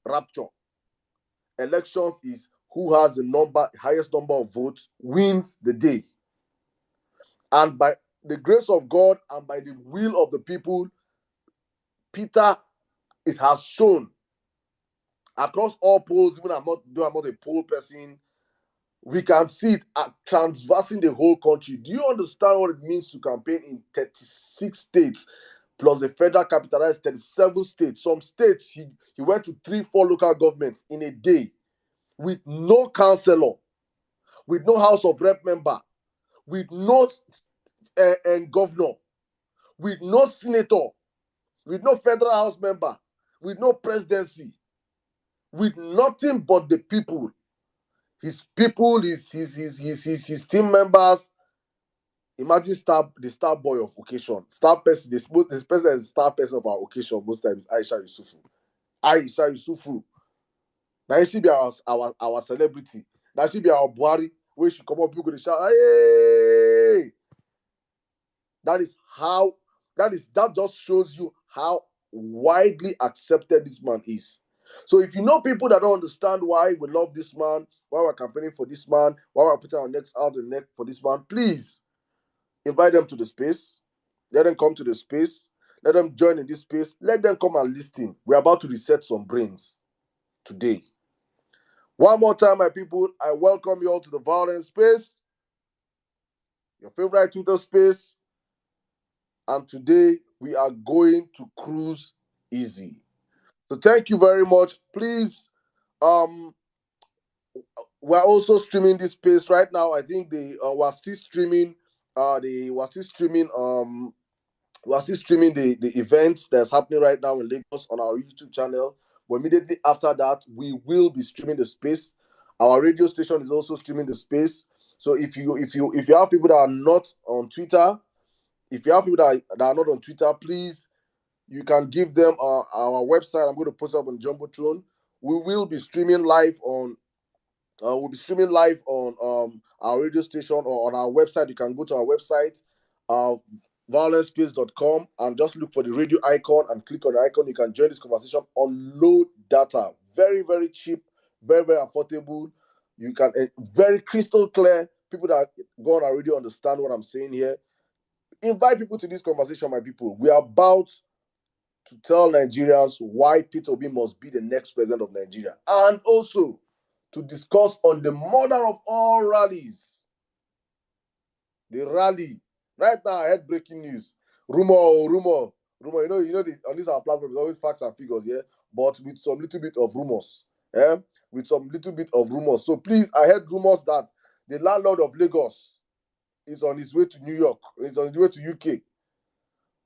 rapture. Elections is who has the highest number of votes wins the day. And by the grace of God and by the will of the people, Peter, it has shown across all polls, even I'm not a poll person, we can see it transversing the whole country. Do you understand what it means to campaign in 36 states plus the federal capitalized 37 states? Some states he went to 3-4 local governments in a day with no councillor, with no House of Rep member, with no governor, with no senator, with no federal house member, with no presidency, with nothing but the people. His people, his team members. Imagine the star boy of occasion, star person. This person is star person of our occasion most times. Aisha Yusufu. Aisha Yusufu. Now she be our celebrity. Now she be our Buhari. Where she come up, people go to shout, hey! That just shows you how widely accepted this man is. So if you know people that don't understand why we love this man, why we're campaigning for this man, why we're putting our necks out the neck for this man, please invite them to the space. Let them come to the space. Let them join in this space. Let them come and listen. We're about to reset some brains today. One more time, my people, I welcome you all to the Vawulence space, your favorite Twitter space. And today we are going to cruise easy. So thank you very much. Please, we're also streaming this space right now. I think we're still streaming the events that's happening right now in Lagos on our YouTube channel. But immediately after that, we will be streaming the space. Our radio station is also streaming the space. So if you have people that are not on Twitter, if you have people that are not on Twitter, please, you can give them our website. I'm going to post it up on Jumbotron. We will be streaming live on our radio station or on our website. You can go to our website, vawulencespace.com, and just look for the radio icon and click on the icon. You can join this conversation on low data. Very, very cheap, very, very affordable. You can, very crystal clear. People that go on our radio understand what I'm saying here. Invite people to this conversation, my people. We are about to tell Nigerians why Peter Obi must be the next president of Nigeria, and also to discuss on the mother of all rallies, the rally. Right now, I heard breaking news. Rumor. You know this, on this our platform, it's always facts and figures, yeah? But with some little bit of rumors. Yeah? With some little bit of rumors. So please, I heard rumors that the landlord of Lagos is on his way to New York. He's on his way to UK.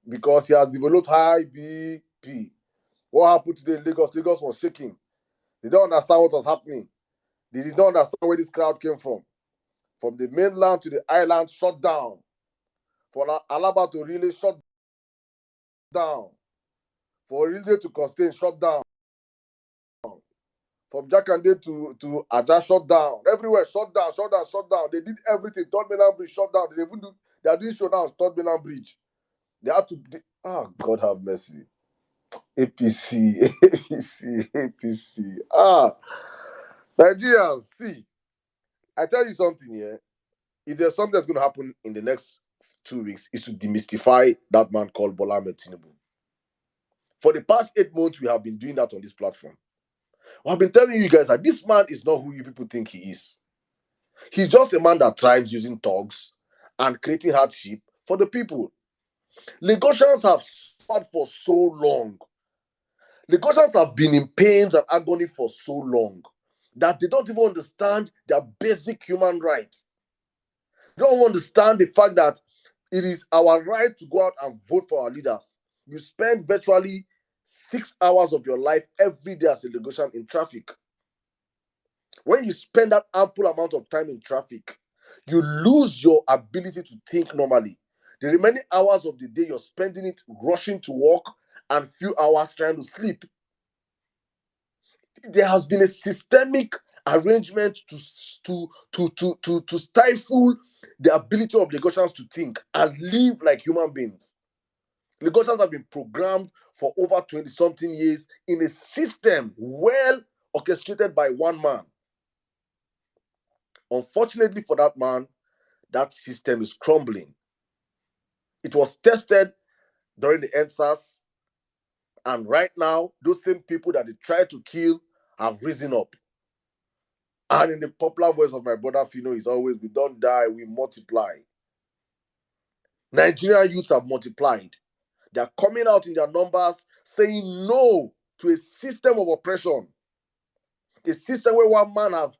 Because he has developed high BP. What happened today in Lagos? Lagos was shaking. They don't understand what was happening. They did not understand where this crowd came from. From the mainland to the island, shut down. For Alaba to really shut down. For Rilde to Costain, shut down. From Jakande to Aja, shut down. Everywhere, shut down. They did everything. Third Mainland Bridge, shut down. They are doing show now, Third Mainland Bridge. They had to, God have mercy. APC. Nigerians, see, I tell you something here. If there's something that's going to happen in the next 2 weeks, is to demystify that man called Bola Ahmed Tinubu. For the past 8 months, we have been doing that on this platform. I've been telling you guys that this man is not who you people think he is. He's just a man that thrives using thugs and creating hardship for the people. Lagosians have suffered for so long. Lagosians have been in pains and agony for so long that they don't even understand their basic human rights. They don't understand the fact that it is our right to go out and vote for our leaders. You spend virtually 6 hours of your life every day as a Lagosian in traffic. When you spend that ample amount of time in traffic, you lose your ability to think normally. The remaining hours of the day, you're spending it rushing to work and few hours trying to sleep. There has been a systemic arrangement to stifle the ability of Lagosians to think and live like human beings. Lagosians have been programmed for over 20-something years in a system well orchestrated by one man. Unfortunately for that man, that system is crumbling. It was tested during the EndSARS, and right now, those same people that they tried to kill have risen up. And in the popular voice of my brother Fino is always, we don't die, we multiply. Nigerian youths have multiplied. They are coming out in their numbers saying no to a system of oppression. A system where one man have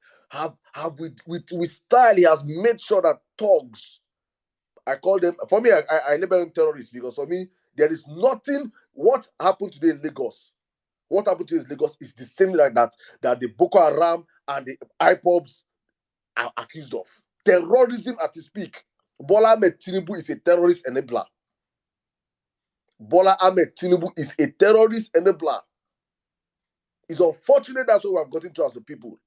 with style, he has made sure that thugs, I call them, for me, I label them terrorists, because for me, there is nothing. What happened today in Lagos? What happened today in Lagos is the same like that the Boko Haram and the IPOBs are accused of. Terrorism at its peak. Bola Ahmed Tinubu is a terrorist enabler. Bola Ahmed Tinubu is a terrorist enabler. It's unfortunate that's what we have gotten to as a people.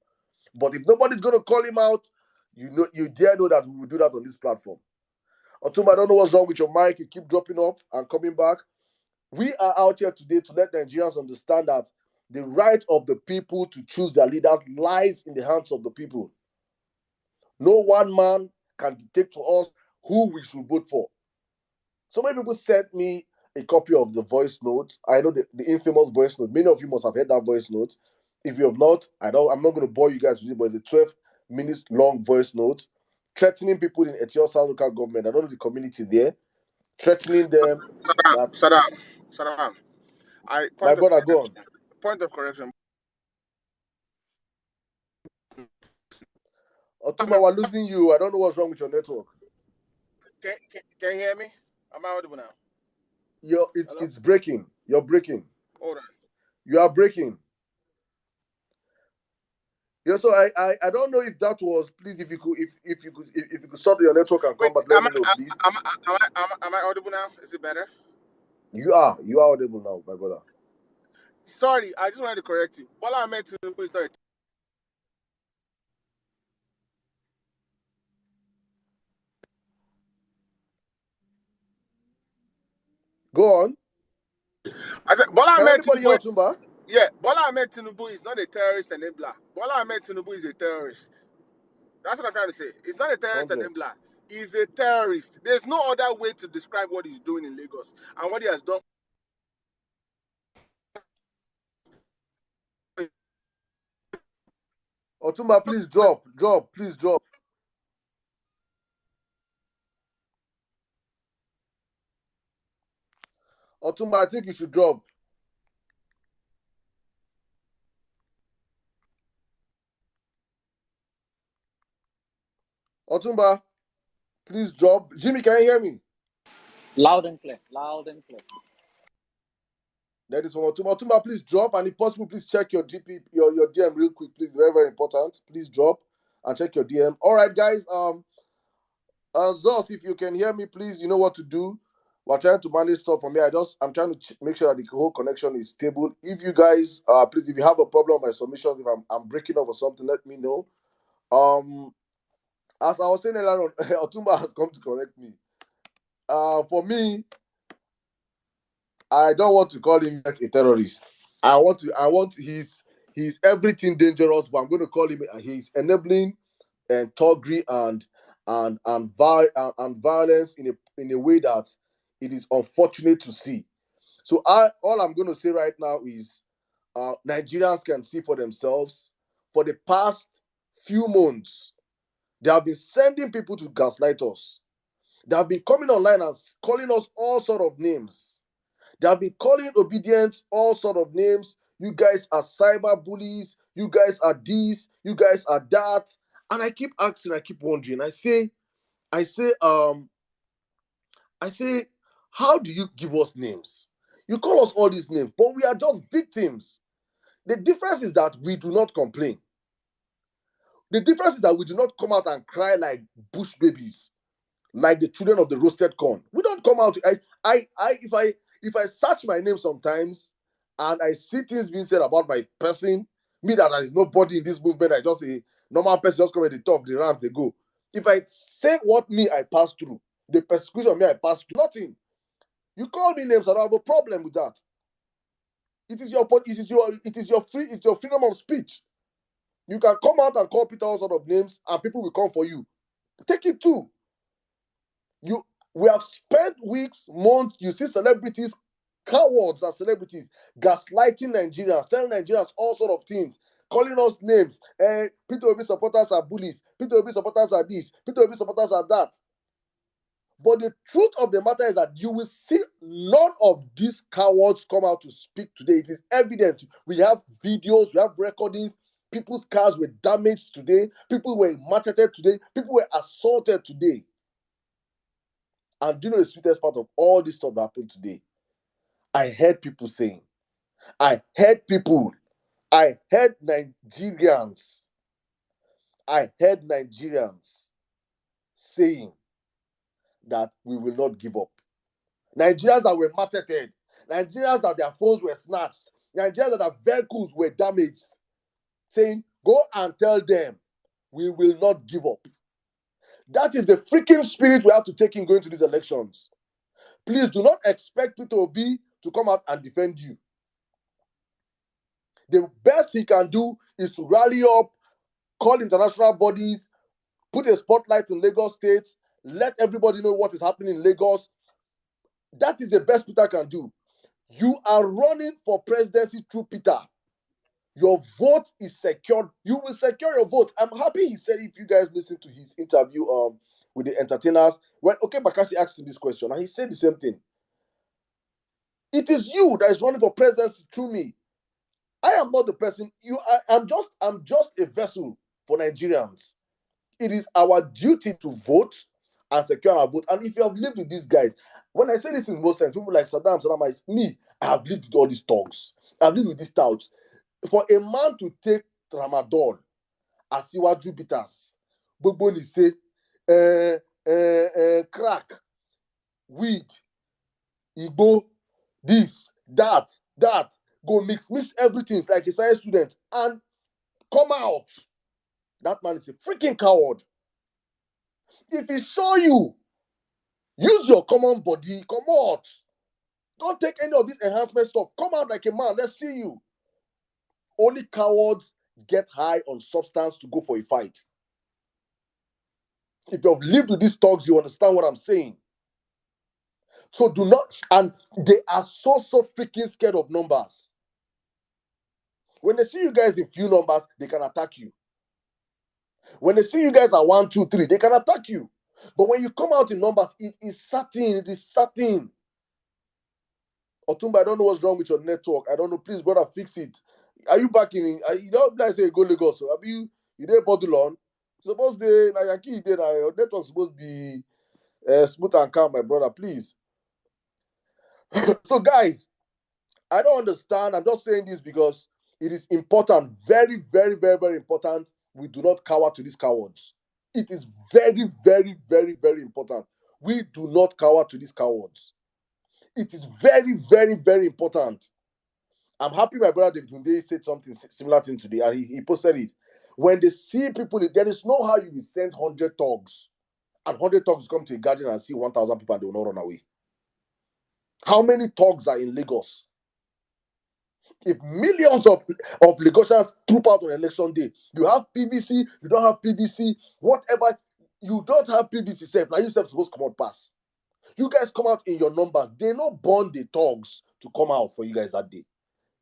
But if nobody's going to call him out, you dare know that we will do that on this platform. Otumba, I don't know what's wrong with your mic. You keep dropping off and coming back. We are out here today to let Nigerians understand that the right of the people to choose their leaders lies in the hands of the people. No one man can dictate to us who we should vote for. So many people sent me a copy of the voice note. I know the infamous voice note. Many of you must have heard that voice note. If you have not, I'm not going to bore you guys with it, but it's a 12 minutes long voice note threatening people in Etios local government. I don't know the community there, threatening them. Saddam. My brother, go on. Point of correction. Otumba, we're losing you. I don't know what's wrong with your network. Can you hear me? Am I audible now? It's breaking. You're breaking. Hold on. You are breaking. Yeah, so I don't know if that was, please, if you could sort your network and come back, let me know, please. Am I audible now? Is it better? You are audible now, my brother. Sorry, I just wanted to correct you. Bola Ahmed Tinubu is not a Go on. I said Bola Ahmed Tinubu. Yeah, Bola Ahmed Tinubu is not a terrorist enabler. Bola Ahmed Tinubu is a terrorist. That's what I'm trying to say. He's not a terrorist enabler. He's a terrorist. There's no other way to describe what he's doing in Lagos and what he has done. Otumba, please drop. Please drop. Otumba, I think you should drop. Otumba, please drop. Jimmy, can you hear me? Loud and clear. Loud and clear. That is from Otumba. Otumba, please drop, and if possible, please check your DP, your DM real quick, please. Very, very important. Please drop and check your DM. All right, guys. Zos, if you can hear me, please, you know what to do. We're trying to manage stuff for me. I'm trying to make sure that the whole connection is stable. If you guys, please, if you have a problem with my submissions, if I'm breaking off or something, let me know. As I was saying earlier on, Otumba has come to correct me. For me, I don't want to call him a terrorist. I want he's everything dangerous, but I'm going to call him he's enabling and thuggery and violence in a way that it is unfortunate to see. So all I'm going to say right now is Nigerians can see for themselves. For the past few months, they have been sending people to gaslight us. They have been coming online and calling us all sort of names. They have been calling obedience all sort of names. You guys are cyber bullies. You guys are this. You guys are that. And I keep asking, I keep wondering. I say, how do you give us names? You call us all these names, but we are just victims. The difference is that we do not complain. The difference is that we do not come out and cry like bush babies, like the children of the roasted corn. We don't come out. If I search my name sometimes and I see things being said about my person, me that there is nobody in this movement, I just a normal person just come at the top, the ramp, they go. If I say what me I pass through, the persecution me I pass through, nothing. You call me names, I don't have a problem with that. It is your freedom of speech. You can come out and call Peter all sort of names, and people will come for you. Take it too. We have spent weeks, months. You see celebrities, cowards and celebrities, gaslighting Nigerians, telling Nigerians all sort of things, calling us names. Peter Obi supporters are bullies. Peter Obi supporters are this. Peter Obi supporters are that. But the truth of the matter is that you will see none of these cowards come out to speak today. It is evident. We have videos, we have recordings. People's cars were damaged today. People were macheted today. People were assaulted today. And do you know the sweetest part of all this stuff that happened today? I heard Nigerians saying that we will not give up. Nigerians that were macheted, Nigerians that their phones were snatched, Nigerians that their vehicles were damaged, saying, go and tell them we will not give up. That is the freaking spirit we have to take in going to these elections. Please do not expect Peter Obi to come out and defend you. The best he can do is to rally up, call international bodies, put a spotlight in Lagos State, let everybody know what is happening in Lagos. That is the best Peter can do. You are running for presidency through Peter. Your vote is secured. You will secure your vote. I'm happy he said, if you guys listen to his interview with the entertainers, when Bakassi asked him this question, and he said the same thing. It is you that is running for presidency through me. I am not the person. I'm just a vessel for Nigerians. It is our duty to vote and secure our vote. And if you have lived with these guys, when I say this in most times, people like Saddam, it's me. I have lived with all these dogs. I've lived with these touts. For a man to take tramadol, Asiwaju bitters, Bogboni say, crack, weed, Igbo, this, that, go mix everything like a science student and come out. That man is a freaking coward. If he show you, use your common body, come out. Don't take any of this enhancement stuff. Come out like a man. Let's see you. Only cowards get high on substance to go for a fight. If you've lived with these talks, you understand what I'm saying. So do not, and they are so freaking scared of numbers. When they see you guys in few numbers, they can attack you. When they see you guys at 1, 2, 3, they can attack you. But when you come out in numbers, it is certain. Otumba, I don't know what's wrong with your network. I don't know. Please, brother, fix it. Are you back in? You don't like say go Lagos. So have you there bottle on? Suppose they like Yankee there. Your network supposed to be smooth and calm, my brother. Please. So, guys, I don't understand. I'm just saying this because it is important. Very, very, very, very important. We do not cower to these cowards. It is very, very, very, very important. We do not cower to these cowards. It is very, very, very important. I'm happy my brother David Tunde said something similar thing today, and he posted it. When they see people, there is no how you will send 100 thugs, and 100 thugs come to a garden and see 1,000 people and they will not run away. How many thugs are in Lagos? If millions of Lagosians troop out on election day, you have PVC, you don't have PVC, whatever, you don't have PVC safe. Now you supposed to come out pass. You guys come out in your numbers. They not burn the thugs to come out for you guys that day.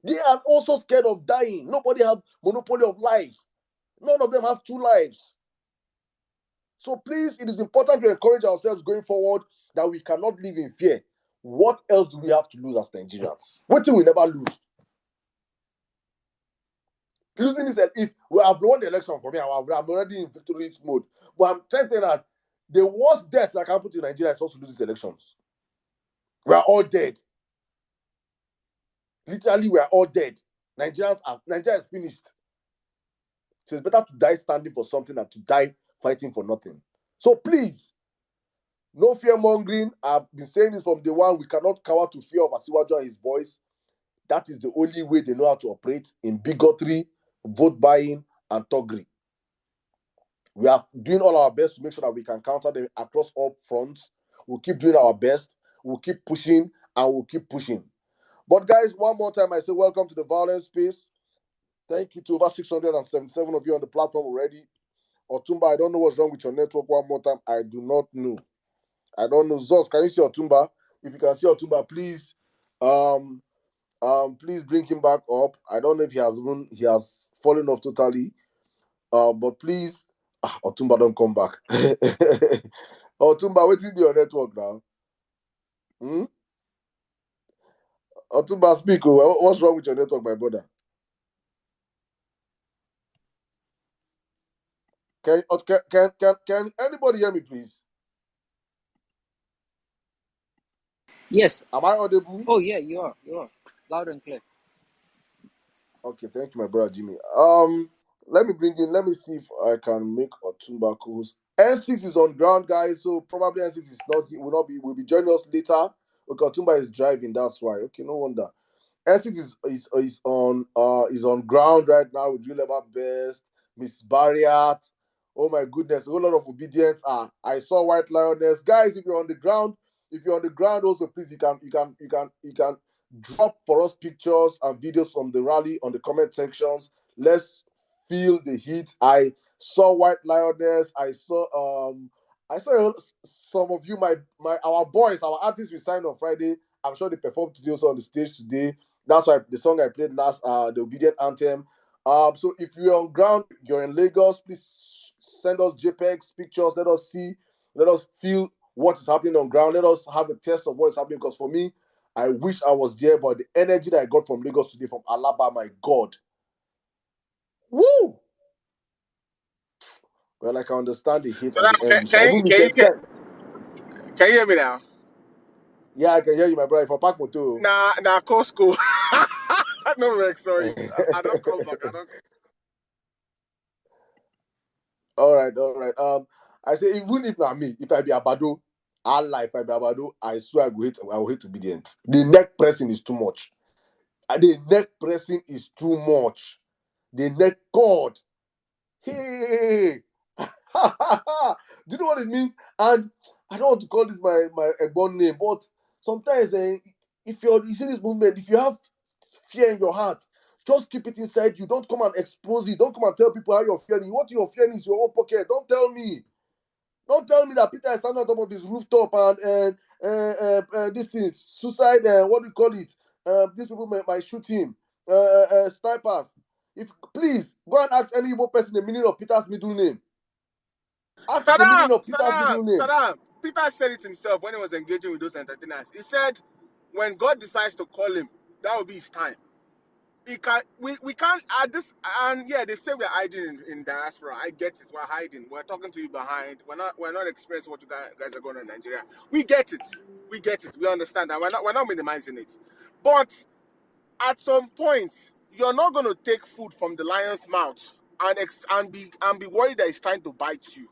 They are also scared of dying. Nobody have monopoly of lives. None of them have 2 lives. So please, it is important to encourage ourselves going forward that we cannot live in fear. What else do we have to lose as Nigerians? What thing we never lose? Losing this, if we have won the election for me, I'm already in victory mode. But I'm trying to tell you that the worst death that can happen to Nigeria is also lose these elections. We are all dead. Literally, we are all dead. Nigeria is finished. So it's better to die standing for something than to die fighting for nothing. So please, no fear mongering. I've been saying this from day one. We cannot cower to fear of Asiwaju and his boys. That is the only way they know how to operate in bigotry, vote buying, and thuggery. We are doing all our best to make sure that we can counter them across all fronts. We'll keep doing our best. We'll keep pushing and we'll keep pushing. But guys, one more time, I say welcome to the Vawulence space. Thank you to over 677 of you on the platform already. Otumba, I don't know what's wrong with your network. One more time, I do not know. I don't know. Zos, can you see Otumba? If you can see Otumba, please, please bring him back up. I don't know if he has fallen off totally. But please, Otumba, don't come back. Otumba, waiting your network now. Otumba, speak. What's wrong with your network, my brother? Can anybody hear me, please? Yes. Am I audible? Oh yeah, you are. You are loud and clear. Okay, thank you, my brother Jimmy. Let me see if I can make Otumba calls. N6 is on ground, guys, so probably N6 is not will be joining us later. Okay, Otumba is driving, that's why. Okay, no wonder. N6 is on ground right now with Real Ever Best, Miss Barriat. Oh my goodness, a whole lot of obedience. I saw White Lioness. Guys, if you're on the ground, also please you can drop for us pictures and videos from the rally on the comment sections. Let's feel the heat. I saw White Lioness. I saw some of you, our boys, our artists we signed on Friday. I'm sure they performed today also on the stage today. That's why the song I played last, the Obedient Anthem. So if you're on ground, you're in Lagos, please send us JPEGs, pictures. Let us feel what is happening on ground. Let us have a taste of what is happening. Because for me, I wish I was there, but the energy that I got from Lagos today, from Alaba, my God. Woo! Well, I can understand the hate So and now, the envy. Even me said, can you hear me now? yeah, I can hear you, my brother. For Park Moto. Nah, Costco. No, Rex, sorry. I don't come back. I don't. All right. I say even if not me, if I be Abado, if I be Abado, I swear I will hate obedience. The neck pressing is too much. The neck pressing is too much. The neck God. Hey. Do you know what it means? And I don't want to call this my born name, but sometimes if you see this movement, if you have fear in your heart, just keep it inside you. Don't come and expose it. Don't come and tell people how you're feeling. What you're feeling is your own pocket. Don't tell me. Don't tell me that Peter is standing on top of his rooftop and this is suicide. What do you call it? These people might shoot him. Snipers. If please go and ask any Igbo person the meaning of Peter's middle name. Ask the meaning of Peter's middle name. Saddam. Peter said it himself when he was engaging with those entertainers. He said, when God decides to call him, that will be his time. We can't add this, and yeah, they say we're hiding in diaspora. I get it. We're hiding. We're talking to you behind. We're not experiencing what you guys are going on in Nigeria. We get it. We understand that. We're not minimizing it. But at some point, you're not going to take food from the lion's mouth and be worried that he's trying to bite you.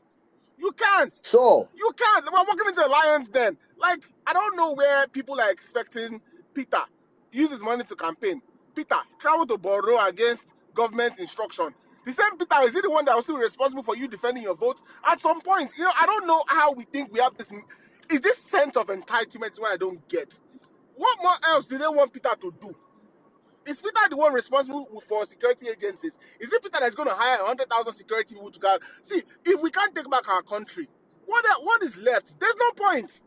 You can't. Sure. You can't. We're walking into the lion's den. Like, I don't know where people are expecting Peter use his money to campaign. Peter travel to Bordeaux against government instruction. The same Peter, is he the one that was still responsible for you defending your vote? At some point, I don't know how we think we have this. Is this sense of entitlement what I don't get? What more else do they want Peter to do? Is Peter the one responsible for security agencies? Is it Peter that's going to hire 100,000 security people to guard? See, if we can't take back our country, what is left? There's no point.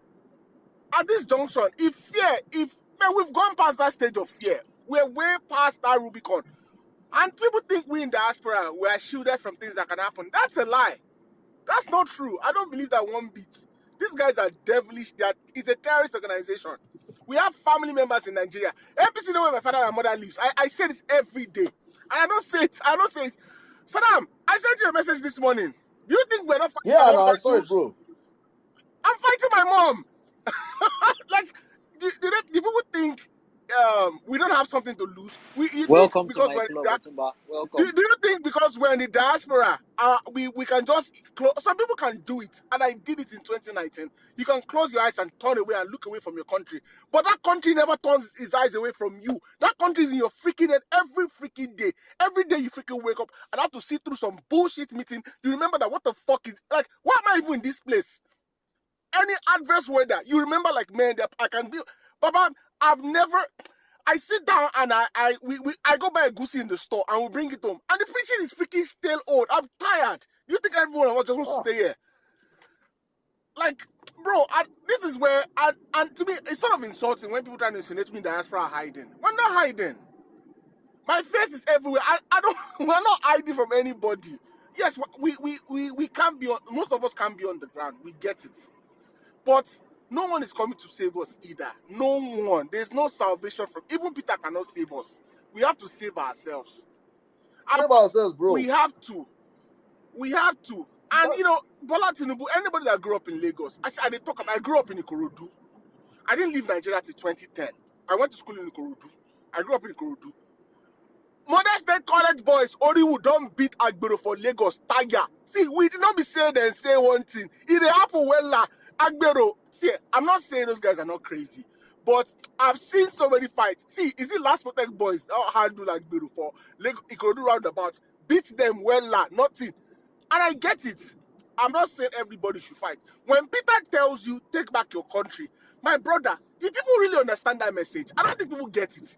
At this junction, man, we've gone past that stage of fear. We're way past that Rubicon. And people think we in diaspora, we are shielded from things that can happen. That's a lie. That's not true. I don't believe that one bit. These guys are devilish. It's a terrorist organization. We have family members in Nigeria. NPC know where my father and mother lives. I say this every day. And I don't say it. Saddam, I sent you a message this morning. Do you think we're not fighting Yeah, our no, own I saw it, battles? bro. I'm fighting my mom. Like, do people think we don't have something to lose? You think Welcome to because my we're club, Otumba. do Welcome. you think because we're in the diaspora, we can just close? Some people can do it, and I did it in 2019. You can close your eyes and turn away and look away from your country, but that country never turns his eyes away from you. That country is in your freaking head every freaking day. Every day you freaking wake up and have to sit through some bullshit meeting. You remember that what the fuck is like? Why am I even in this place? Any adverse weather, you remember like, man, that I can do. Baba, I sit down and I go buy a goosey in the store and we bring it home. And the preaching is freaking stale old. I'm tired. You think everyone just wants to stay here? Like, bro, this is where, and to me, it's sort of insulting when people try to insinuate me diaspora are hiding. We're not hiding. My face is everywhere. I don't, we're not hiding from anybody. Yes, we can't be on, most of us can't be on the ground. We get it. But no one is coming to save us either. No one. There's no salvation from, even Peter cannot save us. We have to save ourselves. Save ourselves, bro. We have to. And Bola Tinubu, anybody that grew up in Lagos, I grew up in Ikorodu. I didn't leave Nigeria till 2010. I went to school in Ikorodu. I grew up in Ikorodu. Modern State College boys, Oriwu don't beat Agbero for Lagos, Tiger. See, we did not be saying and say one thing. It happen well, Agbero. See, I'm not saying those guys are not crazy, but I've seen so many fights. See, is it Last Protect boys that handle Agbero for Lagos, Ikorodu roundabout? Beat them well, nothing. And I get it. I'm not saying everybody should fight. When Peter tells you, take back your country, my brother, if people really understand that message, I don't think people get it.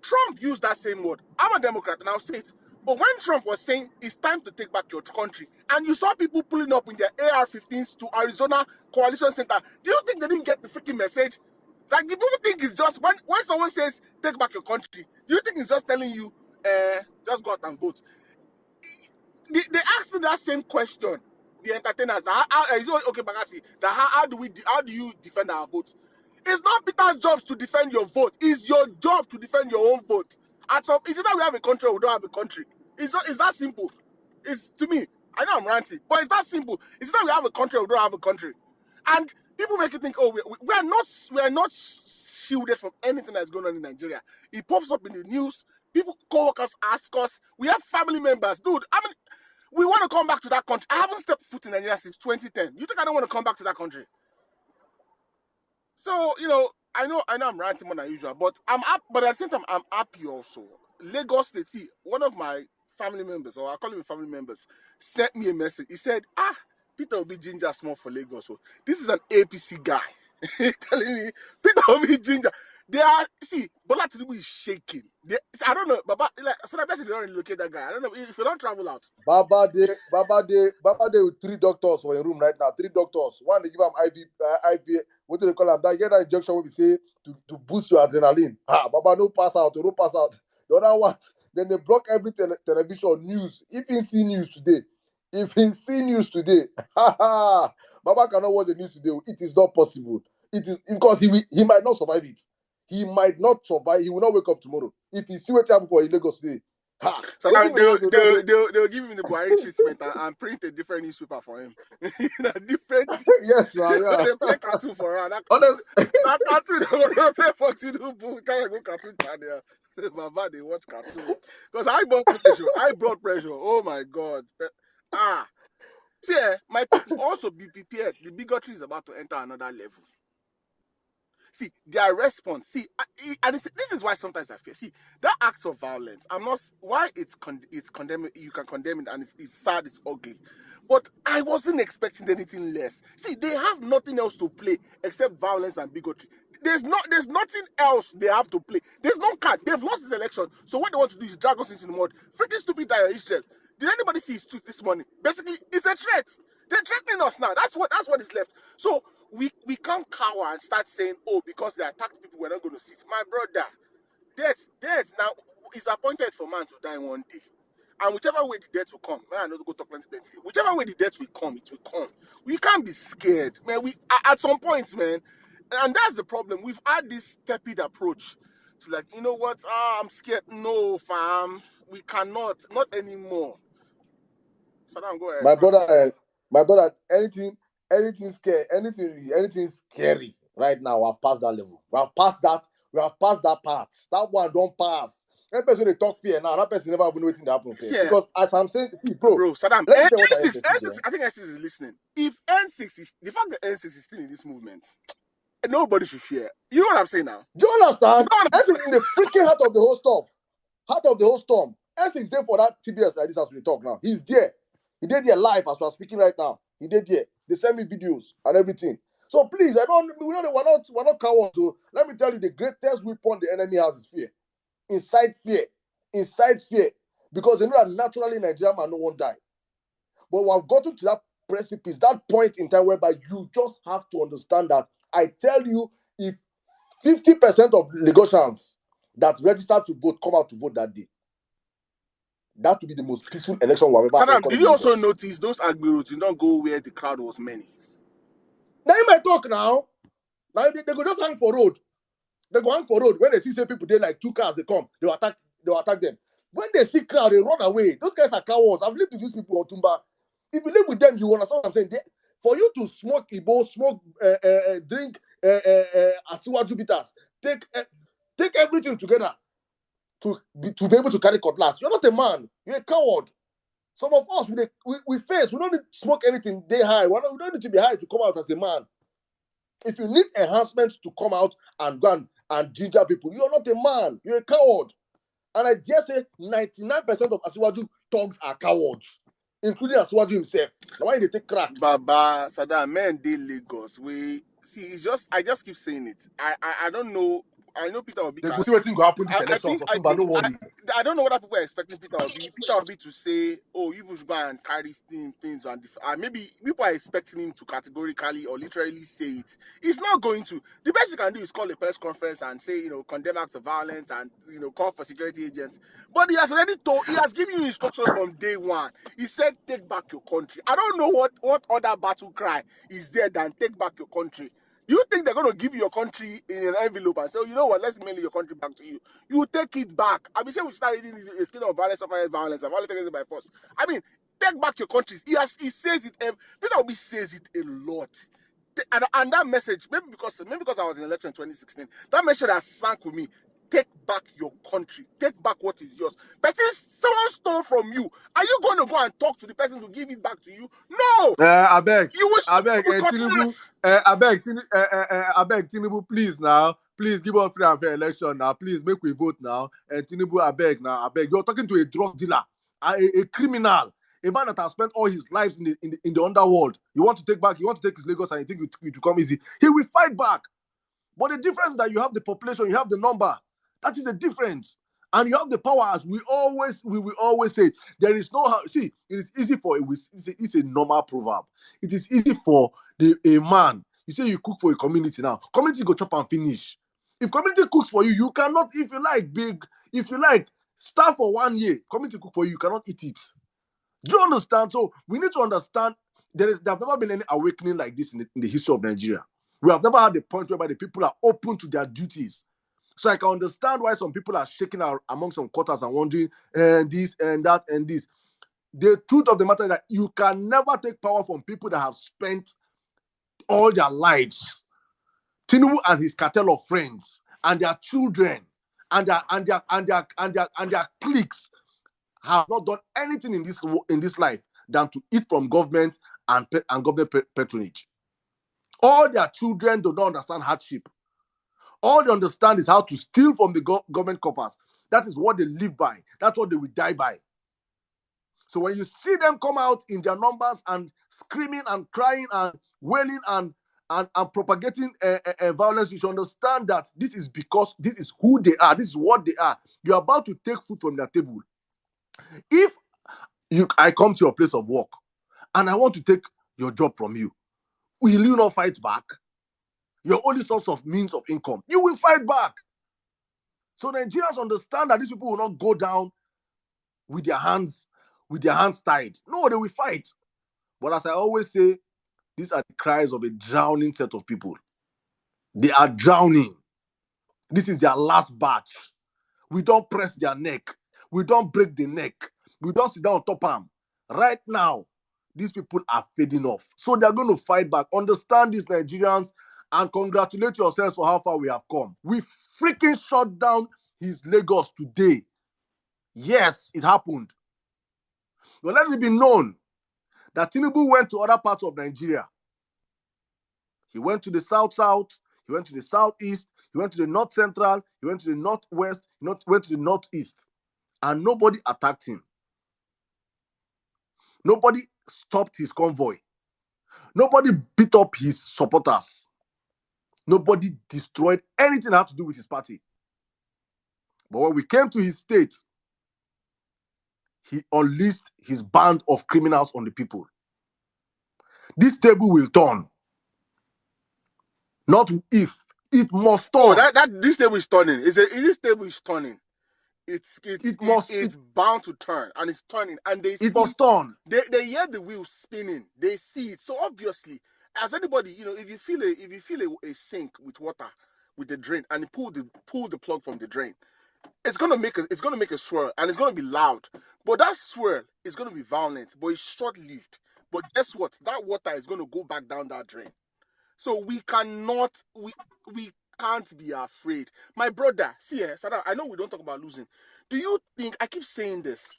Trump used that same word. I'm a Democrat and I'll say it. But when Trump was saying it's time to take back your country, and you saw people pulling up in their AR-15s to Arizona Coalition Center, do you think they didn't get the freaking message? Like, the people think it's just, when someone says take back your country, do you think it's just telling you, just go out and vote? They asked me that same question, the entertainers. Okay, Bagasi, how do you defend our vote? It's not Peter's job to defend your vote. It's your job to defend your own vote. Is it that we have a country or we don't have a country? It's that simple. It's, to me, I know I'm ranting, but it's that simple. It's that we have a country or we don't have a country. And people make you think, oh, we are not shielded from anything that's going on in Nigeria. It pops up in the news. People, co-workers ask us. We have family members. Dude, we want to come back to that country. I haven't stepped foot in Nigeria since 2010. You think I don't want to come back to that country? So, I know I'm ranting more than usual, but I'm up. But at the same time, I'm happy also. Lagos State, see, one of my family members, or I call him family members, sent me a message. He said, Peter Obi Ginger small for Lagos. So this is an APC guy telling me Peter Obi Ginger. Bola Tinubu is shaking. I don't know, but like, so I bet they don't relocate that guy. I don't know if you don't travel out. Baba de with 3 doctors for a room right now. 3 doctors. One they give him IV. What do they call them? That get that injection when we say to boost your adrenaline. Baba no pass out. The other one, then they block every television news. If he see news today, Baba cannot watch the news today. It is not possible. It is because he might not survive it. He might not survive. He will not wake up tomorrow. If he see what happened for Lagos today. So now they'll give him the Buhari treatment and print a different newspaper for him. Different. Yes, yeah. They play cartoon for her. That cartoon they will play for Tinubu. Can't go cartoon channel. Baba, they watch cartoon because high blood pressure. Oh my God. See, my people also be prepared. The bigotry is about to enter another level. See, their response. See, and this is why sometimes I fear. See, that act of violence. I'm not why it's condemned. You can condemn it, and it's sad. It's ugly. But I wasn't expecting anything less. See, they have nothing else to play except violence and bigotry. There's nothing else they have to play. There's no card. They've lost this election. So what they want to do is drag us into the mud. Freaking stupid Israel. Did anybody see his tweet this morning? Basically, it's a threat. They're threatening us now. That's what is left. So we can't cower and start saying, oh, because they attacked people, we're not going to sit. My brother, death now is appointed for man to die one day. And whichever way the death will come, man, I know to go talk plenty. Whichever way the death will come, it will come. We can't be scared, man. We at some point, man, and that's the problem. We've had this tepid approach to like, you know what? I'm scared. No, fam, we cannot, not anymore. So now go ahead. My brother, anything scary right now. I've passed that level. We have passed that part. That one don't pass. That person they talk fear now. That person never even know waiting to happen. Yeah. Because as I'm saying, see, bro, Saddam, N6, I think N6 is listening. If N6 is the fact that N6 is still in this movement, nobody should fear. You know what I'm saying now? Do you understand? N6 is in the freaking heart of the whole stuff. Heart of the whole storm. N6 is there for that TBS like this as we talk now. He's there. He did there live as we are speaking right now. He did there. They send me videos and everything. So please, we're not cowards. So let me tell you, the greatest weapon the enemy has is fear. Inside fear. Because they know that naturally Nigeria man no one die. But we have gotten to that precipice, that point in time whereby you just have to understand that I tell you, if 50% of Lagosians that registered to vote come out to vote that day, that would be the most peaceful election we've ever Saddam, recorded did in you also Lagos. notice those Agbiru did not go where the crowd was many? Now you might talk now. Now they go just hang for road. They go hang for road. When they see people there like 2 cars, they come, they will attack them. When they see crowd, they run away. Those guys are cowards. I've lived with these people on Tumba. If you live with them, you understand what I'm saying. For you to smoke Igbo, drink Asiwa Jubitas, take everything together to be able to carry cutlass. You're not a man. You're a coward. Some of us, we face, we don't need to smoke anything day high. We don't need to be high to come out as a man. If you need enhancements to come out and go and ginger people, you're not a man. You're a coward. And I dare say 99% of Asiwaju thugs are cowards, including Asiwaju himself. Now why they take crack? Baba, Saddam, men dey Lagos. I just keep saying it. I don't know. I know Peter Obi They can. go see what thing go happen this I election think for Tumba, no worry. I don't know what people are expecting Peter Obi. Peter Obi to say, "Oh, you should go and carry things," and maybe people are expecting him to categorically or literally say it. He's not going to. The best he can do is call a press conference and say, condemn acts of violence and call for security agents. But he has given you instructions from day one. He said, "Take back your country." I don't know what other battle cry is there than "take back your country." Do you think they're going to give you your country in an envelope and say, "Oh, you know what, let's mail your country back to you"? You take it back. I mean, say we start reading a state of violence, violence, and violence taken by force. I mean, take back your country. He says it. Peter Obi says it a lot. And that message, maybe because I was in election in 2016, that message has sank with me. Take back your country. Take back what is yours. But since someone stole from you, are you going to go and talk to the person to give it back to you? No. I beg, You will stop with Tinubu, cutlass. I beg, Tinubu, please now, please give us free and fair election now, please make we vote now. And Tinubu, I beg now, I beg. You're talking to a drug dealer, a criminal, a man that has spent all his lives in the underworld. You want to take his Lagos and you think it will come easy. He will fight back. But the difference is that you have the population, you have the number. That is the difference. And you have the power, as we will always say. There is no how. See, it is easy for it's a normal proverb. It is easy for a man. You say you cook for a community now. Community go chop and finish. If community cooks for you, you cannot. If you like, starve for 1 year. Community cook for you, you cannot eat it. Do you understand? So we need to understand there have never been any awakening like this in the history of Nigeria. We have never had a point whereby the people are open to their duties. So I can understand why some people are shaking out among some quarters and wondering, and this and that and this. The truth of the matter is that you can never take power from people that have spent all their lives. Tinubu and his cartel of friends and their children and their cliques have not done anything in this life than to eat from government and government patronage. All their children do not understand hardship. All they understand is how to steal from the government coffers. That is what they live by. That's what they will die by. So when you see them come out in their numbers and screaming and crying and wailing and propagating violence, you should understand that this is because this is who they are. This is what they are. You're about to take food from their table. If I come to your place of work and I want to take your job from you, will you not fight back? Your only source of means of income, you will fight back. So Nigerians understand that these people will not go down with their hands tied. No, they will fight. But as I always say, these are the cries of a drowning set of people. They are drowning. This is their last batch. We don't press their neck. We don't break the neck. We don't sit down on top of them. Right now, these people are fading off. So they're going to fight back. Understand these Nigerians and congratulate yourselves for how far we have come. We freaking shut down his Lagos today. Yes, it happened. But let it be known that Tinubu went to other parts of Nigeria. He went to the south-south, he went to the southeast, he went to the north-central, he went to the northwest, he went to the northeast. And nobody attacked him. Nobody stopped his convoy. Nobody beat up his supporters. Nobody destroyed anything that had to do with his party. But when we came to his state, he unleashed his band of criminals on the people. This table will turn. Not if, it must turn. Oh, this table is turning. This table is turning. It's bound to turn, and it's turning, and it must turn. They hear the wheels spinning. They see it. So obviously, as anybody, if you feel a sink with water with the drain, and you pull the plug from the drain, it's gonna make a swirl, and it's gonna be loud. But that swirl is gonna be violent, but it's short-lived. But guess what? That water is gonna go back down that drain. So we cannot, we can't be afraid. My brother, see, Sada, I know we don't talk about losing. Do you think, I keep saying this,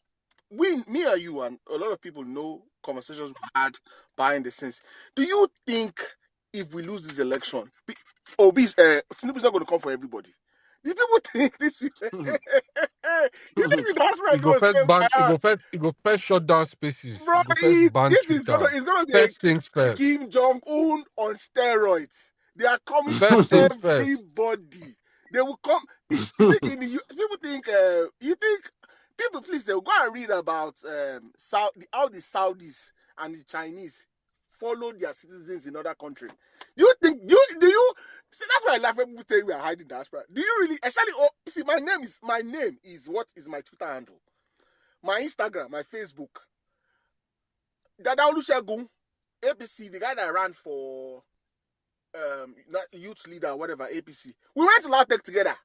me and you and a lot of people know conversations we had behind the scenes. Do you think if we lose this election, Tinubu's not going to come for everybody? These people think this people. You think that's where He go first shut down spaces. Bro, He go first it's gonna be first things first. Kim Jong-un on steroids. They are coming First for things first. everybody. They will come. People think people please they'll go and read about how the Saudis and the Chinese follow their citizens in other countries. Do you see? That's why I laugh when people say we are hiding diaspora. Do you really? Actually, see, my name is what is my Twitter handle, my Instagram, my Facebook. Dada Olusegun, APC, the guy that ran for youth leader, whatever, APC. We went to LATEC together.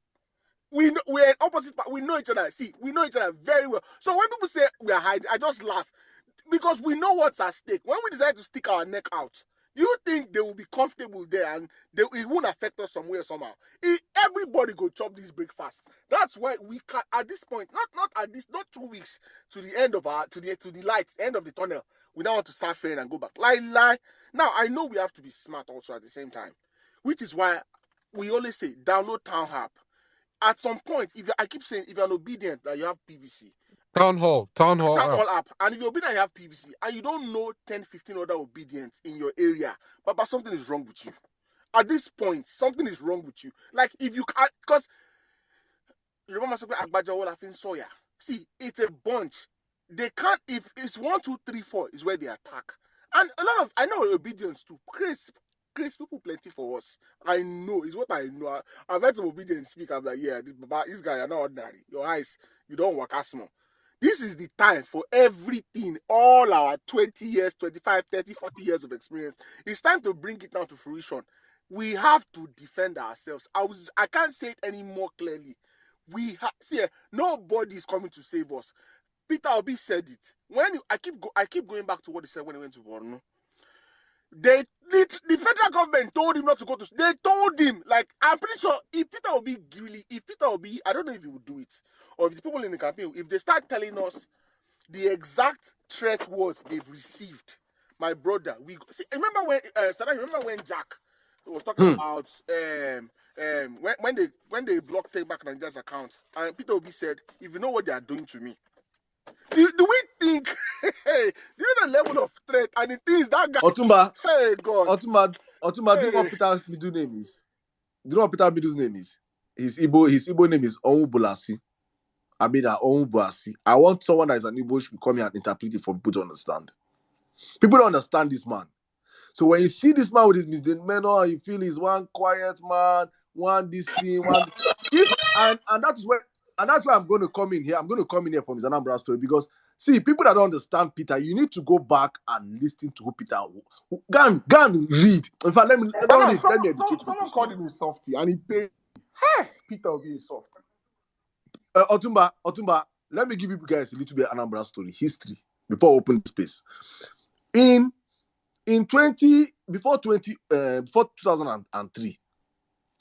We're opposite. We know each other. See, we know each other very well. So when people say we are hiding, I just laugh because we know what's at stake. When we decide to stick our neck out, do you think they will be comfortable there and it won't affect us some way or somehow? Everybody go chop this breakfast. That's why we can at this point, not 2 weeks to the end of to the light, end of the tunnel. We don't want to start failing and go back. Lie. Now I know we have to be smart also at the same time, which is why we always say download Town App. At some point, I keep saying if you're obedient that you have PVC. Town Hall app. And if you're obedient, you have PVC, and you don't know 10, 15 other obedience in your area, but something is wrong with you. At this point, something is wrong with you. Like if you can't, because remember something Agbaja Olafin Sawyer. See, it's a bunch. They can't. If it's 1, 2, 3, 4 is where they attack, and I know obedience too. Grace people plenty for us. I know, it's what I know. I've heard some obedience speak. I'm like, yeah, this guy, you're not ordinary. Your eyes, you don't work as small. This is the time for everything, all our 20 years, 25, 30, 40 years of experience. It's time to bring it down to fruition. We have to defend ourselves. I can't say it any more clearly. Nobody is coming to save us. Peter Obi said it. I keep going back to what he said when he went to Borno. The federal government told him not to go to. They told him, like, I'm pretty sure if Peter Obi, I don't know if he would do it, or if the people in the campaign, if they start telling us the exact threat words they've received, my brother, remember when Jack was talking about when they blocked Take Back Nigeria's account, and Peter Obi said, if you know what they are doing to me. Do we think, hey, do you know the level of threat and the things that guy... Otumba, hey, God. Otumba, do you know what Peter's middle name is? Do you know what Peter's middle name is? His Igbo name is Onwubulasi. Onwubulasi. I want someone that is an Igbo to come here and interpret it for people to understand. People don't understand this man. So when you see this man with his misdemeanor, you feel he's one quiet man, one this thing, one... And that's where I'm going to come in here. I'm going to come in here from his Anambra story because, see, people that don't understand Peter, you need to go back and listen to who Peter... Go and read. In fact, let me educate you. Someone called him a softie and he paid... Hey, Peter will be a softie. Otumba, let me give you guys a little bit of Anambra story, history, before I open the space. Before 2003,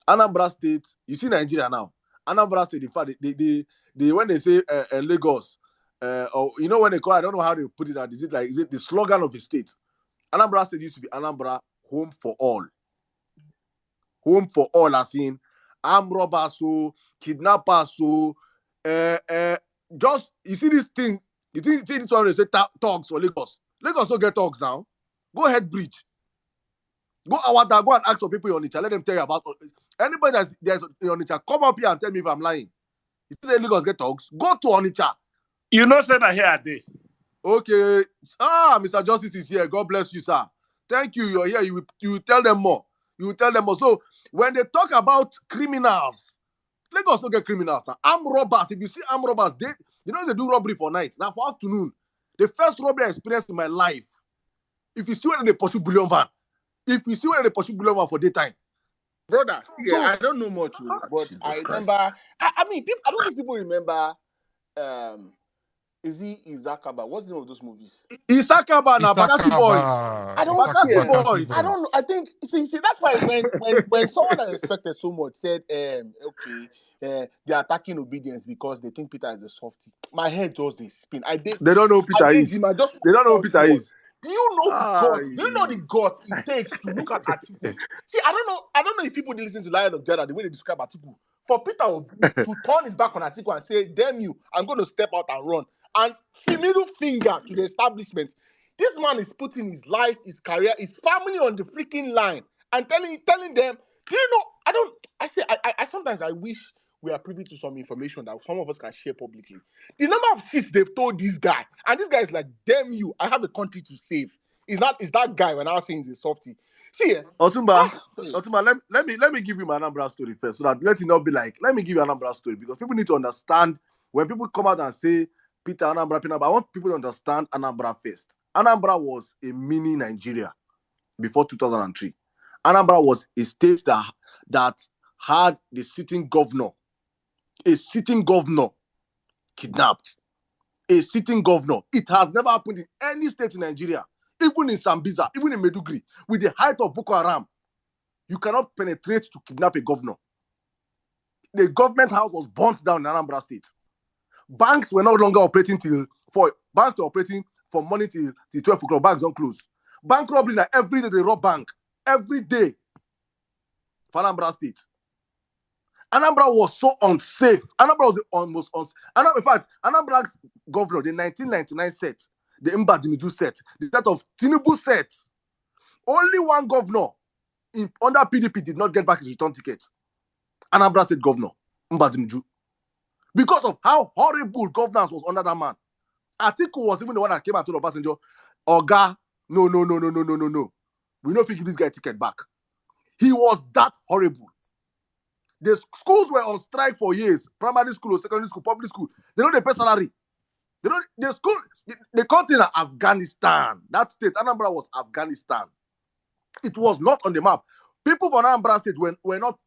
Anambra State, you see Nigeria now, Anambra State, in fact, they when they say Lagos, or you know when they call, I don't know how they put it out. Is it the slogan of the state? Anambra State used to be Anambra, home for all. Home for all, as in armed robbers, so kidnappers, so just you see this thing. You see this one they say thugs for Lagos. Lagos don't get thugs now. Go ahead, bridge. Go Awada, go and ask some people in Onitsha. Let them tell you about anybody there's in Onitsha. Come up here and tell me if I'm lying. You see the Lagos get talks. Go to Onitsha. You know, say that here are they. Okay. Mr. Justice is here. God bless you, sir. Thank you. You're here. You will tell them more. You will tell them more. So when they talk about criminals, Lagos don't get criminals now. Armed robbers. If you see armed robbers, they do robbery for night. Now for afternoon. The first robbery I experienced in my life. If you see when they pursue bullion van. If you see when they pursue bullion van for daytime. Brother, So, I don't know much, but Jesus I Christ. remember. I mean, I don't think people remember. Is he Izakaba? What's the name of those movies? Isakaba and Bakassi Boys. I don't Bakassi Boys. I don't know. I think see that's why when someone I respected so much said okay they're attacking obedience because they think Peter is a softie. My head just a spin. They don't know who Peter is. They don't know who Peter is. Do you know the guts? Do you know the guts it takes to look at Atiku? See, I don't know if people listen to Lion of Judah the way they describe Atiku. For Peter to turn his back on Atiku and say, "Damn you, I'm going to step out and run," and the middle finger to the establishment. This man is putting his life, his career, his family on the freaking line and telling them, do you know? I sometimes I wish we are privy to some information that some of us can share publicly. The number of shit they've told this guy, and this guy is like, "Damn you, I have a country to save." Is that guy when I was saying he's a softie? See, Otumba, let me give you my Anambra story first, so that let it not be like, let me give you an Anambra story, because people need to understand when people come out and say Peter Anambra, I want people to understand Anambra first. Anambra was a mini Nigeria before 2003. Anambra was a state that had the sitting governor, kidnapped. A sitting governor. It has never happened in any state in Nigeria, even in Sambisa, even in Meduguri, with the height of Boko Haram. You cannot penetrate to kidnap a governor. The government house was burnt down in Anambra State. Banks were no longer operating banks were operating from morning till 12 o'clock. Banks don't close. Bank robbery, now every day they rob bank. Every day. For Anambra State. Anambra was so unsafe. Anambra was the most unsafe. In fact, Anambra's governor, the 1999 set, the Mbadimiju set, the set of Tinubu sets, only one governor under PDP did not get back his return ticket. Anambra State governor, Mbadimiju. Because of how horrible governance was under that man. Atiku was even the one that came out to the passenger, Oga, no. We don't give this guy a ticket back. He was that horrible. The schools were on strike for years. Primary school, secondary school, public school. They don't pay salary. The country in Afghanistan. That state, Anambra was Afghanistan. It was not on the map. People from Anambra State were not.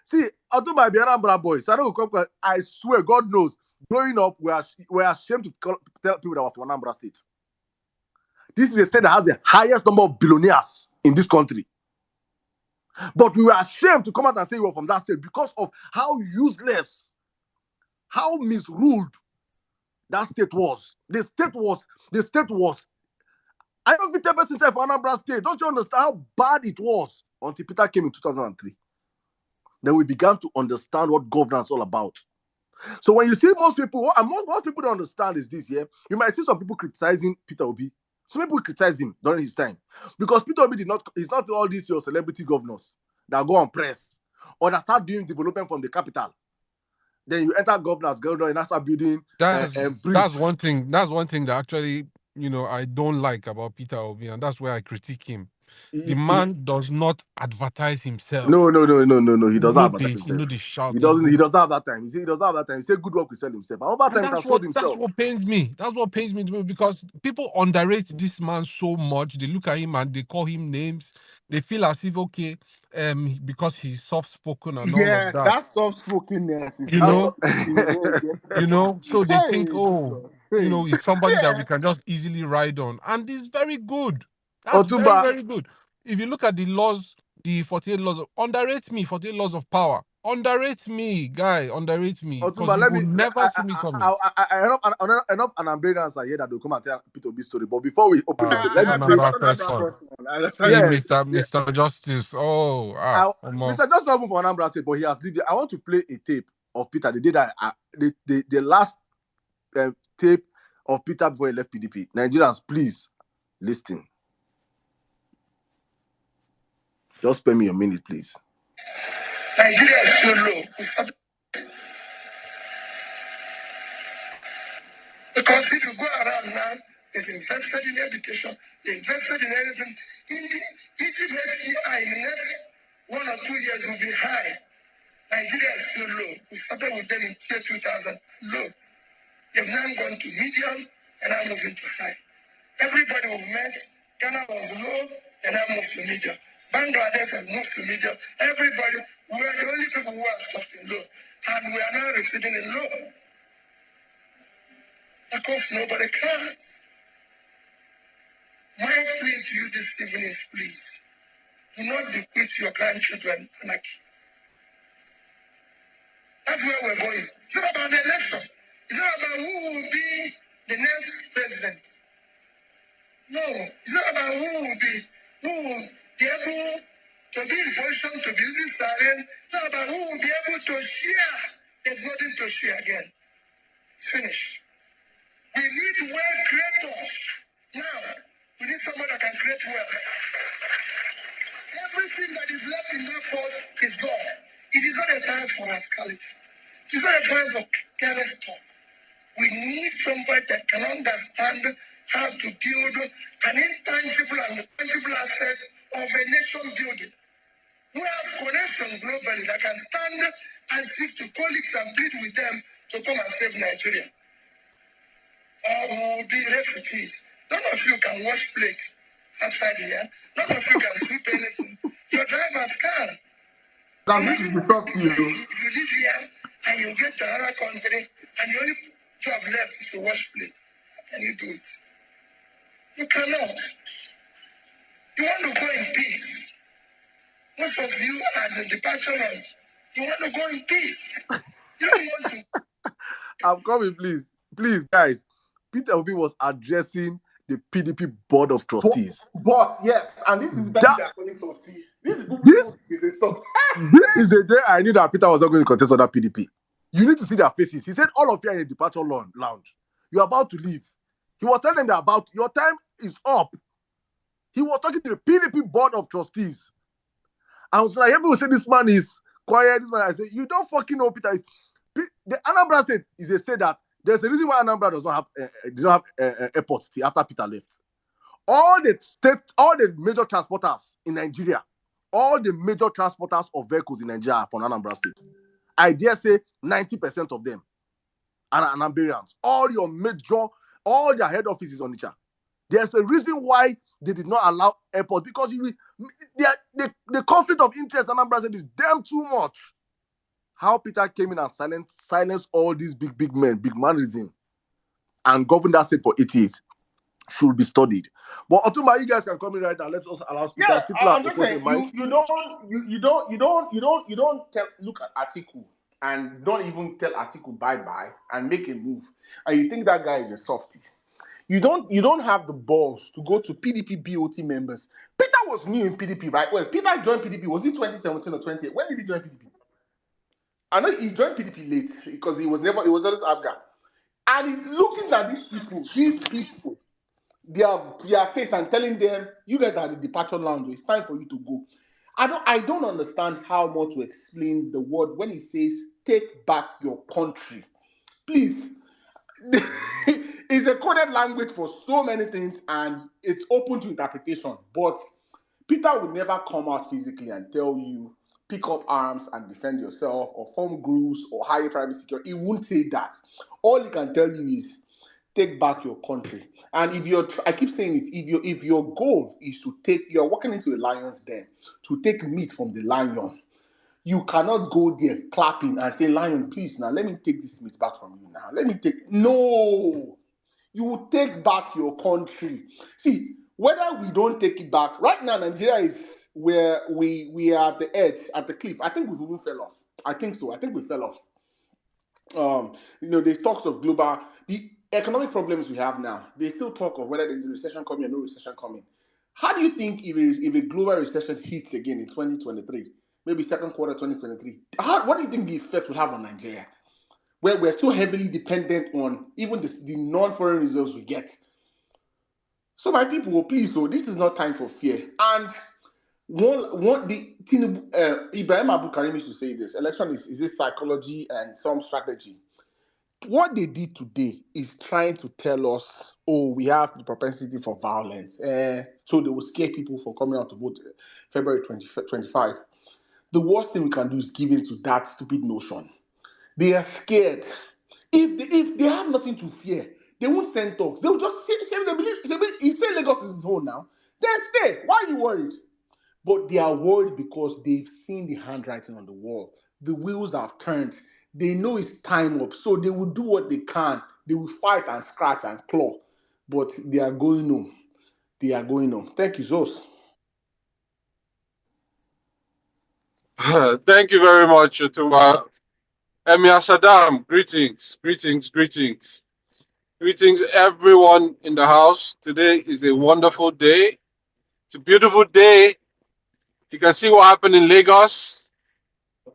See, I do my Anambra boys. I swear, God knows, growing up, we're ashamed to tell people that were from Anambra State. This is a state that has the highest number of billionaires in this country. But we were ashamed to come out and say we were from that state because of how useless, how misruled that state was. The state was. I don't think person said for Anambra State. Don't you understand how bad it was until Peter came in 2003? Then we began to understand what governance is all about. So when you see most people don't understand is this, yeah? You might see some people criticizing Peter Obi. Some people criticize him during his time. Because Peter Obi he's not all these your celebrity governors that go on press or that start doing development from the capital. Then you enter governor and start building That's bridge. one thing. That's one thing that actually, I don't like about Peter Obi, and that's where I critique him. The man does not advertise himself. No. He does not advertise himself. Shout He doesn't have that time. He doesn't have that time. He said good work will sell himself. And over time, he has sold himself. That's what pains me. That's what pains me because people underrate this man so much. They look at him and they call him names. They feel as if because he's soft spoken and all of that. That soft spokenness is so they think, he's somebody that we can just easily ride on. And he's very good. That's very, very good. If you look at the laws, the 48 laws, underrate me, 48 laws of power. Underrate me, guy. Underrate me. Otumba, never see me coming. Enough Anambarians are here that will come and tell Peter Obi's story. But before we open the debate, let me play. Mr. Justice. Mr. Justice not even for Anambra State, but he has lived there. I want to play a tape of Peter. They did that. The last tape of Peter before he left PDP. Nigerians, please listen. Just spare me a minute, please. Nigeria is so low. Because if you go around now, they've invested in education, they invested in everything. Egypt HDI in the next 1 or 2 years will be high. Nigeria is so low. We started with them in year 2000, low. They've now gone to medium and now moving to high. Everybody was met. Ghana was low and now moved to medium. Bangladesh has moved to medium. Everybody, we are the only people who are stuck in low. And we are now receding in low. Because nobody cares. My plea to you this evening is please, do not bequeath your grandchildren anarchy. That's where we're going. It's not about the election. It's not about who will be the next president. No, it's not about who will be able to be in position to be using siren. It's not about who will be able to share. There's nothing to share again. It's finished. We need wealth creators. Now, we need someone that can create wealth. Everything that is left in that pot is gone. It is not a time for rascality. It is not a time for careless talk. We need somebody that can understand how to build an intangible and tangible asset of a nation building. We have connections globally that can stand and speak to colleagues and plead with them to come and save Nigeria. Or we will be refugees. None of you can wash plates outside here. None of you can sweep anything. Your drivers can. This is the talk to you. You live here and you get to another country and your only job left is to wash plates. How can you do it? You cannot. You want to go in peace. Most of you are the departure lounge. You want to go in peace. You don't want to. I'm coming, please. Please, guys. Peter Obi was addressing the PDP Board of Trustees. But yes, and this is better than calling softy. This is a soft. This is the day I knew that Peter was not going to contest under PDP. You need to see their faces. He said, all of you are in a departure lounge. You're about to leave. He was telling them about your time is up. He was talking to the PDP Board of Trustees. I was like, people say this man is quiet. This man, I say, you don't fucking know Peter is. The Anambra State is a state that there's a reason why Anambra does not have airports after Peter left. All the major transporters in Nigeria, all the major transporters of vehicles in Nigeria are from Anambra State. I dare say 90% of them are Anambarians. All their head offices on Onitsha. There's a reason why they did not allow airports because the conflict of interest in Anambra State is damn too much. How Peter came in and silenced all these big men, big mannerism, and governed that state for 8 years should be studied. But Otumba, you guys can come in right now. Let's also allow speakers. Yeah, I'm just saying you don't look at Atiku and don't even tell Atiku bye and make a move, and you think that guy is a softie. You don't have the balls to go to PDP BOT members. Peter was new in PDP, right? Well, Peter joined PDP. Was it 2017 or 2018? When did he join PDP? I know he joined PDP late because he was always Abga. And he's looking at these people, their face and telling them, you guys are the departure lounge. It's time for you to go. I don't understand how much to explain the word when he says, take back your country. Please. It's a coded language for so many things and it's open to interpretation. But Peter will never come out physically and tell you, pick up arms and defend yourself or form groups or hire private security. He won't say that. All he can tell you is take back your country. And I keep saying it, if your goal is to you're walking into a lion's den to take meat from the lion, you cannot go there clapping and say, lion, please now, let me take this meat back from you now. No, you will take back your country. See, whether we don't take it back, right now Nigeria is where we are at the edge, at the cliff. I think we've even fell off. I think so. I think we fell off. There's talks of the economic problems we have now. They still talk of whether there's a recession coming or no recession coming. How do you think if a global recession hits again in 2023, maybe second quarter 2023, what do you think the effect will have on Nigeria? Where we're so heavily dependent on even the non-foreign reserves we get. So my people, please, this is not time for fear. And the Tinubu, Ibrahim Abu Karim used to say this: election is this psychology and some strategy. What they did today is trying to tell us, oh, we have the propensity for violence. So they will scare people from coming out to vote February 2025. The worst thing we can do is give in to that stupid notion. They are scared. If they have nothing to fear, they won't send talks. They will just say, they believe, he said Lagos is his home now. Then stay. Why are you worried? But they are worried because they've seen the handwriting on the wall. The wheels have turned. They know it's time up. So they will do what they can. They will fight and scratch and claw. But they are going home. They are going home. Thank you, Zos. Thank you very much, Otumba. Emir Saddam, greetings, greetings, greetings. Greetings, everyone in the house. Today is a wonderful day. It's a beautiful day. You can see what happened in Lagos.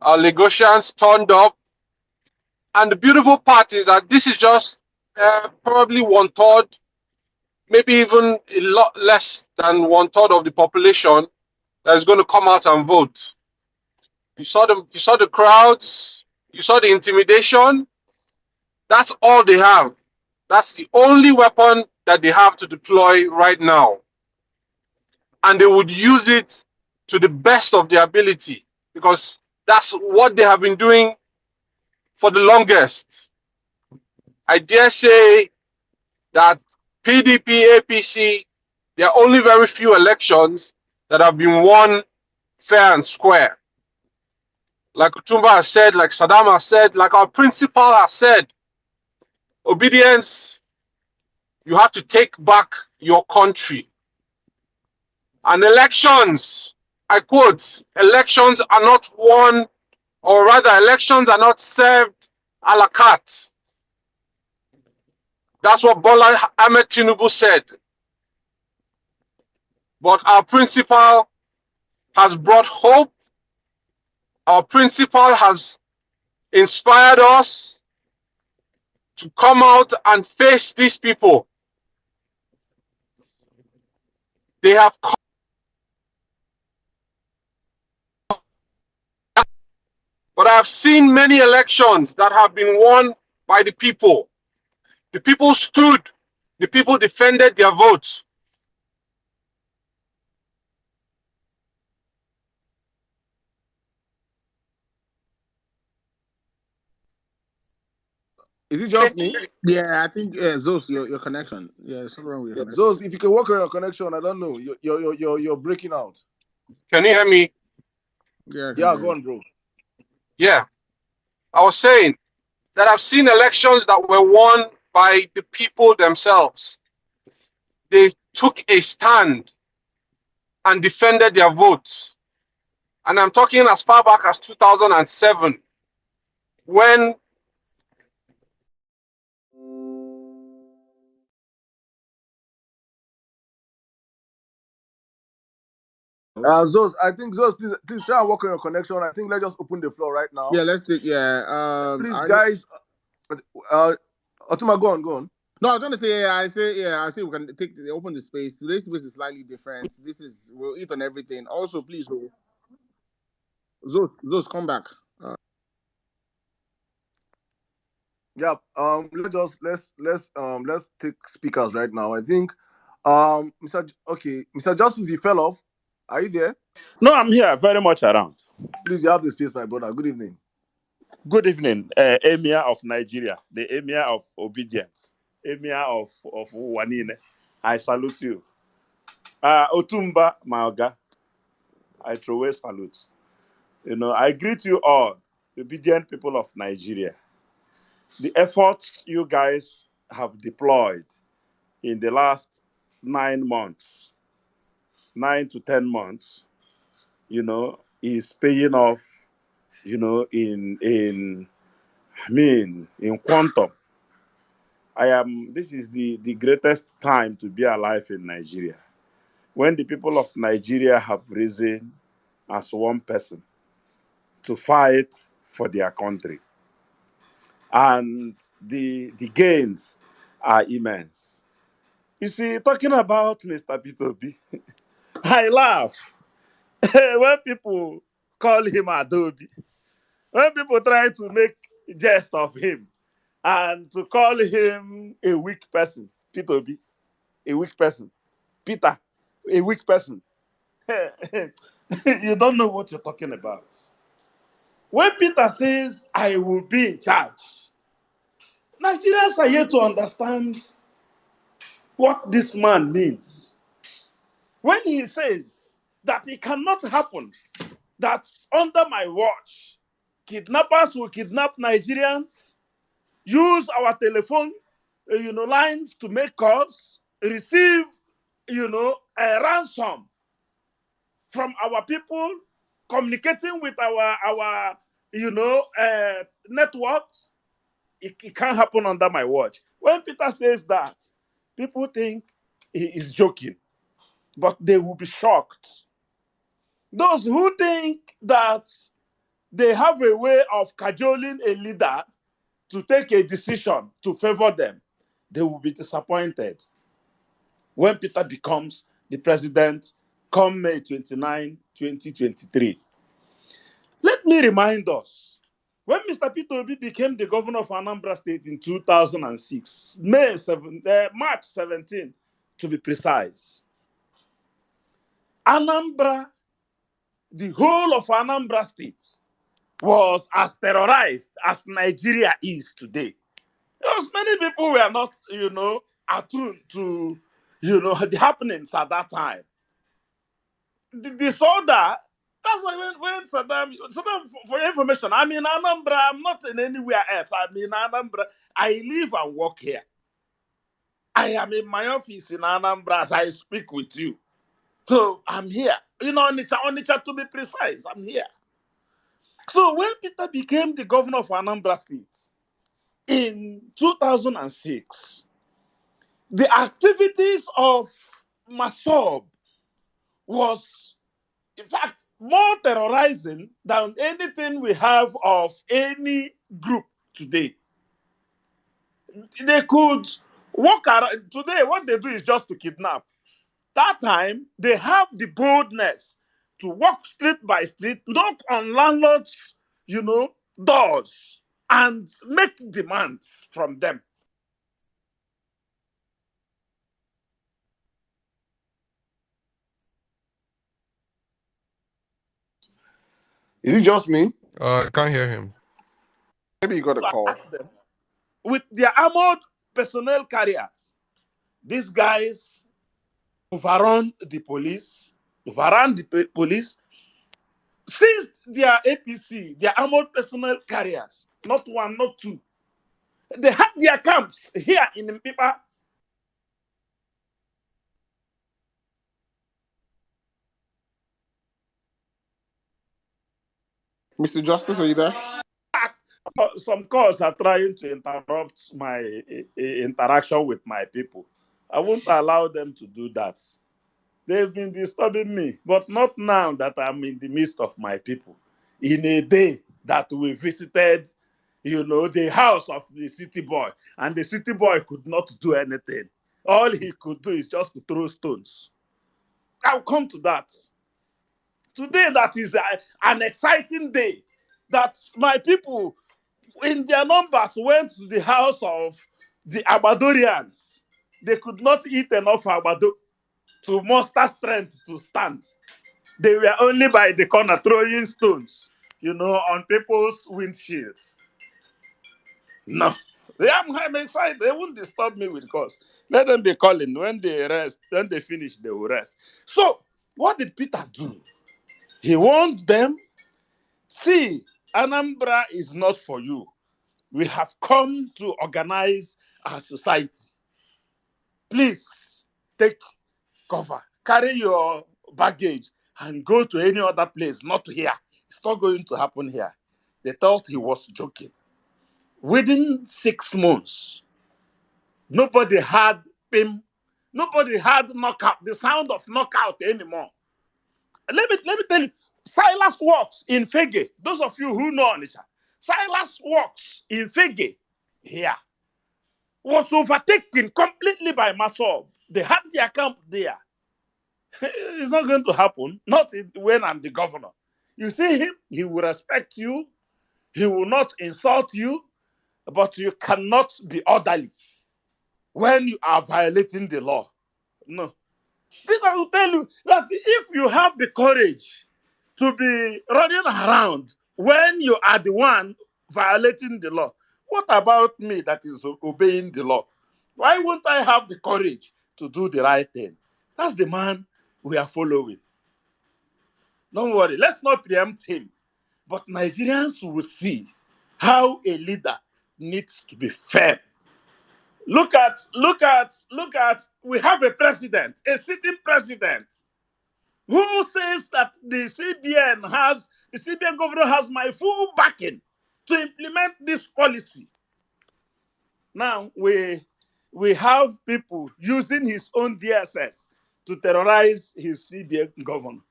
Our Lagosians turned up. And the beautiful part is that this is just probably 1/3, maybe even a lot less than 1/3 of the population that is going to come out and vote. You saw the crowds, you saw the intimidation. That's all they have. That's the only weapon that they have to deploy right now. And they would use it to the best of their ability because that's what they have been doing for the longest. I dare say that PDP, APC, there are only very few elections that have been won fair and square. Like Otumba has said, like Saddam has said, like our principal has said, obedience, you have to take back your country. And elections, I quote, elections are not won, or rather elections are not served a la carte. That's what Bola Ahmed Tinubu said. But our principal has brought hope. Our principal has inspired us to come out and face these people. They have come, but I've seen many elections that have been won by the people. The people stood, the people defended their votes. Is it just me? Yeah, I think Zos, your connection. Yeah, something wrong with your connection. Zos, if you can work on your connection, I don't know. You're breaking out. Can you hear me? Yeah, go on, bro. Yeah. I was saying that I've seen elections that were won by the people themselves. They took a stand and defended their votes. And I'm talking as far back as 2007, when Zos, I think Zos, please try and work on your connection. I think let's just open the floor right now. Yeah, let's take please, guys. Otuma, go on. No, I was trying to say, I say we can open the space. Today's space is slightly different. We'll eat on everything. Also, please, Zos, come back. Yeah. Let's take speakers right now. I think, Mr. Justice, you fell off. Are you there? No, I'm here, very much around. Please, you have the space, my brother. Good evening. Good evening, Emir of Nigeria, the Emir of obedience, Emir of Wanine. I salute you. Otumba Maoga, I throw away salute. I greet you all, obedient people of Nigeria. The efforts you guys have deployed in the last 9 months, 9 to 10 months, is paying off, in quantum. This is the greatest time to be alive in Nigeria. When the people of Nigeria have risen as one person to fight for their country. And the gains are immense. You see, talking about Mr. P2P, I laugh. When people call him Adobe, when people try to make jest of him and to call him a weak person, Peter Obi, a weak person, Peter, a weak person, you don't know what you're talking about. When Peter says, I will be in charge, Nigerians are yet to understand what this man means. When he says that it cannot happen, that under my watch, kidnappers will kidnap Nigerians, use our telephone, lines to make calls, receive, a ransom from our people, communicating with our networks. It can't happen under my watch. When Peter says that, people think he is joking, but they will be shocked. Those who think that they have a way of cajoling a leader to take a decision to favor them, they will be disappointed when Peter becomes the president come May 29, 2023. Let me remind us, when Mr. Peter Obi became the governor of Anambra State in 2006, March 17, to be precise, Anambra, the whole of Anambra State, was as terrorized as Nigeria is today. Because many people were not, attuned to, the happenings at that time. They saw that. That's why when Saddam, for your information, I'm in Anambra. I'm not in anywhere else. I'm in Anambra. I live and work here. I am in my office in Anambra as I speak with you. So I'm here. Onitsha to be precise, I'm here. So when Peter became the governor of Anambra State in 2006, the activities of Masob was, in fact, more terrorizing than anything we have of any group today. They could walk around. Today, what they do is just to kidnap. That time, they have the boldness to walk street by street, knock on landlords, doors, and make demands from them. Is it just me? I can't hear him. Maybe you got a To call. attack them with their armored personnel carriers. These guys overrun the police, seized their APC, their armored personnel carriers, not one, not two. They had their camps here in Mpipa. Mr. Justice, are you there? Some calls are trying to interrupt my interaction with my people. I won't allow them to do that. They've been disturbing me, but not now that I'm in the midst of my people. In a day that we visited, the house of the city boy, and the city boy could not do anything. All he could do is just to throw stones. I'll come to that. Today, that is an exciting day that my people, in their numbers, went to the house of the Abadorians. They could not eat enough Abado to muster strength to stand. They were only by the corner throwing stones, on people's windshields. No. I'm excited. They won't disturb me with cause. Let them be calling. When they rest, when they finish, they will rest. So, what did Peter do? He warned them, see, Anambra is not for you. We have come to organize our society. Please take cover, carry your baggage, and go to any other place, not here. It's not going to happen here. They thought he was joking. Within 6 months, nobody had him, nobody had knockout, the sound of knockout anymore. Let me tell you, Silas works in Fege. Those of you who know Onitsha, Silas works in Fege here. Was overtaken completely by Masob. They had their camp there. It's not going to happen. Not when I'm the governor. You see him, he will respect you, he will not insult you, but you cannot be orderly when you are violating the law. No. This I will tell you that if you have the courage to be running around when you are the one violating the law, what about me that is obeying the law? Why won't I have the courage to do the right thing? That's the man we are following. Don't worry, let's not preempt him. But Nigerians will see how a leader needs to be fair. Look at, we have a president, a sitting president, who says that the CBN governor has my full backing to implement this policy. Now we have people using his own DSS to terrorize his CBN governor.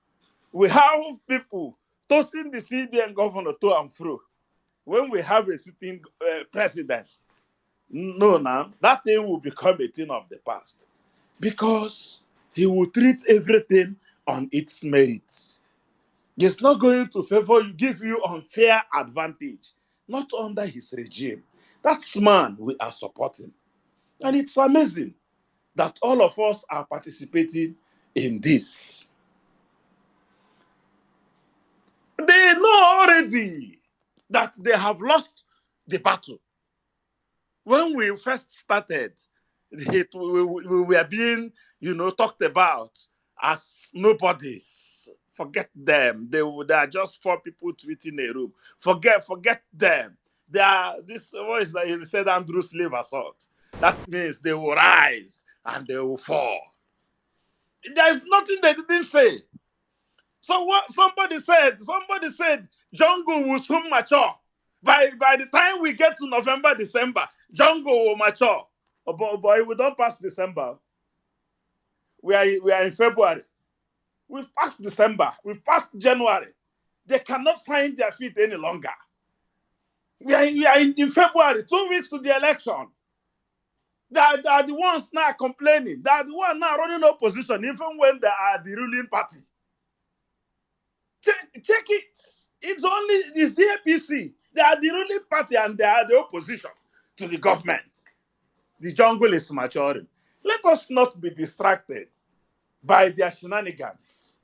We have people tossing the CBN governor to and fro when we have a sitting president. No, now that thing will become a thing of the past because he will treat everything on its merits. He's not going to favor you, give you unfair advantage, not under his regime. That's man we are supporting. And it's amazing that all of us are participating in this. They know already that they have lost the battle. When we first started, we were being, talked about as nobodies. Forget them. They are just four people tweeting a room. Forget them. They are this. What is that? He said Andrew slave assault. That means they will rise and they will fall. There is nothing they didn't say. So what somebody said jungle will soon mature. By the time we get to November, December, jungle will mature. Oh boy, we don't pass December. We are in February. We've passed December. We've passed January. They cannot find their feet any longer. We are in February, 2 weeks to the election. They are the ones now complaining. They are the ones now running opposition, even when they are the ruling party. Check it. It's the APC. They are the ruling party and they are the opposition to the government. The jungle is maturing. Let us not be distracted by their shenanigans.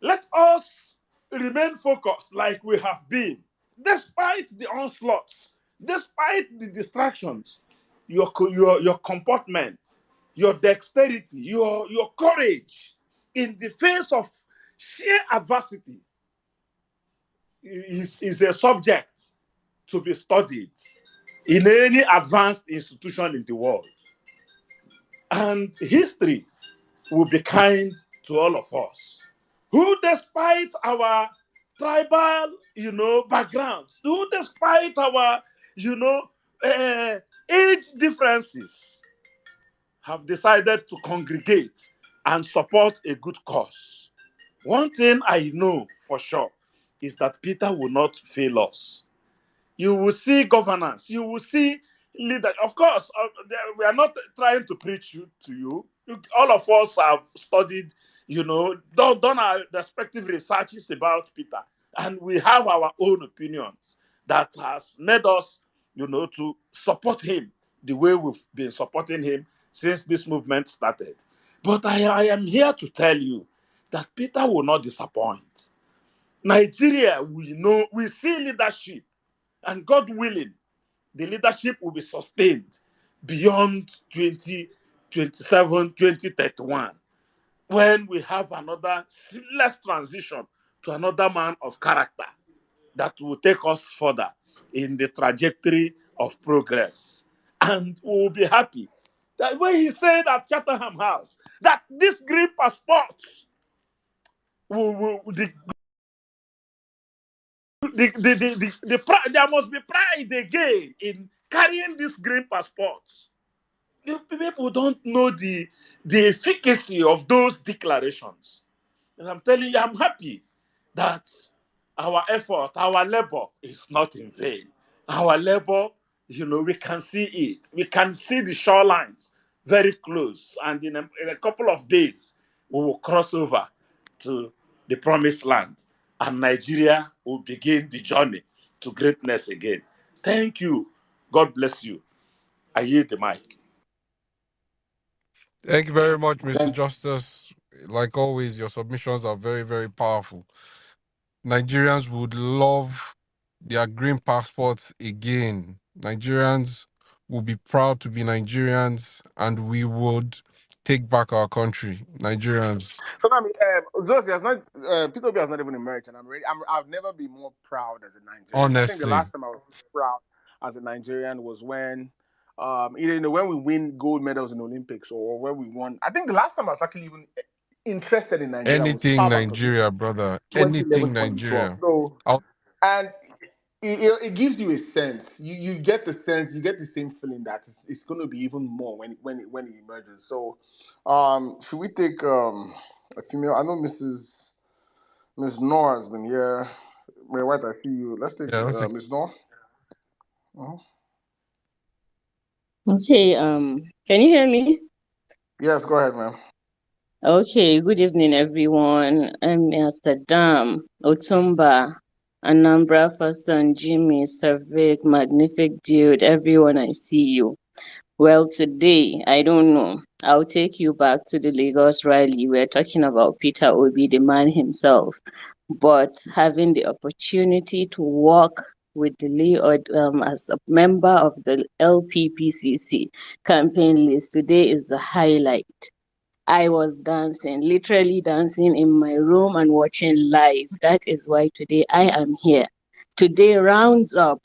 Let us remain focused like we have been. Despite the onslaughts, despite the distractions, your comportment, your dexterity, your courage in the face of sheer adversity is a subject to be studied in any advanced institution in the world. And history will be kind to all of us, who despite our tribal, backgrounds, who despite our, age differences, have decided to congregate and support a good cause. One thing I know for sure is that Peter will not fail us. You will see governance. You will see leader. Of course, we are not trying to preach to you. All of us have studied, done our respective researches about Peter, and we have our own opinions that has made us, to support him the way we've been supporting him since this movement started. But I am here to tell you that Peter will not disappoint. Nigeria, we see leadership, and God willing, the leadership will be sustained beyond 2027, 2031, when we have another seamless transition to another man of character that will take us further in the trajectory of progress. And we will be happy that when he said at Chatterham House that this green passport there must be pride again in carrying this green passport. The people don't know the efficacy of those declarations. And I'm telling you, I'm happy that our effort, our labor is not in vain. Our labor, we can see it. We can see the shorelines very close. And in a couple of days, we will cross over to the promised land, and Nigeria will begin the journey to greatness again. Thank you. God bless you. I yield the mic. Thank you very much, Mr. Thank Justice. Like always, your submissions are very, very powerful. Nigerians would love their green passports again. Nigerians will be proud to be Nigerians, and we would take back our country. Nigerians, So I mean, Zosi has not. Peter Obi has not even emerged, and I'm ready. I've never been more proud as a Nigerian. I think the honestly, last time I was proud as a Nigerian was when, either when we win gold medals in the Olympics or when we won. I think the last time I was actually even interested in Nigeria was anything far back in Nigeria, brother, 2011, anything 2012. Nigeria. So, I'll, and it gives you a sense. You get the sense. You get the same feeling that it's going to be even more when it emerges. So, should we take a female? I know Miss Noor has been here. May White, I see you. Let's take yeah, that's Miss Noor. Mhm. Okay, can you hear me? Yes, go ahead, ma'am. Okay, good evening, everyone. I'm Mr. Dam, Otumba, Anambra, First Jimmy, Savik, Magnific Dude, everyone, I see you. Well, today, I don't know. I'll take you back to the Lagos rally. We're talking about Peter Obi, the man himself. But having the opportunity to walk with the as a member of the LPPCC campaign list today is the highlight. I was dancing, literally dancing in my room and watching live. That is why today I am here. Today rounds up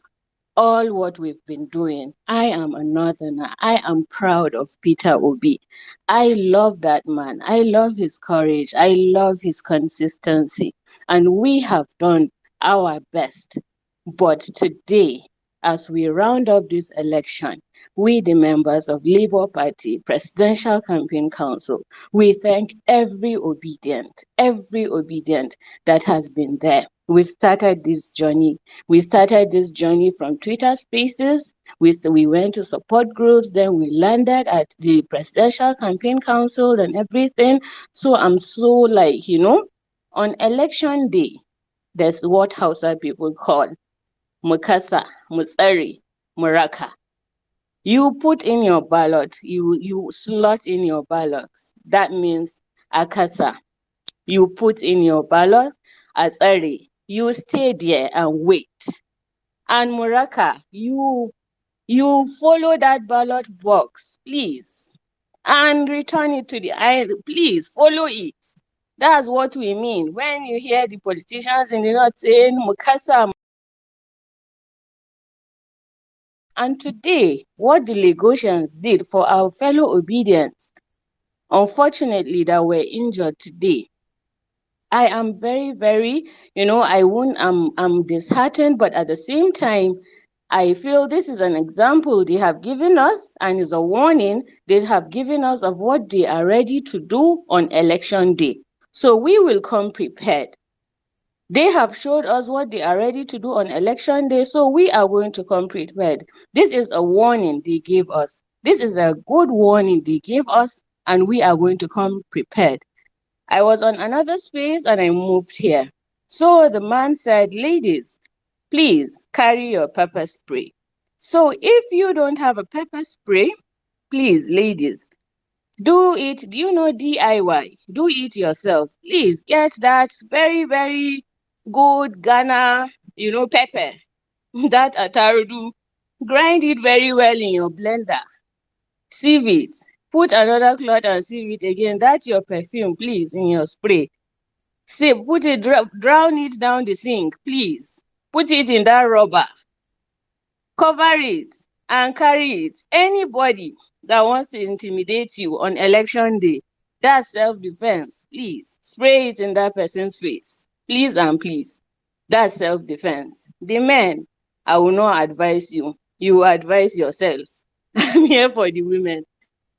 all what we've been doing. I am a northerner. I am proud of Peter Obi. I love that man. I love his courage. I love his consistency. And we have done our best. But today, as we round up this election, we, the members of Labour Party Presidential Campaign Council, we thank every obedient that has been there. We've started this journey. We started this journey from Twitter Spaces. We went to support groups. Then we landed at the Presidential Campaign Council and everything. So I'm so like, on election day, there's what Hausa people call Mukasa, Mutsari, Muraka. You put in your ballot, you slot in your ballots. That means Akasa. You put in your ballot, Atsari. You stay there and wait. And Muraka, you follow that ballot box, please, and return it to the aisle. Please follow it. That's what we mean when you hear the politicians in the north saying Mukasa. And today, what the Lagosians did for our fellow obedients, unfortunately, that were injured today, I am very, very, I'm disheartened, but at the same time, I feel this is an example they have given us and is a warning they have given us of what they are ready to do on election day. So we will come prepared. They have showed us what they are ready to do on election day, so we are going to come prepared. This is a warning they gave us. This is a good warning they gave us, and we are going to come prepared. I was on another space and I moved here. So the man said, ladies, please carry your pepper spray. So if you don't have a pepper spray, please, ladies, do it. Do you know DIY? Do it yourself. Please get that very, very good Ghana, pepper, that atarudu. Grind it very well in your blender. Sieve it. Put another cloth and sieve it again. That's your perfume, please, in your spray. Put it, drown it down the sink, please. Put it in that rubber. Cover it and carry it. Anybody that wants to intimidate you on election day, that's self-defense. Please spray it in that person's face. Please and please. That's self-defense. The men, I will not advise you. You advise yourself. I'm here for the women.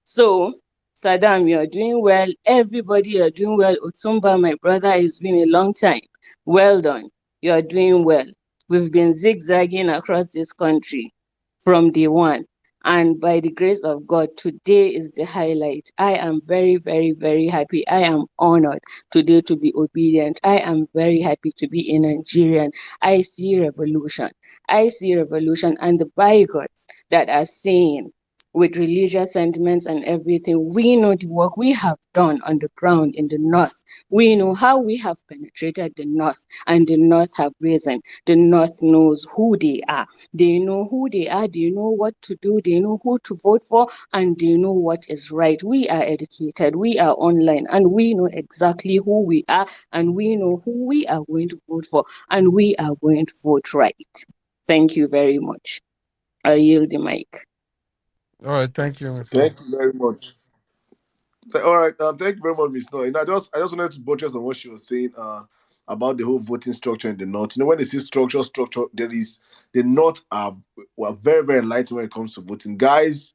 So, Saddam, you're doing well. Everybody, you're doing well. Otumba, my brother, it's been a long time. Well done. You're doing well. We've been zigzagging across this country from day one. And by the grace of God, today is the highlight. I am very, very, very happy. I am honored today to be obedient. I am very happy to be a Nigerian. I see revolution. I see revolution, and the bigots that are saying with religious sentiments and everything, we know the work we have done on the ground in the north. We know how we have penetrated the north, and the north have risen. The north knows who they are. They know who they are, they know what to do, they know who to vote for, and they know what is right. We are educated, we are online, and we know exactly who we are, and we know who we are going to vote for, and we are going to vote right. Thank you very much. I yield the mic. All right, thank you, Miss Noor. Thank you very much. All right, thank you very much, Miss Noor. I just wanted to buttress on what she was saying about the whole voting structure in the North. When they see structure, there is the North are were very, very light when it comes to voting. Guys,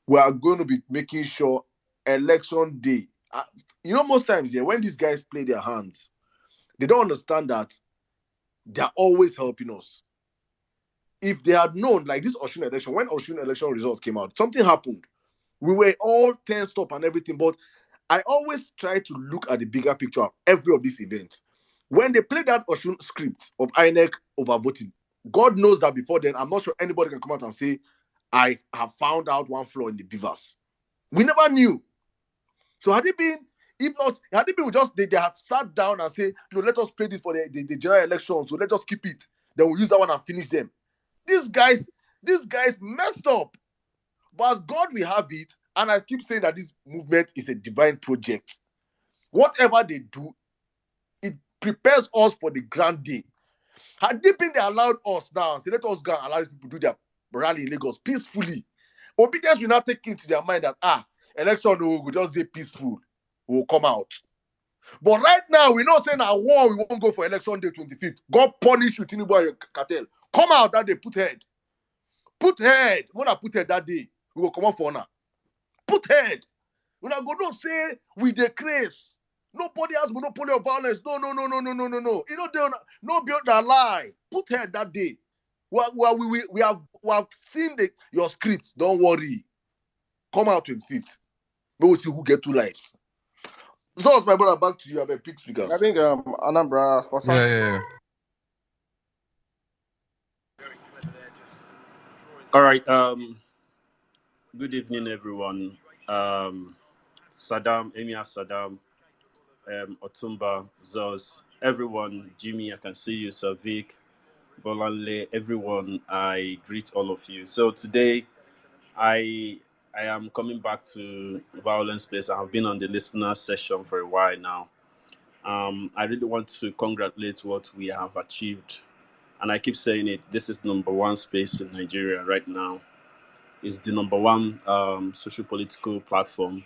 we are going to be making sure election day. Most times, yeah, when these guys play their hands, they don't understand that they're always helping us. If they had known, like this Oshun election, when Oshun election results came out, something happened. We were all tensed up and everything, but I always try to look at the bigger picture of every of these events. When they play that Oshun script of INEC overvoting, God knows that before then, I'm not sure anybody can come out and say, I have found out one flaw in the beavers. We never knew. So had it been, if not, had it been just they had sat down and say, no, let us play this for the general election, so let us keep it. Then we'll use that one and finish them. These guys messed up. But as God will have it, and I keep saying that this movement is a divine project. Whatever they do, it prepares us for the grand day. Had they been they allowed us now and say, let us go and allow these people to do their rally in Lagos peacefully, obedience will not take into their mind that, election will just be peaceful. We will come out. But right now, we're not saying a war, we won't go for election day 25th. God punish you, Tinubu and your cartel. Come out that day, put head. Put head. When I put head that day, we will come out for now. Put head. When I go, don't say we decrease. Nobody has monopoly of violence. No. No beyond that lie. Put head that day. We have seen your script. Don't worry. Come out 25th. We will see who get 2 lives. So, my brother, back to you. I pick I speakers. think Anambra for some. Yeah. All right. Good evening, everyone. Saddam, Emia Saddam, Otumba, Zos, everyone, Jimmy, I can see you, Savik, Bolanle, everyone, I greet all of you. So today, I am coming back to Vawulence Place. I have been on the listener session for a while now. I really want to congratulate what we have achieved. And I keep saying it, this is number one space in Nigeria right now. It's the number one social political platform.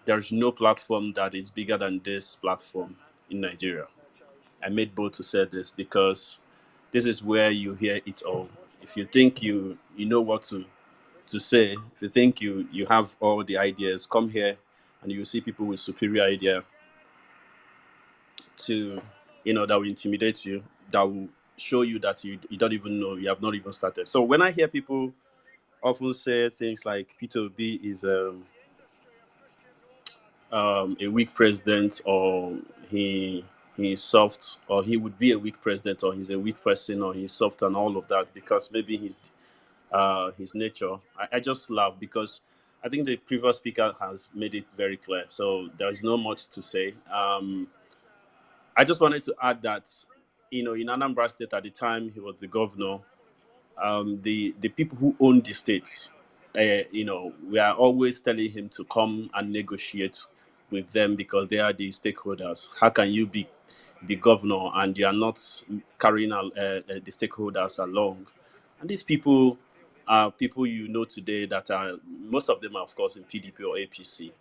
There's no platform that is bigger than this platform in Nigeria. I made bold to say this because this is where you hear it all. If you think you know what to say, if you think you have all the ideas, come here and you will see people with superior idea to that will intimidate you, that will show you that you don't even know, you have not even started. So when I hear people often say things like Peter B is a weak president, or he's soft, or he would be a weak president, or he's a weak person, or he's soft, and all of that, because maybe his nature. I just laugh because I think the previous speaker has made it very clear. So there's no much to say. I just wanted to add that in Anambra State at the time he was the governor, the people who own the states, we are always telling him to come and negotiate with them because they are the stakeholders. How can you be the governor and you are not carrying the stakeholders along? And these people are people today that are, most of them are, of course, in PDP or APC.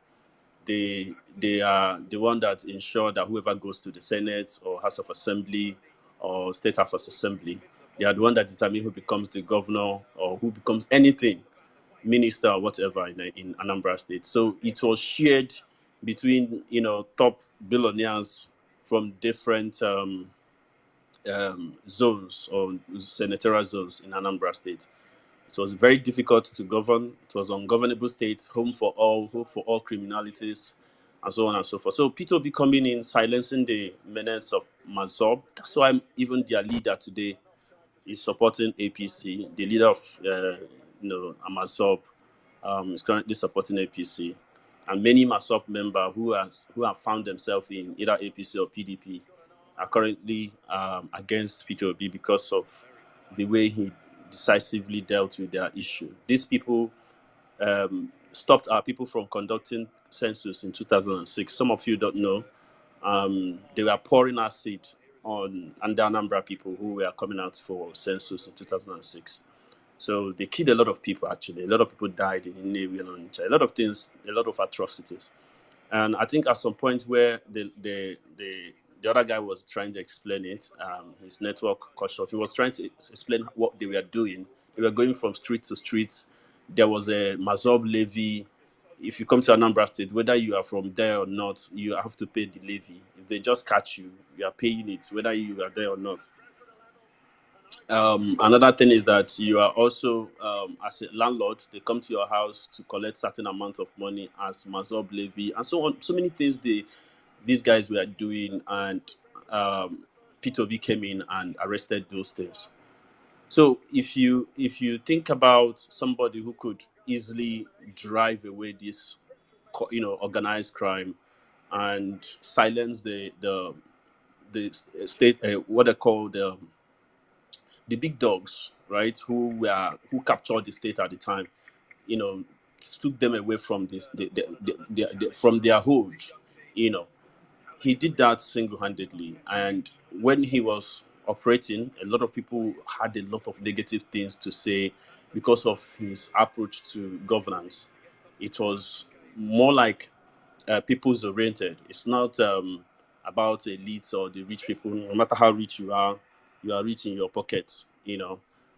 They are the one that ensure that whoever goes to the Senate or House of Assembly or State House of Assembly, they are the one that determine who becomes the governor or who becomes anything, minister or whatever in Anambra State. So it was shared between top billionaires from different zones or senatorial zones in Anambra State. It was very difficult to govern. It was ungovernable state, home for all criminalities, and so on and so forth. So P2B coming in, silencing the menace of Mazob. That's why even their leader today is supporting APC. The leader of Mazob is currently supporting APC, and many Mazob members who have found themselves in either APC or PDP are currently against P2B because of the way he decisively dealt with their issue. These people stopped our people from conducting census in 2006. Some of you don't know. They were pouring acid on the Anambra people who were coming out for census in 2006. So they killed a lot of people, actually. A lot of people died in Nnewi and Onitsha. A lot of things, a lot of atrocities. And I think at some point where the other guy was trying to explain it, his network cut short. He was trying to explain what they were doing. They were going from street to street. There was a Mazob levy. If you come to Anambra State, whether you are from there or not, you have to pay the levy. If they just catch you, you are paying it, whether you are there or not. Another thing is that you are also, as a landlord, they come to your house to collect certain amount of money as Mazob levy and so on. So many things these guys were doing, and P2B came in and arrested those things. So if you think about somebody who could easily drive away this, organized crime and silence the state, what they call the big dogs, right? Who captured the state at the time, took them away from from their hold, you know. He did that single-handedly, and when he was operating, a lot of people had a lot of negative things to say because of his approach to governance. It was more like people's oriented. It's not about elites or the rich people. No matter how rich you are rich in your pocket.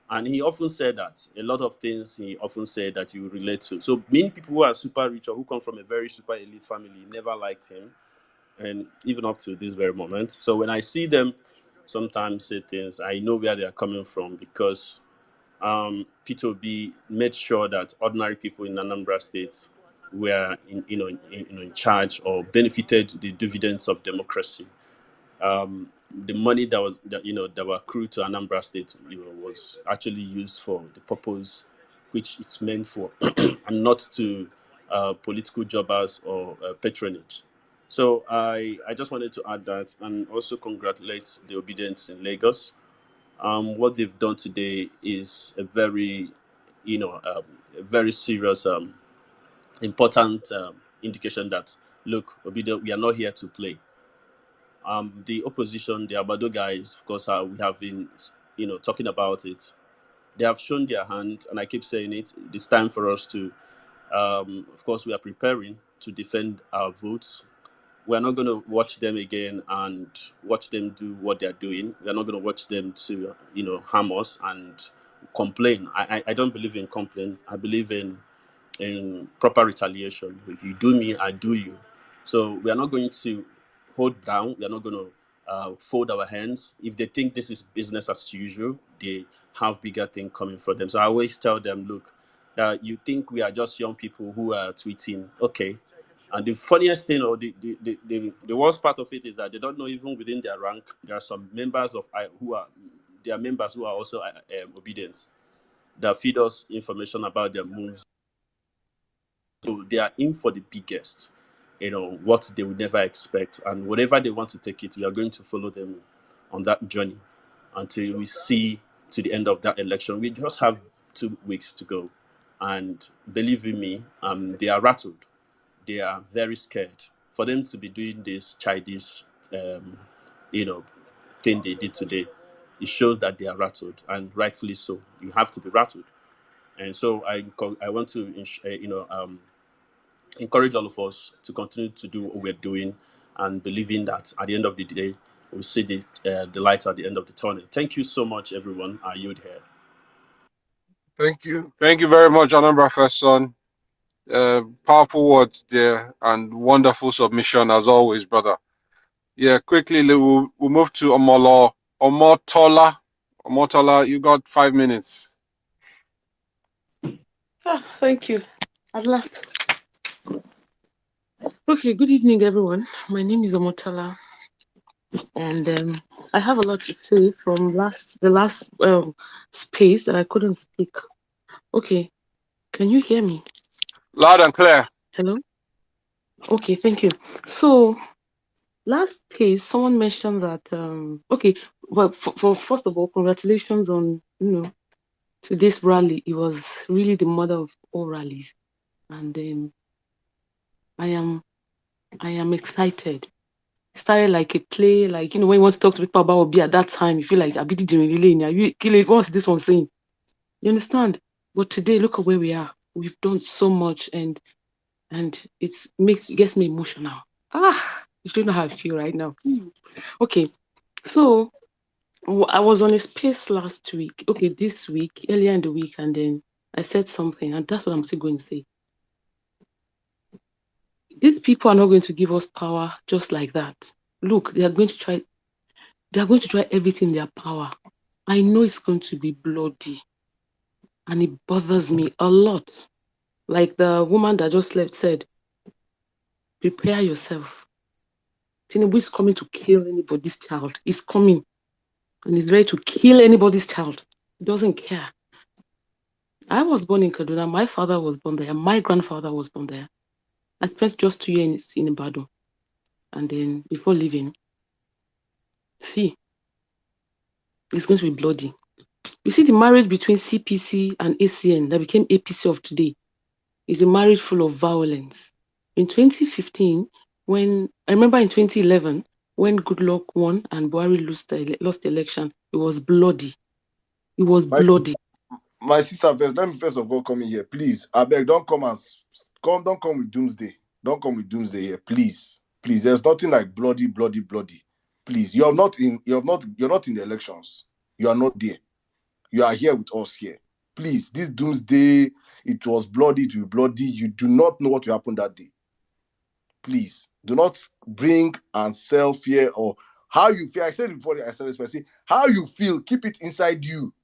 And he often said that a lot of things he often said that you relate to. So many people who are super rich or who come from a very super elite family never liked him, and even up to this very moment. So when I see them sometimes say things, I know where they are coming from, because P2B made sure that ordinary people in Anambra State were in charge or benefited the dividends of democracy. The money that were accrued to Anambra State, was actually used for the purpose which it's meant for, and not to political jobbers or patronage. So I just wanted to add that, and also congratulate the Obedience in Lagos. What they've done today is a very serious, important indication that, look, Obedient, we are not here to play. The opposition, the Abado guys, of course, we have been, talking about it. They have shown their hand, and I keep saying it. It's time for us to, of course, we are preparing to defend our votes. We're not going to watch them again and watch them do what they're doing. We're not going to watch them to, harm us and complain. I don't believe in complaint. I believe in proper retaliation. If you do me, I do you. So we are not going to hold down. We are not going to fold our hands. If they think this is business as usual, they have bigger things coming for them. So I always tell them, look, you think we are just young people who are tweeting, okay. And the funniest thing, or the worst part of it, is that they don't know, even within their rank, there are some members there are members who are also obedient, that feed us information about their moves. So they are in for the biggest, what they would never expect. And whatever they want to take it, we are going to follow them on that journey until we see to the end of that election. We just have 2 weeks to go. And believe in me, they are rattled. They are very scared. For them to be doing this childish, thing they did today, it shows that they are rattled, and rightfully so. You have to be rattled. And so I want to, encourage all of us to continue to do what we're doing, and believing that at the end of the day, we'll see the light at the end of the tunnel. Thank you so much, everyone. I yield here. Thank you very much, Anambra First Son. Powerful words there, and wonderful submission as always, brother. Yeah, quickly we'll move to Omotola. Omotola, you got 5 minutes. Thank you. At last. Okay, good evening, everyone. My name is Omotala, and I have a lot to say from the last space that I couldn't speak. Okay, can you hear me? Loud and clear. Hello? Okay, thank you. So, last space, someone mentioned that, okay, well, for first of all, congratulations on, to this rally. It was really the mother of all rallies. And I am excited. Started like a play, like when you want to talk to people about Obi at that time, you feel like Abidi Diri, what's this one saying? You understand? But today, look at where we are. We've done so much, and it gets me emotional. You don't know how I feel right now. Okay, so I was on a space last week. Okay, this week, earlier in the week, and then I said something, and that's what I'm still going to say. These people are not going to give us power just like that. Look, they are going to try everything in their power. I know it's going to be bloody, and it bothers me a lot. Like the woman that just left said, prepare yourself. Tinubu is coming to kill anybody's child. He's coming, and he's ready to kill anybody's child. He doesn't care. I was born in Kaduna. My father was born there. My grandfather was born there. I spent just 2 years in Ibadan. And then before leaving, see, it's going to be bloody. You see, the marriage between CPC and ACN that became APC of today is a marriage full of violence. In 2015, I remember in 2011, when Goodluck won and Buhari lost the election, it was bloody. It was bloody. My sister, let me first of all come in here, please. I beg, don't come with doomsday. Don't come with doomsday here, please. Please, there's nothing like bloody. Please, you're not in the elections. You are not there. You are here with us here. Please, this doomsday, it was bloody, it will be bloody. You do not know what will happen that day. Please, do not bring and sell fear or how you feel. I said it before, I said this, how you feel, keep it inside you.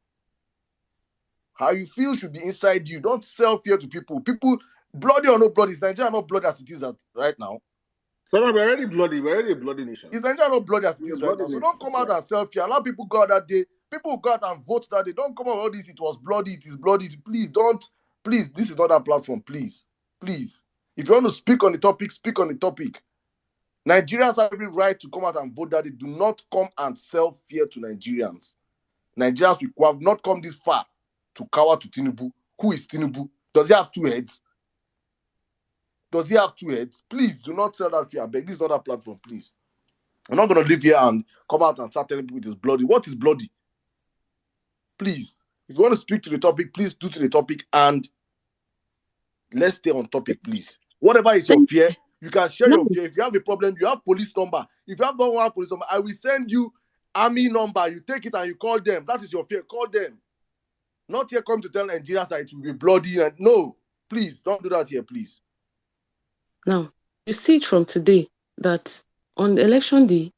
How you feel should be inside you. Don't sell fear to people. People, bloody or no bloody, is Nigeria not bloody as it is right now? So we're already bloody. We're already a bloody nation. Is Nigeria not bloody as it is right now? So don't come out and sell fear. Allow people go out that day. People go out and vote that day. Don't come out with all this. It was bloody. It is bloody. Please don't. Please, this is not that platform. Please. Please. If you want to speak on the topic, speak on the topic. Nigerians have every right to come out and vote that day. Do not come and sell fear to Nigerians. Nigerians who have not come this far to cower to Tinubu. Who is Tinubu? Does he have two heads? Please do not sell that fear. I beg, this is not that platform, please. I'm not going to live here and come out and start telling people it is bloody. What is bloody? Please, if you want to speak to the topic, please do to the topic and let's stay on topic, please. Whatever is your fear, you can share your fear. If you have a problem, you have police number. If you have no one police number, I will send you army number. You take it and you call them. That is your fear. Call them. Not here come to tell Nigerians that it will be bloody. And no, please don't do that here, please. Now, you see it from today that on election day,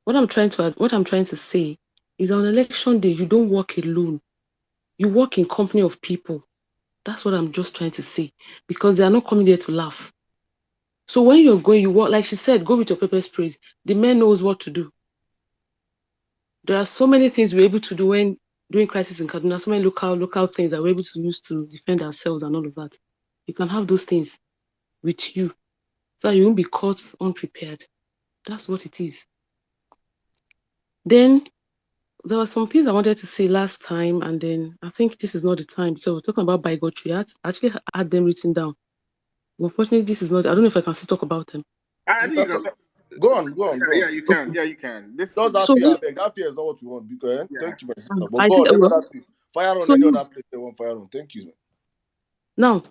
what I'm trying to say is on election day, you don't work alone. You work in company of people. That's what I'm just trying to say. Because they are not coming there to laugh. So when you're going, you work, like she said, go with your pepper sprays. The man knows what to do. There are so many things we're able to do when during crisis in Kaduna, so many local things that we're able to use to defend ourselves and all of that. You can have those things with you so you won't be caught unprepared. That's what it is. Then there were some things I wanted to say last time, and then I think this is not the time because we're talking about bigotry. I actually had them written down. Unfortunately, this is not. I don't know if I can still talk about them. Go on. Yeah, you can. Yeah, you can. Just that fear, I beg. That fear is not what you want. Because, thank you, my sister. But I go think, on, any other thing. Fire on any other place they want fire on. Thank you. Now,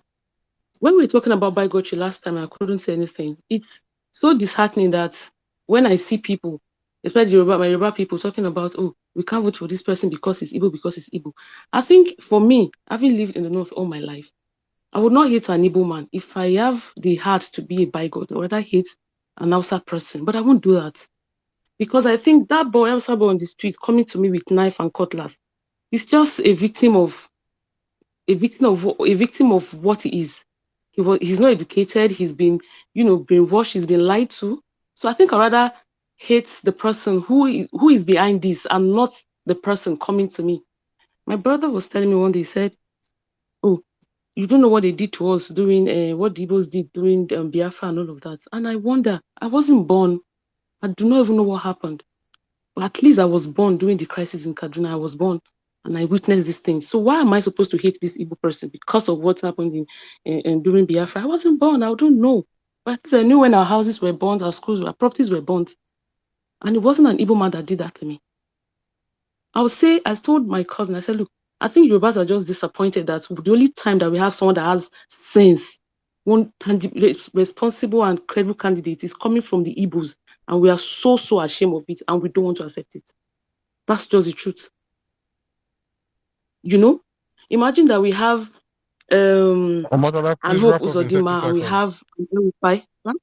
when we were talking about bigotry last time, I couldn't say anything. It's so disheartening that when I see people, especially my Yoruba people, talking about, oh, we can't vote for this person because it's Igbo. I think for me, having lived in the North all my life, I would not hate an Igbo man. If I have the heart to be a bigot, I would rather hate an Hausa person. But I won't do that. Because I think that Hausa boy on the street coming to me with knife and cutlass is just a victim of a victim of what he is. He's not educated. He's been, brainwashed. He's been lied to. So I think I rather hate the person who is behind this and not the person coming to me. My brother was telling me one day, he said, "Oh, you don't know what they did to us during what the Igbos did during Biafra and all of that." And I wonder, I wasn't born. I do not even know what happened. But at least I was born during the crisis in Kaduna. I was born and I witnessed this thing. So why am I supposed to hate this Igbo person because of what happened during Biafra? I wasn't born. I don't know. But at least I knew when our houses were burned, our schools, our properties were burned. And it wasn't an Igbo man that did that to me. I told my cousin, I said, look, I think Yorubas are just disappointed that the only time that we have someone that has sense, one responsible and credible candidate is coming from the Igbos. And we are so ashamed of it and we don't want to accept it. That's just the truth. Imagine that we have and please Hope wrap up in 30 Uzodima and we have seconds. an El-Rufai. Huh?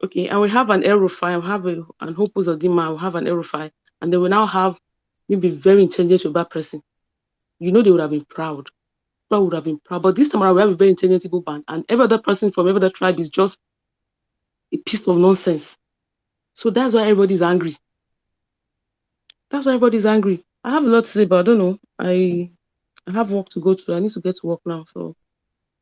Okay, and we have an El-Rufai and Hope Uzodima and we have an El-Rufai, and then we now have maybe very intelligent Yoruba person. They would have been proud. People would have been proud. But this time around, we have a very intelligent Igbo band, and every other person from every other tribe is just a piece of nonsense. So that's why everybody's angry. I have a lot to say, but I don't know. I have work to go to. I need to get to work now. So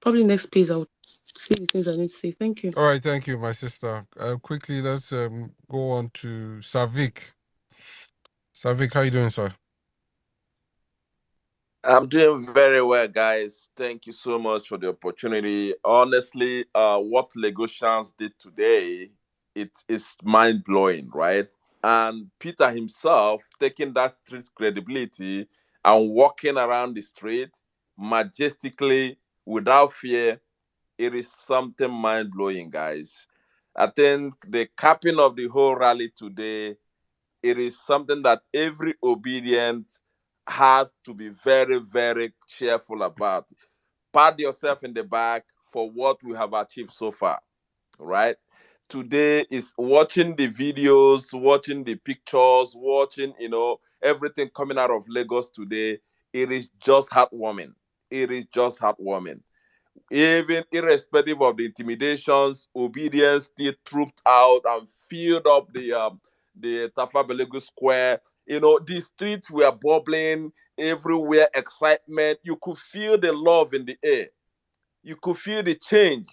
probably next page I'll say the things I need to say. Thank you. All right, thank you, my sister. Quickly, let's go on to Savik. Savik, how you doing, sir? I'm doing very well, guys. Thank you so much for the opportunity. Honestly, what Lagosians did today, it is mind blowing, right? And Peter himself taking that street credibility and walking around the street majestically without fear, it is something mind blowing, guys. I think the capping of the whole rally today, it is something that every obedient has to be very, very cheerful about. Pat yourself in the back for what we have achieved so far, right? Today is watching the videos, watching the pictures, watching, everything coming out of Lagos today. It is just heartwarming. It is just heartwarming. Even irrespective of the intimidations, obedience still trooped out and filled up the Tafa Belegu Square. The streets were bubbling everywhere, excitement. You could feel the love in the air. You could feel the change.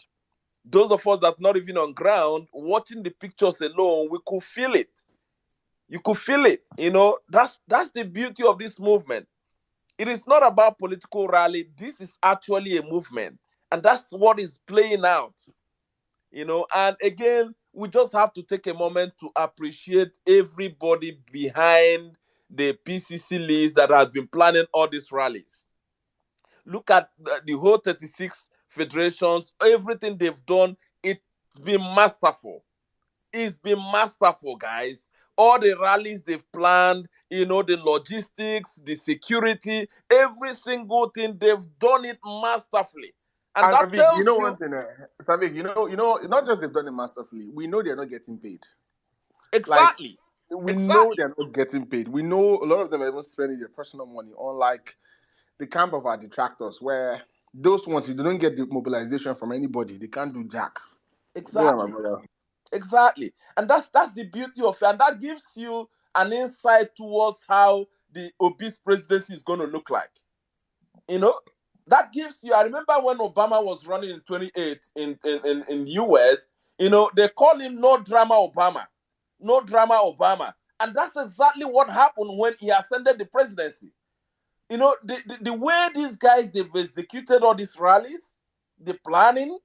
Those of us that not even on ground, watching the pictures alone, we could feel it. You could feel it. That's the beauty of this movement. It is not about political rally. This is actually a movement. And that's what is playing out. And again, we just have to take a moment to appreciate everybody behind the PCC list that has been planning all these rallies. Look at the whole 36 federations, everything they've done, it's been masterful. It's been masterful, guys. All the rallies they've planned, the logistics, the security, every single thing, they've done it masterfully. And that Savik, tells you one thing, Savik, not just they've done it masterfully, we know they're not getting paid. exactly. We know they're not getting paid. We know a lot of them are even spending their personal money, unlike the camp of our detractors, where those ones, if they don't get the mobilization from anybody, they can't do jack. Exactly. Go on, my brother. Exactly. And that's the beauty of it. And that gives you an insight towards how the obese presidency is going to look like. That gives you, I remember when Obama was running in 28 in US, they call him no drama Obama. No drama Obama. And that's exactly what happened when he ascended the presidency. The way these guys, they've executed all these rallies, the planning,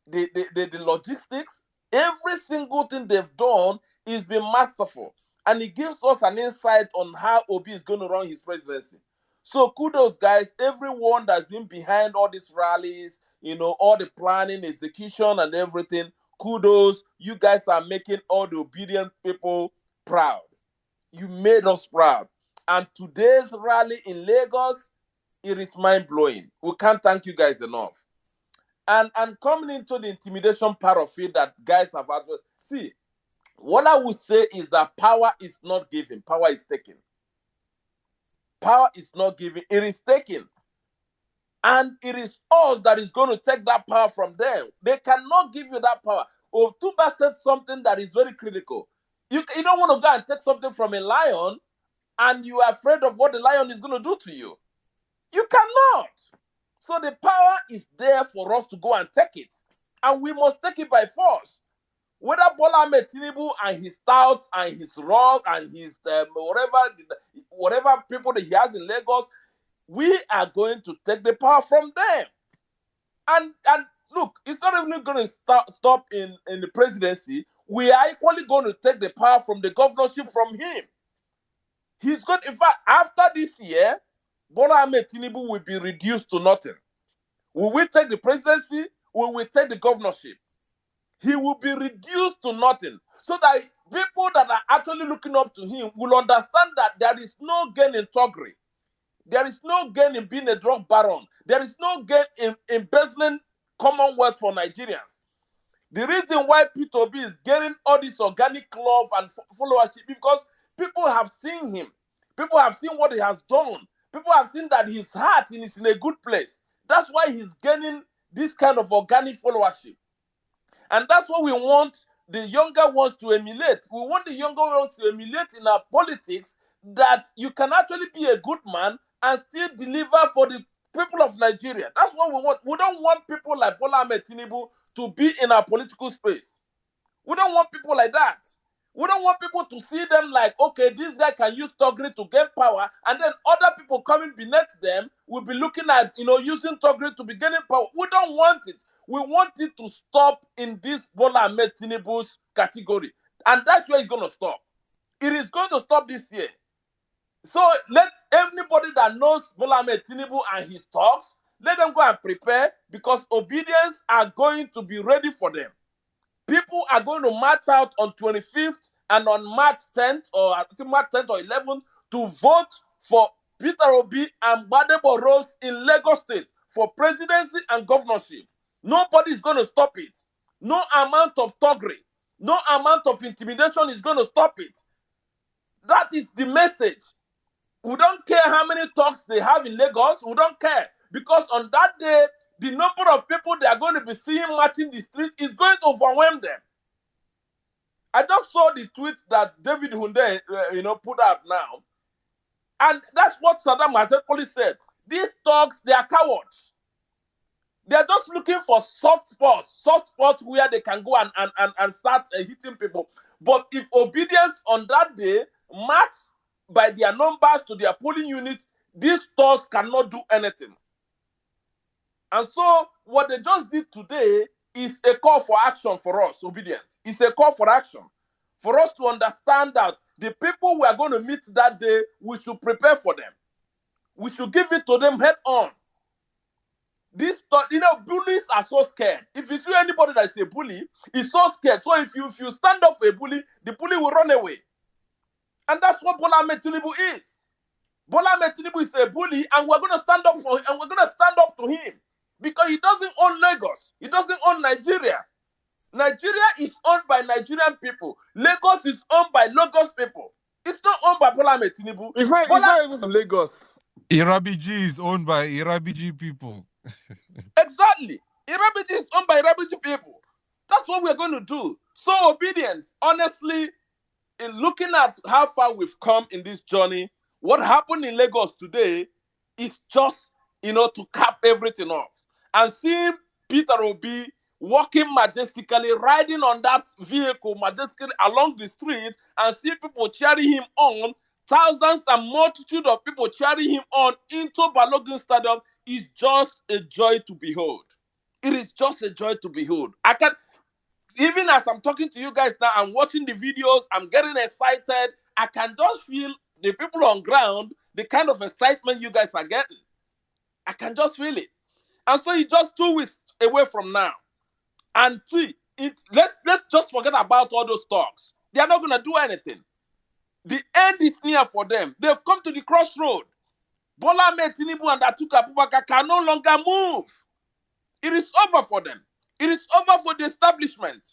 the logistics, every single thing they've done is been masterful. And it gives us an insight on how Obi is going to run his presidency. So kudos, guys, everyone that's been behind all these rallies, all the planning, execution, and everything. Kudos, you guys are making all the obedient people proud. You made us proud. And today's rally in Lagos, it is mind-blowing. We can't thank you guys enough. And coming into the intimidation part of it that guys have had. See, what I would say is that power is not given, power is taken. Power is not given, it is taken. And it is us that is going to take that power from them. They cannot give you that power. Otumba said something that is very critical. You don't want to go and take something from a lion and you are afraid of what the lion is going to do to you. You cannot. So the power is there for us to go and take it. And we must take it by force. Whether Bola Ahmed Tinubu and his touts and his rock and his whatever people that he has in Lagos, we are going to take the power from them. And look, it's not even going to stop in the presidency. We are equally going to take the power from the governorship from him. He's going, in fact, after this year, Bola Ahmed Tinubu will be reduced to nothing. We will take the presidency, we will take the governorship. He will be reduced to nothing. So that people that are actually looking up to him will understand that there is no gain in thuggery. There is no gain in being a drug baron. There is no gain in embezzling commonwealth for Nigerians. The reason why P2B is getting all this organic love and followership because people have seen him. People have seen what he has done. People have seen that his heart is in a good place. That's why he's gaining this kind of organic followership. And that's what we want the younger ones to emulate. We want the younger ones to emulate in our politics that you can actually be a good man and still deliver for the people of Nigeria. That's what we want. We don't want people like Bola Ahmed Tinubu to be in our political space. We don't want people like that. We don't want people to see them like, okay, this guy can use thuggery to get power, and then other people coming beneath them will be looking at, using thuggery to be getting power. We don't want it. We want it to stop in this Bola Ahmed Tinubu's category. And that's where it's going to stop. It is going to stop this year. So let everybody that knows Bola Ahmed Tinubu and his talks, let them go and prepare because obedience are going to be ready for them. People are going to march out on 25th and on March 10th or I think March 10th or 11th to vote for Peter Obi and Gbadebo Rose in Lagos State for presidency and governorship. Nobody is going to stop it. No amount of thuggery, no amount of intimidation is going to stop it. That is the message. We don't care how many talks they have in Lagos. We don't care. Because on that day, the number of people they are going to be seeing marching the street is going to overwhelm them. I just saw the tweet that David Hunde, put out now. And that's what Saddam Hussein said. These thugs, they are cowards. They are just looking for soft spots where they can go and start hitting people. But if obedience on that day match by their numbers to their polling units, these thugs cannot do anything. And so what they just did today is a call for action for us, obedience. It's a call for action for us to understand that the people we are going to meet that day, we should prepare for them. We should give it to them head on. Bullies are so scared. If you see anybody that is a bully, he's so scared. So if you stand up for a bully, the bully will run away. And that's what Bola Ahmed Tinubu is. Bola Ahmed Tinubu is a bully, and we're going to stand up for him, and we're going to stand up to him. Because he doesn't own Lagos. He doesn't own Nigeria. Nigeria is owned by Nigerian people. Lagos is owned by Lagos people. It's not owned by Bola Ahmed Tinubu. It's not even from Lagos. Irabiji is owned by Irabiji people. Exactly. Irabiji is owned by Irabiji people. That's what we're going to do. So obedience, honestly, in looking at how far we've come in this journey, what happened in Lagos today is just, to cap everything off. And seeing Peter Obi walking majestically, riding on that vehicle majestically along the street and see people cheering him on, thousands and multitude of people cheering him on into Balogun Stadium is just a joy to behold. It is just a joy to behold. Even as I'm talking to you guys now, I'm watching the videos, I'm getting excited. I can just feel the people on ground, the kind of excitement you guys are getting. I can just feel it. And so it's just 2 weeks away from now. And let's just forget about all those talks. They are not going to do anything. The end is near for them. They've come to the crossroad. Bola Ahmed Tinubu and Atiku Abubakar can no longer move. It is over for them. It is over for the establishment.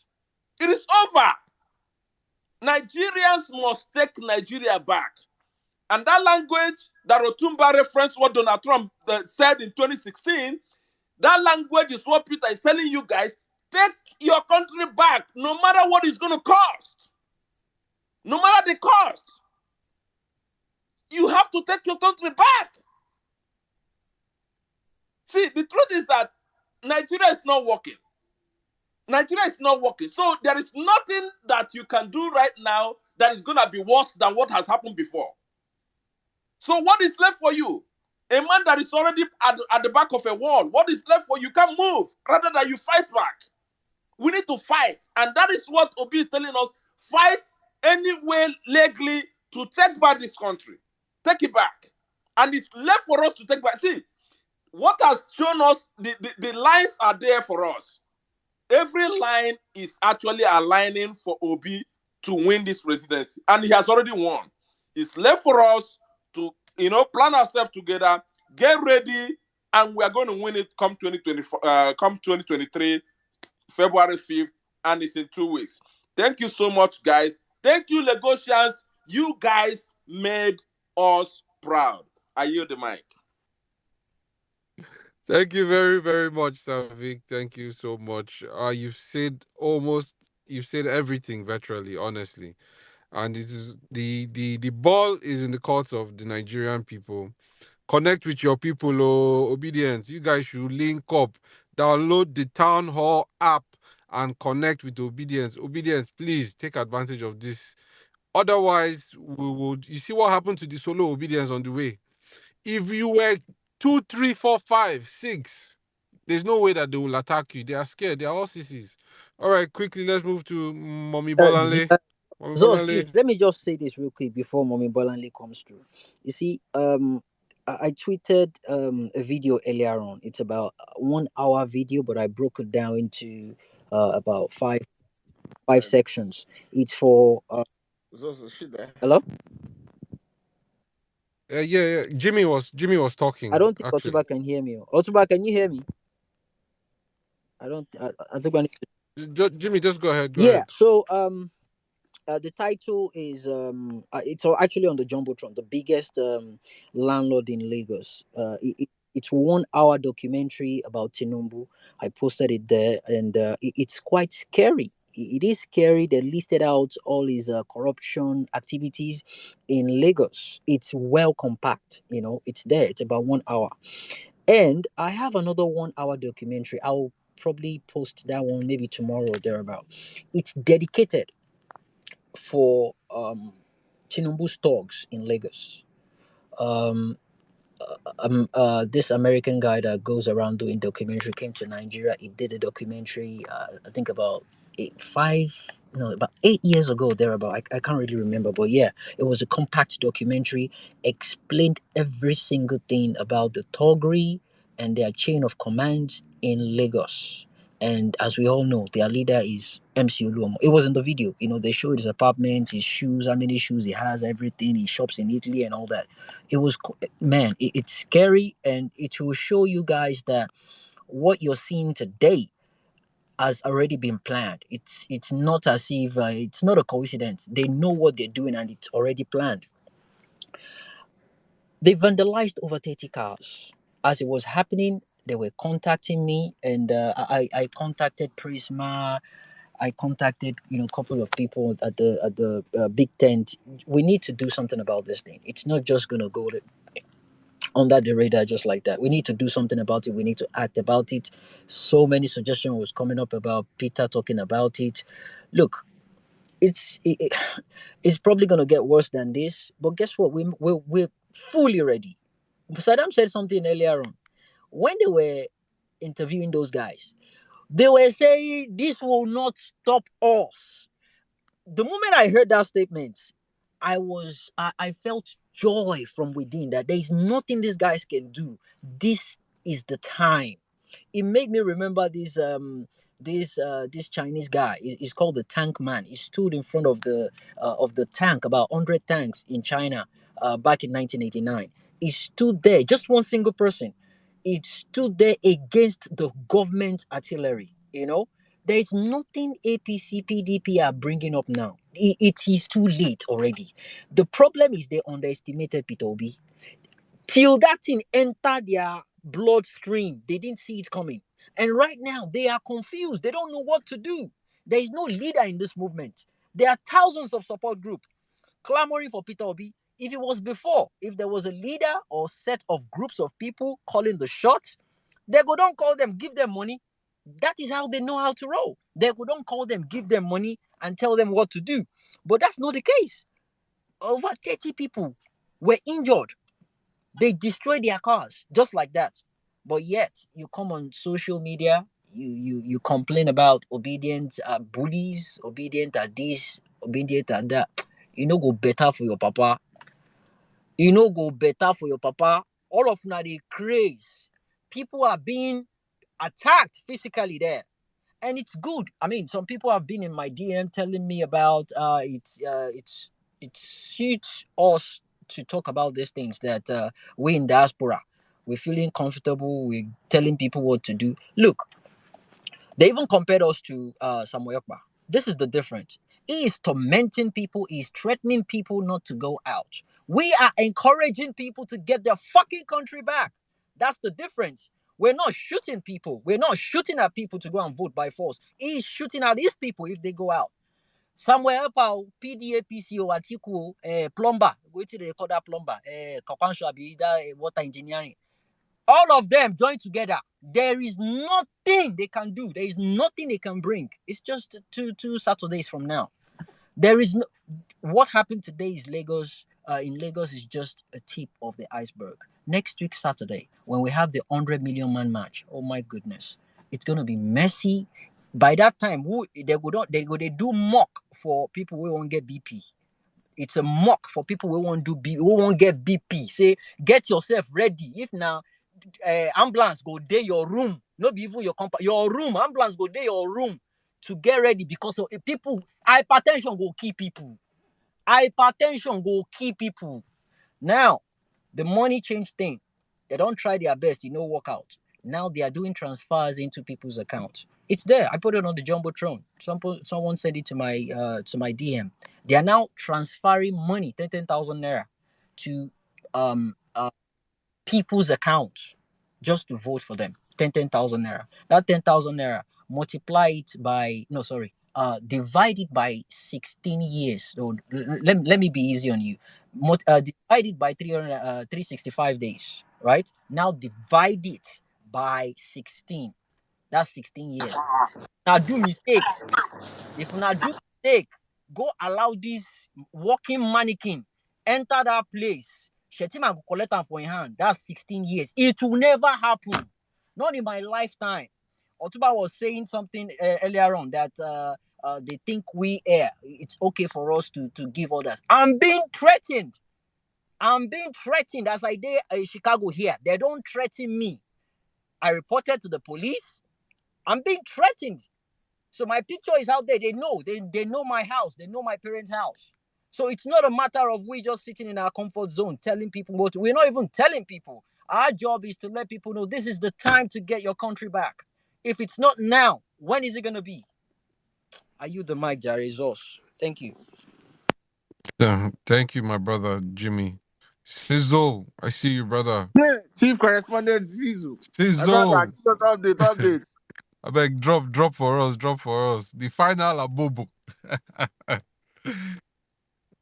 It is over. Nigerians must take Nigeria back. And that language that Otumba referenced what Donald Trump said in 2016, that language is what Peter is telling you guys. Take your country back, no matter what it's going to cost. No matter the cost. You have to take your country back. See, the truth is that Nigeria is not working. Nigeria is not working. So there is nothing that you can do right now that is going to be worse than what has happened before. So what is left for you? A man that is already at the back of a wall. What is left for you? You can move rather than you fight back. We need to fight. And that is what Obi is telling us. Fight any way legally to take back this country. Take it back. And it's left for us to take back. See, what has shown us, the lines are there for us. Every line is actually aligning for Obi to win this presidency. And he has already won. It's left for us to, plan ourselves together, get ready, and we are going to win it come 2023, February 5th, and it's in 2 weeks. Thank you so much, guys. Thank you, Lagosians. You guys made us proud. I yield the mic. Thank you very, very much, Savik. Thank you so much. You've said everything virtually, honestly. And this is the ball is in the court of the Nigerian people. Connect with your people, Obedience. You guys should link up, download the Town Hall app, and connect with Obedience. Obedience, please take advantage of this. Otherwise, we would. You see what happened to the solo Obedience on the way. If you were 2, 3, 4, 5, 6, there's no way that they will attack you. They are scared. They are all sissies. All right, quickly, let's move to Mommy Bolanle. Mommy Zos, Bolanle. please let me just say this real quick before Mommy Bolanle comes through. You see, I tweeted a video earlier on. It's about 1 hour video, but I broke it down into about five sections. It's for hello. Yeah. Jimmy was talking. I don't think Actually, Otuba can hear me. Otuba, can you hear me? I don't. I think. Jimmy, just go ahead. Go Yeah. ahead. So the title is it's actually on the jumbotron, the biggest landlord in Lagos. It's 1 hour documentary about Tinubu. I posted it there, and it's quite scary. It is scary. They listed out all his corruption activities in Lagos. It's well compact. It's there. It's about 1 hour, and I have another 1 hour documentary. I'll probably post that one maybe tomorrow or thereabout. It's dedicated for Tinubu's talks in Lagos. This American guy that goes around doing documentary came to Nigeria. He did a documentary, I think about 8 years ago, thereabout. I can't really remember, but yeah, it was a compact documentary, explained every single thing about the Togri and their chain of commands in Lagos. And as we all know, their leader is MC Oluomo. It was in the video. They showed his apartment, his shoes, how many shoes he has, everything. He shops in Italy and all that. It was, man, it's scary, and it will show you guys that what you're seeing today has already been planned. It's not as if it's not a coincidence. They know what they're doing, and it's already planned. They vandalized over 30 cars. As it was happening, they were contacting me, and I contacted Prisma. I contacted a couple of people at the big tent. We need to do something about this thing. It's not just gonna go under the radar just like that. We need to do something about it. We need to act about it. So many suggestions was coming up about Peter talking about it. Look, it's probably gonna get worse than this. But guess what? We're fully ready. Saddam said something earlier on when they were interviewing those guys. They were saying this will not stop us. The moment I heard that statement, I felt joy from within that there is nothing these guys can do. This is the time. It made me remember this Chinese guy. He's called the Tank Man. He stood in front of the tank, about 100 tanks in China, back in 1989. He stood there, just one single person. He stood there against the government artillery. There is nothing APC, PDP are bringing up now. It is too late already. The problem is they underestimated Peter Obi. Till that thing entered their bloodstream, they didn't see it coming. And right now, they are confused. They don't know what to do. There is no leader in this movement. There are thousands of support groups clamoring for Peter Obi. If it was before, if there was a leader or set of groups of people calling the shots, they go don't call them, give them money. That is how they know how to roll. They go don't call them, give them money and tell them what to do. But that's not the case. Over 30 people were injured. They destroyed their cars just like that. But yet you come on social media, you complain about obedient bullies, obedient at this, obedient at that. You know go better for your papa. You know go better for your papa. All of now they craze. People are being attacked physically there. And it's good. I mean, some people have been in my DM telling me about it suits us to talk about these things that we in diaspora we're feeling comfortable. We're telling people what to do. Look, they even compared us to Samuel Okpa. This is the difference. He is tormenting people. He's threatening people not to go out. We are encouraging people to get their fucking country back. That's the difference. We're not shooting people. We're not shooting at people to go and vote by force. He's shooting at his people if they go out. Somewhere about PDAPC or Atiku, plumber, go to the recorder plumber, Kakwansho Abida, water engineering. All of them join together. There is nothing they can do. There is nothing they can bring. It's just two Saturdays from now. There is no. What happened today is Lagos. In Lagos is just a tip of the iceberg. Next week Saturday, when we have the 100 million man march, oh my goodness, it's gonna be messy. By that time, they do mock for people who won't get BP. It's a mock for people who won't get BP. Say, get yourself ready. If now ambulance go day your room, not be even your compound, your room, ambulance go day your room to get ready because of people, hypertension go kill people. Hypertension go kill people. Now, the money change thing, they don't try their best, work out. Now they are doing transfers into people's accounts. It's there. I put it on the jumbotron. Someone sent it to my DM. They are now transferring money, 10,000 naira, to people's accounts just to vote for them. 10,000 naira. That 10,000 naira, multiply it by divide it by 16 years. So let me be easy on you. Divide it by 365 days, right? Now divide it by 16. That's 16 years. Now do mistake. If you not do mistake, go allow this walking mannequin enter that place. Shetima go collect am for your hand. That's 16 years. It will never happen. Not in my lifetime. Otuba was saying something earlier on that they think it's okay for us to give orders. I'm being threatened. As I did in Chicago here. They don't threaten me. I reported to the police. I'm being threatened. So my picture is out there. They know. They know my house. They know my parents' house. So it's not a matter of we just sitting in our comfort zone telling people what. We're not even telling people. Our job is to let people know this is the time to get your country back. If it's not now, when is it going to be? Are you the mic, Jerry Zos? Thank you. Thank you, my brother Jimmy. Sizzle, I see you, brother. Yeah, Chief Correspondent Zizu. Sizzle. Update. I beg, drop for us. The final Abobo.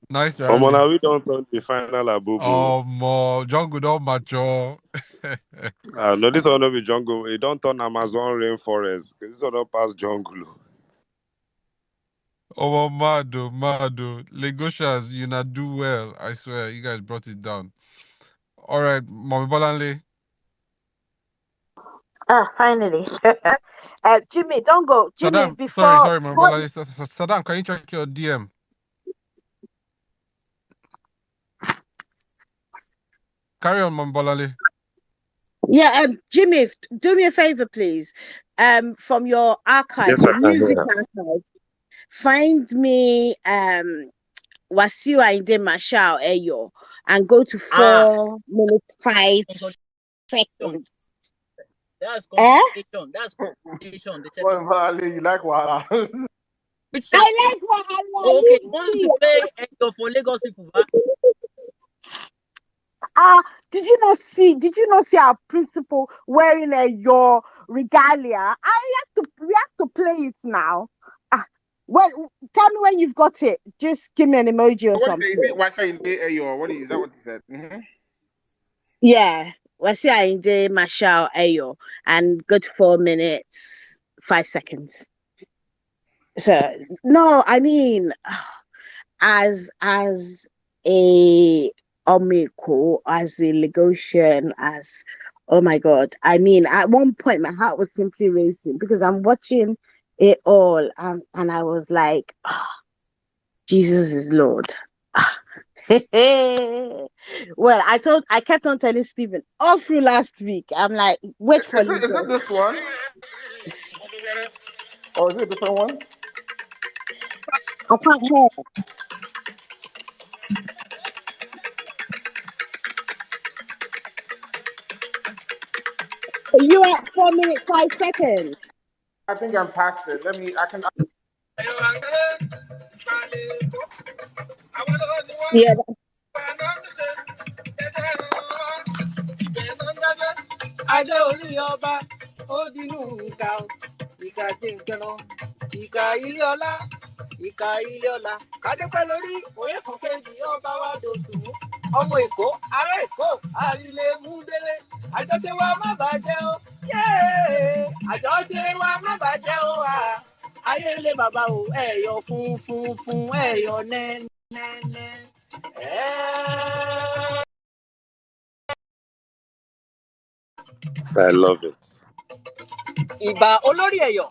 Nice, Charlie. Now we don't turn the final Abubu. More jungle don't mature. No, this one will be jungle. It don't turn Amazon rainforest. This one don't pass jungle. Oh, mado. Lagosians, you not do well. I swear, you guys brought it down. All right, Mommy Bolanle. Finally. Jimmy, don't go. Jimmy, Saddam, before. sorry, Mommy Bolanle. Saddam, can you check your DM? Carry on, Mommy Bolanle. Yeah, Jimmy, do me a favor, please. From your archive, Yes, your I can music hear. archive, find me Wasiu Ayinde Marshal Eyo and go to 4 minutes 5 seconds. That's Eh? competition. That's competition. They said, Well, Vale, you like Wala. which I song? like what I Oh, okay, you like. want to play Echo for Lagos people, huh? Did you not see our principal wearing your regalia? We have to play it now. Well, tell me when you've got it. Just give me an emoji or What is it? Is something. it Wi-Fi in Bay or what is that? What is that? Mm-hmm. Yeah. Wasi Ainde Marshall Ayo. And good 4 minutes, 5 seconds. So no, I mean as a omiko, as a Lagosian, as oh my god. I mean at one point my heart was simply racing because I'm watching it all and I was like, "Ah, Jesus is Lord." Well, I kept on telling Stephen all through last week. I'm like, wait for Is it Lagos. this one? Or is it a different one? I can't hear. You at 4 minutes, 5 seconds. I think I'm past it. I can. Yeah, Adé orí ọba, ó dínú ìka o, ìka jẹ́ nkẹ́nà, ìka ilé ọlá, ìka ilé ọlá. Kádépẹ́ lórí òye kan kejì ọba wa dòtú. Ọmọ Èkó, ará Èkó, àrílé mú délé. Àjọṣe wa má bàjẹ́ o, yéé. Àjọṣe wa má bàjẹ́ o, ayé ilé bàbá o, ẹ̀yọ̀ fún ẹ̀yọ̀ nẹ́nẹ́nẹ́. I love it. Ìbà olórí ẹ̀yọ̀.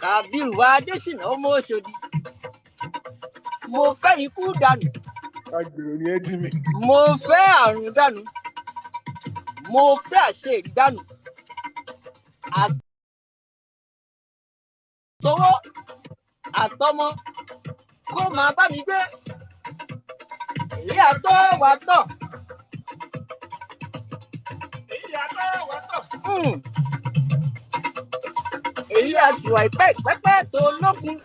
Kàbírù Adésínà ọmọ Òṣòdì. Mo fẹ́ ikú dànù. Agbèrò ni ẹ jí mi. Mo fẹ́ àrùn dànù. Mo fẹ́ àṣeyìrí dànù. Àtọwọ́ àtọmọ kó máa bá mi gbé. Èyí àtọ́ wà tọ̀. Èyí àtọ́ wà tọ̀. Èyí àtùwà ìpẹ́ ìpẹ́pẹ́ tó lókun.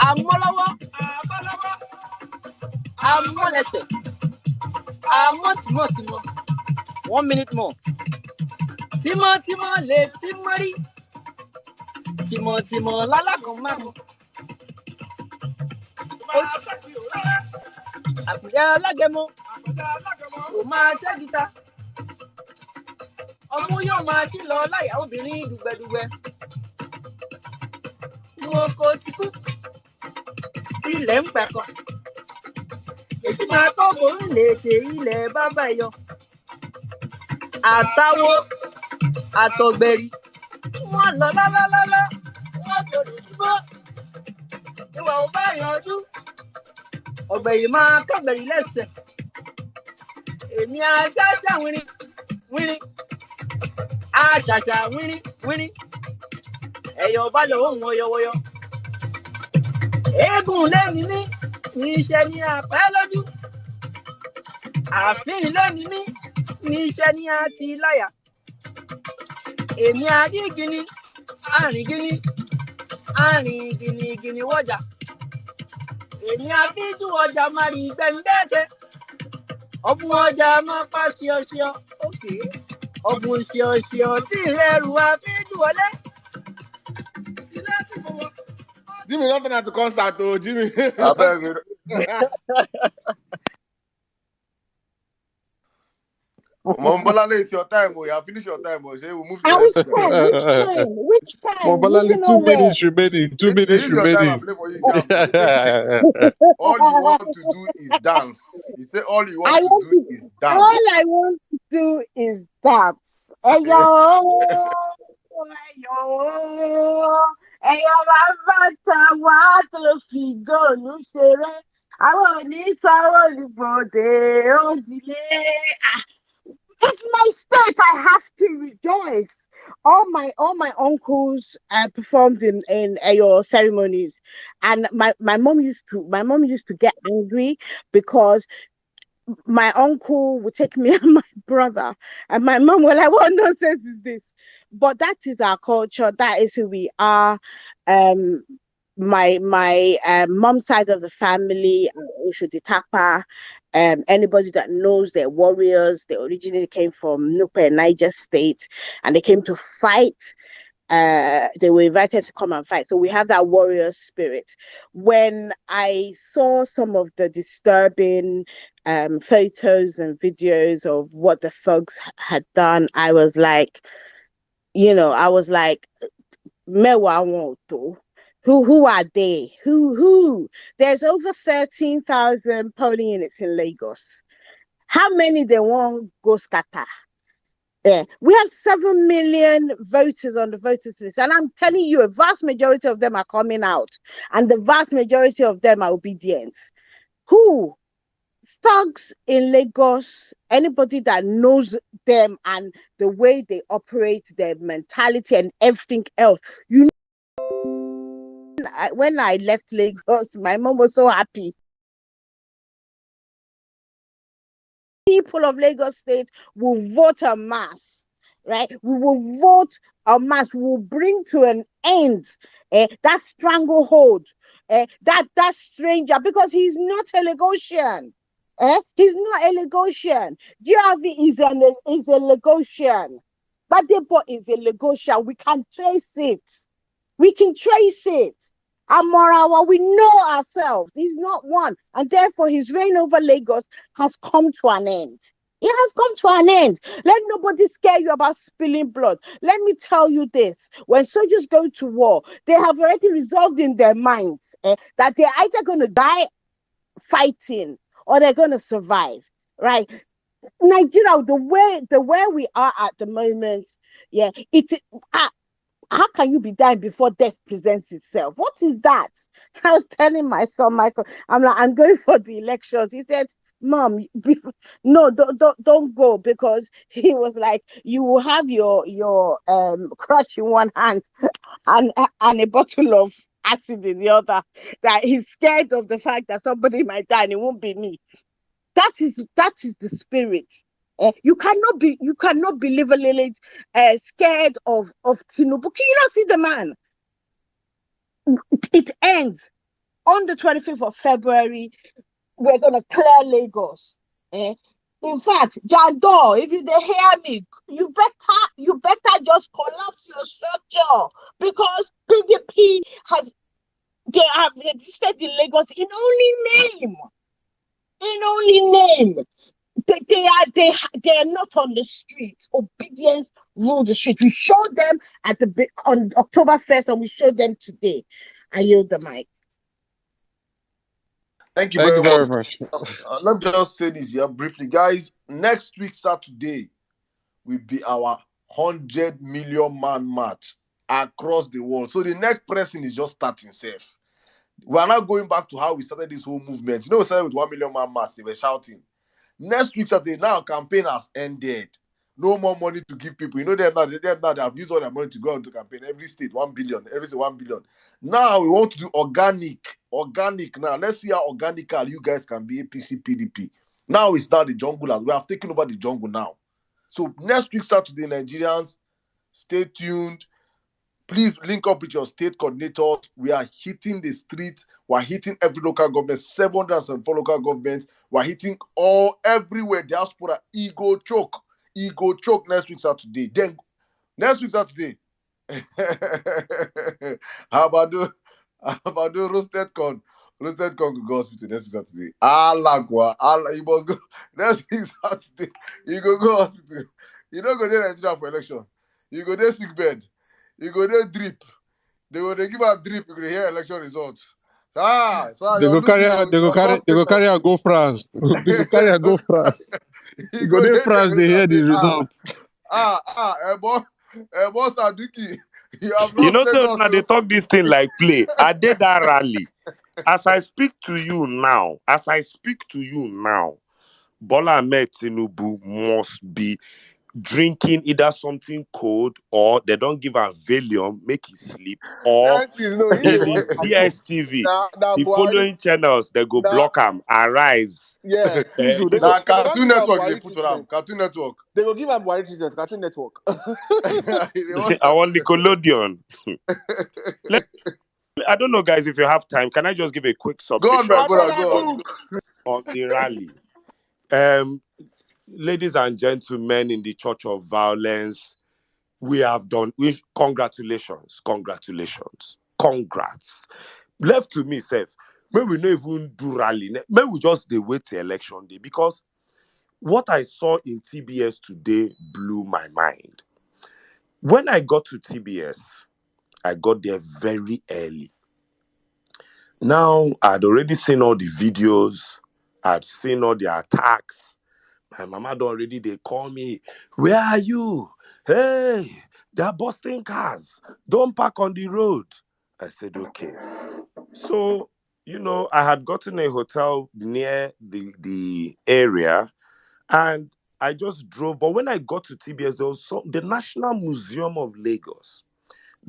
Àmọ́lọ́wọ́. Àmọ́lọ́wọ́. Àmọ́lẹsẹ̀. Àmọ́tìmọ́tìmọ́. 1 minute more. Tímọ́tímọ́ lè tímọ́ rí. Tìmọ̀tìmọ̀ lálákan márùn. Àpùjá alágẹmọ. Kò máa ṣẹ́gita. Ọmú yóò máa ṣí lọ láyà obìnrin dùgbẹ̀dùgbẹ̀. Mo kò ti kú. Ilẹ̀ ń pẹ̀kọ̀. Èsì máa kókò ń lè ṣe ilẹ̀ bábà yọ. Àtàwọ̀ àtọ̀gbẹ̀rì. Wọ́n lọ lálálálá. Wọ́n kò lè dúró. Ìwà ò bá yanjú. Ọ̀gbẹ̀rì máa kọ́gbẹ̀rì lẹ́sẹ̀. Èmi aṣáṣá wínrín wínrín. Aṣàṣà wínrín wínrín. Ẹ̀yọ̀ bá lọ òun wọyọwọyọ. Eégún lẹ́ni mí. Níṣẹ́ ni àpẹ́ lójú. Àfin lẹ́ni mí. Níṣẹ́ ni a ti láyà. Èmi adígini. Àrìngini. Àrìngìnìgìnì wọ́jà. Èmi akíjú ọjà máa rí gbẹ̀ndẹ́kẹ́. Ọ̀bùn ọjà máa pa ṣíọṣíọ. Òkè. Ọ̀bùn ṣíọṣíọ tí ìrẹ́rù afíjú wọlé. Ilé tí mo wọ. Jimmy, nothing at the concert, though. Jimmy. I beg you. Mom Bolale, it's your time. Oh, you have finished your time. Oh, say we'll move to the and next which speaker. time? Which time? Which time? Mobalali, Moving 2 on where? minutes remaining. Two They minutes use your time and remaining. play for you jam. They say all you want to do is dance. You say all you want to do is All dance. I want to do is dance. Eyo, eyo bàbá wa tó fi góòlù ṣeré. Àwọn oníṣòwò olùbòde òdìlé. It's my state. I have to rejoice. All my uncles performed in your ceremonies, and my mom used to get angry because my uncle would take me and my brother, and my mom were like, "What nonsense is this?" But that is our culture. That is who we are. Um, my mom's side of the family, Ushuditapa. Anybody that knows they're warriors, they originally came from Nupe, Niger State, and they came to fight. They were invited to come and fight. So we have that warrior spirit. When I saw some of the disturbing photos and videos of what the thugs had done, I was like, Mewa won't. Who are they? Who? There's over 13,000 polling units in Lagos. How many they want go scatter? Yeah, we have 7 million voters on the voters list, and I'm telling you, a vast majority of them are coming out, and the vast majority of them are obedient. Who? Thugs in Lagos, anybody that knows them and the way they operate, their mentality, and everything else. When I left Lagos, my mom was so happy. People of Lagos State will vote en masse, right? We will vote en masse. We will bring to an end that stranglehold, that stranger, because he's not a Lagosian. He's not a Lagosian. GRV is a Lagosian. Badepo is a Lagosian. We can trace it. We can trace it. Amorawa, we know ourselves. He's not one. And therefore, his reign over Lagos has come to an end. It has come to an end. Let nobody scare you about spilling blood. Let me tell you this. When soldiers go to war, they have already resolved in their minds that they're either going to die fighting or they're going to survive, right? Nigeria, the way we are at the moment, yeah, how can you be dying before death presents itself? What is that? I was telling my son Michael, I'm like, I'm going for the elections. He said, Mom, no, don't go, because he was like, you will have your crutch in one hand and a bottle of acid in the other. That he's scared of the fact that somebody might die and it won't be me. That is the spirit. You cannot be literally scared of Tinubu. Can you not see the man? It ends on the 25th of February. We're gonna clear Lagos. In fact, Jado, if you hear me, you better just collapse your structure, because PDP they have existed in Lagos in only name. In only name. They are not on the street. Obedience rule the street. We showed them on October 1st, and we showed them today. I yield the mic. Thank you Thank you very very much. much. Let me just say this here briefly, guys. Next week, Saturday, will be our 100 million man march across the world. So the next person is just starting safe. We are not going back to how we started this whole movement. We started with 1 million man march. They were shouting. Next week, Saturday, now campaign has ended. No more money to give people. They have used all their money to go into campaign. Every state, 1 billion. Every state, 1 billion. Now we want to do organic. Organic now. Let's see how organical you guys can be, APC, PDP. Now it's now the jungle. We have taken over the jungle now. So next week, Saturday, Nigerians, stay tuned. Please link up with your state coordinators. We are hitting the streets. We're hitting every local government, 704 local governments. We're hitting everywhere. Diaspora, ego choke next week Saturday. Then next week Saturday. How about do roasted corn? Roasted corn could go hospital next week Saturday. Allah, you must go next week Saturday. You go hospital. You don't go there Nigeria for election. You go there sick bed. You go there drip. They give a drip. You can hear election results. So They your go carry losing out, your blood they go carry status. out go France. They go carry out go France. You Go go there there France, they and hear say, the result. boss Aduki, you have You lost know, so Lagos. now they So talk this thing like play. I did that rally. As I speak to you now, Bola Ahmed Tinubu must be drinking either something cold or they don't give a Valium, make it sleep, or That is no, he dey if watch it's cartoon. DSTV, Now the Buhari, following channels they go now block them. Arise. yeah, Eh, Tizu. Now They don't Cartoon give am Network they Buhari put on treatment. Cartoon Network. They go give am Buhari treatment. Cartoon Network. They want I want Cartoon Nickelodeon. Network. I don't know, guys, if you have time, can I just give a quick Go on, my submission brother, Banana go on. on the rally? Ladies and gentlemen in the Church of Violence, we have done. Congratulations, congrats. Left to me, Seth. May we not even do rally. May we just wait till election day, because what I saw in TBS today blew my mind. When I got to TBS, I got there very early. Now, I'd already seen all the videos. I'd seen all the attacks. My mama already, they call me, where are you? Hey, they're busting cars. Don't park on the road. I said, okay. So, I had gotten a hotel near the area, and I just drove. But when I got to TBS, there was the National Museum of Lagos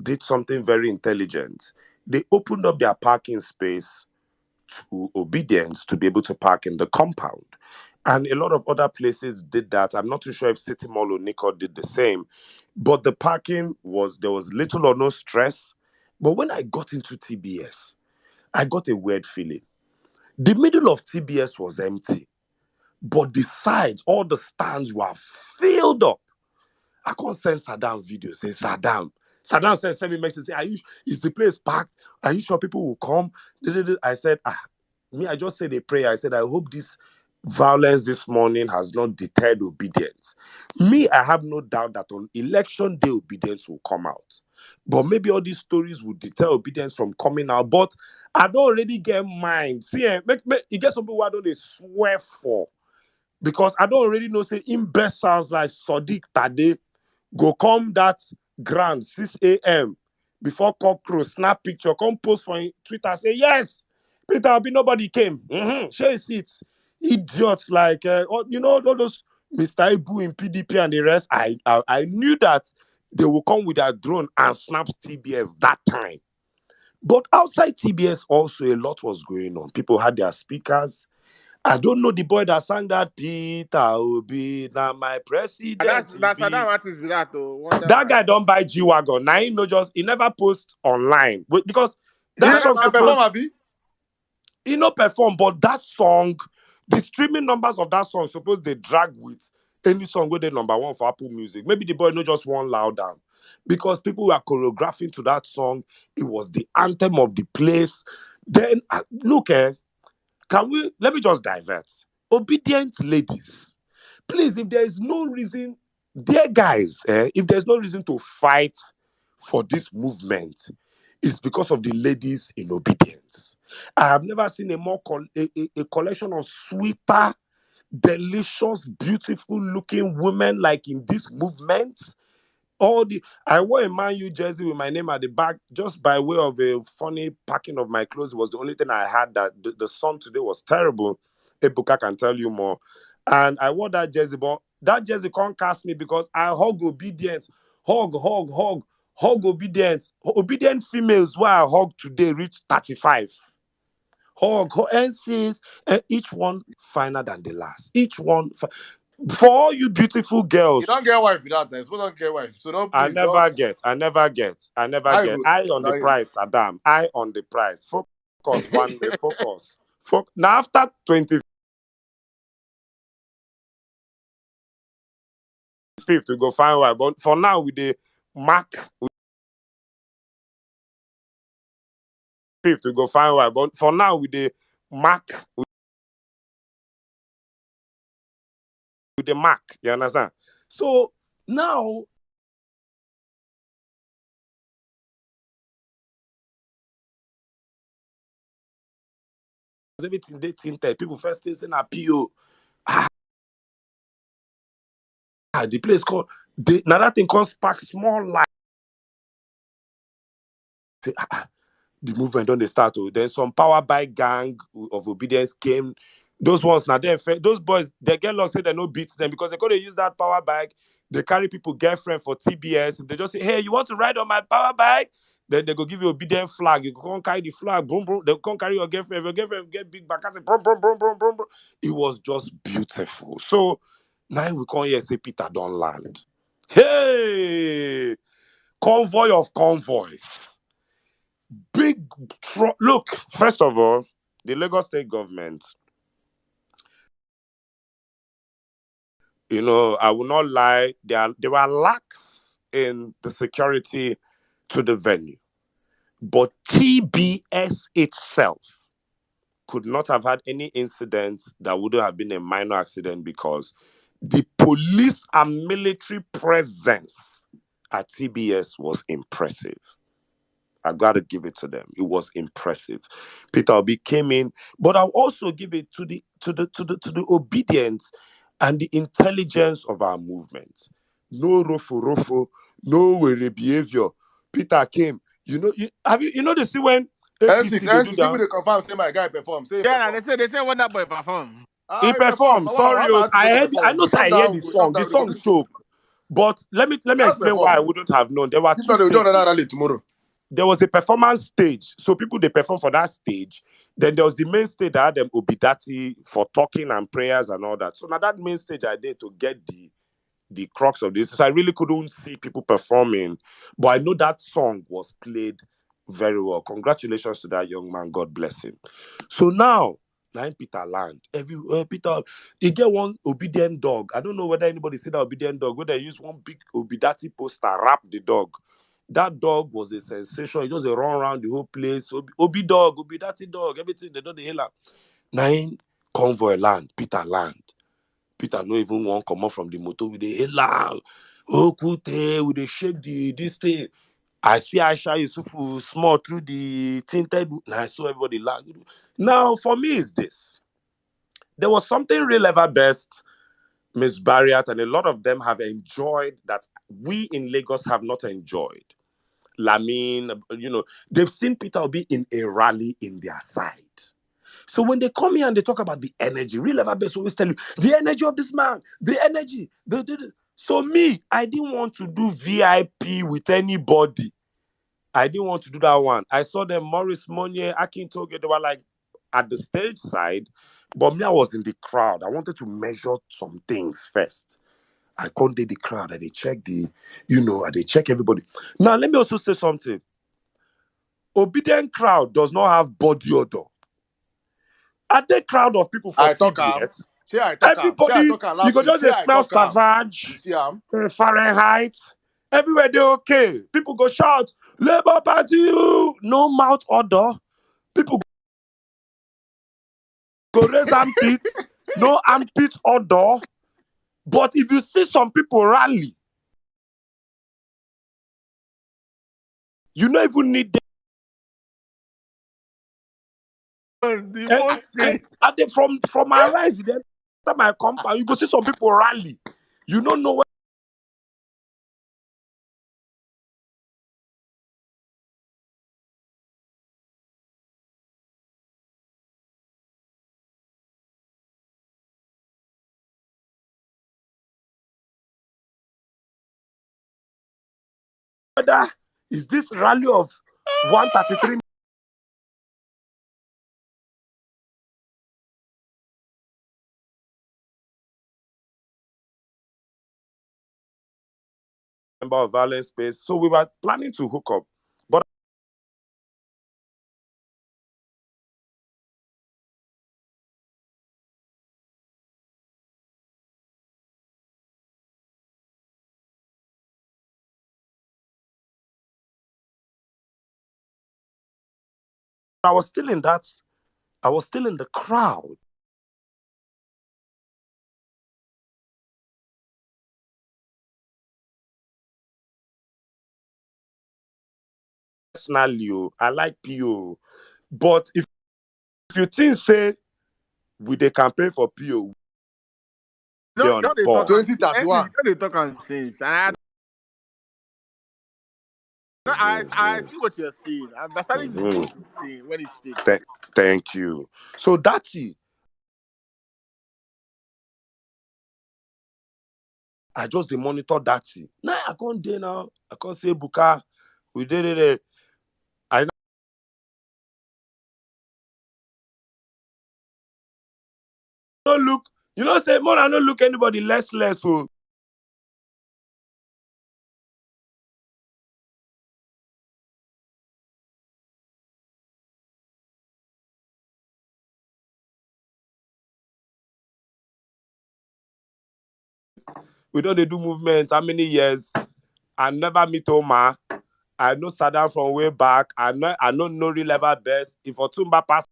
did something very intelligent. They opened up their parking space to Obedience to be able to park in the compound. And a lot of other places did that. I'm not too sure if City Mall or Nico did the same. But the parking there was little or no stress. But when I got into TBS, I got a weird feeling. The middle of TBS was empty, but the sides, all the stands were filled up. I can't send Saddam video. Say, Saddam. Saddam send me message. Say, is the place packed? Are you sure people will come? I said, I just said a prayer. I said, I hope this violence this morning has not deterred obedience. I have no doubt that on election day, obedience will come out. But maybe all these stories will deter obedience from coming out. But I don't already get mine. See, you get some people I don't swear for. Because I don't already know, say, imbeciles like Sadiq Tade go come that grand 6 a.m. before cockroach, snap picture, come post for Twitter, say, yes, Peter Obi, nobody came. Share seats. Idiots like, all those Mr. Ibu in PDP and the rest. I knew that they will come with their drone and snap TBS that time. But outside TBS also, a lot was going on. People had their speakers. I don't know the boy that sang that Peter Obi, now my president. That's Saddam artist be that though. That guy don't buy G-Wagon. Now he never post online. Because that song he no perform, but that song, the streaming numbers of that song suppose they drag with any song where they number one for Apple Music. Maybe the boy no just one loud down. Because people were choreographing to that song. It was the anthem of the place. Then look, let me just divert. Obedient ladies, please, if there is no reason, dear guys, if there's no reason to fight for this movement, it's because of the ladies in obedience. I have never seen a collection of sweeter, delicious, beautiful looking women like in this movement. I wore a Man U jersey with my name at the back just by way of a funny packing of my clothes. It was the only thing I had. That the sun today was terrible. Ebuka can tell you more. And I wore that jersey, but that jersey can't cast me because I hug obedience. Hug obedience. Obedient females who I hug today reach 35. Hug, and says, and each one finer than the last. Each one. For all you beautiful girls. You don't get wife without that. You're supposed to get wife. So don't please. I never get. Eye on the price, Adam. Eye on the price. Focus one day. Focus. Now after 25th, we go find wife. But for now, with the mark. 5th, we go find wife. But for now, with the mark. With the mark. You understand? So now. Everything they tinted. People first things in a PO. The place called now that thing called spark small light. The movement don't they start. Then some power bike gang of obedience came. Those ones now those boys they get lost, say they no beat them because they could use that power bike. They carry people girlfriend for TBS. If they just say, hey, you want to ride on my power bike? Then they go give you obedient flag. You can't carry the flag. Boom, boom. They can't carry your girlfriend. If your girlfriend get big back, boom, boom, boom, boom, boom, boom. It was just beautiful. So now we can't hear say Peter don't land. Hey, convoy of convoys. Big look, first of all, the Lagos state government, I will not lie, there were lacks in the security to the venue. But TBS itself could not have had any incident that wouldn't have been a minor accident because the police and military presence at TBS was impressive. I got to give it to them. It was impressive. Peter Obi came in, but I'll also give it to the obedience and the intelligence of our movement. No rofo, no weary behavior. Peter came. They see when APC they do N6, people that. they confirm say my guy perform. Say he Yeah, perform. they say when that boy perform. He He perform. performed. Now, wow, Sorry, how about to I make a heard. I perform? know. Go Say shut I heard down. the Go shut song. The down. They go song do. choke. But let me He has explain why I perform. wouldn't have known. There were If two not, they will do stages. another rally tomorrow. There was a performance stage. So people they perform for that stage. Then there was the main stage that had them obidati for talking and prayers and all that. So now that main stage I did to get the crux of this. So I really couldn't see people performing. But I know that song was played very well. Congratulations to that young man. God bless him. So now Peter land. Everywhere Peter, he get one obedient dog. I don't know whether anybody see that obedient dog. Where they use one big obidati poster, wrap the dog. That dog was a sensation. He just a run around the whole place. Obi dog, obidati dog, everything. They don't the hell. Nine convoy land. Peter land. Peter no even want come up from the motor with the hell. Okute, with the shake this thing. I see Aisha Yusufu small through the tinted. I saw everybody laugh. Now, for me, is this. There was something real ever best, Miss Barriat, and a lot of them have enjoyed that we in Lagos have not enjoyed. Lamine, they've seen Peter Obi in a rally in their side. So when they come here and they talk about the energy, real ever best always tell you, the energy of this man, the energy. So me, I didn't want to do VIP with anybody. I didn't want to do that one. I saw them, Maurice Monye, Akin Toge, they were like at the stage side, but me, I was in the crowd. I wanted to measure some things first. I couldn't do the crowd, and they check they check everybody. Now, let me also say something. Obedient crowd does not have body odor. At the crowd of people for I talk am. TBS, Say I talk am. Say I everybody, talk am you last go week. just Say dey I smell talk am. You Savage, see am? Fahrenheit. Everywhere they okay. People go shout, Labour Party, you. No mouth odor. People go raise armpit, no armpit odor. But if you see some people rally, you don't even need them. The phone screen. And they, from my rise, then my compound, you go see some people rally. You don't know whether is this rally of 133 member of Vawulence space. So we were planning to hook up. But I was still in the crowd. Personally, I like PO. But if you think say we the campaign for PO, they on the Don't they talk ball. am? Don't 2031. they talk am since? And I see what you're saying. I'm starting to Mhm. get the thing when he speaks. Thank you. So that's it. I just dey monitor that thing. Now I can't do now. I can't say Buka. We did it. I don't look. You know, say more. I don't look anybody less. So we don't dey do movement. How many years? I never meet Oma. I know Saddam from way back. I know Nori level best. If Otumba pass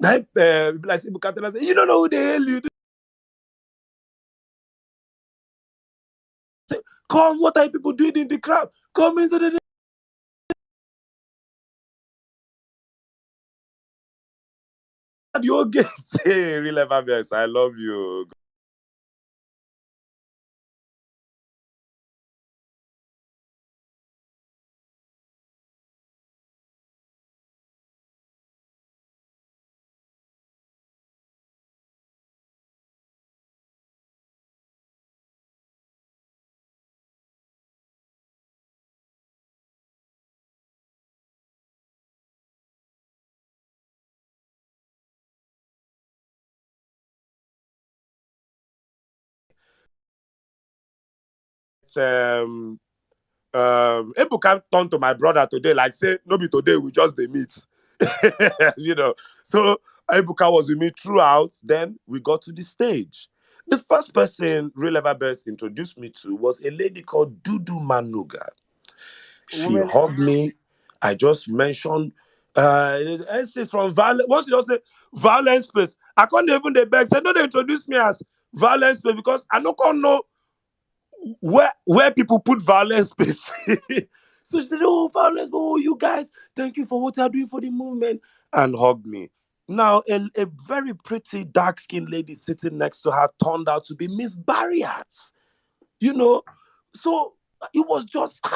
now, like Bukatela say, you don't know who the hell you. Say, come, what are people doing in the crowd? Come into the you get. Hey, real level best. I love you. It's, Ebuka turn to my brother today, like say, no be today, we just dey meet. you know. So Ebuka was with me throughout. Then we got to the stage. The first person Real Ever Best introduced me to was a lady called Dudu Manuga. She Women. hugged me. I just mentioned it's from violence. Once you just say violence space, I can't even the beg. Say no, they introduce me as violence space because I don't know where people put violence space. So she said, "Oh, violence, oh, you guys, thank you for what you're doing for the movement," and hugged me. Now, a very pretty dark-skinned lady sitting next to her turned out to be Miss Barriat. You know, so it was just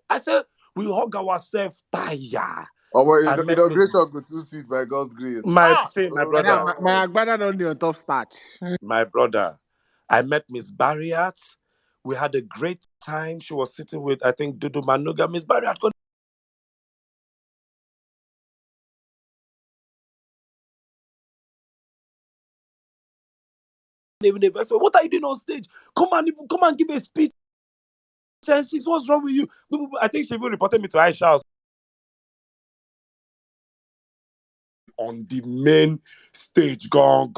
I said we hug ourselves tire. Oh, I well, met Miss inauguration go too sweet by God's grace. my Ah, say my oh, brother, My brother don't do on top starch. my brother. I met Miss Barriat. We had a great time. She was sitting with I think Dudu Manuga. Miss Barriat couldn't even invest. What are you doing on stage? Come and give a speech. Gen 6, what's wrong with you? I think she even reported me to Aisha House. On the main stage. Gone.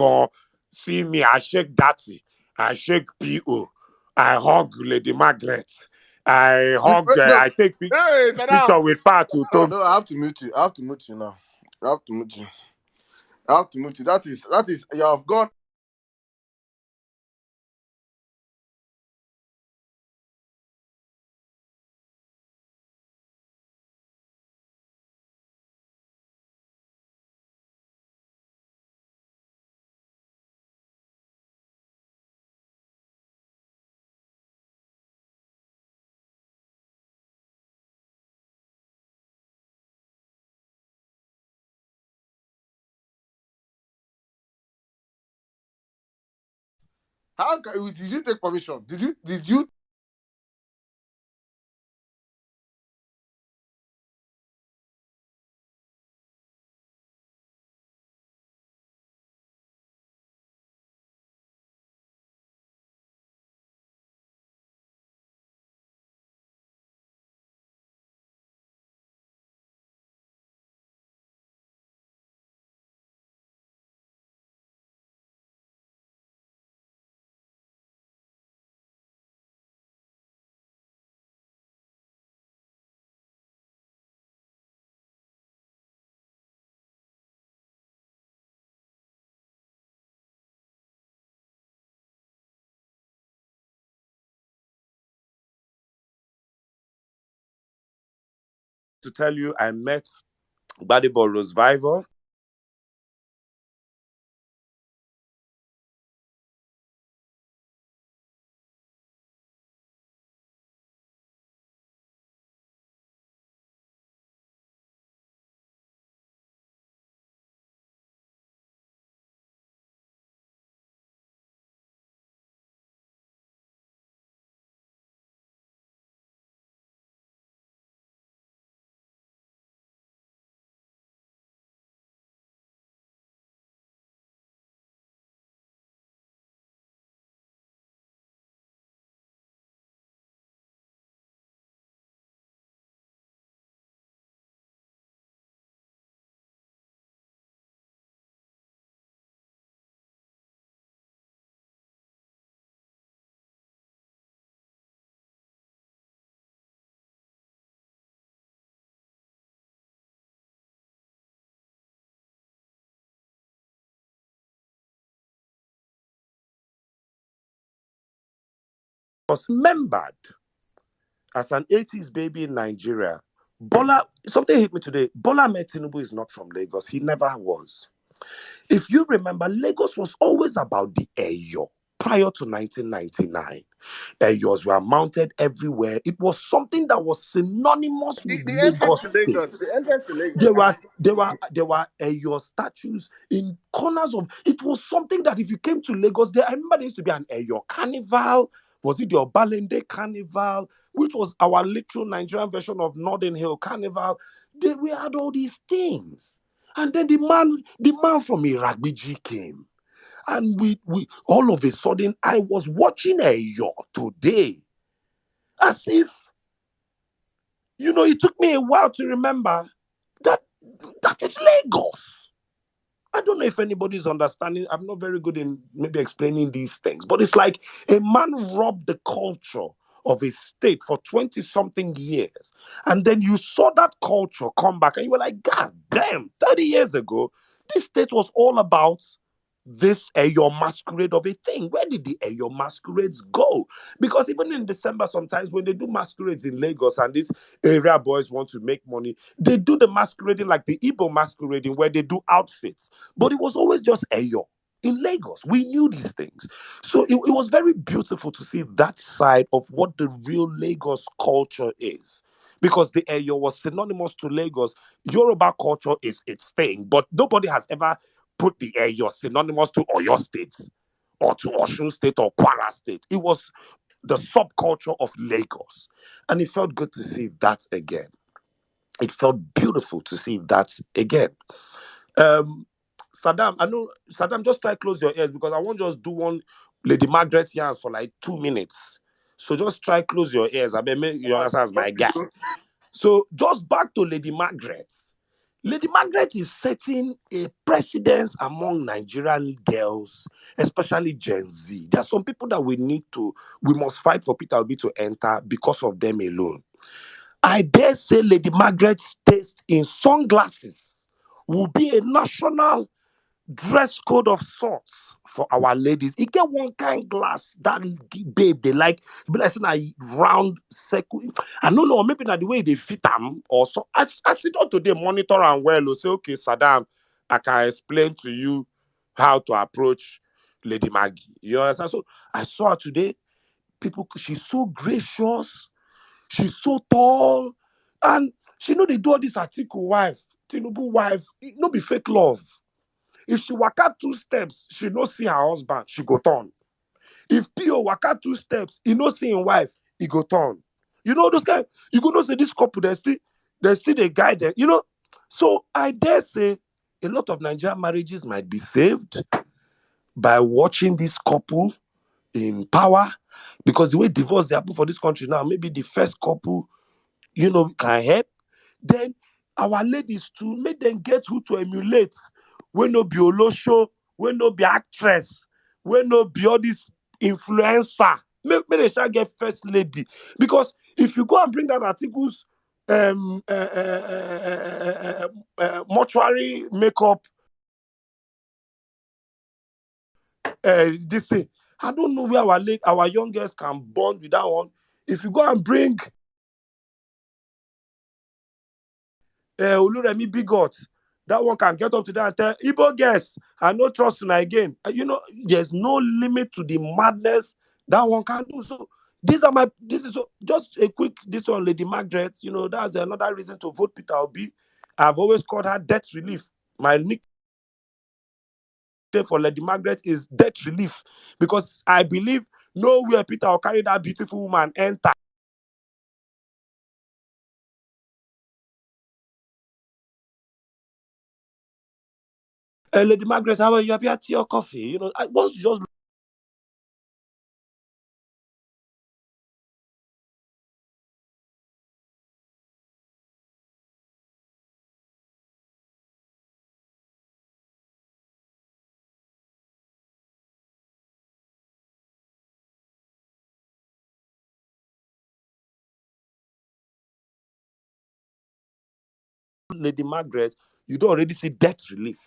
See me, I shake Datty. I shake PO. I hug Lady Margaret. no. I take Hey, Sada. picture with Patu. No, I have to mute you. I have to mute you now. I have to mute you. I have to mute you. That is you have gone how did you take permission? Did you to tell you I met Gbadebo Rosevival. was remembered as an 80s baby in Nigeria. Something hit me today. Bola Ahmed Tinubu is not from Lagos. He never was. If you remember, Lagos was always about the Eyo prior to 1999. Eyos were mounted everywhere. It was something that was synonymous with The entrance to Lagos Lagos. State. The entrance to Lagos. There were Eyo statues in corners of. It was something that if you came to Lagos, I remember there used to be an Eyo carnival. Was it the Obalende carnival, which was our literal Nigerian version of Northern Hill Carnival? We had all these things. And then the man from Iragbiji came. And we all of a sudden, I was watching Eyo today. As if, it took me a while to remember that is Lagos. I don't know if anybody's understanding. I'm not very good in maybe explaining these things, but it's like a man robbed the culture of a state for 20 something years. And then you saw that culture come back and you were like, God damn, 30 years ago, this state was all about this your masquerade of a thing. Where did the your masquerades go? Because even in December, sometimes when they do masquerades in Lagos and these area boys want to make money, they do the masquerading like the Igbo masquerading where they do outfits. But it was always just Eyo. In Lagos, we knew these things. So it was very beautiful to see that side of what the real Lagos culture is. Because the Eyo was synonymous to Lagos. Yoruba culture is its thing, but nobody has ever put the Eyo synonymous to Oyo State or to Osun State or Kwara State. It was the subculture of Lagos. And it felt good to see that again. It felt beautiful to see that again. Saddam, I know, Saddam, just try close your ears because I won't just do one Lady Margaret Yans for like 2 minutes. So just try close your ears. I mean, make you understand as my guy. So just back to Lady Margaret. Lady Margaret is setting a precedence among Nigerian girls, especially Gen Z. There are some people that we must fight for Peter Obi to enter because of them alone. I dare say Lady Margaret's taste in sunglasses will be a national dress code of sorts for our ladies. You get one kind glass that babe they like, be like saying a round circle. I don't know, maybe not the way they fit them or so. I sit down today, monitor and well, say, okay, Saddam, I can explain to you how to approach Lady Maggie. You understand? So I saw her today. She's so gracious, she's so tall, and she know they do all this article wife, Tinubu wife, no be fake love. If she walk out 2 steps, she no see her husband, she go turn. If P.O. walk out 2 steps, he no see his wife, he go turn. You know those guys, you go know say this couple, they still the guy there, So I dare say a lot of Nigerian marriages might be saved by watching this couple in power. Because the way divorce they happen for this country now, maybe the first couple, can help. Then our ladies too, make them get who to emulate. When no be Olosho, when no be actress, when no be all this influencer. Make they shall get first lady. Because if you go and bring out articles, mortuary makeup, this thing, I don't know where our young girls can bond with that one. If you go and bring Oluremi Bigot, that one can get up to that and tell Igbo girls, I no trust you again. There's no limit to the madness that one can do. So just a quick this one, Lady Margaret. That's another reason to vote Peter Obi. I've always called her debt relief. My nickname for Lady Margaret is debt relief because I believe nowhere Peter will carry that beautiful woman enter. Lady Margaret, how are you? Have you had tea or coffee? Once you just Lady Margaret, you don't already see debt relief.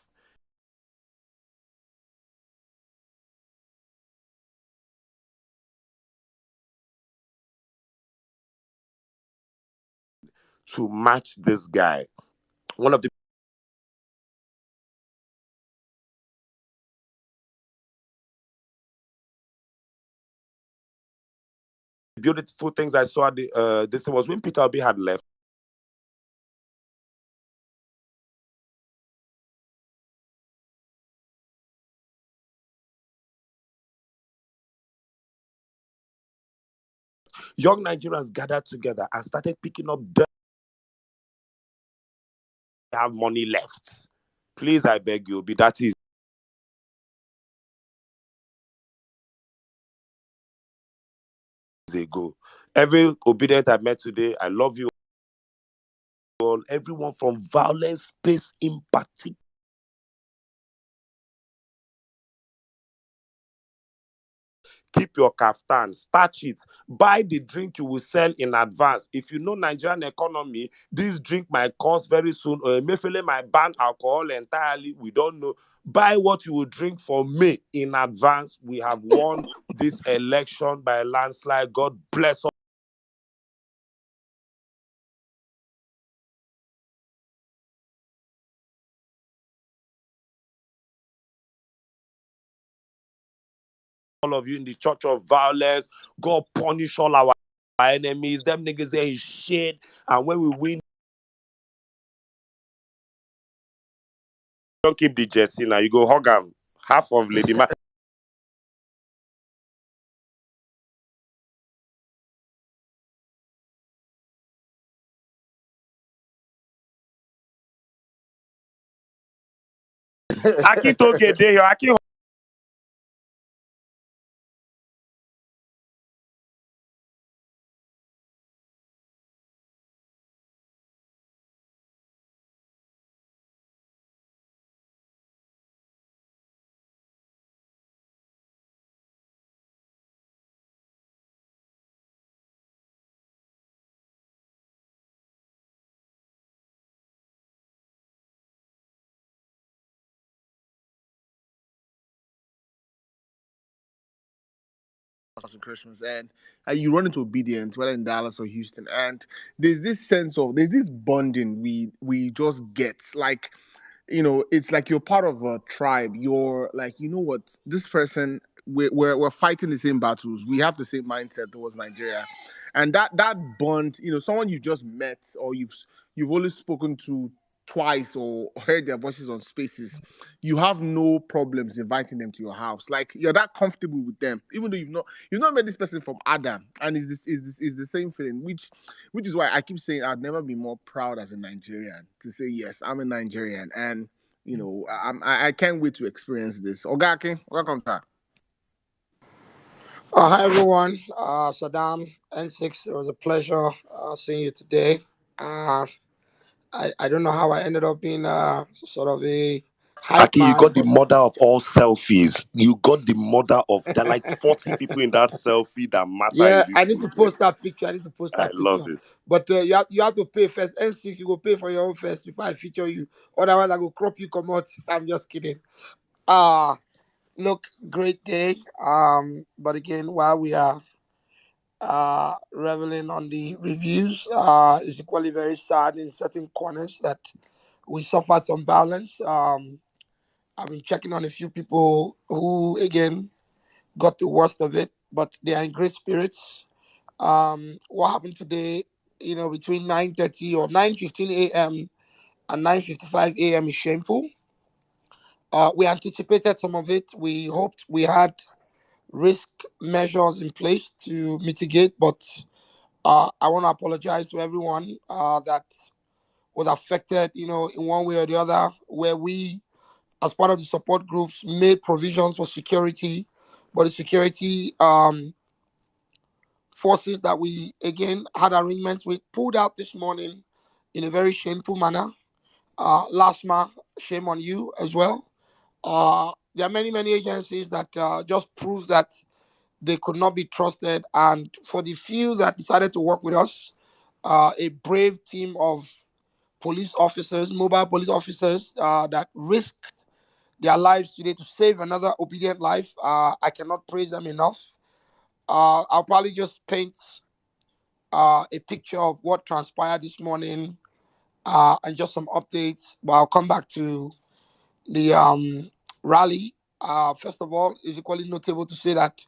to match this guy. One of the beautiful things I saw this was when Peter Obi had left. Young Nigerians gathered together and started picking up dirt. They have money left. Please, I beg you, be that is ago. Every obedient I met today, I love you all. Everyone from Violence Space in particular. Keep your kaftan, starch it, buy the drink you will sell in advance. If you know Nigerian economy, this drink might cost very soon, or Emefiele might ban alcohol entirely. We don't know. Buy what you will drink for May in advance. We have won this election by a landslide. God bless all of you in the church of violence. God punish all our enemies. Them niggas ain't shit. And when we win, don't keep the jersey now. You go hug him. Half of Lady Ma. Aki Toge dey here. Aki on Christmas, and you run into obedience, whether in Dallas or Houston, and there's this bonding we just get, like, it's like you're part of a tribe. You're like, what, this person, we're fighting the same battles. We have the same mindset towards Nigeria, and that bond, someone you just met, or you've only spoken to twice or heard their voices on spaces, you have no problems inviting them to your house. Like, you're that comfortable with them, even though you've not met this person from Adam, and is the same feeling, which is why I keep saying I'd never be more proud as a Nigerian to say yes, I'm a Nigerian, and I can't wait to experience this. Ogaki, welcome back. Hi everyone, Saddam N6. It was a pleasure seeing you today. Uh, I don't know how I ended up being sort of a hype Aki, you man, got the but mother of all selfies. You got the mother of there are like 40 people in that selfie that matter in yeah, this I need to movement. post that picture. I need to post I that love picture. it. But you have to pay first. N6, you go pay for your own first before I feature you. Otherwise, I go crop you. Come out. I'm just kidding. Uh Look, great day. But again, while we are reveling on the reviews. It's equally very sad in certain corners that we suffered some violence. I've been checking on a few people who, again, got the worst of it, but they are in great spirits. What happened today, between 9:30 or 9:15 a.m. and 9:55 a.m. is shameful. We anticipated some of it. We hoped we had risk measures in place to mitigate, but I want to apologize to everyone that was affected, in one way or the other, where we, as part of the support groups, made provisions for security, but the security forces that we, again, had arrangements with pulled out this morning in a very shameful manner. Lasma, shame on you as well. There are many, many agencies that just prove that they could not be trusted. And for the few that decided to work with us, a brave team of police officers, mobile police officers that risked their lives today to save another obedient life. I cannot praise them enough. I'll probably just paint a picture of what transpired this morning, and just some updates. But I'll come back to the rally. First of all, it's equally notable to say that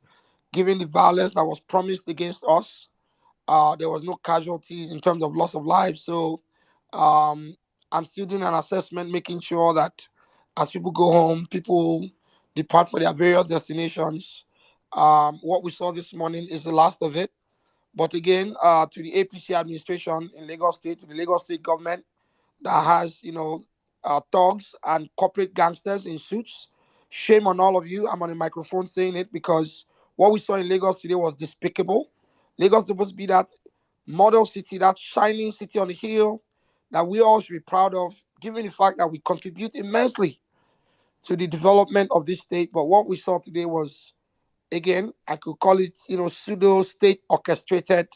given the violence that was promised against us, there was no casualties in terms of loss of lives. So um, I'm still doing an assessment, making sure that as people go home, people depart for their various destinations. What we saw this morning is the last of it. But again, to the APC administration in Lagos State, to the Lagos State government that has, thugs and corporate gangsters in suits, shame on all of you. I'm on a microphone saying it because what we saw in Lagos today was despicable. Lagos is supposed to be that model city, that shining city on the hill that we all should be proud of, given the fact that we contribute immensely to the development of this state. But what we saw today was, again, I could call it, pseudo state orchestrated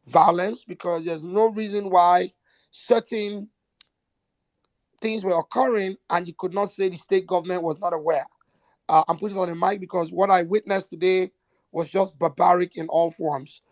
violence, because there's no reason why certain things were occurring and you could not say the state government was not aware. I'm putting it on the mic because what I witnessed today was just barbaric in all forms.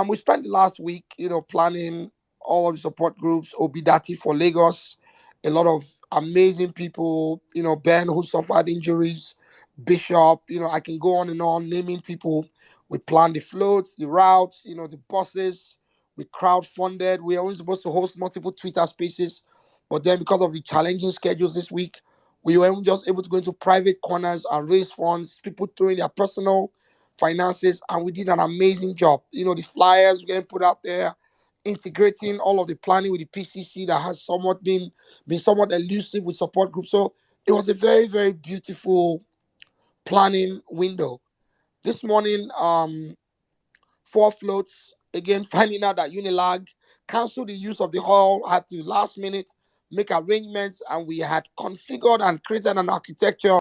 We spent the last week, planning all of the support groups, Obidati for Lagos, a lot of amazing people, Ben who suffered injuries, Bishop, I can go on and on naming people. We planned the floats, the routes, the buses. We crowdfunded. We are only supposed to host multiple Twitter spaces, but then because of the challenging schedules this week, we were just able to go into private corners and raise funds, people throwing their personal finances, and we did an amazing job. The flyers getting put out there, integrating all of the planning with the PCC that has somewhat been somewhat elusive with support groups. So it was a very, very beautiful planning window. This morning, four floats, again, finding out that Unilag canceled the use of the hall, had to last minute make arrangements, and we had configured and created an architecture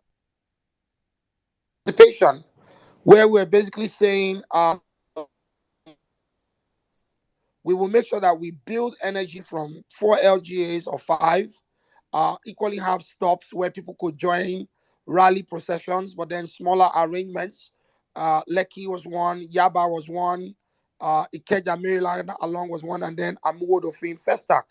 participation where we're basically saying we will make sure that we build energy from 4 LGAs or five, equally have stops where people could join rally processions, but then smaller arrangements. Lekki was one, Yaba was one, Ikeja, Maryland along was one, and then Amuodofin Festac.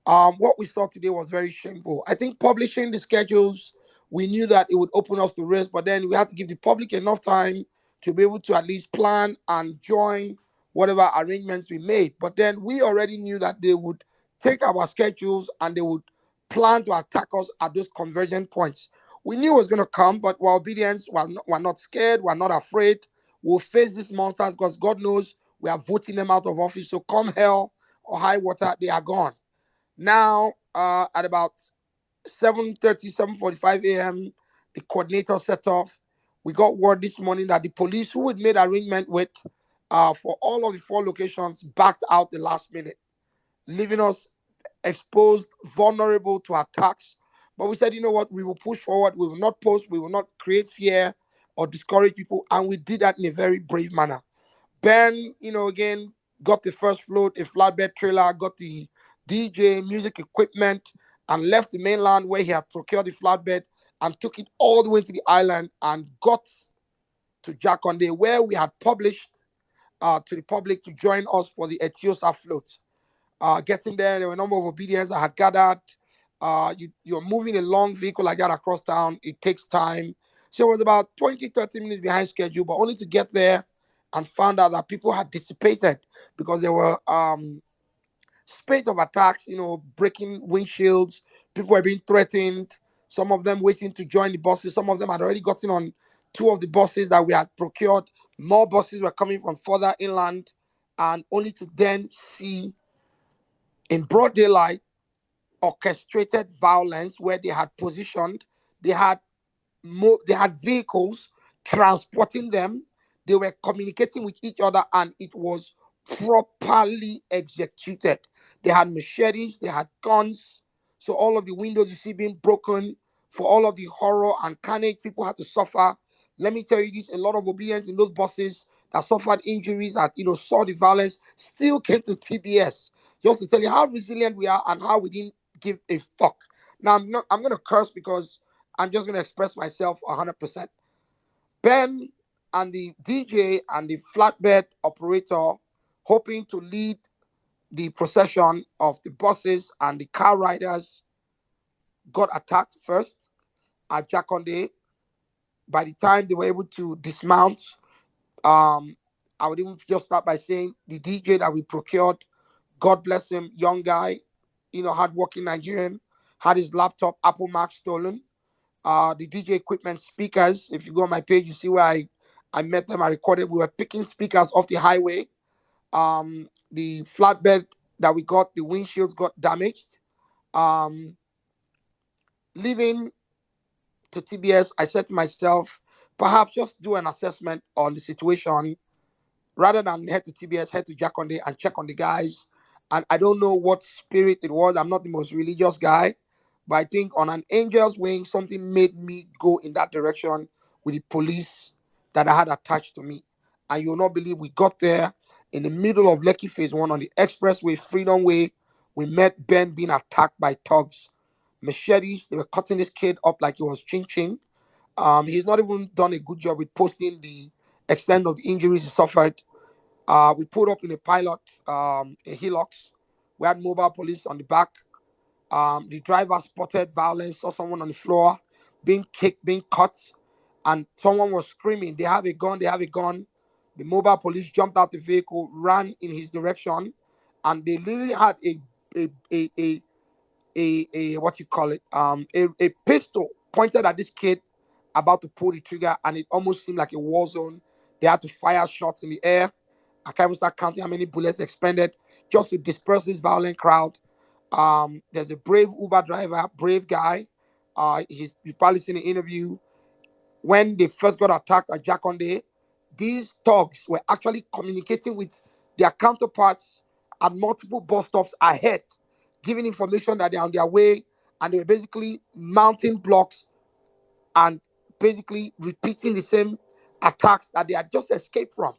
What we saw today was very shameful. I think publishing the schedules, we knew that it would open us to risk, but then we had to give the public enough time to be able to at least plan and join whatever arrangements we made. But then we already knew that they would take our schedules and they would plan to attack us at those convergent points. We knew it was going to come, but we're obedient. We're not scared. We're not afraid. We'll face these monsters because God knows we are voting them out of office. So come hell or high water, they are gone. Now, at about 7:30, 7:45 a.m., the coordinator set off. We got word this morning that the police, who had made arrangement with for all of the four locations, backed out the last minute, leaving us exposed, vulnerable to attacks. But we said, you know what, we will push forward. We will not post. We will not create fear or discourage people. And we did that in a very brave manner. Ben, again, got the first float, a flatbed trailer, got the DJ, music equipment, and left the mainland where he had procured the flatbed and took it all the way to the island and got to Jakonde, where we had published to the public to join us for the Etiosa float. Getting there were a number of obedience that had gathered. You're moving a long vehicle like that across town. It takes time. So it was about 20, 30 minutes behind schedule, but only to get there and found out that people had dissipated because there were spate of attacks, breaking windshields. People were being threatened. Some of them waiting to join the buses. Some of them had already gotten on two of the buses that we had procured. More buses were coming from further inland, and only to then see in broad daylight orchestrated violence where they had positioned, they had they had vehicles transporting them, they were communicating with each other, and it was properly executed. They had machetes, they had guns. So all of the windows you see being broken, for all of the horror and carnage people had to suffer. Let me tell you this: a lot of obedience in those buses that suffered injuries, that saw the violence, still came to TBS. Just to tell you how resilient we are and how we didn't give a fuck. Now I'm gonna curse because I'm just gonna express myself 100%. Ben and the DJ and the flatbed operator hoping to lead the procession of the buses and the car riders, got attacked first at Jakonde. By the time they were able to dismount, I would even just start by saying the DJ that we procured, God bless him, young guy, hardworking Nigerian, had his laptop Apple Mac stolen. The DJ equipment speakers, if you go on my page, you see where I met them, I recorded. We were picking speakers off the highway. The flatbed that we got, the windshields got damaged. Leaving to TBS, I said to myself, perhaps just do an assessment on the situation rather than head to TBS, head to Jakonde and check on the guys. And I don't know what spirit it was. I'm not the most religious guy, but I think on an angel's wing, something made me go in that direction with the police that I had attached to me. And you'll not believe we got there in the middle of Lekki Phase 1 on the expressway, Freedom Way. We met Ben being attacked by thugs. Machetes, they were cutting this kid up like it was chin chin. He's not even done a good job with posting the extent of the injuries he suffered. We put up in a pilot, a Hilux. We had mobile police on the back. The driver spotted violence, saw someone on the floor being kicked, being cut, and someone was screaming, they have a gun, they have a gun. The mobile police jumped out the vehicle, ran in his direction, and they literally had a what you call it, a pistol pointed at this kid about to pull the trigger, and it almost seemed like a war zone. They had to fire shots in the air. I can't even start counting how many bullets expended just to disperse this violent crowd. There's a brave Uber driver, brave guy. You've probably seen the interview. When they first got attacked at Jakonde, these thugs were actually communicating with their counterparts at multiple bus stops ahead, giving information that they're on their way, and they were basically mounting blocks and basically repeating the same attacks that they had just escaped from.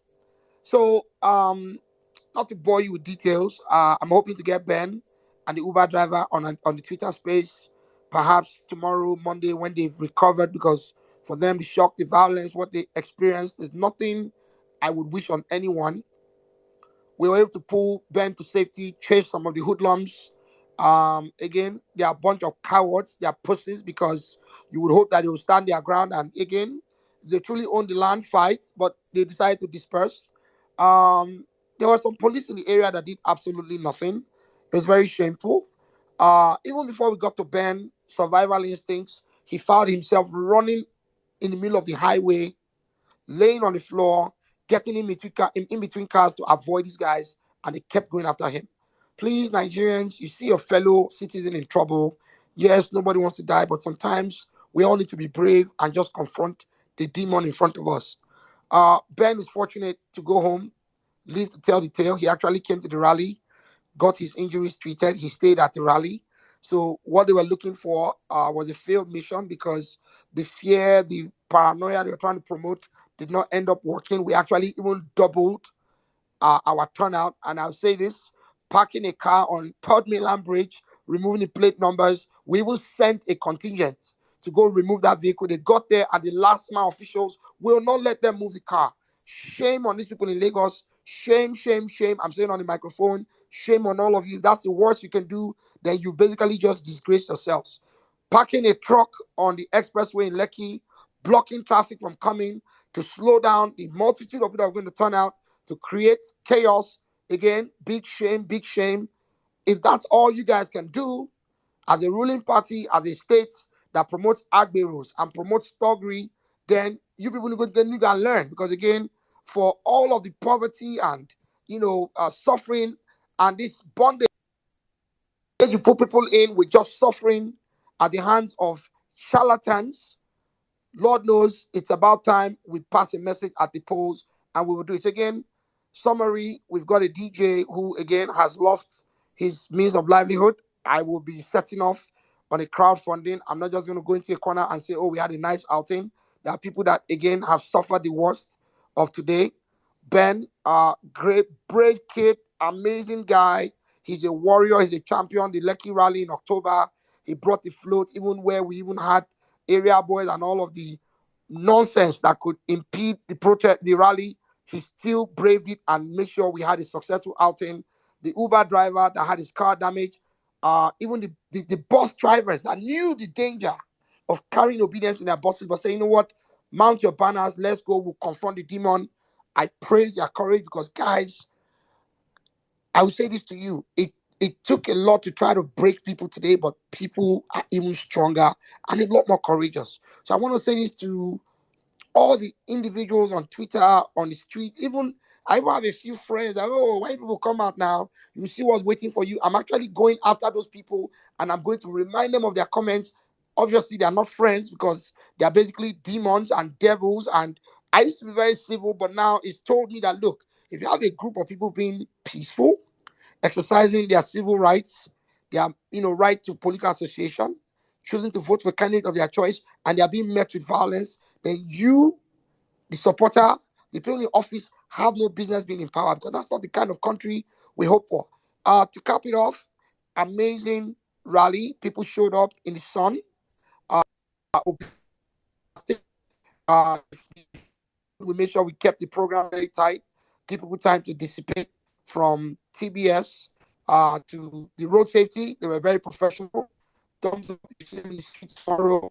So, not to bore you with details, I'm hoping to get Ben and the Uber driver on the Twitter space, perhaps tomorrow, Monday, when they've recovered, because for them, the shock, the violence, what they experienced is nothing I would wish on anyone. We were able to pull Ben to safety, chase some of the hoodlums. Again, they are a bunch of cowards. They are pussies because you would hope that they will stand their ground and again, they truly own the land fight, but they decided to disperse. There were some police in the area that did absolutely nothing. It was very shameful. Even before we got to Ben, survival instincts, he found himself running in the middle of the highway, laying on the floor, getting in between cars to avoid these guys, and they kept going after him. Please, Nigerians, you see your fellow citizen in trouble. Yes, nobody wants to die, but sometimes we all need to be brave and just confront the demon in front of us. Ben is fortunate to go home, live to tell the tale. He actually came to the rally, got his injuries treated. He stayed at the rally. So what they were looking for was a failed mission because the fear, the paranoia they were trying to promote did not end up working. We actually even doubled our turnout. And I'll say this, parking a car on Third Mainland Bridge, removing the plate numbers. We even sent a contingent to go remove that vehicle. They got there, and the last mile officials will not let them move the car. Shame on these people in Lagos. Shame, shame, shame. I'm saying on the microphone, shame on all of you. If that's the worst you can do, then you basically just disgrace yourselves. Parking a truck on the expressway in Lekki, blocking traffic from coming to slow down the multitude of people that are going to turn out to create chaos. Again, big shame, big shame. If that's all you guys can do as a ruling party, as a state that promotes agberos and promotes thuggery, then you people need to go and learn. Because again, for all of the poverty and suffering and this bondage you put people in with just suffering at the hands of charlatans, Lord knows it's about time we pass a message at the polls, and we will do it again. Summary, we've got a DJ who again has lost his means of livelihood. I will be setting off on a crowdfunding. I'm not just going to go into a corner and say, oh, we had a nice outing. There are people that again have suffered the worst of today. Ben, great, brave kid, amazing guy. He's a warrior, he's a champion. The Lekki rally in October, he brought the float, even where we even had area boys and all of the nonsense that could impede the protest, the rally. he still braved it and made sure we had a successful outing. The Uber driver that had his car damaged, even the bus drivers that knew the danger of carrying obedience in their buses, but say, you know what, mount your banners, let's go, we'll confront the demon. I praise their courage because, guys, I will say this to you. It took a lot to try to break people today, but people are even stronger and a lot more courageous. So I want to say this to all the individuals on Twitter, on the street, even I even have a few friends that, oh, why people come out now? You see what's waiting for you. I'm actually going after those people and I'm going to remind them of their comments. Obviously, they are not friends because they are basically demons and devils. And I used to be very civil, but now it's told me that, look, if you have a group of people being peaceful, exercising their civil rights, their right to political association, choosing to vote for candidate of their choice, and they are being met with violence, then you, the supporter, the people in office, have no business being in power because that's not the kind of country we hope for. To cap it off, amazing rally. People showed up in the sun. Uh, uh, we made sure we kept the program very tight, give people time to dissipate from TBS to the road safety. They were very professional. Thumbs up if you see them in the streets tomorrow.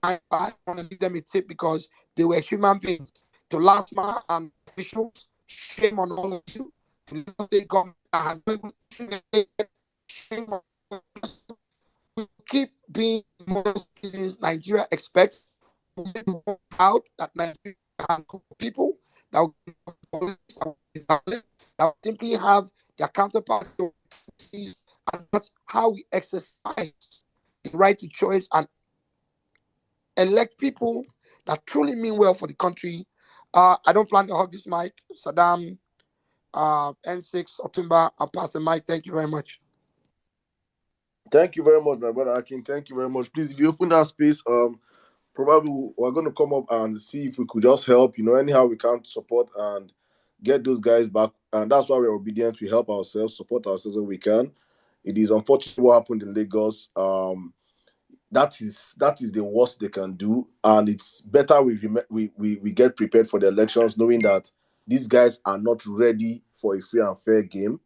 I want to give them a tip because they were human beings. To LASMA and officials, shame on all of you. To Lagos State government, shame on we keep being more citizens Nigeria expects. We make the world proud that Nigeria has people that will that will simply have their counterparts to overseas, and that's how we exercise the right to choice and elect people that truly mean well for the country. I don't plan to hug this mic. Saddam, N6, Otumba, I'll pass the mic. Thank you very much. Thank you very much, my brother Akin. Thank you very much. Please, if you open that space, probably we're going to come up and see if we could just help, anyhow we can support and get those guys back. And that's why we're obedient. We help ourselves, support ourselves when we can. It is unfortunate what happened in Lagos. That is the worst they can do, and it's better we get prepared for the elections, knowing that these guys are not ready for a free and fair game.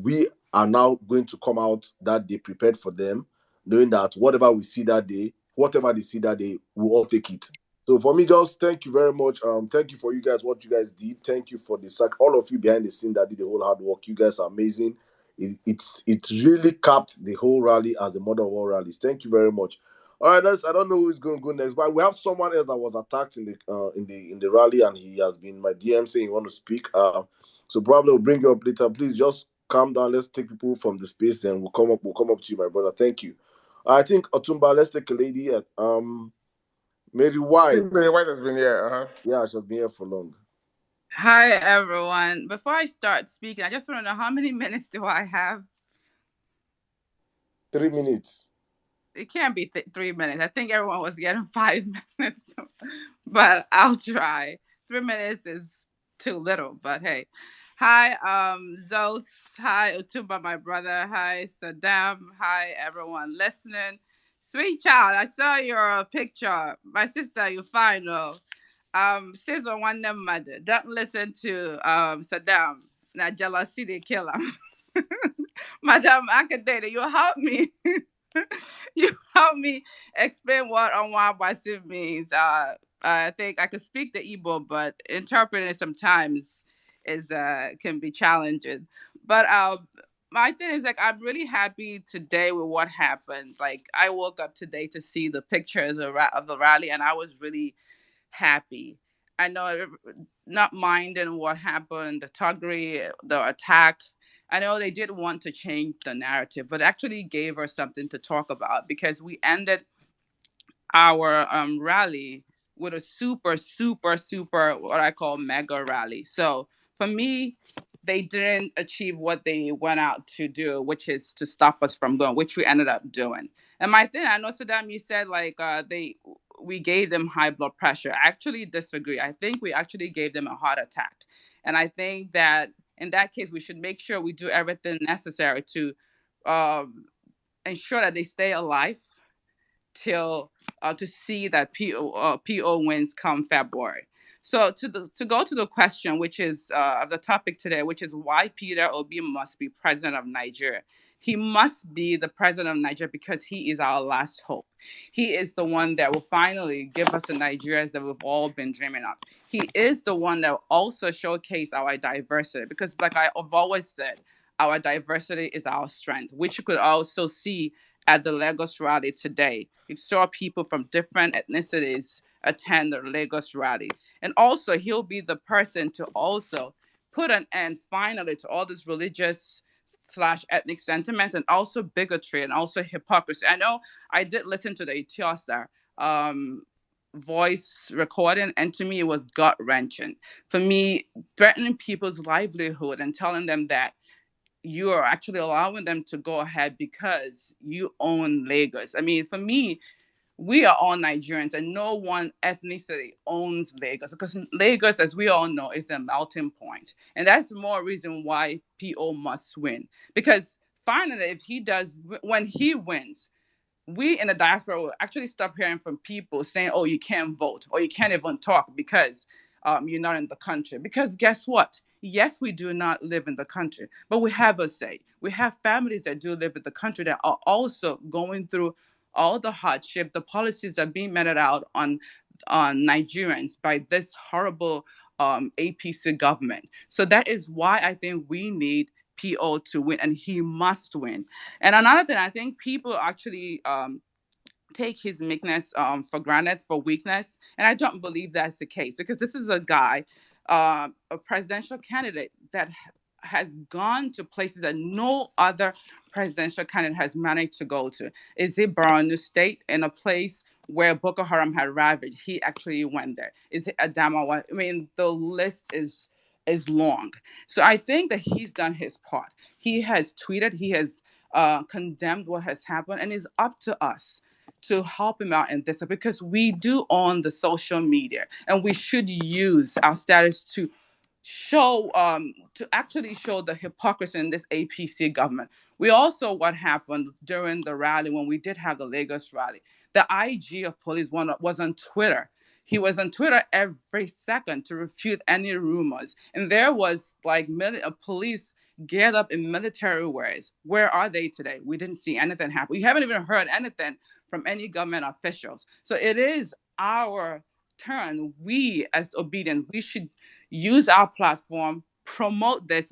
We are now going to come out that day prepared for them, knowing that whatever they see that day, we'll all take it. So for me, just thank you very much. Thank you for you guys, what you guys did. Thank you for the sack, all of you behind the scene that did the whole hard work. You guys are amazing. It really capped the whole rally as a model of all rallies. Thank you very much. All right, I don't know who's going to go next, but we have someone else that was attacked in the rally, and he has been my DM saying he want to speak. So probably we'll bring you up later. Please just calm down. Let's take people from the space. Then we'll come up to you, my brother. Thank you. I think Otumba. Let's take a lady at Mary White. Mary White has been here. Yeah, she's been here for long. Hi, everyone. Before I start speaking, I just want to know how many minutes do I have? 3 minutes. It can't be 3 minutes. I think everyone was getting 5 minutes, but I'll try. 3 minutes is too little, but hey. Hi, Zos. Hi, Utuba, my brother. Hi, Saddam. Hi, everyone listening. Sweet child, I saw your picture. My sister, you fine though. Sis on one them mother. Don't listen to Saddam. Now jealousy they kill him. Madam Akadede, you help me. You help me explain what Onwa means. I think I could speak the Igbo, but interpreting it sometimes is can be challenging. But my thing is like I'm really happy today with what happened. Like I woke up today to see the pictures of the rally, and I was really happy. I know not minding what happened, the Tuggery, the attack. I know they did want to change the narrative, but actually gave us something to talk about because we ended our rally with a super, super, super, what I call mega rally. So for me, they didn't achieve what they went out to do, which is to stop us from going, which we ended up doing. And my thing, I know Saddam, you said like we gave them high blood pressure. I actually disagree. I think we actually gave them a heart attack, and I think that in that case we should make sure we do everything necessary to um, ensure that they stay alive till to see that PO wins come February. So to go to the question, which is of the topic today, which is why Peter Obi must be president of Nigeria. He must be the president of Nigeria because he is our last hope. He is the one that will finally give us the Nigerians that we've all been dreaming of. He is the one that will also showcase our diversity because, like I've always said, our diversity is our strength, which you could also see at the Lagos rally today. You saw people from different ethnicities attend the Lagos rally. And also, he'll be the person to also put an end finally to all this religious slash ethnic sentiments and also bigotry and also hypocrisy. I know I did listen to the Etiosa voice recording, and to me, it was gut wrenching. For me, threatening people's livelihood and telling them that you are actually allowing them to go ahead because you own Lagos. I mean, for me, we are all Nigerians and no one ethnicity owns Lagos because Lagos, as we all know, is the melting point. And that's more reason why PO must win. Because finally, if he does, when he wins, we in the diaspora will actually stop hearing from people saying, oh, you can't vote or you can't even talk because you're not in the country. Because guess what? Yes, we do not live in the country, but we have a say. We have families that do live in the country that are also going through all the hardship, the policies are being meted out on Nigerians by this horrible APC government. So that is why I think we need PO to win, and he must win. And another thing, I think people actually take his meekness for granted for weakness, and I don't believe that's the case because this is a guy, a presidential candidate that has gone to places that no other presidential candidate has managed to go to. Is it Borno State, in a place where Boko Haram had ravaged? He actually went there. Is it Adamawa? I mean, the list is long. So I think that he's done his part. He has tweeted, he has condemned what has happened, and it's up to us to help him out in this because we do own the social media and we should use our status to show to actually show the hypocrisy in this APC government. We also what happened during the rally when we did have the Lagos rally. The IG of police was on Twitter. He was on Twitter every second to refute any rumors. And there was like police geared up in military wears. Where are they today? We didn't see anything happen. We haven't even heard anything from any government officials. So it is our turn. We as obedient, we should use our platform, promote this,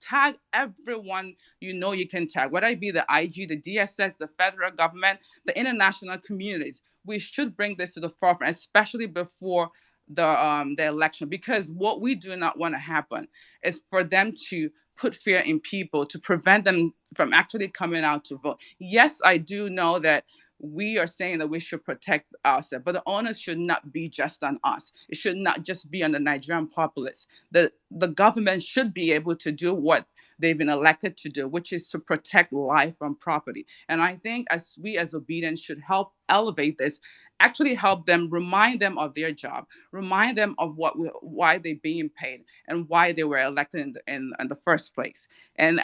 tag everyone you know you can tag, whether it be the IG, the DSS, the federal government, the international communities. We should bring this to the forefront, especially before the election, because what we do not want to happen is for them to put fear in people to prevent them from actually coming out to vote. Yes, I do know that we are saying that we should protect ourselves, but the onus should not be just on us. It should not just be on the Nigerian populace. The government should be able to do what they've been elected to do, which is to protect life and property. And I think as we as obedience should help elevate this, actually help them, remind them of their job, remind them of why they're being paid and why they were elected in the first place. And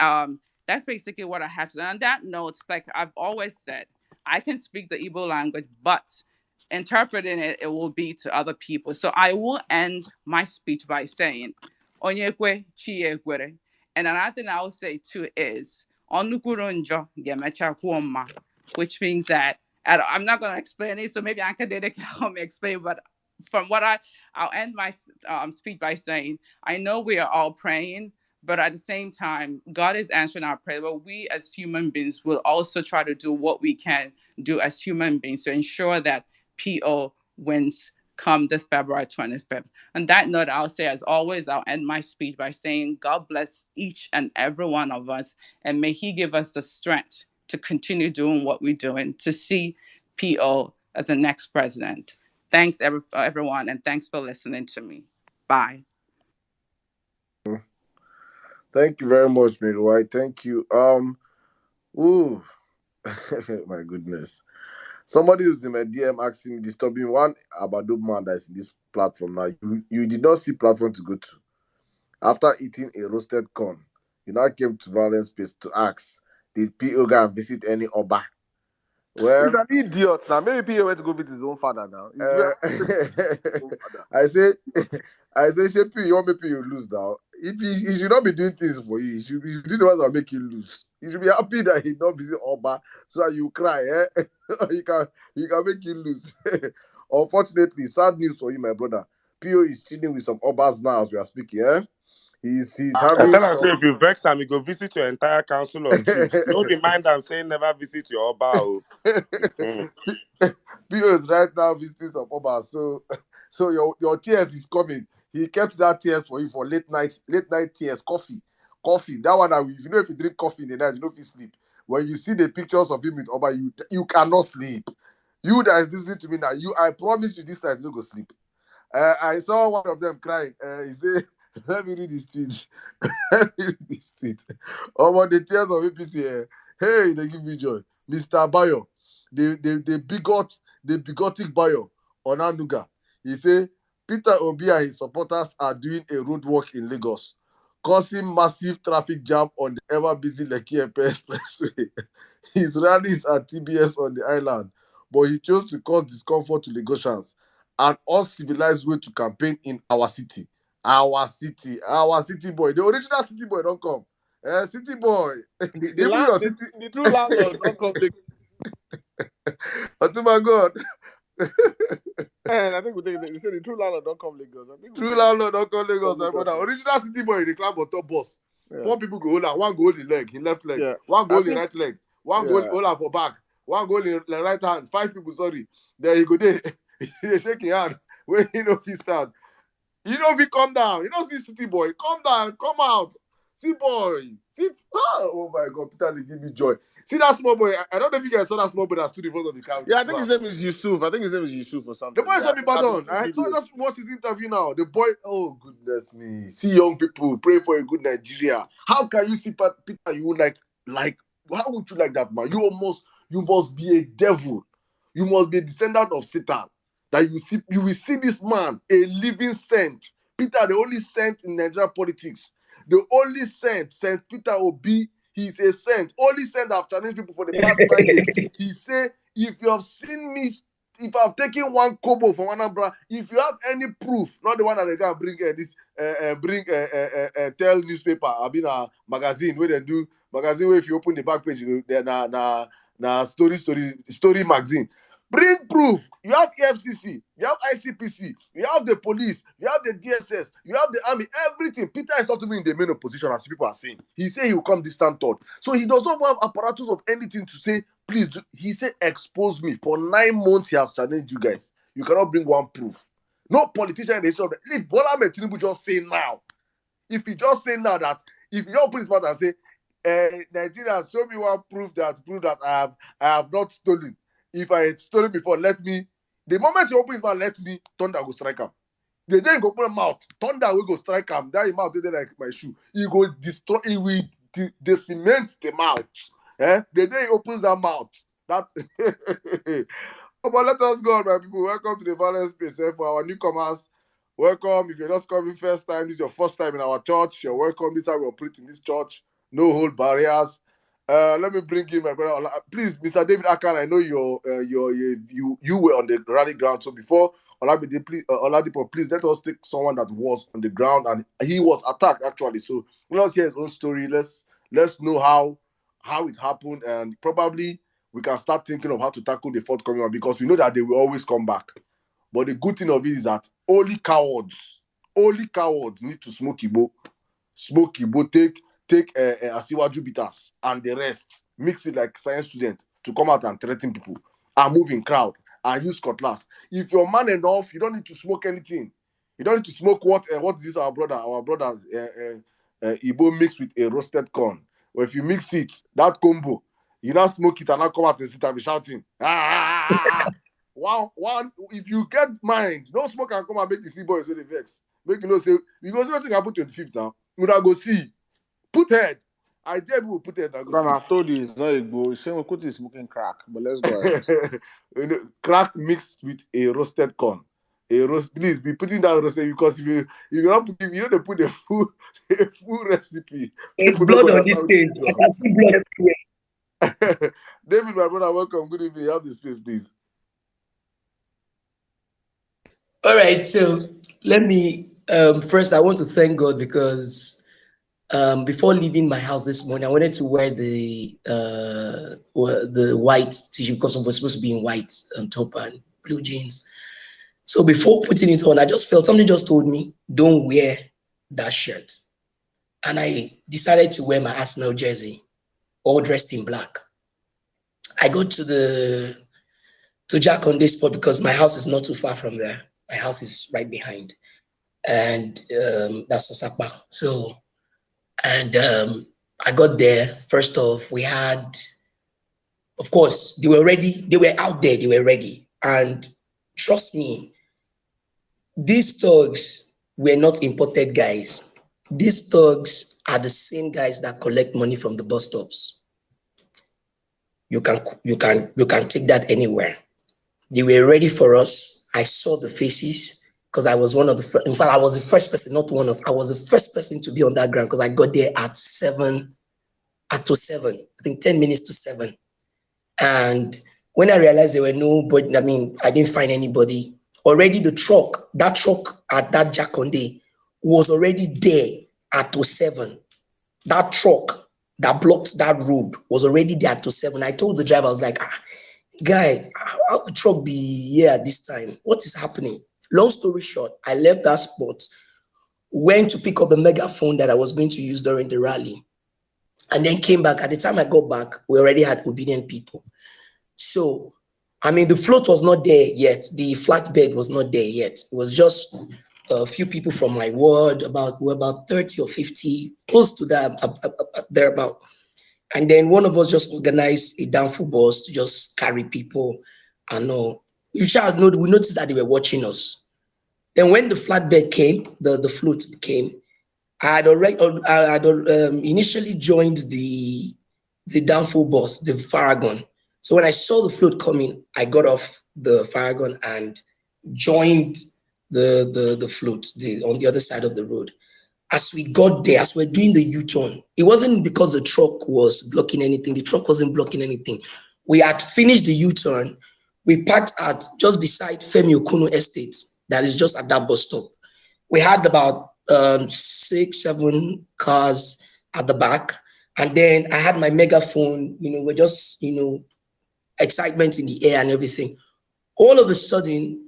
that's basically what I have to say. On that note, like I've always said, I can speak the Igbo language, but interpreting it, it will be to other people. So I will end my speech by saying, Onyekwe Chiekwere. And another thing I will say too is, Onukurunjo Gemecha Kwoma, which means that, and I'm not going to explain it, so maybe Anka Dede can help me explain, but from what I'll end my speech by saying, I know we are all praying, but at the same time, God is answering our prayer. But we as human beings will also try to do what we can do as human beings to ensure that PO wins come this February 25th. On that note, I'll say, as always, I'll end my speech by saying, God bless each and every one of us, and may He give us the strength to continue doing what we're doing, to see PO as the next president. Thanks, everyone, and thanks for listening to me. Bye. Thank you very much, Mary White. Thank you. Ooh, my goodness. Somebody is in my DM asking me, disturbing one about man that's in this platform now. You did not see platform to go to. After eating a roasted corn, you now came to Vawulence Space to ask, did PO go and visit any Oba? Well, He's an idiot now. Maybe PO went to go visit his own father now. He's very his own father. I say, Shepi, you want me to lose now? If he should not be doing things for you, he should be doing the ones that make you lose. You should be happy that he not visit Oba so that you cry, eh? he can make you lose. Unfortunately, sad news for you, my brother. PO is chilling with some Obas now as we are speaking, eh? He's I having tell her, say, some. if you vex him, you go visit your entire council of chiefs. No remind them saying never visit your Oba. Oh. Mm. PO is right now visiting some Obas, so your tears is coming. He kept that tears for you for late night tears, coffee. That one, if you drink coffee in the night, you know if you sleep. When you see the pictures of him with Oba, you cannot sleep. You that is listening to me now, I promise you this time you no go sleep. I saw one of them crying. He said, "Let me read this tweet. Let me read this tweet. Oh, the tears of APC. Hey, they give me joy. Mr. Bayo, the bigotic Bayo on Anuga. He say Peter Obi and his supporters are doing a roadwork in Lagos, causing massive traffic jam on the ever busy Lekki Epe Expressway. His rallies at TBS on the island, but he chose to cause discomfort to Lagosians, an uncivilized way to campaign in our city. Our city boy. The original city boy don't come. City boy. Even your city. The true landlord don't come. Oh my God. And I think they say the true landlord don't come Lagos. I think True landlord don't come Lagos, my Lagos. brother. Original city boy, they climb on top bus. Yes. 4 people go hold am. One go hold the leg, in left leg. Yeah. One go hold the think- right leg. One go hold am for back. One go hold the right hand. 5 people, sorry. There you go there. He shake your hand. When he know if he stand. You know if he come down. You know see city boy. Come down. Come out. See boy. See. Oh my God. Peter, they give me joy. See that small boy. I don't know if you guys saw that small boy that stood in front of the couch. Yeah, I think his name is Yusuf. I think his name is Yusuf or something. The boy is Yeah, from Ibadan. I saw just watch his interview now. The boy, oh goodness me. See young people pray for a good Nigeria. How can you see Peter? You would like how would you like that man? You must be a devil. You must be a descendant of Satan. That you will see this man, a living saint. Peter, the only saint in Nigerian politics. The only saint, Saint Peter Obi, he's a saint. Only saint that have challenged people for the past 9 years. He say, if you have seen me, if I've taken 1 kobo from Anambra, if you have any proof, not the one that they can bring tell newspaper, I mean a magazine where they do magazine where if you open the back page, there na story magazine. Bring proof. You have EFCC, you have ICPC, you have the police, you have the DSS, you have the army, everything. Peter is not even in the main opposition as people are saying. He say he will come distant third. So he does not have apparatus of anything to say, please do. He said, expose me. For 9 months, he has challenged you guys. You cannot bring 1 proof. No politician in the history of the. If Bola Ahmed Tinubu just say now, if he just say now that, if he just put his mouth and say, Nigerians, show me 1 proof that I have not stolen. If I had stolen before, let me. The moment you open his mouth, let me, thunder go strike him. The day you go open his mouth, thunder will go strike him. That mouth dey like my shoe. He will decimate the mouth. The day he opens that mouth, that. Oh, but let us go, my people. Welcome to the Vawulence space. For our newcomers, welcome. If you're just coming first time, this is your first time in our church. You're welcome. This is how we operate in this church. No hold barriers. Let me bring in my brother. Please, Mr. David Akan. I know you were on the rally ground. So before Oladipo, please let us take someone that was on the ground and he was attacked actually. So let us hear his own story. Let's know how it happened, and probably we can start thinking of how to tackle the forthcoming one, because we know that they will always come back. But the good thing of it is that only cowards need to smoke Igbo, take Asiwaju bitters and the rest, mix it like science student to come out and threaten people and move in crowd and use cutlass. If you're man enough, you don't need to smoke anything. You don't need to smoke what is this our brother Igbo mixed with a roasted corn. Or if you mix it, that combo, you now smoke it and now come out and sit and be shouting. One, if you get mind, no smoke and come and make the see boys with the vex. Make you know say, because nothing happen 25th now. We go see. Put head. I dare people put head. I go see. I told you it's not Igbo. Shame Kuti is smoking crack, but let's go ahead. Crack mixed with a roasted corn. Please be putting that roasted, because if you don't put the full recipe. There's blood on this stage. I can see blood everywhere. David, my brother, welcome. Good evening. You have the space, please. All right, so let me first I want to thank God because before leaving my house this morning, I wanted to wear the white t-shirt because I was supposed to be in white top and blue jeans. So before putting it on, I just felt something just told me, don't wear that shirt. And I decided to wear my Arsenal jersey, all dressed in black. I go to Jack on this spot because my house is not too far from there. My house is right behind. And that's Osapa. So, and I got there. First off, we had, of course, they were ready. They were out there. They were ready. And trust me, these thugs were not imported guys. These thugs are the same guys that collect money from the bus stops. You can take that anywhere. They were ready for us. I saw the faces because I was one of the in fact, I was the first person, not one of, I was the first person to be on that ground because I got there at 7, I think 10 minutes to 7. And when I realized there were nobody, I didn't find anybody. Already that truck at that Jaconde was already there at 07. That truck that blocked that road was already there at 07. I told the driver, I was like, guy, how the truck be here at this time? What is happening? Long story short, I left that spot, went to pick up the megaphone that I was going to use during the rally, and then came back. At the time I got back, we already had obedient people. So, the float was not there yet. The flatbed was not there yet. It was just a few people from my ward, about 30 or 50, close to that, thereabout. And then one of us just organized a downfall bus to just carry people and all. We noticed that they were watching us. Then when the flatbed came, the float came, I had initially joined the downfall bus, the Faragon. So when I saw the float coming, I got off the Faragon and joined the float on the other side of the road. As we got there, as we're doing the U-turn, it wasn't because the truck was blocking anything. The truck wasn't blocking anything. We had finished the U-turn. We parked at just beside Femi Okuno Estate, that is just at that bus stop. We had about 6, 7 cars at the back. And then I had my megaphone, we're just, excitement in the air and everything. All of a sudden,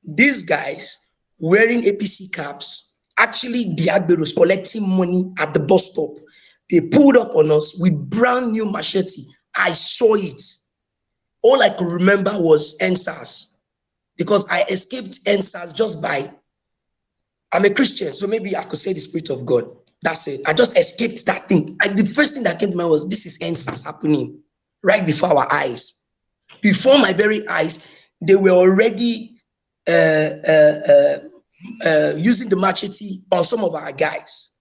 these guys wearing APC caps, actually Diagbe was collecting money at the bus stop. They pulled up on us with brand new machete. I saw it. All I could remember was NSAS because I escaped NSAS just by, I'm a Christian, so maybe I could say the Spirit of God. That's it. I just escaped that thing. The first thing that came to mind was, this is NSAS happening right before our eyes. Before my very eyes, they were already using the machete on some of our guys.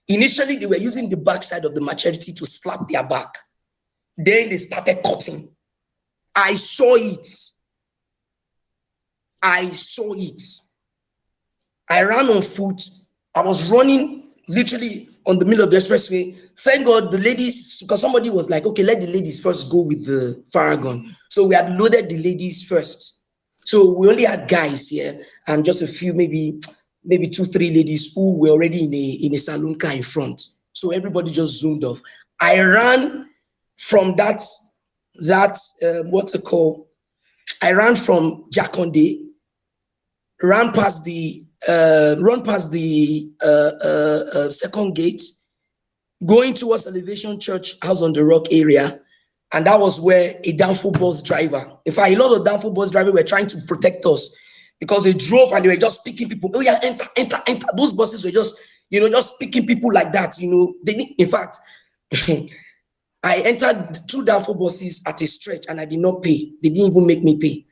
Initially, they were using the backside of the machete to slap their back. Then they started cutting. I saw it. I ran on foot. I was running literally on the middle of the expressway. Thank God the ladies, because somebody was like, okay, let the ladies first go with the Faragon. So we had loaded the ladies first. So we only had guys here and just a few, maybe 2, 3 ladies who were already in a saloon car in front. So everybody just zoomed off. I ran from that what's it called? I ran from Jaconde, ran past the second gate, going towards Elevation Church House on the Rock area. And that was where a downfall bus driver, in fact, a lot of downfall bus drivers were trying to protect us because they drove and they were just picking people. Oh yeah, enter. Those buses were just, just picking people like that. They need, in fact, I entered 2 downfall buses at a stretch and I did not pay. They didn't even make me pay.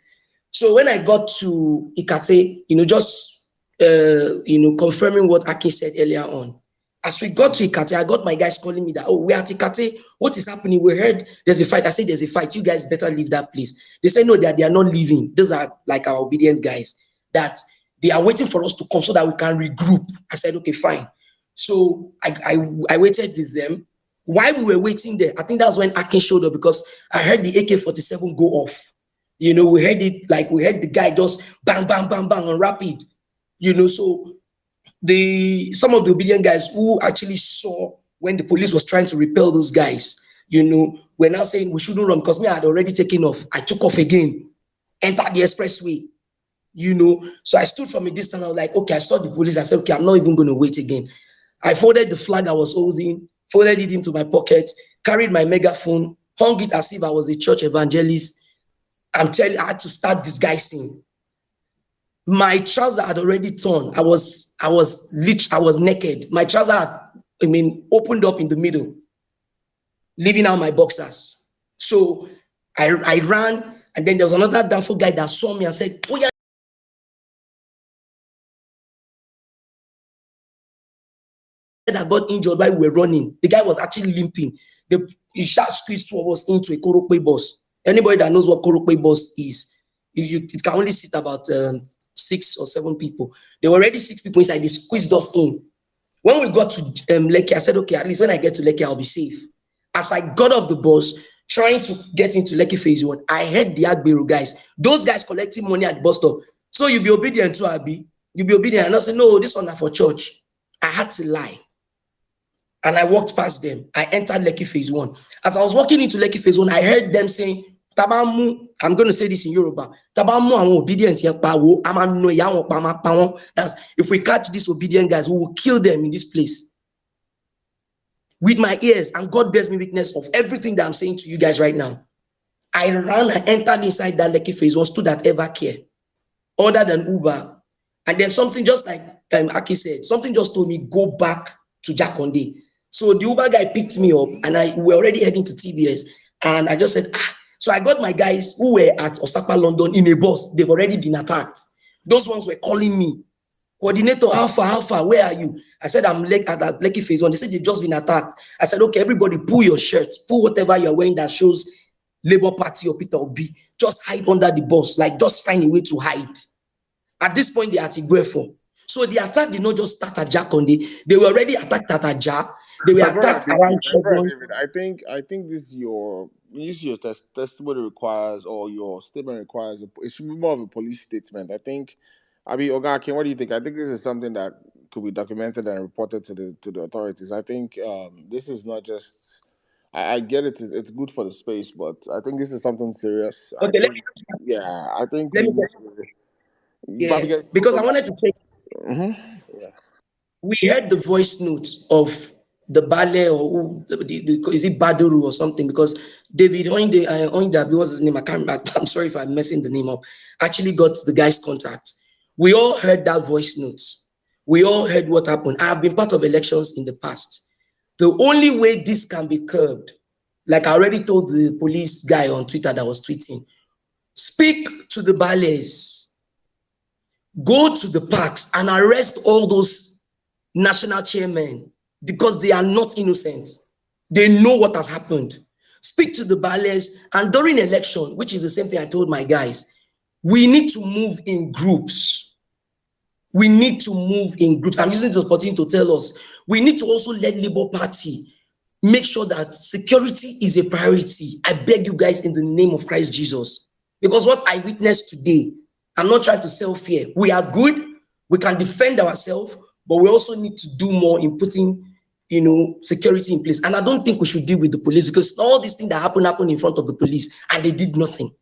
So when I got to Ikate, just confirming what Aki said earlier on. As we got to Ikate, I got my guys calling me that, oh, we're at Ikate. What is happening? We heard there's a fight. I said, there's a fight. You guys better leave that place. They said, no, they are not leaving. Those are like our obedient guys, that they are waiting for us to come so that we can regroup. I said, okay, fine. So I waited with them. While we were waiting there, I think that's when Akin showed up because I heard the AK-47 go off. We heard it, like we heard the guy just bang, bang, bang, bang on rapid. So some of the obedient guys who actually saw when the police was trying to repel those guys, we're now saying we shouldn't run because me, I had already taken off. I took off again, entered the expressway, So I stood from a distance. I was like, okay, I saw the police. I said, okay, I'm not even going to wait again. I folded the flag I was holding, folded it into my pocket, carried my megaphone, hung it as if I was a church evangelist. I'm telling you, I had to start disguising. My trouser had already torn. I was naked. My trouser had, opened up in the middle, leaving out my boxers. So I ran, and then there was another downfall guy that saw me and said, oh yeah, that got injured while we were running. The guy was actually limping. He shot squeezed two of us into a Korokwe bus. Anybody that knows what Korokwe bus is, it can only sit about 6 or 7 people. There were already 6 people inside. They squeezed us in. When we got to Lekki, I said, okay, at least when I get to Lekki, I'll be safe. As I got off the bus, trying to get into Lekki phase 1, I heard the Agberu guys, those guys collecting money at the bus stop. So you be obedient to Abi? You be obedient? And I said, no, this one is for church. I had to lie. And I walked past them. I entered Lekki phase 1. As I was walking into Lekki phase 1, I heard them saying, Tabamu, I'm going to say this in Yoruba. Tabamu and obedient. That's if we catch these obedient guys, we will kill them in this place. With my ears, and God bears me witness of everything that I'm saying to you guys right now. I ran and entered inside that Lekki phase 1, stood at Evercare, ordered an Uber, and then something just like Aki said, something just told me, go back to Jakonde. So the Uber guy picked me up, and we're already heading to TBS, and I just said, So I got my guys who were at Osaka, London in a bus. They've already been attacked. Those ones were calling me, coordinator, how far, where are you? I said, I'm at Lekki phase 1. They said they've just been attacked. I said, okay, everybody pull your shirts, pull whatever you're wearing that shows Labour Party or Peter Obi. Just hide under the bus, like just find a way to hide. At this point, they are at Igwefo. So the attack did not just start at Jakonde. They were already attacked at Aja. They were My brother attacked David, around my brother Chevron. David, I think this is your testimony requires, or your statement requires. It should be more of a police statement. I think. Oga Akin, what do you think? I think this is something that could be documented and reported to the authorities. I think this is not just. I get it. It's good for the space, but I think this is something serious. Okay, I think let we me need. You probably get. because I wanted to say, Yeah. we heard the voice notes of the ballet or is it Baduru or something, because David Oinda, what's his name? I can't remember. I'm sorry if I'm messing the name up. Actually got the guy's contact. We all heard that voice notes. We all heard what happened. I have been part of elections in the past. The only way this can be curbed, like I already told the police guy on Twitter that was tweeting, speak to the ballets, go to the parks and arrest all those national chairmen because they are not innocent. They know what has happened. Speak to the ballets, and during election, which is the same thing I told my guys, we need to move in groups. We need to move in groups. I'm using this opportunity to tell us, we need to also let Labour Party make sure that security is a priority. I beg you guys in the name of Christ Jesus. Because what I witnessed today, I'm not trying to sell fear. We are good. We can defend ourselves, but we also need to do more in putting, security in place. And I don't think we should deal with the police, because all these things that happened in front of the police and they did nothing,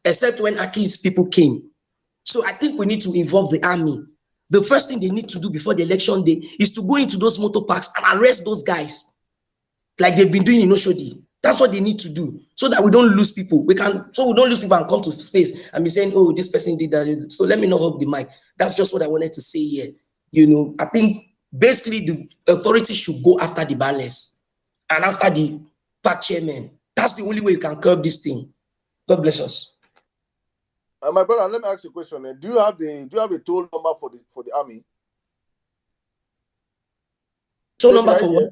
except when Aki's people came. So I think we need to involve the army. The first thing they need to do before the election day is to go into those motor parks and arrest those guys, like they've been doing in Oshodi. That's what they need to do, so that we don't lose people. So we don't lose people and come to space and be saying, oh, this person did that. So let me not hold the mic. That's just what I wanted to say here. I think basically the authorities should go after the ballers and after the park chairman. That's the only way you can curb this thing. God bless us. My brother, let me ask you a question. Do you have a toll number for the army? Toll number for what?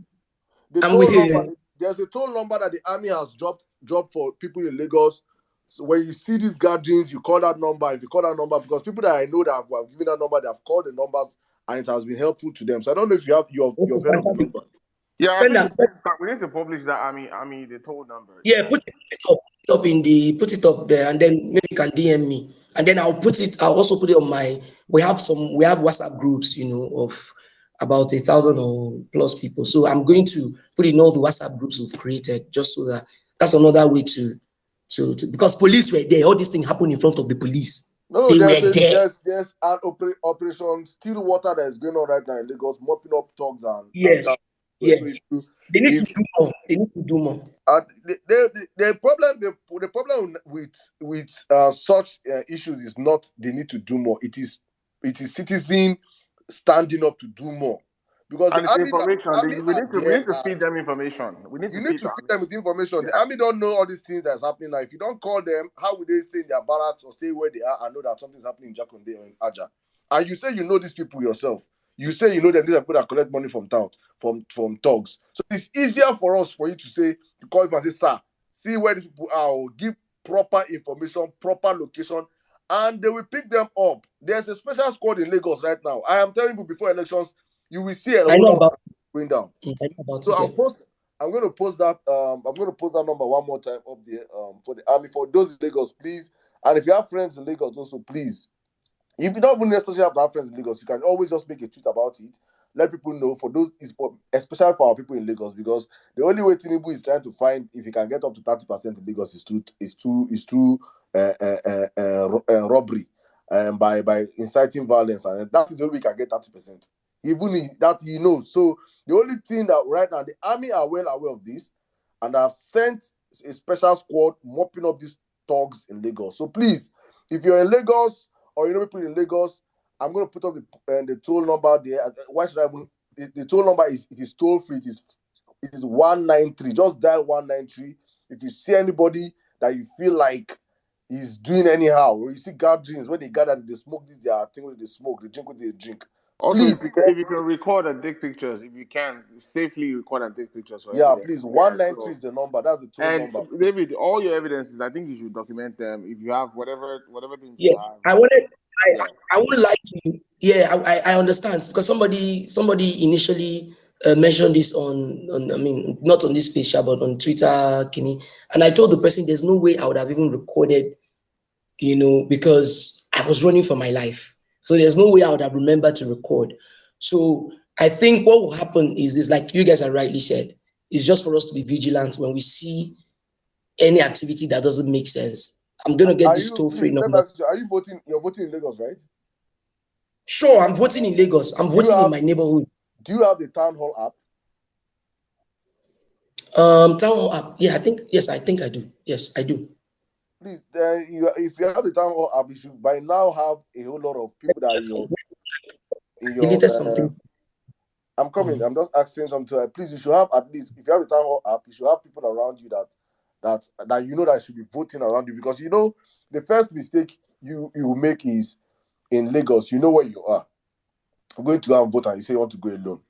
I'm with you. There's a toll number that the army has dropped for people in Lagos. So when you see these gatherings, you call that number. If you call that number, because people that I know that have given that number, they have called the numbers and it has been helpful to them. So I don't know if you've heard of the number. Yeah, I Friend, think I'm sorry. we need to publish that the total number. Yeah, put it up there, and then maybe you can DM me, and then I'll also put it on my. We have WhatsApp groups, of about 1,000 or plus people. So I'm going to put in all the WhatsApp groups we've created, just so that's another way to because police were there. All these things happened in front of the police. No, They were there's there. an operation Still Water that is going on right now in Lagos, mopping up thugs and Yes, that. So yes. They need to if do more. They need to do more. the problem with such issues is not they need to do more. It is citizen standing up to do more, because And the it's army information. army We are need there. to feed them information. We need to You need feed to them. feed them with information. Yeah. The army don't know all these things that's happening now. If you don't call them, how will they stay in their barracks or stay where they are and know that something's happening in Jakonde or in Aja? And you say you know these people yourself. You say you know them. These are people that collect money from town, from thugs. So it's easier for us for you to call them and say, sir, see where these people are, or give proper information, proper location, and they will pick them up. There's a special squad in Lagos right now. I am telling you, before elections, you will see a I whole know lot of about. going down. I know about So it. I'm going to post that. I'm going to post that number one more time up there. For the army, for those in Lagos, please. And if you have friends in Lagos, also please. If you don't even necessarily have to have friends in Lagos, you can always just make a tweet about it. Let people know. For those, especially for our people in Lagos, because the only way Tinubu is trying to find if he can get up to 30% in Lagos is through robbery, by inciting violence, and that is the only way he can get 30%. Even that he knows. So the only thing that right now the army are well aware of this, and have sent a special squad mopping up these thugs in Lagos. So please, if you're in Lagos, or you know people in Lagos, I'm going to put up the toll number there. Why should I even? The toll number is toll free. It is 193. Just dial 193. If you see anybody that you feel like is doing anyhow, or you see gatherings where they gather, they smoke this, their thing with they smoke, they drink what they drink. Also, Please, if you can record and take pictures, if you can safely record and take pictures for yeah, evidence. please. Yeah. 193 So, is the number. That's the toll and number. Please. David, all your evidences, I think you should document them. If you have whatever things you Yeah, have. I wanted. Yeah. I would like to. Yeah, I understand, because somebody initially mentioned this on. I mean, not on this page, but on Twitter, Kenny. And I told the person there's no way I would have even recorded, because I was running for my life. So there's no way I would have remembered to record. So I think what will happen is this, like you guys have rightly said, is just for us to be vigilant when we see any activity that doesn't make sense. I'm gonna get Are this you, toll free please, let me number. ask you, are you voting? You're voting in Lagos, right? Sure, I'm voting in Lagos. I'm Do you voting in have my neighborhood. Do you have the town hall app? Town hall app. Yeah, I think I do. Yes, I do. Please, if you have the town hall app, you should by now have a whole lot of people that are in your. Deleted something. I'm coming. I'm just asking something. Please, you should have at least, if you have the town hall app, you should have people around you that you know that should be voting around you, because the first mistake you will make is in Lagos. You know where you are. I'm going to go and vote, and you say you want to go alone.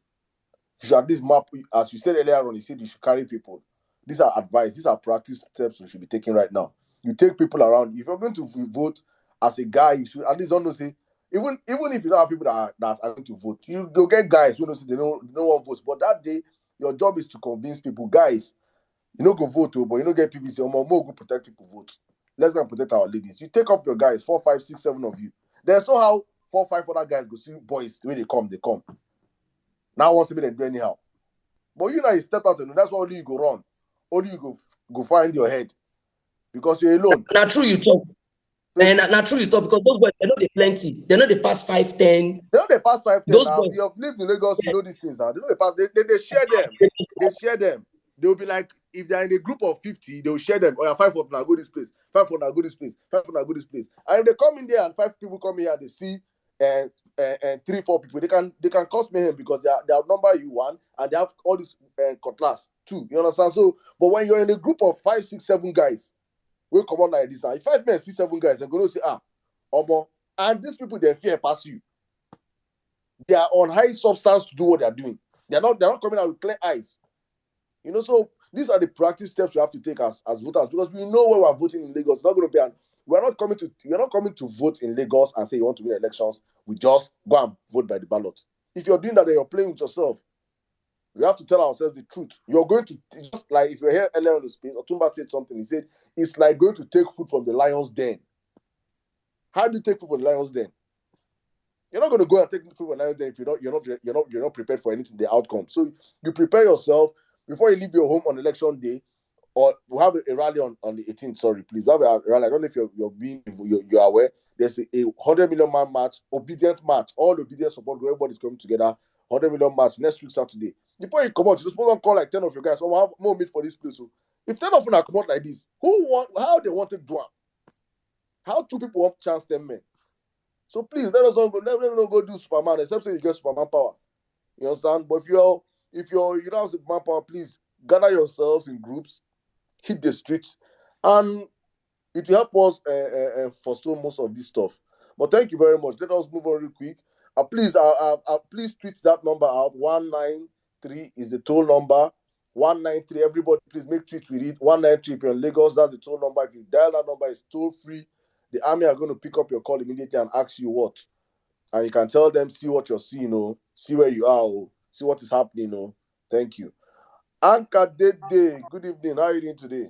You should at least map, as you said earlier on. You said you should carry people. These are advice. These are practice steps we should be taking right now. You take people around. If you're going to vote as a guy, you should at least don't know, say, even if you don't have people that are going to vote, you go get guys who know, say they don't want votes. But that day, your job is to convince people, guys, you know, go vote, but you know, get people say, more go protect people vote. Let's go and protect our ladies. You take up your guys, 4, 5, 6, 7 of you. There's no how 4, 5 other guys go see boys when they come. Now wants to be them do anyhow. But you know, you step out and that's why only you go run. Only you go find your head, because you're alone. Now true you talk. And not true you talk, because those boys, they know they plenty. They know they pass 5, 10. They know they pass 5, 10 Those now. boys. You have lived in Lagos, you know these things now. They know they pass. They share them. They share them. They'll be like, if they're in a group of 50, they'll share them. Oh, yeah, 5 of them go this place. 5 of them go this place. 5 of them go this place. And if they come in there and 5 people come here and they see and 3, 4 people, they can cause mayhem, because they outnumber you 1, and they have all this cutlass 2. You understand? So, but when you're in a group of 5, 6, 7 guys, we come on like this now. If 5 men see 7 guys, they're going to say, Omo, and these people, they fear pass you. They are on high substance to do what they're doing. They're not coming out with clear eyes. So these are the practice steps we have to take as voters, because we know where we're voting in Lagos. It's not going to be we're not coming to vote in Lagos and say you want to win elections. We just go and vote by the ballot. If you're doing that, then you're playing with yourself. We have to tell ourselves the truth. You're going to, just like if you're here earlier in the space, Otumba said something. He said, it's like going to take food from the lion's den. How do you take food from the lion's den? You're not going to go and take food from the lion's den if you're not prepared for anything, the outcome. So you prepare yourself before you leave your home on election day, or we have a rally on the 18th. Sorry, please. We have a rally. I don't know if you're aware. There's a 100 million man march, obedient march, all obedient support. Everybody's coming together. 100 million march next week Saturday. Before you come out, you're supposed to call like 10 of your guys. So we'll have more meet for this place. So if 10 of them are come out like this, how they want to do it? How two people want chance 10 men? So please let us not go do Superman, except say you get Superman power. You understand? But if you don't have Superman power, please gather yourselves in groups, hit the streets, and it will help us forestall most of this stuff. But thank you very much. Let us move on real quick. Please tweet that number out. 193 is the toll number. 193. Everybody, please make tweets with it. 193. If you're in Lagos, that's the toll number. If you dial that number, it's toll free. The army are going to pick up your call immediately and ask you what. And you can tell them, see what you're seeing, see where you are, see what is happening. Thank you. Anka Dede, good evening. How are you doing today?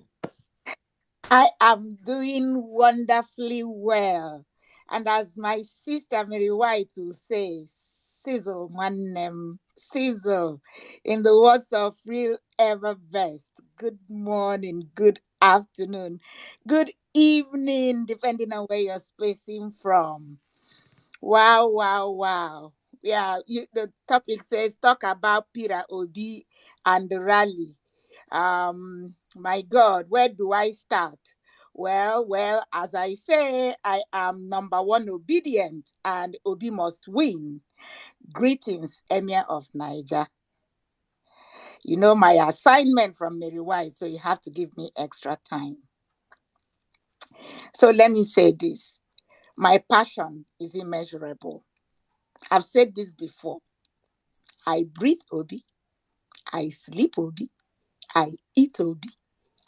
I am doing wonderfully well. And as my sister Mary White will say, sizzle, one sizzle, in the words of Real Ever Best. Good morning, good afternoon, good evening, depending on where you're spacing from. Wow, wow, wow. Yeah, the topic says talk about Peter Obi and the rally. My God, where do I start? Well, as I say, I am number one obedient and Obi must win. Greetings, Emir of Niger. You know my assignment from Mary White, so you have to give me extra time. So let me say this. My passion is immeasurable. I've said this before. I breathe Obi. I sleep Obi. I eat Obi.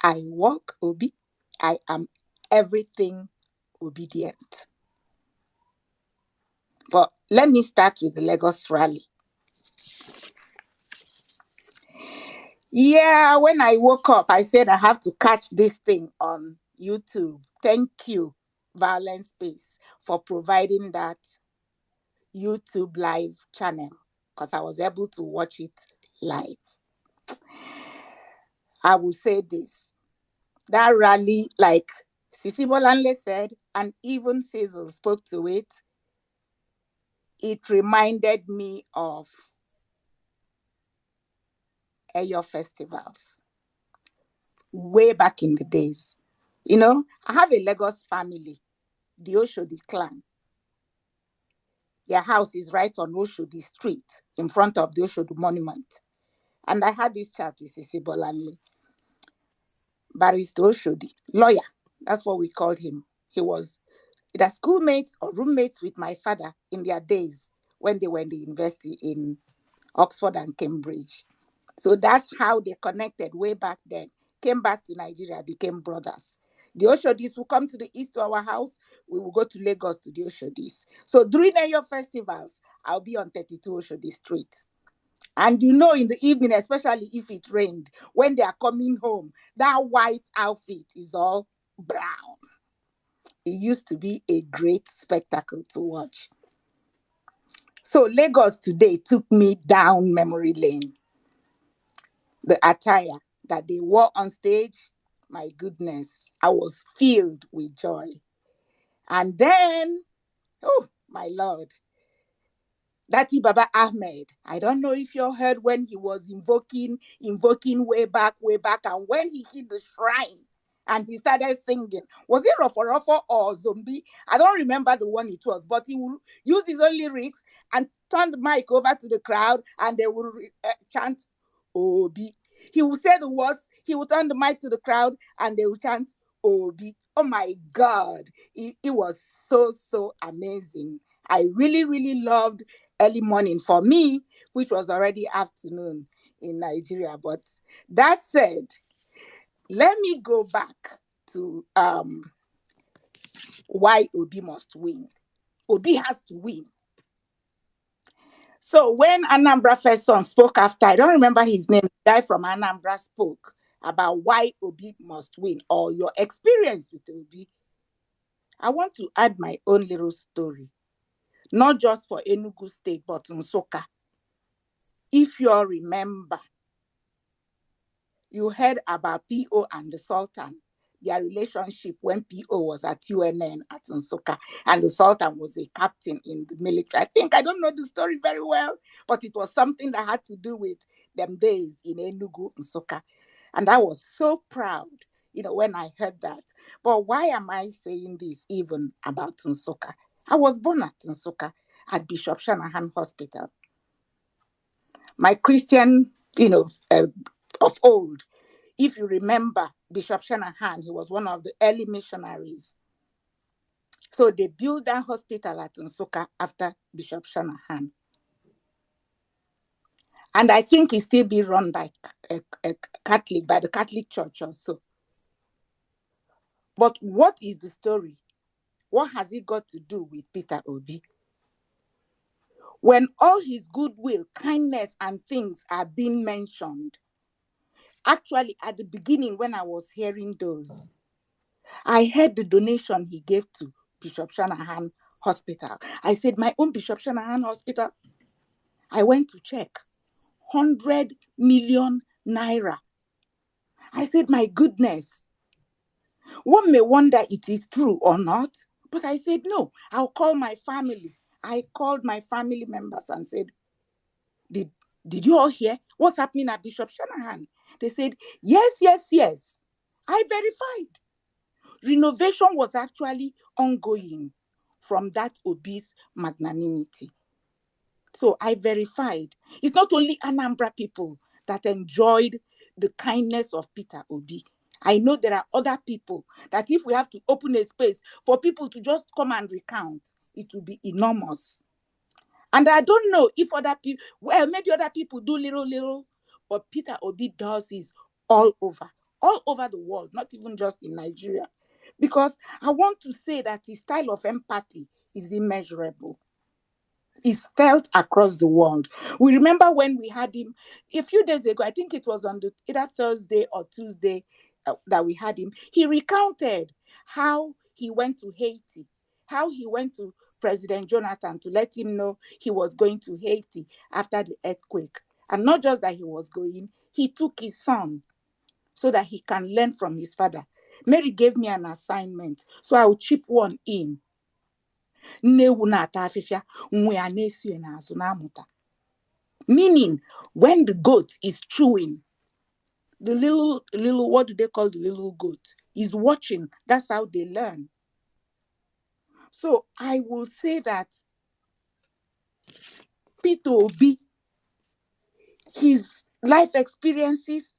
I walk Obi. I am everything obedient. But let me start with the Lagos rally. Yeah, when I woke up, I said I have to catch this thing on YouTube. Thank you, Vawulence Space, for providing that YouTube live channel because I was able to watch it live. I will say this. That rally, like Sisi Bolanle said, and even Cecil spoke to it, it reminded me of Eyo festivals way back in the days. You know, I have a Lagos family, the Oshodi clan. Their house is right on Oshodi Street in front of the Oshodi Monument. And I had this chat with Sisi Bolanle, Barrister Oshodi, lawyer. That's what we called him. He was either schoolmates or roommates with my father in their days when they were in the university in Oxford and Cambridge. So that's how they connected way back then. Came back to Nigeria, became brothers. The Oshodis will come to the east to our house. We will go to Lagos to the Oshodis. So during your festivals, I'll be on 32 Oshodi Street. And you know, in the evening, especially if it rained, when they are coming home, that white outfit is all brown. It used to be a great spectacle to watch. So Lagos today took me down memory lane. The attire that they wore on stage, my goodness, I was filled with joy. And then, oh my Lord, Dati Baba Ahmed. I don't know if you heard when he was invoking way back, and when he hit the shrine and he started singing. Was it Rofo Rofo or Zombie? I don't remember the one it was, but he would use his own lyrics and turn the mic over to the crowd and they would chant Obi. He would say the words, he would turn the mic to the crowd and they would chant Obi. Oh my God. It was so amazing. I really, really loved early morning for me, which was already afternoon in Nigeria. But that said, let me go back to why Obi must win. Obi has to win. So when Anambra first son spoke after, I don't remember his name, the guy from Anambra spoke about why Obi must win or your experience with Obi. I want to add my own little story, not just for Enugu State, but Nsukka. If you all remember, you heard about PO and the Sultan, their relationship when PO was at UNN at Nsukka, and the Sultan was a captain in the military. I don't know the story very well, but it was something that had to do with them days in Enugu, Nsukka. And I was so proud, when I heard that. But why am I saying this even about Nsukka? I was born at Nsukka at Bishop Shanahan Hospital. My Christian, of old, if you remember Bishop Shanahan, he was one of the early missionaries. So they built that hospital at Nsukka after Bishop Shanahan. And I think it still be run by a Catholic, by the Catholic Church also. But what is the story? What has it got to do with Peter Obi? When all his goodwill, kindness, and things are being mentioned, actually at the beginning when I was hearing those, I heard the donation he gave to Bishop Shanahan Hospital. I said, my own Bishop Shanahan Hospital, I went to check, 100 million naira. I said, my goodness, one may wonder it is true or not, but I said, no, I'll call my family. I called my family members and said, did you all hear what's happening at Bishop Shanahan? They said, yes. I verified. Renovation was actually ongoing from that Obi's magnanimity. So I verified. It's not only Anambra people that enjoyed the kindness of Peter Obi. I know there are other people that if we have to open a space for people to just come and recount, it will be enormous. And I don't know if other people, well, maybe other people do little, but Peter Obi does this all over the world, not even just in Nigeria. Because I want to say that his style of empathy is immeasurable. Is felt across the world. We remember when we had him a few days ago, I think it was on either Thursday or Tuesday that we had him. He recounted how he went to Haiti, how he went to President Jonathan to let him know he was going to Haiti after the earthquake. And not just that he was going, he took his son so that he can learn from his father. Mary gave me an assignment, so I will chip one in. Meaning, when the goat is chewing, the little, what do they call the little goat? Is watching. That's how they learn. So I will say that Peter Obi, his life experiences,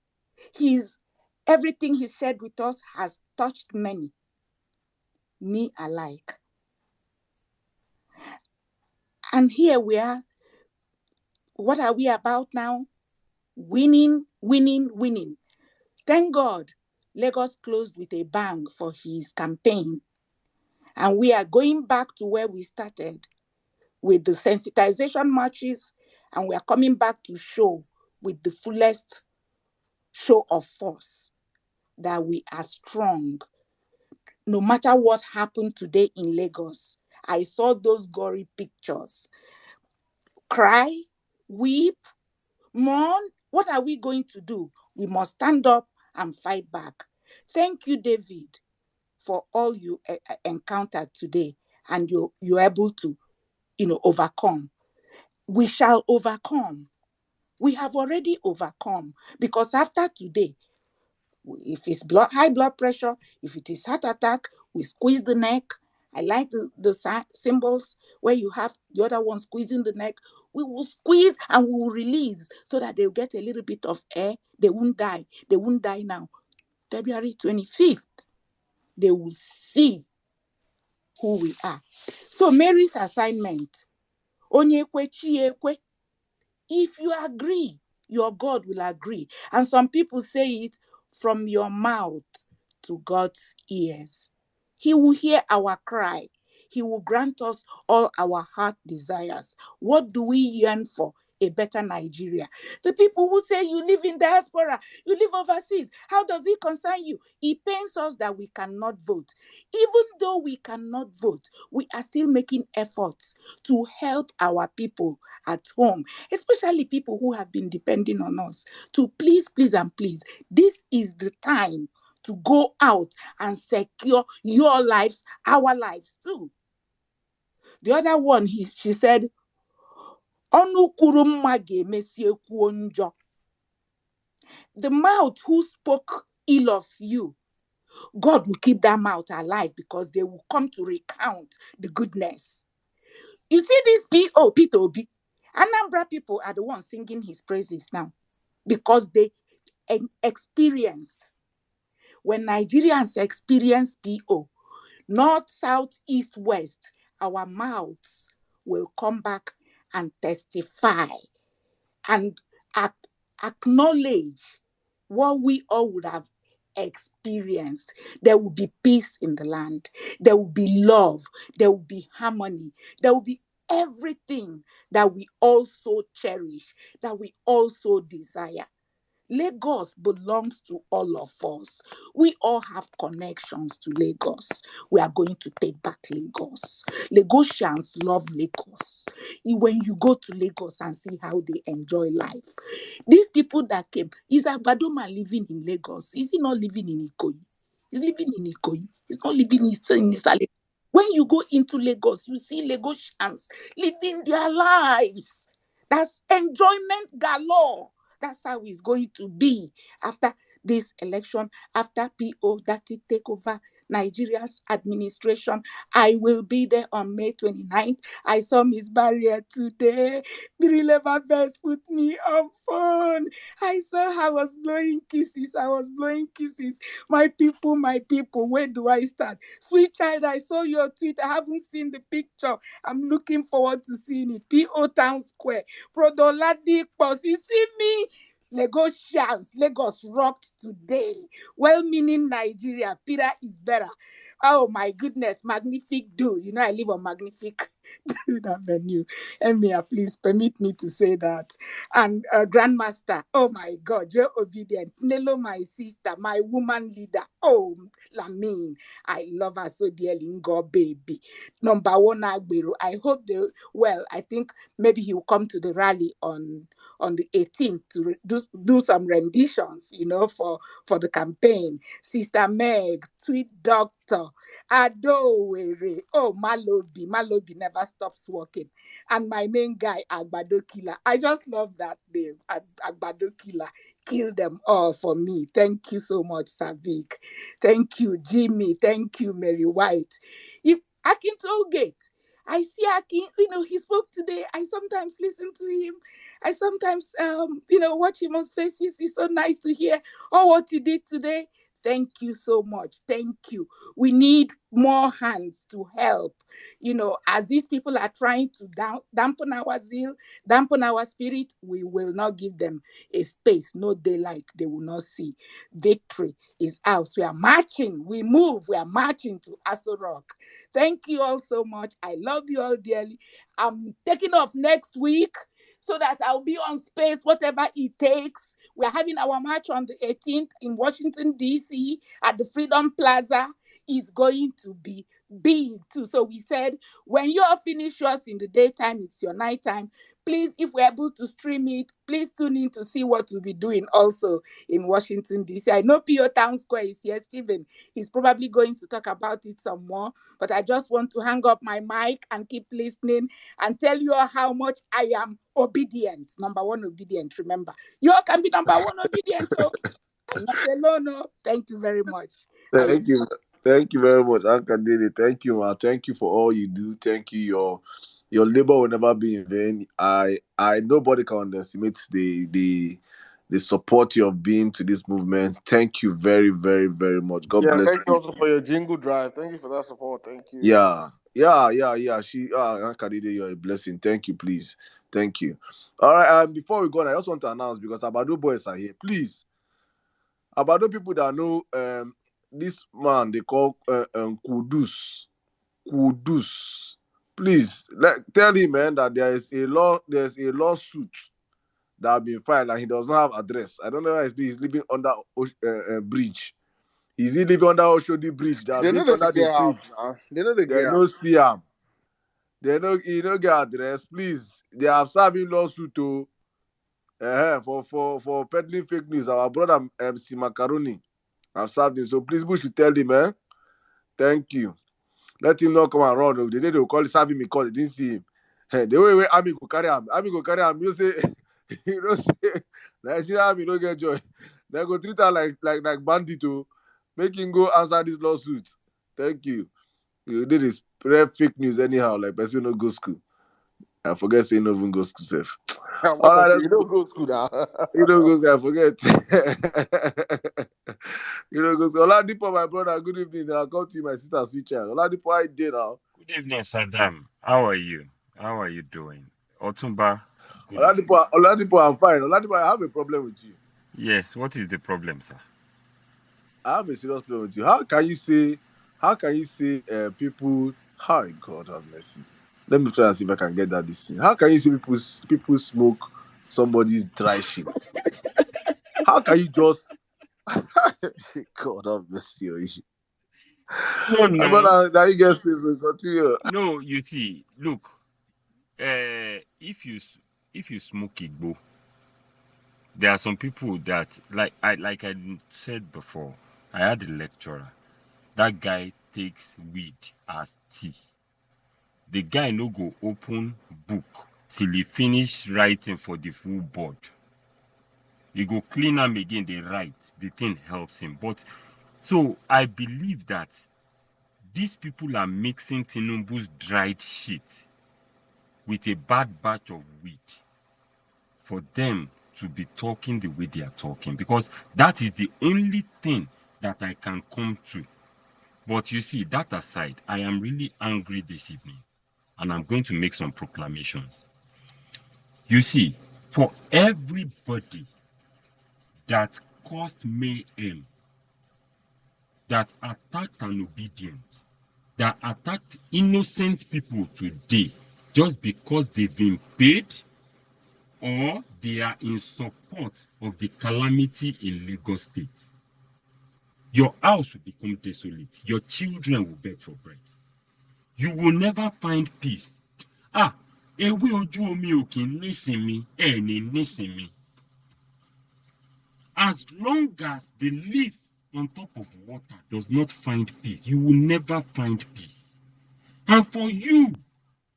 everything he shared with us has touched many, me alike. And here we are. What are we about now? Winning. Thank God, Lagos closed with a bang for his campaign. And we are going back to where we started with the sensitization marches, and we are coming back to show with the fullest show of force that we are strong. No matter what happened today in Lagos, I saw those gory pictures. Cry, weep, mourn. What are we going to do? We must stand up and fight back. Thank you, David, for all you encountered today, and you're able to, overcome. We shall overcome. We have already overcome, because after today, if it's high blood pressure, if it is heart attack, we squeeze the neck. I like the symbols where you have the other one squeezing the neck. We will squeeze and we will release so that they'll get a little bit of air. They won't die. They won't die now. February 25th, they will see who we are. So Mary's assignment, onye kwe chi ekwe. If you agree, your God will agree. And some people say it from your mouth to God's ears. He will hear our cry. He will grant us all our heart desires. What do we yearn for? A better Nigeria. The people who say you live in diaspora, you live overseas, how does it concern you? It pains us that we cannot vote. Even though we cannot vote, we are still making efforts to help our people at home, especially people who have been depending on us, to please, please, and please, this is the time to go out and secure your lives, our lives too. The other one, she said, "Ọnụ kwuru mma ga-emesi ekwuo njọ." The mouth who spoke ill of you, God will keep that mouth alive because they will come to recount the goodness. You see this Peter Obi, Anambra people are the ones singing his praises now because they experienced. When Nigerians experience PO, north, south, east, west, our mouths will come back and testify and acknowledge what we all would have experienced. There will be peace in the land. There will be love. There will be harmony. There will be everything that we also cherish, that we also desire. Lagos belongs to all of us. We all have connections to Lagos. We are going to take back Lagos. Lagosians love Lagos. When you go to Lagos and see how they enjoy life. These people that came, is Agbadoma living in Lagos? Is he not living in Ikoyi? He's living in Ikoyi. He's not living in Isale. When you go into Lagos, you see Lagosians living their lives. That's enjoyment galore. That's how it's going to be after this election, after PO that it take over Nigeria's administration. I will be there on May 29th. I saw Miss Barrier today. Birileva best put me on phone. I saw her was blowing kisses. I was blowing kisses. My people, where do I start? Sweet child, I saw your tweet. I haven't seen the picture. I'm looking forward to seeing it. PO Town Square. Prodoladi Pos. You see me? Lagosians, Lagos rocked today. Well-meaning Nigeria, Peter is better. Oh my goodness, magnific dude. You know I live on magnific dude avenue. Emia, please permit me to say that. And Grandmaster, oh my God, you're obedient. Nelo, my sister, my woman leader. Oh, Lamine, I love her so dearly. Ngo baby. Number one Agbero. I hope I think maybe he will come to the rally on the 18th to do some renditions, for the campaign. Sister Meg, sweet doctor, Adowere, oh, Malobi never stops working. And my main guy, Agbado Killer. I just love that name, Agbado Killer. Kill them all for me. Thank you so much, Savik. Thank you, Jimmy. Thank you, Mary White. Akin Tollgate. I see Akin, he spoke today. I sometimes listen to him. I sometimes, watch him on Spaces. It's so nice to hear what he did today. Thank you so much. Thank you. We need more hands to help, as these people are trying to dampen our zeal, dampen our spirit. We will not give them a space, no daylight they will not see. Victory is ours. We are marching. We move. We are marching to Aso Rock. Thank you all so much. I love you all dearly. I'm taking off next week so that I'll be on space, whatever it takes. We're having our march on the 18th in Washington, D.C. at the Freedom Plaza. Is going to be big too. So we said, when you all finish yours in the daytime, it's your nighttime. Please, if we're able to stream it, please tune in to see what we'll be doing also in Washington, D.C. I know P.O. Town Square is here, Stephen. He's probably going to talk about it some more, but I just want to hang up my mic and keep listening and tell you all how much I am obedient. Number one obedient, remember. You all can be number one obedient. So I'm not alone. No. Thank you very much. Thank you. Thank you very much, Ankadede. Thank you, man. Thank you for all you do. Thank you. Your labor will never be in vain. I nobody can underestimate the support you have been to this movement. Thank you very, very, very much. God Yeah, bless thank you you. also for your jingle drive. Thank you for that support. Thank you. Yeah. Ankadede, you're a blessing. Thank you, please. Thank you. All right. Before we go on, I just want to announce, because Abado boys are here. Please, Abado people that know this man they call Kudus. Kudus. Please tell him, man, that there's a lawsuit that have been filed and he does not have address. I don't know why he's living under bridge. Is he living under Oshodi Bridge that They know built they under the get bridge? house now. They know they They get no house. see him. He no get address. Please, they have served him lawsuit for peddling fake news. Our brother MC Macaroni have served him. So please, Bush, you tell him, man. Thank you. Let him not come and run. The day they will call serve him because they didn't see him. The way Army go carry him. Army go carry him. You say, Nigeria Army don't get joy. They go treat her like bandit to make him go answer this lawsuit. Thank you. You did this spread fake news anyhow, like person no go school. I forget saying no even go school safe. All right, let's You don't go to school now. you don't go school, I forget. You don't go school. Oladipo, my brother, good evening. I'll come to you, my sister's sweet child. Oladipo, how you doing now? Good evening, Saddam. How are you? How are you doing? Otumba, good evening. Oladipo, I'm fine. Oladipo, I have a problem with you. Yes, what is the problem, sir? I have a serious problem with you. How can you say people, hi, God have mercy. Let me try and see if I can get that this thing. How can you say people smoke somebody's dry shit? How can you just God have mercy on you? No, no. Now you get space to continue. No, you see, look, if you smoke Igbo, there are some people that like I said before, I had a lecturer. That guy takes weed as tea. The guy no go open book till he finish writing for the full board. He go clean them again, they write. The thing helps him. But so I believe that these people are mixing Tinubu's dried shit with a bad batch of weed for them to be talking the way they are talking, because that is the only thing that I can come to. But you see, that aside, I am really angry this evening, and I'm going to make some proclamations. You see, for everybody that caused mayhem, that attacked an obedient, that attacked innocent people today just because they've been paid or they are in support of the calamity in Lagos State, your house will become desolate. Your children will beg for bread. You will never find peace. Ewe oju omi oke nisimi, ni nisimi. As long as the leaf on top of water does not find peace, you will never find peace. And for you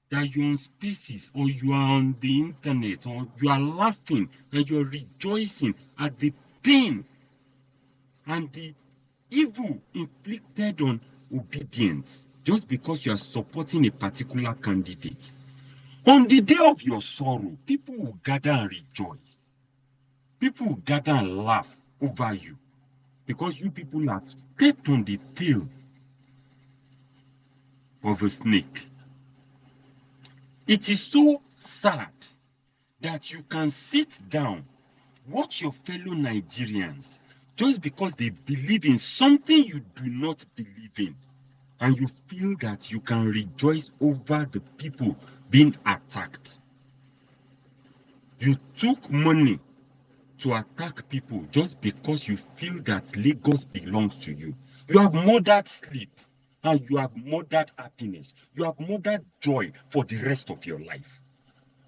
that you're on spaces or you are on the internet or you are laughing and you're rejoicing at the pain and the evil inflicted on obedience just because you are supporting a particular candidate, on the day of your sorrow, people will gather and rejoice. People will gather and laugh over you because you people have stepped on the tail of a snake. It is so sad that you can sit down, watch your fellow Nigerians just because they believe in something you do not believe in, and you feel that you can rejoice over the people being attacked. You took money to attack people just because you feel that Lagos belongs to you. You have murdered sleep and you have murdered happiness. You have murdered joy for the rest of your life.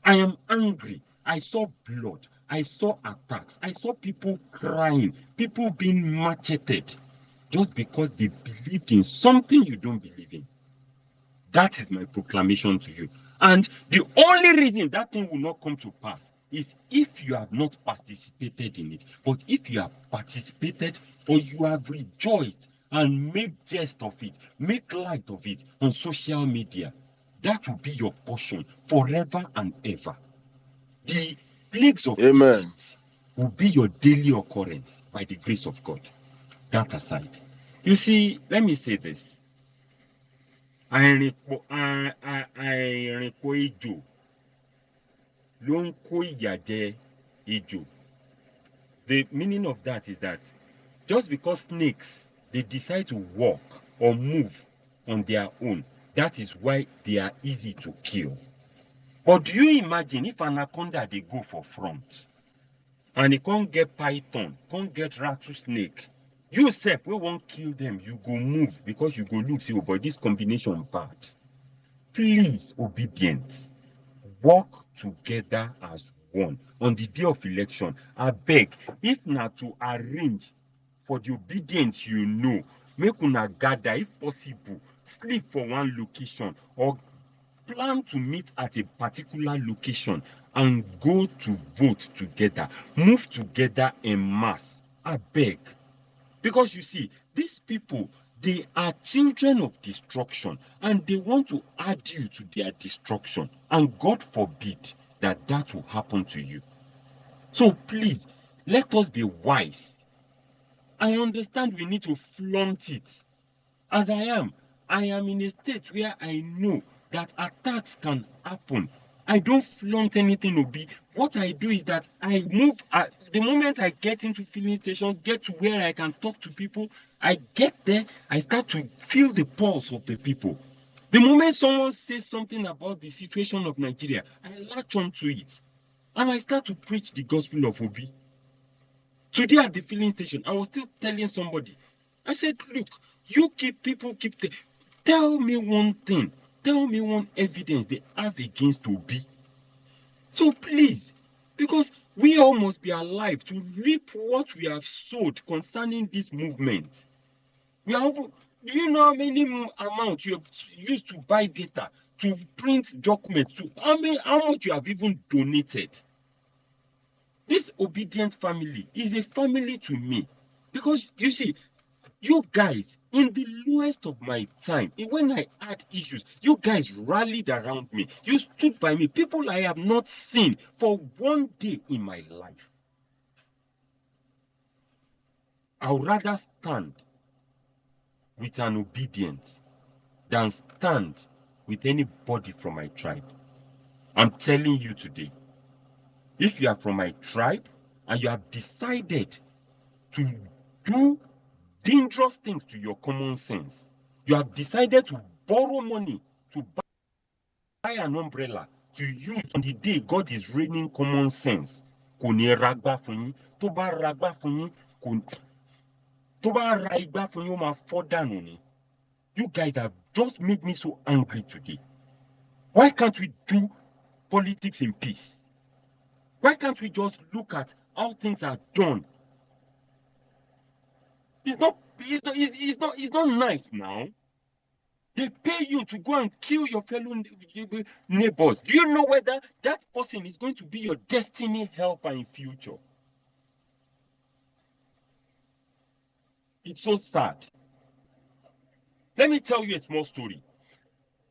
I am angry. I saw blood. I saw attacks. I saw people crying, people being macheted just because they believed in something you don't believe in. That is my proclamation to you. And the only reason that thing will not come to pass is if you have not participated in it. But if you have participated or you have rejoiced and made jest of it, make light of it on social media, that will be your portion forever and ever. The plagues of Egypt will be your daily occurrence by the grace of God. That aside, you see, let me say this. Àìrìnpọ̀ ejò ló ń kó ìyà jẹ ejò. The meaning of that is that just because snakes, they decide to walk or move on their own, That is why they are easy to kill. But do you imagine if anaconda they go for front and it can't get python, can't get rattlesnake? You self, we won't kill them, you go move because you go look, say, oh, but this combination bad. Please, obedience. Work together as one. On the day of election, I beg, if not to arrange for the obedience make una gather, if possible, sleep for one location or plan to meet at a particular location and go to vote together. Move together en mass. I beg. Because you see, these people, they are children of destruction and they want to add you to their destruction. And God forbid that that will happen to you. So please, let us be wise. I understand we need to flaunt it. As I am in a state where I know that attacks can happen. I don't flaunt anything, Obi. What I do is that I move. The moment I get into filling stations, get to where I can talk to people, I get there, I start to feel the pulse of the people. The moment someone says something about the situation of Nigeria, I latch onto it. And I start to preach the gospel of Obi. Today at the filling station, I was still telling somebody, I said, look, people keep tell me one thing, tell me one evidence they have against Obi. So please, because we all must be alive to reap what we have sowed concerning this movement. Do you know how many amount you have used to buy data, to print documents, how much you have even donated? This obedient family is a family to me. Because you see, you guys, in the lowest of my time, when I had issues, you guys rallied around me. You stood by me. People I have not seen for one day in my life. I would rather stand with an obedient than stand with anybody from my tribe. I'm telling you today, if you are from my tribe and you have decided to do dangerous things to your common sense, you have decided to borrow money to buy an umbrella to use on the day God is raining common sense, kò ní ragbá fún yín. Tó bá ragbá fún yín, tó bá ra igbá fún yín, ó máa fọ́ dànù ni. You guys have just made me so angry today. Why can't we do politics in peace? Why can't we just look at how things are done? It's not nice now. They pay you to go and kill your fellow neighbors. Do you know whether that person is going to be your destiny helper in future? It's so sad. Let me tell you a small story.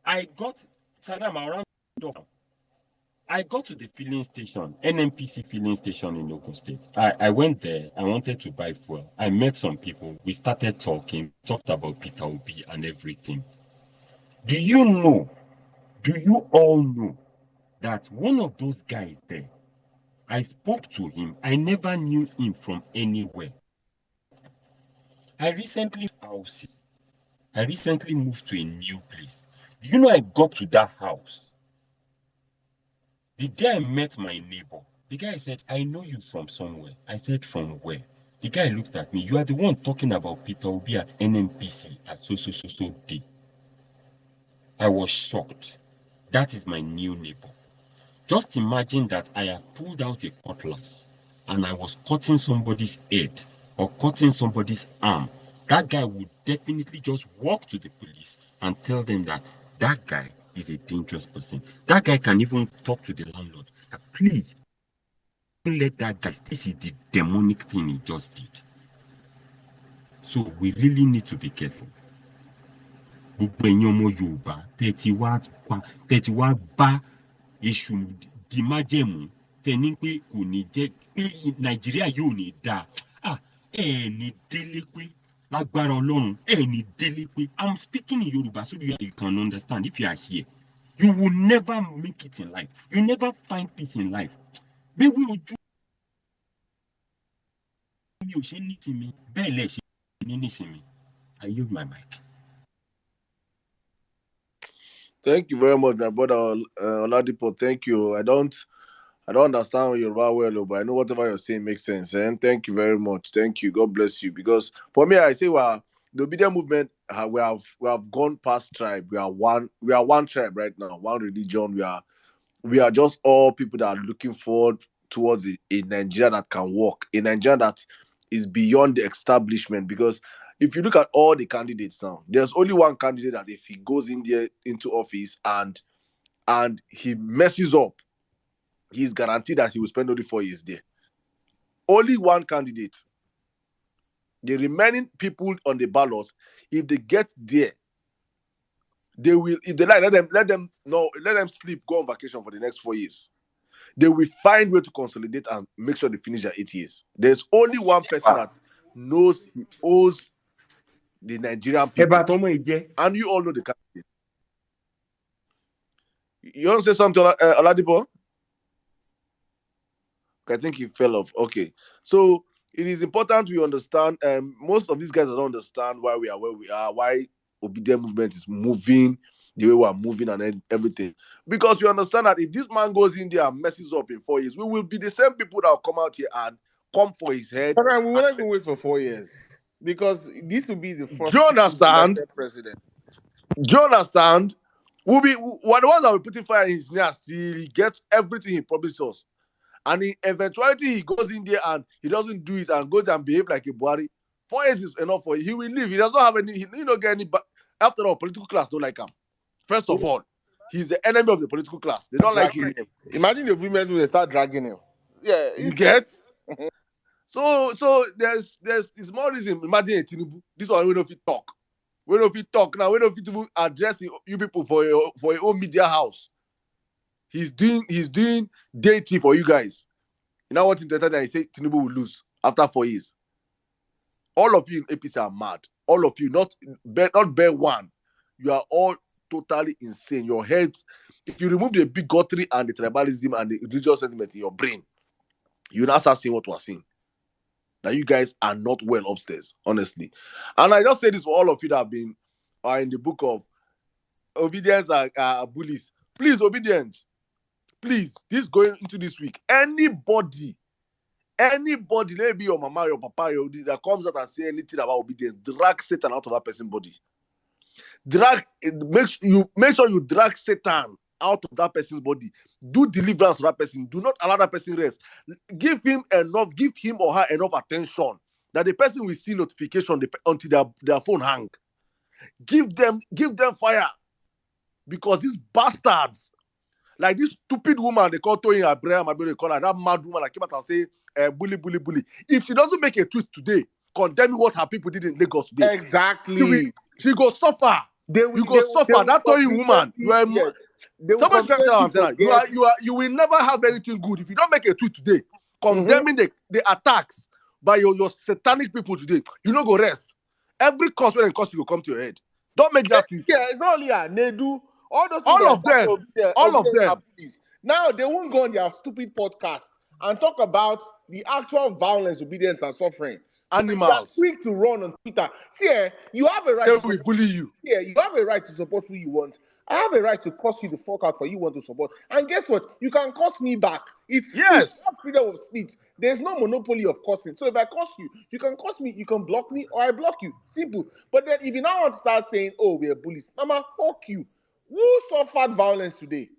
I got to the filling station, NNPC filling station in Ogun State. I went there. I wanted to buy fuel. I met some people. We started talking, talked about Peter Obi and everything. Do you all know that one of those guys there, I spoke to him. I never knew him from anywhere. I recently moved to a new place. Do you know I got to that house? The day I met my neighbor, the guy said, I know you from somewhere. I said, from where? The guy looked at me. You are the one talking about Peter Obi at NNPC at so day. I was shocked. That is my new neighbor. Just imagine that I have pulled out a cutlass and I was cutting somebody's head or cutting somebody's arm. That guy would definitely just walk to the police and tell them that that guy is a dangerous person. That guy can even talk to the landlord. Please, don't let that guy. This is the demonic thing he just did. So we really need to be careful. Gbogbo ẹ̀yin ọmọ Yorùbá tẹ́tí wá bá èṣù di májẹ̀mú tẹ́ni pé kò ní jẹ́ pé Nàìjíríà yóò ní dáa. Ẹ ní délé pé lágbára Ọlọ́run ẹ ní délé pé. I'm speaking in Yorùbá so you can understand if you are here. You will never make it in life. You never find peace in life. Bí wí ojú mi ò ṣe ní tìmí bẹ́ẹ̀ lẹ̀ ṣe ní nísìmí. I yield my mic. Thank you very much, my brother Oladipo. Thank you. I don't understand Yoruba well, but I know whatever you're saying makes sense. And thank you very much. Thank you. God bless you. Because for me, I say, well, the obedient movement, we have gone past tribe. We are one tribe right now, one religion. We are just all people that are looking forward towards a Nigeria that can work, a Nigeria that is beyond the establishment. Because if you look at all the candidates now, there's only one candidate that if he goes in there into office and he messes up, he's guaranteed that he will spend only 4 years there. Only one candidate. The remaining people on the ballot, if they get there, they will. If they like, let them sleep, go on vacation for the next 4 years. They will find way to consolidate and make sure they finish their 8 years. There's only one person that knows he owes the Nigerian people, and you all know the candidate. You want to say something, Oladipo? I think he fell off. Okay. So it is important we understand. Most of these guys don't understand why we are where we are, why obedient movement is moving the way we are moving and everything. Because we understand that if this man goes in there and messes up in 4 years, we will be the same people that will come out here and come for his head. We will not even wait for 4 years because this will be the first. Do you understand? President. Do you understand? We're the ones that will put fire in his nest till he gets everything he promised us. And in eventuality, he goes in there and he doesn't do it and goes and behave like a Buhari. 4 years is enough for him. He will leave. He doesn't have any, he don't get any, after all, political class don't like him. First of all, he's the enemy of the political class. They don't like him. Imagine the women will start dragging him. Yeah. You get? So there's it's more reason. Imagine a Tinubu. This one we don't fit talk. We don't fit talk now. We don't fit even address you people for your own media house. He's doing dating for you guys. You know what in the time he say Tinubu will lose after 4 years. All of you in APC are mad. All of you, not bear one. You are all totally insane. Your heads, if you remove the bigotry and the tribalism and the religious sentiment in your brain, you now start seeing what we're seeing. That you guys are not well upstairs, honestly. And I just say this for all of you that are in the book of obedience are bullies. Please, obedience. Please, this going into this week. Anybody, maybe your mama, your papa, that comes out and say anything about obedience, drag Satan out of that person's body. Make sure you drag Satan out of that person's body. Do deliverance for that person. Do not allow that person rest. Give him or her enough attention that the person will see notification until their phone hang. Give them fire. Because these bastards, like this stupid woman they call Toyin Abraham, I they call her, that mad woman that came out and say, bully. If she doesn't make a tweet today, condemning what her people did in Lagos today. Exactly. She go suffer. You go suffer. That Toyin woman, somebody can tell you will never have anything good if you don't make a tweet today condemning the attacks by your satanic people today. You no go rest. Every cause when it costs you will come to your head. Don't make that tweet. Yeah, it's not only Nedu. All of them. Now they won't go on their stupid podcast and talk about the actual violence, obedience, and suffering. Animals. Quick to run on Twitter. See, you have a right. They will bully you. Yeah, you have a right to support who you want. I have a right to curse you the fuck out for you want to support. And guess what? You can curse me back. It's freedom of speech. There's no monopoly of cursing. So if I curse you, you can curse me, you can block me, or I block you. Simple. But then if you now want to start saying, oh, we're bullies, Mama, fuck you. Who suffered violence today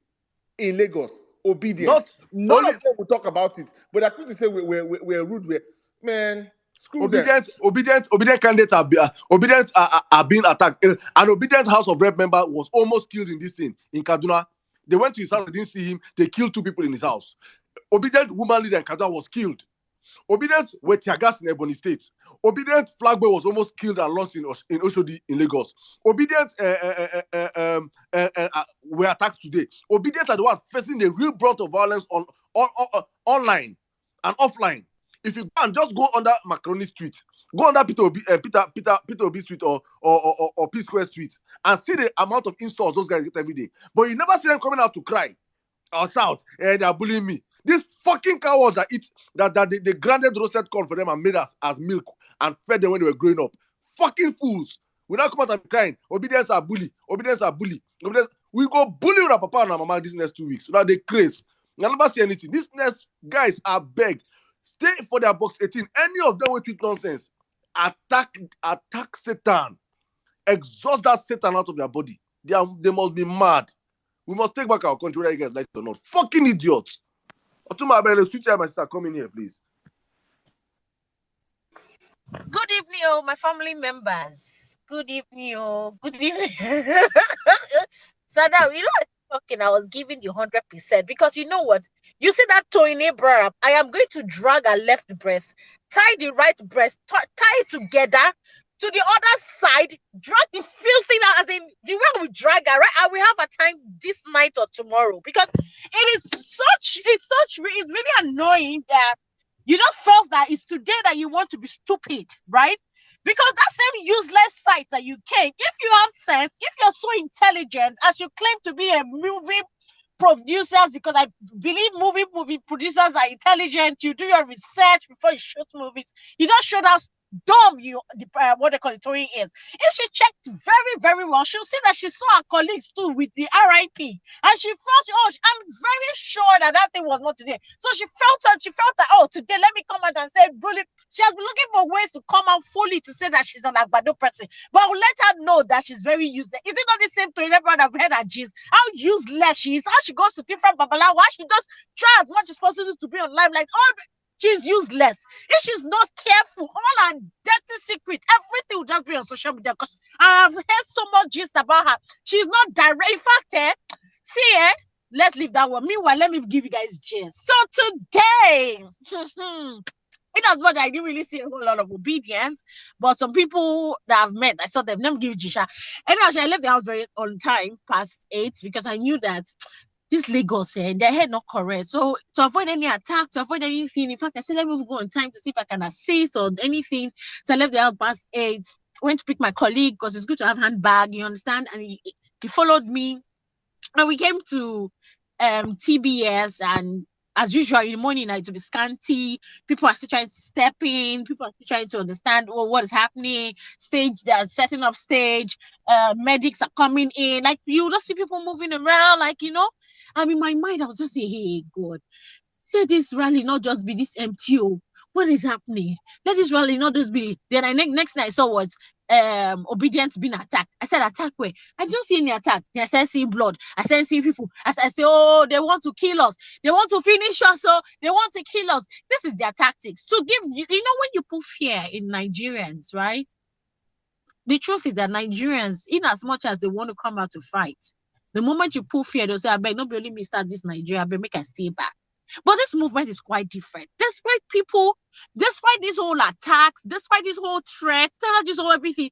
in Lagos? Obedience. None of them will talk about it. But I could say we're rude. Man, screw obedient candidates are being attacked. An obedient House of Rep member was almost killed in this thing in Kaduna. They went to his house, they didn't see him. They killed 2 people in his house. Obedient woman leader in Kaduna was killed. Obedient were tear gas in Ebony State. Obedient flag boy was almost killed and lost in Oshodi in Lagos. Obedient were attacked today. Obedient are the ones facing the real brunt of violence online and offline. If you go and just go under Macaroni Street, go under Peter Obi Street or P Square Street and see the amount of insults those guys get every day. But you never see them coming out to cry or shout, they are bullying me. These fucking cowards that they grounded roasted corn for them and made as milk and fed them when they were growing up. Fucking fools. We now come out and crying. Obedience are bully. Obedience are bully. Obedience. We go bully with our papa and our mama this next 2 weeks. So that they craze. I never see anything. These next guys are beg. Stay for their box 18. Any of them with tweet nonsense. Attack Satan. Exhaust that Satan out of their body. They must be mad. We must take back our country, whether you guys like it or not. Fucking idiots. Otuma Abele, switch my sister. Come in here, please. Good evening, my family members. Good evening, good evening. So now, talking, I was giving you 100% because you know what? You see that toe in Abraham? I am going to drag her left breast, tie the right breast, tie it together to the other side, drag the filthy out, as in the way we drag her, right? I will have a time this night or tomorrow because it's really annoying that you just felt that it's today that you want to be stupid, right? Because that same useless site that you came, if you have sense, if you're so intelligent as you claim to be a movie producers, because I believe movie producers are intelligent, you do your research before you shoot movies. You don't show us dumb what they call it is. If she checked very, very well, she'll see that she saw her colleagues too with the RIP, and she felt, I'm very sure that thing was not today. So she felt that today let me come out and say bully. She has been looking for ways to come out fully to say that she's an Agbado person, but I will let her know that she's very useless. Is it not the same to everyone I've heard her gist? How useless she is, how she goes to different babalawo, how she just try as much as possible to be on live, like she's useless. If she's not careful, all her dirty secret, everything will just be on social media because I have heard so much gist about her. She's not direct. In fact, let's leave that one. Meanwhile, let me give you guys gist. So today, in as much I didn't really see a whole lot of obedience, but some people that I've met, I saw them. Let me give you Jisha. Anyway, I left the house very on time, past 8, because I knew that this Lagos, their head not correct. So to avoid any attack, to avoid anything, in fact, I said, let me go on time to see if I can assist or anything. So I left the house past 8, went to pick my colleague because it's good to have handbag, you understand? And he followed me. And we came to TBS, and as usual in the morning, it will be scanty. People are still trying to step in. People are still trying to understand what is happening. Stage, they're setting up stage. Medics are coming in. Like, you don't see people moving around, like, And in my mind, I was just saying, hey, God, let this rally not just be this empty. What is happening? Let this rally not just be. Then next thing I saw was obedience being attacked. I said, attack where? I don't see any attack. Then I started seeing blood. I started seeing people. I said, they want to kill us. They want to finish us. So they want to kill us. This is their tactics. To give when you put fear in Nigerians, right? The truth is that Nigerians, in as much as they want to come out to fight, the moment you put fear, they'll say, I beg, nobody let me start this Nigeria, I beg, make I stay back. But this movement is quite different. Despite these whole attacks, despite this whole threat, this whole everything,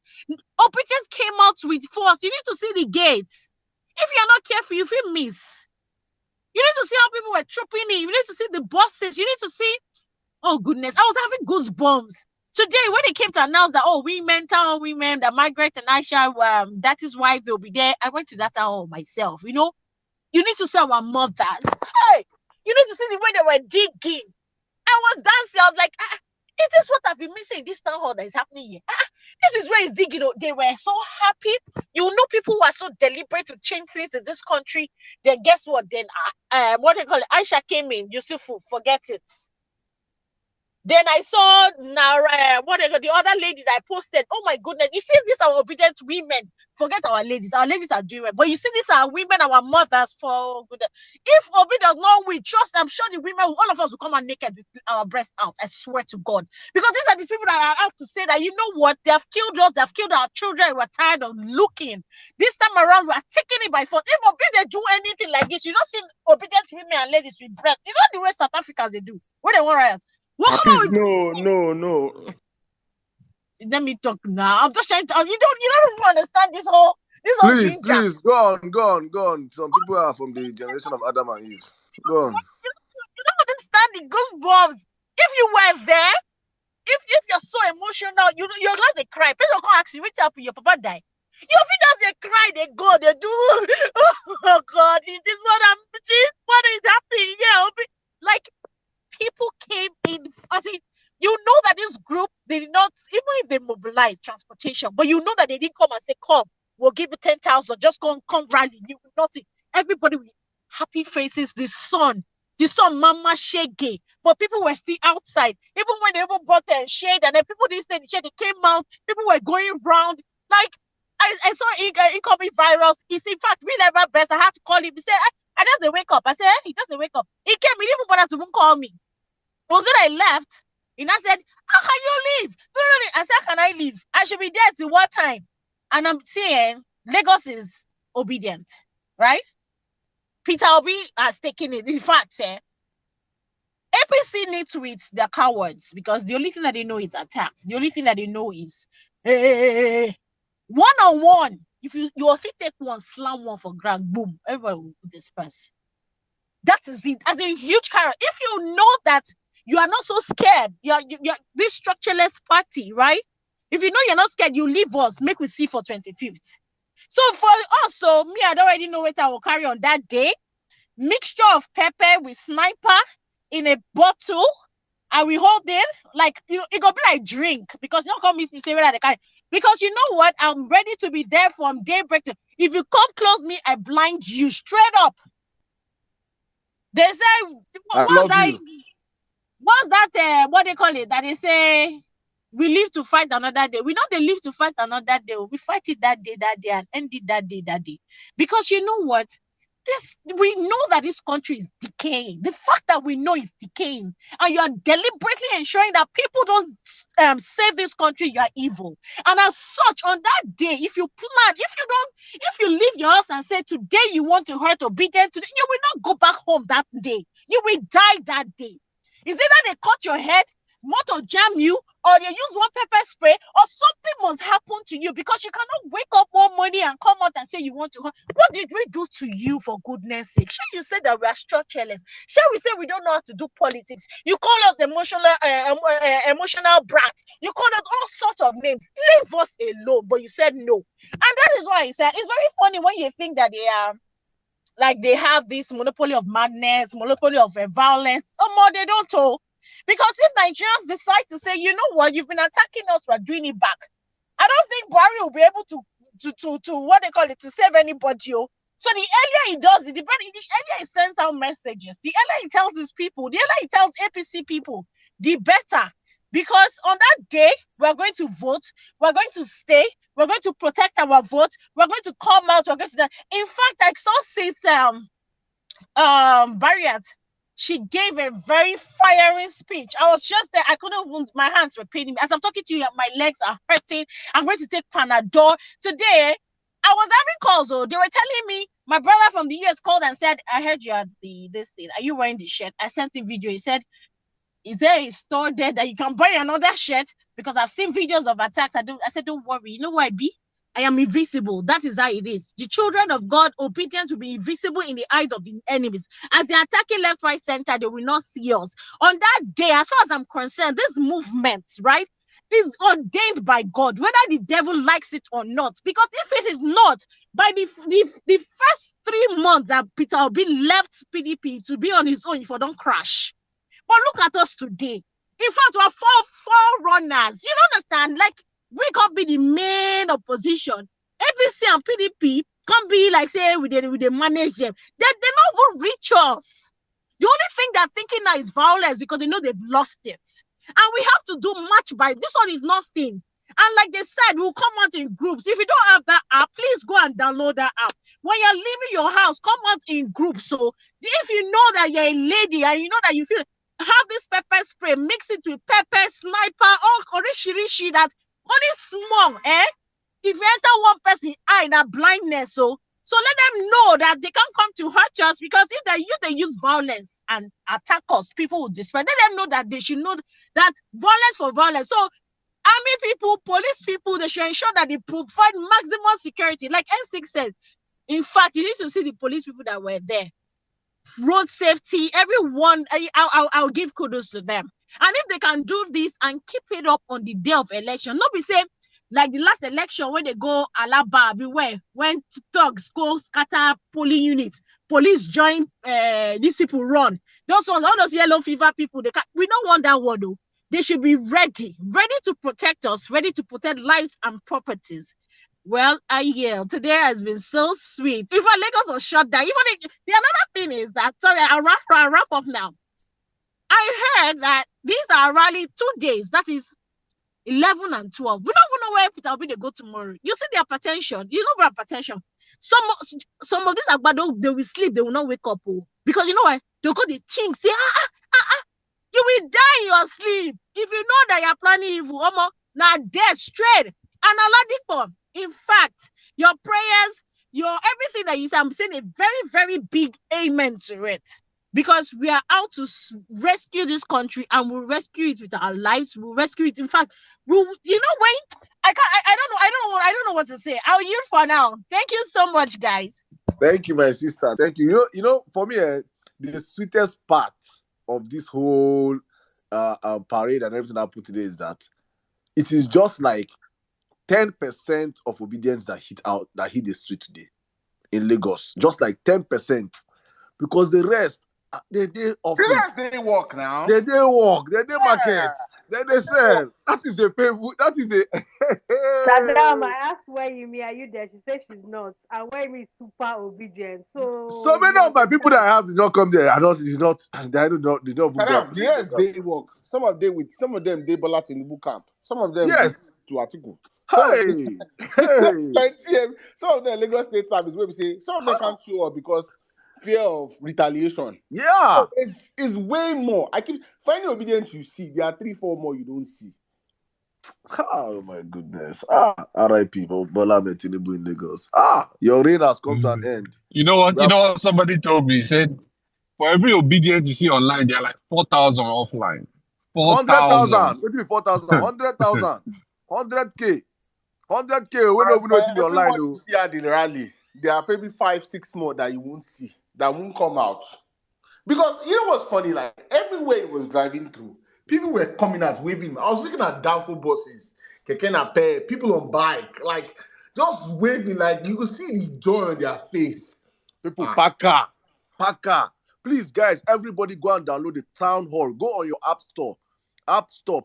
oppositions came out with force. You need to see the gates. If you're not careful, you feel miss. You need to see how people were trooping in. You need to see the buses. You need to see, oh goodness, I was having goosebumps. Today, when they came to announce that, town women, that Margaret and Aisha, that is why they'll be there, I went to that town hall myself. You need to see our mothers. Hey, you need to see the way they were digging. I was dancing. I was like, is this what I've been missing in this town hall that is happening here? This is where it's digging. They were so happy. People who are so deliberate to change things in this country. Then guess what? Then what they call it? Aisha came in. Yusuf, forget it. Then I saw the other lady that I posted. Oh my goodness! You see, these are obedient women. Forget our ladies. Our ladies are doing well. But you see, these are women, our mothers. For goodness. If Obi does not win, trust, I'm sure the women, all of us will come out naked with our breasts out. I swear to God. Because these are these people that I have to say that, you know what? They have killed us. They have killed our children. We're tired of looking. This time around, we are taking it by force. If Obi they do anything like this, you don't see obedient women and ladies with breasts. You know the way South Africans they do. When they want riot. No. Let me talk now. I'm just trying to. You don't even understand this whole ginger. Please, go on. Some people are from the generation of Adam and Eve. Go on. You don't understand the goosebumps. If you were there, if you're so emotional, you're not they cry. People come ask you, what happened? Your papa died. Your videos they cry, they go, they do. Oh God, is this what is happening? Yeah, like people came in. You know that this group, they did not, even if they mobilize transportation, but you know that they didn't come and say, come. we'll give you 10,000. Just come rally. You nothing. Everybody with happy faces. The sun, mama shege. But people were still outside. Even when they even brought shade, and then people didn't stay in the shade, they came out. People were going round. Like I saw incoming virus. It's in fact really ever best. I had to call him. He said, I just wake up. I said, he doesn't wake up. He came. He didn't even bother to even call me. Was when I left, and I said, how can you leave? No. I said, how can I leave? I should be there till what time? And I'm saying Lagos is obedient, right? Peter Obi has taken it. In fact, APC need tweets, they're cowards, because the only thing that they know is attacks. The only thing that they know is one-on-one. If you take one, slam one for ground, boom, everybody will disperse. That is it. As a huge carrot. If you know that you are not so scared, you're this structureless party, right? If you know you're not scared, you leave us. Make we see for 25th. So for also me, I don't already know what I will carry on that day. Mixture of pepper with sniper in a bottle. And we hold it like it gonna be like drink, because you don't come meet me say whether they carry. Because you know what? I'm ready to be there from daybreak to. If you come close me, I blind you straight up. They say, I love you. What's that? What they call it? That they say, we live to fight another day. We know they live to fight another day. We fight it that day, and end it that day. Because you know what? We know that this country is decaying. The fact that we know it's decaying, and you are deliberately ensuring that people don't save this country, you are evil. And as such, on that day, if you leave your house and say today you want to hurt obedient today, you will not go back home that day. You will die that day. Is either they cut your head, motor jam you, or they use one pepper spray, or something must happen to you, because you cannot wake up one morning and come out and say you want to hurt. What did we do to you, for goodness sake? Shall you say that we are structureless? Shall we say we don't know how to do politics? You call us emotional brats. You call us all sorts of names. Leave us alone. But you said no. And that is why I said it's very funny when you think that they are like they have this monopoly of madness, monopoly of violence. Oh, they don't know. Because if Nigerians decide to say, you know what, you've been attacking us, we're doing it back. I don't think Buhari will be able to what they call it, to save anybody. Oh. So the earlier he does it, the earlier he sends out messages, the earlier he tells his people, the earlier he tells APC people, the better. Because on that day, we're going to vote, we're going to stay, we're going to protect our vote, we're going to come out, we're going to. In fact, I saw since Barriat, she gave a very fiery speech. I was just there. I couldn't even, my hands were paining me. As I'm talking to you, my legs are hurting. I'm going to take Panadol. Today, I was having calls. Oh, they were telling me, my brother from the US called and said, I heard you at this thing. Are you wearing the shirt? I sent him video. He said, is there a store there that you can buy another shirt? Because I've seen videos of attacks. I said, don't worry. You know why, B? I am invisible. That is how it is. The children of God, obedient, to be invisible in the eyes of the enemies. As they're attacking left, right, center, they will not see us. On that day, as far as I'm concerned, this movement, right, is ordained by God, whether the devil likes it or not. Because if it is not, by the first 3 months that Peter Obi left PDP to be on his own, if I don't crash. But look at us today. In fact, we're four runners. You don't understand? Like, we can't be the main opposition. APC and PDP can't be like, say, we manage them. They don't even reach us. The only thing they're thinking now is violence, because they know they've lost it. And we have to do much by this one is nothing. And like they said, we'll come out in groups. If you don't have that app, please go and download that app. When you're leaving your house, come out in groups. So if you know that you're a lady and you know that you feel, have this pepper spray, mix it with pepper, sniper, all rishi that only small, if you enter one person eye, that blindness, so let them know that they can't come to hurt us, because if they use violence and attack us, people will despair. Let them know that they should know that violence for violence. So army people, police people, they should ensure that they provide maximum security. Like N6 said, in fact, you need to see the police people that were there. Road safety, everyone, I'll give kudos to them. And if they can do this and keep it up on the day of election, not be say like the last election when they go Alaba, beware, when thugs go scatter polling units, police join these people run. Those ones, all those yellow fever people, we don't want that one though. They should be ready to protect us, ready to protect lives and properties. Well, I yield. Today has been so sweet. Even Lagos was shut down. Even the another thing is that, sorry, I'll wrap up now. I heard that these are rally 2 days. That is 11 and 12. We don't even know where Peter Obi they go tomorrow. You see the hypertension. You know about hypertension. Some of these agbado, they will sleep, they will not wake up. Oh. Because you know why? They'll go the chink, say, you will die in your sleep. If you know that you're planning evil, now death straight. And Oladipo, in fact, your prayers, your everything that you say, I'm saying a very, very big amen to it. Because we are out to rescue this country, and we'll rescue it with our lives. We'll rescue it. In fact, you know, when I don't know what to say. I'll yield for now. Thank you so much, guys. Thank you, my sister. Thank you. You know, for me, the sweetest part of this whole parade and everything I put today is that it is just like 10% of obedience that hit the street today in Lagos. Just like 10%. Because the rest, they office. They work now. They walk. They market. They sell. That is a painful. That is a. Sadam, I asked where Yumi, are you there? She said she's not. And where Yumi is super obedient. So So many of my people that I have did not come there. I don't. Did not. They don't go. Sadam, the rest they work. Some of them they Bola Tinubu camp. Some of them yes to Atiku. Hey. Some of them Lagos State Service where we say some of them can't show up because fear of retaliation. Yeah. So it's way more. I keep finding obedience you see. There are 3-4 more you don't see. Oh my goodness. R.I.P. Bola Tinubu in Lagos. Your reign has come to an end. You know what? You know what somebody told me? He said, for every obedience you see online, there are like 4,000 offline. 4,000. What do you mean 4,000? 100,000. 100K. 100K. We don't even know it in your line. You see at the rally, there are maybe 5-6 more that you won't see, that won't come out. Because you know what's funny? Like everywhere he was driving through, people were coming out waving. I was looking at downfall buses, keke nape, people on bike, like just waving, like you could see the joy on their face. People, Paka. Please, guys, everybody go and download the town hall. Go on your app store.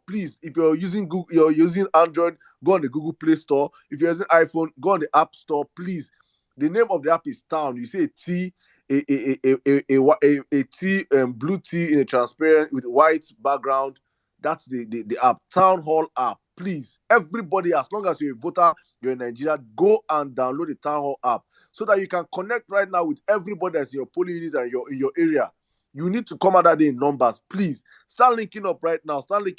Please, if you're using Google, you're using Android, go on the Google Play Store. If you're using iPhone, go on the App Store. Please, the name of the app is Town. You see a T, a T, blue T in a transparent with white background. That's the app, Town Hall app. Please, everybody, as long as you're a voter, you're in Nigeria, go and download the Town Hall app so that you can connect right now with everybody that's in your polling units and in your area. You need to come out that day in numbers. Please start linking up right now. So we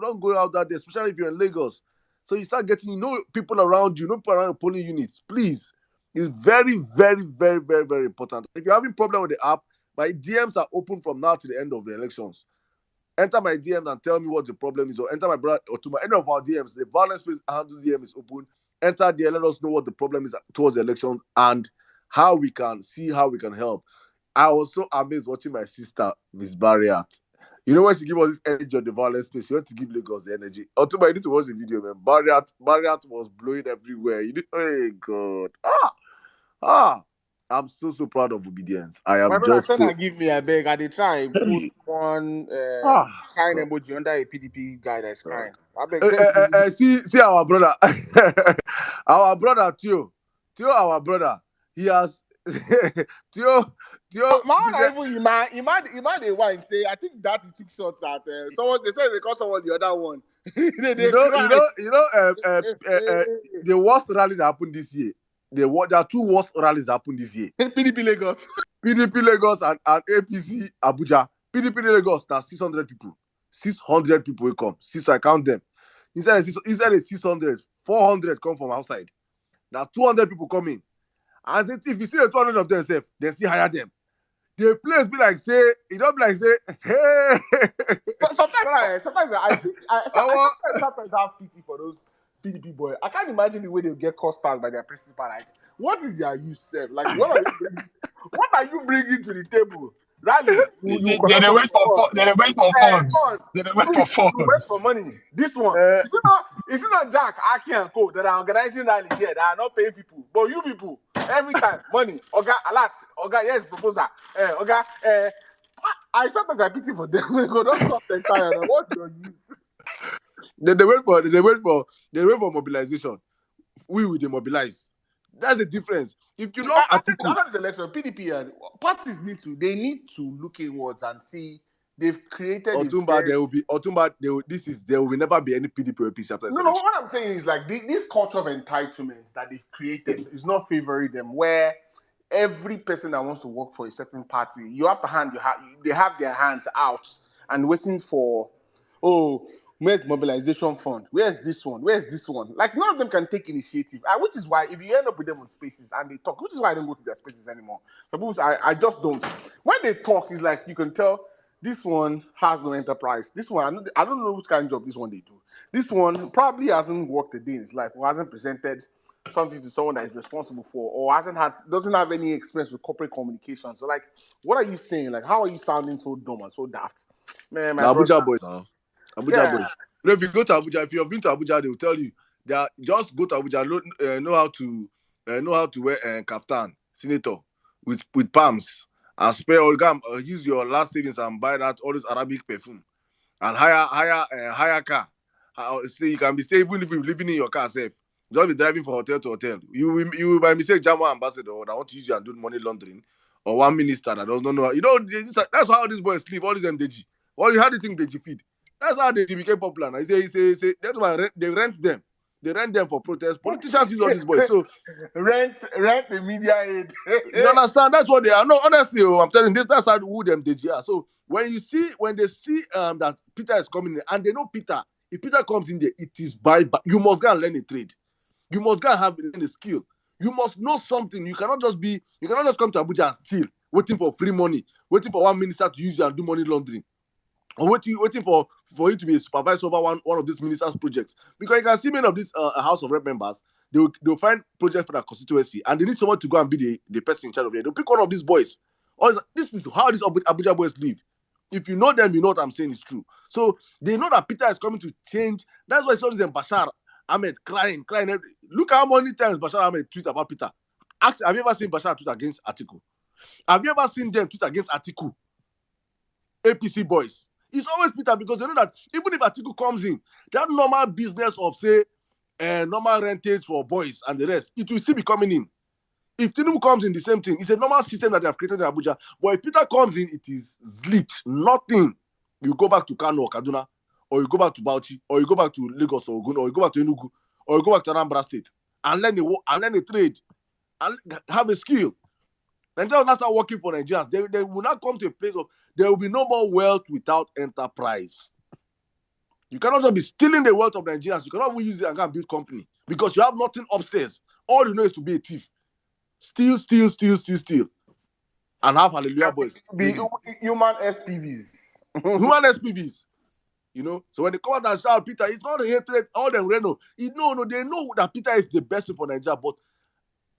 don't go out that day, especially if you're in Lagos. So you start getting, people around you, people around your polling units. Please. It's very, very, very, very, very important. If you're having problem with the app, my DMs are open from now to the end of the elections. Enter my DM and tell me what the problem is, or enter my brother or to any of our DMs. The Vawulence Space handle DM is open. Enter there, let us know what the problem is towards the elections and how we can help. I was so amazed watching my sister, Miss Barriat. You know when she give us this energy on the Vawulence Space, she went to give Lagos the energy. Otumba, you need to watch the video, man. Barriat was blowing everywhere. Oh God. I'm so proud of obedience. I am My brother just said, so. "I give me a beg." I did try put one crying God. emoji under a PDP guy that's crying. I beg. See our brother, our brother Tio, our brother. He has Tio. Man, even Iman the one say, I think that he took shots at someone. They said they call someone the other one. they cry. The worst rally that happened this year. There are two worst rallies that happened this year. PDP Lagos. PDP Lagos and APC Abuja. PDP Lagos, now 600 people. 600 people will come. So I count them. Instead of 600, 400 come from outside. Now 200 people come in. And if you see the 200 of them, they still hire them. The place be like, say, it don't be like, say, hey. Sometimes I sometimes have pity for those PDP boys. I can't imagine the way they'll get cussed out by their principal. Like, what is their use, self? Like, what are you bringing to the table? Rally, you They collect wait for funds. funds. They wait for You wait for funds. money. This one, it's not Jack, Aki, and Co that are organizing rally here that are not paying people. But you people, every time, money, Oga, alert, Oga, yes, proposal, Oga, I sometimes I pity for them. They go, don't stop the entire. What's your use? They wait for mobilization. we will demobilize. That's the difference. If you love Atiku, After this election, PDP and parties need to look inwards and see they've created a Otumba, very... there will never be any PDP or APC after this No, election. what I'm saying is like this culture of entitlement that they've created is not favoring them, where every person that wants to work for a certain party, you have to they have their hands out and waiting for, oh, where's mobilization fund? Where's this one? Where's this one? Like none of them can take initiative, which is why if you end up with them on spaces and they talk, which is why I don't go to their spaces anymore. Some people say, I just don't. When they talk, it's like you can tell this one has no enterprise. This one, I don't know which kind of job this one they do. This one probably hasn't worked a day in his life or hasn't presented something to someone that is responsible for, or doesn't have any experience with corporate communication. So like, what are you saying? Like, how are you sounding so dumb and so daft? Man, my Now brother. Abuja boys now. Abuja Yeah. boys. You know, if you go to Abuja, if you have been to Abuja, they will tell you that just go to Abuja, know how to wear kaftan, senator, with palms and spray orgam, use your last savings and buy that all this Arabic perfume and hire car. So you can be stay even if you're living in your car safe. Just be driving from hotel to hotel. You by mistake jam one ambassador that want to use you and do money laundering, or one minister that does not know. You know, that's how these boys sleep. All these MDG. How do you think Deji feed? That's how Deji became popular. Now. He say that's why they rent them. They rent them for protest. Politicians use all these boys. So rent the media aid. you understand? That's what they are. No, honestly, I'm telling you, that's how who them Deji are. So when they see that Peter is coming in, and they know Peter, if Peter comes in there, it is by you must go and learn a trade. You must go and learn a skill. You must know something. You cannot just come to Abuja and steal, waiting for free money, waiting for one minister to use you and do money laundering, or waiting for you to be a supervisor over one of these ministers' projects. Because you can see many of these House of Rep members, they'll find projects for their constituency, and they need someone to go and be the person in charge of it. They'll pick one of these boys. This is how these Abuja boys live. If you know them, you know what I'm saying is true. So they know that Peter is coming to change. That's why it's always Bashar Ahmed crying. Look how many times Bashar Ahmed tweet about Peter. Have you ever seen Bashar tweet against Atiku? Have you ever seen them tweet against Atiku? APC boys. It's always Peter because they know that even if Atiku comes in, that normal business of say normal rentage for boys and the rest, it will still be coming in. If Tinubu comes in, the same thing. It's a normal system that they have created in Abuja. But if Peter comes in, it is zlit. Nothing. You go back to Kano or Kaduna, or you go back to Bauchi, or you go back to Lagos or Ogun, or you go back to Enugu, or you go back to Anambra State and learn a trade and have a skill. Nigerians will not start working for Nigerians. They will not come to a place of there will be no more wealth without enterprise. You cannot just be stealing the wealth of Nigerians. You cannot even use it and go and build company because you have nothing upstairs. All you know is to be a thief. Steal, and have hallelujah boys. Be human SPVs. Human SPVs. You know, so when they come out and shout Peter, it's not a hatred, all them Reno. No, they know that Peter is the best for Nigeria, but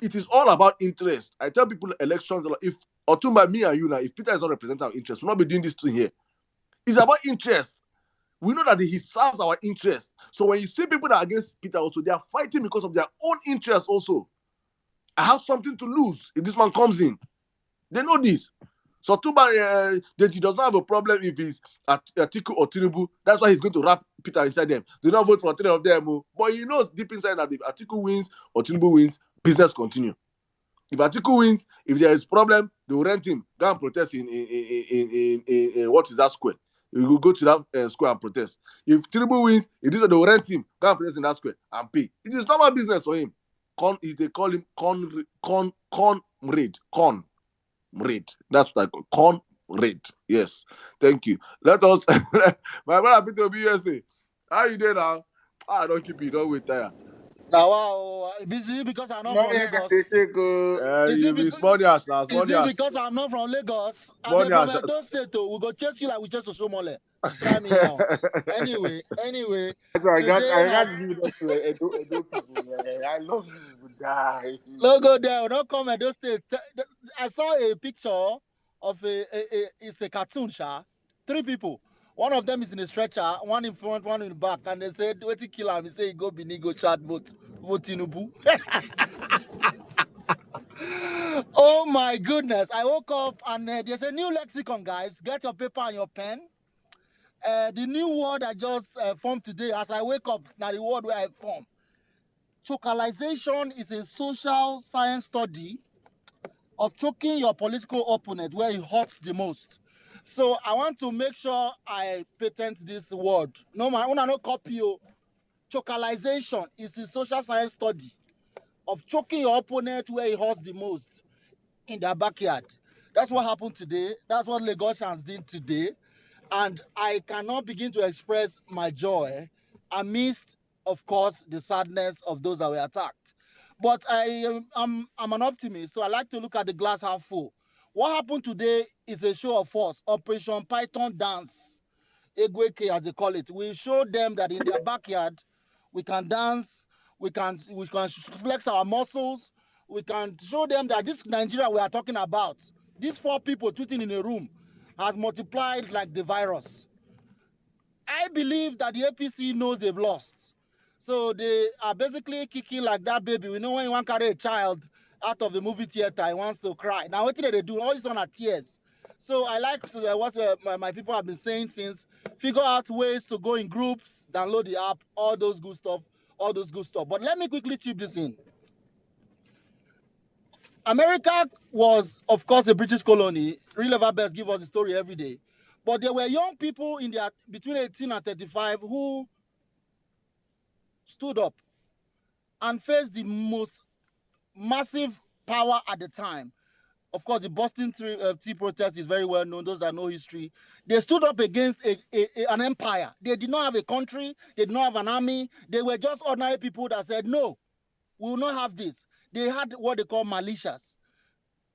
it is all about interest. I tell people elections, if Otumba, me and you now, if Peter is not representing our interest, we'll not be doing this thing here. It's about interest. We know that he serves our interest. So when you see people that are against Peter also, they are fighting because of their own interest also. I have something to lose if this man comes in. They know this. So Otumba Deji does not have a problem if he's Atiku or Tinubu. That's why he's going to wrap Peter inside them. They don't vote for three of them. But he knows deep inside that if Atiku wins or Tinubu wins, business continue. If Atiku wins, if there is problem, they will rent him. Go and protest in what is that square? You will go to that square and protest. If Tinubu wins, they will rent him. Go and protest in that square and pay. It is normal business for him. They call him Conrad. That's what I call Conrad. Yes. Thank you. Let us my brother Peter USA. How you doing now? Don't keep it, don't wait there. Now, wow, busy because I'm not from Lagos. Is it because I'm not from Lagos? I'm from Edo State. We go chase you like we chase Osomole. Try me now. Anyway. I got to give it up to Edo people, man. I love you, but die. Logo there, we don't come Edo State. I saw a picture of it's a cartoon, sha. 3 people. One of them is in a stretcher, one in front, one in the back, and they said, "Wait till kill him." He say, "Go Bini, go chat, vote Tinubu." Oh my goodness! I woke up and there's a new lexicon, guys. Get your paper and your pen. The new word I just formed today, as I wake up, now the word where I formed. chocalization is a social science study of choking your political opponent where it hurts the most. So I want to make sure I patent this word. No man, I no copy you. Chocalization is a social science study of choking your opponent where it hurts the most in their backyard. That's what happened today. That's what Lagosians did today. And I cannot begin to express my joy amidst, of course, the sadness of those that were attacked. But I'm an optimist, so I like to look at the glass half full. What happened today is a show of force, Operation Python Dance, Egweke as they call it. We showed them that in their backyard, we can dance, we can flex our muscles, we can show them that this Nigeria we are talking about, these 4 people tweeting in a room, has multiplied like the virus. I believe that the APC knows they've lost. So they are basically kicking like that baby. We know when you want to carry a child out of the movie theater, he wants to cry. Now, what did they do? All this one are tears. So I like what my people have been saying since, figure out ways to go in groups, download the app, all those good stuff. But let me quickly chip this in. America was, of course, a British colony. Real Ever Best give us the story every day. But there were young people in their between 18 and 35 who stood up and faced the most massive power at the time. Of course, the Boston Tea protest is very well known. Those that know history, they stood up against an empire. They did not have a country. They did not have an army. They were just ordinary people that said, no, we will not have this. They had what they call militias.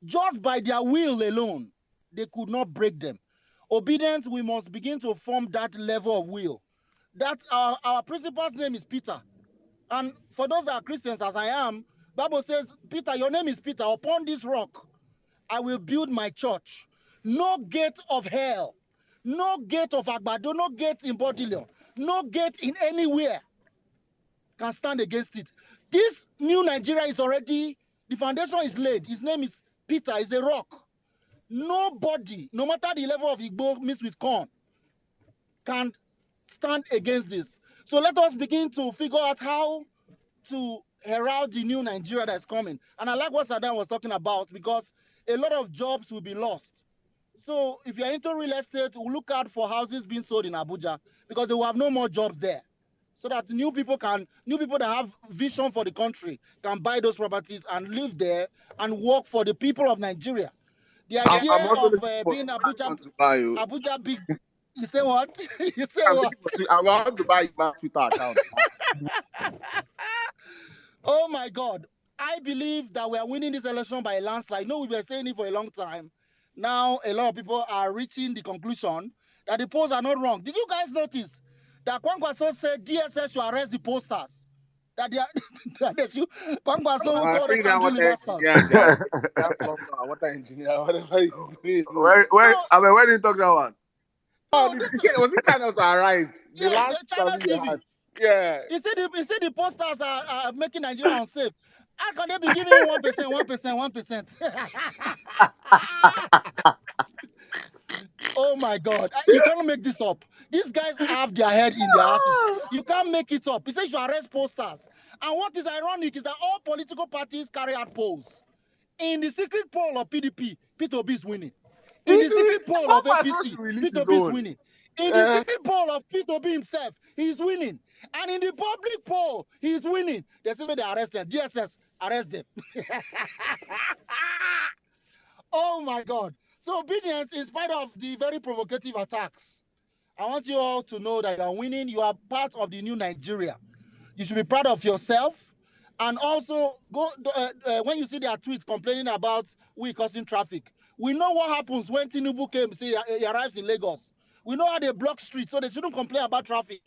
Just by their will alone, they could not break them. Obedience, we must begin to form that level of will. That's our principal's name is Peter. And for those that are Christians, as I am, Bible says, Peter, your name is Peter. Upon this rock, I will build my church. No gate of hell, no gate of Agbado, no gate in Bodilio, no gate in anywhere can stand against it. This new Nigeria is already, the foundation is laid. His name is Peter, is a rock. Nobody, no matter the level of Igbo mixed with corn, can stand against this. So let us begin to figure out how to herald the new Nigeria that's coming. And I like what Saddam was talking about, because a lot of jobs will be lost. So if you're into real estate, look out for houses being sold in Abuja, because they will have no more jobs there. So that new people that have vision for the country can buy those properties and live there and work for the people of Nigeria. The idea I'm also of looking for being account to buy you. Abuja big. You say what? You say I'm what? looking for. I want to buy my Twitter account. Oh my God. I believe that we are winning this election by a landslide. No, we were saying it for a long time. Now, a lot of people are reaching the conclusion that the polls are not wrong. Did you guys notice that Kwankwaso said DSS should arrest the posters? That they are, that they should, Kwankwaso I told the think that country what universities. engineer, that plumber, what engineer, whatever he's doing. Where did you talk that one? Oh, no, this was it channels that arrived? The yeah, last China's interview you TV. had. Yeah. He said the posters are making Nigeria unsafe. How can they be giving 1%, 1%, 1%? Oh my God. You cannot make this up. These guys have their head in their asses. You can't make it up. He says you arrest posters. And what is ironic is that all political parties carry out polls. In the secret poll of PDP, Peter Obi is winning. In the secret poll of APC, Peter Obi is winning. In the secret poll of Peter Obi himself, he is winning. And in the public poll, he is winning. They say they arrest them. DSS, arrest them. Oh my God. So obedience, in spite of the very provocative attacks, I want you all to know that you are winning. You are part of the new Nigeria. You should be proud of yourself. And also, when you see their tweets complaining about we causing traffic, we know what happens when Tinubu came, say he arrives in Lagos. We know how they block streets, so they shouldn't complain about traffic.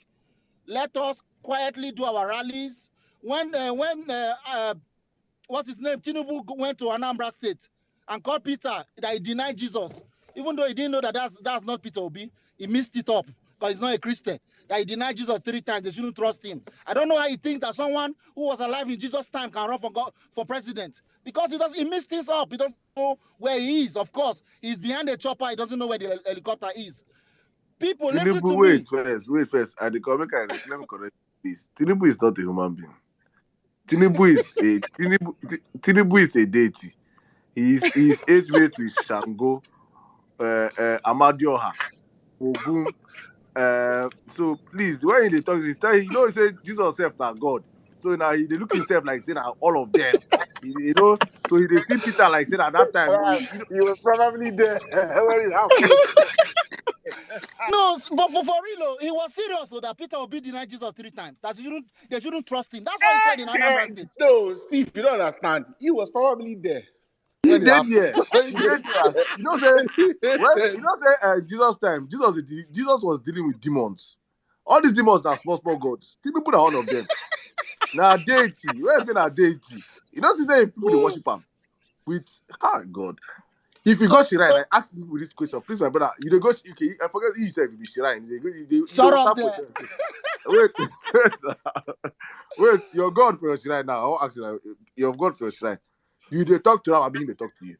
Let us quietly do our rallies. When what's his name? Tinubu went to Anambra State and called Peter that he denied Jesus. Even though he didn't know that that's not Peter Obi, he mixed it up because he's not a Christian. That he denied Jesus 3 times, they shouldn't trust him. I don't know how he thinks that someone who was alive in Jesus' time can run for president. Because he mixed things up. He doesn't know where he is. Of course, he's behind the chopper. He doesn't know where the helicopter is. People, listen to me. Wait first. Let me correct this. Tinubu is not a human being. Tinubu is a deity. He's age mate with Shango, Amadioha, Ogun. So please, when they talk, he say Jesus self na God. So now they look himself like saying all of them. So they see Peter like saying at that time. He was probably there when it happened. No, but for real, he was serious so that Peter Obi denied Jesus 3 times. That they shouldn't trust him. That's what he said in Anambra State. No, Steve, you don't understand. He was probably there. He When it did happened. there. He did there. Say Jesus time, Jesus was dealing with demons. All these demons are small gods. Tinubu are one of them. Now deity. When I say now deity, you know say people they worship him with God. If you go Shrine, I ask people this question, please, my brother. You dey go okay, I forget you said you be Shrine. Shut up there. Wait, your God for your Shrine now. I'll ask you, your God for your Shrine. You they talk to them, I mean they talk to you.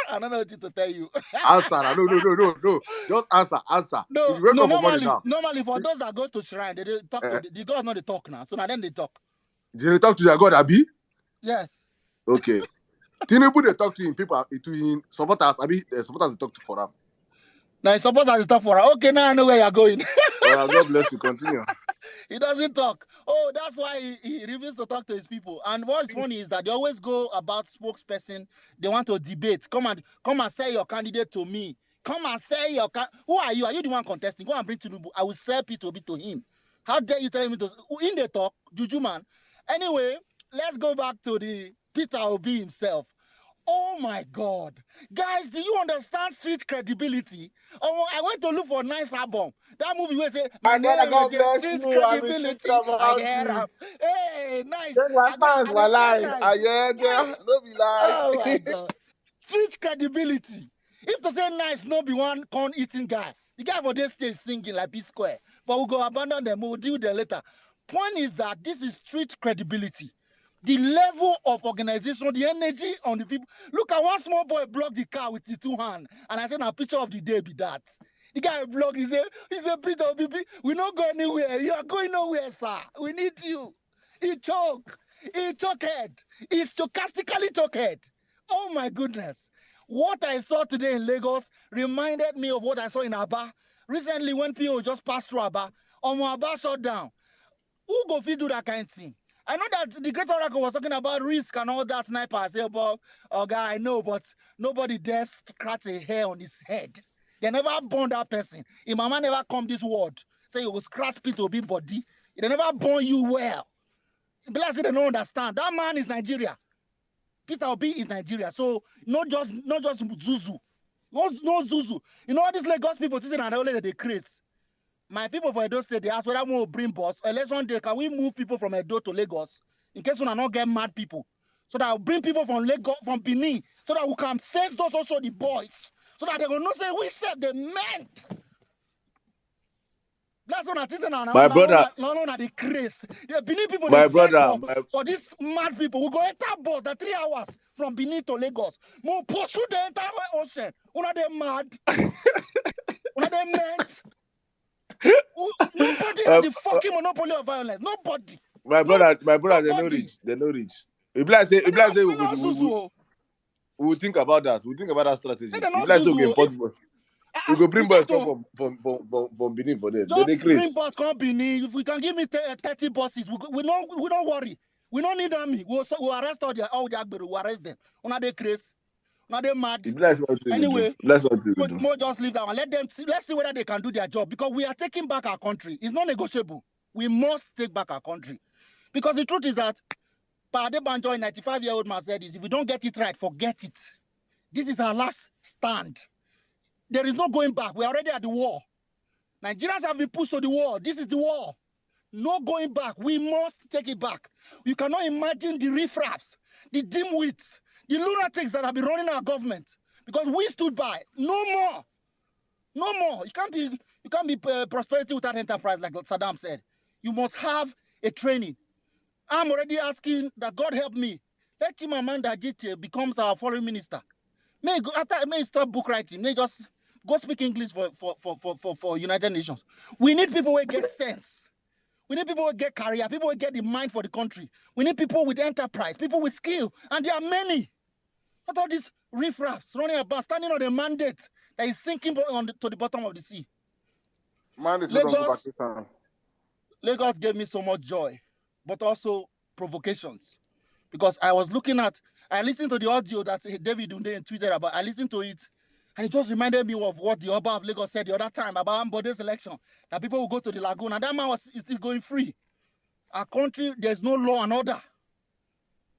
I don't know what to tell you. Answer. No. Just answer. No, If you wake up for morning normally, now. Normally for those that go to Shrine, they talk to the gods, not they talk now. So now then they talk. Did they talk to your God, Abi? Yes. Okay. Tinubu they talk to him, people to him, supporters, Abi, the supporters they talk to for him. Now supporters they talk for him. Okay, now I know where you're going. Oh, God bless you. Continue. He doesn't talk. Oh, that's why he refuses to talk to his people. And what's funny is that they always go about spokesperson. They want to debate. Come and say your candidate to me. Come and say your who are you? Are you the one contesting? Go and bring Tinubu. I will sell Peter Obi to him. How dare you tell me to? In the talk, Juju man. Anyway, let's go back to the Peter Obi himself. Oh my God. Guys, do you understand street credibility? Oh, I went to look for a nice album. That movie where say, My my brother, name will God get bless street you. I've been thinking credibility. I about get you. up. Hey, nice. Then my fans I were get like, nice. yeah, no be like. Oh my God. Street credibility. If to say nice, no be one corn eating guy. The guy for this stage singing like P-Square. But we'll go abandon them. We'll deal with them later. Point is that this is street credibility. The level of organization, the energy on the people. Look at one small boy block the car with the 2 hands. And I said, a picture of the day be that. The guy block, he said, Peter, we not go anywhere. You are going nowhere, sir. We need you. He choke. He chokehead. He stochastically chokehead. Oh my goodness. What I saw today in Lagos reminded me of what I saw in Aba. Recently, when PO just passed through Aba, Aba shut down. Who go fit do that kind of thing? I know that the great oracle was talking about risk and all that sniper. I say, but guy, I know, but nobody dares scratch a hair on his head. They never born that person. If mama never come this world, say you will scratch Peter Obi body. They never born you well. Blessed they don't understand. That man is Nigeria. Peter Obi is Nigeria. So not just Zuzu. No Zuzu. You know all these Lagos people sitting and only they craze. My people for Edo State, they ask whether we will bring bus. Election day, can we move people from Edo to Lagos? In case we not get mad people. So that I'll bring people from Lagos, from Benin, so that we can face those also the boys. So that they will not say we said they meant. That's what I think now. My brother. No, the craze. The Benin people, they My vex brother. for these mad people. We go enter bus, the 3 hours from Benin to Lagos. More pursue the entire ocean. Una they mad. Una they meant. Nobody has the fucking monopoly of violence. Nobody. My brother, they no reach. If I say we will think about that. We think about that strategy. If I say we go bring boys come from Benin for them. Just bring boys come Benin. If we can give me 30 buses, we don't worry. We don't need army. We'll arrest all their Agbero. We'll arrest them. Una they crazy. Now they mad. Anyway, let's just leave that one. Let's see whether they can do their job, because we are taking back our country. It's not negotiable. We must take back our country. Because the truth is that Pade Banjo, a 95-year-old man, said is, if we don't get it right, forget it. This is our last stand. There is no going back. We're already at the war. Nigerians have been pushed to the war. This is the war. No going back. We must take it back. You cannot imagine the riffraffs, the dimwits, the lunatics that have been running our government, because we stood by. No more. No more. You can't be prosperity without enterprise, like Saddam said. You must have a training. I'm already asking that God help me. Let Chimamanda Adichie becomes our foreign minister. May stop book writing. May just go speak English for United Nations. We need people who get sense. We need people who get career, people who get the mind for the country. We need people with enterprise, people with skill, and there are many. Not all these riffraffs running about, standing on a mandate that is sinking to the bottom of the sea. Mandate don't go back to town. Lagos gave me so much joy, but also provocations. Because I listened to the audio that David Dunde tweeted about. I listened to it, and it just reminded me of what the Oba of Lagos said the other time about Ambode's election, that people will go to the lagoon, and that man is still going free. Our country, there's no law and order.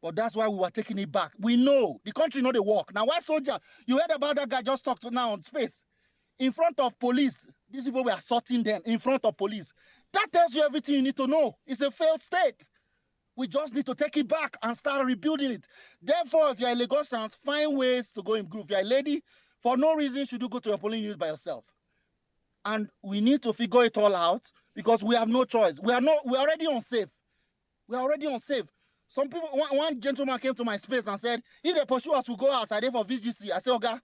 But that's why we were taking it back. We know the country know the work. Now, why soldier? You heard about that guy just talked to now on space. In front of police, these people were assaulting them in front of police. That tells you everything you need to know. It's a failed state. We just need to take it back and start rebuilding it. Therefore, if you're a Lagosians, find ways to go in group. If you're a lady, for no reason should you go to your polling unit by yourself. And we need to figure it all out because we have no choice. We're already unsafe. We're already unsafe. Some people, one gentleman came to my space and said, if they pursue us, we'll go outside for VGC. I said, okay,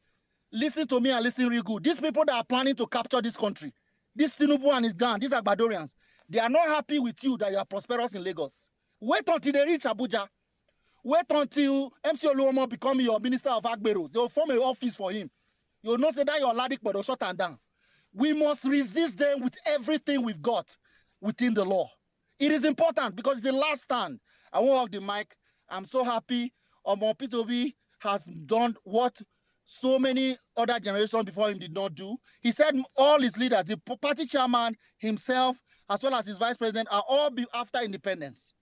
listen to me and listen real good. These people that are planning to capture this country, this Tinubu and his gang, these Agbadorians, they are not happy with you that you are prosperous in Lagos. Wait until they reach Abuja. Wait until MC Oluomo become your minister of Agbero. They'll form an office for him. You'll not say that your Ladik, but they'll shut them down. We must resist them with everything we've got within the law. It is important because it's the last stand. I won't hug the mic. I'm so happy Omo P2B has done what so many other generations before him did not do. He said all his leaders, the party chairman, himself, as well as his vice president, are all after independence.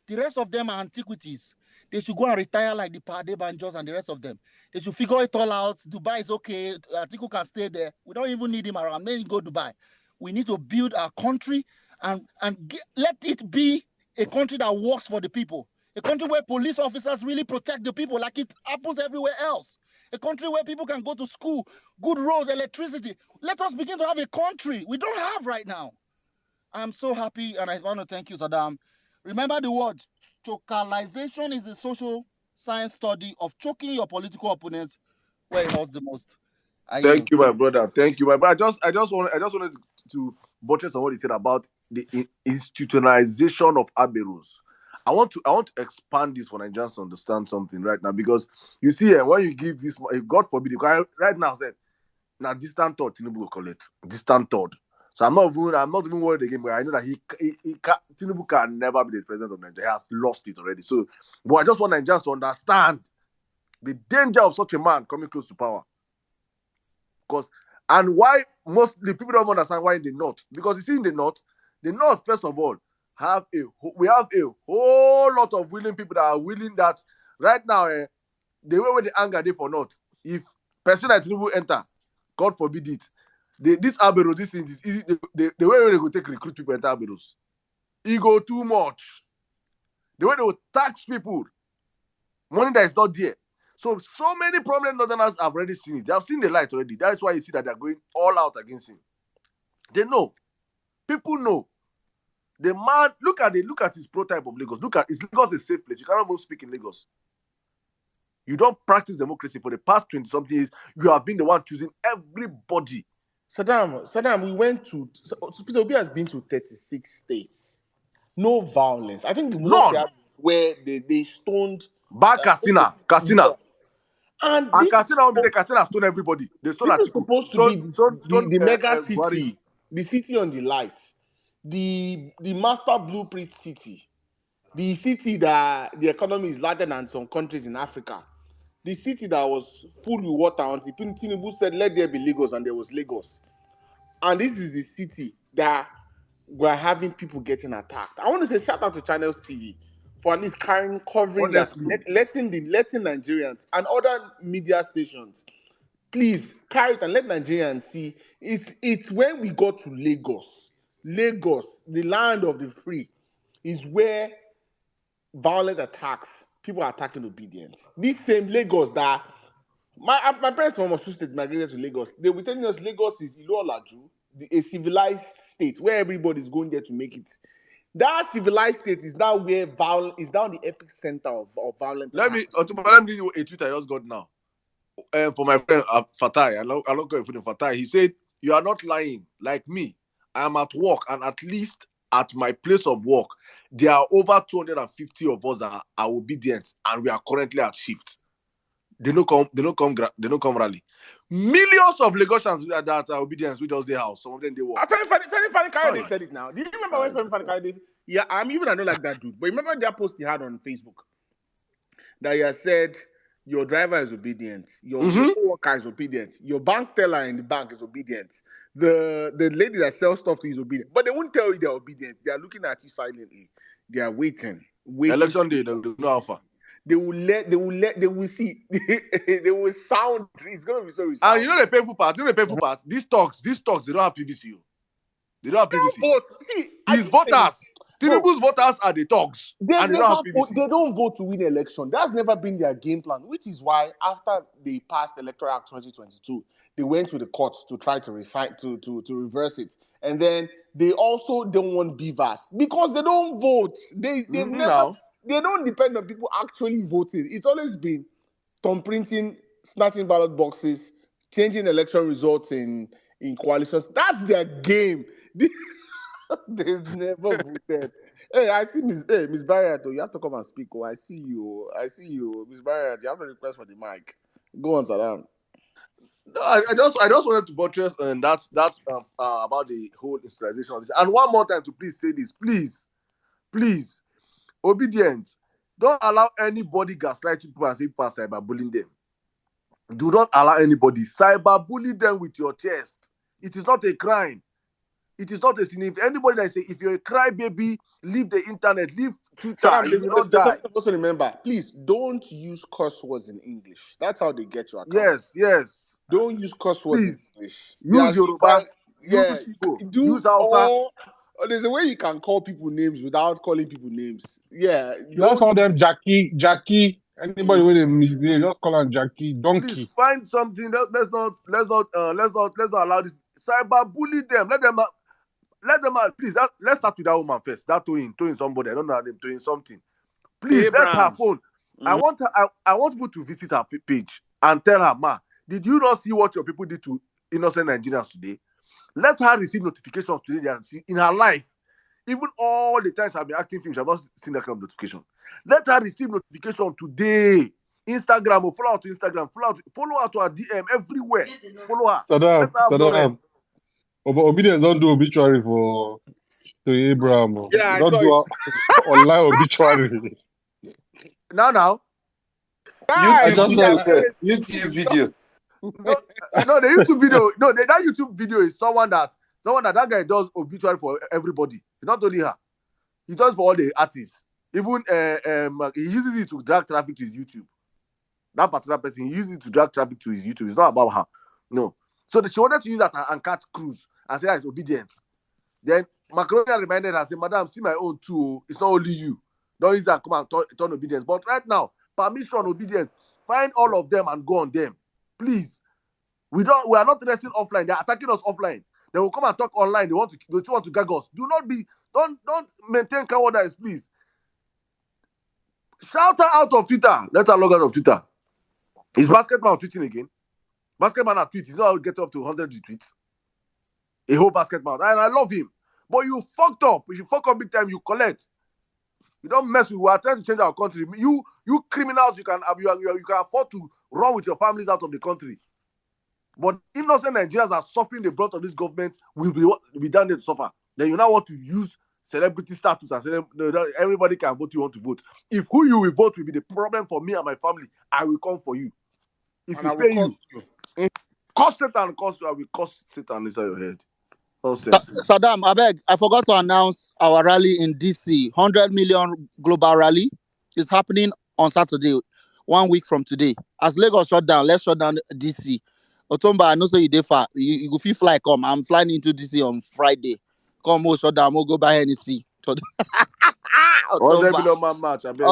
The rest of them are antiquities. They should go and retire like the Pade Banjos and the rest of them. They should figure it all out. Dubai is okay. Atiku can stay there. We don't even need him around. Maybe go Dubai. We need to build our country and let it be a country that works for the people. A country where police officers really protect the people like it happens everywhere else. A country where people can go to school, good roads, electricity. Let us begin to have a country we don't have right now. I'm so happy, and I want to thank you, Saddam. Remember the word, chocalization is a social science study of choking your political opponents where it hurts the most. Thank you, my brother. Thank you, my brother. I just wanted to buttress on what he said about the institutionalization of Aberus. I want to expand this for Nigerians to understand something right now, because you see, when you give this, if God forbid, right now said, now distant thought, Tinubu will call it distant thought. So I'm not even worried again, but I know that Tinubu can never be the president of Nigeria. He has lost it already. So, but I just want Nigerians to understand the danger of such a man coming close to power. And why the people don't understand why in the north. Because you see, in the north, first of all, we have a whole lot of willing people that are willing that right now, the way where the anger they for north, if person like Tinubu enter, God forbid it, this Aberos, this thing is easy. The way they go take recruit people enter Aberos, it go too much. The way they will tax people, money that is not there. So many prominent northerners have already seen it. They have seen the light already. That's why you see that they're going all out against him. They know. People know. The man, look at his prototype of Lagos. Is Lagos a safe place? You cannot even speak in Lagos. You don't practice democracy for the past 20-something years. You have been the one choosing everybody. Saddam, we went to Peter Obi has been to 36 states. No violence. I think the most where they stoned Katsina. Yeah. And Katsina stole everybody. They stole this is supposed to be the mega city, Buhari. The city on the lights, the master blueprint city, the city that the economy is larger than some countries in Africa, the city that was full with water until Tinubu said, "Let there be Lagos," and there was Lagos. And this is the city that we're having people getting attacked. I want to say shout out to Channels TV for at least covering Honestly. that, letting Nigerians and other media stations please carry it and let Nigerians see. It's when we go to Lagos, the land of the free, is where violent attacks, people are attacking obedience. This same Lagos that my parents from Osun State migrated to Lagos. They were telling us Lagos is Ilu Olaju, a civilized state where everybody's going there to make it. That civilized state is now where violence is now the epicenter of violent. Let me read you a tweet I just got now. For my friend Fatai, I don't go for Fatai. He said, "You are not lying like me. I am at work, and at least at my place of work, there are over 250 of us that are obedient, and we are currently at shift. They don't come rally. Millions of Lagosians that are obedient, we just their house. Some of them they work. Femi Kayode said it now. Do you remember when Femi Kayode? Yeah, I don't like that dude. But remember that post he had on Facebook that he had said your driver is obedient, your co-worker is obedient, your bank teller in the bank is obedient, the lady that sells stuff to you is obedient. But they won't tell you they're obedient. They are looking at you silently. They are waiting. Election day, they know how far. They will see. They will sound. It's gonna be so resounding. And you know the painful part. These talks, they don't have PVC. They don't have PVC. Vote. See, his voters, Tinubu's voters are the thugs, and they don't have PVC. They don't vote to win the election. That's never been their game plan. Which is why after they passed Electoral Act 2022, they went to the courts to try to reverse it, and then they also don't want BVAS because they don't vote. They don't depend on people actually voting. It's always been thumb printing, snatching ballot boxes, changing election results in coalitions. That's their game. They've never voted. Hey, I see Miss Barrett. You have to come and speak. Oh, I see you, Miss Barrett. You have a request for the mic. Go on, Saddam. No, I just wanted to buttress and that's about the whole institutionalization of this. And one more time to please say this, please, obedience. Don't allow anybody gaslight people and say people are cyberbullying them. Do not allow anybody cyberbully them with your chest. It is not a crime. It is not a sin. If anybody that say, if you're a crybaby, leave the internet, leave Twitter, you will not die. Supposed to remember, please don't use curse words in English. That's how they get your account. Yes. Don't use curse words in English. Use Yoruba. Use Igbo. Use Hausa. There's a way you can call people names without calling people names. Yeah. Just call them Jackie. Anybody with a just call them Jackie. Donkey. Please find something. Let's not allow this cyberbully them. Let them out. Please. Let's start with that woman first. That towing somebody. I don't know her name. Towing something. Please let her phone. Mm-hmm. I want people to visit her page and tell her, ma, did you not see what your people did to innocent Nigerians today? Let her receive notifications today in her life. Even all the times I've been acting film, she has not seen that kind of notification. Let her receive notification today. Instagram, or follow her to Instagram, follow her to her DM everywhere. Follow her. Saddam. Obedience don't do obituary to Abraham. Yeah, don't do online obituary. Now. YouTube video. No, the YouTube video. No, that YouTube video is someone that guy does obituary for everybody. It's not only her. He does for all the artists. Even he uses it to drag traffic to his YouTube. That particular person, he uses it to drag traffic to his YouTube. It's not about her. No. So she wanted to use that and catch cruise and say that it's obedience. Then Macaroni reminded her, say, Madam, see my own too. It's not only you. Don't use that come and turn obedience. But right now, permission, obedience. Find all of them and go on them. Please. We are not resting offline. They're attacking us offline. They will come and talk online. They want to gag us. Don't maintain cowardice, please. Shout her out of Twitter. Let her log out of Twitter. Is Basketman tweeting again? Basketman at tweet. He's not get up to 100 retweets. A whole Basketman. And I love him. But you fucked up. If you fuck up big time, you collect. You don't mess with. We are trying to change our country. You criminals, you can afford to run with your families out of the country. But innocent Nigerians are suffering the brunt of this government will be down there to suffer. Then you now want to use celebrity status and say everybody can vote. You want to vote. If who you will vote will be the problem for me and my family, I will come for you. If you pay you, curse Satan, curse you. I will curse Satan inside your head. Saddam, I beg. I forgot to announce our rally in DC. 100 million global rally is happening on Saturday, 1 week from today. As Lagos shut down, let's shut down DC. Otomba, I know so you dey far. You go fit fly come. I'm flying into DC on Friday. Come, we'll shut down. We'll go by Hennessy. 100 million man match. I beg.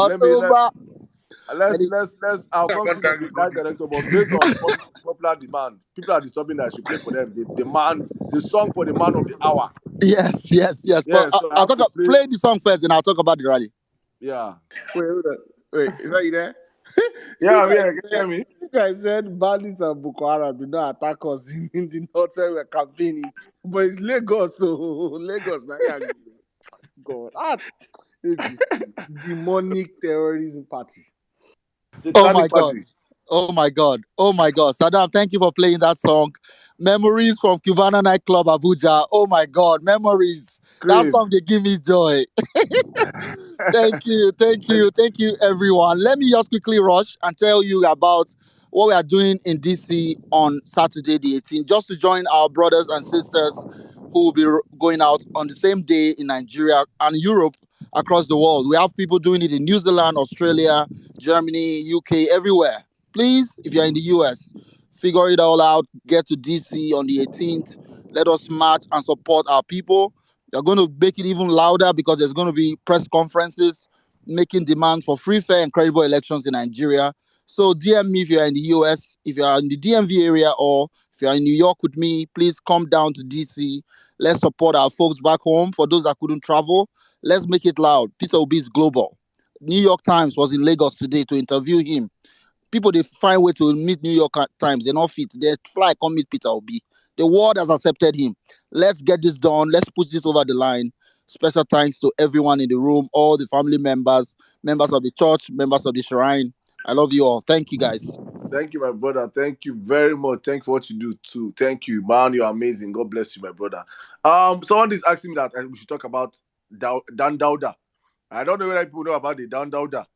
Let's. I'll come to the guy director, but based on popular demand, people are disturbing that I should play for them. The song for the man of the hour. Yes. But so I'll play the song first, and I'll talk about the rally. Yeah. Wait, is that you there? Yeah, can you hear me? This guy said bandits and Boko Haram did not attack us in the north where we're campaigning, but it's Lagos, so Lagos. God. Demonic terrorism party. Oh my Satanic God. party. Oh my God. Oh my God. Saddam, thank you for playing that song. Memories from Cubana nightclub Abuja. Oh my God. Memories. That Crave. song they give me joy. Thank you, everyone. Let me just quickly rush and tell you about what we are doing in DC on Saturday, the 18th, just to join our brothers and sisters who will be going out on the same day in Nigeria and Europe across the world. We have people doing it in New Zealand, Australia, Germany, UK, everywhere. Please, if you're in the US, figure it all out. Get to DC on the 18th. Let us march and support our people. They're going to make it even louder because there's going to be press conferences making demands for free, fair, and credible elections in Nigeria. So DM me if you're in the US, if you're in the DMV area, or if you're in New York with me, please come down to DC. Let's support our folks back home. For those that couldn't travel, let's make it loud. Peter Obi is global. New York Times was in Lagos today to interview him. People they find way to meet New York Times. They're not fit. They fly come meet Peter Obi. The world has accepted him. Let's get this done. Let's push this over the line. Special thanks to everyone in the room, all the family members, members of the church, members of the shrine. I love you all. Thank you guys. Thank you, my brother. Thank you very much. Thank you for what you do too. Thank you, man. You're amazing. God bless you, my brother. Someone is asking me that we should talk about Dan Dauda. I don't know whether people know about the Dan Dauda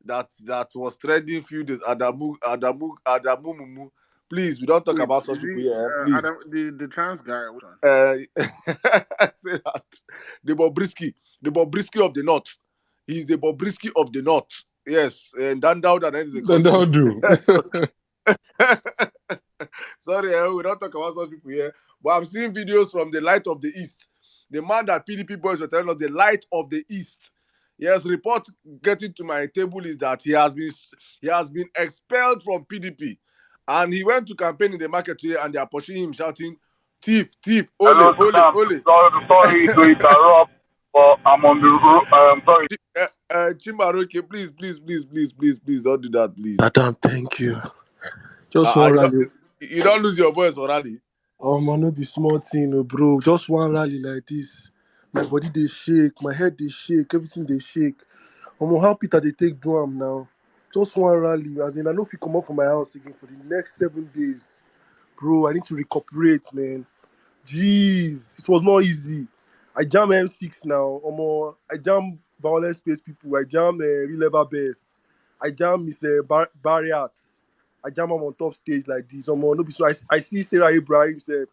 that was trending few days. Adamu Mumu. Please, we don't talk Wait, about is such people he here. Please. Adam, the trans guy? Which one? Say that. The Bobrisky of the North. He's the Bobrisky of the North. Yes, and Dan Dauda, then they call Then him. they'll do. Sorry, we don't talk about such people here. But I'm seeing videos from the Light of the East. The man that PDP boys were telling us, the Light of the East. Yes, report getting to my table is that he has been expelled from PDP. And he went to campaign in the market today and they are pushing him, shouting, thief, thief, ole, Hello, ole, Sam. ole. Sorry to interrupt, but I'm on the road. Sorry. Chimaroke, please, don't do that, please. Madam, thank you. Just Uh, one you, rally. don't, you don't lose your voice for rally. Man, no be small thing, oh, bro. Just one rally like this. My body they shake, my head they shake, everything they shake. How Peter they take do am now. Just one rally, as in I know if you come out from my house again for the next 7 days. Bro, I need to recuperate, man. Jeez, it was not easy. I jam M6 now. I jam Violence Space People. I jam Real Level Best. I jam Miss Barriat. I jam him on top stage like this. No be so I see Sarah Ibrahim say,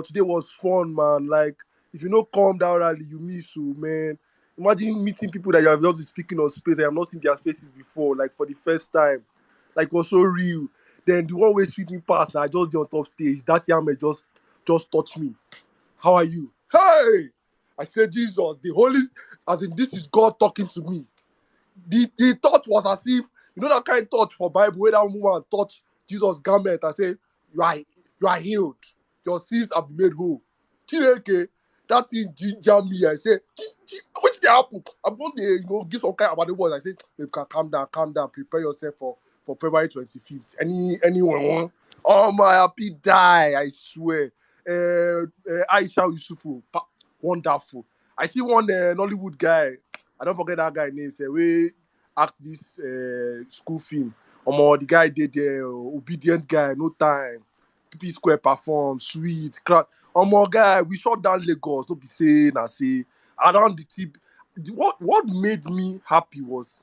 today was fun, man. Like, if you know calm down rally, you miss you, man. Imagine meeting people that you have just been speaking on space. I have not seen their faces before, like for the first time. Like, it was so real. Then the one way sweep me past, and I just did on top stage. That young man just touch me. How are you? Hey! I said, Jesus, the Holy, as in this is God talking to me. The thought was as if, you know that kind of thought for Bible where that woman touched Jesus' garment and say, you are healed. Your sins have been made whole. Chineke, that thing ginger me. I say, which they happen? I'm going to give some kind about the words. I say, you can calm down, prepare yourself for February 25th. Anyone? Oh my happy die, I swear. Aisha Yusufu, wonderful. I see one Nollywood guy. I don't forget that guy name. Say we act this school film. The guy did the obedient guy. No time. PP Square perform sweet. Guy, we shut down Lagos. Don't be saying I say around the tip. What made me happy was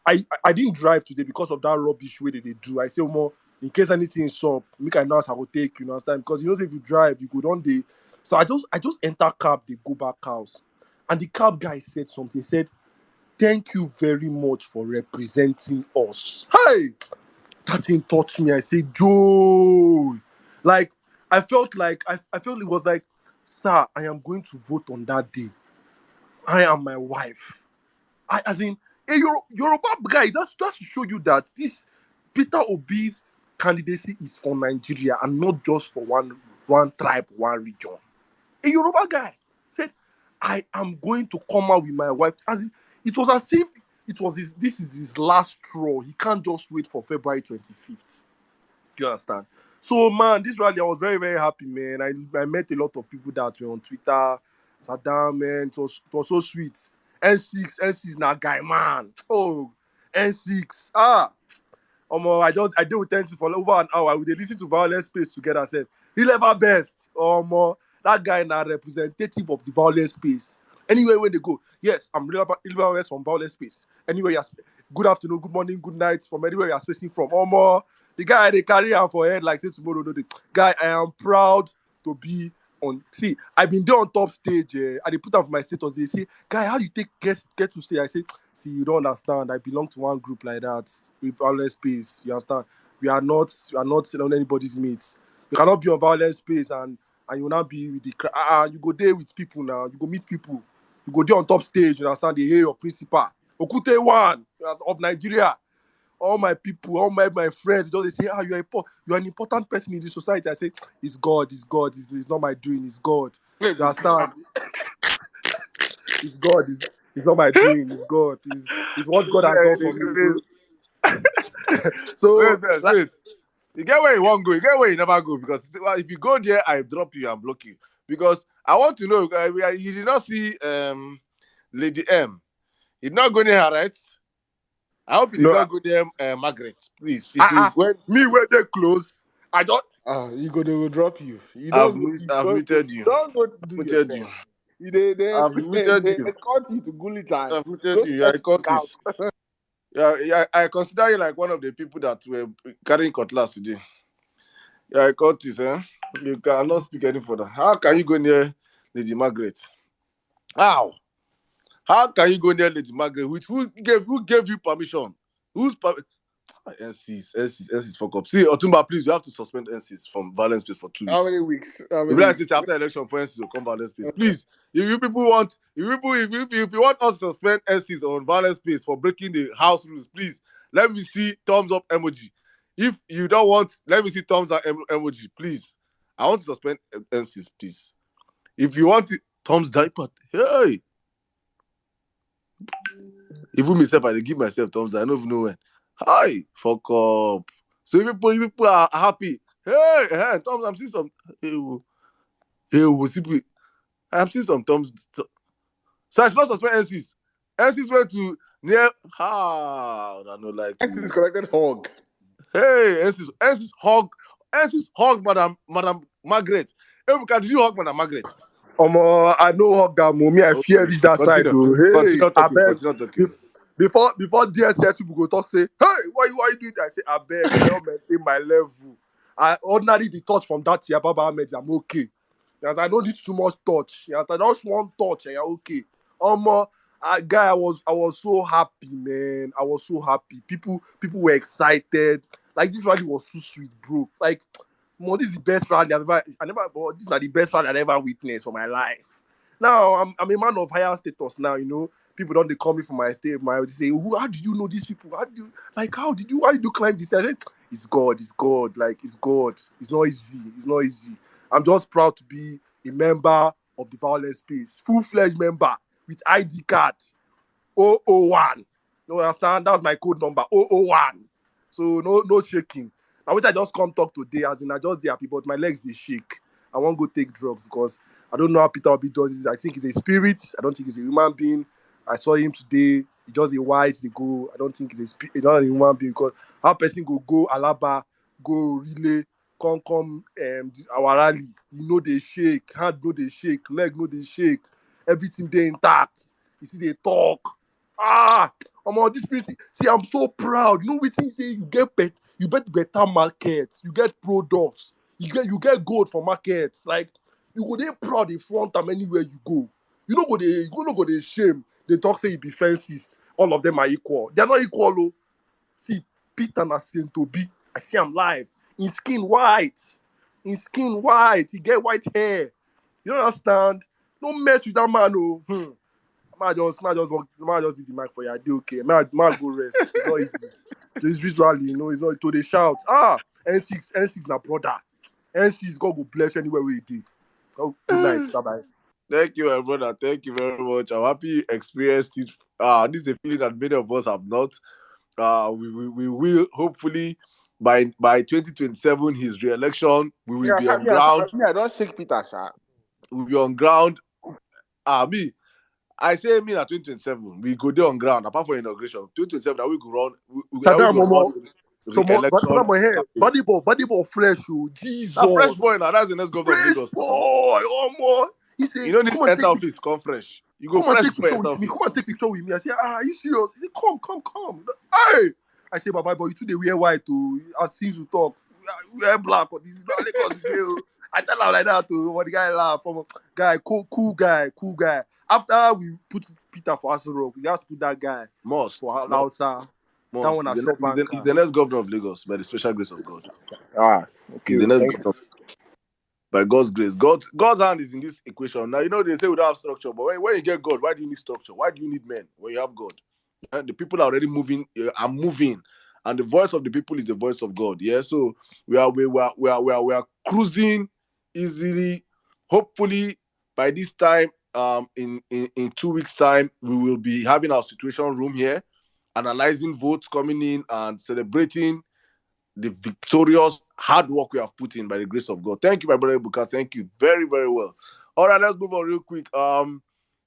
I didn't drive today because of that rubbish way that they do. I say more in case anything is up, make I know I will take you understand because you know if you drive you go on day. So I just enter cab, they go back house, and the cab guy said something. He said, "Thank you very much for representing us." Hey, that thing touched me. I said, "Joy!" Like I felt it was like, "Sir, I am going to vote on that day. I am my wife." As in a Yoruba guy, that's to show you that this Peter Obi's candidacy is for Nigeria and not just for one tribe, one region. A Yoruba guy said, "I am going to come out with my wife." As in, it was as if this is his last straw. He can't just wait for February 25th. Do you understand? So man, this rally I was very, very happy, man. I met a lot of people that were on Twitter. Sat down, man. It was so sweet. N6 now guy, man. Oh, N6. I deal with Tensi for over an hour. We dey listen to Violence Space together. Said he level best. That guy now representative of the Violence Space. Anywhere when they go, yes, I'm Rilevan West from Violence Space. Anywhere you're good afternoon, good morning, good night from anywhere you're spacing from. The guy they carry out for head like say tomorrow no day. Guy, I am proud to be on. See, I've been there on top stage. And they put out for my status. They say, guy, how you get to say? I say, see, you don't understand. I belong to one group like that with Violence Space. You understand? We are not on anybody's mates. You cannot be on Violence Space and you will not be with the you go there with people now. You go meet people. You go there on top stage. You understand? They hear your principal. Okute one of Nigeria. All my people, all my friends, they say, you're an important person in this society. I say, it's God, it's not my doing, it's God. You understand? It's God, it's not my doing, it's God. It's what God has done for me, bro. So, like, Wait. You get where you won't go. You get where you never go because if you go there, I drop you and block you. Because I want to know. You did not see Lady M. You did not go near her, right? I hope you did no, not go near Margaret. Please, if you went, me where they close, I don't. You go, they will drop you. You don't go. I've muted you. Don't go do your Muted thing. you. They I've muted you. escort you to Gulitan. I've muted Don't you. let I you caught out. this. Yeah, I consider you like one of the people that were carrying cutlass today. Yeah, I caught this, eh? You cannot speak any further. How can you go near Lady Margaret? How? How can you go near Lady Margaret? Who gave you permission? Who's NCs, fuck up. See, Otumba, please, you have to suspend NCs from Violence Space for 2 How weeks. many weeks? How If many I weeks? say after election for NCs will come Violence Space, please. If you want us to suspend NCs on Violence Space for breaking the house rules, please let me see thumbs up emoji. If you don't want, let me see thumbs up emoji, please. I want to suspend NCs, please. If you want it, thumbs down, but hey, even myself, I dey give myself thumbs down. I don't even know when. Hi, fuck up. So if people are happy, hey, thumbs. I'm seeing some. I'm seeing some thumbs. So I should not suspend NCs. NCs went to near. I don't like This is you. collected hog. Hey, NCs hug, Madam Margaret. Hey, did you hug Madam Margaret? I know how Gamomi, I fear Okay, reach that side, continue. though. Hey, Continue I talking. beg. Continue talking. Before DSS people go talk, say, hey, why you doing that? I say, I beg, I don't maintain my level. I ordinarily the touch from that year, Baba Ahmed, I'm okay. Yes, I don't need too much touch. Yes, I just want touch and you're okay. Guy, I was so happy, man. I was so happy. People were excited. Like this rally was too sweet, bro. Like, this is the best rally but these are the best rally I've ever witnessed for my life. Now I'm a man of higher status now, People don't they call me from my state, they say, how did you know these people? How did you climb this? I said, it's God, like it's God. It's not easy. It's not easy. I'm just proud to be a member of the Violence Space, full-fledged member with ID card. 001. You understand? That was my code number. 001. So no shaking. Now I just come talk today, as in I just dey happy, but my legs they shake. I won't go take drugs because I don't know how Peter Obi does this. I think he's a spirit. I don't think he's a human being. I saw him today. He just a white. They go. I don't think he's not a human being because how person go Alaba, go relay, come our rally. They shake. Hand no they shake. Leg no they shake. Everything they intact. You see they talk. I'm on this place. See, I'm so proud. What you say? You get better markets. You get products. You get gold for markets. Like you go there proud in front of anywhere you go. You no go there shame. They talk say you be fencist. All of them are equal. They're not equal. Oh. See, Peter and Saint Obi. I see him live. In skin white. He get white hair. You understand? Don't mess with that man. Oh. Man just did the mic for you. I do okay. Man go rest. It's not easy. This visually, it's not to they shout. N6 na brother. N6 God will bless you anywhere we did. Oh, good night. Bye-bye. Thank you, my brother. Thank you very much. I'm happy you experienced it. This is a feeling that many of us have not. We will hopefully by 2027 his re-election we will be on ground. I don't shake Peter, sir. We'll be on ground Me, I say me at 2027, we go there on ground, apart from inauguration. 2027, that we go run, Saddam Momo. So re-election campaign. body ball fresh, oh, Now, fresh Jesus. boy, now that's the next governor of Fresh Lagos boy. now. Oh, more. He said, You don't need come to and enter take me. office, come fresh. You go Come and fresh take boy, picture enter with me. office. Come and take picture with me. I say, are you serious? He said, come. Hey! I say, Baba, but you two they wear white to as soon as you talk. Wear black or this. Lagos is there. I tell her like that too. But the guy laugh. Guy, cool guy. After we put Peter for Asoro, we just put that guy for Lausa. That one He's a the, shop he's, the, banker. he's the next governor of Lagos by the special grace of God. He's Okay, the next thank you. governor by God's grace. God's hand is in this equation. Now, they say we don't have structure, but when you get God, why do you need structure? Why do you need men when you have God? The people are already moving, and the voice of the people is the voice of God. Yeah, so we are cruising easily. Hopefully, by this time, in 2 weeks' time, we will be having our situation room here, analyzing votes coming in and celebrating the victorious hard work we have put in by the grace of God. Thank you, my brother Ibuka. Thank you very, very well. All right, let's move on real quick.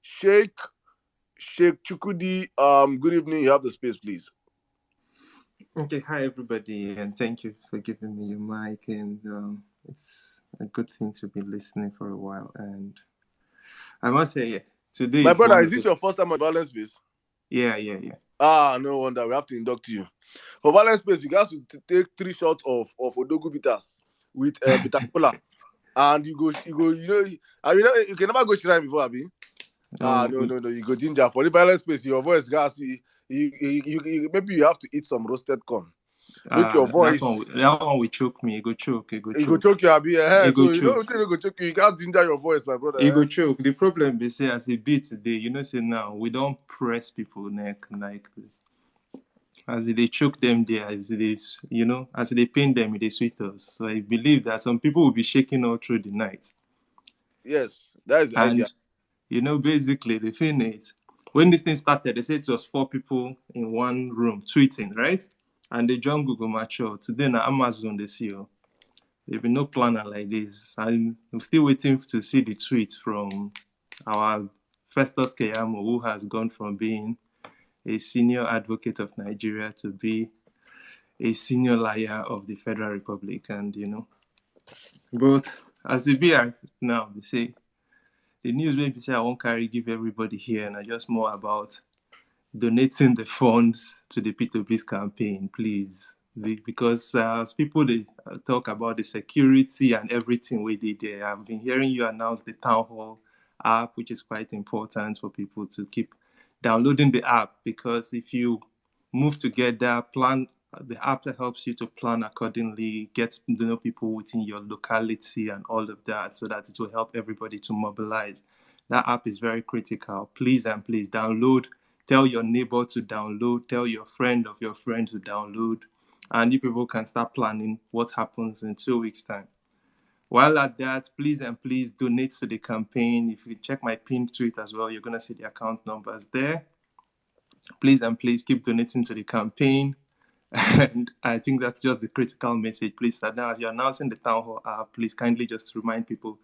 Sheikh Chukudi, good evening. You have the space, please. Okay, hi everybody, and thank you for giving me your mic. And it's a good thing to be listening for a while. And I must say, yeah, today My is brother, one is of this the your first time on Violence Space? yeah. No wonder. We have to induct you. For Violence Space, you guys to take 3 shots of Odogu bitters with bitter cola. And you can never go shrine before, Abi. No. You go ginger. For the Violence Space, your voice, guys, maybe you have to eat some roasted corn. Make your voice. That one will choke me. It go choke. It go choke you, Abi. It go So you know choke. what go choke you. You can't ginger your voice, my brother. It go choke. The problem they say as a bit today, say now we don't press people neck like as they choke them there, as they as they pain them, they sweet us. So I believe that some people will be shaking all through the night. Yes, that is the idea. And basically the thing is, when this thing started, they said it was 4 people in one room tweeting, right? And they joined Google Mature. Today na Amazon they see you. There be no planner like this. I'm still waiting to see the tweet from our Festus Keyamo, who has gone from being a senior advocate of Nigeria to be a senior liar of the Federal Republic. And but as the be now, they say the news maybe say I won't carry give everybody here, and I just more about donating the funds to the P2P's campaign, please. Because as people they talk about the security and everything we did there, I've been hearing you announce the Town Hall app, which is quite important for people to keep downloading the app, because if you move together, plan, the app that helps you to plan accordingly, get to know people within your locality and all of that, so that it will help everybody to mobilize. That app is very critical. Please and please download. Tell your neighbor to download. Tell your friend of your friend to download. And you people can start planning what happens in 2 weeks' time. While at that, please and please donate to the campaign. If you check my pinned tweet as well, you're going to see the account numbers there. Please and please keep donating to the campaign. And I think that's just the critical message. Please, now as you're announcing the Town Hall app, please kindly just remind people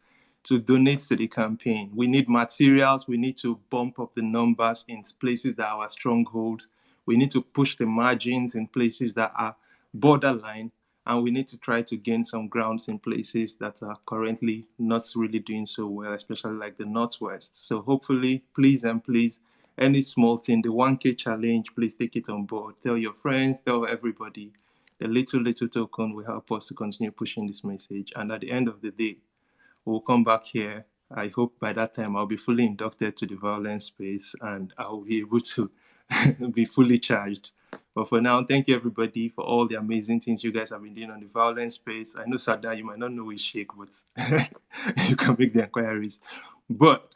to donate to the campaign. We need materials. We need to bump up the numbers in places that are our strongholds. We need to push the margins in places that are borderline. And we need to try to gain some grounds in places that are currently not really doing so well, especially like the Northwest. So hopefully, please and please, any small thing, the 1K challenge, please take it on board. Tell your friends, tell everybody. The little token will help us to continue pushing this message. And at the end of the day, we'll come back here. I hope by that time I'll be fully inducted to the Violence Space and I'll be able to be fully charged. But for now, thank you everybody for all the amazing things you guys have been doing on the Violence Space. I know, Sada, you might not know which shake, but you can make the inquiries. But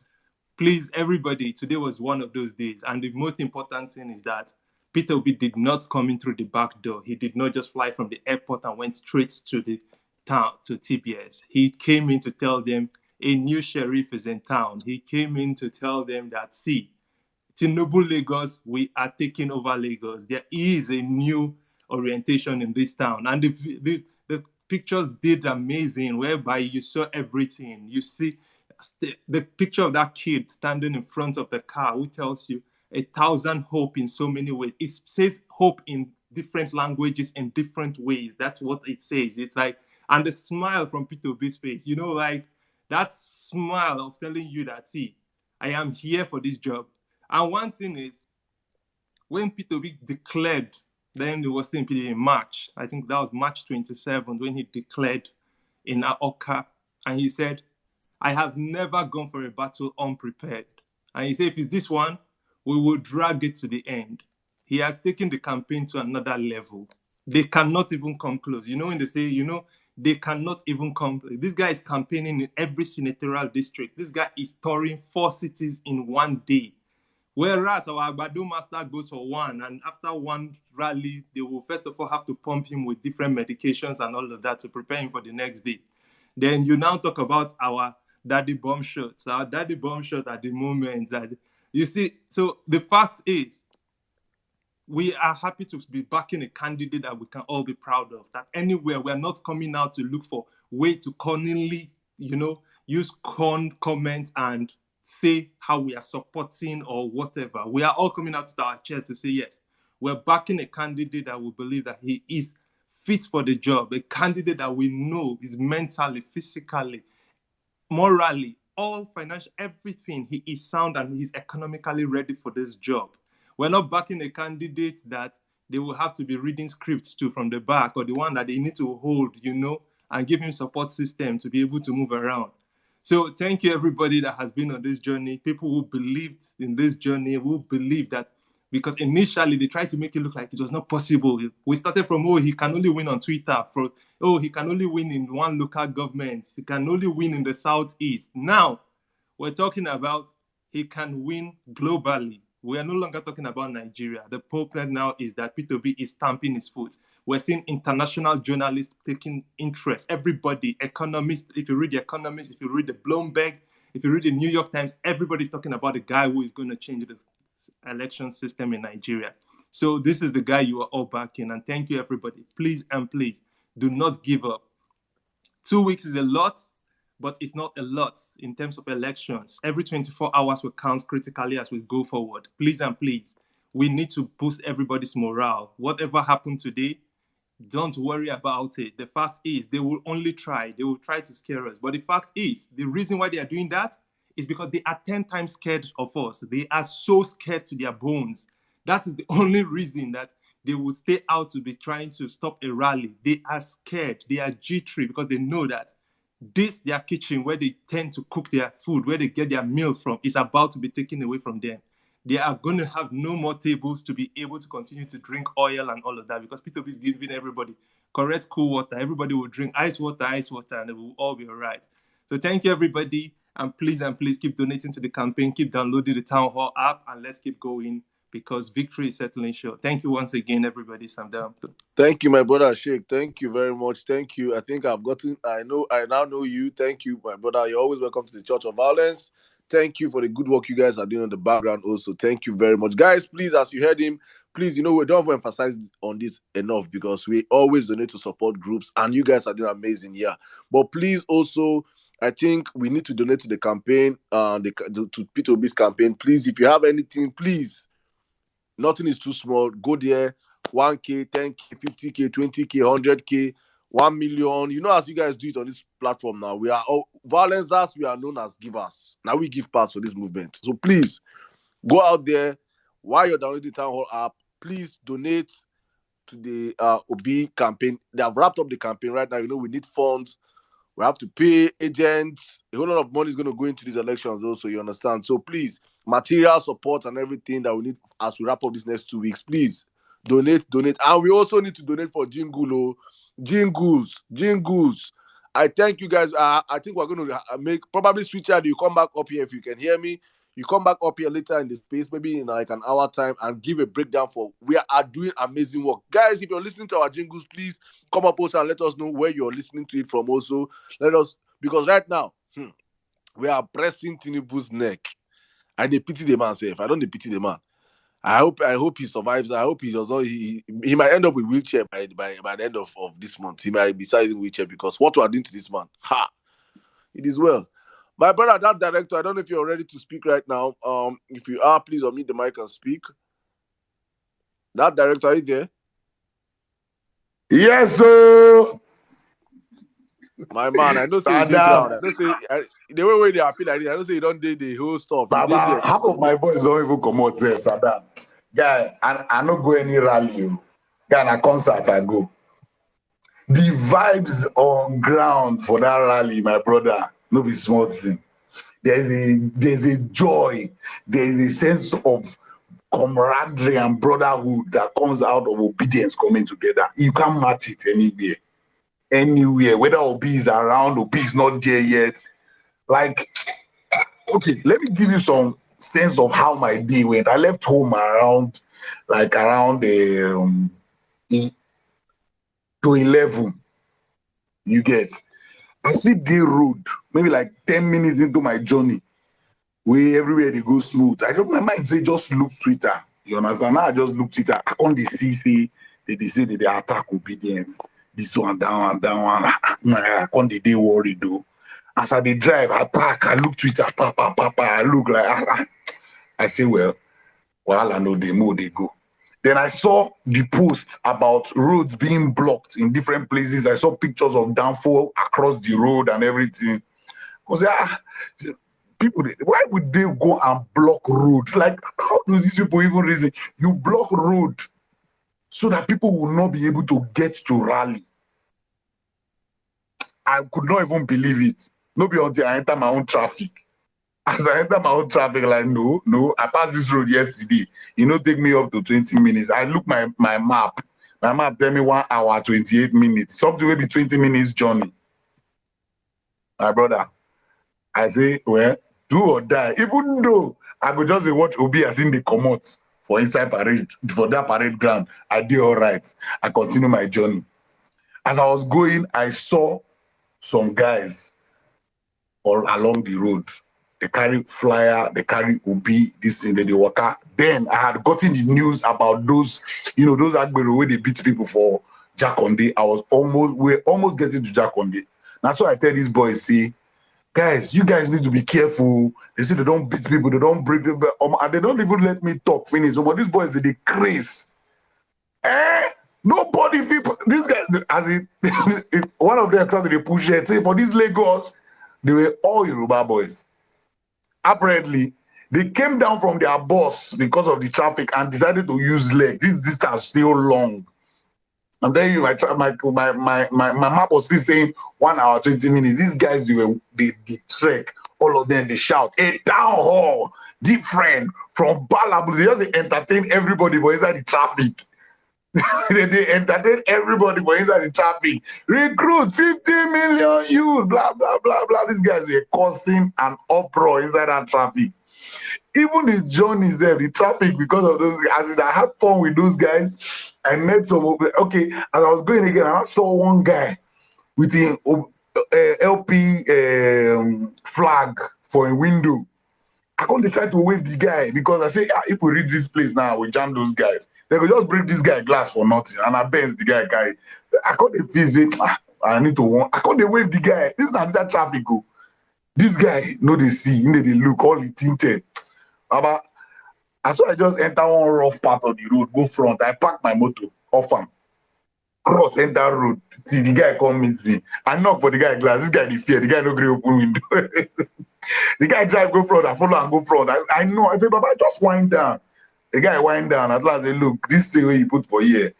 please, everybody, today was one of those days. And the most important thing is that Peter Obi did not come in through the back door. He did not just fly from the airport and went straight to the town, to TBS. He came in to tell them a new sheriff is in town. He came in to tell them that, see, Tinubu Lagos, we are taking over Lagos. There is a new orientation in this town. And the pictures did amazing, whereby you saw everything. You see the picture of that kid standing in front of the car who tells you 1,000 hope in so many ways. It says hope in different languages in different ways. That's what it says. It's like, and the smile from Peter B's face, you know, like that smile of telling you that, see, I am here for this job. And one thing is, when Peter B declared, then there was still in March, I think that was March 27th, when he declared in Aoka, and he said, I have never gone for a battle unprepared. And he said, if it's this one, we will drag it to the end. He has taken the campaign to another level. They cannot even come close. You know, when they say, you know, they cannot even come close. This guy is campaigning in every senatorial district. This guy is touring 4 cities in one day. Whereas our Agbado master goes for one, and after one rally, they will first of all have to pump him with different medications and all of that to prepare him for the next day. Then you now talk about our daddy bomb shots. Our daddy bomb shot at the moment. That you see, so the fact is, we are happy to be backing a candidate that we can all be proud of. That anywhere, we are not coming out to look for way to cunningly, you know, use comments and say how we are supporting or whatever. We are all coming out to our chest to say, yes, we're backing a candidate that we believe that he is fit for the job, a candidate that we know is mentally, physically, morally, all financial, everything, he is sound and he's economically ready for this job. We're not backing a candidate that they will have to be reading scripts to from the back, or the one that they need to hold, you know, and give him support system to be able to move around. So thank you, everybody that has been on this journey, people who believed in this journey, who believe that, because initially they tried to make it look like it was not possible. We started from, oh, he can only win on Twitter, from, oh, he can only win in one local government, he can only win in the Southeast. Now, we're talking about he can win globally. We are no longer talking about Nigeria. The problem now is that P2B is stamping his foot. We're seeing international journalists taking interest. Everybody, economists, if you read The Economist, if you read the Bloomberg, if you read the New York Times, everybody's talking about the guy who is going to change the election system in Nigeria. So this is the guy you are all backing. And thank you, everybody. Please and please do not give up. 2 weeks is a lot, but it's not a lot in terms of elections. Every 24 hours will count critically as we go forward. Please and please, we need to boost everybody's morale. Whatever happened today, don't worry about it. The fact is, they will only try. They will try to scare us. But the fact is, the reason why they are doing that is because they are 10 times scared of us. They are so scared to their bones. That is the only reason that they will stay out to be trying to stop a rally. They are scared. They are jittery because they know that this, their kitchen, where they tend to cook their food, where they get their meal from, is about to be taken away from them. They are going to have no more tables to be able to continue to drink oil and all of that, because P2B is giving everybody correct cool water. Everybody will drink ice water, and it will all be all right. So thank you, everybody. And please keep donating to the campaign. Keep downloading the Town Hall app, and let's keep going, because victory is certainly sure. Thank you once again, everybody. Sam down. Thank you, my brother Sheikh. Thank you very much. Thank you. I think I now know you. Thank you, my brother. You're always welcome to the Church of Violence. Thank you for the good work you guys are doing on the background also. Thank you very much. Guys, please, as you heard him, please, we don't emphasize on this enough, because we always donate to support groups, and you guys are doing amazing, yeah. But please also, I think we need to donate to the campaign, to P2B's campaign. Please, if you have anything, please, nothing is too small. Go there. 1K, 10K, 50K, 20K, 100K, 1 million. You know, as you guys do it on this platform now, we are all violencers, we are known as givers. Now we give parts for this movement. So please go out there while you're downloading the Town Hall app. Please donate to the OB campaign. They have wrapped up the campaign right now. You know, we need funds. We have to pay agents. A whole lot of money is going to go into these elections also, you understand? So please, material support and everything that we need as we wrap up these next 2 weeks, please donate. And we also need to donate for jingles. I thank you guys. I think we're going to probably switch out. You come back up here if you can hear me. You come back up here later in the space, maybe in like an hour time, and give a breakdown for we are doing amazing work. Guys, if you're listening to our jingles, please come up also and let us know where you're listening to it from also. Let us, because right now, we are pressing Tinubu's neck. I dey pity the man, safe. I don't pity the man. I hope he survives. I hope he does not. He might end up with wheelchair by the end of this month. He might be sizing wheelchair, because what we are doing to this man, it is well. My brother, that director, I don't know if you're ready to speak right now. If you are, please unmute the mic and speak. That director, are you there? Yes, sir. My man, I don't say you did ground. I don't say the way they appeal like this, I don't say you don't do the whole stuff. You did Baba, there. half of my boys don't even come out there, Saddam. Guy, I not go any rally. Guy, na concert I go. The vibes on ground for that rally, my brother, no be small thing. There's a joy, there's a sense of camaraderie and brotherhood that comes out of obedience coming together. You can't match it anywhere. Anywhere, whether Obi is around, Obi is not there yet. Like, okay, let me give you some sense of how my day went. I left home around to 11. You get. I see the road, maybe like 10 minutes into my journey, where everywhere they go smooth. I got my mind say just look Twitter. You understand? Now I just look Twitter. I can't see they say that they attack obedience. This one, down, and down. I can't they worry though. As I dey drive, I park, I look Twitter, I look like I say, well, I know the more they go. Then I saw the posts about roads being blocked in different places. I saw pictures of downfall across the road and everything. Because people, why would they go and block road? Like, how do these people even reason? You block road so that people will not be able to get to rally. I could not even believe it. Maybe until I enter my own traffic. As I enter my own traffic, like, no, I passed this road yesterday. You know, take me up to 20 minutes. I look my map. My map tell me 1 hour, 28 minutes. Something will be 20 minutes journey. My brother, I say, well, do or die. Even though I could just watch Obi as in the commot for inside parade, for that parade ground, I did all right. I continue my journey. As I was going, I saw some guys all along the road. They carry flyer, they carry Obi, this thing, they waka. Then I had gotten the news about those, those Agbero where they beat people for Jakonde. We're almost getting to Jakonde. That's why I tell these boys, see, guys, you guys need to be careful. They say they don't beat people, they don't break them, and they don't even let me talk finish. But these boys, they craze. Nobody people, this guy, as it one of them tried to push it, say for these Lagos, they were all Yoruba boys. Apparently, they came down from their bus because of the traffic and decided to use leg. This distance still long. And then my map was still saying 1 hour, 20 minutes. These guys, they trek, all of them, they shout, a town hall, different from Balabu. They just entertain everybody for inside the traffic. they entertain everybody for inside the traffic. Recruit 50 million youth, blah, blah, blah, blah. These guys were causing an uproar inside that traffic. Even the journeys there, the traffic, because of those, as I had fun with those guys, I met some, okay, as I was going again, I saw one guy with an LP flag for a window. I can't decide to wave the guy because I say, if we reach this place now, we jam those guys. They will just break this guy glass for nothing. And I bends the guy. I can't feel say, I need to warn. I can't wave the guy. This is not that traffic. This guy, no, they see, they look, all the tinted. But so I just enter one rough part of the road, go front. I park my motor off him. Cross, enter road. See, the guy come meet me. I knock for the guy glass. This guy, the fear. The guy no gree open window. The guy drive, go front. I follow and go front. I know. I say, Baba, just wind down. The guy wind down. At last, I say, look, this thing where you put for here,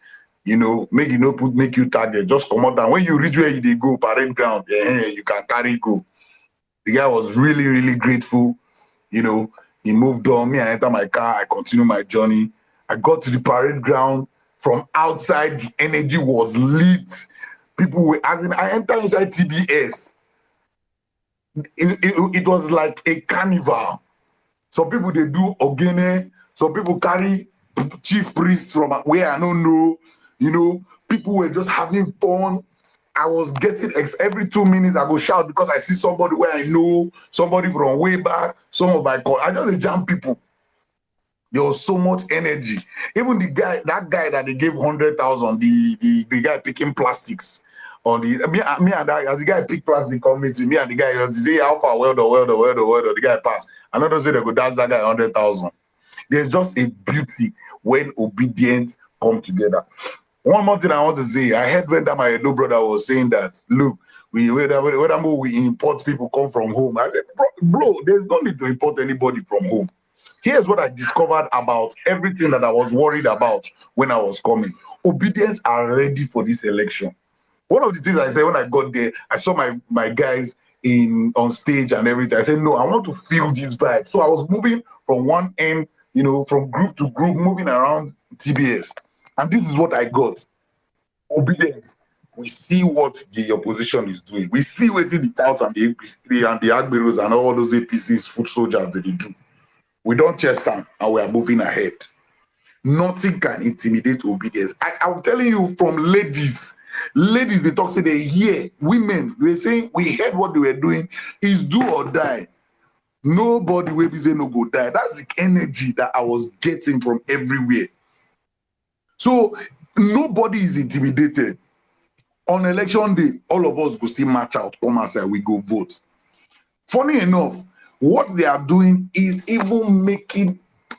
make you no put, make you target. Just come out down. When you reach where you go, parade ground, you can carry go. The guy was really, really grateful. He moved on. Me, I enter my car. I continue my journey. I got to the parade ground. From outside, the energy was lit. People were asking. I entered inside TBS. It was like a carnival. Some people, they do ogene. Some people carry chief priests from where I don't know. People were just having fun. I was getting every 2 minutes I go shout because I see somebody where I know, somebody from way back, some of my I just jam people. There was so much energy. Even that guy that they gave 100,000, the guy picking plastics on the me and I, as the guy pick plastic committee, me and the guy just say how far well done. The guy pass. Another say they go dance that guy 100,000. There's just a beauty when obedience come together. One more thing I want to say, I heard when that my Edo brother was saying that, look, whenever we import people come from home. I said, bro, there's no need to import anybody from home. Here's what I discovered about everything that I was worried about when I was coming. Obedience are ready for this election. One of the things I said when I got there, I saw my guys on stage and everything. I said, no, I want to feel this vibe. So I was moving from one end, from group to group, moving around TBS. And this is what I got. Obedience. We see what the opposition is doing. We see what the touts and the APC and the Agberos and all those APCs, foot soldiers that they do. We don't chest down and we are moving ahead. Nothing can intimidate obedience. I'm telling you from ladies, they talk, say they hear, women, they saying, we heard what they were doing, is do or die. Nobody will be saying no go die. That's the energy that I was getting from everywhere. So nobody is intimidated. On election day, all of us go still march out, come outside, we go vote. Funny enough, what they are doing is even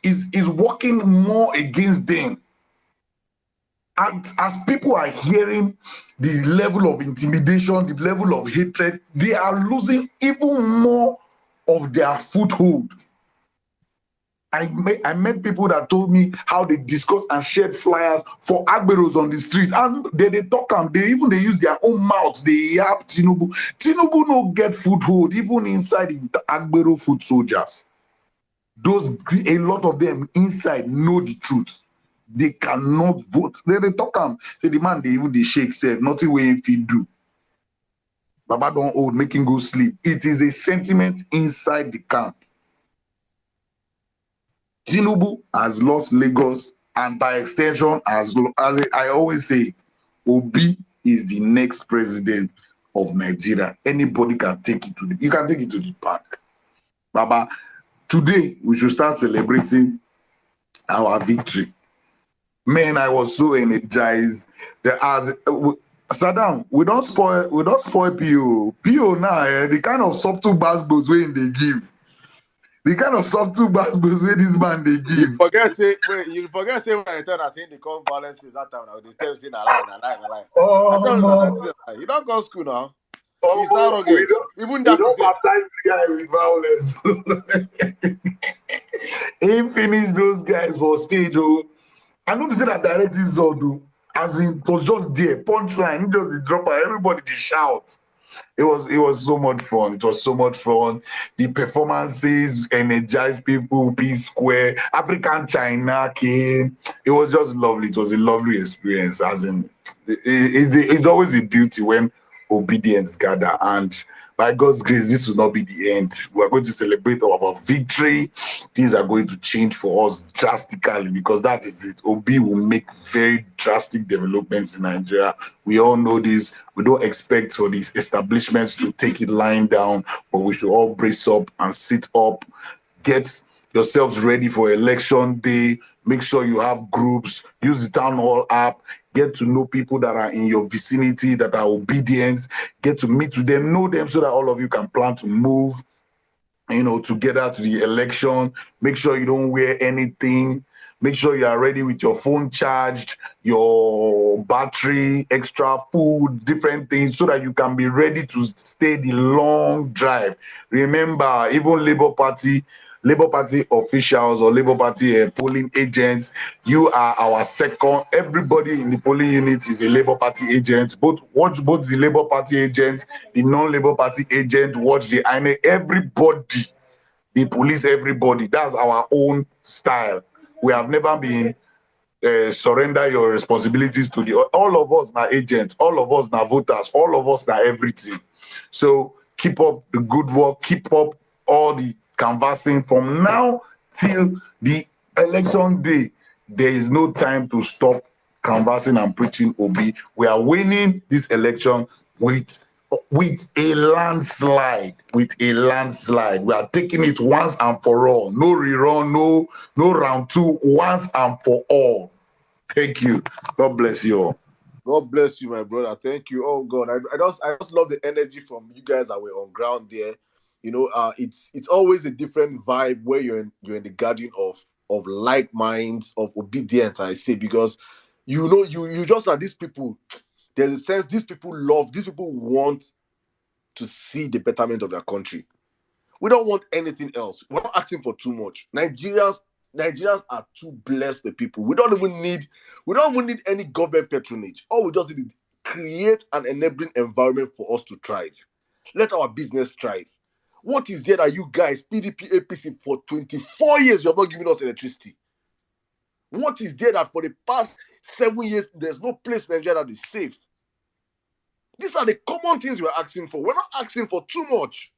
is working more against them. And as people are hearing the level of intimidation, the level of hatred, they are losing even more of their foothold. I met people that told me how they discussed and shared flyers for Agberos on the street, and they talk and they use their own mouths. They yap Tinubu. Tinubu no get foothold even inside the Agbero foot soldiers. A lot of them inside know the truth. They cannot vote. They talk am. Say the man they shake said nothing way if he do. Baba don't hold, make him go sleep. It is a sentiment inside the camp. Tinubu has lost Lagos, and by extension, as I always say it, Obi is the next president of Nigeria. Anybody can take it to the bank. Baba, today we should start celebrating our victory. Man, I was so energized. Saddam, we don't spoil PO. PO now, the kind of subtle basketballs wey they give. The kind of subtle basketballs wey this man they give. You forget say when I tell I say they come violence space that time now. They tell you say na lie. I tell you you don't go school now. He's not rugged. Even that don't is it. baptize the guy with violence. He finished those guys for stage. I know they say that direct result, as in it was just there, punchline, just the dropper, everybody they shout. It was so much fun. It was so much fun. The performances energized people. P Square, African China came. It was just lovely. It was a lovely experience. As in, it's always a beauty when obedience gather. And by God's grace, this will not be the end. We are going to celebrate our victory. Things are going to change for us drastically because that is it. Obi will make very drastic developments in Nigeria. We all know this. We don't expect for these establishments to take it lying down, but we should all brace up and sit up, get yourselves ready for election day. Make sure you have groups, use the town hall app, get to know people that are in your vicinity that are obedient, get to meet with them, know them so that all of you can plan to move, together to the election. Make sure you don't wear anything. Make sure you are ready with your phone charged, your battery, extra food, different things so that you can be ready to stay the long drive. Remember, even Labour Party officials or Labour Party polling agents, you are our second. Everybody in the polling unit is a Labour Party agent. Watch both the Labour Party agents, the non-Labour Party agent, watch the INEC, everybody, the police, everybody. That's our own style. We have never been surrender your responsibilities to all of us are agents, all of us are voters, all of us are everything. So keep up the good work, keep up all the canvassing from now till the election day. There is no time to stop canvassing and preaching Obi. We are winning this election with a landslide. We are taking it once and for all. No rerun, no round two, once and for all. Thank you. God bless you all. God bless you, my brother. Thank you. Oh God, I just love the energy from you guys that were on ground there. It's always a different vibe where you're in the garden of like minds, of obedience. I say, because you just are these people. There's a sense these people want to see the betterment of their country. We don't want anything else. We're not asking for too much. Nigerians are too blessed the people. We don't even need any government patronage. All we just need is create an enabling environment for us to thrive. Let our business thrive. What is there that you guys, PDP, APC, for 24 years, you have not given us electricity? What is there that for the past 7 years, there's no place in Nigeria that is safe? These are the common things we're asking for. We're not asking for too much.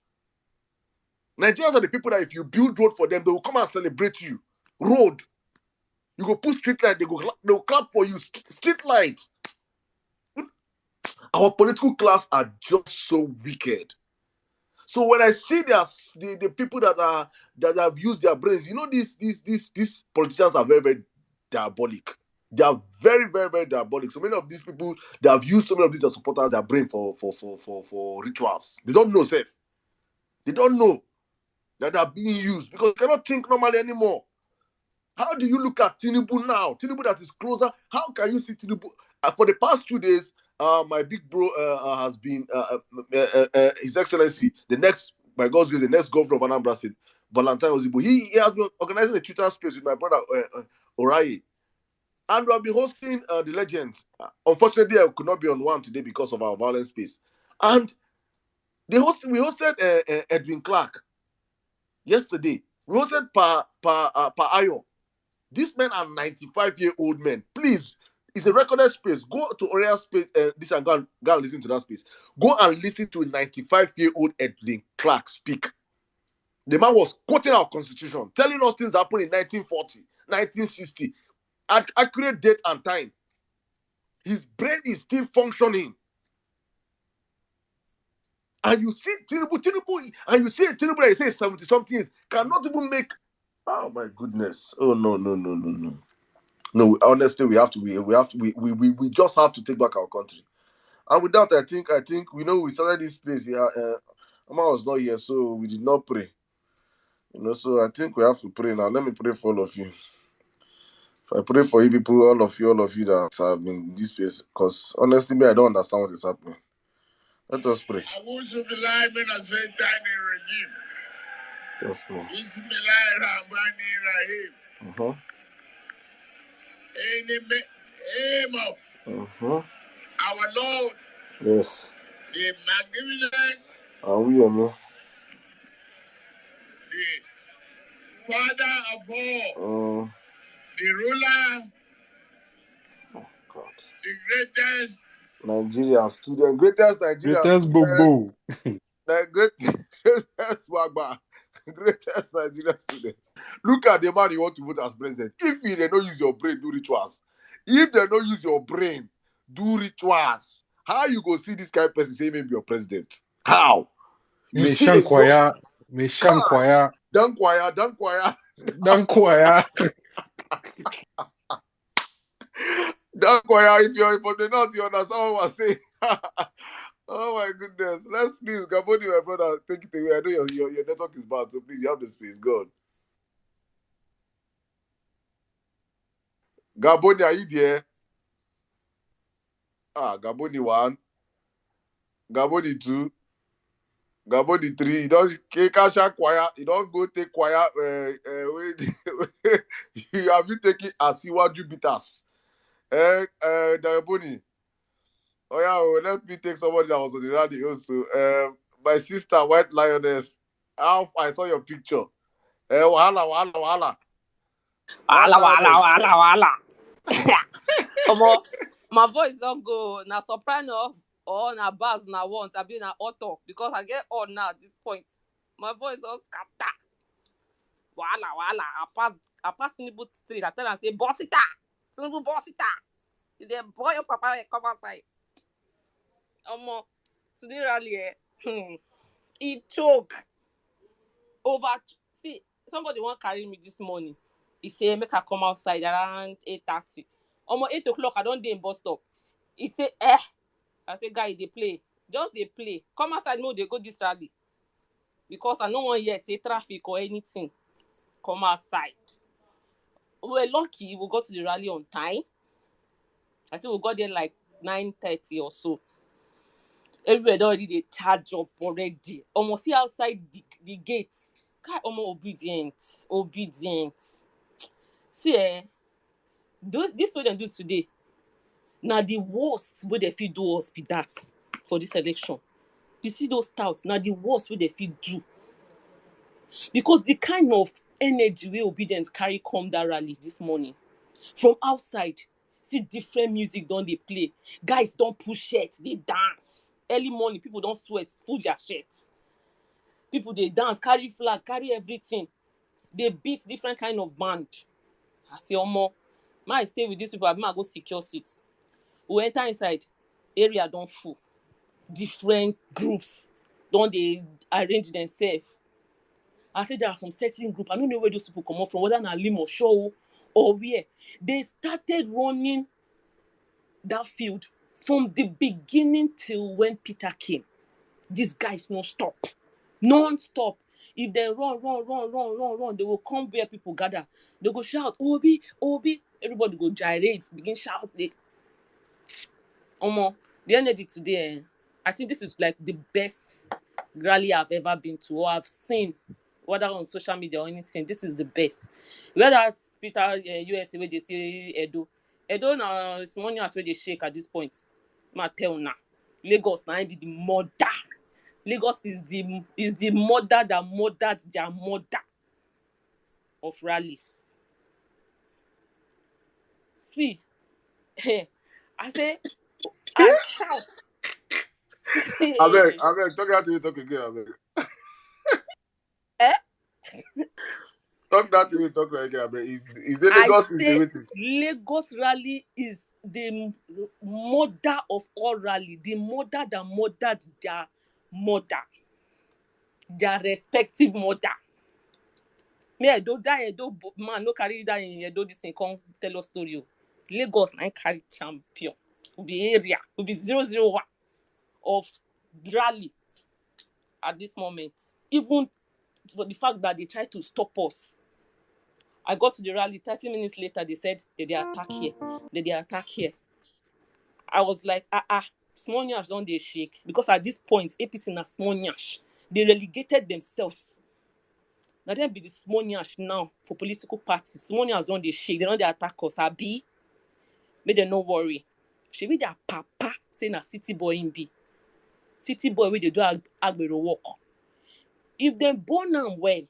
Nigerians are the people that if you build road for them, they will come and celebrate you. Road. You go put street light, they'll clap for you. Street lights. Our political class are just so wicked. So when I see the people that have used their brains, these politicians are very, very diabolic. They are very, very, very diabolic. So many of these people that have used so many of these supporters their brain for rituals. They don't know, safe. They don't know that are being used because they cannot think normally anymore. How do you look at Tinubu now? Tinubu that is closer. How can you see Tinubu? For the past 2 days, my big bro has been His Excellency, by God's grace, the next governor of Anambra State, Valentine Ozibo. He has been organizing a Twitter space with my brother Oraye. And we have been hosting the legends. Unfortunately, I could not be on one today because of our violence space. And we hosted Edwin Clark yesterday. We hosted Pa Ayo. These men are 95-year-old men. Please, it's a recorded space. Go to Oriel space this and go and listen to that space. Go and listen to a 95-year-old Edwin Clark speak. The man was quoting our constitution, telling us things happened in 1940, 1960, at accurate date and time. His brain is still functioning. And you see Tinubu, and you see a Tinubu that says 70-something years, cannot even make. Oh my goodness. Oh no. No, honestly, we just have to take back our country. And with that, I think we started this place here. Amma was not here, so we did not pray. So I think we have to pray now. Let me pray for all of you. If I pray for you people, all of you that have been in this place, because honestly, me, I don't understand what is happening. Let us pray. I want to be live in a very tiny regime. Let's pray. Uh-huh. In the name of our Lord. Yes. The magnificent. And we are the Father of all. The ruler. Oh God. The greatest. Nigerian student. Greatest Nigerian Greatest student. Bobo. Greatest Wagba. Greatest Nigerian student. Look at the man you want to vote as president. If they don't use your brain, do rituals. If they don't use your brain, do rituals. How you go see this kind of person say maybe your president? How? You see a young car. Meshankwaya. Dankwaya. Dankwaya. Dankwaya, if you're from the north, you understand what I'm saying. Oh my goodness. Let's please, Gaboni, my brother, take it away. I know your network is bad, so please, you have the space. Go on. Gaboni, are you there? Gaboni 1. Gaboni 2. Gaboni 3. You don't Kasha choir. You don't go take choir. You have you taken Asiwaju Bitters. Gaboni. Oh yeah, let me take somebody that was on the radio also. My sister, White Lioness. Alf, I saw your picture. Wahala. White Lioness. Wala. Omo, my voice don't go na soprano or na bass na want. I be na auto because I get on now at this point. My voice don't scatter. Wala. I pass Tinubu street. I tell am say boss it. Tinubu boss it. If they boy your papa come outside. Omo, today rally he choke over. See, somebody want carry me this morning. He say make I come outside around 8:30. Almost 8 o'clock. I don't dey in bus stop. He say, I say, guy, they play. Just they play. Come outside, no, they go this rally. Because I no one here say traffic or anything. Come outside. We were lucky we got to the rally on time. I think we got there like 9:30 or so. Everybody already they charge up already. Almost see outside the gate. Guy almost obedient. See, this way they do today. Now the worst way they feel do us be that for this election. You see those touts, now the worst way they feel do. Because the kind of energy we obedience carry come that rally this morning. From outside, see different music don't they play. Guys don't push shirts, they dance. Early morning, people don't sweat, full their shirts. People they dance, carry flag, carry everything. They beat different kind of band. I say, Omo, I stay with these people, I go secure seats. We enter inside, area don't full. Different groups don't they arrange themselves. I say there are some certain group. I don't know where those people come up from, whether na Lim or Show or where. They started running that field from the beginning till when Peter came. These guys no stop. Non-stop. If they run, they will come where people gather. They go shout, Obi, Obi. Everybody go gyrate, begin shout. The energy today, I think this is like the best rally I've ever been to or I've seen, whether on social media or anything. This is the best. Whether it's Peter USA where they say Edo now small news where they shake at this point. Ma tell now, Lagos now the mother. Lagos is the mother that murdered their mother of rallies. See, I say, I shout. I beg, talk that to you, talk again, I beg. Talk that to you, talk right again, I beg. Is the I Lagos is the say waiting? Lagos rally is the mother of all rally, the mother that murdered their mother, their respective mother. Me, I don't die, man, no carry that in Edo, this thing, come tell us story. Lagos, I carry champion. Will be area, will be 001 of rally at this moment. Even for the fact that they tried to stop us. I got to the rally, 30 minutes later, they said they attack here, they attack here. I was like, small nyash don't they shake? Because at this point, APC na small nyash. They relegated themselves. Now they be the small nyash now for political parties. Small nyash don't they shake. They don't they attack us. Abi, make them no worry. She be their papa saying a city boy in be. City boy where they do agbero work. If they born and well,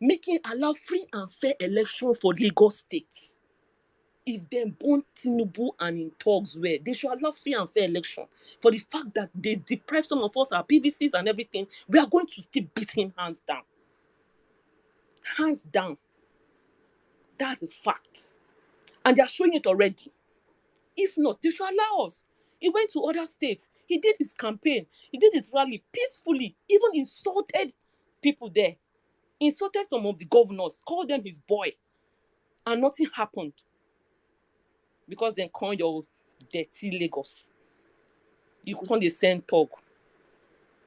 making allow free and fair election for Lagos State. If them born Tinubu and in talks where they should allow free and fair election for the fact that they deprive some of us our PVCs and everything, we are going to still beat him hands down. Hands down. That's a fact. And they are showing it already. If not, they should allow us. He went to other states. He did his campaign. He did his rally peacefully. Even insulted people there. Insulted some of the governors. Called them his boy. And nothing happened. Because they call your dirty Lagos. You could only send talk.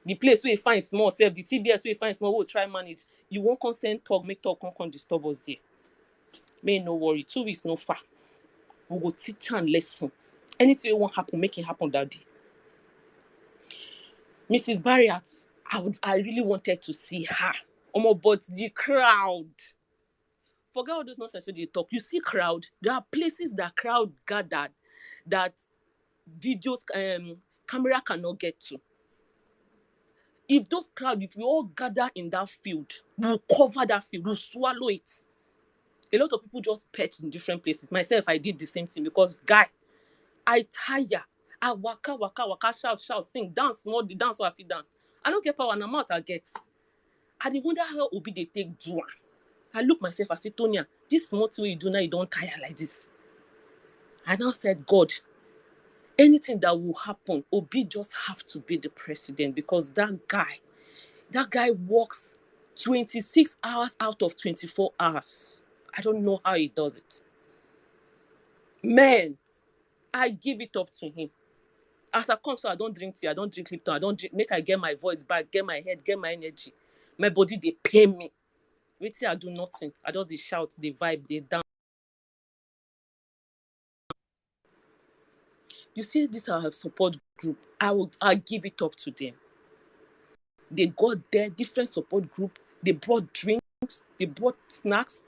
The place where you find small self, the TBS where you find small, we'll try manage. You won't consent talk, make talk, can't disturb us there. May no worry. 2 weeks no far. We go teach and lesson. Anything won't happen, make it happen that day. Mrs. Barriat, I really wanted to see her. But the crowd. Forget all those nonsense when they talk. You see crowd. There are places that crowd gathered that videos camera cannot get to. If those crowd, if we all gather in that field, we'll cover that field, we'll swallow it. A lot of people just perch in different places. Myself, I did the same thing because, guy, I tire. I waka, shout, sing, dance, more the dance or I feel dance. I don't get power, and I'm out I get. I dey wonder how Obi they take do. I look myself, I say, Tonya, this small thing you do now, you don't tire like this. I now said, God, anything that will happen, Obi just have to be the president because that guy works 26 hours out of 24 hours. I don't know how he does it. Man, I give it up to him. As I come, so I don't drink tea, I don't drink Lipton, I don't drink, make I get my voice back, get my head, get my energy. My body, they pay me. Wait till I do nothing. I just they shout, they vibe, they dance. You see, this our support group. I give it up to them. They got there, different support group. They brought drinks, they brought snacks,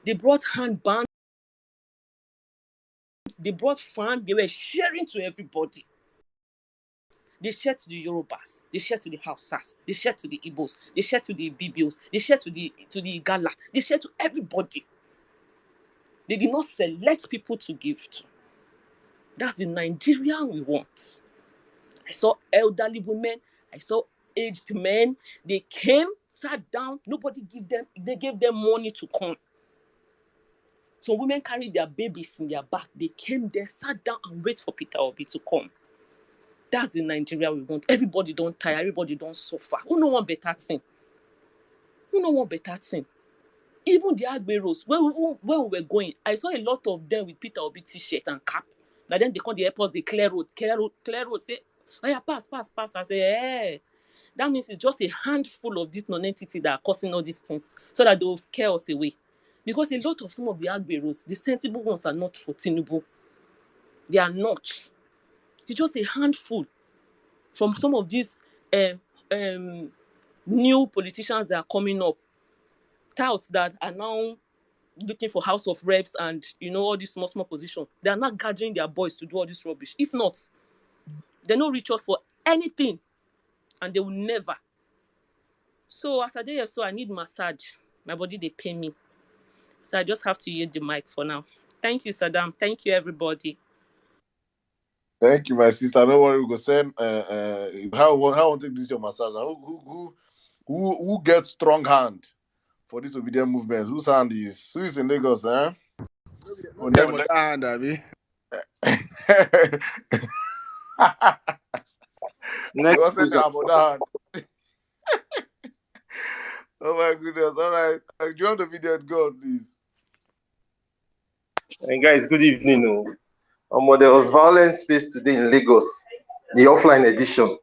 they brought handbands, they brought fun. They were sharing to everybody. They shared to the Yorubas, they shared to the Hausas, they shared to the Igbos, they shared to the Bibios, they shared to the Igala, they shared to everybody. They did not select people to give to. That's the Nigerian we want. I saw elderly women, I saw aged men. They came, sat down, nobody they gave them money to come. So women carried their babies in their back. They came there, sat down and wait for Peter Obi to come. That's the Nigeria we want. Everybody don't tire, everybody don't suffer. Who no want better thing? Who no want better thing? Even the Agberos, where we were going, I saw a lot of them with Peter Obi t-shirt and cap. Now then they come the airports, they clear road, say, oh yeah, pass. I say, hey. That means it's just a handful of this non-entity that are causing all these things so that they will scare us away. Because a lot of some of the Agberos, the sensible ones are not for Tinubu. They are not. It's just a handful from some of these new politicians that are coming up, touts that are now looking for House of Reps and all these small positions. They are not gathering their boys to do all this rubbish. If not, they don't reach us for anything, and they will never. So as I did so, I need massage. My body they pay me, so I just have to use the mic for now. Thank you, Saddam. Thank you, everybody. Thank you, my sister. No worry, we go send. How want to take this your massage? Who gets strong hand for this obedient movement? Whose hand is? Who is in Lagos? Eh? Oh, never hand, Abby. Next hand. Oh my goodness! All right, do you have the video? Go, please. Hey guys, good evening. There was violence space today in Lagos, the offline edition.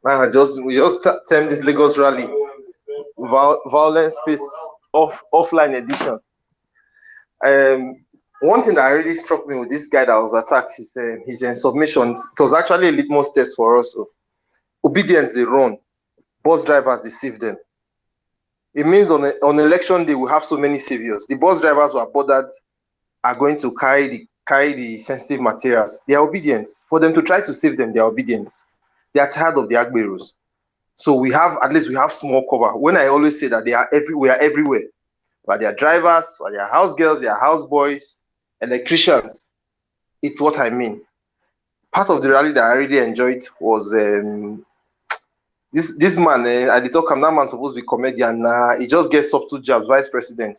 Now we just termed this Lagos rally violence space offline edition. One thing that really struck me with this guy that was attacked is his submission. It was actually a litmus test for us. Obedience, they run. Bus drivers deceive them. It means on election day we have so many saviors. The bus drivers who are bothered are going to carry the sensitive materials. They are obedient. For them to try to save them, they are obedient. They are tired of the Agberos. So at least we have small cover. When I always say that they are everywhere. But they are drivers, or they are house girls, they are house boys, electricians. It's what I mean. Part of the rally that I really enjoyed was this man. At the talk, that man supposed to be comedian. He just gets subtle jabs, vice president.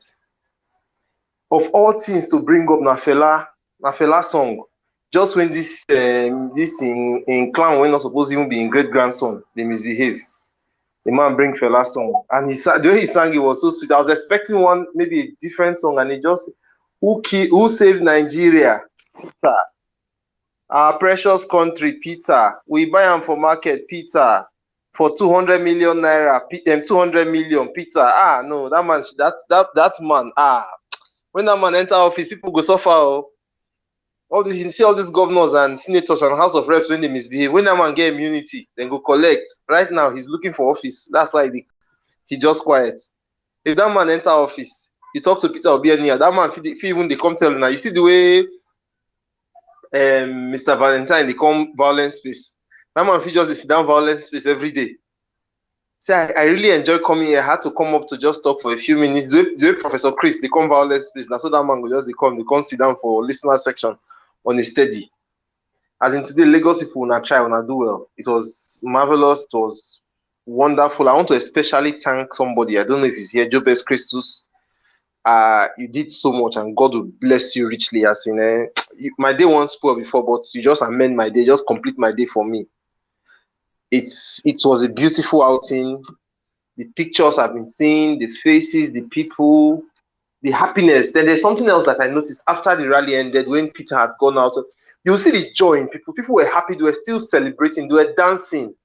Of all things to bring up Nafela song, just when this in clown when not supposed to even be in great grandson, they misbehave. The man bring Fela song, and the way he sang it was so sweet. I was expecting maybe a different song, and he just who saved Nigeria, Peter, our precious country, Peter. We buy them for market, Peter, for 200 million naira, 200 million, Peter. No, that man, that man, when that man enter office, people go suffer. You see all these governors and senators and House of Reps when they misbehave. When that man get immunity, then go collect. Right now, he's looking for office. That's why he just quiet. If that man enter office, you talk to Peter Obi that man if even they come tell you now. You see the way Mr. Valentine they come violence space. That man fit just sit down violence space every day. See, I really enjoy coming here. I had to come up to just talk for a few minutes. The way Professor Chris they come violence space. That's what that man go just they come sit down for listener section on a steady. As in today, Lagos people will not try, will not do well. It was marvelous. It was wonderful. I want to especially thank somebody. I don't know if he's here, Jobes Christus. You did so much, and God will bless you richly. As in, my day won't spoil before, but you just amend my day, just complete my day for me. It was a beautiful outing. The pictures I've been seeing, the faces, the people, the happiness. Then there's something else that I noticed after the rally ended when Peter had gone out. You see the joy in people. People were happy. They were still celebrating. They were dancing.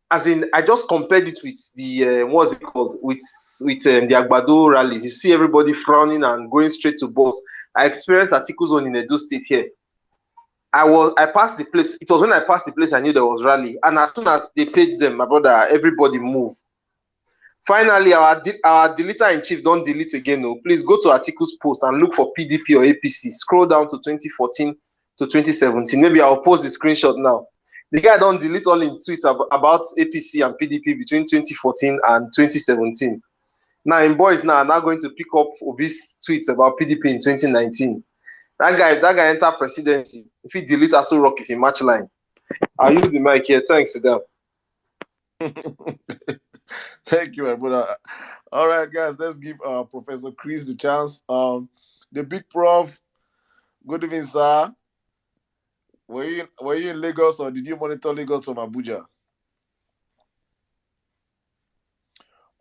As in, I just compared it with the what's it called, with the Agbado rallies. You see everybody frowning and going straight to boss. I experienced Atiku Zone in Edo State here. I passed the place. It was when I passed the place I knew there was rally. And as soon as they paid them, my brother, everybody moved. Finally, our deleter in chief don't delete again. No, please go to Atiku's post and look for PDP or APC. Scroll down to 2014 to 2017. Maybe I'll post the screenshot now. The guy don't delete all in tweets about APC and PDP between 2014 and 2017. Now in boys now are now going to pick up Obi's tweets about PDP in 2019. That guy enter presidency. If he delete Aso Rock, if he match line. I'll use the mic here. Thanks, Adam. Thank you, my brother. All right, guys, let's give Professor Chris the chance. The big prof. Good evening, sir. Were you in Lagos or did you monitor Lagos from Abuja?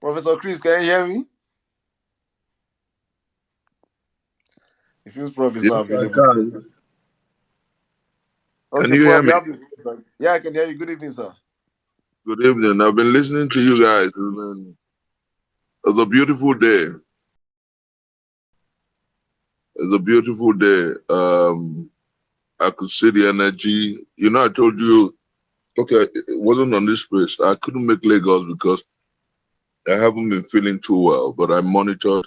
Professor Chris, can you hear me? It seems Prof is Yes, not I available. can. Okay, Can you hear Prof, me? you have this. Yeah, I can hear you. Good evening, sir. Good evening. I've been listening to you guys. It's a beautiful day. It's a beautiful day. I could see the energy. You know, I told you, okay, it wasn't on this space. I couldn't make Lagos because I haven't been feeling too well, but I monitored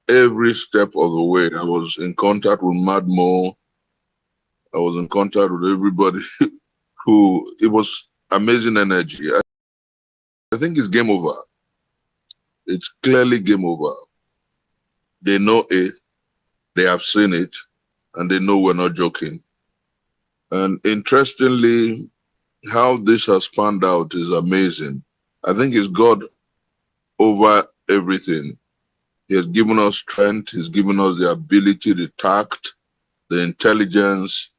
every step of the way. I was in contact with Madmo. I was in contact with everybody it was amazing energy. I think it's game over. It's clearly game over. They know it, they have seen it, and they know we're not joking. And interestingly, how this has panned out is amazing. I think it's God over everything. He has given us strength, he's given us the ability, the tact, the intelligence,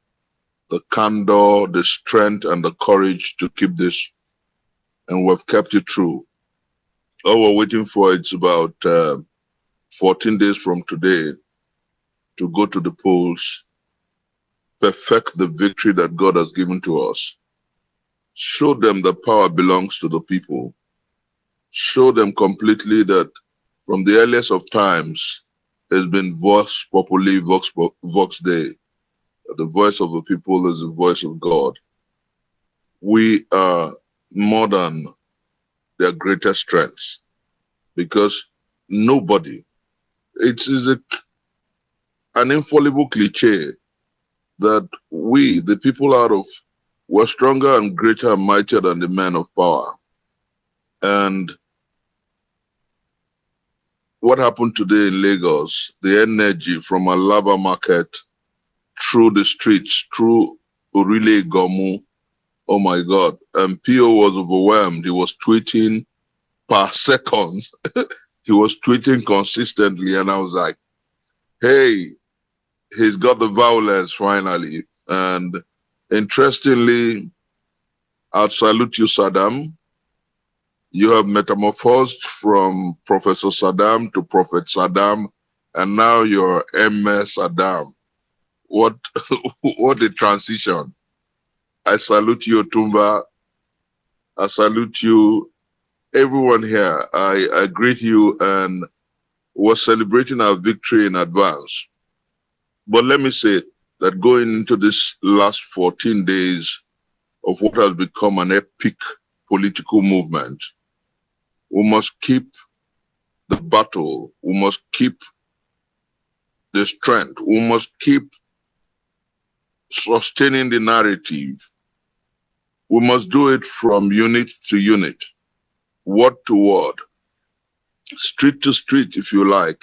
the candor, the strength, and the courage to keep this. And we've kept it true. All we're waiting for is about 14 days from today to go to the polls, perfect the victory that God has given to us. Show them that power belongs to the people. Show them completely that from the earliest of times, there's been vox populi, vox Dei. The voice of the people is the voice of God. We are more than their greatest strengths because nobody, it is an infallible cliche that we, the people out of, we're stronger and greater and mightier than the men of power. And what happened today in Lagos, the energy from Alaba Market through the streets, through Orile Gomu, oh my God. And Pio was overwhelmed. He was tweeting per second. He was tweeting consistently. And I was like, hey, he's got the Vawulence finally. And interestingly, I'd salute you, Saddam. You have metamorphosed from Professor Saddam to Prophet Saddam, and now you're MS Saddam. What what a transition. I salute you, Tumba. I salute you, everyone here. I greet you, and we're celebrating our victory in advance. But let me say that going into this last 14 days of what has become an epic political movement, we must keep the battle. We must keep the strength. We must keep sustaining the narrative. We must do it from unit to unit, word to word, street to street, if you like,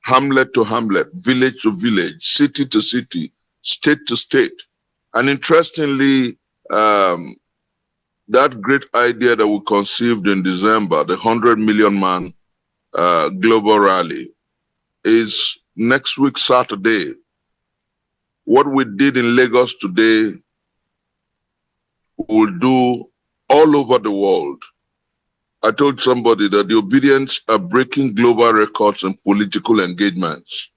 hamlet to hamlet, village to village, city to city, state to state. And interestingly, that great idea that we conceived in December, the 100 million man global rally, is next week, Saturday. What we did in Lagos today, we'll do all over the world. I told somebody that the obedience are breaking global records in political engagements.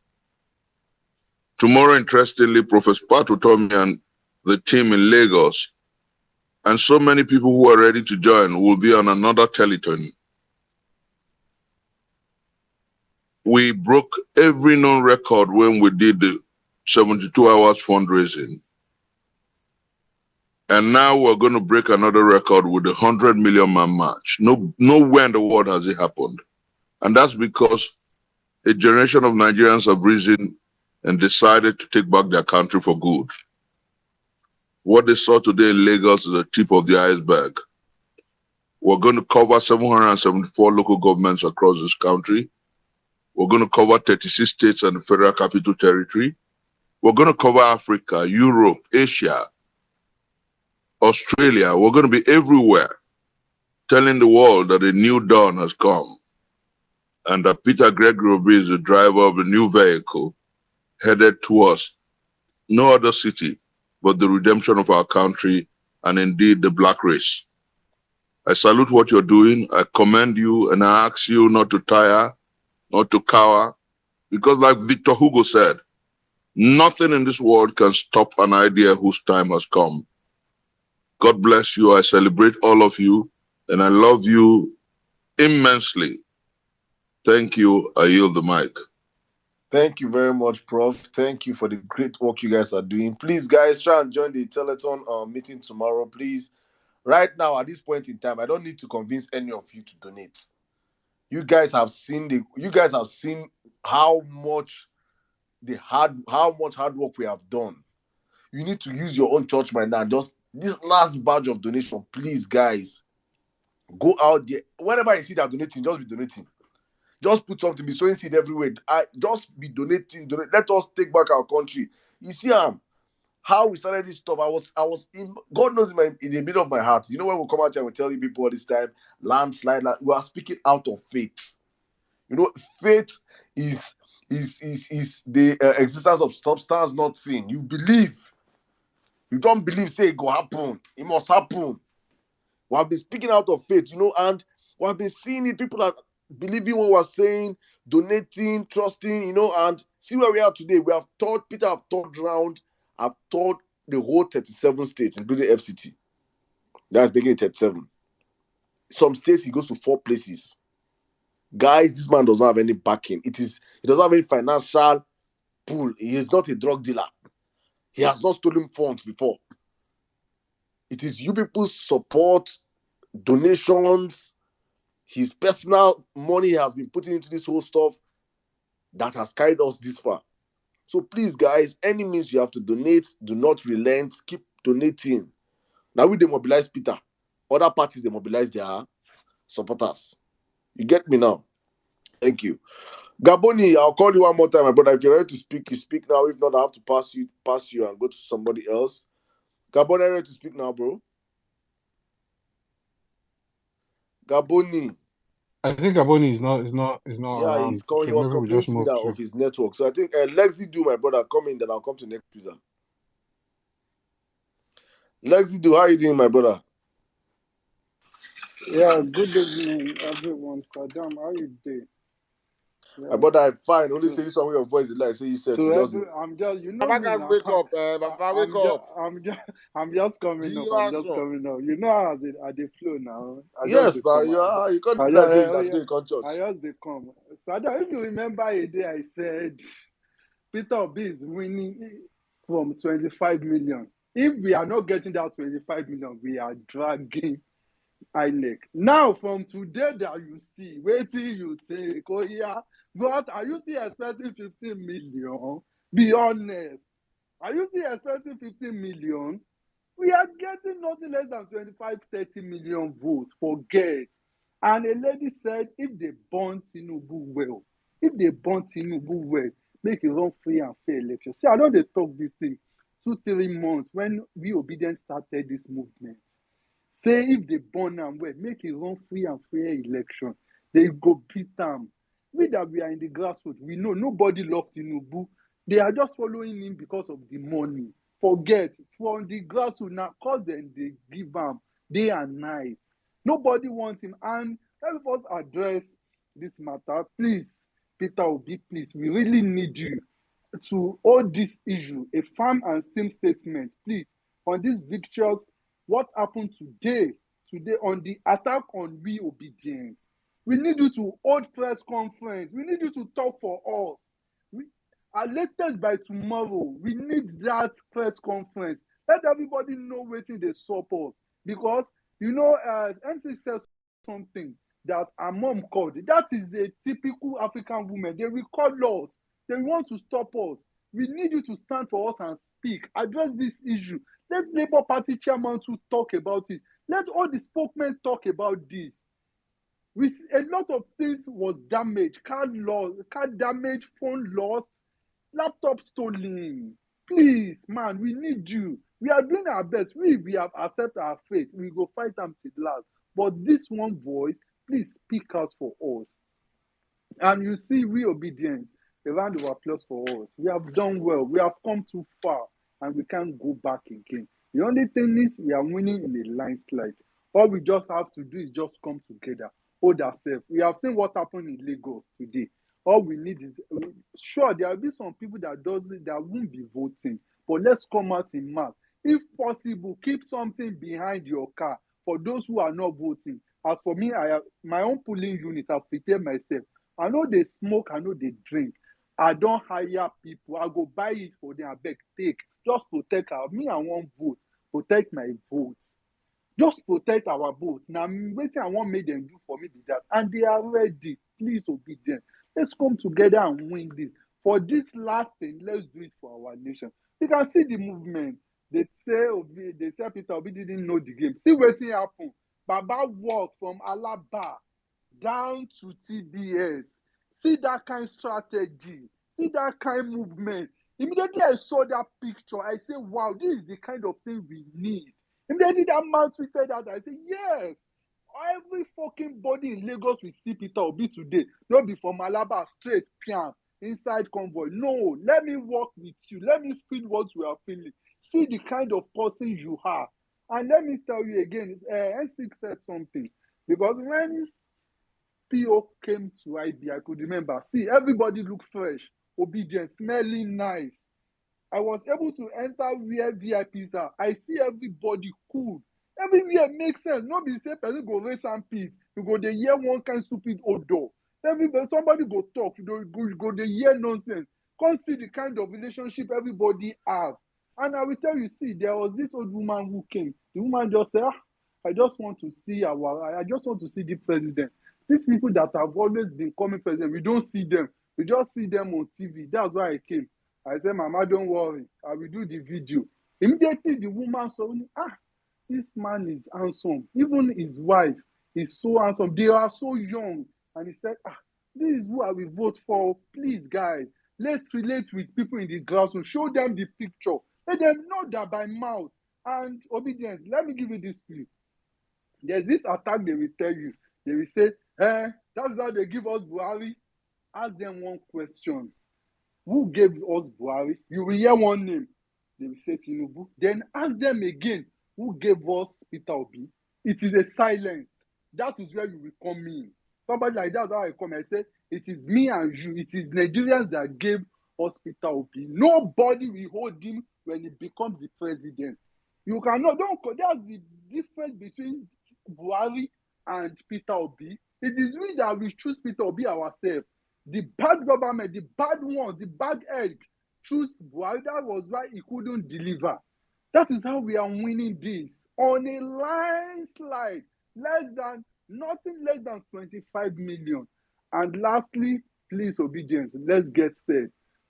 Tomorrow, interestingly, Professor Pat will tell me and the team in Lagos, and so many people who are ready to join will be on another telethon. We broke every known record when we did the 72 hours fundraising. And now we're going to break another record with the 100 million man march. Nowhere in the world has it happened. And that's because a generation of Nigerians have risen and decided to take back their country for good. What they saw today in Lagos is the tip of the iceberg. We're going to cover 774 local governments across this country. We're going to cover 36 states and the Federal Capital Territory. We're going to cover Africa, Europe, Asia, Australia. We're going to be everywhere, telling the world that a new dawn has come and that Peter Gregory Obi is the driver of a new vehicle headed towards no other city but the redemption of our country and indeed the black race. I salute what you're doing. I commend you and I ask you not to tire, not to cower, because like Victor Hugo said, nothing in this world can stop an idea whose time has come. God bless you. I celebrate all of you and I love you immensely. Thank you. I yield the mic. Thank you very much, Prof. Thank you for the great work you guys are doing. Please, guys, try and join the telethon meeting tomorrow, please. Right now, at this point in time, I don't need to convince any of you to donate. You guys have seen how much hard work we have done. You need to use your own church right now. Just this last batch of donation, please, guys. Go out there. Whenever you see that donating, just be donating. Just put something, be sowing seed everywhere. Just be donating. Let us take back our country. You see, how we started this stuff. I was in, God knows, in the middle of my heart. You know, when we come out here and we tell you people all this time, landslide, we are speaking out of faith. You know, faith is the existence of substance not seen. You believe. You don't believe, say it go happen. It must happen. We have been speaking out of faith, you know, and we have been seeing it. People are believing what we're saying, donating, trusting, you know, and see where we are today. We have taught, Peter have taught round, I've taught the whole 37 states, including FCT. That's beginning 37. Some states he goes to 4 places. Guys, this man does not have any backing. He doesn't have any financial pool. He is not a drug dealer. He has not stolen funds before. It is you people's support, donations, his personal money he has been putting into this whole stuff that has carried us this far. So please, guys, any means you have to donate, do not relent, keep donating. Now we demobilize Peter. Other parties demobilize their supporters. You get me now? Thank you. Gaboni, I'll call you one more time, my brother. If you're ready to speak, you speak now. If not, I have to pass you and go to somebody else. Gaboni, are you ready to speak now, bro? Gaboni is not Yeah, around. he's coming. He So was maybe we complaining just to me move that to. of his network. So I think Lexi do, my brother, come in, then I'll come to next pizza. Lexi do, how you doing, my brother? Yeah, good evening, everyone. Saddam, how you doing? Yeah. My brother, I'm fine. Only say this one with your voice is like, say you said to just. I'm just, you know Baba, me just now. wake up, Baba, wake up. I'm just coming up. I'm just coming up. You know how they flow now. Yes, now you can't do that saying that today you come church. I just they come. Saddam, if you remember a day I said Peter Obi is winning from 25 million. If we are not getting that 25 million, we are dragging INEC. Now, from today that you see, wait till you take, oh yeah, but are you still expecting 15 million? Be honest. Are you still expecting 15 million? We are getting nothing less than 25, 30 million votes. Forget. And a lady said, if they burn Tinubu well, make it run free and fair election. See, I know they talk this thing 2-3 months when we Obedience started this movement. Say if they burn am well, make it run free and fair election. They go beat them. We that we are in the grassroots, we know nobody loves Tinubu. They are just following him because of the money. Forget, from the grassroots now, cause them they give am day and night. Nobody wants him. And let us address this matter. Please, Peter Obi, please, we really need you. to hold this issue, a firm and steam statement, please, on this victorious, what happened today on the attack on we obedience. We need you to hold press conference. We need you to talk for us. Our latest by tomorrow, we need that press conference. Let everybody know wetin dey sup us. Because, MC says something that our mom called. That is a typical African woman. They will call us. They want to stop us. We need you to stand for us and speak. Address this issue. Let Labour Party chairman to talk about it. Let all the spokesmen talk about this. A lot of things was damaged. Car damage, phone lost, laptop stolen. Please, man, we need you. We are doing our best. We have accepted our fate. We go fight them till last. But this one voice, please speak out for us. And you see, we obedience. A round of applause for us. We have done well. We have come too far, and we can't go back again. The only thing is, we are winning in a landslide. All we just have to do is just come together, hold ourselves. We have seen what happened in Lagos today. All we need is, sure, there will be some people that won't be voting, but let's come out in mass. If possible, keep something behind your car for those who are not voting. As for me, I have my own polling unit. I've prepared myself. I know they smoke, I know they drink. I don't hire people. I go buy it for them. I beg, take. Just protect me. I want vote. Protect my vote. Just protect our vote. Now, waiting I want make them do for me be that. And they are ready. Please obedient. Let's come together and win this. For this last thing, let's do it for our nation. You can see the movement. They say Peter Obi didn't know the game. See what happened. Baba walked from Alaba down to TBS. See that kind of strategy. See that kind of movement. Immediately I saw that picture, I said, wow, this is the kind of thing we need. Immediately that man tweeted that, I said, yes. Every fucking body in Lagos will see Peter Obi today. Not be from Alaba straight, piam, inside convoy. No, let me work with you. Let me feel what you are feeling. See the kind of person you are. And let me tell you again, N6 said something. Because when PO came to IB, I could remember. See, everybody looked fresh, obedient, smelling nice. I was able to enter where VIPs are. I see everybody cool. Everywhere makes sense. Not be say person go raise some peace. You go dey hear one kind stupid odor. Somebody go talk. You go dey hear nonsense. Come see the kind of relationship everybody have. And I will tell you, see, there was this old woman who came. The woman just said, I just want to see the president. These people that have always been coming president, we don't see them. We just see them on TV. That's why I came. I said, Mama, don't worry. I will do the video. Immediately, the woman saw me. This man is handsome. Even his wife is so handsome. They are so young. And he said, this is who I will vote for. Please, guys, let's relate with people in the grassroots. Show them the picture. Let them know that by mouth. And obedience. Let me give you this clip. There's this attack they will tell you. They will say, that's how they give us Buhari. Ask them one question. Who gave us Buhari? You will hear one name. They will say Tinubu. Then ask them again, who gave us Peter Obi? It is a silence. That is where you will come in. Somebody like that, how I come. I say, it is me and you. It is Nigerians that gave us Peter Obi. Nobody will hold him when he becomes the president. You cannot, that's the difference between Buhari and Peter Obi. It is we that we choose Peter Obi ourselves. The bad government, the bad one, the bad egg, choose Buhari. That was why he couldn't deliver. That is how we are winning this. On a landslide, nothing less than 25 million. And lastly, please, obedience, let's get set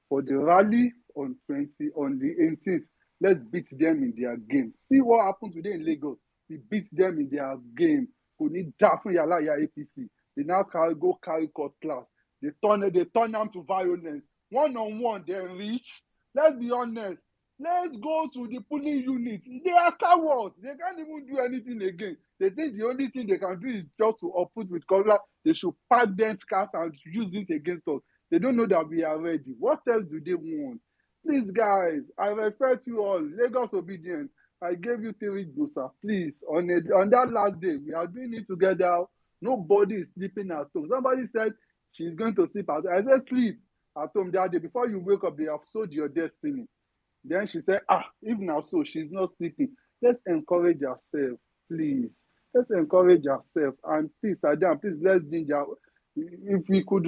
for the rally on the 18th. Let's beat them in their game. See what happened today in Lagos. We beat them in their game. We need Daphne Yalaya APC. They now carry court class. They turn them to violence. One-on-one, they reach. Let's be honest. Let's go to the polling unit. They are cowards. They can't even do anything again. They think the only thing they can do is just to uproot with cover. They should pack them cars and use it against us. They don't know that we are ready. What else do they want? Please, guys, I respect you all. Lagos obedience. I gave you 3 booster. Please, on that last day, we are doing it together. Nobody is sleeping at home. Somebody said she's going to sleep at home. I said, sleep. I told him that day, before you wake up, they have sold your destiny. Then she said, if now so, she's not sleeping. Let's encourage ourselves, please. Let's encourage ourselves. And please, Adam, please, let's ginger. If we could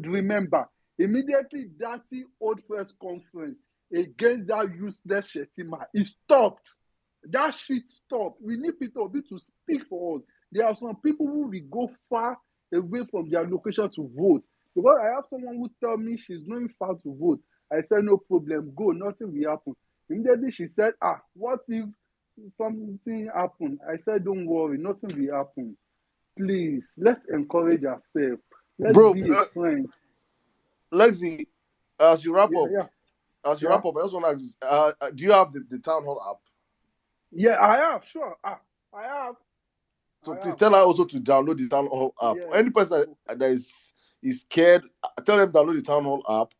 remember, immediately that old press conference against that useless Shetima, it stopped. That shit stopped. We need Peter Obi to speak for us. There are some people who will go far away from their location to vote. Because I have someone who tell me she's going far to vote. I said, no problem, go, nothing will happen. Immediately she said, what if something happened? I said, don't worry, nothing will happen. Please, let's encourage ourselves. Let's Bro, be a friend. Lexi, as you wrap up, Yeah. I just want to ask, do you have the town hall app? Yeah, I have, sure. I have. So please tell her also to download the town hall app. Yeah. Any person that is scared, tell them to download the town hall app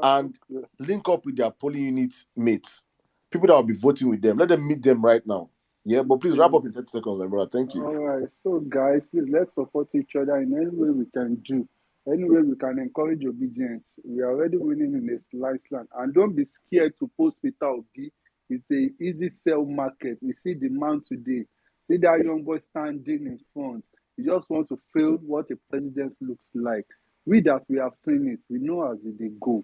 and link up with their polling unit mates. People that will be voting with them. Let them meet them right now. Yeah, but please wrap up in 30 seconds, my brother. Thank you. All right. So, guys, please let's support each other in any way we can do. Any way we can encourage obedience. We are already winning in this last land. And don't be scared to post Peter Obi. It's an easy sell market. We see the man today. See that young boy standing in front. You just want to feel what a president looks like. We have seen it. We know as they go.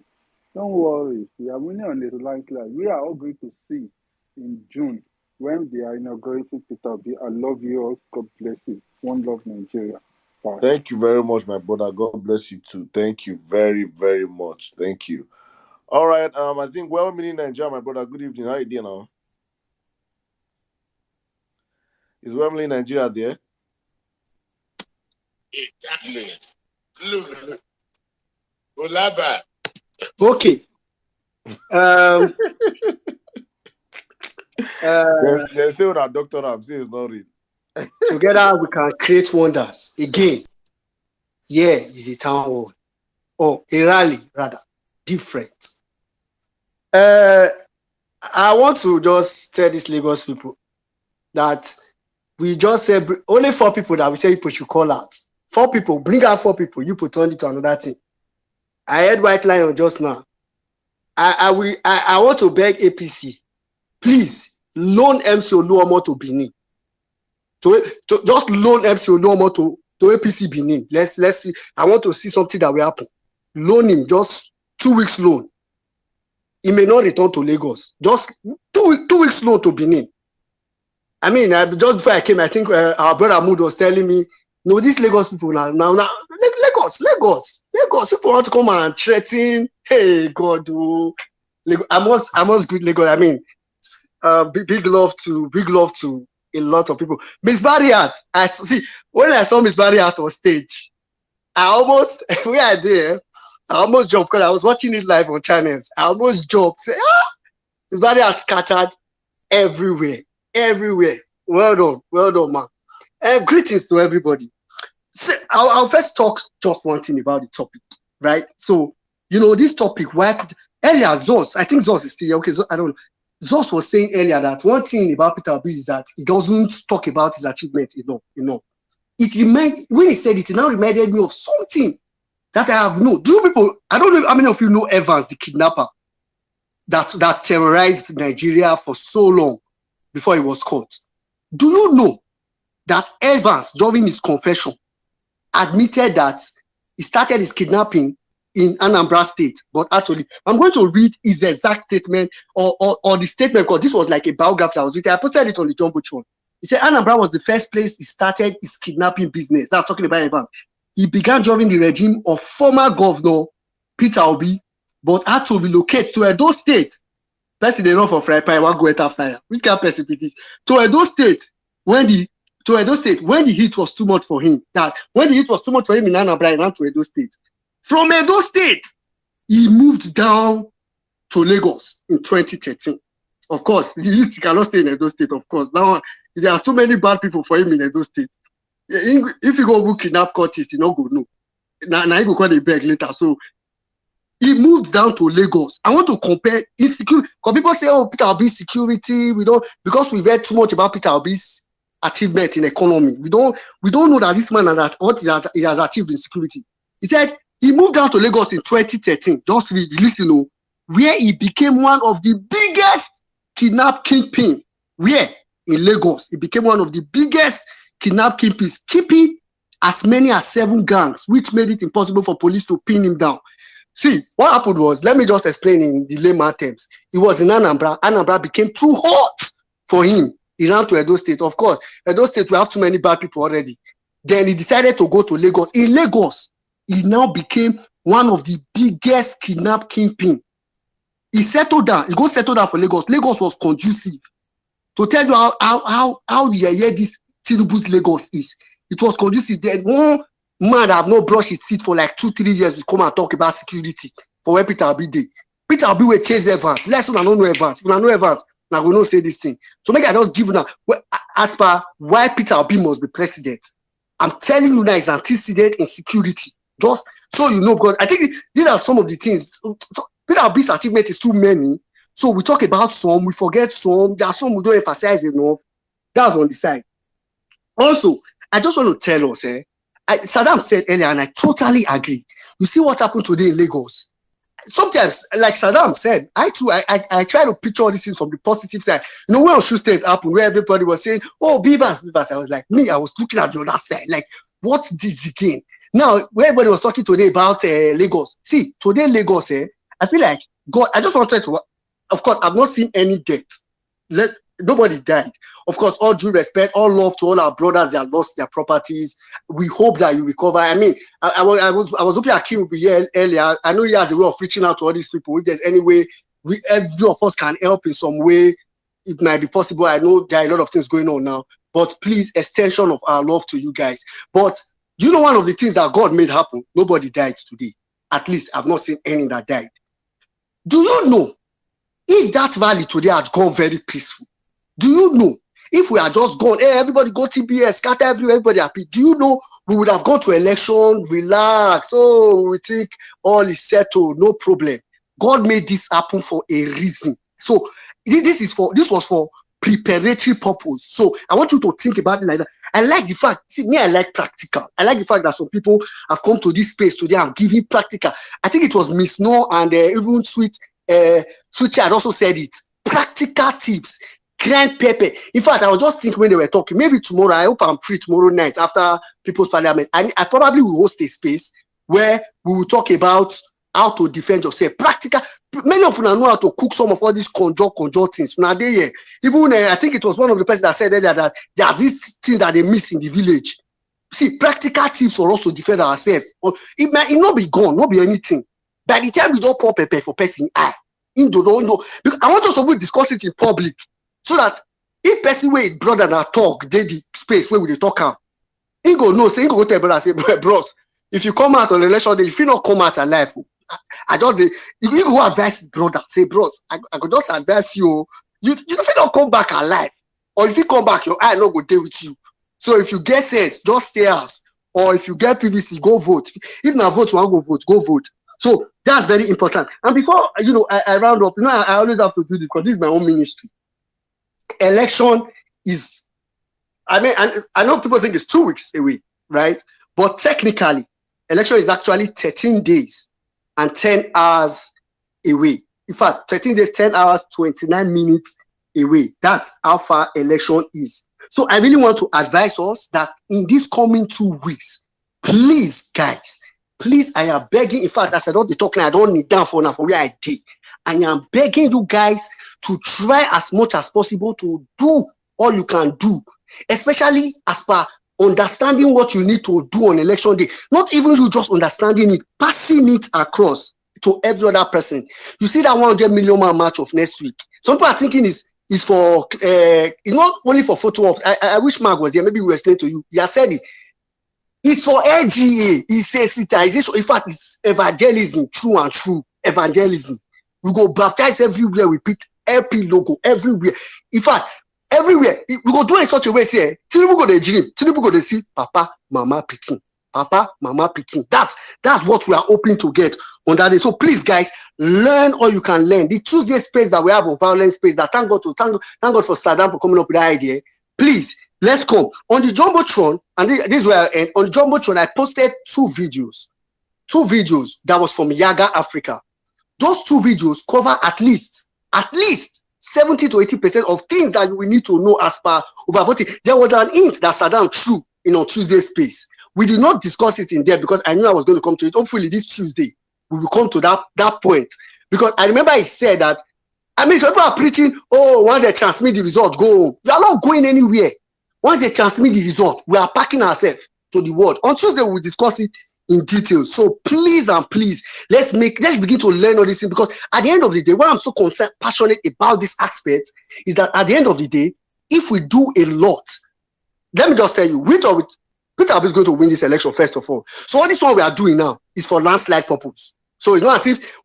Don't worry. We are winning on this landslide. We are all going to see in June when they are inaugurating Peter Obi. I love you all. God bless you. One love, Nigeria. Bye. Thank you very much, my brother. God bless you too. Thank you very, very much. Thank you. All right. I think well-meaning Nigeria, my brother. Good evening. How you doing now? Is well-meaning Nigeria there? Exactly. Look. Olaba. Okay. They say that Dr. Ram say it's not real. Together we can create wonders. Again, here is a town hall. Or a rally, rather. Different. I want to just tell these Lagos people that we just said only 4 people that we say people should call out. 4 people, bring out 4 people, you put on it to another thing. I heard White Lion just now. I want to beg APC, please loan MC Oluomo to Benin. To just loan MC Oluomo to APC Benin. Let's see. I want to see something that will happen. Loan him just 2 weeks loan. He may not return to Lagos. Just 2 weeks loan to Benin. I mean, just before I came, I think our brother Mood was telling me, no, these Lagos people now Lagos. People want to come and threaten. Hey, God, oh. I must greet Lagos. I mean, big love to a lot of people. Miss Barriat, when I saw Miss Barriat on stage, I almost jumped because I was watching it live on channels. I almost jumped. Say, Miss Barriat scattered everywhere. Well done, man. Greetings to everybody. So I'll first talk just one thing about the topic, right? So, this topic, earlier, Zos, I think Zos is still here. Okay, I don't know. Zos was saying earlier that one thing about Peter Obi is that he doesn't talk about his achievement enough. When he said it now reminded me of something that I have known. I don't know how many of you know Evans, the kidnapper, that terrorized Nigeria for so long before he was caught. Do you know that Evans, during his confession, admitted that he started his kidnapping in Anambra State? But actually, I'm going to read his exact statement or the statement, because this was like a biography that was written. I posted it on the Jumbotron. He said Anambra was the first place he started his kidnapping business. Now, talking about Evans. He began during the regime of former governor Peter Obi, but had to relocate to Edo State. Person they run for fry pie, one go enter fire. We can't precipitate to Edo State when the heat was too much for him. That when the heat was too much for him in Anambra, he ran to Edo State. From Edo State, he moved down to Lagos in 2013. Of course, the heat cannot stay in Edo State. Of course, now there are too many bad people for him in Edo State. If you go kidnap Curtis, he not go no. Now he go call the beg later. So he moved down to Lagos. I want to compare insecurity. Because people say, Peter Obi's security, because we've heard too much about Peter Obi's achievement in economy. We don't know that this man and that what he has achieved in security. He said He moved down to Lagos in 2013. Just read, listen, where he became one of the biggest kidnap kingpin. Where? In Lagos. He became one of the biggest kidnap kingpins, keeping as many as 7 gangs, which made it impossible for police to pin him down. See, what happened was, let me just explain in the layman terms. He was in Anambra. Anambra became too hot for him. He ran to Edo State. Of course, Edo State, we have too many bad people already. Then he decided to go to Lagos. In Lagos, he now became one of the biggest kidnap kingpin. He settled down. He go settle down for Lagos. Lagos was conducive. To tell you how this Tinubu's Lagos is. It was conducive. There one man that have not brushed his teeth for like 2-3 years will come and talk about security for where Peter Obi dey. Peter Obi will chase Evans. Let's not know Evans. If I know Evans, now we don't say this thing. So make I just give you now. As per why Peter Obi must be president, I'm telling you now, it's antecedent in security. Just so you know, because I think these are some of the things. Peter Obi's achievement is too many. So we talk about some, we forget some. There are some we don't emphasize enough. That's on the side. Also, I just want to tell us, Saddam said earlier, and I totally agree. You see what happened today in Lagos. Sometimes, like Saddam said, I try to picture all these things from the positive side. You know, when Osun State happened, where everybody was saying, oh, Bivas. I was like, I was looking at the other side, like, what's this again? Now, where everybody was talking today about Lagos. See, today Lagos, I feel like, God, I just wanted to, of course, I've not seen any death. Nobody died. Of course, all due respect, all love to all our brothers that lost their properties. We hope that you recover. I mean, I was hoping Akim would be here earlier. I know he has a way of reaching out to all these people. If there's any way every of us can help in some way, it might be possible. I know there are a lot of things going on now, but please, extension of our love to you guys. But you know, one of the things that God made happen, nobody died today. At least I've not seen any that died. Do you know if that valley today had gone very peaceful? Do you know if we had just gone, hey, everybody go TBS, scatter everywhere, everybody happy? Do you know we would have gone to election, relax, oh, we think all is settled, no problem. God made this happen for a reason. So this was for preparatory purpose. So I want you to think about it like that. I like the fact, see, me, I like practical. I like the fact that some people have come to this space today and giving practical. I think it was Miss No and even Sweet had also said it. Practical tips. Grand pepper. In fact, I was just thinking when they were talking, maybe tomorrow, I hope I'm free tomorrow night after People's Parliament. I probably will host a space where we will talk about how to defend yourself. Practical. Many of you know how to cook some of all these conjure things. Now they even I think it was one of the person that said earlier that there are these things that they miss in the village. See, practical tips for us to defend ourselves. It might not be gone, not be anything. By the time we don't pour pepper for person eye, I want us to discuss it in public. So that if person wey brother na talk, dey the space where we dey talk am, he go know, say he go tell brother, say, bros, if you come out on election day, if you not come out alive, you go advise brother, say, bros, I go just advise you, you fit not come back alive, or if you come back, your eye not go dey with you. So if you get sense, just stay house, or if you get PVC, go vote. If na vote, one go vote. So that's very important. And before I round up, I always have to do this because this is my own ministry. Election is, I mean, I know people think it's 2 weeks away, right? But technically, election is actually 13 days and 10 hours away. In fact, 13 days, 10 hours, 29 minutes away. That's how far election is. So I really want to advise us that in these coming 2 weeks, please, guys, please, I am begging. In fact, as I don't be talking, I don't need down for now for where I did. I am begging you guys to try as much as possible to do all you can do, especially as per understanding what you need to do on election day. Not even you just understanding it, passing it across to every other person. You see that 100 million man march of next week. Some people are thinking is for it's not only for photo ops. I wish Mark was here. Maybe we'll explain to you. He has said it. It's for LGA. He says it. In fact, it's evangelism, true and true evangelism. We go baptize everywhere. We pick LP logo everywhere. In fact, everywhere we go do it in such a way. Say, Tinubu go to dream. Tinubu go to see Papa, Mama, Pikin. Papa, Mama, Pikin. That's what we are hoping to get on that day. So please, guys, learn all you can learn. The Tuesday space that we have on Vawulence space. That thank God for Saddam for coming up with that idea. Please, let's come on the jumbotron. And this is where I end. On the jumbotron, I posted 2 videos. two videos that was from Yaga Africa. Those two videos cover at least 70 to 80% of things that we need to know as per overvoting. There was an hint that Saddam threw in on Tuesday space. We did not discuss it in there because I knew I was going to come to it. Hopefully this Tuesday we will come to that point. Because I remember he said that, I mean, people are preaching, oh, once they transmit the result, go home. We are not going anywhere. Once they transmit the result, we are packing ourselves to the world. On Tuesday, we'll discuss it in detail. So please and please, let's begin to learn all these things, because at the end of the day, what I'm so passionate about this aspect is that at the end of the day, if we do a lot, let me just tell you, Peter Obi is going to win this election first of all. So all this one we are doing now is for landslide purpose. So it's not as if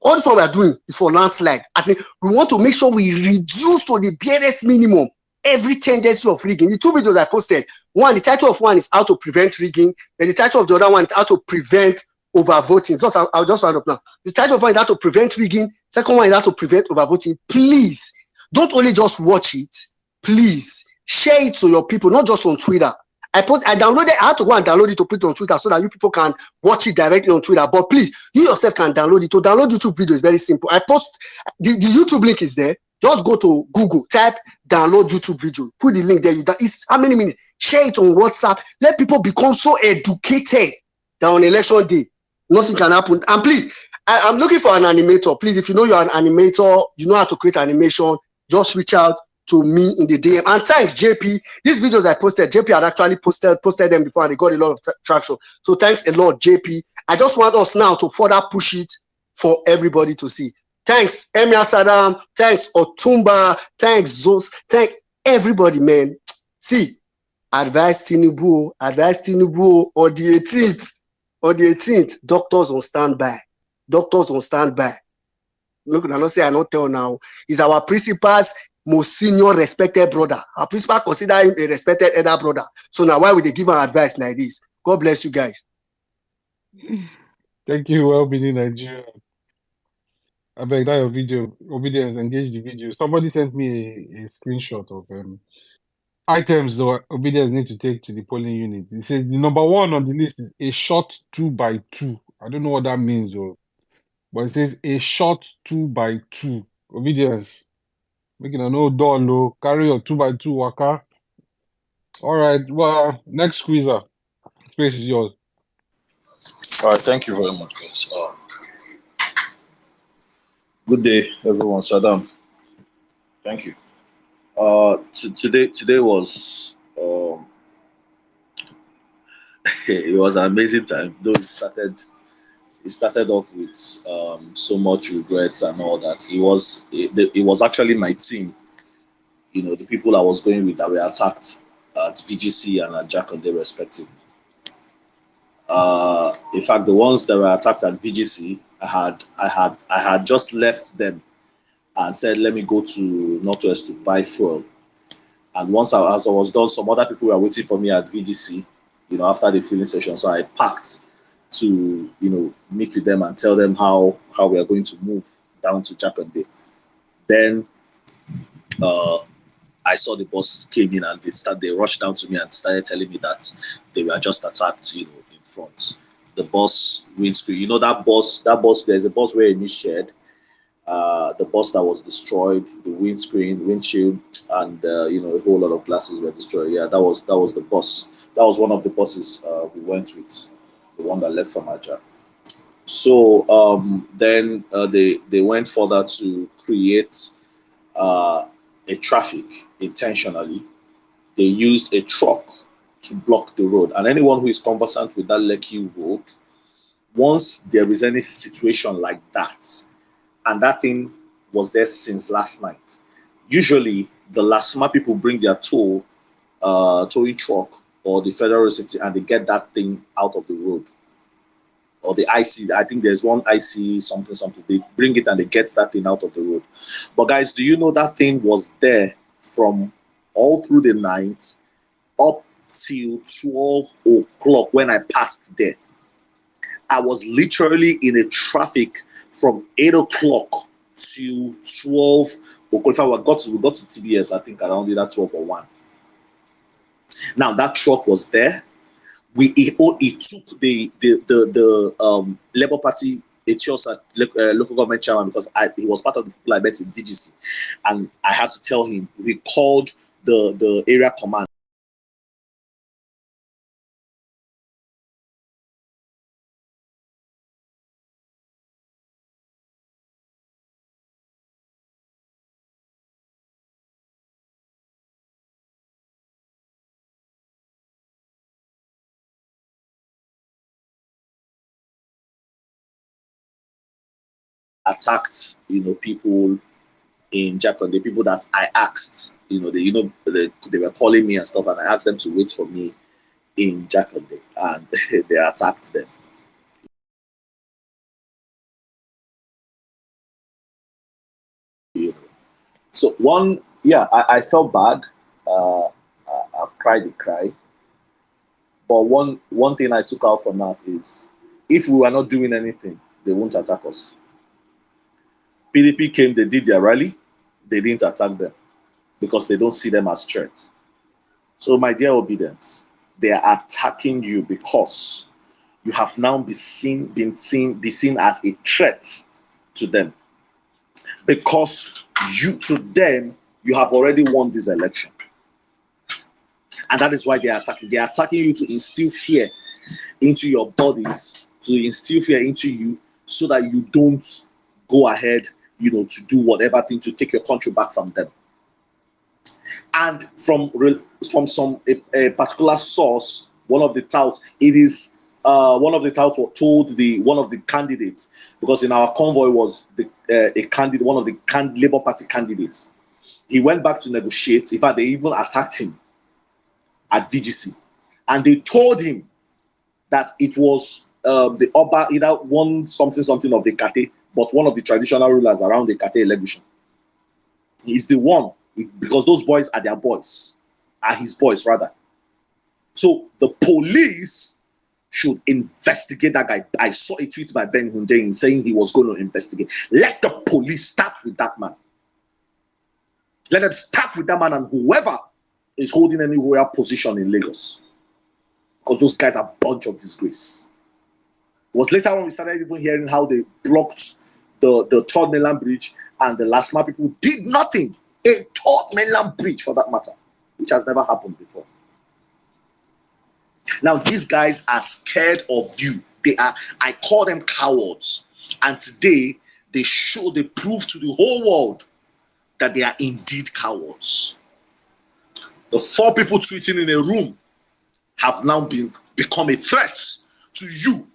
all this one we are doing is for landslide. I think we want to make sure we reduce to the barest minimum every tendency of rigging. The two videos I posted, one, the title of one is how to prevent rigging, and the title of the other one is how to prevent overvoting. I'll just round up now. The title of one is how to prevent rigging, second one is how to prevent overvoting. Please, don't only just watch it, please share it to your people, not just on Twitter. I had to go and download it to put it on Twitter so that you people can watch it directly on Twitter. But please, you yourself can download it. To download YouTube video is very simple. I post the YouTube link is there. Just go to Google, type download YouTube video, put the link there. It's how many minutes? Share it on WhatsApp. Let people become so educated that on election day, nothing can happen. And please, I'm looking for an animator. Please, if you know you're an animator, you know how to create animation, just reach out to me in the DM. And thanks, JP. These videos I posted, JP had actually posted them before and they got a lot of traction. So thanks a lot, JP. I just want us now to further push it for everybody to see. Thanks, Emir Saddam. Thanks, Otumba. Thanks, Zos. Thank everybody, man. See, advise Tinubu on the 18th. Doctors on standby. Look, I don't say I not tell now. He's our principal's most senior respected brother. Our principal consider him a respected elder brother. So now why would they give him advice like this? God bless you guys. Thank you, well-being Nigeria. I beg that your video, Obedience, engage the video. Somebody sent me a screenshot of items the Obedience need to take to the polling unit. It says the number one on the list is a short 2x2. I don't know what that means, though. But it says a short 2x2. Obedience. Making a no dollar, carry your 2x2 waka. All right, well, next squeezer. Space is yours. All right, thank you very much, guys. Good day, everyone. Saddam, thank you. Today was it was an amazing time. Though it started off with so much regrets and all that. It was actually my team, you know, the people I was going with that were attacked at VGC and at Jakonde respectively. In fact, the ones that were attacked at VGC, I had just left them and said, let me go to Northwest to buy fuel. And as I was done, some other people were waiting for me at VGC, you know, after the filling session. So I packed to, you know, meet with them and tell them how we are going to move down to Jakonde. Then I saw the boss came in and they rushed down to me and started telling me that they were just attacked, you know, in front. The bus windscreen, you know, that bus, there's a bus where Amy shared. The bus that was destroyed, the windshield, and you know, a whole lot of glasses were destroyed. Yeah, that was the bus. That was one of the buses we went with, the one that left from Aja. So then they went further to create a traffic intentionally. They used a truck to block the road, and anyone who is conversant with that Lekki road, once there is any situation like that, and that thing was there since last night, usually the LASMA people bring their towing truck or the federal safety and they get that thing out of the road, or the IC. I think there's one IC something. They bring it and they get that thing out of the road. But guys, do you know that thing was there from all through the night up till 12 o'clock when I passed there? I was literally in a traffic from 8 o'clock to 12 o'clock. We got to TBS, I think around either 12 or 1. Now that truck was there. he took the Labour Party Etiosa local government chairman, because he was part of the people I met in VGC, and I had to tell him. We called the area command. Attacked, people in Japan, the people that I asked, they were calling me and stuff, and I asked them to wait for me in Jakonde, and they attacked them. So I felt bad. I've cried a cry. But one thing I took out from that is, if we were not doing anything, they won't attack us. PDP came, they did their rally, they didn't attack them because they don't see them as threats. So, my dear Obedience, they are attacking you because you have now been seen as a threat to them. Because to them, you have already won this election. And that is why they are attacking. They are attacking you to instill fear into your bodies, to instill fear into you, so that you don't go ahead, to do whatever thing to take your country back from them. And from some particular source, one of the touts, one of the touts told one of the candidates, because in our convoy was a candidate, one of the Labour Party candidates. He went back to negotiate. In fact, they even attacked him at VGC, and they told him that it was the Oba, either one something of the Kate, but one of the traditional rulers around the Kate election. He's the one, because those boys are their boys, are his boys rather. So the police should investigate that guy. I saw a tweet by Ben Hundeyin saying he was going to investigate. Let the police start with that man. Let them start with that man and whoever is holding any royal position in Lagos. Because those guys are a bunch of disgrace. It was later when we started even hearing how they blocked the third mainland bridge, and the last mile people did nothing. A third mainland bridge, for that matter, which has never happened before. Now, these guys are scared of you. I call them cowards. And today, they prove to the whole world that they are indeed cowards. The 4 people tweeting in a room have now become a threat to you,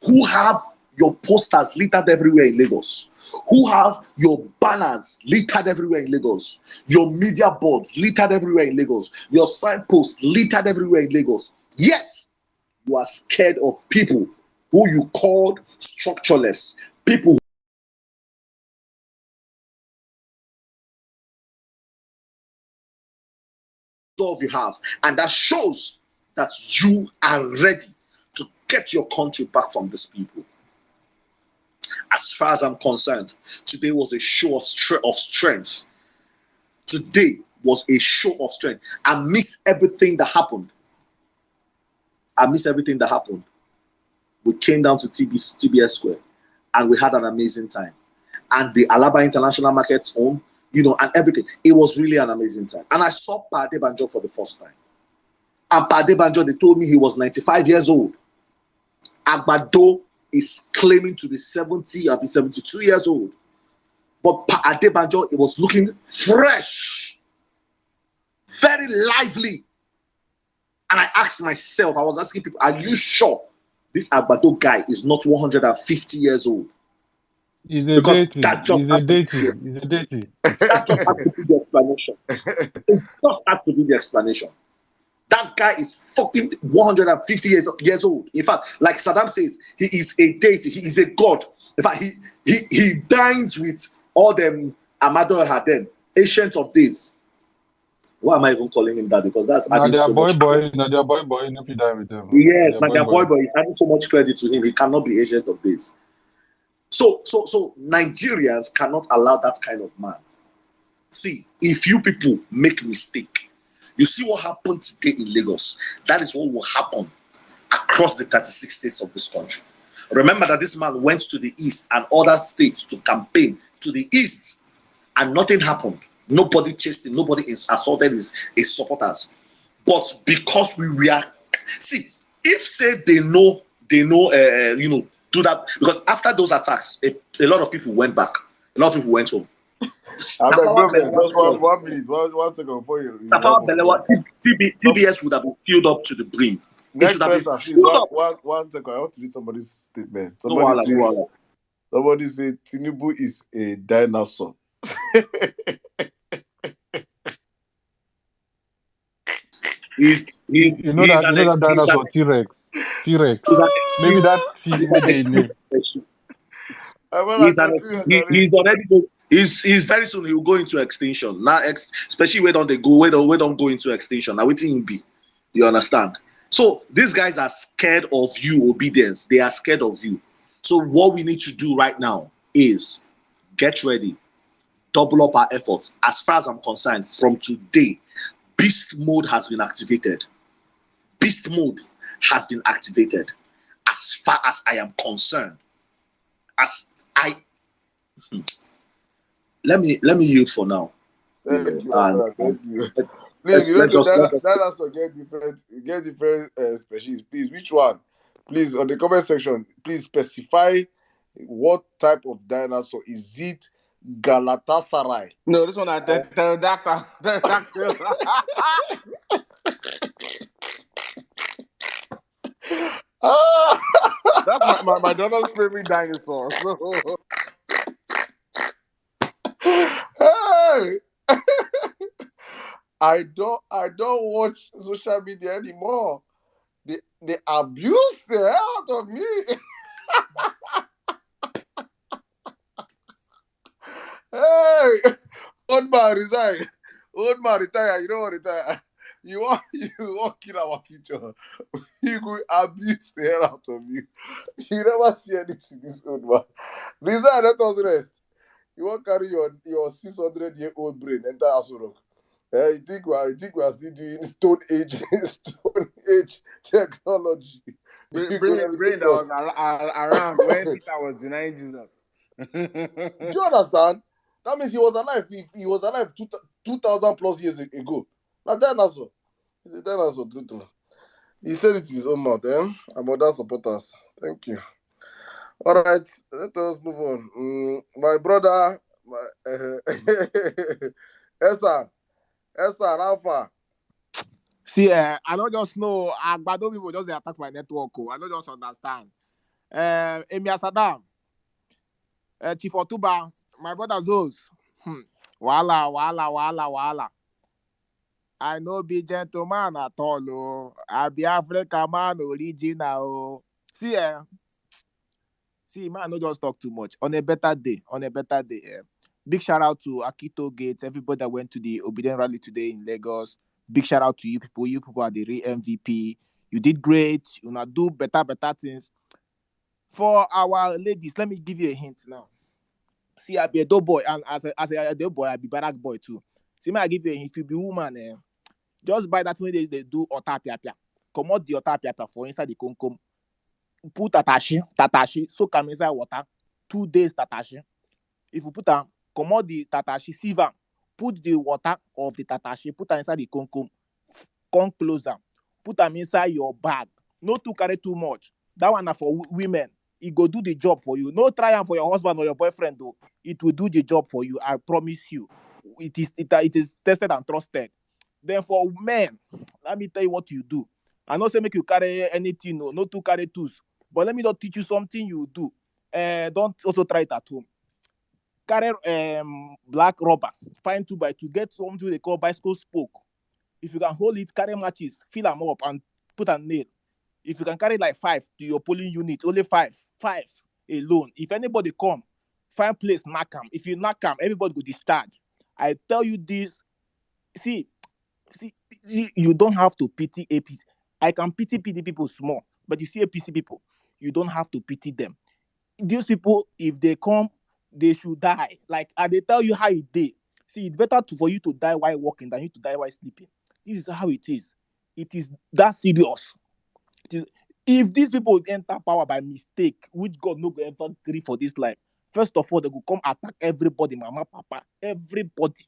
who have your posters littered everywhere in Lagos, who have your banners littered everywhere in Lagos, your media boards littered everywhere in Lagos, your signposts littered everywhere in Lagos. Yet, you are scared of people who you called structureless, people who you have, and that shows that you are ready to get your country back from these people. As far as I'm concerned, today was a show of strength. Today was a show of strength. I miss everything that happened. We came down to TBS Square and we had an amazing time. And the Alaba International Market's home, and everything. It was really an amazing time. And I saw Pa Adebanjo for the first time. And Pa Adebanjo, they told me he was 95 years old. Agbado is claiming to be 70 or be 72 years old. But Pa Adebanjo, it was looking fresh, very lively. And I asked myself, I was asking people, are you sure this Agbado guy is not 150 years old? He's a Because deity. that just He's a deity. He's a deity. That just has to be the explanation. It just has to be the explanation. That guy is fucking 150 years old. In fact, like Saddam says, he is a deity. He is a god. In fact, he dines with all them Amado Haden, ancients of days. Why am I even calling him that? Because that's Now adding they are so much credit. now they are boy, if you die with them. Yes, Now they are boy, is adding so much credit to him. He cannot be ancient of days. So Nigerians cannot allow that kind of man. See, if you people make mistake, you see what happened today in Lagos. That is what will happen across the 36 states of this country. Remember that this man went to the east and other states to campaign to the east, and nothing happened. Nobody chased him. Nobody assaulted his supporters. But because we were, see, if say they know, do that, because after those attacks, a lot of people went back. A lot of people went home. I beg, bro, just 1 minute, 1 second before you wrap up. TBS would have been filled up to the brim. Next person, please, one second. I want to read somebody's statement. Somebody say Tinubu is a dinosaur. You know that dinosaur T-Rex. Maybe that T where they name. He's very soon he will go into extinction. Now, especially where don't go into extinction. Now waiting be. You understand? So these guys are scared of you, obedience. They are scared of you. So what we need to do right now is get ready, double up our efforts. As far as I'm concerned, from today, beast mode has been activated. Beast mode has been activated. As far as I am concerned, let me yield for now. Thank you. Please, you know that also get different species. Please, which one? Please, on the comment section, please specify what type of dinosaur. Is it Galatasaray? No, this one I pterodactyl. That's my daughter's favorite dinosaur. So. Hey, I don't watch social media anymore. They abuse the hell out of me. Hey, old man resign. Old man retire. You don't want to retire. You want kill our future. You go abuse the hell out of you. You never see anything this old man. Resign, let us rest. You won't carry your 600-year-old brain enter Asurok. You think we are still doing Stone Age technology. Brain that was around when Peter was denying Jesus. Do you understand? That means he was alive. He was alive 2,000 plus years ago. Now dinosaur. He's a dinosaur, true. He said it with his own mouth, about that supporters. Thank you. All right, let us move on. My brother, Esa, Alpha. See, I don't just know. Agbado people just they attack my network. I don't just understand. Emia Saddam, Chief Otuba, my brother Zos. Wala. I no be gentleman at all. Oh. I be African man original. See, man, no just talk too much. On a better day, big shout out to Akito Gates, everybody that went to the Obedient Rally today in Lagos. Big shout out to you people. You people are the real MVP. You did great. You now do better things. For our ladies, let me give you a hint now. See, I be a dope boy, and as a dope boy, I be barak boy too. See, may I give you a hint? If you be woman, just buy that when they do otapiapia. Come out the otapiapia for inside the konkom. Put tatashi, soak am inside water. 2 days tatashi. If you put am, come out the tatashi, sieve am. Put the water of the tatashi, put am inside the konkom. Come close am. Put am inside your bag. No to carry too much. That one na for women. It go do the job for you. No try am for your husband or your boyfriend though. It will do the job for you. I promise you. It is tested and trusted. Then for men, let me tell you what you do. I know say make you carry anything, no to carry tools. But let me just teach you something you do. Don't also try it at home. Carry black rubber, find 2x2, get something they call bicycle spoke. If you can hold it, carry matches, fill them up and put a nail. If you can carry like 5 to your polling unit, only 5 alone. If anybody come, find place, knock them. If you knock them, everybody go discharge. I tell you this, see, you don't have to pity APC. I can pity people small, but you see APC people, you don't have to pity them. These people, if they come, they should die. Like, they tell you how it is. See, it's better for you to die while walking than you to die while sleeping. This is how it is. It is that serious. If these people enter power by mistake, which God no go ever agree for this life, first of all, they will come attack everybody, mama, papa, everybody.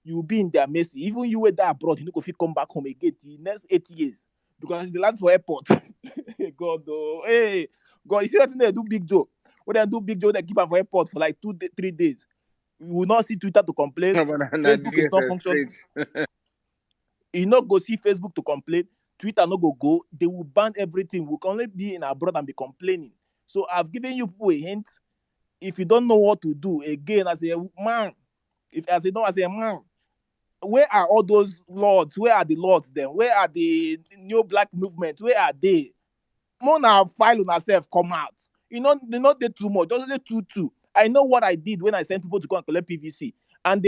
You will be in their mercy. Even you were there abroad, you know, if you come back home again the next 8 years. Because the land for airport. God, oh, hey, God, you see that thing they do big joke. When they do big joke, they keep am for airport for like 3 days. You will not see Twitter to complain. Facebook is not functioning. You not go see Facebook to complain. Twitter no go. They will ban everything. We can only be in abroad and be complaining. So I've given you people a hint. If you don't know what to do, again, as a man, as a man, where are all those lords? Where are the lords then? Where are the new black movement? Where are they? More now file on herself come out. You know, they not they too much, just they too. I know what I did when I sent people to go and collect PVC. And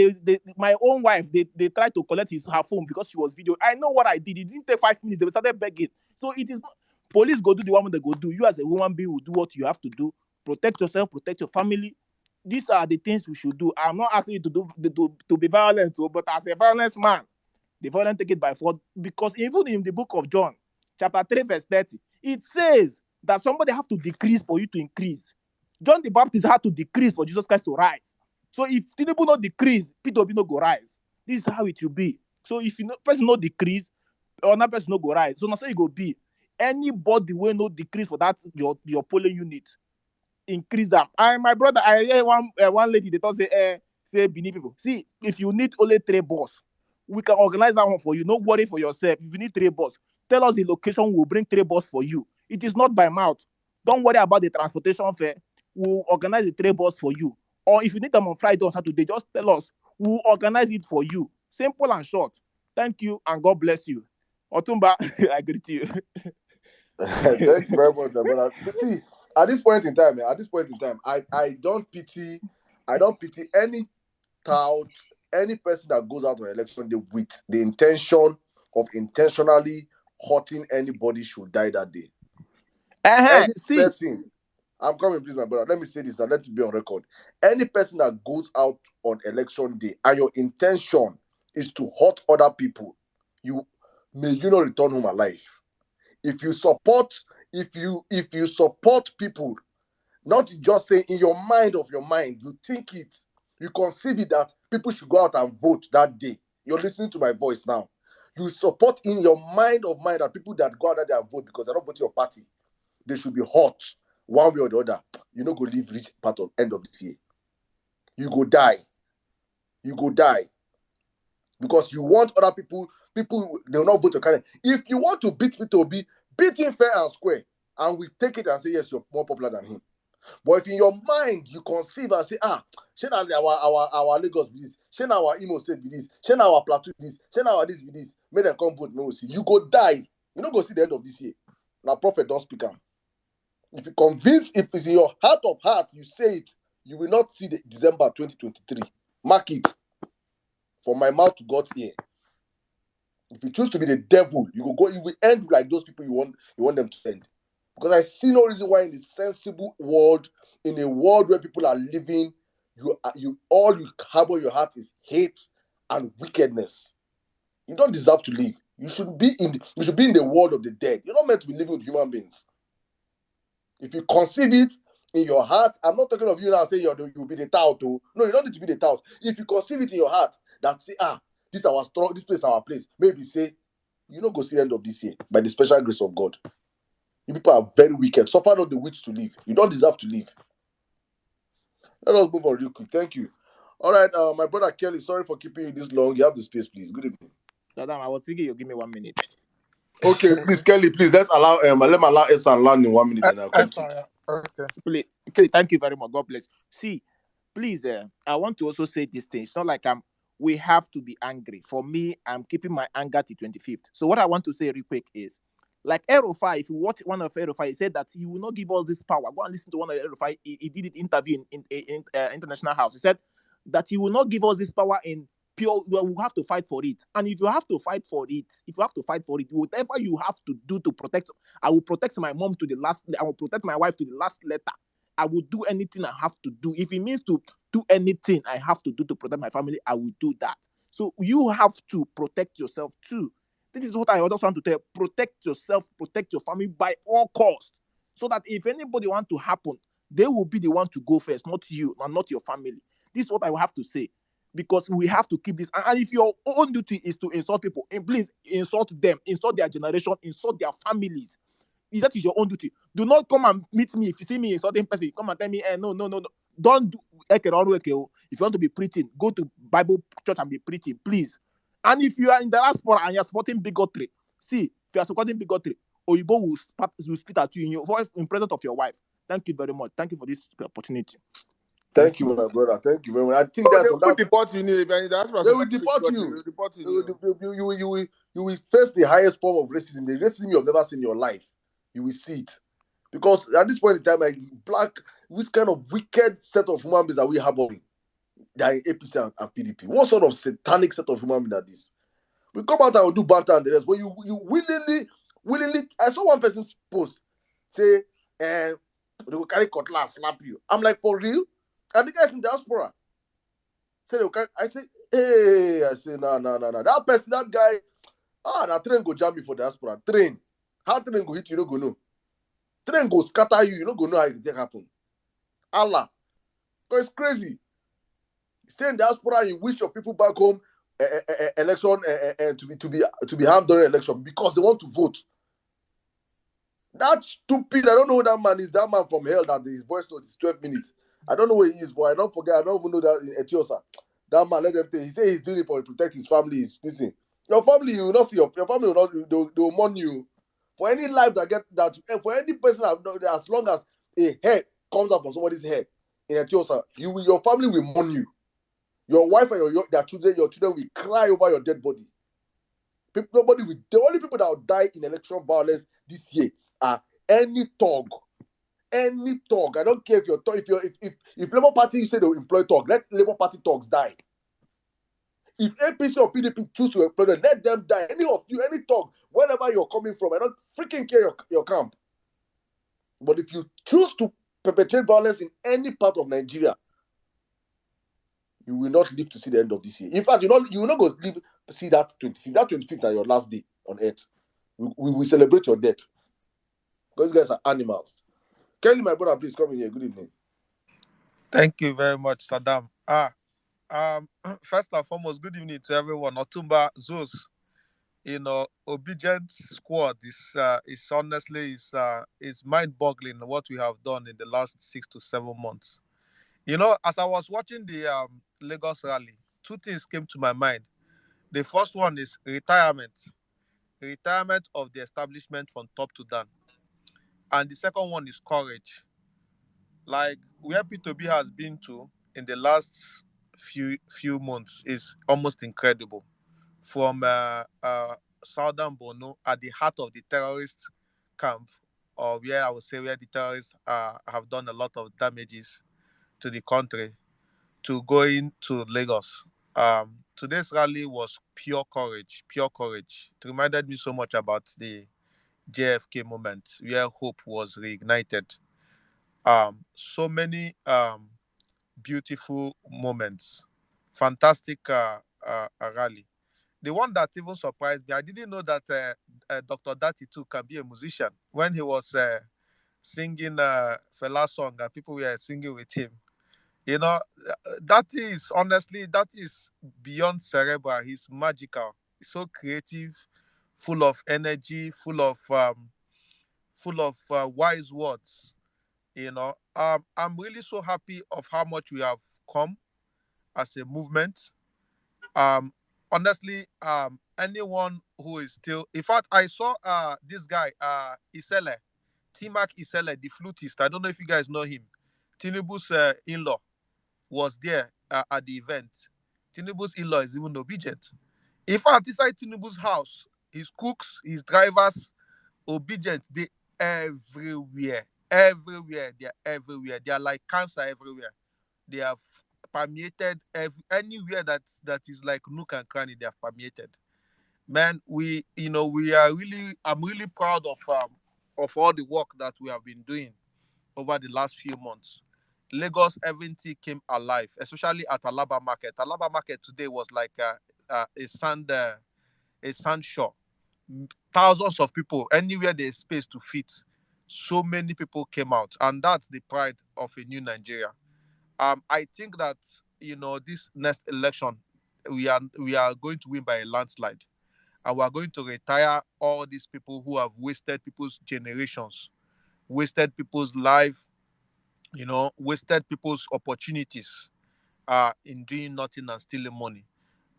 my own wife, they tried to collect her phone because she was video. I know what I did. It didn't take 5 minutes. They started begging. So it is not, police go do the one they go do. You as a woman being will do what you have to do. Protect yourself, protect your family. These are the things we should do. I'm not asking you to be violent, but as a violence man, the violent take it by force. Because even in the book of John, chapter 3, verse 30, it says that somebody have to decrease for you to increase. John the Baptist had to decrease for Jesus Christ to rise. So if Tinubu not decrease, Peter Obi no go rise. This is how it will be. So if you know person no decrease, another person no go rise. So now so it go be. Anybody will no decrease for that your polling unit, increase them. My brother, I hear one lady they thought say Benin people. See, if you need only 3 bus, we can organize that one for you. No worry for yourself. If you need 3 bus, tell us the location. We'll bring 3 bus for you. It is not by mouth. Don't worry about the transportation fare. We'll organize the 3 bus for you. Or if you need them on Friday or Saturday, just tell us. We'll organize it for you. Simple and short. Thank you and God bless you. Otumba, I greet you. Thank you very much, my brother. See, at this point in time, I don't pity any tout, any person that goes out on election day with the intention of intentionally hurting anybody should die that day. Any See, person, I'm coming, please, my brother. Let me say this and let it be on record. Any person that goes out on election day and your intention is to hurt other people, may you not return home alive. If you support people, not just say in your mind, you think it, you conceive it that people should go out and vote that day. You're listening to my voice now. You support in your mind that people that go out there and vote because they don't vote your party, they should be hurt one way or the other. You know, go live reach part of end of this year. You go die. Because you want other people they will not vote your candidate. If you want to beat Peter Obi, beat him fair and square, and we take it and say yes, you're more popular than him. But if in your mind you conceive and say, shey na our Lagos be this, shey na our Imo State be this, shey na our Plateau be this, shey na our this be this, make them come vote, see, you go die. You no go see the end of this year. Now prophet don't speak am. If you convince, if it's in your heart of heart, you say it, you will not see the December 2023. Mark it. From my mouth to God's ear. If you choose to be the devil, you will end like those people you want them to end. Because I see no reason why in this sensible world, in a world where people are living, all you harbor in your heart is hate and wickedness. You don't deserve to live. You should be in the world of the dead. You're not meant to be living with human beings. If you conceive it in your heart, I'm not talking of you now saying you'll be the tout. No, you don't need to be the tout. If you conceive it in your heart that say, this place is our place, maybe say, you know, go see the end of this year by the special grace of God. You people are very wicked. Suffer not the witch to live. You don't deserve to live. Let us move on real quick. Thank you. All right, my brother Kelly, sorry for keeping you this long. You have the space, please. Good evening. Madam, I was thinking you give me 1 minute. Okay, please, Kelly, please, let me allow Esa and land in 1 minute, then I'll come to you. Okay. Thank you very much. God bless. See, please, I want to also say this thing. It's not like we have to be angry. For me, I'm keeping my anger till 25th. So what I want to say real quick is, like Erofai, if you watch one of Erofai, he said that he will not give us this power. Go and listen to one of Erofai. He did it interview in International House. He said that he will not give us this power in pure. Well, we have to fight for it. And if you have to fight for it, whatever you have to do to protect, I will protect my mom to the last. I will protect my wife to the last letter. I will do anything I have to do. If it means to do anything I have to do to protect my family, I will do that. So you have to protect yourself too. This is what I also want to tell you. Protect yourself, protect your family by all costs. So that if anybody want to happen, they will be the one to go first, not you, and not your family. This is what I will have to say. Because we have to keep this. And if your own duty is to insult people, please insult them, insult their generation, insult their families. That is your own duty. Do not come and meet me if you see me insulting person. Come and tell me, no. Don't do. If you want to be preaching, go to Bible church and be preaching, please. And if you are in the diaspora and you're supporting bigotry, see, if you are supporting bigotry, Oyibo will spit at you in your voice in presence of your wife. Thank you very much. Thank you for this opportunity. Thank you, my brother. Thank you very much. I think Oh, that's they on will that. deport you. They will deport you. They will deport They you. will, you will face the highest form of racism, the racism you have never seen in your life. You will see it. Because at this point in time, like which kind of wicked set of human beings are we harboring? They are in APC and PDP. What sort of satanic set of human beings are this? We come out and we do banter and the rest. But you willingly, I saw one person's post say, they will carry cutlass, slap you. I'm like, for real? And the guys in diaspora say they will carry. I say, hey, I say, no. That person, that guy, that train go jam me for diaspora. Train. How train go hit you, you don't go know. Train go scatter you, you don't go know how it can happen. Allah. Because it's crazy. Stay in diaspora and you wish your people back home election to be harmed during election because they want to vote. That's stupid. I don't know who that man is. That man from hell that his voice note is 12 minutes. I don't know where he is for. I don't forget. I don't even know that in Etiosa. That man, let them tell. He say he's doing it for to protect his family. Listen, your family, you will not see your family will not. They will mourn you for any life that get that. For any person as long as a hair comes out from somebody's head in Etiosa, your family will mourn you. Your wife and your children will cry over your dead body. The only people that will die in election violence this year are any thug. Any thug. I don't care if you're if Labour Party say they will employ thug, let Labour Party thugs die. If APC or PDP choose to employ them, let them die. Any of you, any thug, wherever you're coming from, I don't freaking care your camp. But if you choose to perpetrate violence in any part of Nigeria, you will not live to see the end of this year. In fact, you will not go live to see that 25th. That 25th are your last day on earth. We will celebrate your death. Because you guys are animals. Kelly, my brother, please come in here. Good evening. Thank you very much, Saddam. First and foremost, good evening to everyone. Otumba Zeus, obedient squad is honestly is mind-boggling what we have done in the last 6 to 7 months. As I was watching the Lagos rally, two things came to my mind. The first one is retirement of the establishment from top to down, and the second one is courage. Like where P2B has been to in the last few months is almost incredible. From southern Borno, at the heart of the terrorist camp, or where I would say where the terrorists have done a lot of damages to the country, to going to Lagos. Today's rally was pure courage, pure courage. It reminded me so much about the JFK moment where hope was reignited. So many beautiful moments, fantastic rally. The one that even surprised me, I didn't know that Dr. Dati too can be a musician. When he was singing Fela song and people were singing with him, that is beyond cerebral. He's magical. He's so creative, full of energy, full of wise words. I'm really so happy of how much we have come as a movement. Honestly, anyone who is still, in fact, I saw this guy, Isele, Timac Isele, the flutist. I don't know if you guys know him. Tinubu's in-law was there at the event. Tinubu's in-law is even obedient. In fact, inside Tinubu's house, his cooks, his drivers, obedient. They everywhere. Everywhere. They are everywhere. They are like cancer everywhere. They have permeated anywhere that is like nook and cranny. They have permeated. Man, I'm really proud of all the work that we have been doing over the last few months. Lagos, everything came alive, especially at Alaba Market. Alaba Market today was like a sand shore. thousands of people, anywhere there's space to fit. So many people came out, and that's the pride of a new Nigeria. I think that this next election, we are going to win by a landslide, and we are going to retire all these people who have wasted people's generations, wasted people's life, wasted people's opportunities, in doing nothing and stealing money.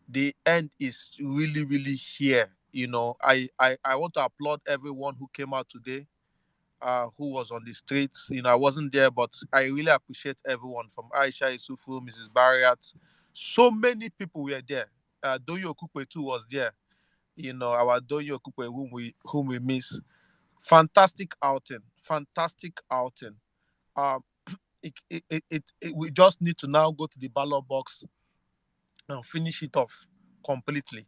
The end is really, really here. I want to applaud everyone who came out today, who was on the streets. I wasn't there, but I really appreciate everyone from Aisha Isufu, Mrs. Barriat. So many people were there. Doyo Okupe too was there. Our Doyo Okupe, whom we miss. Fantastic outing. Fantastic outing. Um, we just need to now go to the ballot box and finish it off completely,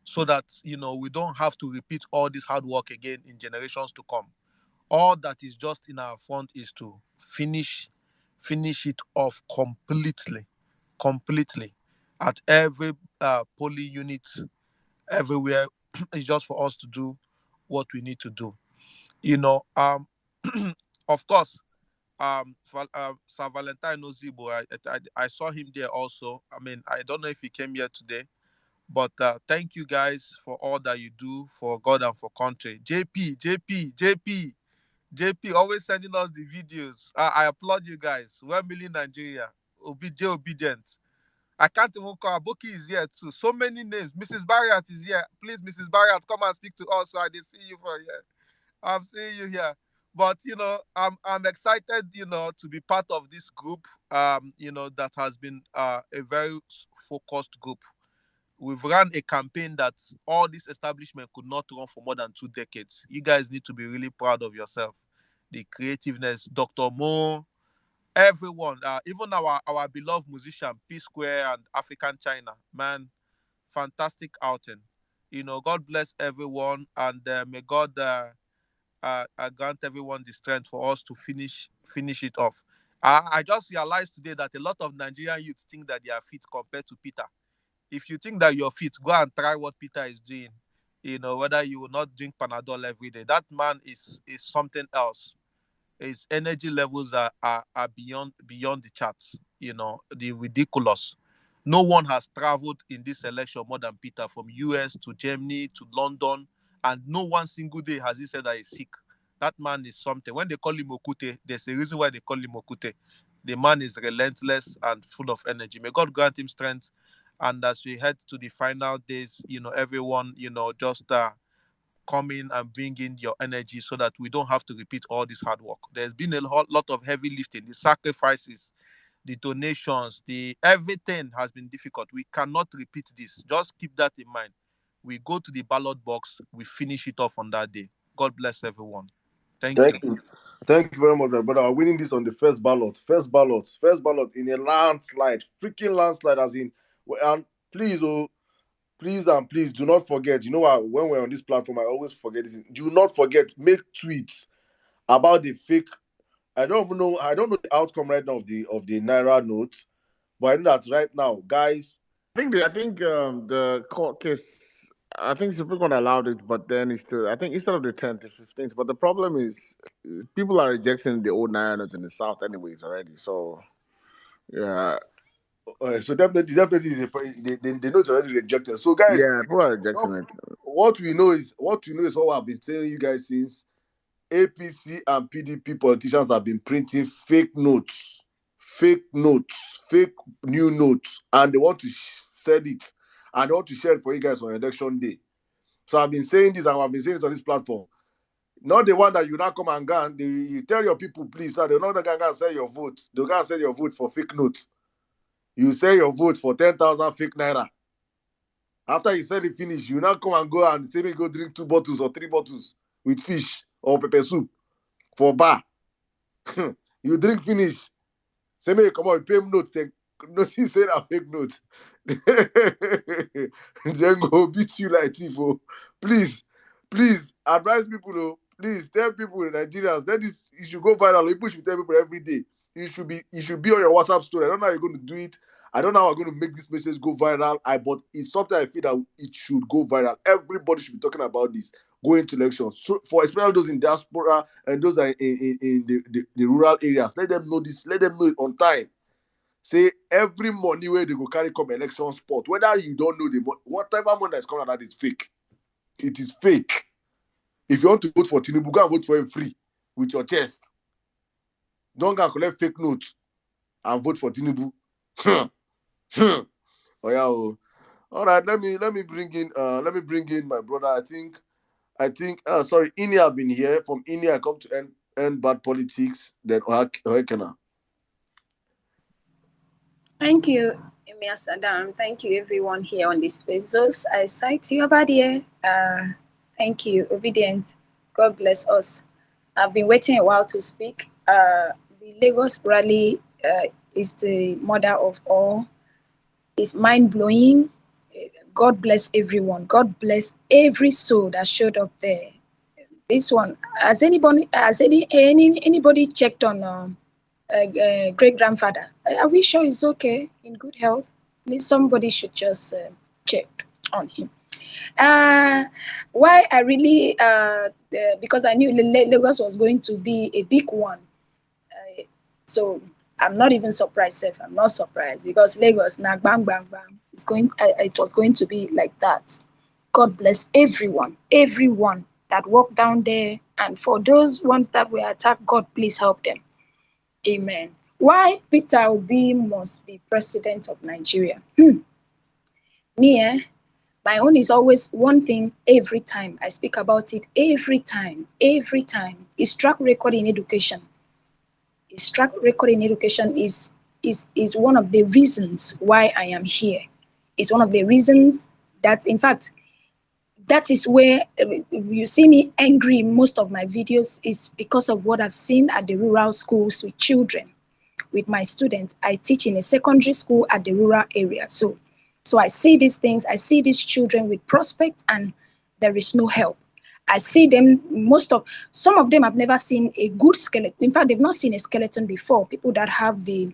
so that we don't have to repeat all this hard work again in generations to come. All that is just in our front is to finish it off completely at every polling unit, everywhere. It's just for us to do what we need to do. you know um of course, Sir Valentine Ozibo, I saw him there also. I mean, I don't know if he came here today, but thank you guys for all that you do for God and for country. JP, always sending us the videos. I applaud you guys. 1 million Nigeria. Obedient. I can't even call. Aboki is here too. So many names. Mrs. Barriat is here. Please, Mrs. Barriat, come and speak to us so I did see you for here. I'm seeing you here. But I'm excited, to be part of this group, that has been a very focused group. We've run a campaign that all this establishment could not run for more than 2 decades. You guys need to be really proud of yourself. The creativeness, Dr. Mo, everyone, even our beloved musician, P Square and African China, man, fantastic outing. God bless everyone, and may God grant everyone the strength for us to finish it off. I just realized today that a lot of Nigerian youths think that they are fit compared to Peter. If you think that you're fit, go and try what Peter is doing. Whether you will not drink Panadol every day. That man is something else. His energy levels are beyond the charts. The ridiculous. No one has traveled in this election more than Peter, from US to Germany to London, and no one single day has he said that he's sick. That man is something. When they call him Okute, there's a reason why they call him Okute. The man is relentless and full of energy. May God grant him strength. And as we head to the final days, everyone, just come in and bring in your energy, so that we don't have to repeat all this hard work. There's been a lot of heavy lifting, the sacrifices, the donations, the everything has been difficult. We cannot repeat this. Just keep that in mind. We go to the ballot box, we finish it off on that day. God bless everyone. Thank you. Thank you very much, my brother. I'm winning this on the first ballot. First ballot in a landslide. Freaking landslide, as in. And please, please do not forget. You know what? When we're on this platform, I always forget this. Do not forget, make tweets about the fake. I don't know the outcome right now of the Naira notes, but I know that right now, guys. I think the court case. I think Supreme Court allowed it, but then it's still. I think instead of the 10th, the 15th. But the problem is, people are rejecting the old Naira notes in the South, anyways, already. So, yeah. So definitely, the notes already rejected. So, guys, Yeah, people are rejecting it. What we know is what I've been telling you guys since. APC and PDP politicians have been printing fake fake new notes, and they want to sell it, and they want to share it for you guys on election day. So I've been saying this, and I've been saying this on this platform. Not the one that you now come and go and you tell your people, please, so they're not going to sell your vote. They're going to sell your vote for fake notes. You sell your vote for 10,000 fake naira. After you sell it finish, you now come and go and say, me go drink 2 bottles or 3 bottles with fish or pepper soup for bar. You drink finish. Say me come on, pay note. Notice say a fake note. Then go beat you like thief. Please advise people. Please tell people in Nigerians that you should go viral. You should tell people every day. You should be on your WhatsApp story. I don't know how you're going to do it. I don't know how I'm going to make this message go viral. But it's something I feel that it should go viral. Everybody should be talking about this going to elections. So for especially those in diaspora and those that are in the rural areas, let them know this. Let them know it on time. Say every money where they go carry come election spot, whether you don't know the money, whatever money that's coming out, that is fake. It is fake. If you want to vote for Tinubu, go and vote for him free with your chest. Don't go and collect fake notes and vote for Tinubu. Oh yeah. Oh. All right. Let me bring in my brother. I think sorry, Ini have been here. From Ini, I come to end bad politics. Then Ohekena. Thank you, Emir Saddam. Thank you, everyone here on this Bezos. I cite you over there. Thank you, Obedient. God bless us. I've been waiting a while to speak. The Lagos rally is the mother of all. It's mind-blowing. God bless everyone. God bless every soul that showed up there. This one, has anybody checked on great grandfather? Are we sure he's okay, in good health? Please, somebody should just check on him. Why I really because I knew Lagos was going to be a big one, so I'm not even surprised. I'm not surprised because Lagos now bang bang bang. It was going to be like that. God bless everyone that walked down there, and for those ones that were attacked, God please help them. Amen. Why Peter Obi must be president of Nigeria? Me, my own is always one thing every time. I speak about it every time. His track record in education. His track record in education is one of the reasons why I am here. It's one of the reasons that, in fact, that is where you see me angry in most of my videos, is because of what I've seen at the rural schools with children. With my students, I teach in a secondary school at the rural area. So I see these things. I see these children with prospects, and there is no help. I see them, some of them have never seen a good skeleton. In fact, they've not seen a skeleton before. People that have the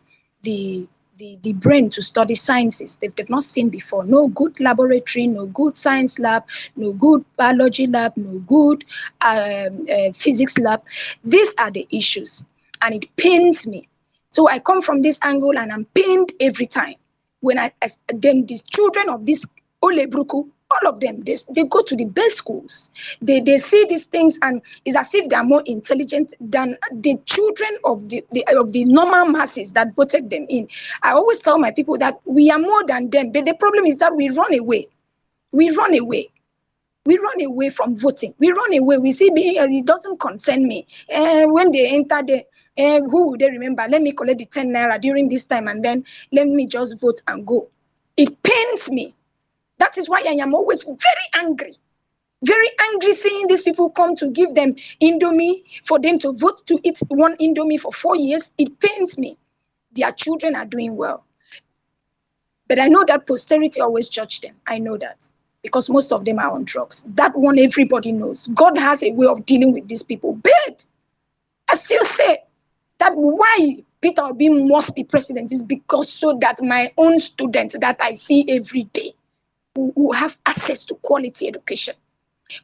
brain to study sciences, they've not seen before. No good laboratory, no good science lab, no good biology lab, no good physics lab. These are the issues, and it pains me. So I come from this angle, and I'm pained every time when the children of this Olebruku, all of them, they go to the best schools. They see these things, and it's as if they are more intelligent than the children of the normal masses that voted them in. I always tell my people that we are more than them, but the problem is that we run away. We run away from voting. We run away. We see it doesn't concern me. When they enter the who will they remember? Let me collect the 10 naira during this time, and then let me just vote and go. It pains me. That is why I am always very angry seeing these people come to give them Indomie for them to vote to eat one Indomie for 4 years. It pains me. Their children are doing well. But I know that posterity always judge them. I know that, because most of them are on drugs. That one everybody knows. God has a way of dealing with these people. But I still say that why Peter Obi must be president is because so that my own students that I see every day will have access to quality education,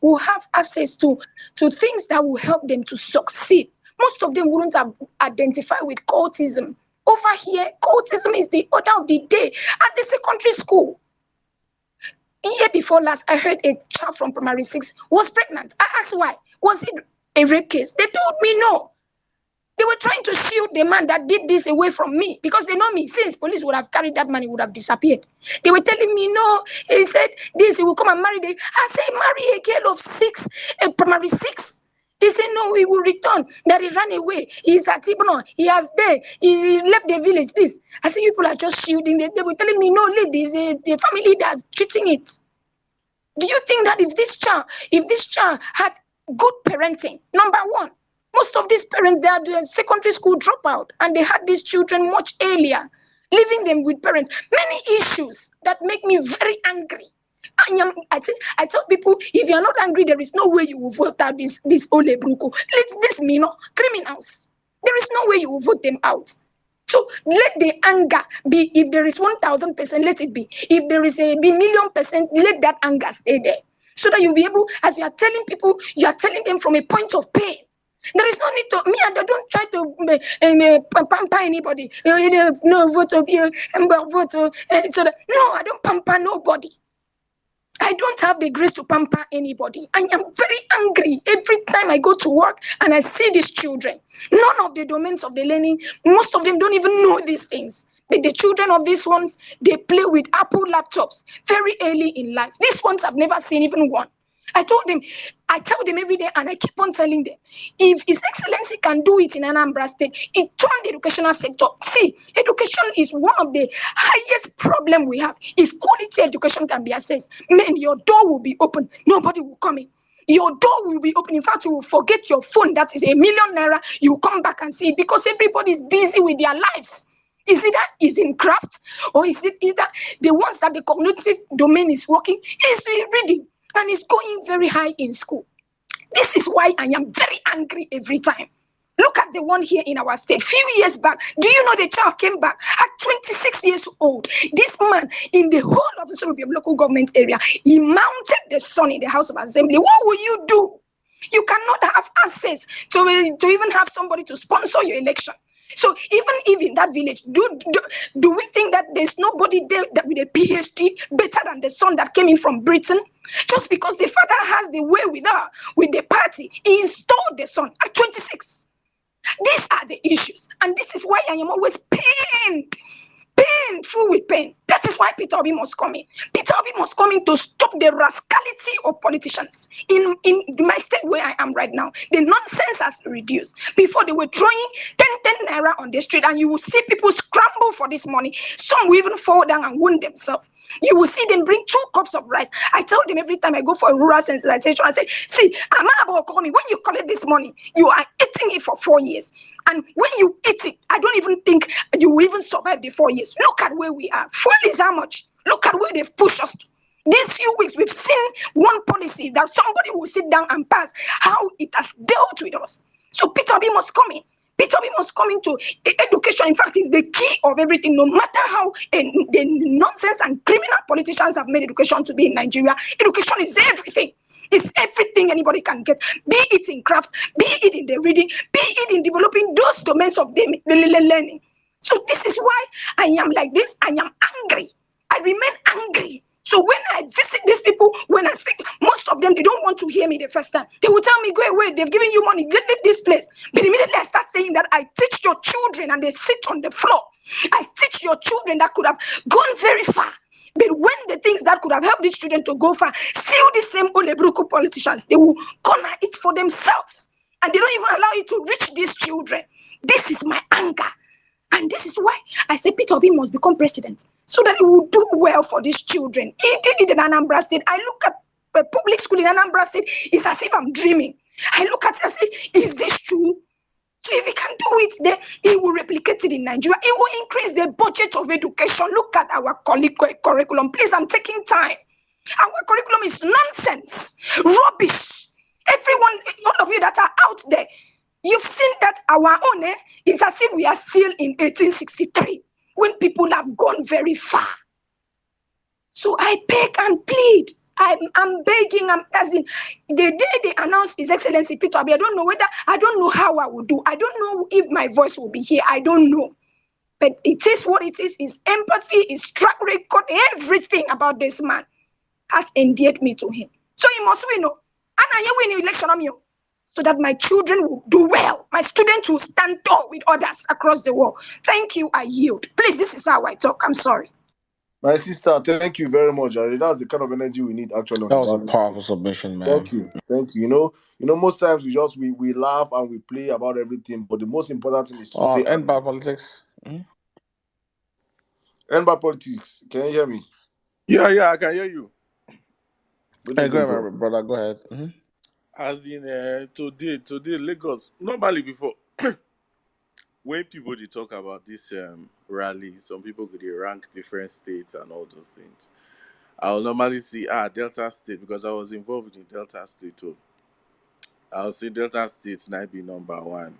will have access to things that will help them to succeed. Most of them wouldn't have identified with cultism. Over here, cultism is the order of the day. At the secondary school, year before last, I heard a child from primary 6 was pregnant. I asked why. Was it a rape case? They told me no. They were trying to shield the man that did this away from me, because they know me. Since police would have carried that man, he would have disappeared. They were telling me, no, he said this, he will come and marry. I said, marry a girl of 6, primary 6. He said, no, he will return, that he ran away. He's at Ibno, he has there, he left the village. This. I said, people are just shielding. They were telling me, no, ladies, the family that's cheating it. Do you think that if this child had good parenting, number one, most of these parents, they are the secondary school dropout, and they had these children much earlier, leaving them with parents. Many issues that make me very angry. I tell people, if you're not angry, there is no way you will vote out this Ole Bruko. This criminals. There is no way you will vote them out. So let the anger be. If there is 1,000%, let it be. If there is a million%, let that anger stay there. So that you'll be able, as you are telling people, you are telling them from a point of pain. There is no need to me. I don't try to pamper anybody. No vote of you, vote. So that no, I don't pamper nobody. I don't have the grace to pamper anybody. I am very angry every time I go to work and I see these children. None of the domains of the learning, most of them don't even know these things. But the children of these ones, they play with Apple laptops very early in life. These ones have never seen even one. I tell them every day, and I keep on telling them, if His Excellency can do it in Anambra State, it turned the educational sector. See, education is one of the highest problem we have. If quality education can be assessed, man, your door will be open. Nobody will come in. Your door will be open. In fact, you will forget your phone. That is ₦1,000,000. You will come back and see it because everybody is busy with their lives. Is it that is in craft, or is it either the ones that the cognitive domain is working is reading and is going very high in school? This is why I am very angry every time. Look at the one here in our state. Few years back, do you know the child came back at 26 years old? This man in the whole of the Sorobium local government area, he mounted the son in the House of Assembly. What will you do? You cannot have access to even have somebody to sponsor your election. So even if in that village, do we think that there's nobody there that with a PhD better than the son that came in from Britain? Just because the father has the way with the party, he installed the son at 26. These are the issues, and this is why I am always full with pain. That is why Peter Obi must come in. Peter Obi must come in to stop the rascality of politicians. In my state where I am right now, the nonsense has reduced. Before they were throwing 10 naira on the street, and you will see people scramble for this money. Some will even fall down and wound themselves. You will see them bring 2 cups of rice. I tell them every time I go for a rural sensitization, I say, see, Amaba Okomi, when you collect this money, you are eating it for 4 years. And when you eat it, I don't even think you will even survive the 4 years. Look at where we are. Fuel is how much? Look at where they've pushed us to. These few weeks, we've seen one policy that somebody will sit down and pass, how it has dealt with us. So Peter B must come in. Peter B must come into education. In fact, is the key of everything. No matter how the nonsense and criminal politicians have made education to be in Nigeria, education is everything. It's everything anybody can get, be it in craft, be it in the reading, be it in developing those domains of the learning. So this is why I am like this. I am angry. I remain angry. So when I visit these people, when I speak, most of them, they don't want to hear me the first time. They will tell me, go away, they've given you money, leave this place. But immediately I start saying that I teach your children and they sit on the floor. I teach your children that could have gone very far. But when the things that could have helped these children to go far, still the same Olebruku politicians, they will corner it for themselves. And they don't even allow you to reach these children. This is my anger. And this is why I say Peter Obi must become president, so that he will do well for these children. He did it in Anambra State. I look at the public school in Anambra State, it's as if I'm dreaming. I look at it and say, is this true? So if he can do it there, he will replicate it in Nigeria. He will increase the budget of education. Look at our curriculum. Please, I'm taking time. Our curriculum is nonsense, rubbish. Everyone, all of you that are out there, you've seen that our own is as if we are still in 1863, when people have gone very far. So I beg and plead. I'm begging, I'm asking. The day they announced His Excellency Peter Obi, I don't know how I will do. I don't know if my voice will be here. I don't know. But it is what it is. His empathy, his track record, everything about this man has endeared me to him. So he must win. And I win election on you, so that my children will do well. My students will stand tall with others across the world. Thank you. I yield. Please, this is how I talk. I'm sorry. My sister, thank you very much, Ari. That's the kind of energy we need actually on That the was a Vawulence powerful space. submission, man. Thank you. You know, most times we laugh and we play about everything, but the most important thing is to stay End by politics. End by politics. Can you hear me? Yeah, I can hear you. Hey, go ahead, my brother. Go ahead. As in today, Lagos. Normally before, when people they talk about this rally, some people could rank different states and all those things. I'll normally see Delta State, because I was involved in Delta State too. I'll see Delta State might be number 1.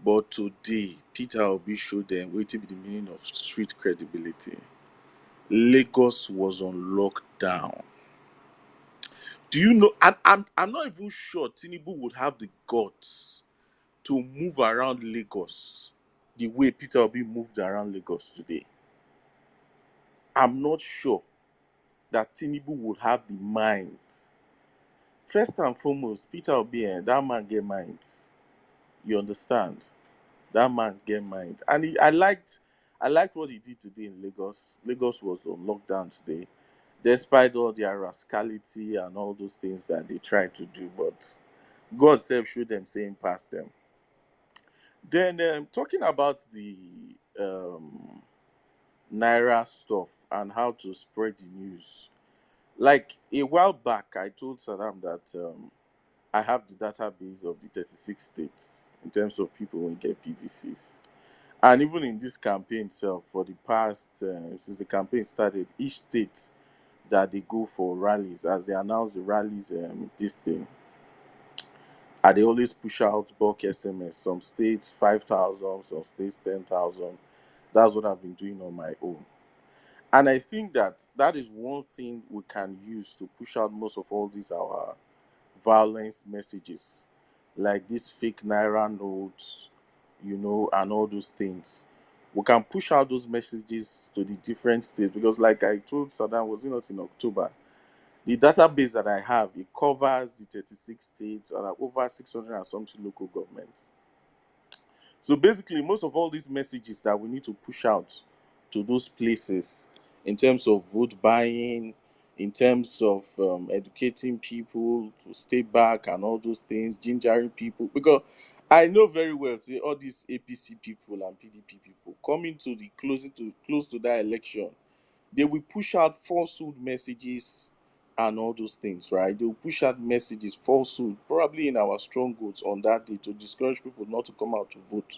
But today, Peter Obi showed them wetin be the meaning of street credibility. Lagos was on lockdown. Do you know? I'm not even sure Tinubu would have the guts to move around Lagos the way Peter Obi moved around Lagos today. I'm not sure that Tinubu would have the mind. First and foremost, Peter Obi, that man get mind. You understand? That man get mind. And I liked what he did today in Lagos. Lagos was on lockdown today, despite all their rascality and all those things that they tried to do. But God self showed them saying past them. Then talking about the um, Naira stuff and how to spread the news. Like a while back, I told Saddam that I have the database of the 36 states in terms of people who get PVCs. And even in this campaign itself, for the past, since the campaign started, each state that they go for rallies, as they announce the rallies, this thing, and they always push out bulk SMS. Some states 5,000, some states 10,000. That's what I've been doing on my own. And I think that that is one thing we can use to push out most of all these our violence messages, like these fake Naira notes, and all those things. We can push out those messages to the different states because, like I told Saddam, was it not in October? The database that I have, it covers the 36 states and over 600 and something local governments. So basically, most of all these messages that we need to push out to those places in terms of vote buying, in terms of educating people to stay back and all those things, gingering people. Because I know very well, say all these APC people and PDP people coming to the close to that election, they will push out falsehood messages and all those things, right? They will push out messages, falsehood, probably in our strongholds on that day to discourage people not to come out to vote,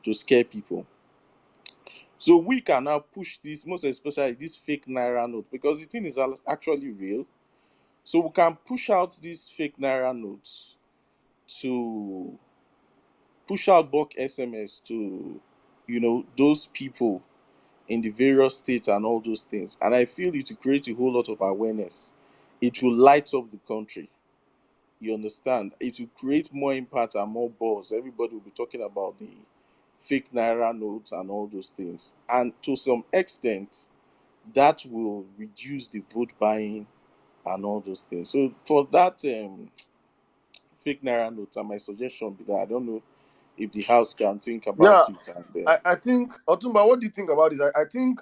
to scare people. So we can now push this, most especially this fake Naira note, because the thing is actually real. So we can push out these fake Naira notes to push out bulk SMS to, those people in the various states and all those things. And I feel it will create a whole lot of awareness. It will light up the country. You understand? It will create more impact and more buzz. Everybody will be talking about the fake Naira notes and all those things. And to some extent, that will reduce the vote buying and all those things. So for that fake Naira notes, and my suggestion be that I don't know if the house can think Yeah, about it. And I think Otumba, what do you think about this? I think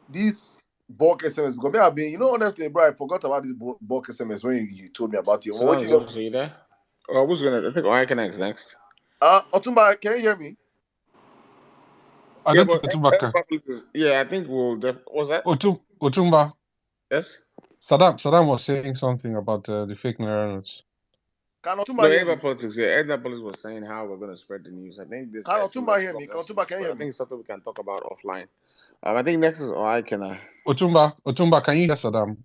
this bulk SMS, because me have been, honestly, bro, I forgot about this bulk SMS when you told me about it. So What that's you good. So you there? Who's gonna? I think Oyakenex next. Otumba, can you hear me? I Yeah, don't but think Otumba. yeah, I think we'll. What's that? Otumba. Yes. Saddam was saying something about the fake Naira notes. Can No, Otumba hear me? Edna Politics. Yeah, Edna Politics was saying how we're going to spread the news. I think this Can Otumba SMS hear block me? Can Otumba, SMS, can you but hear I me? think it's something we can talk about offline. I think next is Oyakenex. Otumba, can you hear Saddam?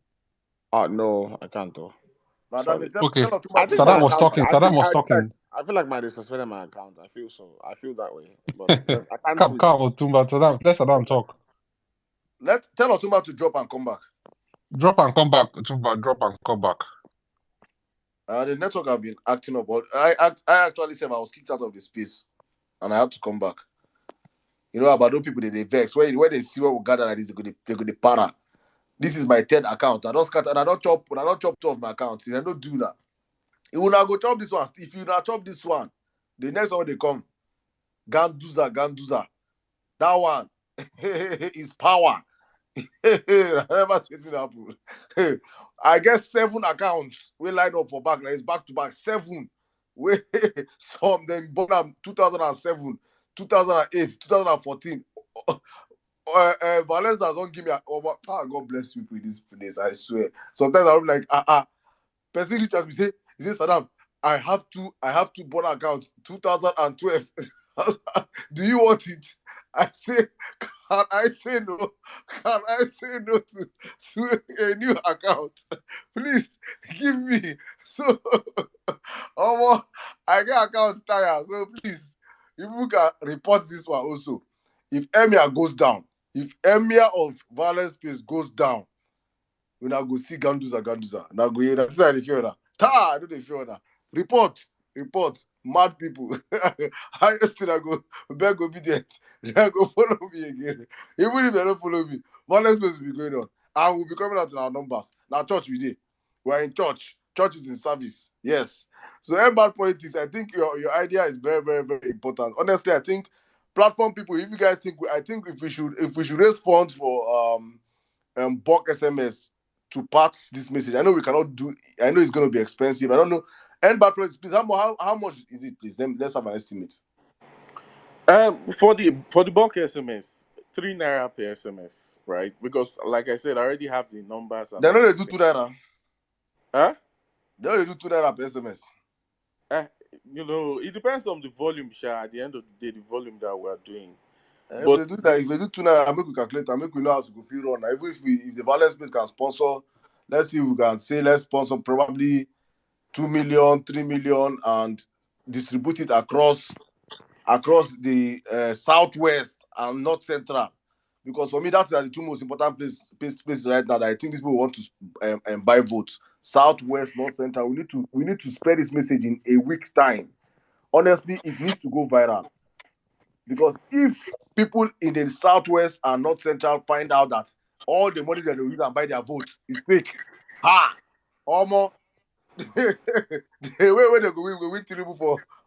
No, I can't though. Madam, Sorry. tell Okay. Otumba I to think my Saddam drop. was account. talking. Saddam was talking. I feel like my they suspended my account. I feel so. I feel that way, but I can't Come, tweet. Otumba. Let Saddam talk. Tell Otumba to drop and come back. Drop and come back, Otumba. Drop and come back. The network have been acting up, but I actually said I was kicked out of the space, and I had to come back. About those people they vex when they see what we gather like this, they go para. This is my third account. I don't scatter. I don't chop two of my accounts. I don't do that. You will not go chop this one. If you not chop this one, the next one they come, Ganduza. That one is power. I never seen it happen. I get 7 accounts. We line up for back. It's back to back. 7. We some then born am 2007, 2008, 2014. Valencia don't give me God bless you with this place. I swear. Sometimes I'm like, person reach out me say, Saddam, I have two born accounts 2012. Do you want it? I say, can I say no? Can I say no to a new account? Please give me. So I get accounts tired. So please, people can report this one also. If Emir goes down, if Emir of Violence Space goes down, we now go see Ganduza. Now go here. That's how they feel now. I don't they feel now. Report. Mad people. Highest thing I go, beg obedient. They go follow me again. Even if they don't follow me, Violence Space will be going on. And we'll be coming out in our numbers. Now church we did. We're in church. Church is in service. Yes. So about politics, I think your idea is very, very, very important. Honestly, I think platform people, if you guys think, I think if we should raise funds for bulk SMS to pass this message. I know we cannot do. I know it's going to be expensive. I don't know. And bad price, please. How much is it, please? Let's have an estimate. For the bulk SMS, 3 naira per SMS, right? Because like I said, I already have the numbers and They all know they those do things. 2 naira. Huh? They know they do 2 naira per SMS. Eh, it depends on the volume, Sha. At the end of the day, the volume that we're doing. If But they do that, if they do 2 naira, make we calculate and make we know how to go feel run. Even if the Violence Space can sponsor, let's see if we can say let's sponsor probably 2 million, 3 million, and distribute it across the southwest and north central, because for me that are the two most important places right now that I think these people want to buy votes. Southwest, north central. We need to spread this message in a week's time. Honestly, it needs to go viral, because if people in the southwest and north central find out that all the money that they use and buy their votes is fake, almost the way where they go win Tinubu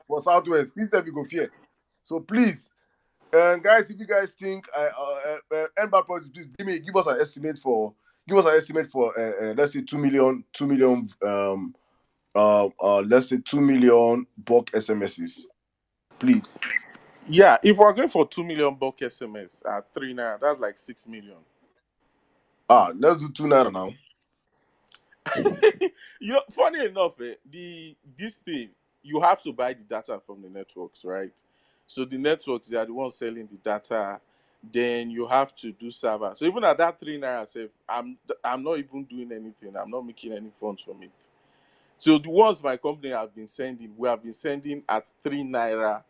for southwest, this time you go fear. So please, guys, if you guys think end bad politics, please give us an estimate for let's say 2 million let's say 2 million bulk SMSs, please. yeah, if we're going for 2 million bulk SMS at 3 naira, that's like 6 million. Let's do 2 naira now. Funny enough, this thing you have to buy the data from the networks, right? So the networks, they are the ones selling the data. Then you have to do server. So even at that 3 naira, say I'm not even doing anything. I'm not making any funds from it. So the ones my company have been sending, we have been sending at 3 naira,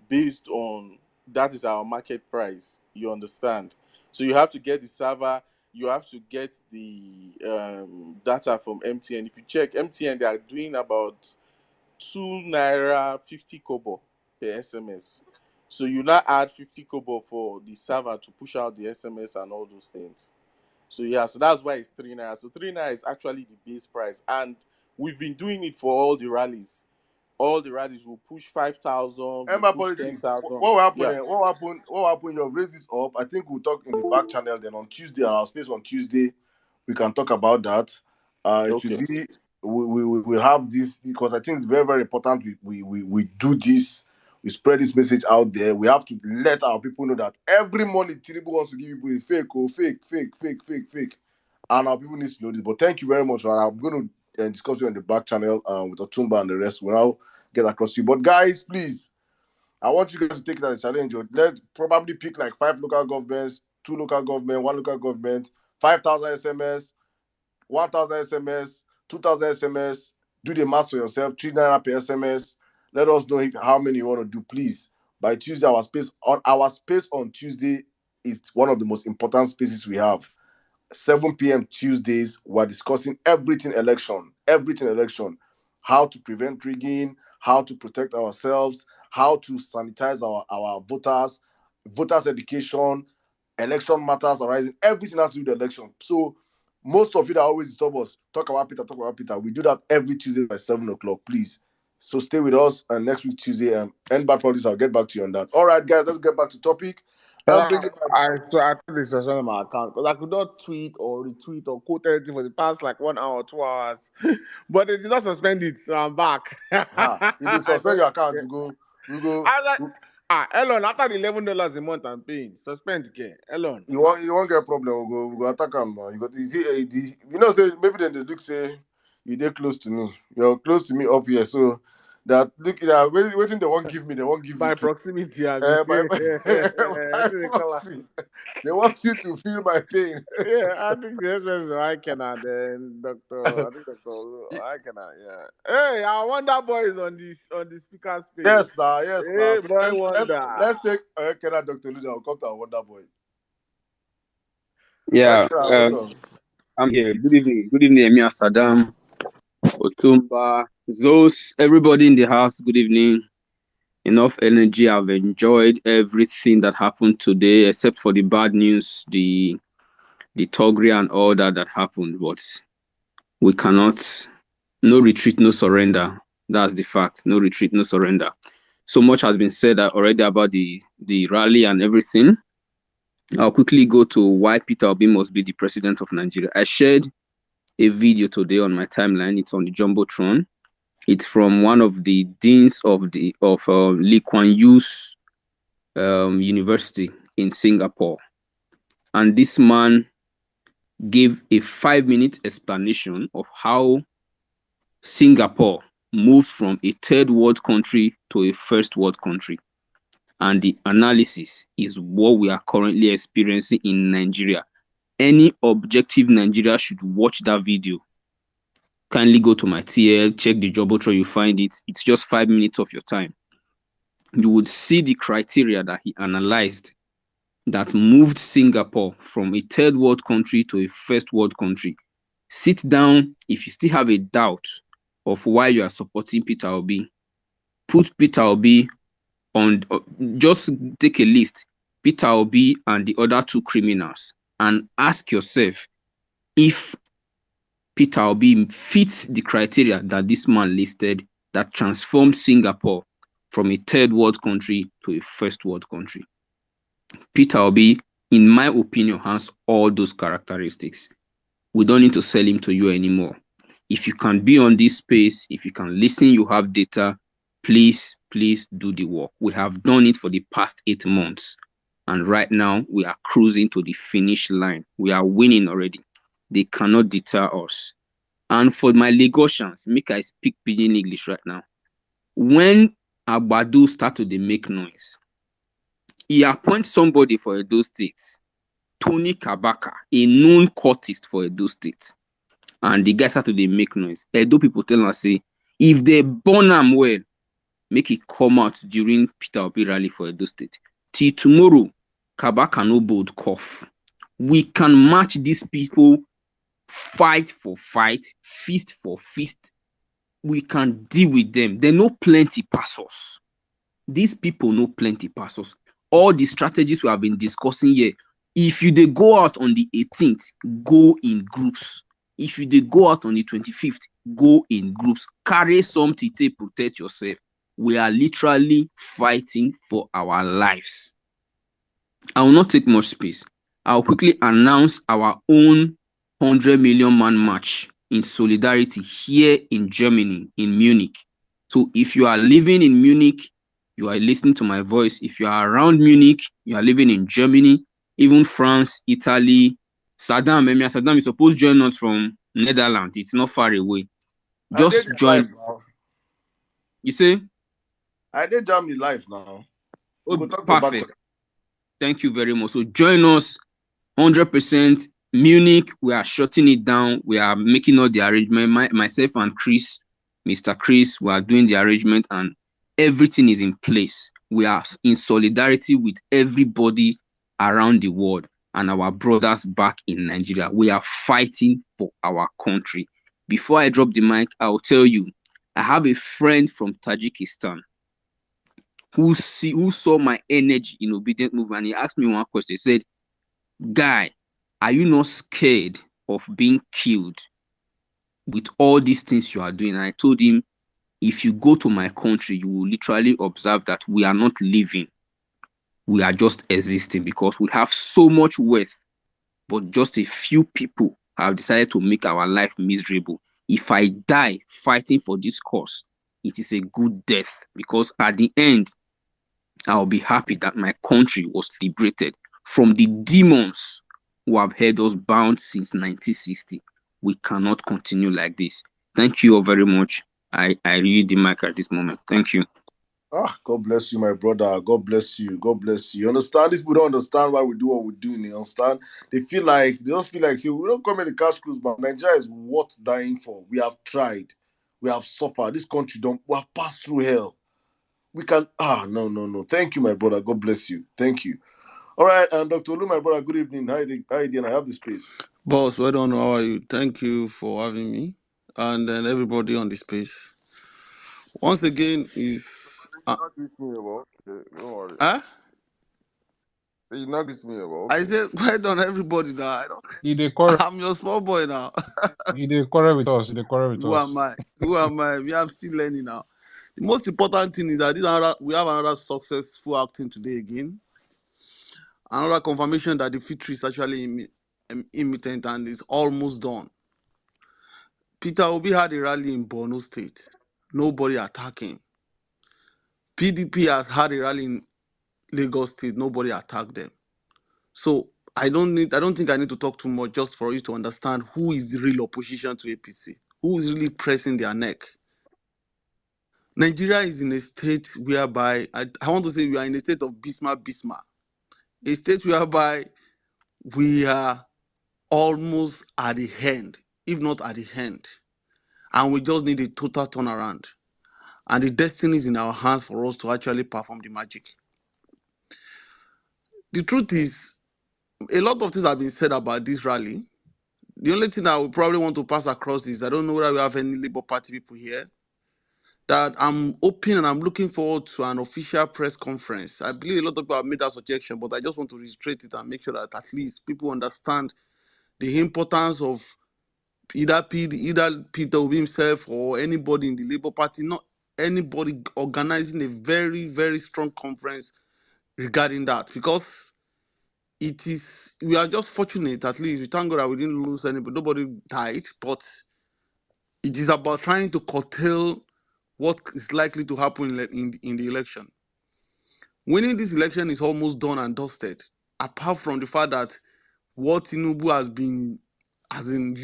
based on that is our market price. You understand? So you have to get the server, you have to get the data from MTN. If you check MTN, they are doing about 2 naira 50 kobo per SMS. So you now add 50 kobo for the server to push out the SMS and all those things. So yeah, so that's why it's 3 naira. So 3 naira is actually the base price, and we've been doing it for all the rallies. All the rallies will push 5,000, will Ember push politics. 10,000. What will happen? Yeah. What happened? What happened? You've raised this up. I think we'll talk in the back channel. Then on Tuesday, our space on Tuesday, we can talk about that. It will Okay. be we will have this, because I think it's very, very important. We do this. We spread this message out there. We have to let our people know that every money Tinubu wants to give people is fake, fake, and our people need to know this. But thank you very much. I'm going to discuss you on the back channel with Otumba and the rest. We'll now get across to you. But guys, please, I want you guys to take it as a challenge. Let's probably pick like 5 local governments, 2 local government, 1 local government, 5,000 SMS, 1,000 SMS, 2,000 SMS. Do the math for yourself. 3 naira per SMS. Let us know how many you want to do, please. By Tuesday, our space on Tuesday is one of the most important spaces we have. 7 p.m. Tuesdays, we're discussing everything election, how to prevent rigging, how to protect ourselves, how to sanitize our voters education, election matters arising, everything has to do with the election. So most of you that always disturb us, talk about Peter. We do that every Tuesday by 7 o'clock, please. So stay with us, and next week Tuesday, end bad politics, I'll get back to you on that. All right, guys, let's get back to topic. I'm bringing I took this session on my account because I could not tweet or retweet or quote anything for the past like 1 hour, 2 hours. But they did not suspend it, so I'm back. If they I suspend don't your account, care. we go. I was like, Elon, after the $11 a month I'm paying, suspend care. Elon. You won't get a problem. We go attack them now. Say maybe then they look say you dey close to me. You're close to me up here, so That look, waiting they won't give me, they won't give you By too. proximity, Abi. By They call am. proxy, they want you to feel my pain. Yeah, I think the express I cannot then Doctor. I think Doctor I cannot. Yeah. Hey, I wonder boy is on the speaker space. Yes, now, yes, now. Hey, So boy, let's wonder. let's take Kenna Dr. Luda. I'll come to our Wonder Boy. Yeah, Kenna, welcome. I'm here. Good evening. Good evening, Emia Saddam, Otumba, Zos, everybody in the house. Good evening. Enough energy. I've enjoyed everything that happened today, except for the bad news, the Togri and all that happened. But we cannot. No retreat, no surrender. That's the fact. No retreat, no surrender. So much has been said already about the rally and everything. I'll quickly go to why Peter Obi must be the president of Nigeria. I shared a video today on my timeline. It's on the Jumbotron. It's from one of the deans of Lee Kuan Yew's university in Singapore. And this man gave a 5-minute explanation of how Singapore moved from a third world country to a first world country. And the analysis is what we are currently experiencing in Nigeria. Any objective Nigeria should watch that video. Kindly go to my TL, check the Jumbotron, you find it. It's just 5 minutes of your time. You would see the criteria that he analyzed that moved Singapore from a third world country to a first world country. Sit down if you still have a doubt of why you are supporting Peter Obi. Put Peter Obi on, just take a list, Peter Obi and the other two criminals, and ask yourself if Peter Obi fits the criteria that this man listed that transformed Singapore from a third world country to a first world country. Peter Obi, in my opinion, has all those characteristics. We don't need to sell him to you anymore. If you can be on this space, if you can listen, you have data, please do the work. We have done it for the past 8 months. And right now, we are cruising to the finish line. We are winning already. They cannot deter us. And for my Lagosians, make I speak pidgin English right now. When Agbado start to make noise, he appoints somebody for Edo State, Tony Kabaka, a known cultist for Edo State. And the guy start to make noise. Edo people tell us, say, if they burn him well, make it come out during Peter Obi rally for Edo State. Till tomorrow, Kabaka no bold cough. We can match these people fight for fight, fist for fist. We can deal with them. They know plenty pass us. These people know plenty pass us. All the strategies we have been discussing here, if you they go out on the 18th, go in groups. If you they go out on the 25th, go in groups. Carry something to protect yourself. We are literally fighting for our lives. I will not take much space. I'll quickly announce our own 100 million man march in solidarity here in Germany, in Munich. So if you are living in Munich, you are listening to my voice. If you are around Munich, you are living in Germany, even France, Italy, Saddam is supposed to join us from Netherlands. It's not far away. Just join. You say? I did Germany live now. Oh, perfect. Thank you very much. So join us 100%. Munich, we are shutting it down. We are making all the arrangement. Myself and Chris, Mr. Chris, we are doing the arrangement and everything is in place. We are in solidarity with everybody around the world and our brothers back in Nigeria. We are fighting for our country. Before I drop the mic, I'll tell you, I have a friend from Tajikistan who saw my energy in Obedient Movement. And he asked me one question. He said, "Guy, are you not scared of being killed with all these things you are doing?" And I told him, if you go to my country, you will literally observe that we are not living. We are just existing because we have so much wealth, but just a few people have decided to make our life miserable. If I die fighting for this cause, it is a good death because at the end, I'll be happy that my country was liberated from the demons who have held us bound since 1960. We cannot continue like this. Thank you all very much. I read the mic at this moment. Thank you. God bless you, my brother. God bless you. God bless you. You understand? These people don't understand why we do what we do. You understand? They just feel like, see, we don't come in the cash cruise, but Nigeria is worth dying for. We have tried. We have suffered. This country we have passed through hell. We can, no. Thank you, my brother. God bless you. Thank you. All right, and Dr. Olu, my brother, good evening. How you doing? I have the space. Boss, well done. How are you? Thank you for having me, and then everybody on the space. Once again, is You not greet me about. Okay, don't worry. huh? You not greet me about. I Okay. said, well done, everybody. Now, He quarrel. I'm your small boy now. He quarrel with us. He quarrel with Who am us. I? Who am I? I'm still learning now. The most important thing is that we have another successful outing today again. Another confirmation that the victory is actually imminent and is almost done. Peter Obi had a rally in Borno State. Nobody attacked him. PDP has had a rally in Lagos State. Nobody attacked them. So I don't think I need to talk too much just for you to understand who is the real opposition to APC. Who is really pressing their neck. Nigeria is in a state whereby I want to say we are in a state of Bismarck. A state whereby we are almost at the end, if not at the end. And we just need a total turnaround. And the destiny is in our hands for us to actually perform the magic. The truth is, a lot of things have been said about this rally. The only thing I would probably want to pass across is I don't know whether we have any Labour Party people here. That I'm open and I'm looking forward to an official press conference. I believe a lot of people have made that suggestion, but I just want to reiterate it and make sure that at least people understand the importance of either Peter Obi himself or anybody in the Labour Party, not anybody organizing a very, very strong conference regarding that. Because we are just fortunate, at least, we thank God that we didn't lose anybody, nobody died, but it is about trying to curtail what is likely to happen in the election. Winning this election is almost done and dusted, apart from the fact that what Tinubu has been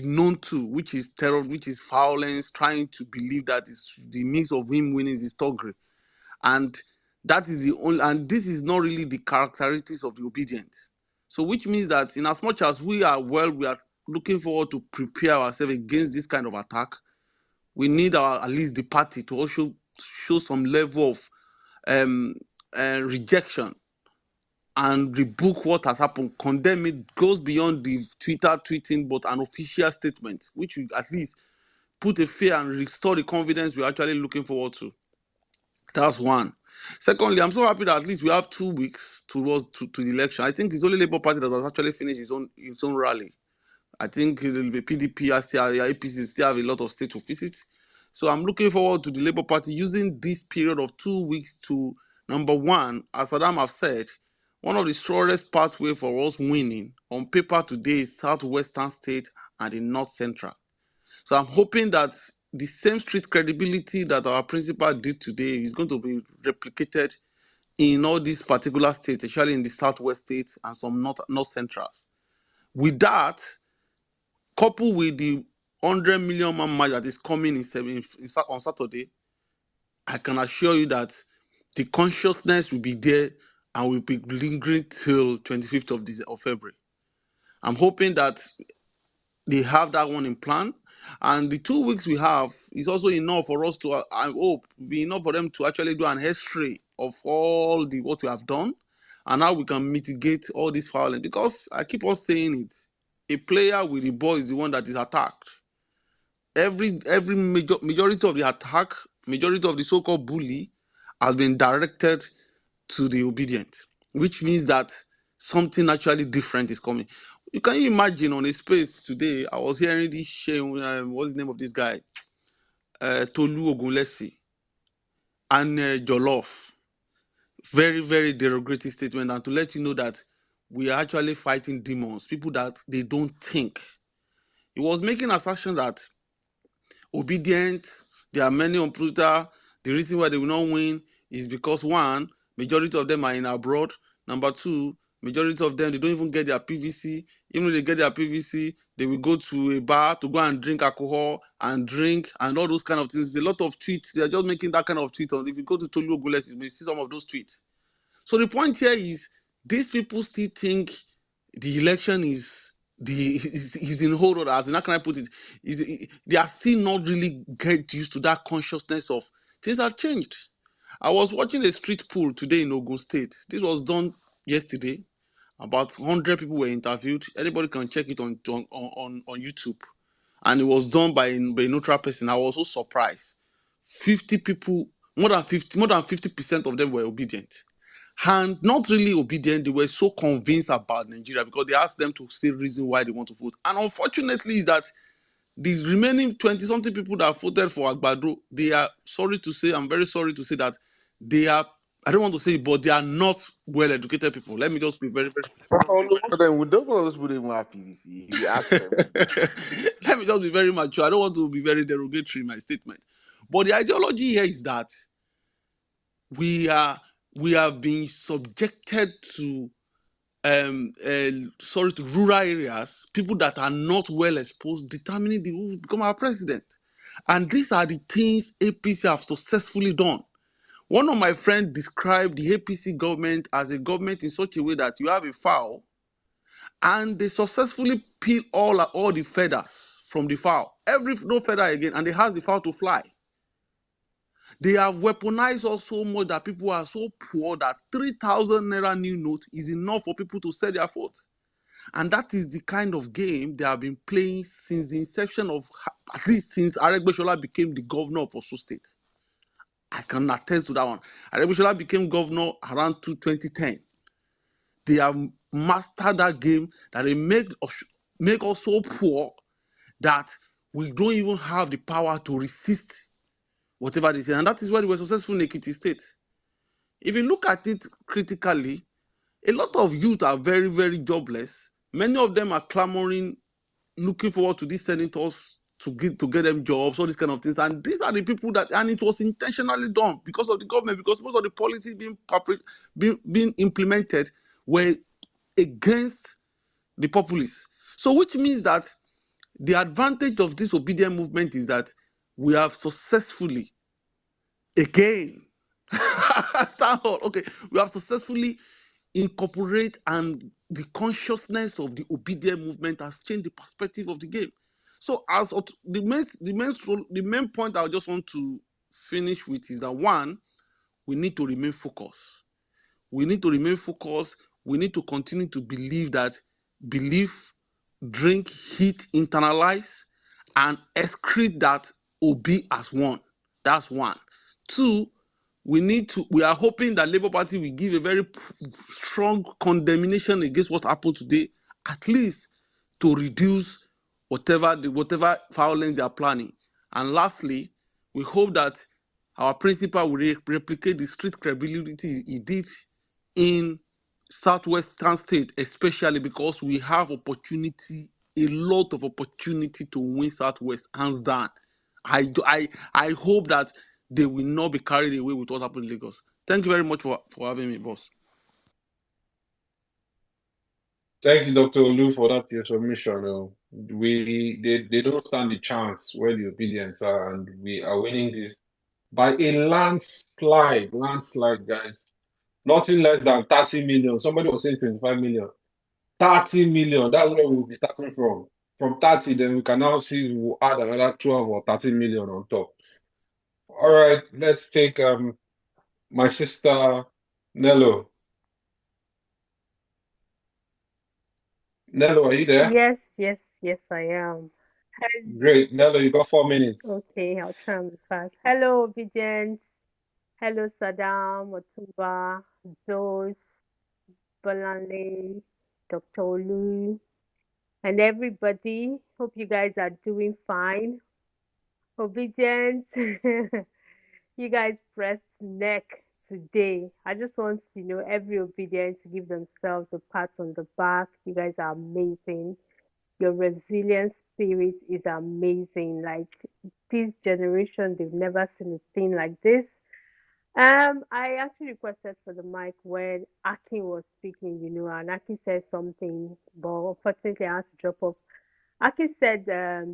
known to, which is terror, which is violence, trying to believe that it's the means of him winning is thuggery. And that is the only, and this is not really the characteristics of the obedient. So which means that in as much as we are looking forward to prepare ourselves against this kind of attack, we need at least the party to also show some level of rejection and rebuke what has happened, condemn it, goes beyond the Twitter tweeting, but an official statement, which will at least put a fear and restore the confidence we're actually looking forward to. That's one. Secondly, I'm so happy that at least we have 2 weeks to the election. I think it's only Labour Party that has actually finished its own rally. I think it will be PDP, APC still have a lot of state to visit. So I'm looking forward to the Labour Party using this period of 2 weeks to, number one, as Adam have said, one of the surest pathway for us winning on paper today is Southwestern State and the North Central. So I'm hoping that the same street credibility that our principal did today is going to be replicated in all these particular states, especially in the Southwest states and some North Centrals. With that, coupled with the 100 million man march that is coming on Saturday, I can assure you that the consciousness will be there and will be lingering till 25th of February. I'm hoping that they have that one in plan, and the 2 weeks we have is also enough for us to, I hope, be enough for them to actually do an history of all what we have done and how we can mitigate all this violence. Because I keep on saying it, a player with the ball is the one that is attacked. Every majority of the attack, majority of the so-called bully has been directed to the obedient, which means that something actually different is coming. You can imagine on a space today, I was hearing this shame, what's the name of this guy? Tolu Ogunlesi and Jollof. Very, very derogatory statement, and to let you know that we are actually fighting demons, people that they don't think. He was making assertion that obedient, there are many on Twitter. The reason why they will not win is because one, majority of them are in abroad. Number two, Majority of them, they don't even get their PVC. Even if they get their PVC, they will go to a bar to go and drink alcohol and drink and all those kind of things. There's a lot of tweets. They're just making that kind of tweet. If you go to Tolu Ogunlesi, you may see some of those tweets. So the point here is these people still think the election is is in hold order. As in, how can I put it? They are still not really get used to that consciousness of things have changed. I was watching a street poll today in Ogun State. This was done yesterday. About 100 people were interviewed. Anybody can check it on YouTube. And it was done by a neutral person. I was so surprised. 50 people, more than 50% of them were obedient. And not really obedient, they were so convinced about Nigeria because they asked them to say reason why they want to vote. And unfortunately, is that the remaining 20-something people that voted for Agbado, they are sorry to say, I'm very sorry to say that they are, I don't want to say it, but they are not well educated people. Let me just be very, very Most of them, we don't want those people even have PVC. If you ask them. let me just be very mature. I don't want to be very derogatory in my statement. But the ideology here is that we are being subjected to to rural areas, people that are not well exposed, determining who will become our president. And these are the things APC have successfully done. One of my friends described the APC government as a government in such a way that you have a fowl and they successfully peel all the feathers from the fowl. No feather again, and they have the fowl to fly. They have weaponized us so much that people are so poor that 3,000 naira new note is enough for people to sell their vote. And that is the kind of game they have been playing since the inception of, at least since Aregbesola became the governor of Osun State. I can attest to that one. Aregbesola became governor around 2010. They have mastered that game that they make us so poor that we don't even have the power to resist whatever they say. And that is why they were successful in Ekiti State. If you look at it critically, a lot of youth are very, very jobless. Many of them are clamoring, looking forward to these senators to get them jobs, all these kind of things. And these are the people that, and it was intentionally done because of the government, because most of the policies being implemented were against the populace. So which means that the advantage of this obedient movement is that we have successfully, again, okay, we have successfully incorporate, and the consciousness of the obedient movement has changed the perspective of the game. So as of the main point I just want to finish with is that one, we need to remain focused. We need to remain focused. We need to continue to believe that belief, drink, hit, internalize, and excrete that obey as one. That's one. Two, we are hoping that Labour Party will give a very strong condemnation against what happened today, at least to reduce whatever violence they are planning. And lastly, we hope that our principal will replicate the street credibility he did in southwestern state, especially because we have a lot of opportunity to win southwest, hands down. I hope that they will not be carried away with what happened in Lagos. Thank you very much for having me, boss. Thank you, Dr. Olu, for that your submission. They don't stand a chance where the obedience are, and we are winning this by a landslide, guys. Nothing less than 30 million. Somebody was saying 25 million. 30 million. That's where we'll be starting from. From 30, then we can now see we'll add another 12 or 13 million on top. All right, let's take my sister Nello. Nello, are you there? Yes, I am. Great. Nello, you got 4 minutes. Okay, I'll try and be fast. Hello, Obedience. Hello, Saddam, Otuba, Zos, Bolanle, Dr. Olu, and everybody. Hope you guys are doing fine. Obedience. You guys pressed neck today. I just want every obedience to give themselves a pat on the back. You guys are amazing. Your resilient spirit is amazing. Like this generation, they've never seen a thing like this. I actually requested for the mic when Akin was speaking, and Akin said something, but unfortunately I had to drop off. Akin said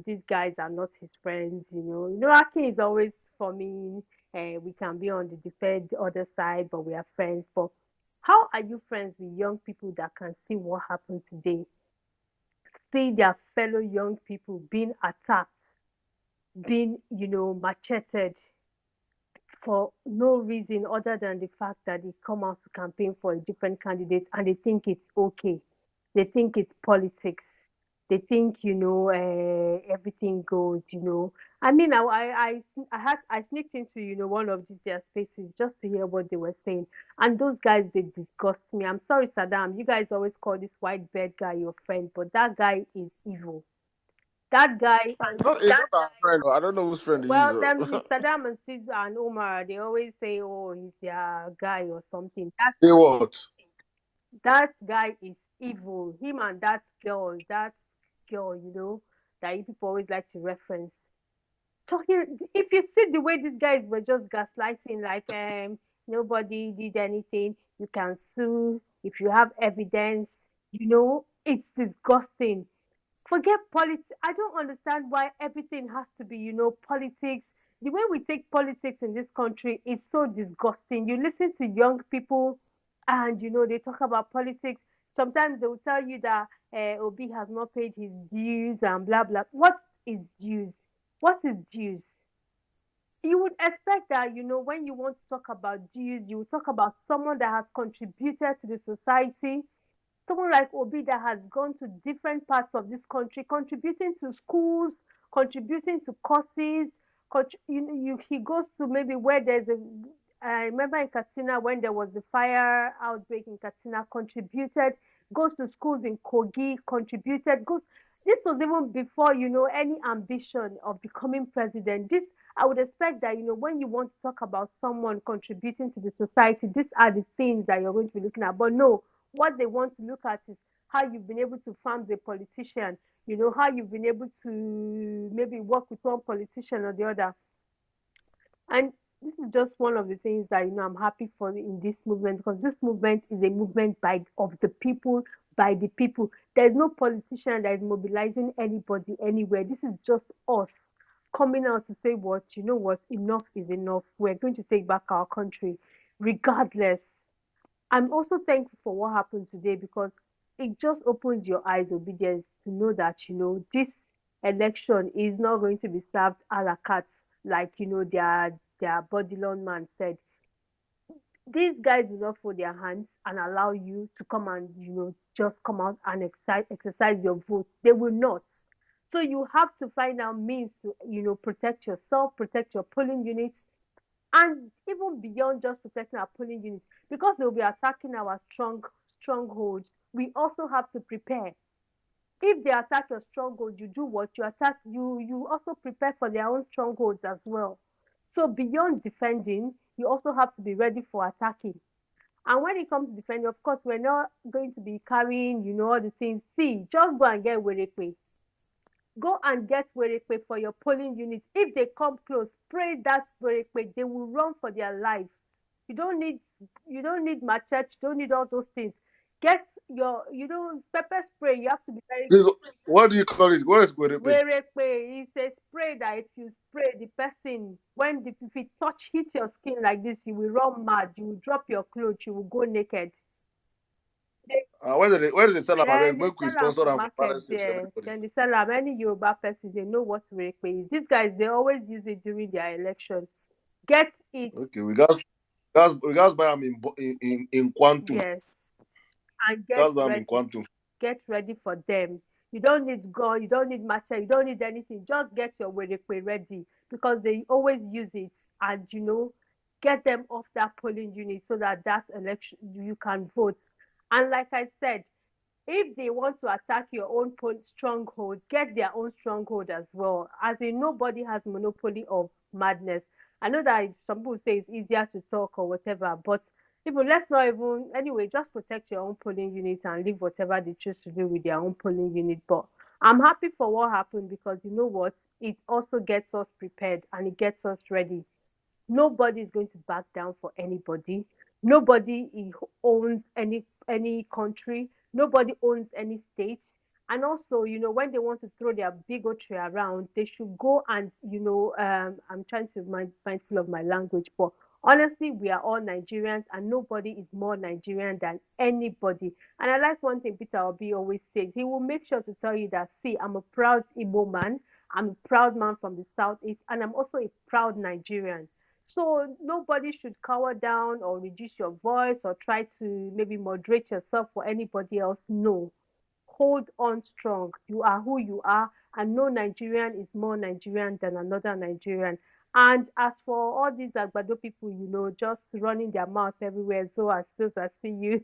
these guys are not his friends, Akin is always for me. We can be on the defend other side, but we are friends. But how are you friends with young people that can see what happened today? See their fellow young people being attacked, being, macheted for no reason other than the fact that they come out to campaign for a different candidate and they think it's okay. They think it's politics. They think, everything goes, I mean, I sneaked into, one of these their spaces just to hear what they were saying. And those guys, they disgust me. I'm sorry, Saddam. You guys always call this white beard guy your friend, but that guy is evil. That guy, It's not our friend. I don't know whose friend he is. well, them Saddam and Caesar and Omar, they always say, "Oh, he's their guy or something." Say what? That guy is evil. Him and that girl, that you people always like to reference. Talking, if you see the way these guys were just gaslighting, like nobody did anything, you can sue if you have evidence. It's disgusting. Forget politics. I don't understand why everything has to be, politics. The way we take politics in this country is so disgusting. You listen to young people and, they talk about politics. Sometimes they will tell you that Obi has not paid his dues and blah, blah. What is dues? What is dues? You would expect that, when you want to talk about dues, you will talk about someone that has contributed to the society, someone like Obi that has gone to different parts of this country, contributing to schools, contributing to courses. He goes to maybe where there's a. I remember in Katsina when there was the fire outbreak in Katsina, contributed. Goes to schools in Kogi, contributed. Goes. This was even before any ambition of becoming president. This I would expect that when you want to talk about someone contributing to the society, these are the things that you're going to be looking at. But no, what they want to look at is how you've been able to farm the politician, how you've been able to maybe work with one politician or the other. And this is just one of the things that I'm happy for in this movement, because this movement is a movement by of the people, by the people. There's no politician that is mobilizing anybody anywhere. This is just us coming out to say what, enough is enough. We're going to take back our country regardless. I'm also thankful for what happened today, because it just opens your eyes, obedience, to know that this election is not going to be served a la carte, like their bodilon man said. These guys do not fold their hands and allow you to come and just come out and exercise your vote. They will not. So you have to find out means to protect yourself, protect your polling units, and even beyond just protecting our polling units, because they'll be attacking our strongholds. We also have to prepare. If they attack your stronghold, you do what? You also prepare for their own strongholds as well. So beyond defending, you also have to be ready for attacking. And when it comes to defending, of course, we're not going to be carrying, all the things. See, just go and get Werekwe. Go and get Werekwe for your polling unit. If they come close, spray that Werekwe. They will run for their life. You don't need machete, you don't need all those things. Get your, pepper spray. You have to be very Please, what do you call it? What is Gwerepe? Werekwe is a spray that if you spray the person, if it hit your skin like this, you will run mad, you will drop your clothes, you will go naked. Where did they sell them? Then they Make we sell am sponsor for them for market balance place for there. everybody. Then they sell am. Any Yoruba person, they know what Werekwe is. These guys, they always use it during their elections. Get it, Okay, we guys buy them in quantum. yes, and get Guys buy them in ready. quantum. Get ready for them. You don't need gun, you don't need matcha, you don't need anything. Just get your Werekwe ready, because they always use it, and get them off that polling unit so that election you can vote. And like I said, if they want to attack your own stronghold, get their own stronghold as well. As in, nobody has monopoly of madness. I know that some people say it's easier to talk or whatever, but even let's not even anyway. Just protect your own polling unit and leave whatever they choose to do with their own polling unit. But I'm happy for what happened, because you know what? It also gets us prepared and it gets us ready. Nobody is going to back down for anybody. Nobody owns any country. Nobody owns any state. And also, when they want to throw their bigotry around, they should go and, I'm trying to mindful of my language, but honestly, we are all Nigerians, and nobody is more Nigerian than anybody. And I like one thing Peter Obi always says. He will make sure to tell you that, see, I'm a proud Igbo man. I'm a proud man from the southeast, and I'm also a proud Nigerian. So nobody should cower down or reduce your voice or try to maybe moderate yourself for anybody else. No. Hold on strong. You are who you are, and no Nigerian is more Nigerian than another Nigerian. And as for all these Agbado people, just running their mouth everywhere, so as soon as I see you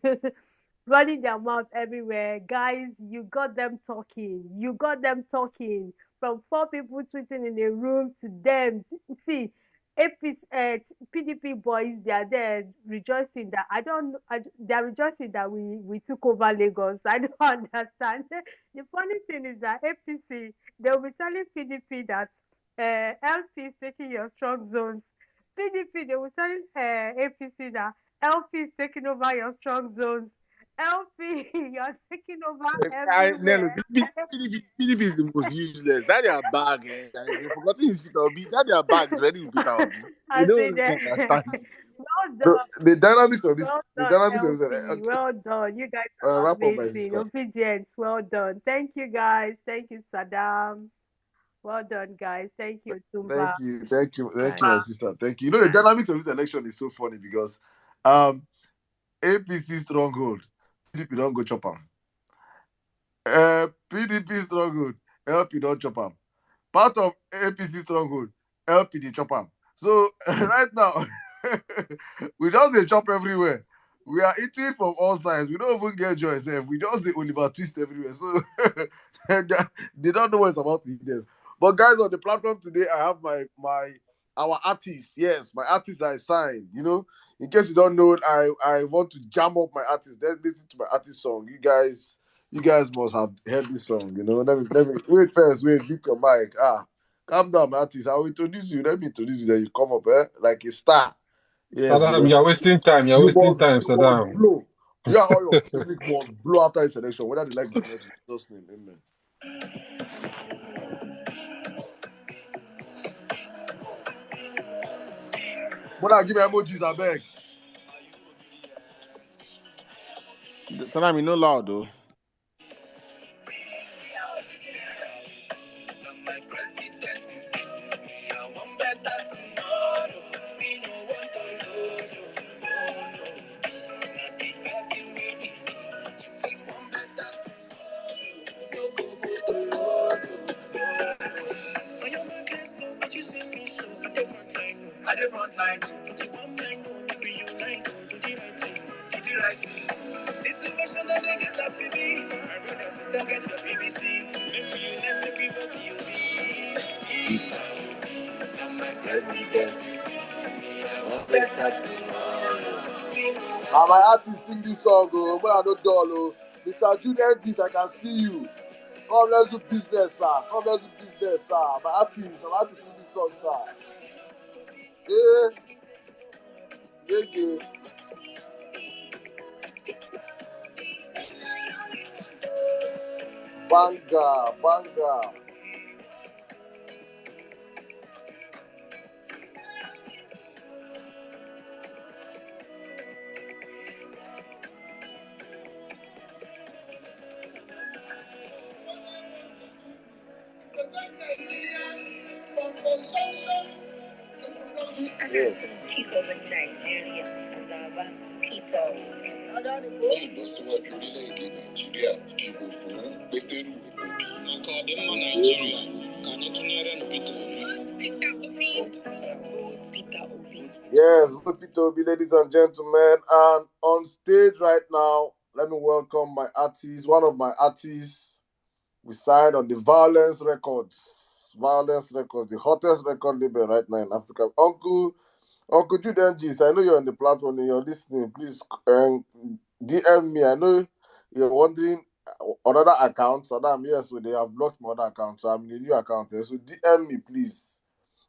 running their mouth everywhere, guys, you got them talking. You got them talking. From four people tweeting in a room to them. See, PDP boys, they are there rejoicing that they are rejoicing that we took over Lagos. I don't understand. The funny thing is that APC, they will be telling PDP that LP is taking your strong zones. PDP, they will tell APC that LP is taking over your strong zones. LP, you're taking over Nelly, everywhere. PDP is the most useless. That their bag, they forgotten his Peter Obi. That their bag is ready with Peter Obi. They I don't say really that. understand it. Well No, done. the dynamics of this, Well the done, dynamics of this. LP. Well done. You guys are Wrap up, my amazing. sister. Obedience. Well done. Thank you, guys. Thank you, Saddam. Well done, guys. Thank you, Tumba. Thank Bye. you, my sister. Thank you. The dynamics of this election is so funny because APC stronghold, PDP don't go chop 'em. PDP stronghold, LP don't chop 'em. Part of APC stronghold, LP the chop 'em. So right now, we just dey chop everywhere. We are eating from all sides. We don't even get joy sef. We just the Oliver Twist everywhere. So they don't know what's about to hit them. But guys, on the platform today, I have our artists. Yes, my artist that I signed. In case you don't know, I want to jam up my artist. Let's listen to my artist song. You guys must have heard this song. Let me wait first. Wait, beat your mic. Calm down, my artist. I will introduce you. Let me introduce you. Then you come up, like a star. Yes, Saddam, you're wasting time. You're wasting time, you must Saddam. blow. You and all your public must blow after this election, whether they like it or not. In Jesus' name, amen. Mother, give me emojis, I beg. Salam, you know loud though. At the front line, put it one line, we unite, do the right thing, do the right thing. Situation that they get a CD, my brother sister get your BBC. Make we unite, make we go POV. I'm my president, I want better tomorrow. And my artist sing this song, but I don't dull, Mr. Junior Gis, I can see you. Come, let's do business, sir. My artist, I'm about to sing this song, sir. Yeah. Banga. Yes. Yes, Peter Obi, ladies and gentlemen. And on stage right now, let me welcome my artist, one of my artists. We signed on the Vawulence Records. Vawulence Records, the hottest record label right now in Africa. Uncle Jude Ngis, I know you're on the platform and you're listening. Please DM me. I know you're wondering another account. Saddam, yes, so they have blocked my other account. So I'm in a new account. So DM me, please.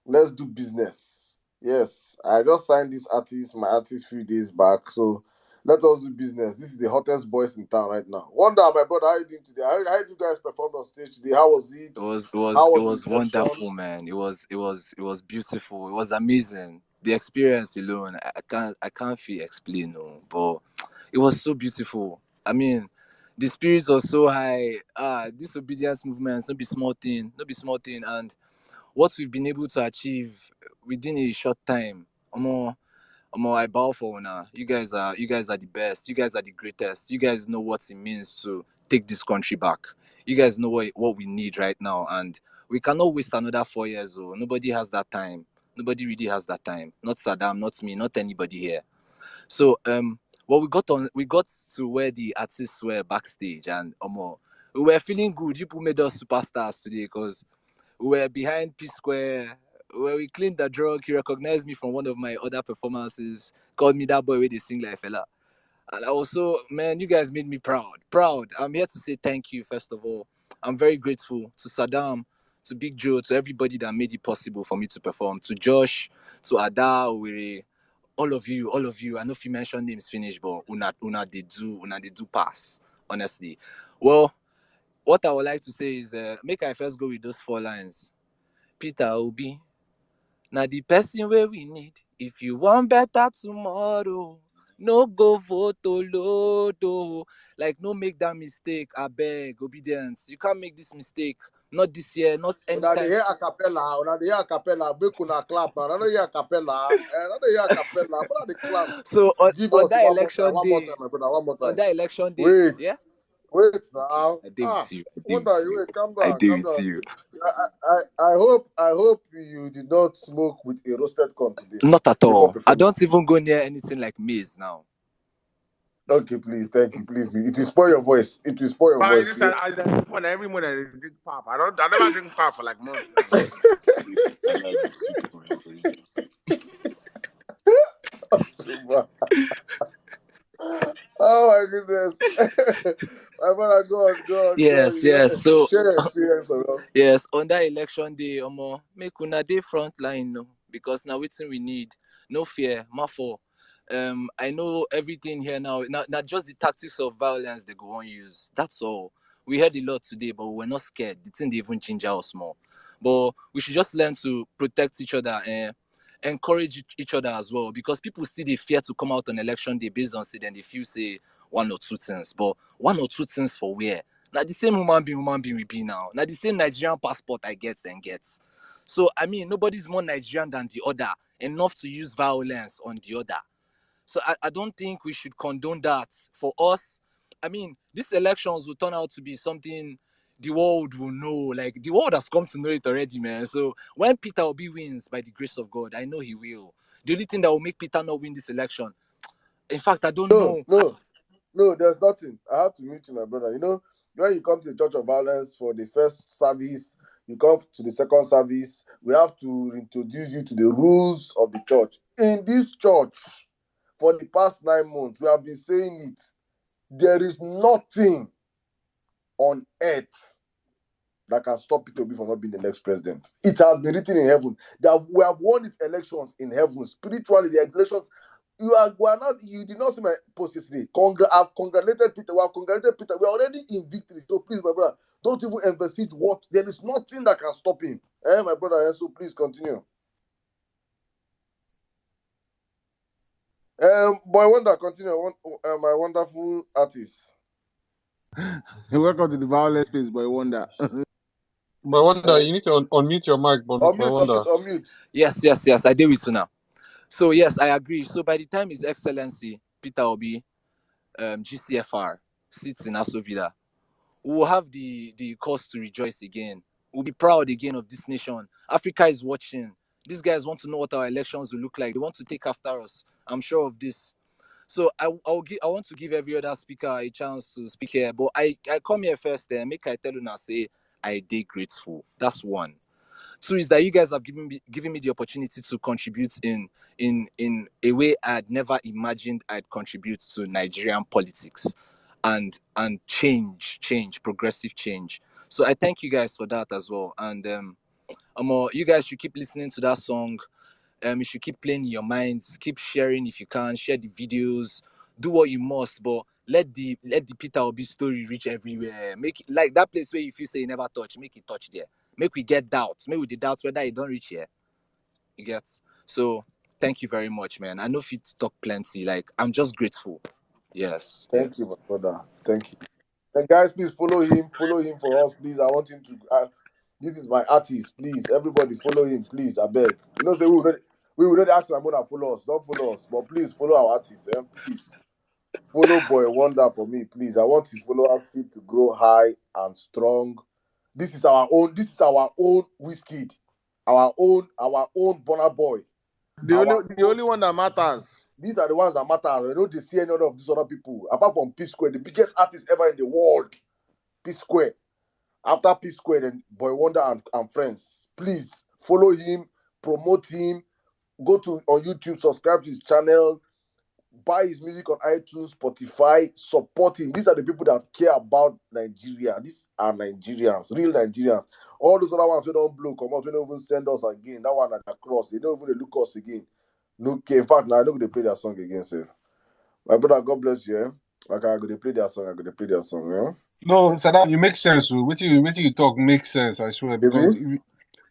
Let's do business. Yes, I just signed my artist, few days back. So let us do business. This is the hottest boys in town right now. Wonder, my brother, how you doing today? How did you guys perform on stage today? How was it? How It was the was reception? wonderful, man. It was beautiful. It was amazing. The experience alone, I can't feel explain, no, but it was so beautiful. I mean, the spirits are so high. Disobedience movements, no be small thing, no be small thing, and what we've been able to achieve within a short time. I bow for una. You guys are the best. You guys are the greatest. You guys know what it means to take this country back. You guys know what we need right now, and we cannot waste another 4 years. Oh, nobody has that time. Nobody really has that time. Not Saddam, not me, not anybody here. So well, we got to where the artists were backstage, and we were feeling good. You people made us superstars today because we were behind P Square, where we cleaned the drug. He recognized me from one of my other performances, called me that boy where they sing like fella. And I was so, man, you guys made me proud. Proud. I'm here to say thank you, first of all. I'm very grateful to Saddam, to Big Joe, to everybody that made it possible for me to perform, to Josh, to Ada, Owere, all of you, all of you. I know if you mention names finish, but una they do pass, honestly. Well, what I would like to say is make I first go with those 4 lines. Peter Obi, now the person where we need. If you want better tomorrow, no go vote Olodo. Like, no make that mistake. I beg, obedience. You can't make this mistake. Not this year, not Una dey anytime. hear a cappella. Una dey hear a cappella. Make una clap now. I don't hear a cappella. I don't hear a cappella. But they clap. So Give on us that one more time. election One more time, day, my brother. One more on time. that election day, Wait. yeah? Wait Okay, now. I did with you. I did What are with you? you. Wait, calm I down, did calm with down. you. I hope you did not smoke with a roasted corn today Not at before all. I performing. don't even go near anything like maize now. Okay, please, thank you, please. It will spoil your voice. It will spoil your But voice. Yeah? every morning I drink pap. I never drink pap for like months now. Oh my goodness. My brother, go on. Yes, yes. So Share your experience with us. yes, on that election day, make una dey front line, no, because now wetin we need. No fear, mafo. I know everything here now. Not just the tactics of violence they go on use. That's all. We heard a lot today, but we're not scared. The thing they even change us more. But we should just learn to protect each other and encourage each other as well. Because people still they fear to come out on election day based on say then they feel say one or two things. But one or two things for where? Now the same human being we be now. Now the same Nigerian passport I get and gets. So I mean nobody's more Nigerian than the other, enough to use violence on the other. So I don't think we should condone that. For us, I mean, these elections will turn out to be something the world will know. Like the world has come to know it already, man. So when Peter Obi wins by the grace of God, I know he will. The only thing that will make Peter not win this election, in fact, I don't know. No, there's nothing. I have to meet you, my brother. You know, when you come to the Church of Violence for the first service, you come to the second service, we have to introduce you to the rules of the church. In this church, for the past 9 months, we have been saying it. There is nothing on earth that can stop Peter Obi from not being the next president. It has been written in heaven that we have won these elections in heaven. Spiritually, the elections, you did not see my post yesterday. I've congratulated Peter. We have congratulated Peter. We are already in victory. So please, my brother, don't even envisage what. There is nothing that can stop him. My brother, so please continue. Boy Wonder, continue. My wonderful artist. Welcome to the violence space, Boy Wonder. Boy Wonder, you need to unmute your mic, Boy Wonder. Unmute. Yes. I did with you now. So yes, I agree. So by the time His Excellency Peter Obi, GCFR, sits in Aso Villa, we will have the cause to rejoice again. We'll be proud again of this nation. Africa is watching. These guys want to know what our elections will look like. They want to take after us. I'm sure of this. So I want to give every other speaker a chance to speak here. But I come here first and make I tell you now say I dey grateful. That's one. Two is that you guys have given me the opportunity to contribute in a way I'd never imagined I'd contribute to Nigerian politics and change, progressive change. So I thank you guys for that as well. And you guys should keep listening to that song. You should keep playing in your minds, keep sharing if you can, share the videos, do what you must, but let the Peter Obi story reach everywhere. Make it like that place where you feel say you never touch, make it touch there. Make we get doubts. Make we the doubts whether it don't reach here. You get. So thank you very much, man. I know if you talk plenty. Like I'm just grateful. Yes, Thank you, yes. my brother. Thank you. And guys, please follow him. Follow him for us, please. I want him to. This is my artist. Please, everybody, follow him, please. I beg. You know, say we will not ask Ramona follow us. Don't follow us, but please follow our artist. Please follow Boy Wonder for me, please. I want his followership to grow high and strong. This is our own. This is our own whiskey. Our own Bonner Boy. Our The only one that matters. These are the ones that matter. You know, they see any other of these other people. Apart from P Square, the biggest artist ever in the world. P Square. After P Square, then Boy Wonder and friends. Please follow him, promote him, go to on YouTube, subscribe to his channel, buy his music on iTunes, Spotify, support him. These are the people that care about Nigeria. These are Nigerians, real Nigerians. All those other ones we don't blow, come out, we don't even send us again. That one at the cross, they don't even look us again. No, okay, in fact, now I don't they play their song again, safe. My brother, God bless you. Like I go to play their song, No, Saddam, you make sense. What you talk makes sense, I swear, because Maybe?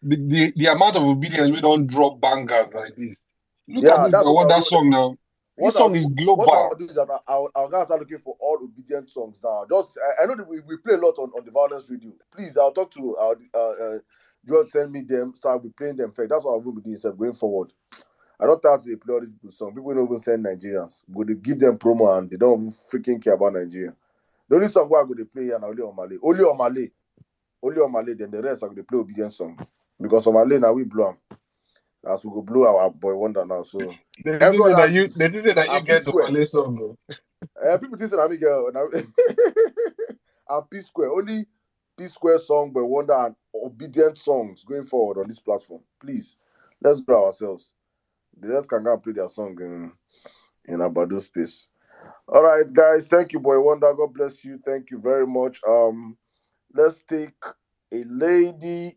if, the amount of obedience we don't drop bangers like this. Look at Yeah, this that's what I'll Wonder do. song now. This What I'll song do, is what I'll global. do is that I'll go and start looking for all obedient songs now. Just I know that we play a lot on the Violence Radio. Please, I'll talk to George, send me them, so I'll be playing them. Fact, that's what I will be doing going forward. I don't have to play all these people's songs. People don't even send Nigerians. Go to give them promo and they don't even freaking care about Nigeria. The only song where I go to play here now only on Malay. Only on Malay, then the rest I go to play obedient song. Because on Malay now we blow them. As we go blow our Boy Wonder now. So They every didn't say other that you. artist They didn't say that you and P get the Square. Malay song. Bro. People think that I'm girl and P Square. Only P Square song Boy Wonder and obedient songs going forward on this platform. Please, let's grow ourselves. The rest can go and play their song in Abado space. All right, guys. Thank you, Boy Wonder. God bless you. Thank you very much. Let's take a lady.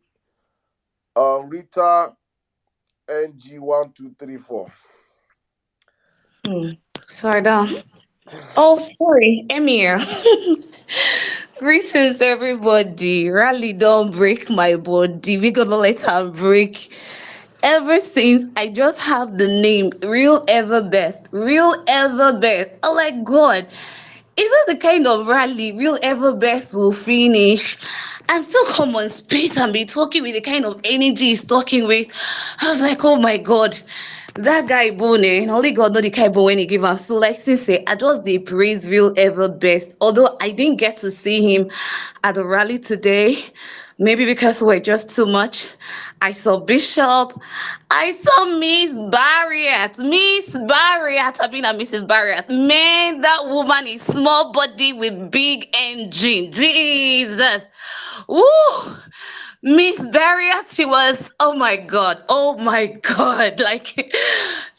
Rita NG1234. Sorry, down. Oh, sorry, Emir. Greetings, everybody. Rally don't break my body. We gonna let her break. Ever since I just have the name Real Ever Best, Real Ever Best. Oh my God, is this the kind of rally Real Ever Best will finish and still come on space and be talking with the kind of energy he's talking with? I was like, oh my God, that guy Bone, only God know the kind of when he give up. So like since I just they praise Real Ever Best. Although I didn't get to see him at the rally today, maybe because we're just too much. I saw Bishop. I saw Miss Barriott. Miss Barriott. I mean, Mrs. Barriott. Man, that woman is small body with big engine. Jesus. Woo! Miss Barriott, she was, oh my God, like,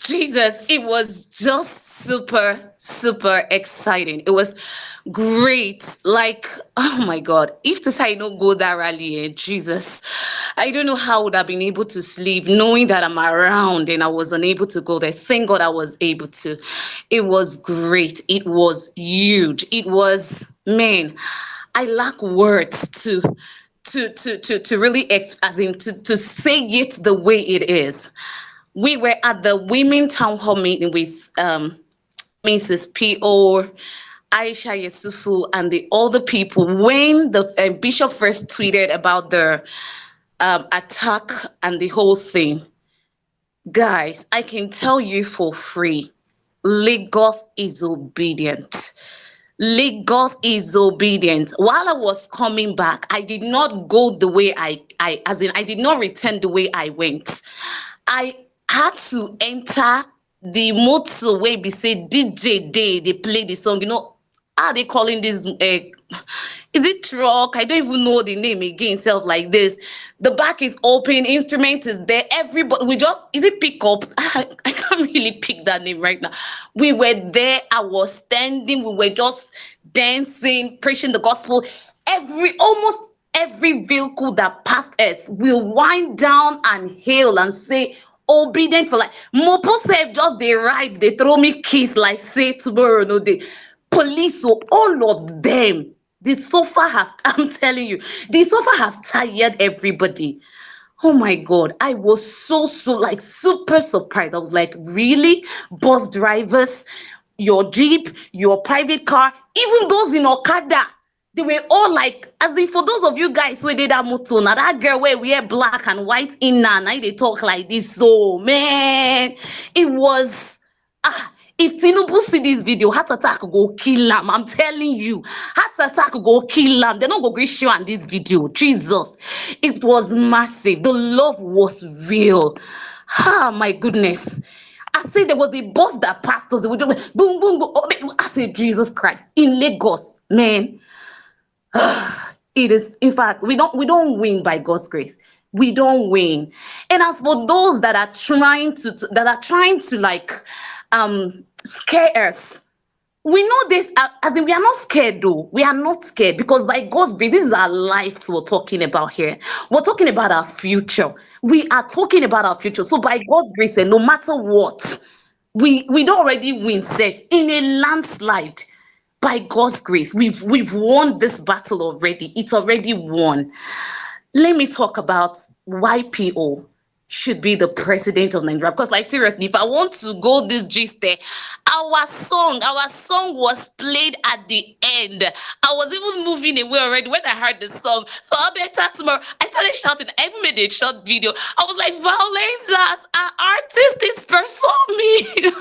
Jesus, it was just super, super exciting. It was great. Like, oh my God, if to say I don't go that rally, Jesus, I don't know how I would have been able to sleep knowing that I'm around and I was unable to go there. Thank God I was able to. It was great. It was huge. It was, man, I lack words to really as in to say it the way it is. We were at the women town hall meeting with Mrs. P.O., Aisha Yesufu, and the other people when the bishop first tweeted about the attack and the whole thing. Guys, I can tell you for free, Lagos is obedient. Lagos is obedient. While I was coming back, I did not go the way I did not return the way I went. I had to enter the motorway be say DJ Day, they play the song. You know, how are they calling this? Is it truck? I don't even know the name again. Self like this. The back is open, instrument is there. Everybody, we just is it pick up? I can't really pick that name right now. We were there. I was standing. We were just dancing, preaching the gospel. Almost every vehicle that passed us will wind down and hail and say, obedient for like Mopo said just they ride, they throw me kiss like say tomorrow, no day. Police, so all of them, the sofa have, I'm telling you, the sofa have tired everybody. Oh my God, I was so like super surprised. I was like, really? Bus drivers, your Jeep, your private car, even those in Okada, they were all like, as if for those of you guys who did that motor, now that girl where we wear black and white in now they talk like this. So man, it was if Tinubu see this video, heart attack go kill him. I'm telling you, heart attack go kill him. They not go greet you on this video. Jesus, it was massive. The love was real. Ah, my goodness. I said there was a bus that passed us. It would just boom, boom, boom. Oh, I said, Jesus Christ, in Lagos, man. It is, in fact, we don't win by God's grace. We don't win. And as for those that are trying to like scare us, we know this, as in we are not scared though. We are not scared because by God's grace, this is our lives we're talking about here. We're talking about our future. We are talking about our future. So by God's grace, and no matter what, we don't already win safe in a landslide. By God's grace, we've won this battle already. It's already won. Let me talk about why PO should be the president of Nigeria. Because, like, seriously, if I want to go this gist there, our song was played at the end. I was even moving away already when I heard the song. So I better tomorrow. I started shouting. I even made a short video. I was like, Vawulence, our artist is performing.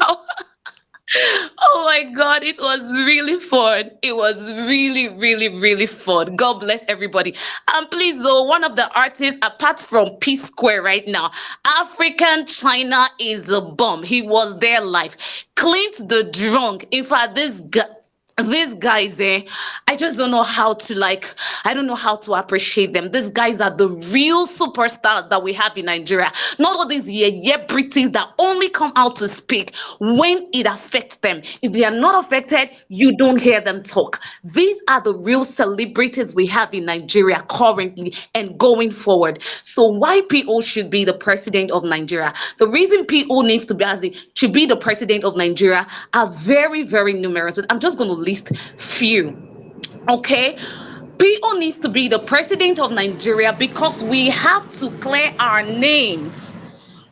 Oh my God, it was really fun. It was really, really, really fun. God bless everybody. And please, though, one of the artists, apart from P Square right now, African China is a bomb. He was there live. Clint the Drunk. In fact, this guy. These guys, I just don't know how to like, I don't know how to appreciate them. These guys are the real superstars that we have in Nigeria. Not all these British that only come out to speak when it affects them. If they are not affected, you don't hear them talk. These are the real celebrities we have in Nigeria currently and going forward. So why PO should be the president of Nigeria? The reason PO needs to be should be the president of Nigeria are very, very numerous. But I'm just going to list few. Okay, PO needs to be the president of Nigeria because we have to clear our names.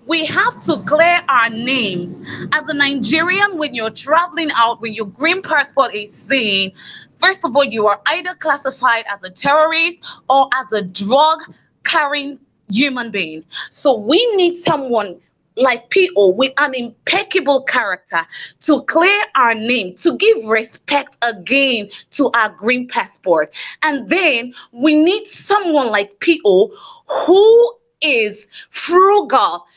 We have to clear our names. As a Nigerian, when you're traveling out, when your green passport is seen, first of all, you are either classified as a terrorist or as a drug carrying human being. So we need someone like PO with an impeccable character to clear our name, to give respect again to our green passport. And then we need someone like PO who is frugal.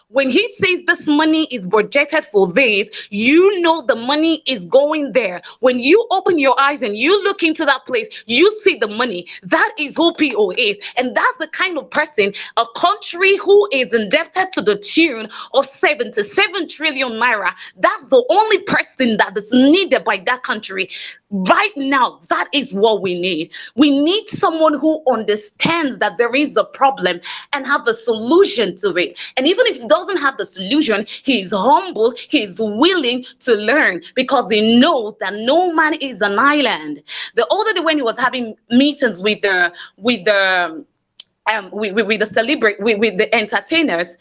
When he says this money is budgeted for this, you know the money is going there. When you open your eyes and you look into that place, you see the money. That is who PO is. And that's the kind of person, a country who is indebted to the tune of 77 trillion naira. That's the only person that is needed by that country. Right now, that is what we need. We need someone who understands that there is a problem and have a solution to it. And even if he doesn't have the solution, he is humble, he is willing to learn because he knows that no man is an island. The other day when he was having meetings with the celebrate with the entertainers,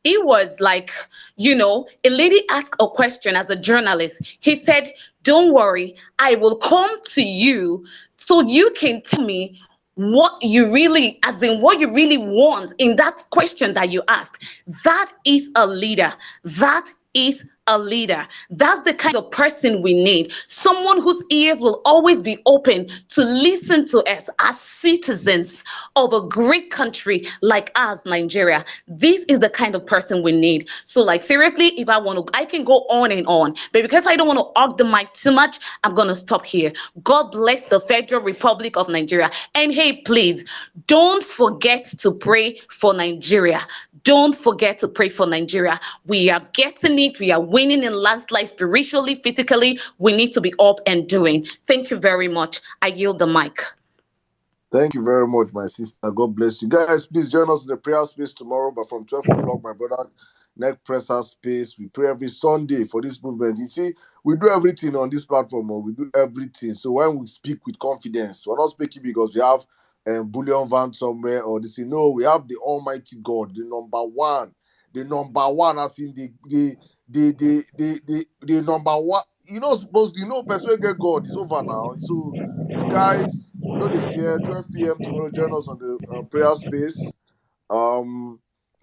it was like, a lady asked a question as a journalist. He said, don't worry, I will come to you so you can tell me what you really, as in what you really want in that question that you asked. That is a leader. That is a leader. That's the kind of person we need. Someone whose ears will always be open to listen to us as citizens of a great country like us, Nigeria. This is the kind of person we need. So, like, seriously, if I want to, I can go on and on. But because I don't want to hog the mic too much, I'm going to stop here. God bless the Federal Republic of Nigeria. And hey, please, don't forget to pray for Nigeria. Don't forget to pray for Nigeria. We are getting it. We are winning in landslide spiritually, physically. We need to be up and doing. Thank you very much. I yield the mic. Thank you very much, my sister. God bless you. Guys, please join us in the prayer space tomorrow, but from 12 o'clock, my brother, neck presser space. We pray every Sunday for this movement. You see, we do everything on this platform. We do everything. So when we speak with confidence, we're not speaking because we have a bullion van somewhere or this. No, we have the Almighty God, the number one. The number one, as in the number one. Person get God. It's over now. So guys, we know the fear. 12 p.m. tomorrow. Join us on the prayer space.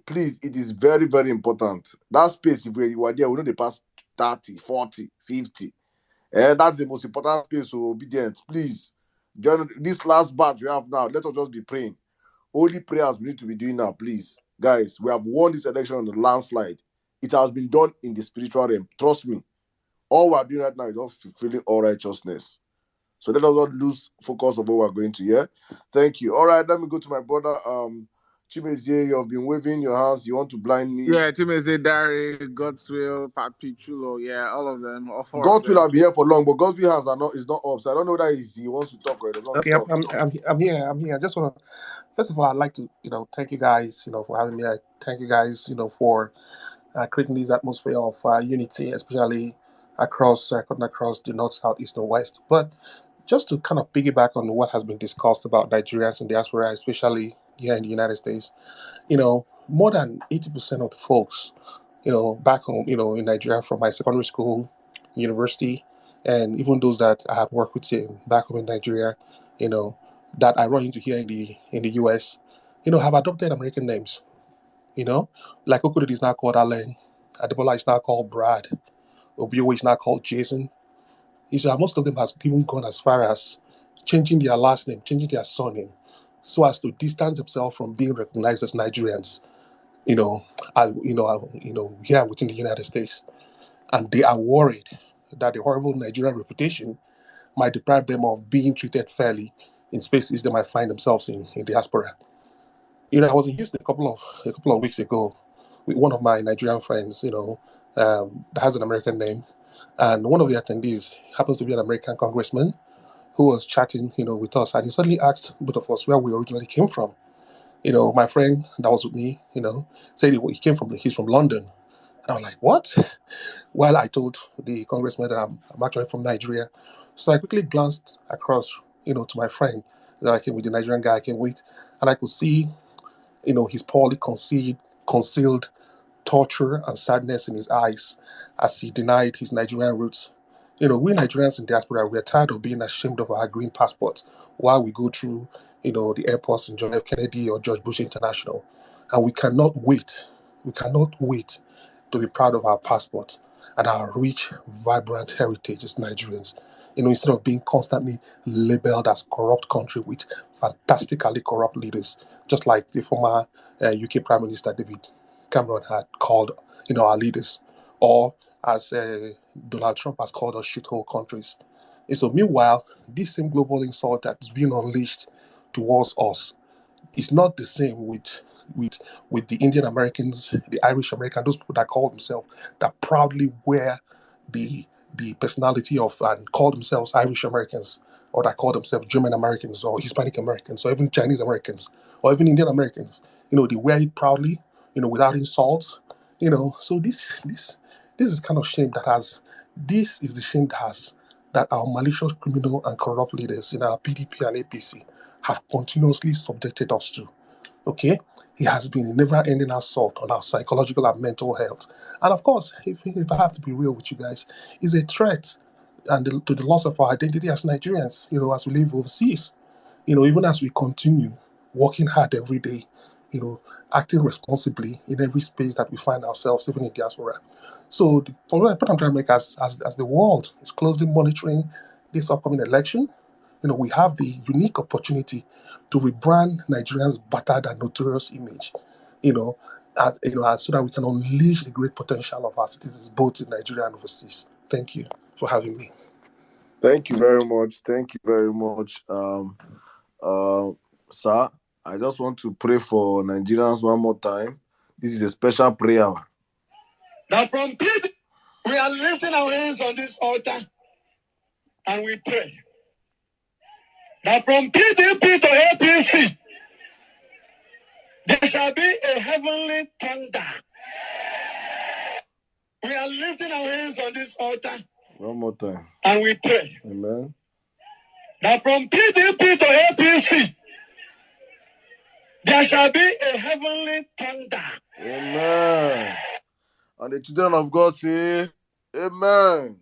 Please, it is very, very important. That space, if you are there, we know the past 30, 40, 50. That's the most important space. So obedience, please. Join this last batch we have now. Let us just be praying. Only prayers we need to be doing now, please. Guys, we have won this election on the landslide. It has been done in the spiritual realm. Trust me. All we are doing right now is just fulfilling all righteousness. So let us not lose focus of what we're going to hear. Thank you. All right, let me go to my brother. Chimezie, you have been waving your hands. You want to blind me? Yeah, Timothy, Dari, Godswill, Pat Pichulo, yeah, all of them, all four of God will them. have been here for long, but God's hands are not is not up. So I don't know whether he wants to talk or he doesn't want Okay, to talk. I'm here. I'm here. I just want to, first of all, I'd like to, thank you guys, for having me. I thank you guys, for creating this atmosphere of unity, especially across the north, south, east, and west. But just to kind of piggyback on what has been discussed about Nigerians and diaspora, especially here in the United States, more than 80% of the folks, back home, in Nigeria from my secondary school, university, and even those that I had worked with back home in Nigeria, you know, that I run into here in the US, have adopted American names. Like Okudu is now called Alan, Adebola is now called Brad, Obio is now called Jason. Most of them has even gone as far as changing their last name, changing their surname, so as to distance themselves from being recognized as Nigerians. You know, here within the United States, and they are worried that the horrible Nigerian reputation might deprive them of being treated fairly in spaces they might find themselves in diaspora. I was in Houston a couple of weeks ago with one of my Nigerian friends. That has an American name, and one of the attendees happens to be an American congressman who was chatting, with us, and he suddenly asked both of us where we originally came from. My friend that was with me, said he's from London. And I was like, what? Well, I told the congressman that I'm actually from Nigeria. So I quickly glanced across, to my friend that I came with, the Nigerian guy I came with, and I could see, his poorly concealed torture and sadness in his eyes as he denied his Nigerian roots. We Nigerians in diaspora, we are tired of being ashamed of our green passports while we go through, the airports in John F. Kennedy or George Bush International. And we cannot wait to be proud of our passports and our rich, vibrant heritage as Nigerians. Instead of being constantly labeled as corrupt country with fantastically corrupt leaders, just like the former UK Prime Minister David Cameron had called, our leaders, or as Donald Trump has called us shithole countries. And so, meanwhile, this same global insult that is being unleashed towards us is not the same with with the Indian Americans, the Irish Americans, those people that call themselves, that proudly wear the personality of and call themselves Irish Americans, or that call themselves German Americans or Hispanic Americans or even Chinese Americans or even Indian Americans. They wear it proudly, without insults. So this is kind of shame that has this is the shame that our malicious criminal and corrupt leaders in our PDP and APC have continuously subjected us to. Okay? It has been a never ending assault on our psychological and mental health. And of course, if I have to be real with you guys, it's a threat to the loss of our identity as Nigerians, as we live overseas. Even as we continue working hard every day, acting responsibly in every space that we find ourselves, even in diaspora. So the point I'm trying to make as the world is closely monitoring this upcoming election, we have the unique opportunity to rebrand Nigerians' battered and notorious image, so that we can unleash the great potential of our citizens, both in Nigeria and overseas. Thank you for having me. Thank you very much. Thank you very much, sir. I just want to pray for Nigerians one more time. This is a special prayer. That from peace, we are lifting our hands on this altar and we pray that from PDP to APC, there shall be a heavenly thunder. We are lifting our hands on this altar. One more time. And we pray. Amen. That from PDP to APC, there shall be a heavenly thunder. Amen. And the children of God say, Amen.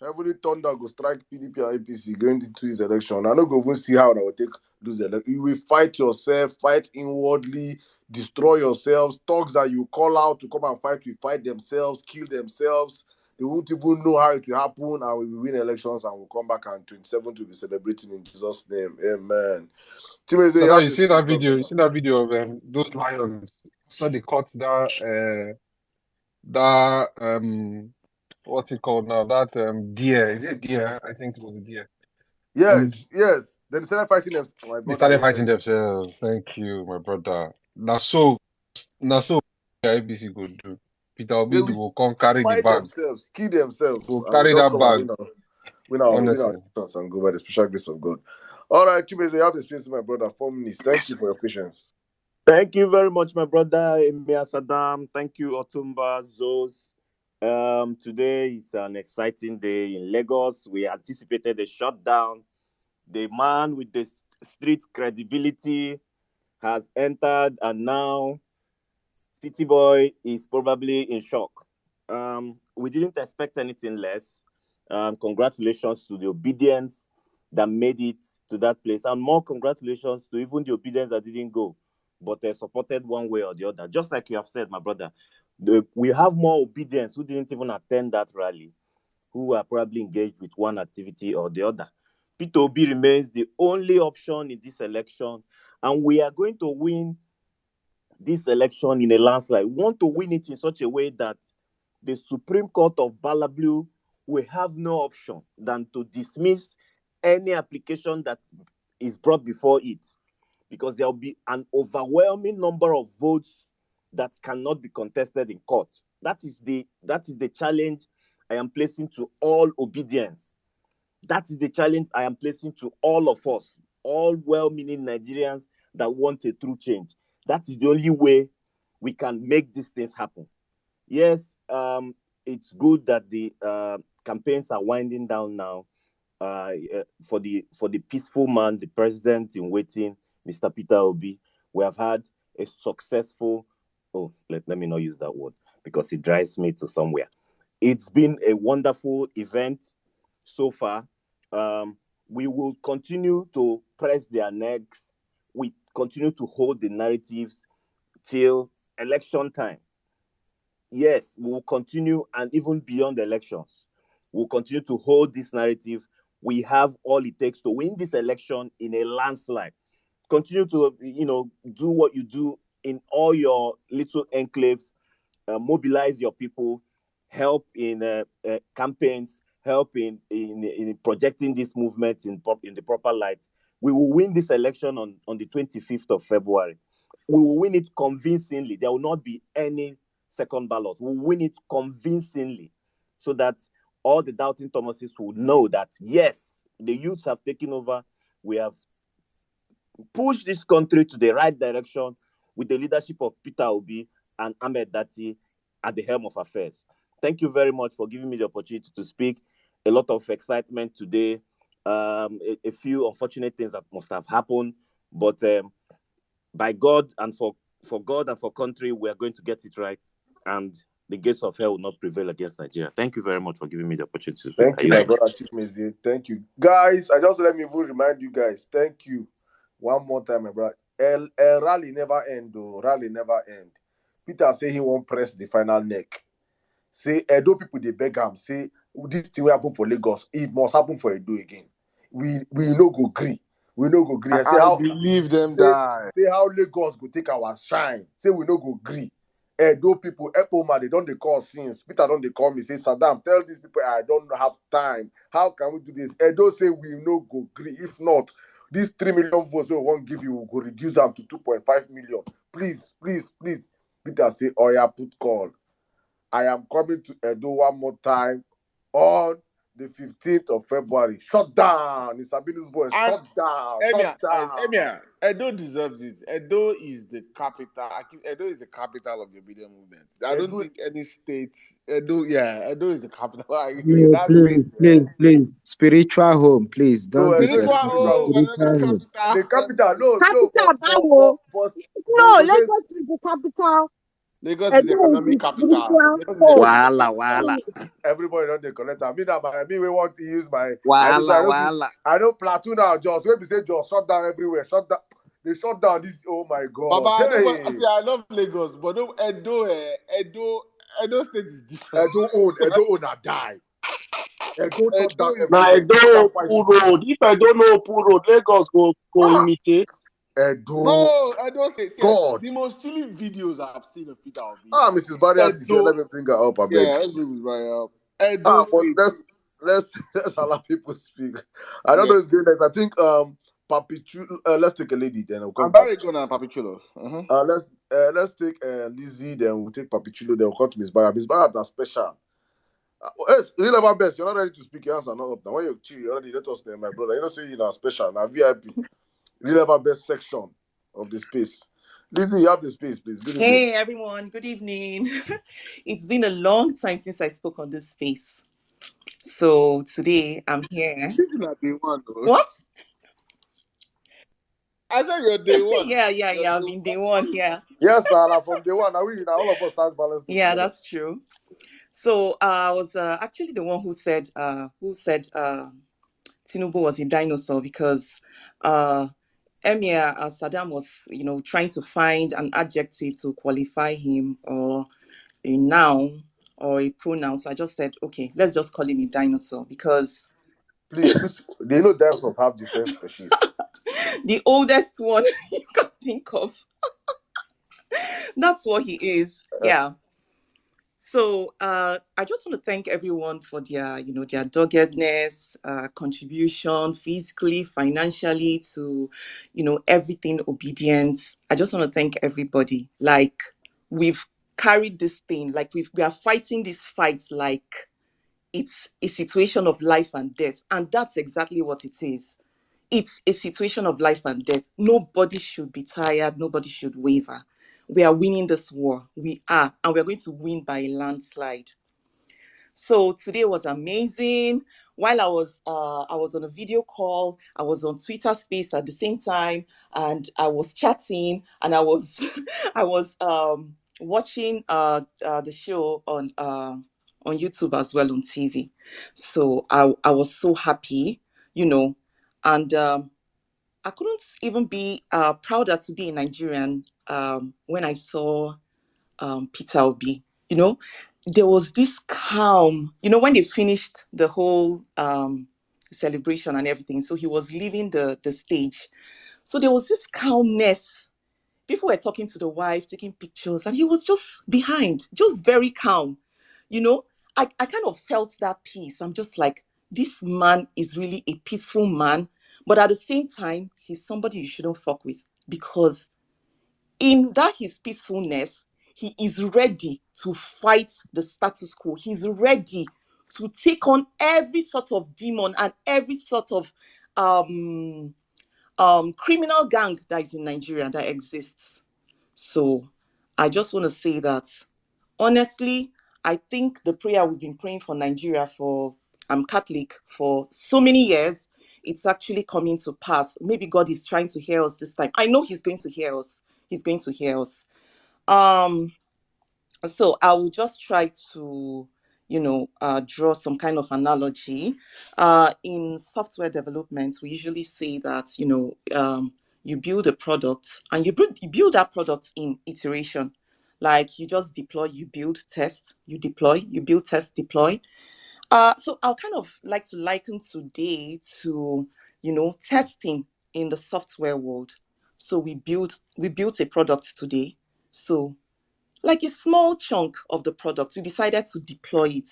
Heavenly thunder go strike PDP and APC going into this election. I don't go even see how I will take lose election. You will fight yourself, fight inwardly, destroy yourselves. Thugs that you call out to come and fight will fight themselves, kill themselves. They won't even know how it will happen, and we will win elections and we'll come back and 27 to be celebrating in Jesus' name. Amen. Chimeze, So you now have you to see say that video. You something. see that video of those lions after they caught that what's it called now? That deer. Is it deer? I think it was a deer. And Yes. Then they started fighting them. My they brother, started fighting yes. themselves. Thank you, my brother. Now so IBC go do. Peter They Obi will will come carry the fight bag. themselves, kill themselves, Will and we'll carry just that come and bag. win our Honestly. chance and go by the special grace of God. All right, Chimeze, you have to space, my brother. 4 minutes. Thank you for your patience. Thank you very much, my brother Emir Saddam. Thank you, Otumba Zos. Today is an exciting day in Lagos. We anticipated a shutdown. The man with the street credibility has entered, and now City Boy is probably in shock. We didn't expect anything less. Congratulations to the obedience that made it to that place, and more congratulations to even the obedience that didn't go, but supported one way or the other. Just like you have said, my brother, we have more obedience who didn't even attend that rally, who are probably engaged with one activity or the other. Peter Obi remains the only option in this election, and we are going to win this election in a landslide. We want to win it in such a way that the Supreme Court of Balablue will have no option than to dismiss any application that is brought before it, because there will be an overwhelming number of votes that cannot be contested in court. That is the challenge I am placing to all obedience. That is the challenge I am placing to all of us, all well-meaning Nigerians that want a true change. That is the only way we can make these things happen. Yes, it's good that the campaigns are winding down now. For the peaceful man, the president in waiting, Mr. Peter Obi, we have had a successful. Oh, let me not use that word because it drives me to somewhere. It's been a wonderful event so far. We will continue to press their necks. We continue to hold the narratives till election time. Yes, we will continue, and even beyond the elections, we'll continue to hold this narrative. We have all it takes to win this election in a landslide. Continue to, do what you do in all your little enclaves. Mobilize your people, help in campaigns, help in projecting this movement in the proper light. We will win this election on the 25th of February. We will win it convincingly. There will not be any second ballot. We'll win it convincingly so that all the doubting Thomases will know that, yes, the youths have taken over. We have pushed this country to the right direction with the leadership of Peter Obi and Ahmed Dati at the helm of affairs. Thank you very much for giving me the opportunity to speak. A lot of excitement today. A few unfortunate things that must have happened, but by God and for God and for country, we are going to get it right, and the gates of hell will not prevail against Nigeria. Thank you very much for giving me the opportunity to speak. Thank you, my brother Chimeze. Thank you. Guys, let me even remind you guys, thank you. One more time, my brother. Rally never end, though. Rally never end. Peter say he won't press the final neck. Say, Edo people, they beg him. Say, this thing will happen for Lagos. It must happen for Edo again. We no go gree. We no go gree. Say I how believe them die. say how Lagos go take our shine. Say we no go gree. Edo people, Epoma, they don't they call since. Peter don't they call me. Say, Saddam, tell these people I don't have time. How can we do this? Edo say we no go gree. If not, these 3 million votes we won't give you, we'll go reduce them to 2.5 million. Please. Peter say, oh yeah, put call. I am coming to Edo one more time on the 15th of February. Shut down. In Sabini's voice. And Shut down. Shut down. Emia, Edo deserves it. Edo is the capital. Edo is the capital of the obedient movement. I don't Edo, think any state. Edo is the capital. No, That state. please. Spiritual home, please. no, Don't Edo is Spiritual disrespect spiritual me. home, home. but not the Spiritual home. The capital. capital. No, no, Capital Bawo. for No, go say Lagos is the capital. Lagos is the Edo is economic the capital. spiritual Lagos is the home. economic Wahala, capital. wahala, everybody don't they connect. I mean that me we want to use my I just wahala, wahala. I know platoon now just when we say just shut down everywhere. Shut down. They shut down this. Oh my Baba, God. I don't want, Hey. see, I love Lagos, but no, Edo State is different. Edo own a die. Edo shut down Edo is Now I everywhere. Shut down don't 5 pull cities. road. If I don't know pull road, Lagos go Ah, imitate. Edo. bro. Edo State, see, God. the most chilling videos I've seen of Peter Obi. Ah, Mrs. Barriat is here. Edo, Let me bring her up, I beg. yeah, Edo is right up. Edo Ah, but State, let's allow people speak. I don't yeah. know who's going next. I think Papi let's take a lady, then we'll come I'm to very Papi. good on Papichulo. Uh-huh. Let's take Lizzie, then we'll take Papi Chulo, then we'll come to Miss Barra. Miss Barra, that's special. Yes, relevant best. You're not ready to speak. Your hands are not up. Now when you're chill, you already let us know, my brother. You don't say you're special. Now VIP, relevant best section of the space. Lizzie, you have the space, please. Good evening. Hey everyone, good evening. It's been a long time since I spoke on this space. So today I'm here. This is not day one, though. What? I said you're day one. Yeah. I've been day one here. Yes, now from day one, now all of us start balance Yeah, together. that's true. So I was actually the one who said Tinubu was a dinosaur because Emir Saddam was, trying to find an adjective to qualify him or a noun or a pronoun. So I just said, okay, let's just call him a dinosaur because Please, they know dinosaurs have different species. the oldest one you can think of. That's what he is. Yeah. So I just want to thank everyone for their doggedness, contribution, physically, financially, to, everything obedience. I just want to thank everybody. Like we've carried this thing, like we are fighting this fight like it's a situation of life and death, and that's exactly what it is. It's a situation of life and death. Nobody should be tired. Nobody should waver. We are winning this war. We are, and we're going to win by a landslide. So today was amazing. While I was on a video call, I was on Twitter Space at the same time, and I was chatting, and I was I was watching the show on YouTube as well on TV. So I was so happy, and I couldn't even be prouder to be a Nigerian when I saw Peter Obi. There was this calm, when they finished the whole celebration and everything. So he was leaving the stage. So there was this calmness. People were talking to the wife, taking pictures, and he was just behind, just very calm. You know, I kind of felt that peace. I'm just like, this man is really a peaceful man, but at the same time, he's somebody you shouldn't fuck with because in that his peacefulness, he is ready to fight the status quo. He's ready to take on every sort of demon and every sort of um, criminal gang that is in Nigeria that exists. So I just want to say that honestly, I think the prayer we've been praying for Nigeria for, I'm Catholic, for so many years, it's actually coming to pass. Maybe God is trying to hear us this time. I know He's going to hear us. He's going to hear us. Um, so I will just try to, draw some kind of analogy. In software development, we usually say that, you build a product and you build that product in iteration. Like you just deploy, you build, test, you deploy, you build, test, deploy. So I'll kind of like to liken today to, testing in the software world. So we built a product today. So like a small chunk of the product, we decided to deploy it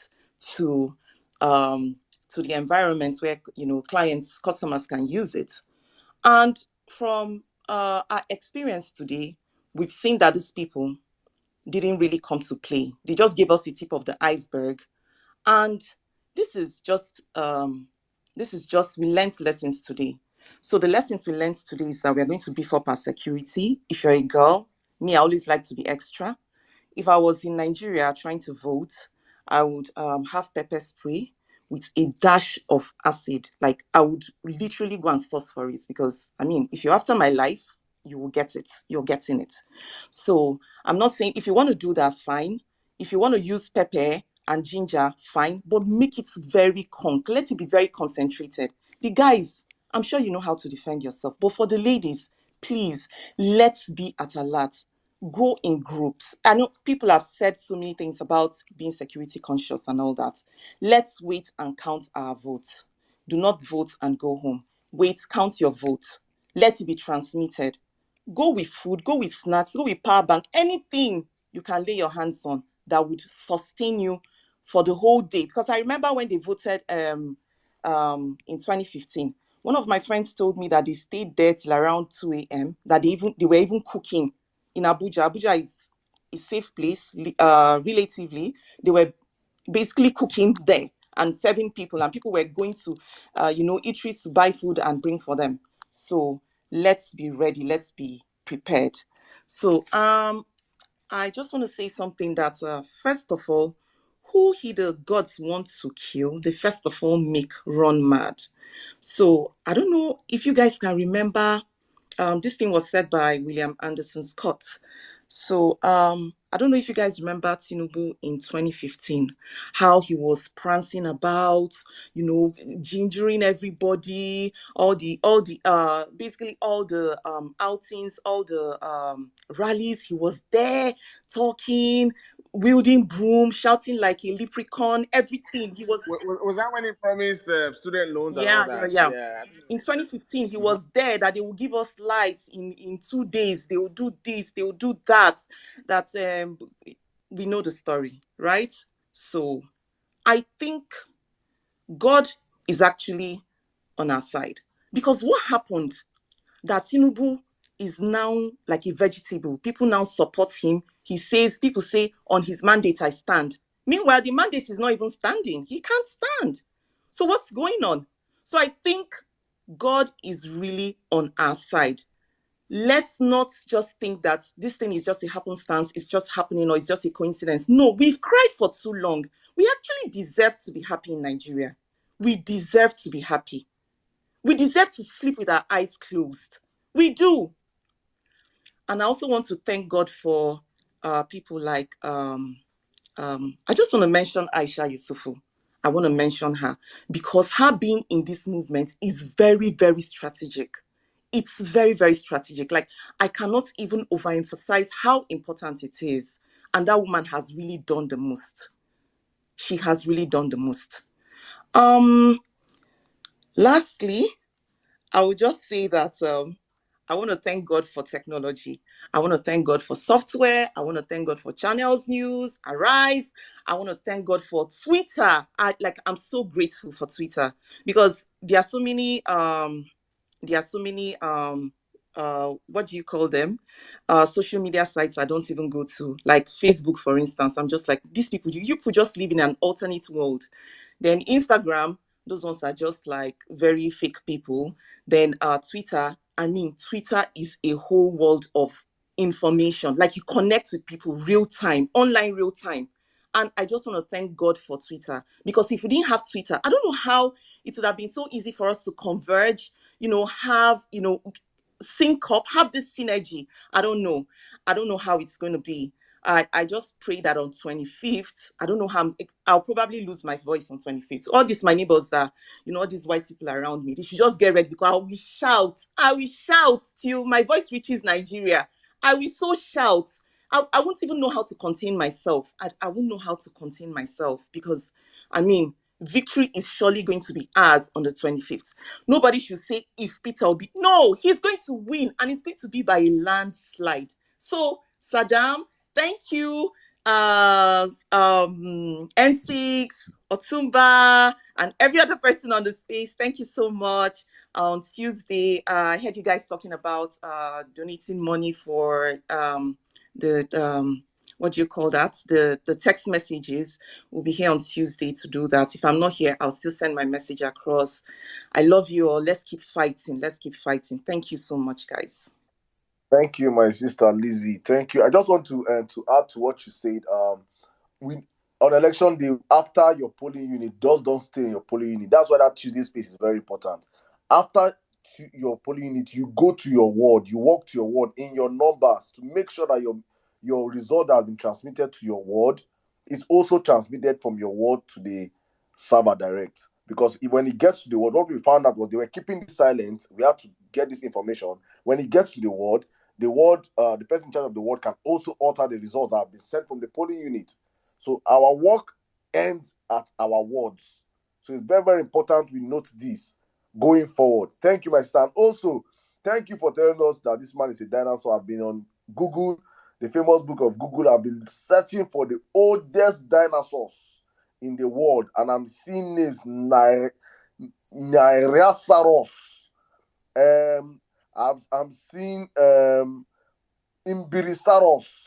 to um, to the environment where clients, customers can use it. And from our experience today, we've seen that these people didn't really come to play. They just gave us the tip of the iceberg, and this is just we learned lessons today. So the lessons we learned today is that we are going to beef up our security. If you're a girl, me, I always like to be extra. If I was in Nigeria trying to vote, I would have pepper spray with a dash of acid. Like, I would literally go and source for it, because I mean, if you're after my life, you will get it. You're getting it. So I'm not saying if you want to do that, fine. If you want to use pepper and ginger, fine, but make it let it be very concentrated. The guys, I'm sure you know how to defend yourself, but for the ladies, please, let's be at alert. Go in groups. I know people have said so many things about being security conscious and all that. Let's wait and count our votes. Do not vote and go home. Wait, count your vote. Let it be transmitted. Go with food, go with snacks, go with power bank, anything you can lay your hands on that would sustain you for the whole day. Because I remember when they voted in 2015, one of my friends told me that they stayed there till around 2 a.m., that they were even cooking in Abuja. Abuja is a safe place, relatively. They were basically cooking there and serving people, and people were going to, eateries to buy food and bring for them. So let's be ready. Let's be prepared. So I just want to say something that, first of all, who he the gods want to kill, they first of all make run mad. So I don't know if you guys can remember, this thing was said by William Anderson Scott. So I don't know if you guys remember Tinubu in 2015, how he was prancing about, gingering everybody, basically all the outings, all the rallies. He was there talking, wielding broom, shouting like a leprechaun, everything. He was. Was that when he promised student loans and all Yeah, yeah, that? yeah. Yeah. In 2015, he Mhm. was there that they will give us lights in 2 days. They will do this, they will do that. That we know the story, right? So I think God is actually on our side, because what happened that Tinubu is now like a vegetable. People now support him. People say, on his mandate, I stand. Meanwhile, the mandate is not even standing. He can't stand. So what's going on? So I think God is really on our side. Let's not just think that this thing is just a happenstance, it's just happening, or it's just a coincidence. No, we've cried for too long. We actually deserve to be happy in Nigeria. We deserve to be happy. We deserve to sleep with our eyes closed. We do. And I also want to thank God for people like, I just want to mention Aisha Yusufu. I want to mention her because her being in this movement is very, very strategic. It's very, very strategic. Like, I cannot even overemphasize how important it is. And that woman has really done the most. She has really done the most. Lastly, I would just say that I want to thank God for technology. I want to thank God for software. I want to thank God for Channels News, Arise. I want to thank God for Twitter. I'm so grateful for Twitter, because there are so many what do you call them? Social media sites I don't even go to, like Facebook, for instance. I'm just like, these people, you could just live in an alternate world. Then Instagram, those ones are just like very fake people. Then Twitter, Twitter is a whole world of information. Like, you connect with people real time, online real time. And I just want to thank God for Twitter, because if we didn't have Twitter, I don't know how it would have been so easy for us to converge, have, sync up, have this synergy. I don't know. I don't know how it's going to be. I just pray that on 25th, I don't know how, I'll probably lose my voice on 25th. All these, my neighbors that, all these white people around me, they should just get ready, because I will shout till my voice reaches Nigeria. I will so shout. I won't even know how to contain myself. I won't know how to contain myself, because, victory is surely going to be ours on the 25th. Nobody should say if Peter will be. No, he's going to win, and it's going to be by a landslide. So, Saddam, thank you. N6, Otumba, and every other person on the space, thank you so much. On Tuesday, I heard you guys talking about donating money for the what do you call that? The text messages. We'll be here on Tuesday to do that. If I'm not here, I'll still send my message across. I love you all. Let's keep fighting. Let's keep fighting. Thank you so much, guys. Thank you, my sister Lizzie. Thank you. I just want to add to what you said. We on election day, after your polling unit, just don't stay in your polling unit. That's why that Tuesday space is very important. After your polling unit, you go to your ward, you walk to your ward in your numbers to make sure that your result that has been transmitted to your ward is also transmitted from your ward to the server direct. Because when it gets to the ward, what we found out was they were keeping this silent. We have to get this information. When it gets to the ward, the person in charge of the ward can also alter the results that have been sent from the polling unit. So our work ends at our wards. So it's very, very important we note this going forward. Thank you, my sister. And also, thank you for telling us that this man is a dinosaur. I've been on Google, the famous book of Google. I've been searching for the oldest dinosaurs in the world, and I'm seeing names Nairasaurus. I'm seeing Imbirisaurus.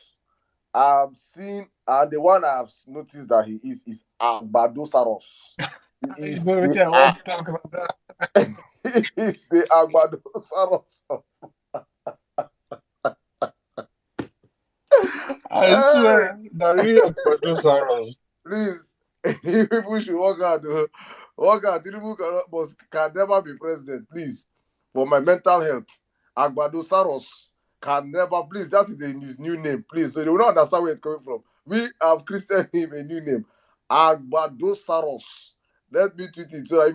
I've seen, and the one I've noticed that he is Agbadosaurus. He You is know what the I want to talk about that. he is the Agbadosaurus. I swear, the real Badosauros. Please, you people should work hard. Work hard. Tinubu can never be president. Please, for my mental health, Agbadosaurus can never. Please, that is his new name. Please, so they will not understand where it's coming from. We have christened him a new name, Agbadosaurus. Let me tweet it so that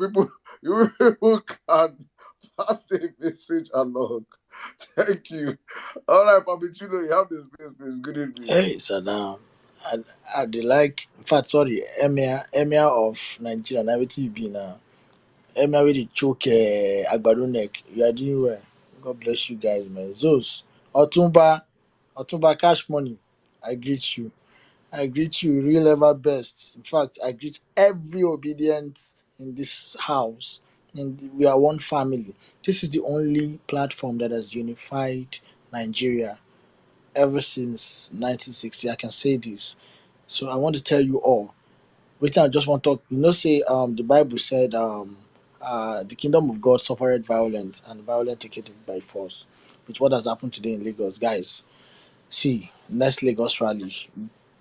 you people can pass the message along. Thank you. All right, Papichulo, you have the space, please. Good evening. Hey, Saddam. I dey like, in fact, sorry, Emir of Nigeria, now wetin you be now? Emir wey dey choke Agbado neck. You are doing well. God bless you guys, man. Zos, Otumba Cash Money. I greet you. I greet you, real ever best. In fact, I greet every obedient in this house. And we are one family. This is the only platform that has unified Nigeria ever since 1960. I can say this. So I want to tell you all. Wait, I just want to talk. Say the Bible said the kingdom of God suffered violence and violent take it by force. With what has happened today in Lagos, guys. See, next Lagos rally,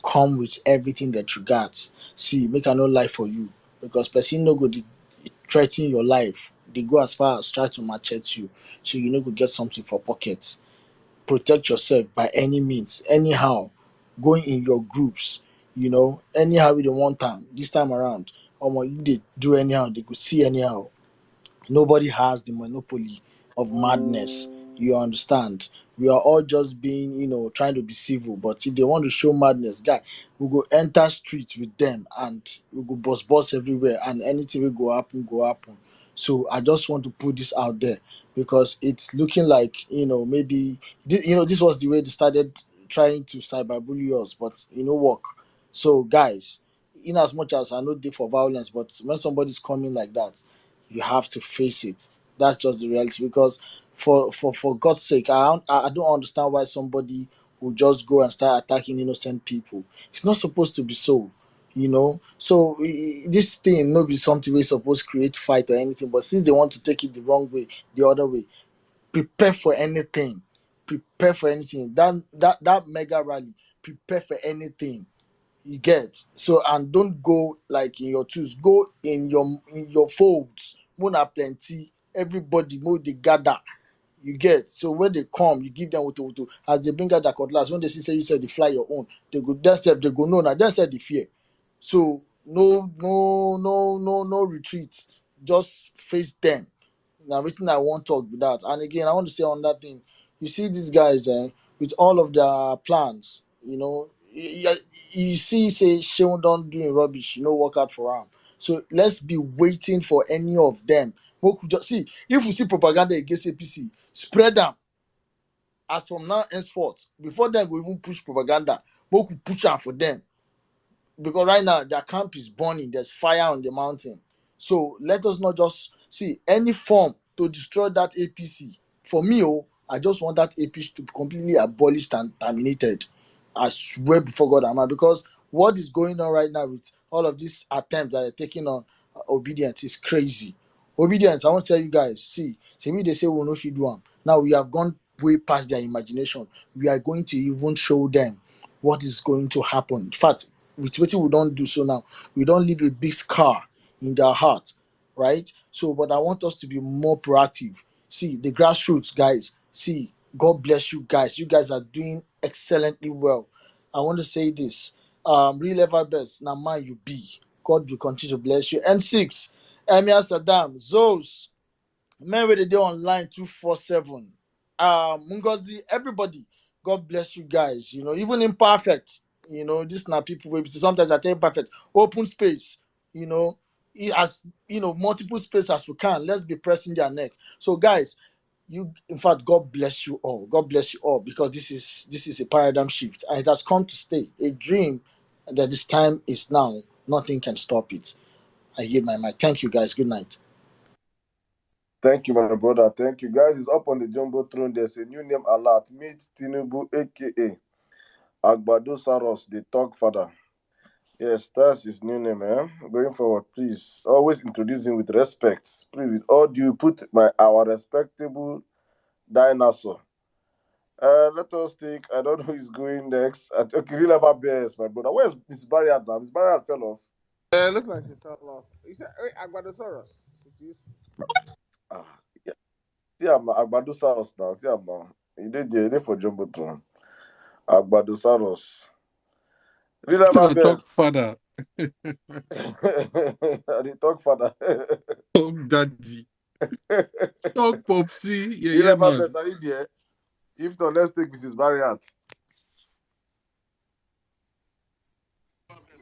come with everything that you got. See, make I no lie for you. Because person no go threaten your life. They go as far as try to machete you. So you no go get something for pockets. Protect yourself by any means, anyhow. Going in your groups, anyhow we don't want time. This time around, you they do anyhow, they could see anyhow. Nobody has the monopoly of madness. You understand? We are all just being, trying to be civil. But if they want to show madness, guy, we go enter streets with them and we go boss everywhere and anything will go happen, go happen. So I just want to put this out there because it's looking like, maybe, this was the way they started trying to cyberbully us, but work. So guys, in as much as I know they for violence, but when somebody's coming like that, you have to face it. That's just the reality. Because for God's sake, I don't understand why somebody will just go and start attacking innocent people. It's not supposed to be so. So this thing not be something we're supposed to create fight or anything. But since they want to take it the wrong way, the other way, prepare for anything. Prepare for anything. That mega rally. Prepare for anything. You get so, and don't go like in your twos, go in your folds. Mona plenty, everybody more they gather. You get so when they come, you give them what as they bring out the cutlass. When they see say you said they fly your own, they go themselves, they go no, now they said the fear. So no retreat. Just face them. Now everything I want to talk with that. And again, I want to say on that thing, you see these guys with all of their plans, you see say Sheon don't doing rubbish, work out for him. So let's be waiting for any of them. We could just see if we see propaganda against APC, spread them as from now henceforth. Before them we even push propaganda, we could push out for them. Because right now their camp is burning, there's fire on the mountain. So let us not just see any form to destroy that APC. For me, I just want that APC to be completely abolished and terminated. I swear before God, am I? Because what is going on right now with all of these attempts that are taking on obedience is crazy. Obedience, I want to tell you guys, see me they say we know if you do them. Now we have gone way past their imagination. We are going to even show them what is going to happen. In fact, with what we don't do so now, we don't leave a big scar in their heart, right? So, but I want us to be more proactive. See, the grassroots guys, see, God bless you guys. You guys are doing excellently well. I want to say this. Real ever best. Now man you be. God will continue to bless you. And six, Emir Saddam, Zos, men where they do online 247. Mungozi, everybody, God bless you guys. You know, even imperfect. You know, this now people will sometimes I tell imperfect. Open space, you know, as you know, multiple space as we can. Let's be pressing their neck. So guys, you in fact, God bless you all. God bless you all because this is a paradigm shift and it has come to stay. A dream that this time is now. Nothing can stop it. I hear my mic. Thank you guys. Good night. Thank you, my brother. Thank you. Guys, it's up on the Jumbo throne. There's a new name alert. Meet Tinubu, aka Agbado Saros, the Talk Father. Yes, that's his new name, eh? Going forward, please always introduce him with respect. Please, with all due, put our respectable dinosaur. Let us take. I don't know who's going next. Okay, real ever best, my brother. Where's Miss Barrier now? Miss Barrier fell off. Looks like you fell off. You said, wait, Agbadosaurus. Ah, yeah. See, I'm Agbado Saros now. See, I'm now. He did for Jumbotron. Agbado Saros. Real ever I talk best. father. The talk father. Talk daddy. Talk popsy. Yeah, Real yeah, ever man. best. Are you there? If not, let's take Mrs. Barrier.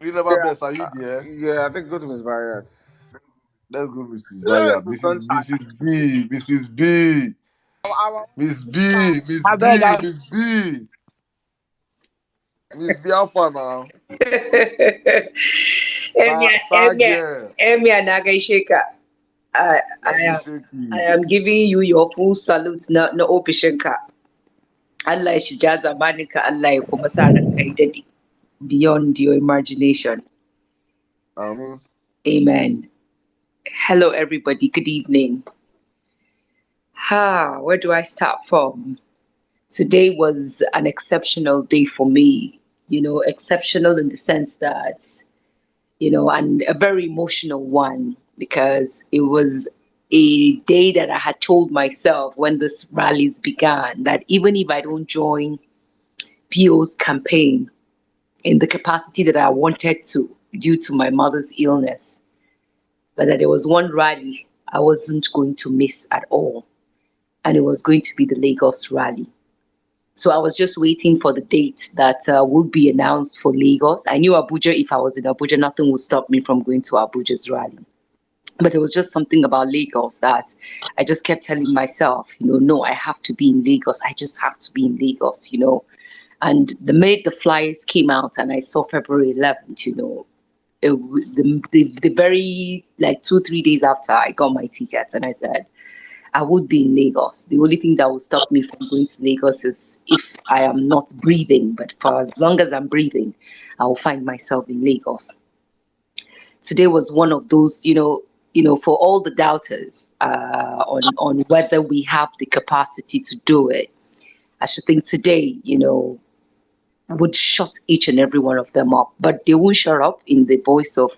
Real ever Yeah, best. Are you there? yeah, I think go to Miss Barriers. Let's go, Mrs. Yeah, Barrier. it's Mrs. contact. Mrs. B. Mrs. B. Miss B. Miss I beg, B. Miss B. Miss B. Alpha now. Star girl. Emia Nagashika. I, I Nagi am I shaky. am giving you your full salute na ofishinka. Allah ya shiga zamaninka, Allah ya kuma sa ranka yi daɗi beyond your imagination. I mean, Amen. Hello, everybody. Good evening. Where do I start from? Today was an exceptional day for me. You know, exceptional in the sense that, you know, and a very emotional one because it was a day that I had told myself when this rallies began that even if I don't join PO's campaign in the capacity that I wanted to due to my mother's illness, but that there was one rally I wasn't going to miss at all, and it was going to be the Lagos rally. So I was just waiting for the date that would be announced for Lagos. I knew Abuja, if I was in Abuja, nothing would stop me from going to Abuja's rally. But there was just something about Lagos that I just kept telling myself, you know, no, I have to be in Lagos. I just have to be in Lagos, you know. And the minute the flyers came out and I saw February 11th, you know, it was the very like 2-3 days after I got my tickets, and I said I would be in Lagos. The only thing that will stop me from going to Lagos is if I am not breathing. But for as long as I'm breathing, I will find myself in Lagos. Today was one of those, for all the doubters on whether we have the capacity to do it. I should think today, would shut each and every one of them up. But they won't shut up in the voice of,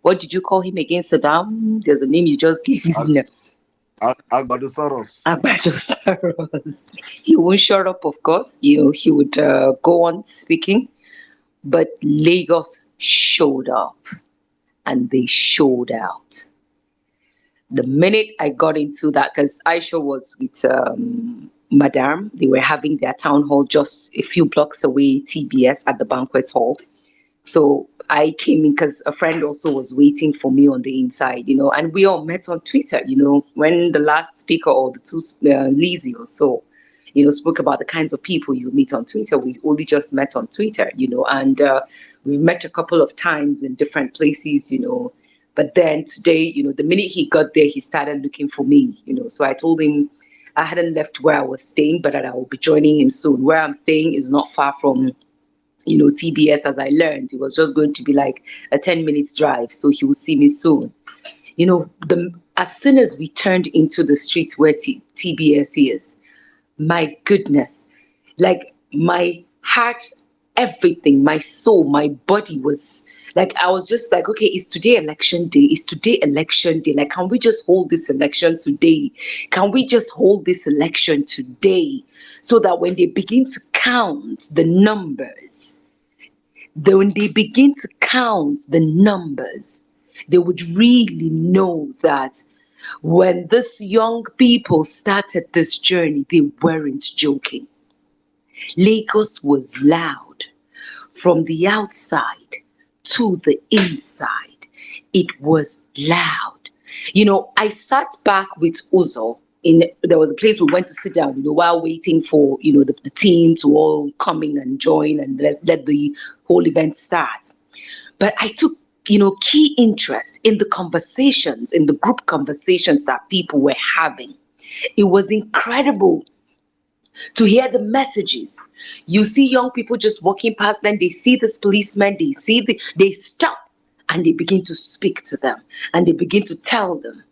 what did you call him again, Saddam? There's a name you just gave him. Agbado Saros. Agbadosauros. He won't shut up, of course. He would go on speaking. But Lagos showed up and they showed out. The minute I got into that, because Aisha was with Madame, they were having their town hall just a few blocks away, TBS, at the banquet hall. So I came in because a friend also was waiting for me on the inside, and we all met on Twitter, when the last speaker or the two, Lizzie or so, spoke about the kinds of people you meet on Twitter. We only just met on Twitter, and we've met a couple of times in different places, But then today, the minute he got there, he started looking for me, So I told him I hadn't left where I was staying, but that I will be joining him soon. Where I'm staying is not far from TBS, as I learned, it was just going to be like a 10 minutes drive. So he will see me soon. As soon as we turned into the streets where TBS is, my goodness, like my heart, everything, my soul, my body was like, I was just like, okay, it's today election day. It's today election day. Like, can we just hold this election today? Can we just hold this election today? So that when they begin to count the numbers, when they begin to count the numbers, they would really know that when these young people started this journey, they weren't joking. Lagos was loud from the outside to the inside. It was loud. I sat back with Uzo. There was a place we went to sit down, while waiting for, the team to all come in and join and let the whole event start. But I took, key interest in the conversations, in the group conversations that people were having. It was incredible to hear the messages. You see young people just walking past, then they see this policeman, they stop and they begin to speak to them and they begin to tell them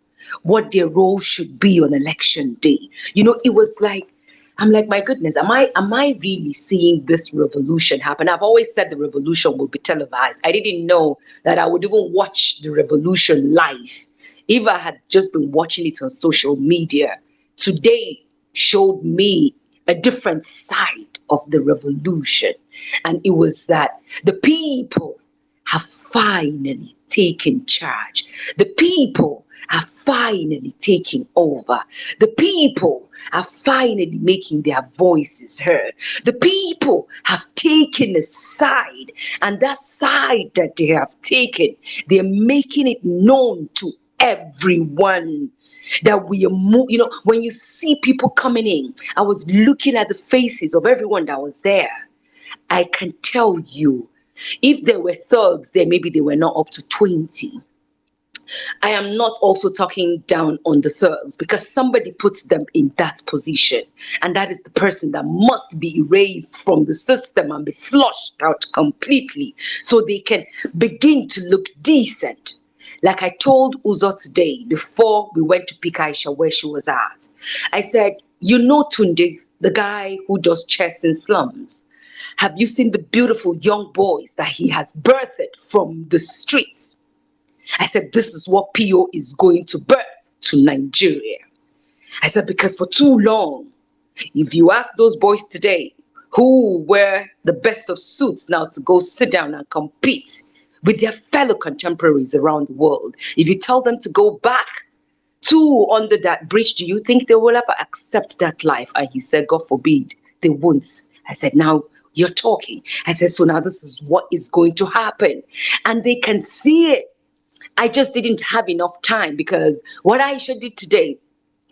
what their role should be on election day. It was like, I'm like, my goodness, am I really seeing this revolution happen? I've always said the revolution will be televised. I didn't know that I would even watch the revolution live. If I had just been watching it on social media, today showed me a different side of the revolution. And it was that the people have finally taken charge. The people are finally taking over. The people are finally making their voices heard. The people have taken a side, and that side that they have taken, they're making it known to everyone that we are when you see people coming in. I was looking at the faces of everyone that was there. I can tell you, if there were thugs there, maybe they were not up to 20. I am not also talking down on the thugs, because somebody puts them in that position, and that is the person that must be erased from the system and be flushed out completely so they can begin to look decent. Like I told Uzo today before we went to pick Aisha where she was at, I said, Tunde, the guy who does chess in slums, have you seen the beautiful young boys that he has birthed from the streets? I said, this is what PO is going to birth to Nigeria. I said, because for too long, if you ask those boys today who wear the best of suits now to go sit down and compete with their fellow contemporaries around the world, if you tell them to go back to under that bridge, do you think they will ever accept that life? And he said, God forbid, they won't. I said, now you're talking. I said, so now this is what is going to happen. And they can see it. I just didn't have enough time, because what Aisha did today,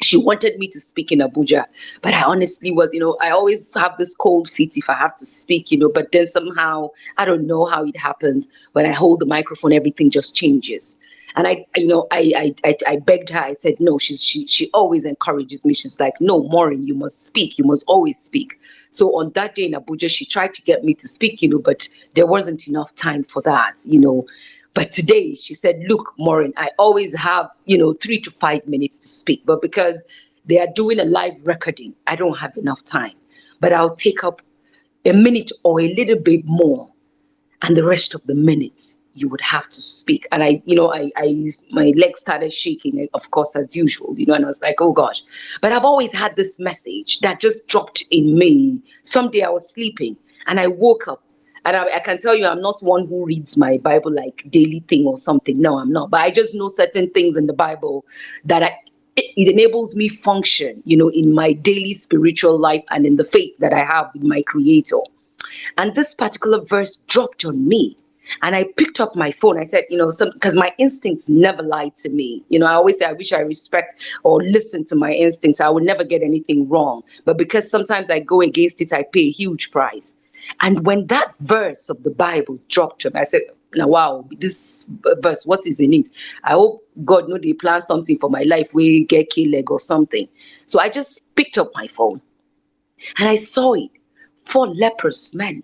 she wanted me to speak in Abuja, but I honestly was, I always have this cold feet if I have to speak, but then somehow, I don't know how it happens. When I hold the microphone, everything just changes. And I begged her. I said, no, she always encourages me. She's like, no, Maureen, you must speak. You must always speak. So on that day in Abuja, she tried to get me to speak, but there wasn't enough time for that, But today she said, look, Maureen, I always have, 3 to 5 minutes to speak. But because they are doing a live recording, I don't have enough time. But I'll take up a minute or a little bit more. And the rest of the minutes, you would have to speak. And my legs started shaking, of course, as usual, and I was like, oh gosh. But I've always had this message that just dropped in me. Someday I was sleeping and I woke up. And I can tell you, I'm not one who reads my Bible like daily thing or something. No, I'm not. But I just know certain things in the Bible that it enables me function, in my daily spiritual life and in the faith that I have with my Creator. And this particular verse dropped on me. And I picked up my phone. I said, because my instincts never lie to me. I always say, I wish I respect or listen to my instincts. I would never get anything wrong. But because sometimes I go against it, I pay a huge price. And when that verse of the Bible dropped on me, I said, now, wow, this verse, what is in it? I hope God know they plan something for my life. We get killed or something. So I just picked up my phone and I saw it. 4 leprous men.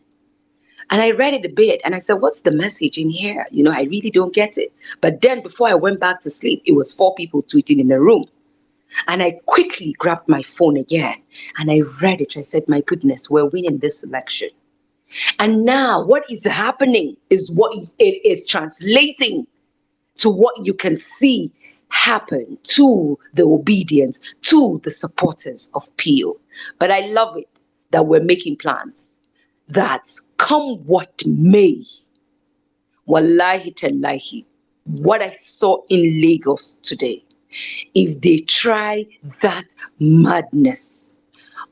And I read it a bit and I said, what's the message in here? I really don't get it. But then before I went back to sleep, it was 4 people tweeting in the room. And I quickly grabbed my phone again and I read it. I said, my goodness, we're winning this election. And now what is happening is what it is translating to what you can see happen to the obedience, to the supporters of PO. But I love it that we're making plans that come what may, wallahi tallahi, what I saw in Lagos today, if they try that madness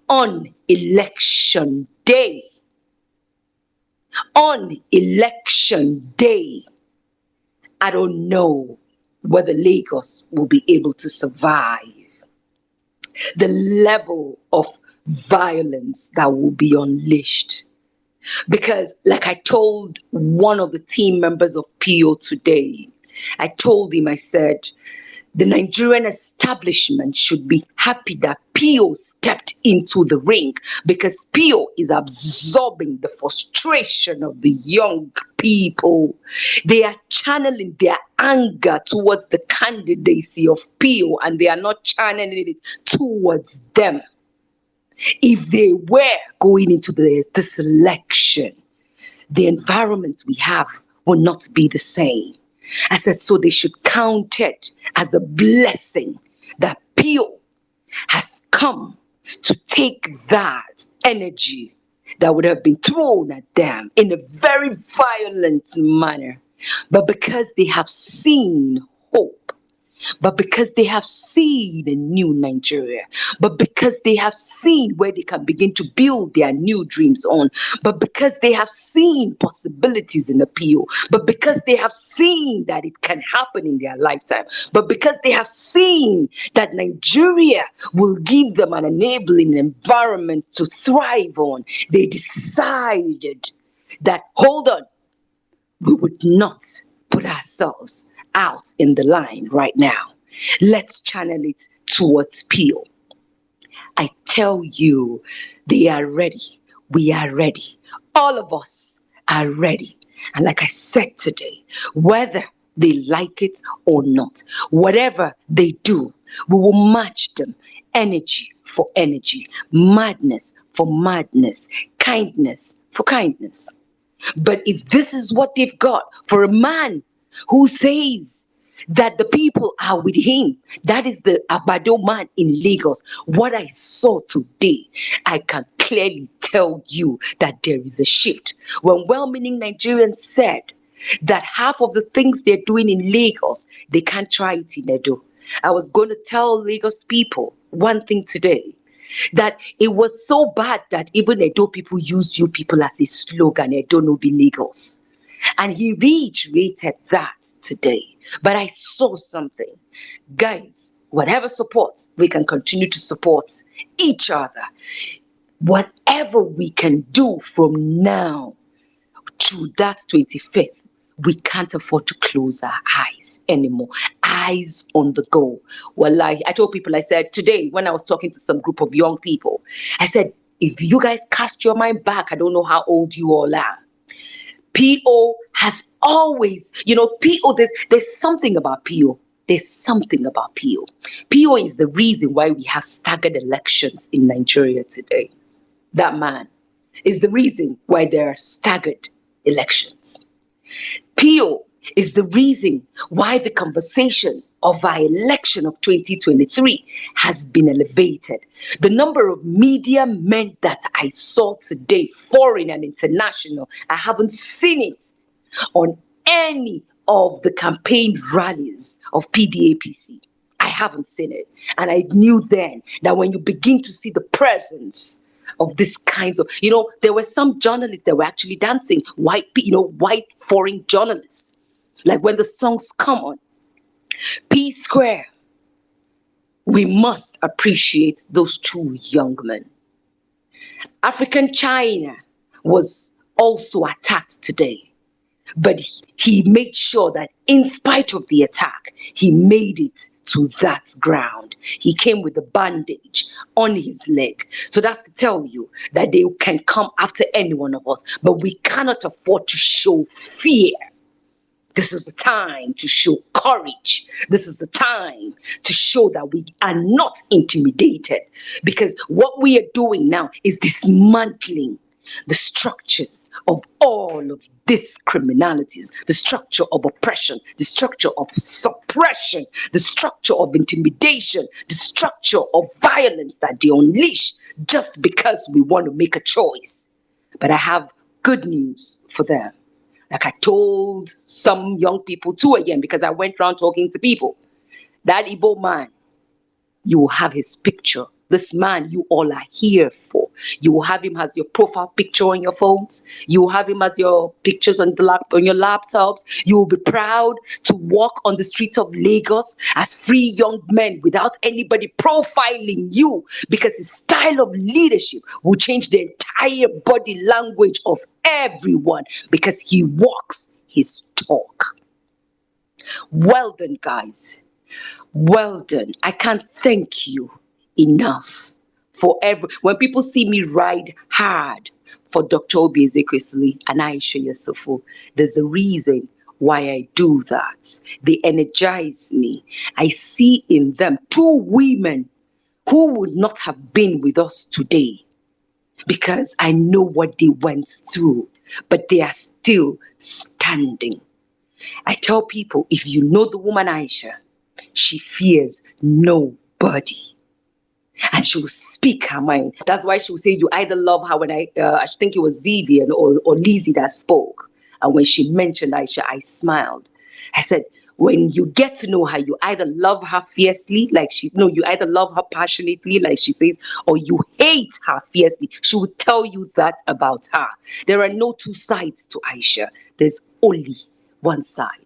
on election day, I don't know whether Lagos will be able to survive the level of violence that will be unleashed. Because, like I told one of the team members of PO today, I told him, I said, the Nigerian establishment should be happy that PO stepped into the ring, because PO is absorbing the frustration of the young people. They are channeling their anger towards the candidacy of PO and they are not channeling it towards them. If they were going into this election, the environment we have will not be the same. I said, so they should count it as a blessing that PO has come to take that energy that would have been thrown at them in a very violent manner. But because they have seen hope, but because they have seen a new Nigeria, but because they have seen where they can begin to build their new dreams on, but because they have seen possibilities in the PO, but because they have seen that it can happen in their lifetime, but because they have seen that Nigeria will give them an enabling environment to thrive on, they decided that, hold on, we would not put ourselves out in the line right now. Let's channel it towards PO. I tell you, they are ready. We are ready. All of us are ready. And like I said today, whether they like it or not, whatever they do, we will match them. Energy for energy, madness for madness, kindness for kindness. But if this is what they've got for a man who says that the people are with him, that is the Abado man in Lagos, what I saw today, I can clearly tell you that there is a shift. When well-meaning Nigerians said that half of the things they're doing in Lagos, they can't try it in Edo. I was going to tell Lagos people one thing today, that it was so bad that even Edo people used you people as a slogan, Edo no be Lagos. And he reiterated that today. But I saw something. Guys, whatever support, we can continue to support each other. Whatever we can do from now to that 25th, we can't afford to close our eyes anymore. Eyes on the goal. Well, I told people, I said today when I was talking to some group of young people, I said, if you guys cast your mind back, I don't know how old you all are. PO has always, PO, there's something about PO. There's something about PO. PO is the reason why we have staggered elections in Nigeria today. That man is the reason why there are staggered elections. PO is the reason why the conversation of our election of 2023 has been elevated. The number of media men that I saw today, foreign and international, I haven't seen it on any of the campaign rallies of PDAPC. I haven't seen it. And I knew then that when you begin to see the presence of this kinds of, there were some journalists that were actually dancing, white foreign journalists. Like when the songs come on, P Square, we must appreciate those two young men. African China was also attacked today, but he made sure that In spite of the attack, he made it to that ground. He came with a bandage on his leg. So that's to tell you that they can come after any one of us, but we cannot afford to show fear. This is the time to show courage. This is the time to show that we are not intimidated, because what we are doing now is dismantling the structures of all of these criminalities, the structure of oppression, the structure of suppression, the structure of intimidation, the structure of violence that they unleash just because we want to make a choice. But I have good news for them. Like I told some young people too again, because I went around talking to people. That Igbo man, you will have his picture. This man you all are here for. You will have him as your profile picture on your phones. You will have him as your pictures on on your laptops. You will be proud to walk on the streets of Lagos as free young men without anybody profiling you, because his style of leadership will change the entire body language of everyone, because he walks his talk. Well done, guys. Well done. I can't thank you enough for when people see me ride hard for Dr. Obi Ezekwesili and Aisha Yusufu, there's a reason why I do that. They energize me. I see in them two women who would not have been with us today, because I know what they went through, but they are still standing. I tell people, if you know the woman Aisha, she fears nobody. And she will speak her mind. That's why she will say, you either love her. When I think it was Vivian or Lizzie that spoke. And when she mentioned Aisha, I smiled. I said, when you get to know her, you either love her fiercely, like you either love her passionately, like she says, or you hate her fiercely. She will tell you that about her. There are no two sides to Aisha. There's only one side.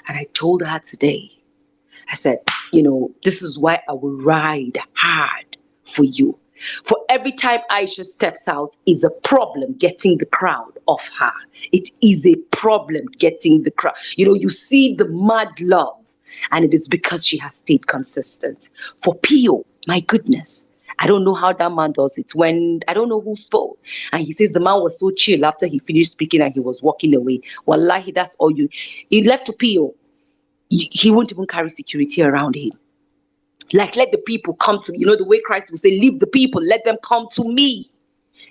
And I told her today, I said, this is why I will ride hard for you. For every time Aisha steps out, it's a problem getting the crowd off her. It is a problem getting the crowd. You see the mad love, and it is because she has stayed consistent. For Pio, my goodness, I don't know how that man does it. I don't know who spoke, and he says the man was so chill after he finished speaking and he was walking away. Wallahi, that's all he left to Pio. He won't even carry security around him. Like, let the people come to, the way Christ will say, leave the people, let them come to me.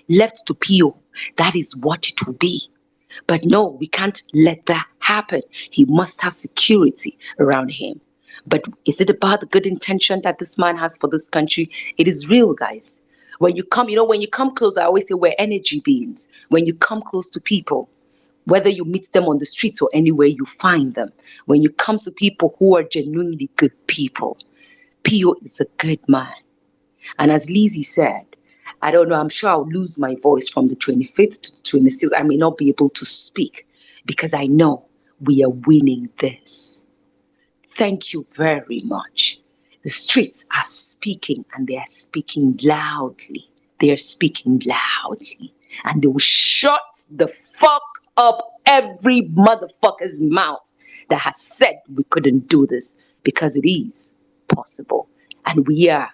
Left to Pio, that is what it will be. But no, we can't let that happen. He must have security around him. But is it about the good intention that this man has for this country? It is real, guys. When you come close, I always say we're energy beings. When you come close to people, whether you meet them on the streets or anywhere you find them, when you come to people who are genuinely good people, Pio is a good man. And as Lizzie said, I don't know, I'm sure I'll lose my voice from the 25th to the 26th. I may not be able to speak because I know we are winning this. Thank you very much. The streets are speaking, and they are speaking loudly. They are speaking loudly. And they will shut the fuck up every motherfucker's mouth that has said we couldn't do this, because it is possible. And we are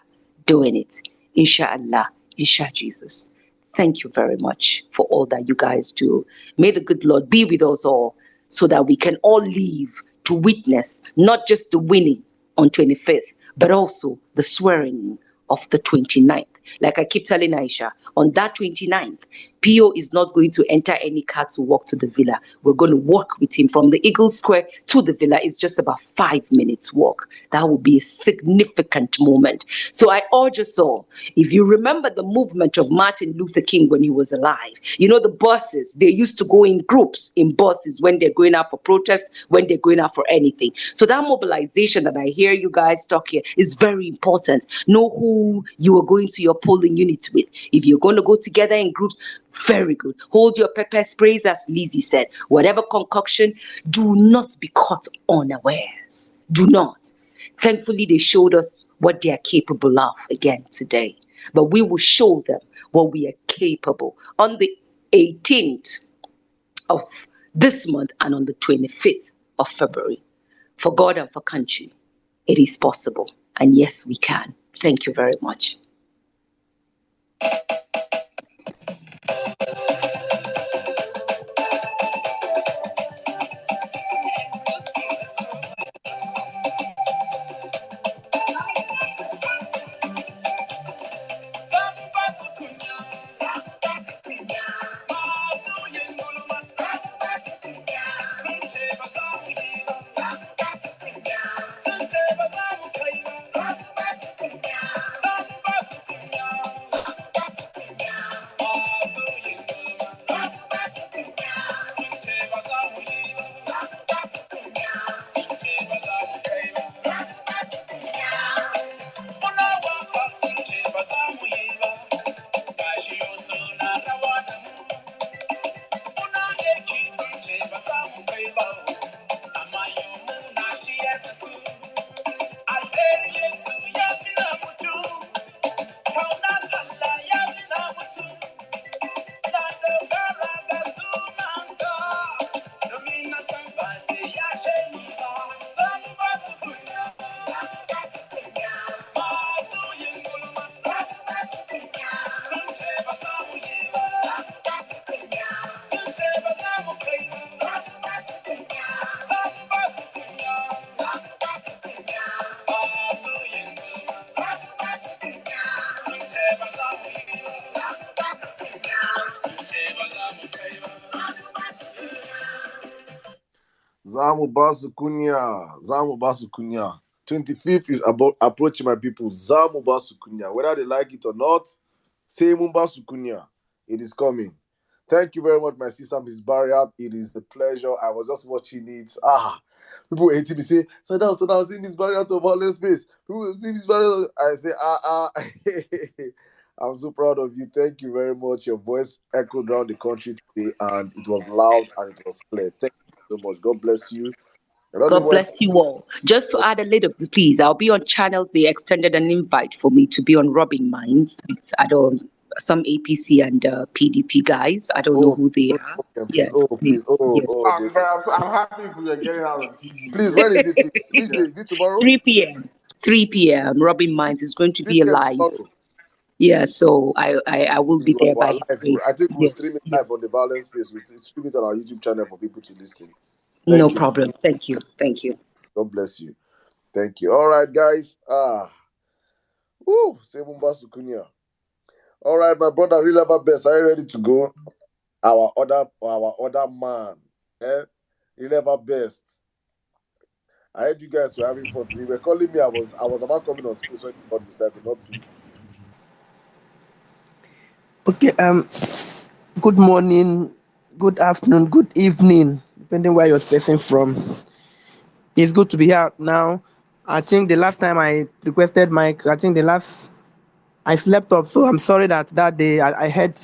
doing it. Inshallah, Insha Jesus. Thank you very much for all that you guys do. May the good Lord be with us all, so that we can all live to witness not just the winning on 25th, but also the swearing of the 29th. Like I keep telling Aisha, on that 29th, Pio is not going to enter any car to walk to the villa. We're going to walk with him from the Eagle Square to the villa. It's just about 5 minutes walk. That will be a significant moment. So I urge us all, if you remember the movement of Martin Luther King when he was alive, the buses, they used to go in groups, in buses, when they're going out for protest, when they're going out for anything. So that mobilization that I hear you guys talk here is very important. Know who you are going to your polling unit with. If you're going to go together in groups, very good. Hold your pepper sprays, as Lizzie said. Whatever concoction, do not be caught unawares. Do not. Thankfully, they showed us what they are capable of again today. But we will show them what we are capable on the 18th of this month and on the 25th of February. for God and for country. It is possible. And yes, we can. Thank you very much. Zamu Basukunya. Zamu Basukunya. 25th is about approaching my people. Zamu Basukunya. Whether they like it or not, say Basukunya. It is coming. Thank you very much, my sister, Miss Barriat. It is a pleasure. I was just watching it. People hate me say, sit down, see Miss Barriat of Vawulence Space. People see Miss Barriat. I say, I'm so proud of you. Thank you very much. Your voice echoed around the country today, and it was loud and it was clear. Thank you so much. God bless you. I don't know God what. bless you all. Just to add a little, please, I'll be on channels. They extended an invite for me to be on Rubbing Minds with some APC and PDP guys. I don't know Oh, who they don't are. come here, please. Yes, Oh, please. please. Oh, Yes. oh, they, I'm happy if we are getting out of TV. please. When is it, please? Which day? Is it tomorrow? 3 p.m. 3 p.m. Rubbing Minds is going to 3 be p.m. live. tomorrow. Yeah, so I will Please, be there we're by live. His grace. I think we'll Yes, stream it yes. live on the Vawulence Space. We'll stream it on our YouTube channel for people to listen. No Thank you. problem. Thank you. Thank you. God bless you. Thank you. All right, guys. Say Mumba Sukunya. All right, my brother, real ever best. Are you ready to go? Our other man. Real ever best. I heard you guys were having fun today. You were calling me. I was about coming on space when you called me, so I could not pick. Okay, good morning, good afternoon, good evening, depending where you're spacing from. It's good to be here now. I think the last time I requested mic, I slept off. So I'm sorry that day I heard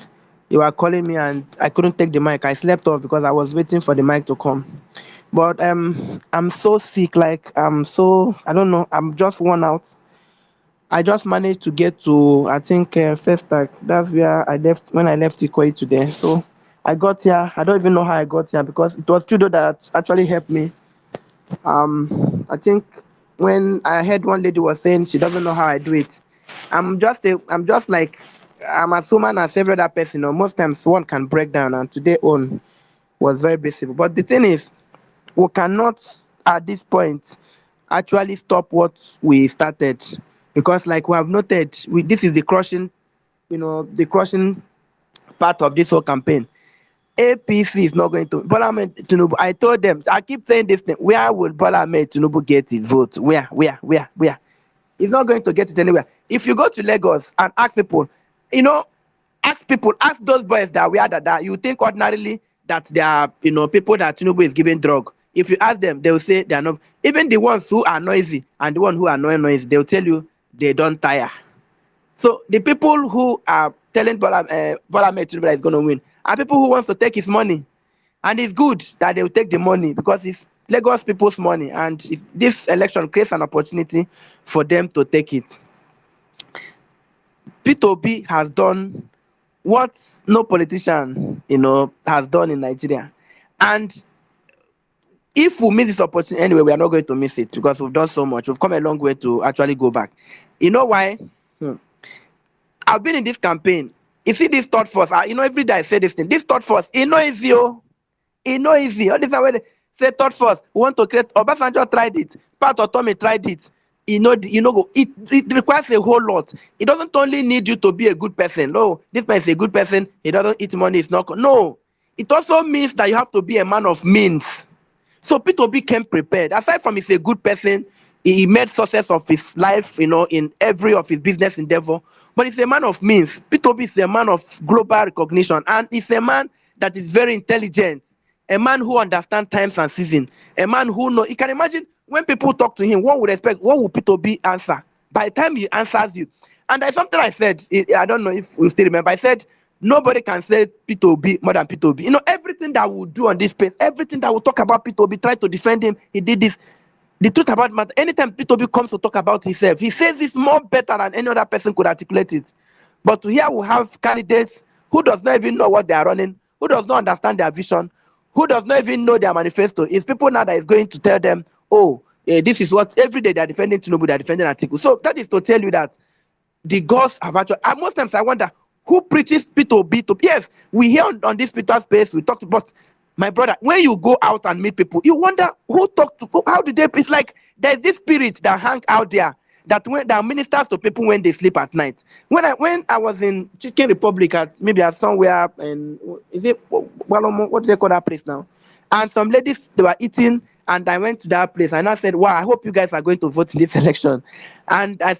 you were calling me and I couldn't take the mic. I slept off because I was waiting for the mic to come. But I'm so sick, like I don't know, I'm just worn out. I just managed to get to, I think, first tag. That's where I left when I left Ikoyi today. So I got here. I don't even know how I got here because it was Chudo that actually helped me. I think when I heard one lady was saying she doesn't know how I do it. I'm as human as every other person. Most times one can break down, and today own was very visible. But the thing is, we cannot at this point actually stop what we started because like we have noted this is the crushing part of this whole campaign. APC is not going to Bola Ahmed Tinubu. I told them, I keep saying this thing, where will Bola Ahmed Tinubu get his vote? Where? He's not going to get it anywhere. If you go to Lagos and ask people, ask those boys that we are that you think ordinarily that they are people that Tinubu is giving drug. If you ask them, they will say they are not. Even the ones who are noisy and the ones who are not noisy, they will tell you they don't tire. So the people who are telling Bola Ahmed Tinubu that is going to win are people who wants to take his money, and it's good that they will take the money because it's Lagos people's money, and if this election creates an opportunity for them to take it. P2B has done what no politician has done in Nigeria, and if we miss this opportunity anyway, we are not going to miss it because we've done so much. We've come a long way to actually go back. You know why? I've been in this campaign. You see this thought force. Every day I say this thing. This thought force, it no easy, oh. It no easy. All this time when they say thought force, we want to create. Obasanjo tried it. Pat Otomi tried it. Go. It requires a whole lot. It doesn't only need you to be a good person. No, this man is a good person. He doesn't eat money. It's not. No. It also means that you have to be a man of means. So Peter Obi came prepared. Aside from he's a good person, he made success of his life, in every of his business endeavor. But he's a man of means. Peter Obi is a man of global recognition, and he's a man that is very intelligent, a man who understands times and seasons, a man who know. You can imagine when people talk to him, what would expect? What would Peter Obi answer? By the time he answers you, and there's something I said. I don't know if you still remember. I said nobody can say Peter Obi more than Peter Obi. Everything that we do on this space, everything that we talk about Peter Obi, try to defend him. He did this. The truth about matter, anytime Peter Obi comes to talk about himself, he says this more better than any other person could articulate it. But here we have candidates who does not even know what they are running, who does not understand their vision, who does not even know their manifesto. It's people now that is going to tell them, oh, this is what every day they are defending Tinubu, they are defending Atiku. So that is to tell you that the gods have actually. And most times I wonder who preaches Peter Obi to. Yes, we hear on this Peter space, we talk to, but my brother, when you go out and meet people, you wonder who talk to, how do they. It's like there's this spirit that hang out there that ministers to people when they sleep at night. When I was in Chicken Republic maybe at somewhere in, is it what do they call that place now? And some ladies, they were eating, and I went to that place and I said, wow, I hope you guys are going to vote in this election. And I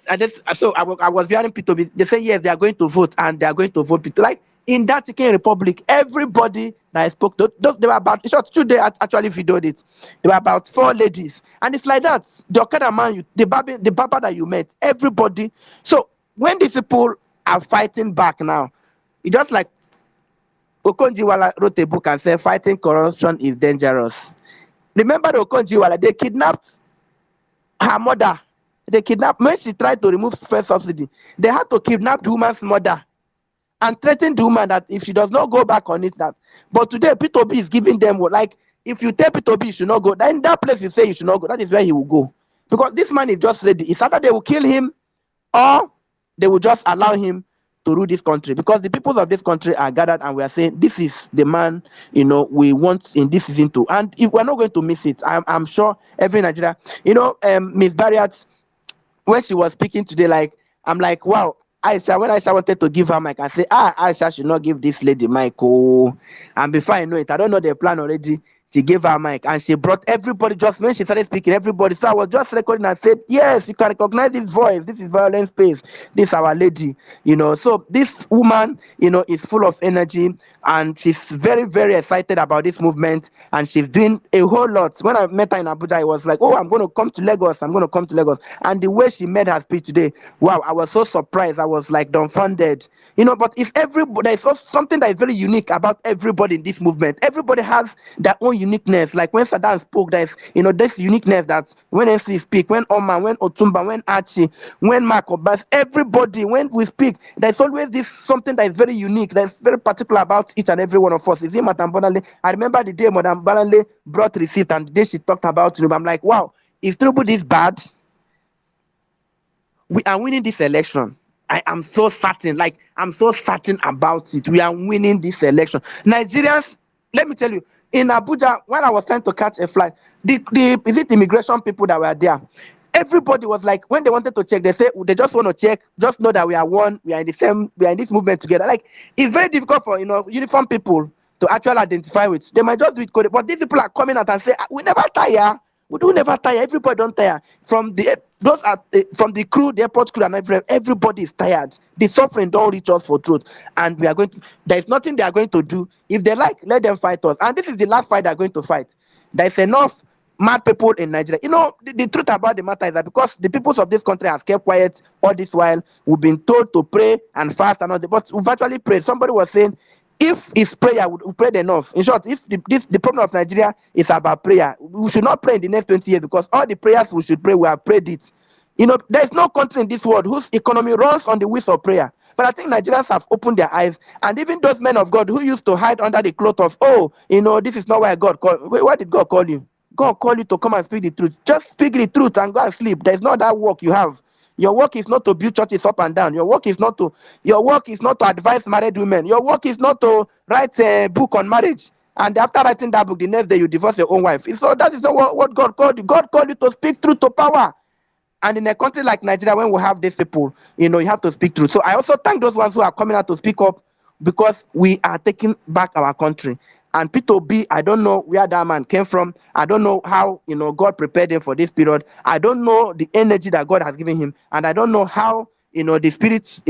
was hearing people, they say yes, they are going to vote, and they are going to vote people. Like in that Chicken Republic, everybody that I spoke to, they were about, in short, 2 days actually videoed it. There were about 4 ladies. And it's like that. The Okada man, the barber that you met, everybody. So when these people are fighting back now, it's just like Okonjiwala wrote a book and said, fighting corruption is dangerous. Remember the Okonjiwala, they kidnapped her mother. They kidnapped, when she tried to remove first subsidy, they had to kidnap the woman's mother and threaten the woman that if she does not go back on it, that. But today, Peter Obi is giving them what, like, if you tell Peter Obi you should not go, then that place you say you should not go, that is where he will go. Because this man is just ready. It's either they will kill him or they will just allow him to rule this country, because the peoples of this country are gathered and we are saying this is the man we want in this season too. And if we're not going to miss it, I'm sure every Nigeria, Miss Barriat, when she was speaking today, like, I'm like, wow, Aisha, when Aisha wanted to give her mic, I say, Aisha should not give this lady mic. Oh, and before I know it, I don't know the plan already. She gave her mic and she brought everybody. Just when she started speaking, everybody. So I was just recording and said, yes, you can recognize this voice. This is Violence Space. This is our lady. So this woman, is full of energy, and she's very, very excited about this movement, and she's doing a whole lot. When I met her in Abuja, I was like, oh, I'm going to come to Lagos. I'm going to come to Lagos. And the way she made her speech today, wow, I was so surprised. I was like dumbfounded. But if everybody, there's also something that is very unique about everybody in this movement. Everybody has their own uniqueness. Like when Saddam spoke, there's this uniqueness that when MC speak, when Oman, when Otumba, when Archie, when Mark Obas, everybody, when we speak, there's always this something that is very unique, that's very particular about each and every one of us. Is it Madam Bonale? I remember the day Madam Bonale brought receipt and the day she talked about Tinubu. I'm like, wow, is Tinubu this bad? We are winning this election. I am so certain, like I'm so certain about it. We are winning this election. Nigerians, let me tell you, in Abuja, when I was trying to catch a flight, the is it immigration people that were there? Everybody was like, when they wanted to check, they say they just want to check, just know that we are one, we are in the same, we are in this movement together. Like it's very difficult for uniform people to actually identify with. They might just do it coded, but these people are coming out and say, we never tire. We do never tire. Everybody don't tire. From the crew, the airport crew, and everybody is tired. The suffering don't reach us for truth, and we are going to. There is nothing they are going to do. If they like, let them fight us. And this is the last fight they are going to fight. There is enough mad people in Nigeria. The truth about the matter is that because the peoples of this country have kept quiet all this while, we've been told to pray and fast and all that, but we've actually prayed. Somebody was saying, if it's prayer, we prayed enough. In short, if the problem of Nigeria is about prayer, we should not pray in the next 20 years, because all the prayers we should pray, we have prayed it. There is no country in this world whose economy runs on the wheels of prayer. But I think Nigerians have opened their eyes, and even those men of God who used to hide under the cloth of, this is not why God called. Why did God call you? God call you to come and speak the truth. Just speak the truth and go and sleep. There's not that work you have. Your work is not to build churches up and down. Your work is not to advise married women. Your work is not to write a book on marriage. And after writing that book, the next day you divorce your own wife. So that is not what God called you. God called you to speak truth to power. And in a country like Nigeria, when we have these people, you have to speak truth. So I also thank those ones who are coming out to speak up, because we are taking back our country. And Peter B, I don't know where that man came from. I don't know how God prepared him for this period. I don't know the energy that God has given him, and I don't know how the spirits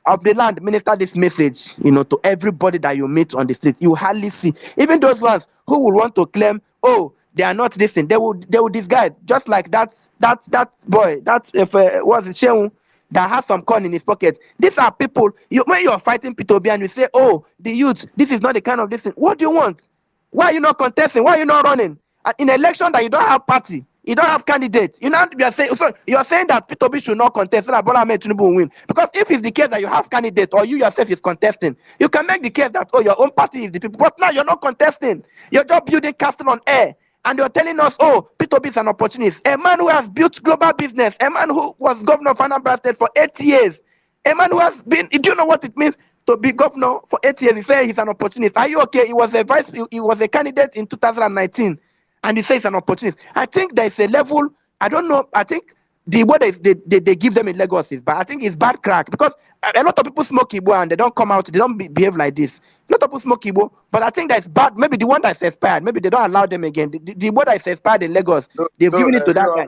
of the land minister this message to everybody that you meet on the street. You hardly see even those ones who will want to claim, oh, they are not listening. They will disguise, just like that boy that if was it Shehu that has some corn in his pocket. These are people. When you're fighting P2B and you say, oh, the youth, this is not the kind of this thing. What do you want? Why are you not contesting? Why are you not running? And in an election that you don't have party, you don't have candidates. You are saying that P2B should not contest so that Bola Ahmed Tinubu will win. Because if it's the case that you have candidate or you yourself is contesting, you can make the case that your own party is the people. But now you're not contesting. You're just building castle on air. And you're telling us, oh, P2B is an opportunist. A man who has built global business, a man who was governor of Anambra State for 8 years, a man who has been, do you know what it means to be governor for 8 years? He said he's an opportunist. Are you okay? He was a candidate in 2019, and you say he's an opportunist. I think there's a level, I don't know, I think the way they give them in Lagos is bad. I think it's bad crack, because a lot of people smoke Igbo and they don't come out, they don't behave like this. A lot of people smoke Igbo, but I think that's bad. Maybe the one that's expired, maybe they don't allow them again. The one that's expired in Lagos, No, they've no, given it to that guy.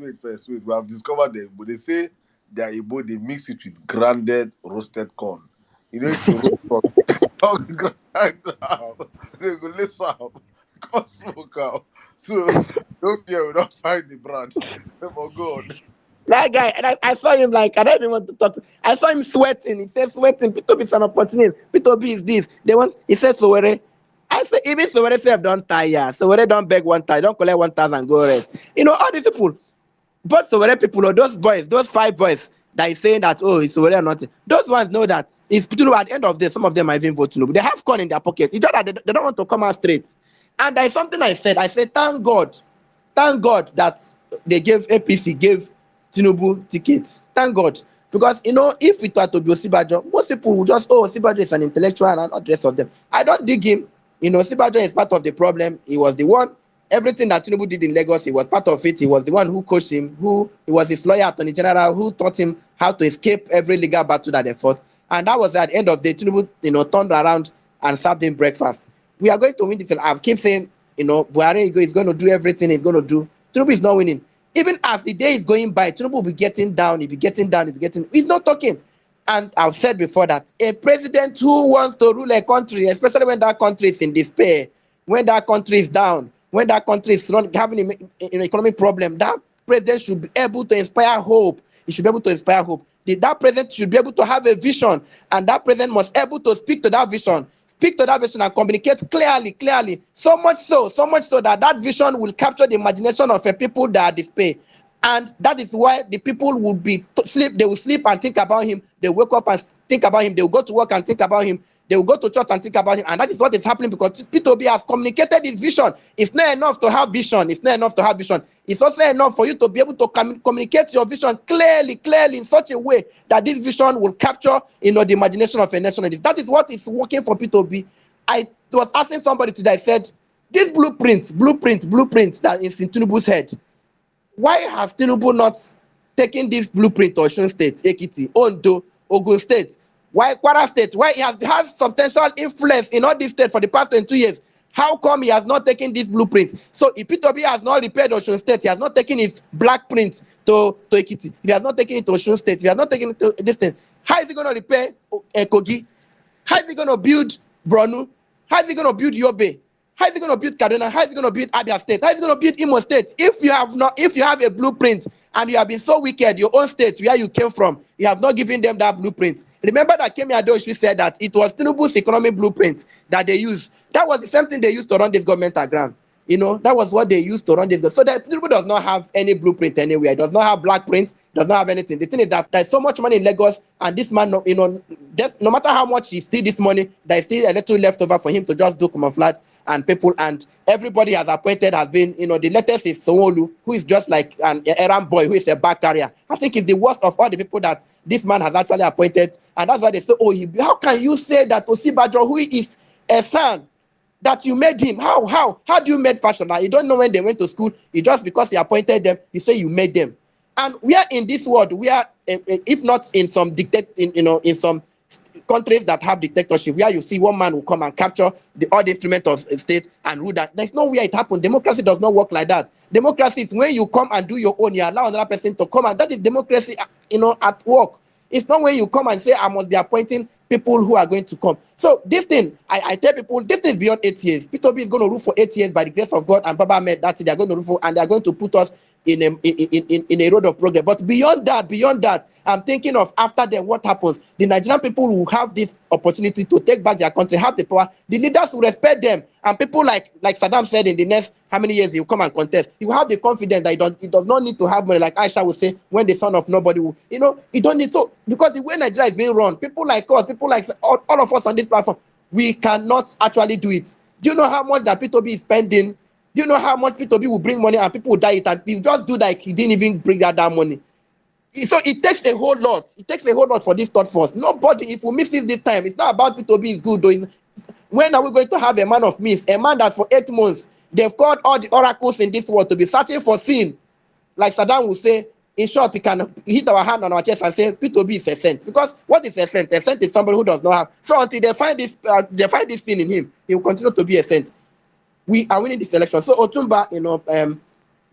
wait first, wait. We have discovered them, but they say they are Igbo, they mix it with grounded roasted corn. If you roast corn, grind out, they go listen out, come smoke out. So, don't fear, we don't find the brand. Oh, God. That guy, and I saw him like, I don't even want to talk. I saw him sweating. He said, sweating. P2B is an opportunity. P2B is this. He said, Sowore. I said, even Sowore self don't tire. Sowore don't beg 1,000, don't collect 1,000, go rest. All these people, both Sowore people, or those boys, those 5 boys that is saying that, oh, it's Sowore or nothing. Those ones know that it's Tinubu. At the end of the day, some of them might even vote Tinubu. They have corn in their pocket. It's just that they don't want to come out straight. And there is something I said, thank God that they gave Tinubu ticket. Thank God. Because if it were to be Osibajo, most people would just, oh, Osibajo is an intellectual and not the rest of them. I don't dig him. Osibajo is part of the problem. He was the one, everything that Tinubu did in Lagos, he was part of it. He was the one who coached him, he was his lawyer, Attorney General, who taught him how to escape every legal battle that they fought. And that was at the end of the day, Tinubu, turned around and served him breakfast. We are going to win this. I keep saying, Buhari is going to do everything he's going to do. Tinubu is not winning. Even as the day is going by, Tinubu will be getting down, he's not talking. And I've said before that a president who wants to rule a country, especially when that country is in despair, when that country is down, when that country is having an economic problem, that president should be able to inspire hope. He should be able to inspire hope. That president should be able to have a vision, and that president must be able to speak to that vision. Speak to that vision and communicate clearly. So much so that vision will capture the imagination of a people that are despair. And that is why the people will sleep. They will sleep and think about him. They wake up and think about him. They will go to work and think about him. They will go to church and think about him. And that is what is happening, because P2B has communicated his vision. It's not enough to have vision. It's also enough for you to be able to communicate your vision clearly in such a way that this vision will capture the imagination of a nationalist. That is what is working for P2B. I was asking somebody today, I said, this blueprint that is in Tinubu's head, why has Tinubu not taken this blueprint to Osun State, Ekiti, Ondo, Ogun State? Why Kwara State? Why he has substantial influence in all these states for the past 22 years? How come he has not taken this blueprint? So if P2B has not repaired Osun State, he has not taken his black print to Ekiti, if he has not taken it to Osun State, if he has not taken it to this thing, how is he going to repair Kogi? How is he going to build Bronu? How is he going to build Yobe? How is he going to build Kaduna? How is he going to build Abia State? How is he going to build Imo State? If you have a blueprint and you have been so wicked, your own state where you came from, you have not given them that blueprint. Remember that Kemi Adeosun said that it was Tinubu's economic blueprint that they used. That was the same thing they used to run this government aground. That was what they used to run this. So that Tinubu does not have any blueprint anywhere. It does not have black print. Does not have anything. The thing is that there's so much money in Lagos, and this man, just no matter how much he steal this money, there's still a little left over for him to just do camouflage and people, and everybody has appointed has been, the latest is Sanwo-Olu, who is just like an errand boy, who is a bag carrier. I think he's the worst of all the people that this man has actually appointed, and that's why they say, how can you say that Osibajo, who is a son, that you made him? How do you make fashion? Now, you don't know when they went to school. It just because he appointed them, you say you made them. And we are in this world. We are, if not in some in some countries that have dictatorship, where you see one man will come and capture all the instruments of a state and rule that. There's nowhere it happens. Democracy does not work like that. Democracy is when you come and do your own, you allow another person to come, and that is democracy, at work. It's not when you come and say, I must be appointing people who are going to come. So this thing, I tell people, this thing is beyond 8 years. P2B is going to rule for 8 years by the grace of God, and Baba Ahmed, that's it. They're going to rule for, and they're going to put us in a road of progress. But beyond that, I'm thinking of after them, what happens? The Nigerian people will have this opportunity to take back their country, have the power. The leaders will respect them, and people like Saddam said, in the next how many years he will come and contest. He will have the confidence that he does not need to have money, like Aisha will say, when the son of nobody will, he don't need. So because the way Nigeria is being run, people like us, people like all of us on this platform, we cannot actually do it. Do you know how much that P2B is spending? Do you know how much P2B will bring money and people will die it, and you just do like he didn't even bring that money? So it takes a whole lot. It takes a whole lot for this third force. Nobody, if we miss it this time, it's not about P2B is good. Though. When are we going to have a man of myth? A man that for 8 months, they've called all the oracles in this world to be searching for sin. Like Saddam will say, in short, we can hit our hand on our chest and say, P2B is a saint. Because what is a saint? A saint is somebody who does not have. So until they find this sin in him, he will continue to be a saint. We are winning this election. So Otumba,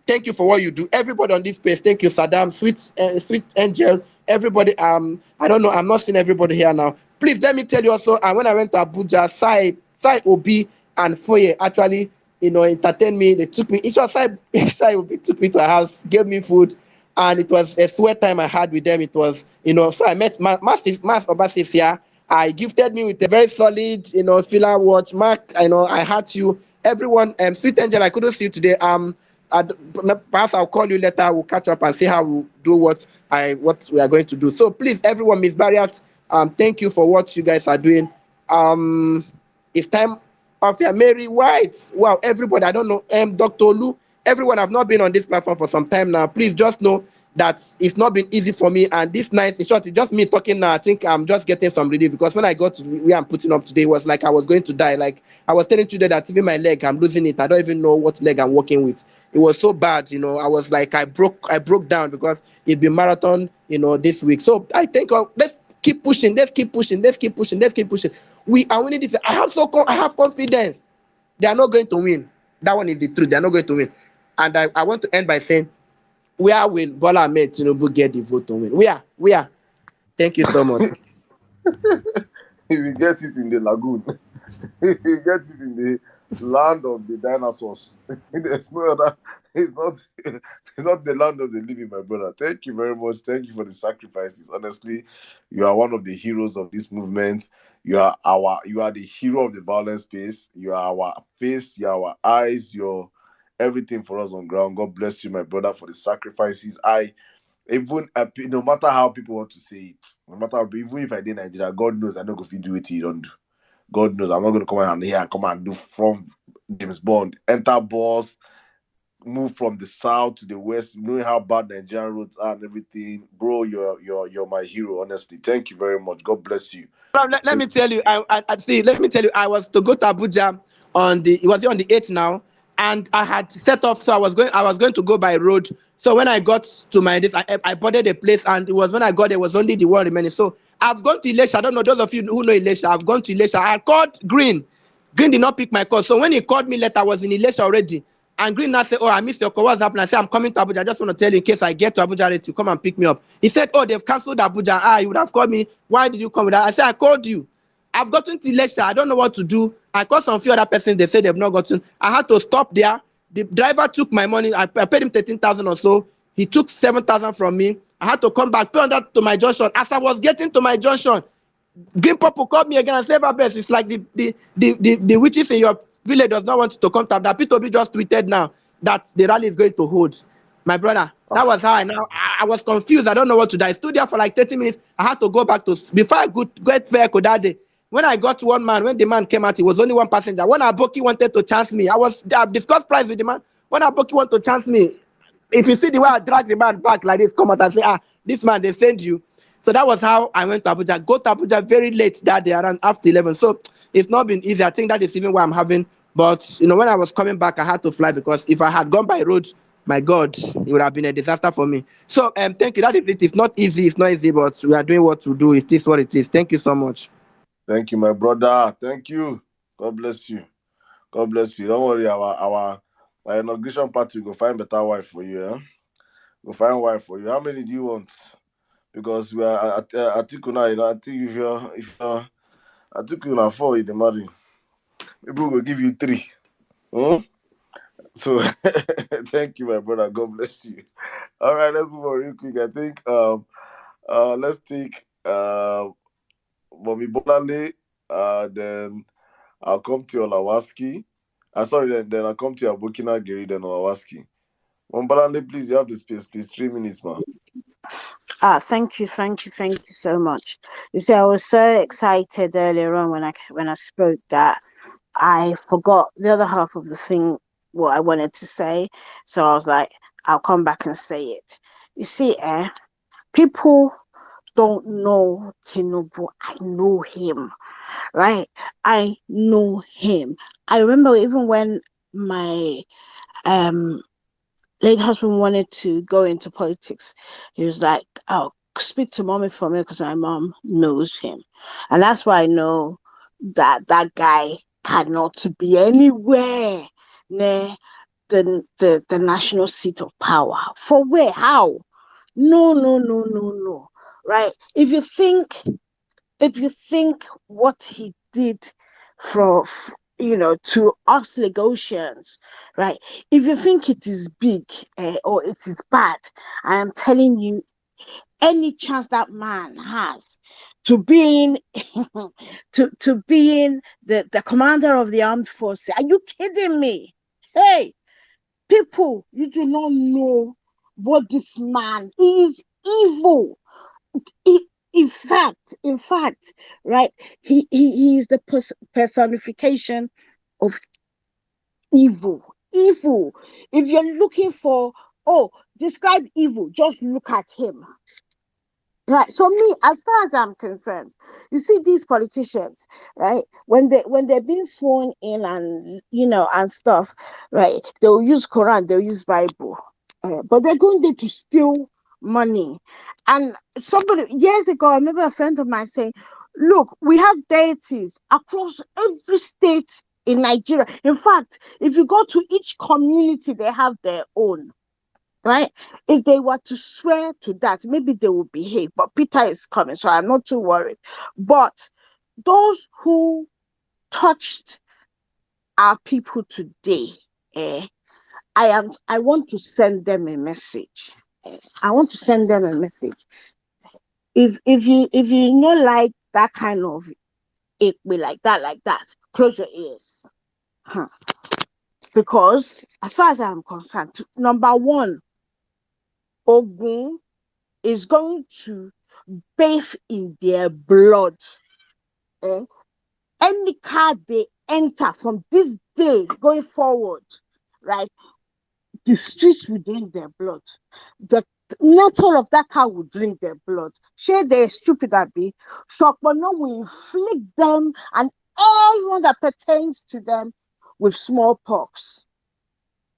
thank you for what you do. Everybody on this space, thank you, Saddam, sweet angel, everybody. I don't know, I'm not seeing everybody here now. Please let me tell you also. When I went to Abuja, Sai Obi and Foye actually, entertained me. They took me. Sai Obi took me to a house, gave me food, and it was a sweat time I had with them. It was, So I met Mas Obasisia. I gifted me with a very solid, filler watch. Mark, I had you. Everyone, sweet angel, I couldn't see you today. Perhaps I'll call you later. We'll catch up and see how we'll do what we are going to do. So please, everyone, Miss Barriers, thank you for what you guys are doing. It's time of your Mary White. Wow, everybody, I don't know, Dr. Lu, everyone, I've not been on this platform for some time now. Please just know that it's not been easy for me. And this night, in short, it's just me talking now. I think I'm just getting some relief, because when I got to where I'm putting up today, it was like I was going to die. Like I was telling you that even my leg, I'm losing it. I don't even know what leg I'm working with. It was so bad, I was like, I broke down, because it's been marathon, this week. So I think let's keep pushing. We are winning this. I have confidence. They are not going to win. That one is the truth. They are not going to win. And I want to end by saying, where will Bola Ahmed Tinubu get the vote to win? Where? Thank you so much. He will get it in the lagoon. He will get it in the land of the dinosaurs. There's no other. It's not the land of the living, my brother. Thank you very much. Thank you for the sacrifices. Honestly, you are one of the heroes of this movement. You are the hero of the violence space. You are our face. You are our eyes. You're everything for us on ground. God bless you, my brother, for the sacrifices. Even no matter how people want to say it, no matter even if I did Nigeria, God knows I know if you do it, you don't do. God knows I'm not gonna come out here and come and do from James Bond, enter boss, move from the south to the west, knowing how bad Nigerian roads are and everything. Bro, you're my hero, honestly. Thank you very much. God bless you. Let me tell you, let me tell you, I was to go to Abuja it was on the 8th now, and I had set off, so I was going to go by road. So when I got to I boarded a place, and it was when I got there was only the one remaining. So I've gone to Ilesha. I don't know those of you who know Ilesha. I've gone to Ilesha. I called Green. Green did not pick my call. So when he called me later, I was in Ilesha already. And Green now said, "Oh, I missed your call. What's happening?" I said, "I'm coming to Abuja. I just want to tell you in case I get to Abuja already to come and pick me up." He said, "Oh, they've cancelled Abuja. You would have called me. Why did you come with that?" I said, "I called you. I've gotten to lecture. I don't know what to do. I called some few other persons. They said they've not gotten. I had to stop there. The driver took my money. I paid him 13,000 or so. He took 7,000 from me. I had to come back, pay on that to my junction. As I was getting to my junction, Green Purple called me again and said, "Babes, it's like the witches in your village does not want you to come to Abuja. P2B just tweeted now that the rally is going to hold. My brother, that was how I was confused. I don't know what to do. I stood there for like 30 minutes. I had to go back to, before I could get vehicle that day. When I got one man, when the man came out, it was only one passenger. When Aboki wanted to chance me, I've discussed price with the man. When Aboki wanted to chance me, if you see the way I drag the man back like this, come out and say, this man, they send you. So that was how I went to Abuja. Go to Abuja very late that day, around after 11. So it's not been easy. I think that is even why I'm having. But, when I was coming back, I had to fly because if I had gone by road, my God, it would have been a disaster for me. So thank you. That is it. It's not easy. It's not easy, but we are doing what we do. It is what it is. Thank you so much. Thank you, my brother. Thank you. God bless you. God bless you. Don't worry, our inauguration party will go find better wife for you. Eh? Go find wife for you. How many do you want? Because we are at Atikuna, I think if you're Atikuna 4 in the marry, people will give you 3. Hmm? So thank you, my brother. God bless you. All right, let's move on real quick. I think let's take Mommy Bolale, then I'll come to Olawaski. Sorry, then I'll come to your Burkina Giri, then Olawaski. Mommy Bolale, please, you have the space, please. 3 minutes, ma. Thank you so much. You see, I was so excited earlier on when I spoke that I forgot the other half of the thing what I wanted to say. So I was like, I'll come back and say it. You see, people don't know Tinubu. I know him, right? I know him. I remember even when my um late husband wanted to go into politics, he was like, "I'll speak to mommy for me because my mom knows him," and that's why I know that guy cannot be anywhere near the national seat of power. For where? How? No, no, no, no, no. Right? If you think what he did for to us Lagosians, right? If you think it is big or it is bad, I am telling you, any chance that man has to being to being the commander of the armed forces, are you kidding me? Hey, people, you do not know what this man is. Evil. He, in fact, right? He is the personification of evil. Evil. If you're looking for, describe evil, just look at him. Right. So me, as far as I'm concerned, you see these politicians, right? When they're being sworn in and and stuff, right? They'll use Quran, they'll use Bible, but they're going there to steal money. And somebody years ago, I remember a friend of mine saying, "Look, we have deities across every state in Nigeria. In fact, if you go to each community, they have their own." Right? If they were to swear to that, maybe they will behave. But Peter is coming, so I'm not too worried. But those who touched our people today, eh, I want to send them a message. I want to send them a message. If you not like that kind of it be like that, close your ears. Huh. Because as far as I'm concerned, number one, Ogun is going to bathe in their blood. Eh? Any car they enter from this day going forward, right? The streets will drink their blood. The not all of that car will drink their blood. Sure, they're stupid at be. Shokbono will inflict them and everyone that pertains to them with smallpox.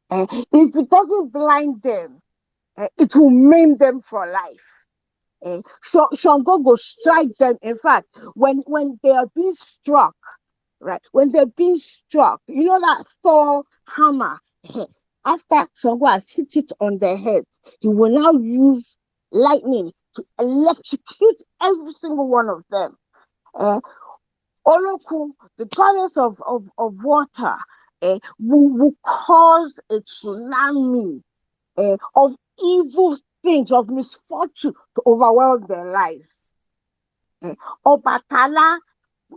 If it doesn't blind them, it will maim them for life. Shango go strike them. In fact, when they are being struck, right? When they're being struck, you know that Thor hammer. After Shango has hit it on their heads, he will now use lightning to electrocute every single one of them. Uh, Oloku, the goddess of water, will cause a tsunami of evil things, of misfortune to overwhelm their lives. Obatala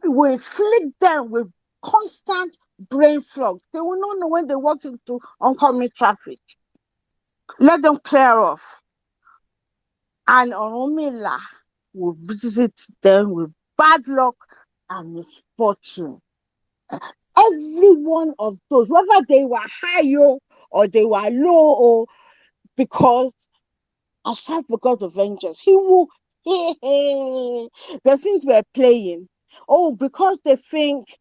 will inflict them with constant brain fog. They will not know when they walk into oncoming traffic. Let them clear off. And Oromila will visit them with bad luck and misfortune. Every one of those, whether they were high or they were low, or because aside for God of vengeance, he will. They think we're playing. Oh, because they think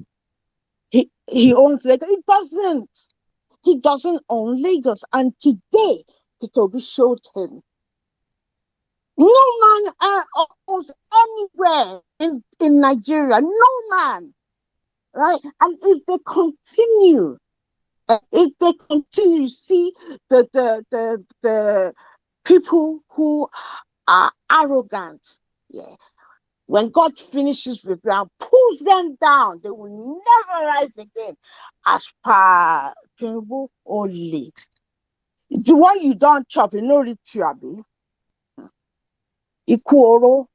he owns Lagos. He doesn't. He doesn't own Lagos. And today, Kitobi showed him. No man owns anywhere in Nigeria. No man. Right? And if they continue, see the people who are arrogant, yeah. When God finishes with them, pulls them down, they will never rise again. As per Tinubu only. The one you don't chop, you know ritual. Ikuoro,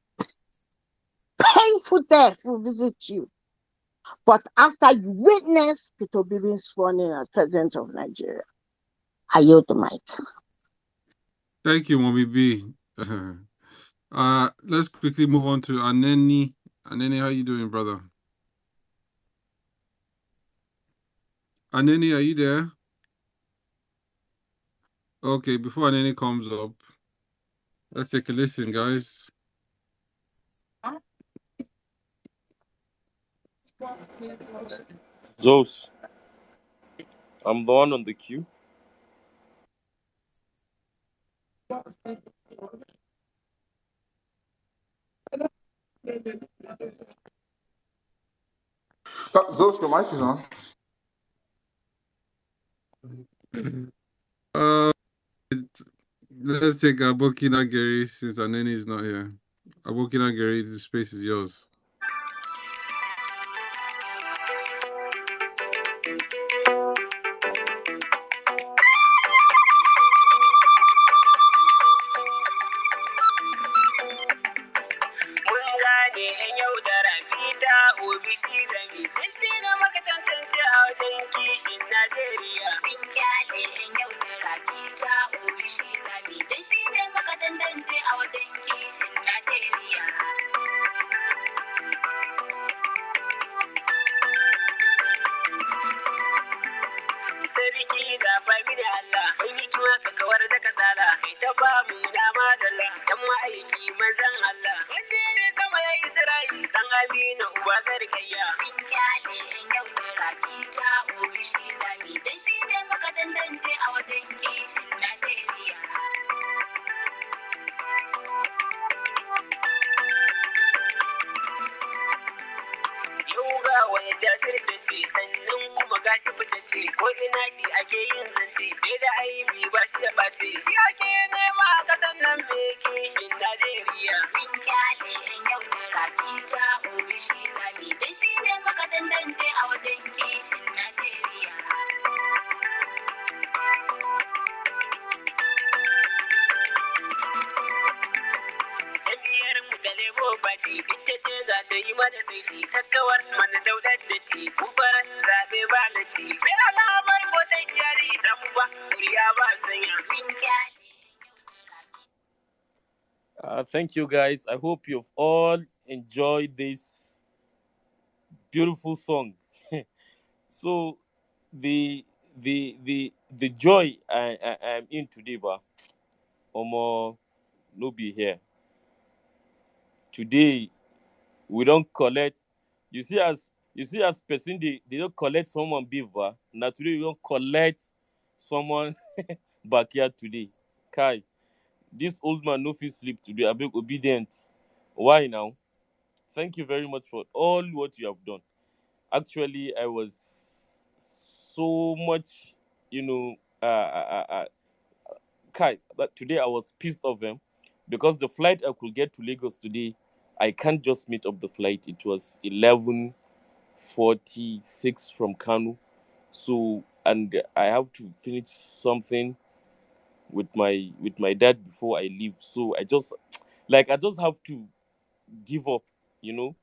painful death will visit you. But after you witness Peter Obi being sworn in as president of Nigeria, I yield the mic. Thank you, Mommy B. Let's quickly move on to Aneni. Aneni, how you doing, brother? Aneni, are you there? Okay, before Aneni comes up, let's take a listen, guys. Zos, I'm the one on the queue. Those your mic is on. Let's take Abokina Gary since Aneni is not here. Abokina Gary, the space is yours. Thank you, guys. I hope you've all enjoyed this beautiful song. So, the joy I'm in today, but Omo no be here. Today we don't collect. You see as person they don't collect someone beef, but now today we don't collect someone backyard today. Kai, this old man no fit sleep today. I beg obedient. Why now? Thank you very much for all what you have done. Actually, I was so much, you know, Kai, but today I was pissed off them because the flight I could get to Lagos today, I can't just meet up the flight. It was 11:46 from Kanu, so and I have to finish something with my dad before I leave. So I just have to give up. You know,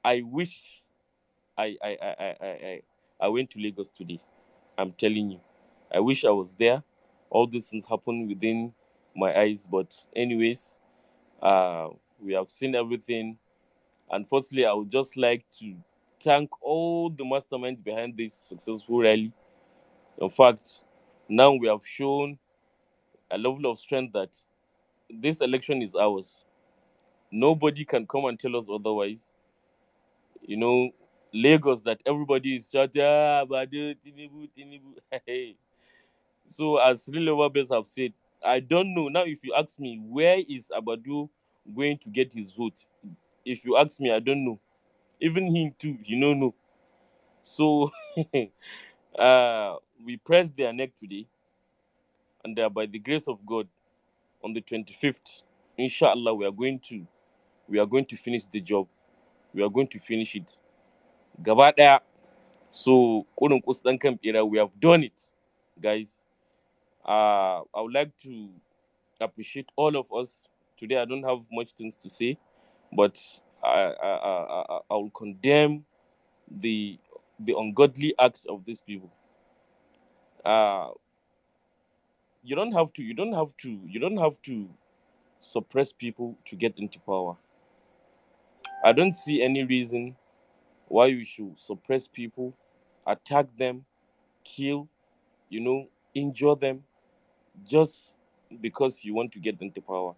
I wish I I went to Lagos today. I'm telling you. I wish I was there. All these things happen within my eyes. But anyways, we have seen everything. And firstly, I would just like to thank all the masterminds behind this successful rally. In fact, now we have shown a level of strength that this election is ours. Nobody can come and tell us otherwise. You know, Lagos, that everybody is shouting, Badu, Tinubu, Tinubu. Hey. So, as real lovers have said, I don't know. Now, if you ask me, where is Abadu going to get his vote? If you ask me, I don't know. Even him too, you don't know. So, we pressed their neck today, and by the grace of God, on the 25th, inshallah, we are going to finish the job. We are going to finish it. Gaba daya. So, kurin kus dan kan bera, we have done it, guys. I would like to appreciate all of us. Today, I don't have much things to say, but I will condemn the ungodly acts of these people. You don't have to. You don't have to suppress people to get into power. I don't see any reason why you should suppress people, attack them, kill, injure them, just because you want to get into power.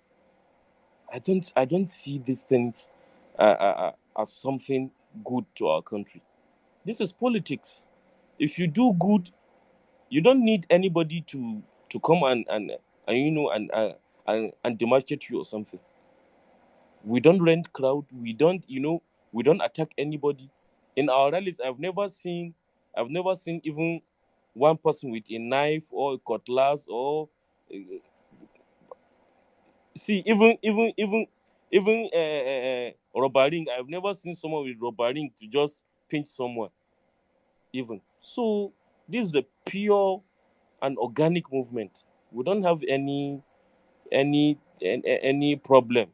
I don't see these things as something good to our country. This is politics. If you do good, you don't need anybody to come and and demonstrate you or something. We don't rent crowd. We don't attack anybody. In our rallies, I've never seen even one person with a knife or a cutlass or see even robbering. I've never seen someone with robbering to just pinch someone even. So this is a pure and organic movement. We don't have any problem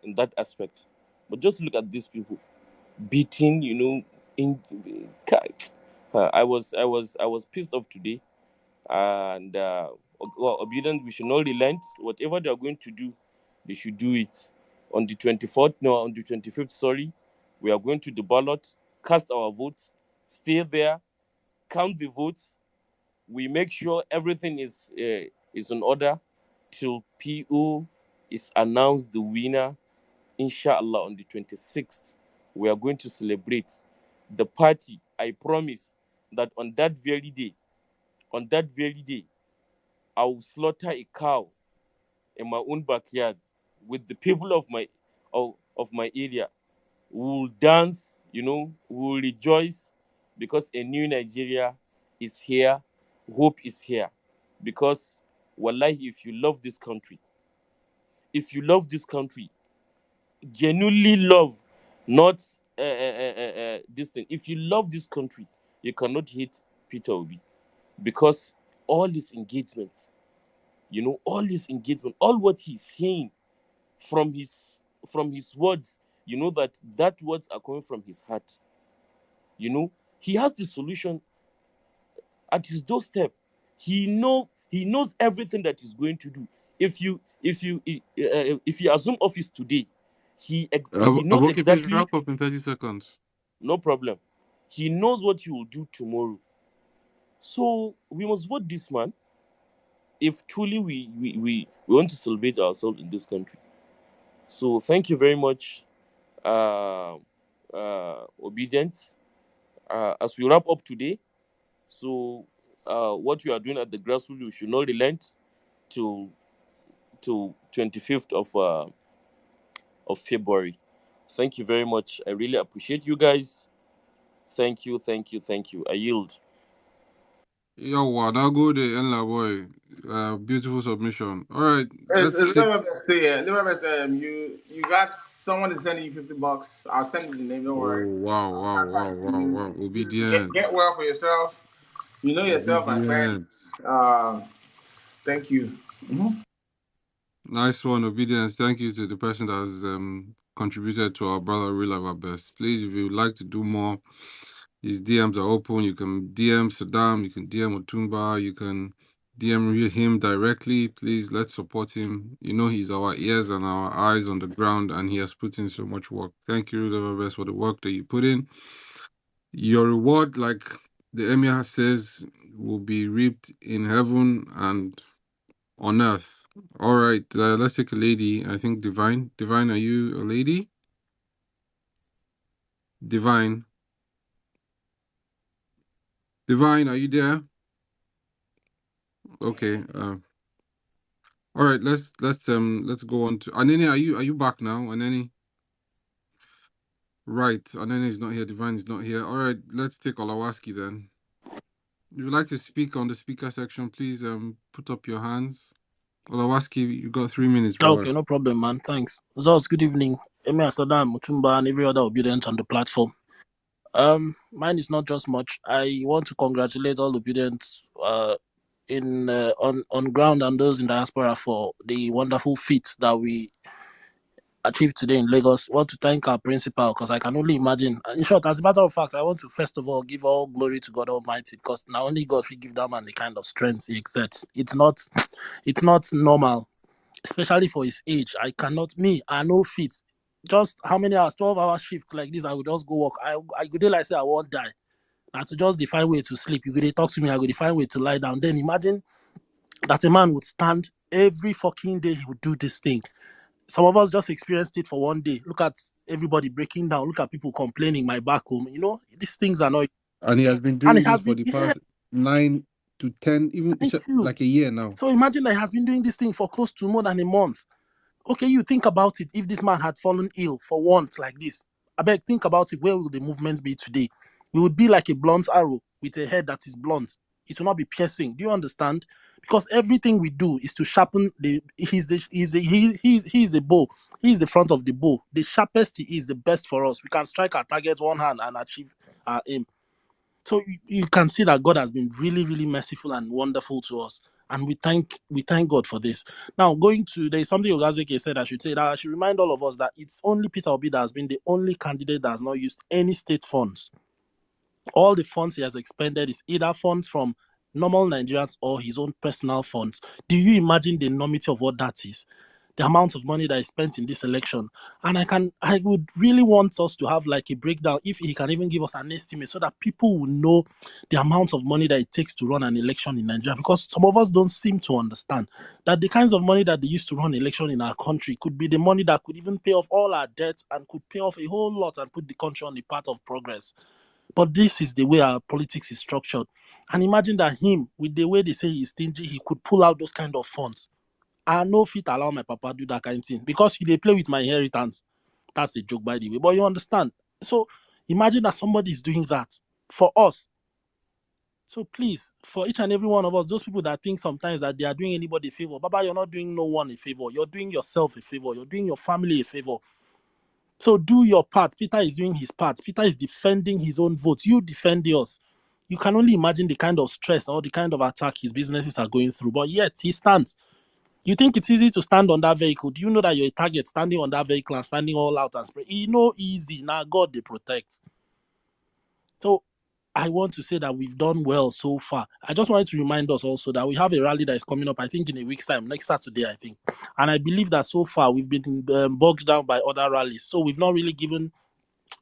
in that aspect. But just look at these people beating. In I was pissed off today, and obedient. We should not relent. Whatever they are going to do, they should do it. On the 24th, no, on the 25th. Sorry, we are going to the ballot, cast our votes, stay there, count the votes. We make sure everything is in order till PO is announced the winner. Inshallah, on the 26th, we are going to celebrate the party. I promise that on that very day, I will slaughter a cow in my own backyard with the people of my area. We will dance, we will rejoice because a new Nigeria is here, hope is here. Because wallahi, if you love this country, genuinely love, not this thing. If you love this country, you cannot hate Peter Obi, because all his engagements, all what he's saying from his words, that words are coming from his heart. He has the solution at his doorstep. He knows everything that he's going to do. If you assume office today, he knows Aboki, please exactly. wrap up in 30 seconds. No problem. He knows what he will do tomorrow. So we must vote this man if truly we want to celebrate ourselves in this country. So thank you very much, Obedience. As we wrap up today, so what we are doing at the grassroots, we should not relent till 25th of February. Thank you very much. I really appreciate you guys. Thank you, thank you, thank you. I yield. Yo, wow, now go there, Enla boy. Beautiful submission. All right, It's, let's it's take. never best thing. Yeah. Never best. You got someone is sending you $50. I'll send you the name. Don't Oh, worry. wow, I'll wow, tap wow, it to wow, you. wow. Just get Obedience. well for yourself. You know yourself, my friend. Obedience. Thank you. Mhm. Nice one, obedience. Thank you to the person that has contributed to our brother Real Life Our Best. Please, if you would like to do more, His DMs are open. You can DM Saddam. You can DM Otumba. You can DM him directly. Please, let's support him. You know, he's our ears and our eyes on the ground, and he has put in so much work. Thank you, Best, for the work that you put in. Your reward, like the Emir says, will be reaped in heaven and on earth. All right, let's take a lady. I think Divine. Divine, are you a lady? Divine. Divine, are you there? Okay. All right. Let's go on to Anene. Are you back now, Anene? Right. Anene is not here. Divine is not here. All right. Let's take Olawaski then. If you'd like to speak on the speaker section, please put up your hands. Olawaski, you got 3 minutes, brother. Okay, no problem, man. Thanks. Zos, good evening. Emir Saddam, Mutumba, and every other obedient on the platform. Mine is not just much. I want to congratulate all obedients on ground and those in diaspora for the wonderful feats that we achieved today in Lagos. I want to thank our principal because I can only imagine. In short, as a matter of fact, I want to first of all give all glory to God Almighty because not only God will give that man the kind of strength he exerts. It's not normal, especially for his age. I know fit. Just how many hours, 12-hour shift like this, I would just go work. I go there like say I won't die. And to just define way to sleep, you go dey talk to me, I go define way to lie down. Then imagine that a man would stand every fucking day, he would do this thing. Some of us just experienced it for one day. Look at everybody breaking down. Look at people complaining, my back home. You know, these things are not. And he has been And doing it this has for been, the yeah, past 9 to 10, even thank you. like a year now. So imagine that he has been doing this thing for close to more than a month. Okay, you think about it. If this man had fallen ill for want like this, I beg, think about it. Where will the movement be today? We would be like a blunt arrow with a head that is blunt. It will not be piercing. Do you understand? Because everything we do is to sharpen the. He's the bow. He's the front of the bow. The sharpest he is, the best for us. We can strike our target one hand and achieve our aim. So you can see that God has been really, really merciful and wonderful to us. And we thank God for this. Now, there's something Ogazeke said I should say, that I should remind all of us that it's only Peter Obi that has been the only candidate that has not used any state funds. All the funds he has expended is either funds from normal Nigerians or his own personal funds. Do you imagine the enormity of what that is? The amount of money that is spent in this election. And I would really want us to have like a breakdown, if he can even give us an estimate, so that people will know the amount of money that it takes to run an election in Nigeria. Because some of us don't seem to understand that the kinds of money that they used to run election in our country could be the money that could even pay off all our debts and could pay off a whole lot and put the country on the path of progress. But this is the way our politics is structured. And imagine that him, with the way they say he's stingy, he could pull out those kind of funds. I no fit allow my papa do that kind of thing because they play with my inheritance. That's a joke, by the way. But you understand. So imagine that somebody is doing that for us. So please, for each and every one of us, those people that think sometimes that they are doing anybody a favor, Baba, you're not doing no one a favor. You're doing yourself a favor. You're doing your family a favor. So do your part. Peter is doing his part. Peter is defending his own votes. You defend yours. You can only imagine the kind of stress or the kind of attack his businesses are going through. But yet he stands. You think it's easy to stand on that vehicle? Do you know that you're a target standing on that vehicle and standing all out and spray? You know, easy. Now God they protect. So I want to say that we've done well so far. I just wanted to remind us also that we have a rally that is coming up, I think, in a week's time, next Saturday, I think. And I believe that so far we've been bogged down by other rallies. So we've not really given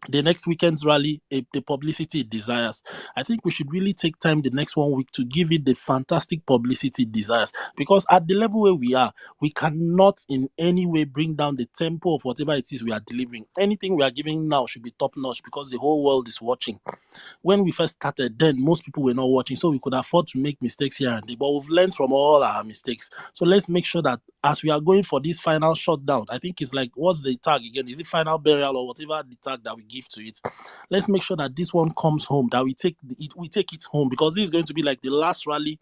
the next weekend's rally the publicity it desires. I think we should really take time the next 1 week to give it the fantastic publicity it desires, because at the level where we are, we cannot in any way bring down the tempo of whatever it is we are delivering. Anything we are giving now should be top notch because the whole world is watching. When we first started, then most people were not watching, so we could afford to make mistakes here and there, but we've learned from all our mistakes. So let's make sure that as we are going for this final shutdown, I think it's like, what's the tag again? Is it final burial or whatever the tag that we give to it? Let's make sure that this one comes home, that we take it home, because this is going to be like the last rally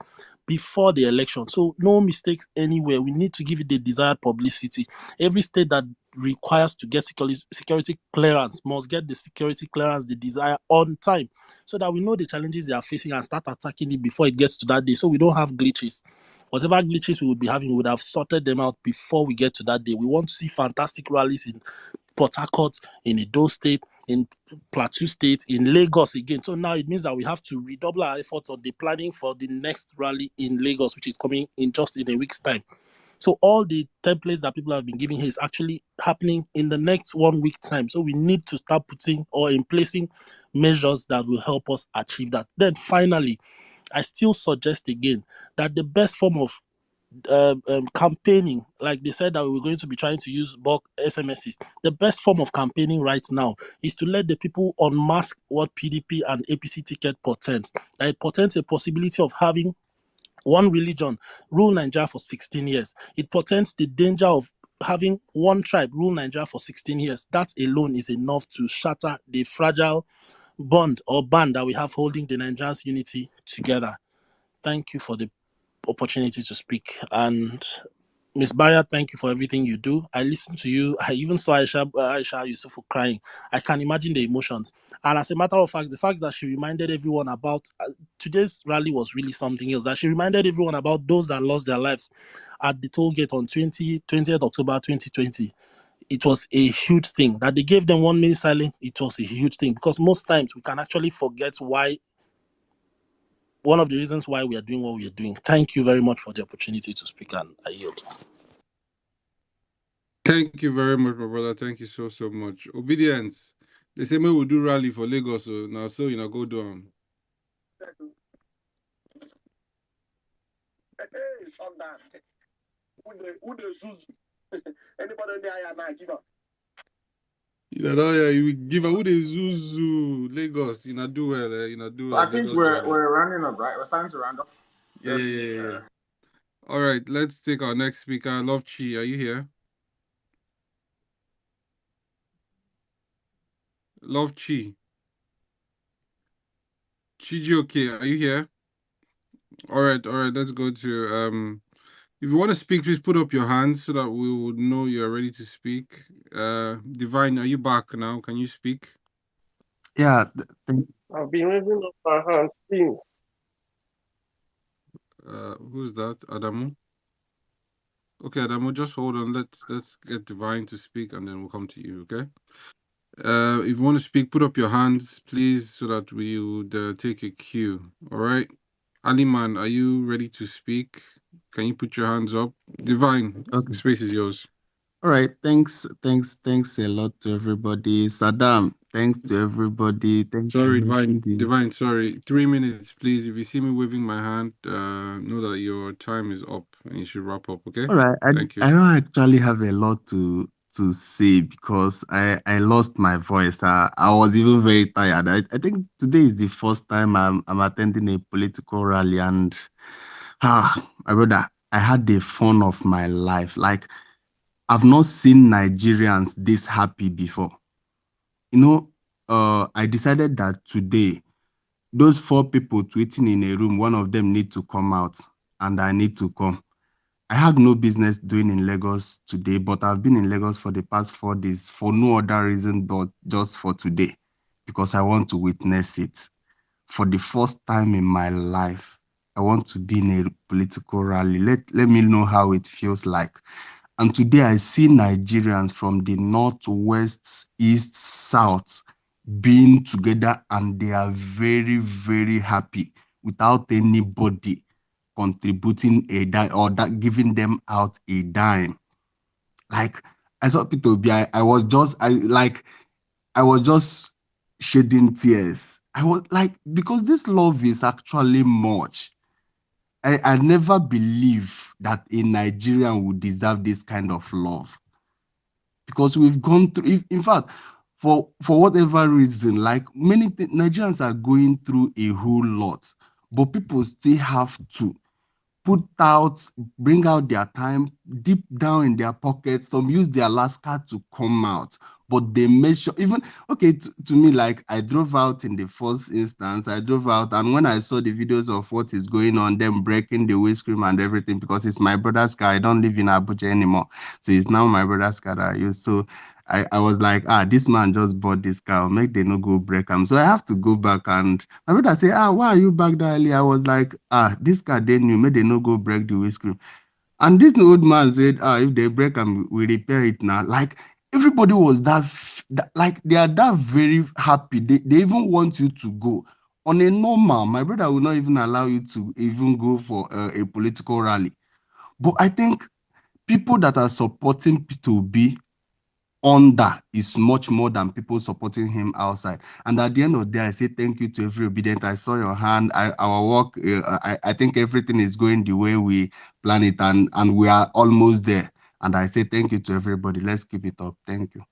before the election. So no mistakes anywhere. We need to give it the desired publicity. Every state that requires to get security clearance must get the security clearance they desire on time, so that we know the challenges they are facing and start attacking it before it gets to that day, so we don't have glitches. Whatever glitches we would be having, we would have sorted them out before we get to that day. We want to see fantastic rallies in Port Harcourt, in Edo State, in Plateau State, in Lagos again. So now it means that we have to redouble our efforts on the planning for the next rally in Lagos, which is coming in just in a week's time. So all the templates that people have been giving here is actually happening in the next 1 week time. So we need to start putting or in placing measures that will help us achieve that. Then finally, I still suggest again that the best form of campaigning, like they said that we were going to be trying to use bulk SMSs, the best form of campaigning right now is to let the people unmask what PDP and APC ticket portends. That it portends a possibility of having one religion rule Nigeria for 16 years. It portends the danger of having one tribe rule Nigeria for 16 years. That alone is enough to shatter the fragile bond or band that we have holding the Nigerians' unity together. Thank you for the opportunity to speak. And Miss Barrier, thank you for everything you do. I listened to you. I even saw Aisha Yusufu crying. I can imagine the emotions. And as a matter of fact, the fact that she reminded everyone about today's rally was really something else. That she reminded everyone about those that lost their lives at the toll gate on 20th October 2020. It was a huge thing. That they gave them 1 minute silence, it was a huge thing. Because most times we can actually forget why, one of the reasons why we are doing what we are doing. Thank you very much for the opportunity to speak, and I yield. Thank you very much, my brother. Thank you so, so much. Obedience. The same way we do rally for Lagos, so now so you know go down. Anybody there, I give up. You know, yeah, you give a who the Zuzu Lagos. You know, do well, you know, do well. I think Lagos rally. we're rounding up, right? We're starting to round up. Yeah. All right, let's take our next speaker. Love Chi, are you here? Love Chi. Chijioke, are you here? All right, let's go to if you want to speak, please put up your hands so that we would know you're ready to speak. Divine, are you back now? Can you speak? Yeah, I've been raising up my hands since. Who's that? Adamu? Okay, Adamu, just hold on. Let's get Divine to speak and then we'll come to you, okay? If you want to speak, put up your hands, please, so that we would take a cue. All right, Aliman, are you ready to speak? Can you put your hands up? Divine, okay. The space is yours. All right. Thanks a lot to everybody. Saddam, thanks to everybody. Thanks Sorry, for Divine, sorry. 3 minutes, please. If you see me waving my hand, know that your time is up and you should wrap up, okay? All right. Thank you. I don't actually have a lot to say because I lost my voice. I was even very tired. I think today is the first time I'm attending a political rally, and my brother, I had the fun of my life. Like, I've not seen Nigerians this happy before. You know, I decided that today, those 4 people tweeting in a room, one of them need to come out and I need to come. I have no business doing in Lagos today, but I've been in Lagos for the past 4 days for no other reason but just for today, because I want to witness it. For the first time in my life, I want to be in a political rally. Let me know how it feels like. And today I see Nigerians from the north, west, east, south being together, and they are very, very happy without anybody contributing a dime or that giving them out a dime. Like, I saw Peter B. I was just shedding tears. I was like, because this love is actually much. I never believe that a Nigerian would deserve this kind of love, because we've gone through, in fact, for whatever reason, like many Nigerians are going through a whole lot, but people still have to bring out their time, deep down in their pockets. Some use their last card to come out, but they make sure, even, okay, to me, like, I drove out in the first instance, and when I saw the videos of what is going on, them breaking the windscreen and everything, because it's my brother's car, I don't live in Abuja anymore, so it's now my brother's car that I use. So I was like, this man just bought this car, make they no go break him. So I have to go back, and my brother say, why are you back there early? I was like, this car they new, make they no go break the windscreen. And this old man said, if they break them, we repair it now. Like, everybody was like they are that very happy. They even want you to go. On a normal, my brother will not even allow you to even go for a political rally. But I think people that are supporting P2B under is much more than people supporting him outside. And at the end of the day, I say thank you to every obedient. I saw your hand. Our work, I think everything is going the way we plan it, and we are almost there. And I say thank you to everybody. Let's keep it up. Thank you.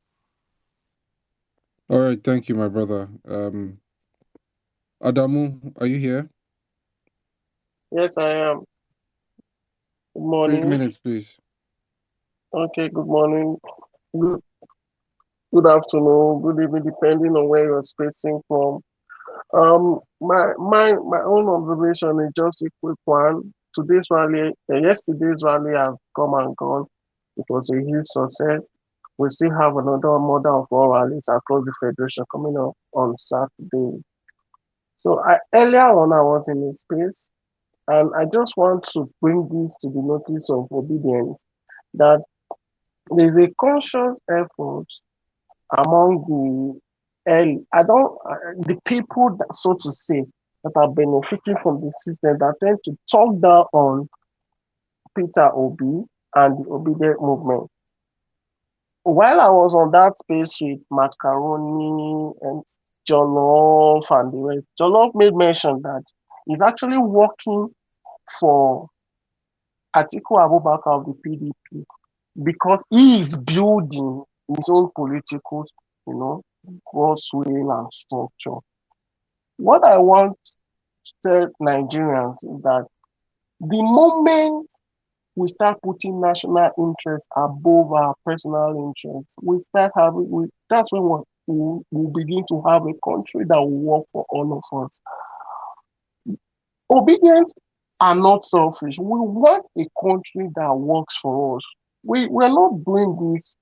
All right, thank you, my brother. Adamu, are you here? Yes, I am. Good 3 minutes, morning. please. Okay, good morning. Good, good afternoon. Good evening, depending on where you're spacing from. My own observation is just a quick one. Today's rally, yesterday's rally have come and gone. It was a huge success. We still have another mother of all rallies across the federation coming up on Saturday. So earlier on, I was in a space, and I just want to bring this to the notice of obedience that there's a conscious effort among the people that, so to say, that are benefiting from the system that tend to talk down on Peter Obi and the obedient movement. While I was on that space with Macaroni and Jollof and the rest, Jollof made mention that he's actually working for Atiku Abubakar of the PDP because he is building his own political, you know, crossway and structure. What I want to tell Nigerians is that the moment we start putting national interest above our personal interests, that's when we begin to have a country that will work for all of us. Obedience are not selfish. We want a country that works for us. We're not doing this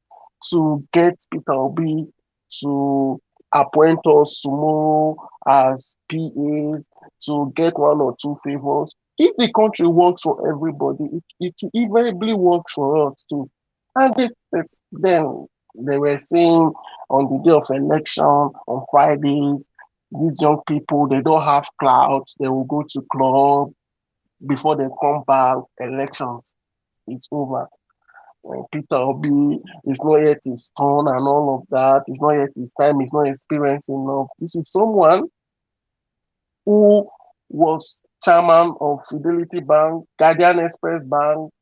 to get Peter Obi to appoint us tomorrow as PAs to get one or two favors. If the country works for everybody, it invariably works for us too. And then they were saying on the day of election on Fridays, these young people, they don't have clouds. They will go to club before they come back. Elections is over. Peter Obi is not yet his turn and all of that. It's not yet his time. He's not experienced enough. This is someone who was chairman of Fidelity Bank, Guardian Express Bank,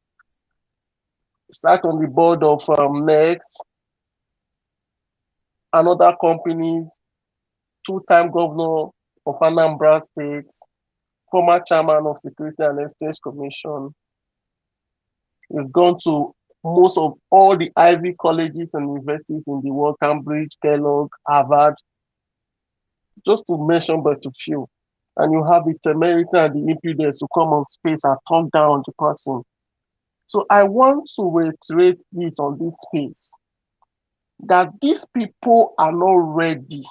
sat on the board of Next and other companies, two-time governor of Anambra State, former chairman of Security and Exchange Commission. We've gone to most of all the Ivy colleges and universities in the world, Cambridge, Kellogg, Harvard, just to mention but a few. And you have the temerity and the impudence to come on space and talk down on the person. So I want to reiterate this on this space, that these people are not ready.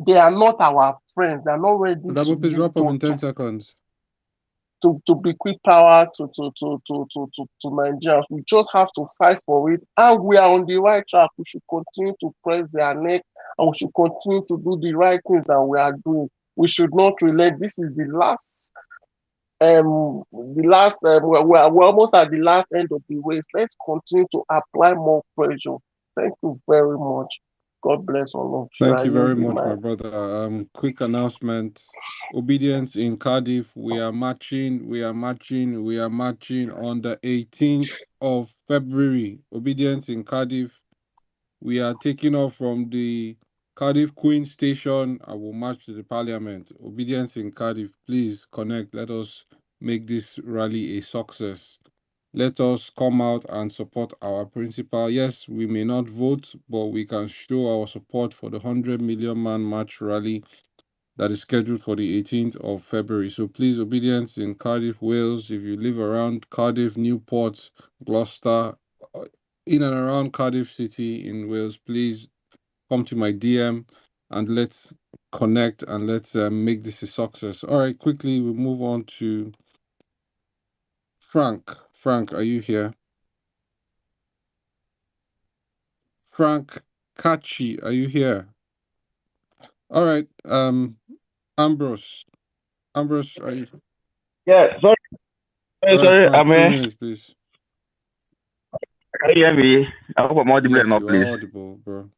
They are not our friends. They are not ready Adamu, please wrap up in 10 seconds. to bequeath power to Nigerians. We just have to fight for it. And we are on the right track. We should continue to press their neck and we should continue to do the right things that we are doing. We should not relent. This is the last we're almost at the last end of the race. Let's continue to apply more pressure. Thank you very much. God bless all of you. Thank you very much, my brother. Quick announcement. Obedience in Cardiff. We are marching on the 18th of February. Obedience in Cardiff. We are taking off from the Cardiff Queen Station. I will march to the Parliament. Obedience in Cardiff. Please connect. Let us make this rally a success. Let us come out and support our principal. Yes, we may not vote, but we can show our support for the 100 million man march rally that is scheduled for the 18th of February. So please, obedience in Cardiff, Wales. If you live around Cardiff, Newport, Gloucester, in and around Cardiff City in Wales, please come to my DM and let's connect and let's make this a success. All right, quickly, we move on to Frank. Frank, are you here? Frank Kachi, are you here? All right. Ambrose. Ambrose, are you? Yeah, sorry, All right, sorry, Frank, 3 minutes, please. can you hear me? I hope I'm audible Yes, enough, you please. are audible, bro.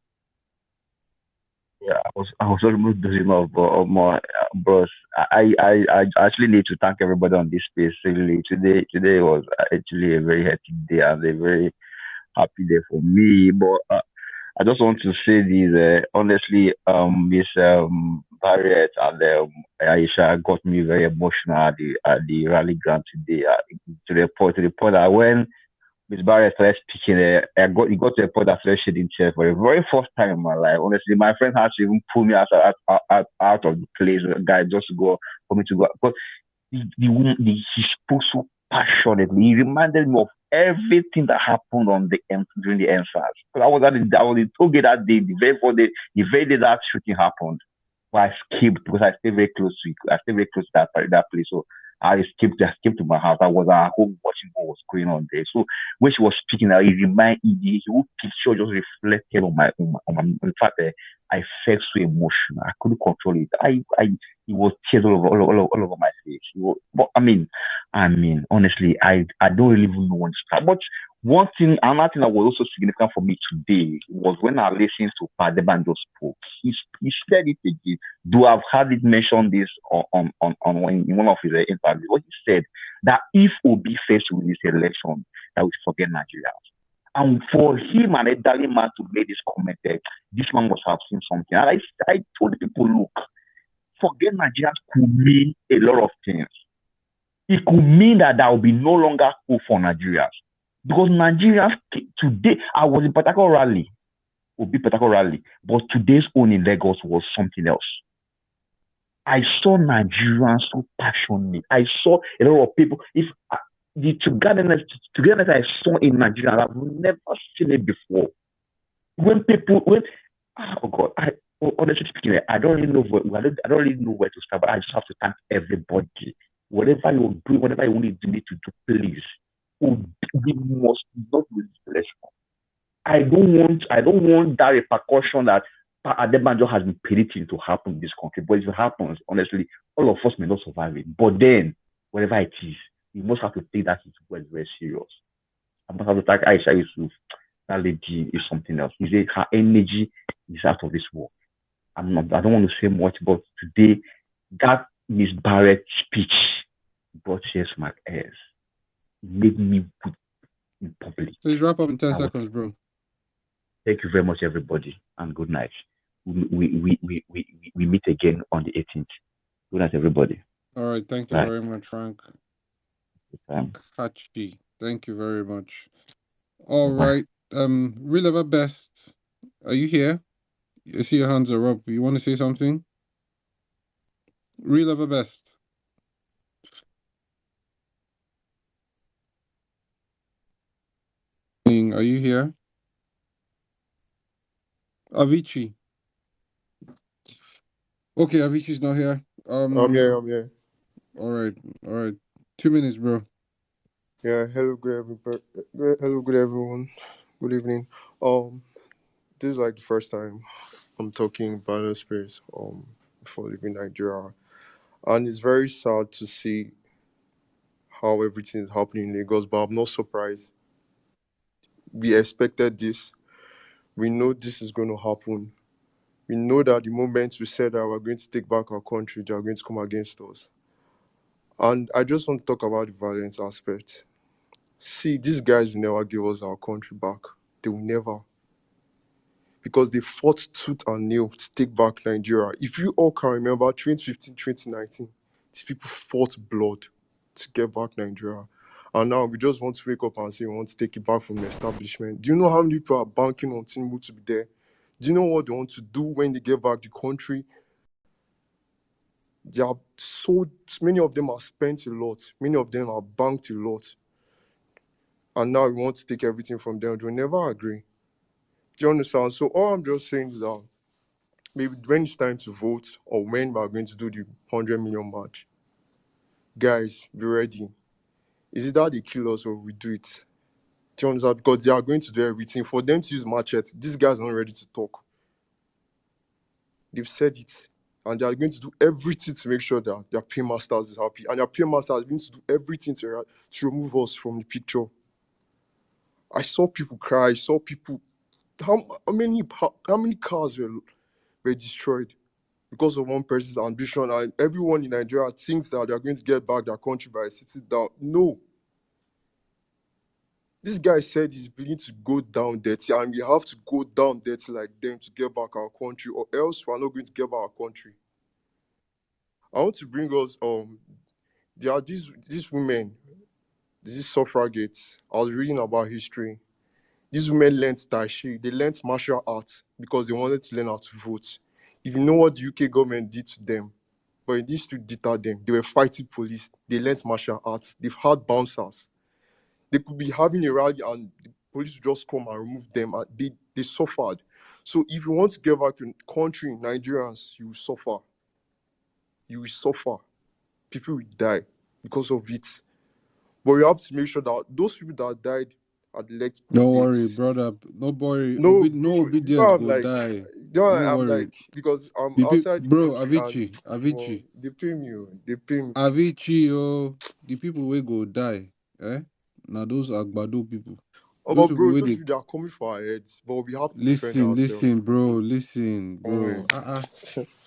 Yeah, I was almost dozing off, but my bros, I actually need to thank everybody on this space. Really, today was actually a very hectic day and a very happy day for me. But I just want to say this honestly, Miss Harriet and Aisha got me very emotional at the rally ground today. To the point that when Miss Barrett started speaking, it got to a point that I started shedding tears for the very first time in my life. Honestly, my friend had to even pull me out of the place, guy, just to go for me to go. Because he spoke so passionately. He reminded me of everything that happened during the NSAS. Because I was in Toge that day, the very day that shooting happened. But I escaped because I stay very close to it. I stay very close to that place. So I escaped to my house. I was at home watching what was going on there. So when she was speaking, the whole picture just reflected on my in fact, I felt so emotional. I couldn't control it. It was tears all over my face. But honestly, I don't really even know when to start. But another thing that was also significant for me today was when I listened to Padebanjo spoke. He said it again. Do I've had it mentioned this in one of his interviews? What he said that if Obi fails to win this election, that we forget Nigeria. And for him and elderly man to make this comment, this man must have seen something. And I told the people, look, forget Nigeria could mean a lot of things. It could mean that there will be no longer hope for Nigerians. Because Nigerians today, I was in Patako rally, Obi Patako rally, but today's own in Lagos was something else. I saw Nigerians so passionate. I saw a lot of people. If the togetherness I saw in Nigeria, I've never seen it before. When oh God, honestly speaking, I don't really know I don't really know where to start, but I just have to thank everybody. Whatever you're doing, whatever you need to do, please. We must not lose this election. I don't want that repercussion that Adebanjo has been predicting to happen in this country. But if it happens, honestly, all of us may not survive it. But then, whatever it is, we must have to take that into very, very serious. I must have to thank Aisha Yusuf. That lady is something else. He said her energy is out of this world. I don't want to say much, but today, that Miss Barrett speech brought tears to my ears. It made me weep in public. Please wrap up in 10 I was seconds, bro. Thank you very much, everybody, and good night. We meet again on the 18th. Good night, everybody. All right. Thank you Bye. very much, Frank Bye. Kachi. Thank you very much. All Bye. right. Reliever Best, are you here? I see your hands are up. You want to say something? Reliever Best. Are you here? Avicii. Okay, Avicii's not here. I'm here. All right. 2 minutes, bro. Yeah, hello, good everyone. Good evening. This is like the first time I'm talking about the space before leaving Nigeria, and it's very sad to see how everything is happening in Lagos. But I'm not surprised. We expected this. We know this is going to happen. We know that the moment we said that we're going to take back our country, they are going to come against us. And I just want to talk about the violence aspect. See, these guys will never give us our country back. They will never. Because they fought tooth and nail to take back Nigeria. If you all can remember, 2015, 2019, these people fought blood to get back Nigeria. And now we just want to wake up and say we want to take it back from the establishment. Do you know how many people are banking on Tinubu to be there? Do you know what they want to do when they get back the country? They are so many of them have spent a lot. Many of them have banked a lot. And now we want to take everything from them. They'll never agree. Do you understand? So all I'm just saying is that maybe when it's time to vote or when we're going to do the 100 million march, guys, be ready. Is it that they kill us or we do it? Do you understand? Because they are going to do everything. For them to use machete, these guys are not ready to talk. They've said it. And they are going to do everything to make sure that their paymasters is happy. And their paymasters are going to do everything to remove us from the picture. I saw people cry. I saw people. How many cars were destroyed because of one person's ambition? And everyone in Nigeria thinks that they are going to get back their country by sitting down. No. This guy said he's willing to go down dirty, and we have to go down dirty like them to get back our country, or else we're not going to get back our country. I want to bring us there are these women, these suffragettes. I was reading about history. These women learned Tai Chi, they learned martial arts because they wanted to learn how to vote. If you know what the UK government did to them, but it did to deter them, they were fighting police, they learned martial arts, they've had bouncers. They could be having a rally and the police would just come and remove them, and they suffered. So if you want to get back to country, Nigerians, you will suffer. You will suffer. People will die because of it. But we have to make sure that those people that died at the Lekki Don't gate. worry, brother. Nobody, No, no bro, obedience I'm go like, die. I'm Don't like, because I'm worry. outside the Bro, country and Avicii. they pay me. They pay me. Avicii, oh, the people will go die. Eh? Now those Agbado people. Oh, Those but people bro, where those they people they are coming for our heads. But we have to defend listen, ourselves. listen, bro.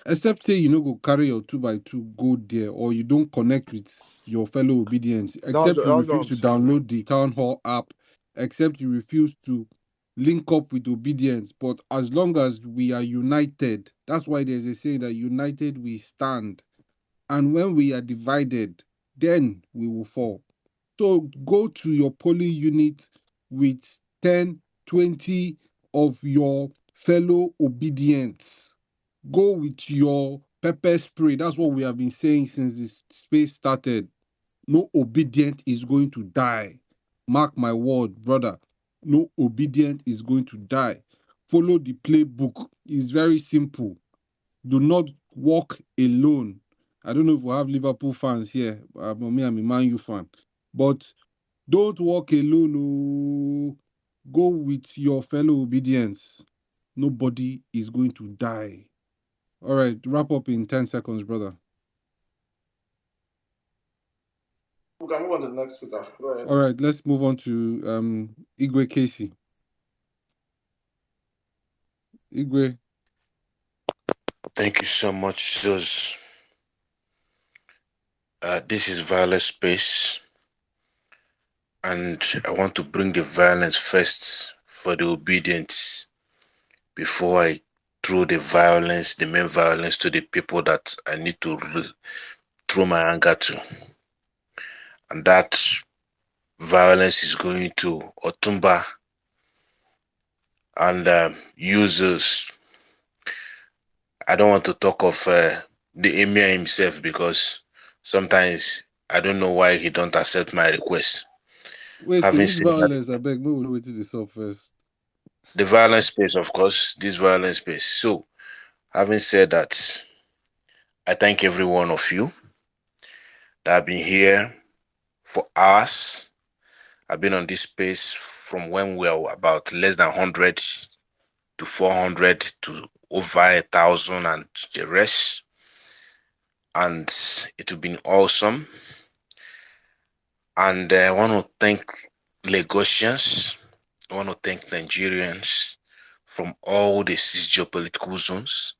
Except say you know go carry your 2x2 go there, or you don't connect with your fellow obedience. Except you That's what refuse I'm to saying. download the town hall app. Except you refuse to link up with obedience. But as long as we are united, that's why there's a saying that united we stand. And when we are divided, then we will fall. So go to your polling unit with 10, 20 of your fellow obedients. Go with your pepper spray. That's what we have been saying since this space started. No obedient is going to die. Mark my word, brother. No obedient is going to die. Follow the playbook. It's very simple. Do not walk alone. I don't know if we have Liverpool fans here. Me, I'm a Man U fan. But don't walk alone. Oh. Go with your fellow obedience. Nobody is going to die. All right, wrap up in 10 seconds, brother. We can move on to the next speaker. Go ahead. All right, let's move on to Igwe Casey. Igwe. Thank you so much, Those. This is Violence Space, and I want to bring the violence first for the obedience before I throw the main violence to the people that I need to throw my anger to. And that violence is going to Otumba and users. I don't want to talk of the emir himself because sometimes I don't know why he don't accept my request. Wait, so Having which said that, violence? I beg, we will wait till this up first. the violence space, of course, this violence space. So, having said that, I thank every one of you that have been here for hours. I've been on this space from when we were about less than 100 to 400 to over 1,000 and the rest. And it has been awesome. And I want to thank Lagosians. I want to thank Nigerians from all the 6 geopolitical zones,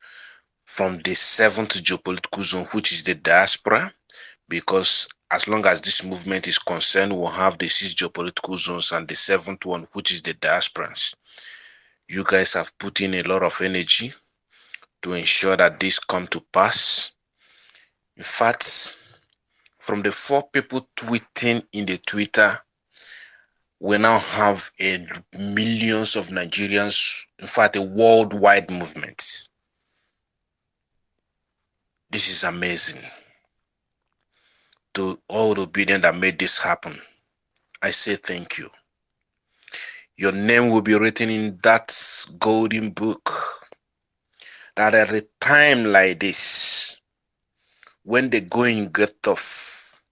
from the 7th geopolitical zone, which is the diaspora, because as long as this movement is concerned, we'll have the 6 geopolitical zones and the 7th one, which is the diasporans. You guys have put in a lot of energy to ensure that this come to pass. In fact, from the 4 people tweeting in the Twitter, we now have millions of Nigerians, in fact, a worldwide movement. This is amazing. To all the obedient that made this happen, I say thank you. Your name will be written in that golden book. That at a time like this, when the going get tough,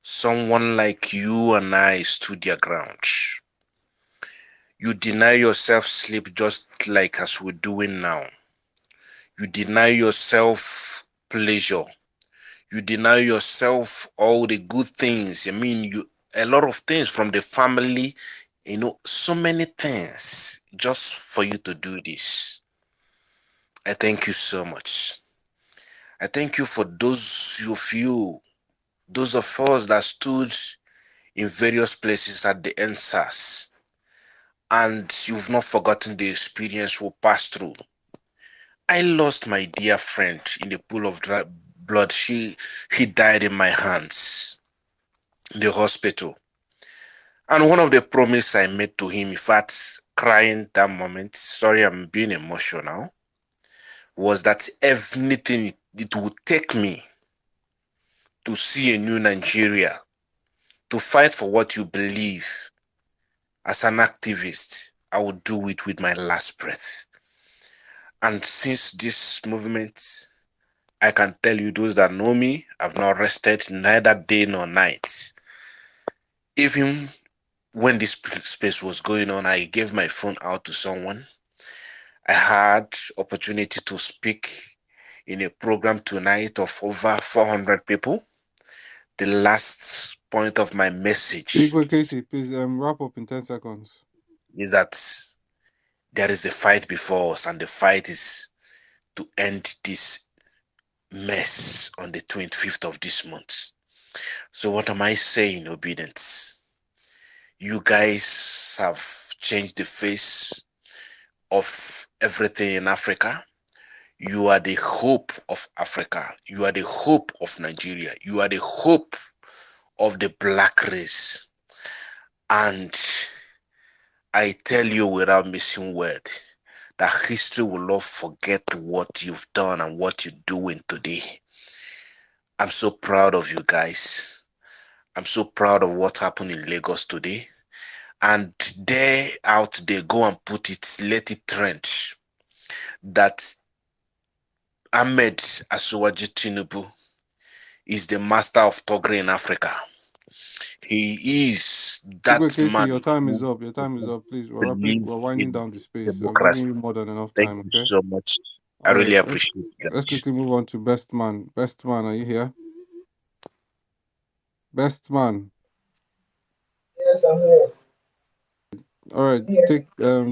someone like you and I stood your ground. You deny yourself sleep just like as we're doing now. You deny yourself pleasure. You deny yourself all the good things. I mean, a lot of things from the family, so many things just for you to do this. I thank you so much. I thank you for those of us that stood in various places at the NSAS, and you've not forgotten the experience we passed through. I lost my dear friend in the pool of blood. He died in my hands in the hospital. And one of the promises I made to him, in fact, crying that moment, sorry, I'm being emotional, was that anything it would take me to see a new Nigeria, to fight for what you believe as an activist, I would do it with my last breath. And since this movement, I can tell you, those that know me, I've not rested neither day nor night. Even when this space was going on, I gave my phone out to someone. I had opportunity to speak in a program tonight of over 400 people. The last point of my message Igwe Casey, please wrap up in 10 seconds. is that there is a fight before us, and the fight is to end this mess on the 25th of this month. So what am I saying, Obedience? You guys have changed the face of everything in Africa. You are the hope of Africa. You are the hope of Nigeria. You are the hope of the black race. And I tell you without missing word that history will not forget what you've done and what you're doing today. I'm so proud of you guys. I'm so proud of what happened in Lagos today. And there out there, go and put it, let it trend, that Ahmed Asuwaji Tinubu is the master of Togri in Africa. He is that Igwe Casey, your man time is who up. Your time is up. Please, we're believes winding in down the space. I've given democracy. you more than enough Thank time, you okay? so much. I All really right, appreciate it, let's guys. quickly move on to Best Man. Best Man, are you here? Best Man. Yes, I'm here. All right,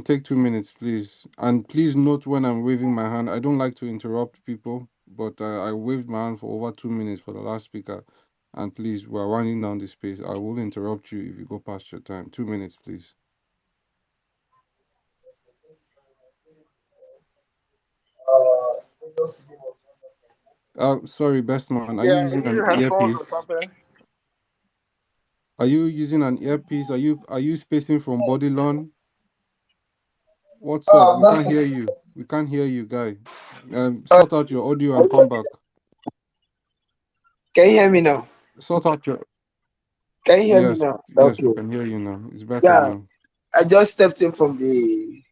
take 2 minutes, please. And please note when I'm waving my hand. I don't like to interrupt people, but I waved my hand for over 2 minutes for the last speaker. And please, we're winding down the space. I will interrupt you if you go past your time. 2 minutes, please. Sorry, Best Man. Are you Yeah, using you an headphones or earpiece? something? Are you using an earpiece? Are you spacing from body lawn? What's up? We can't hear you. We can't hear you, guy. Sort out your audio and come back. Can you hear me now? Sort out your. Can you hear me Yes, now? yes, we Okay. can hear you now. It's better Yeah, now. I just stepped in from the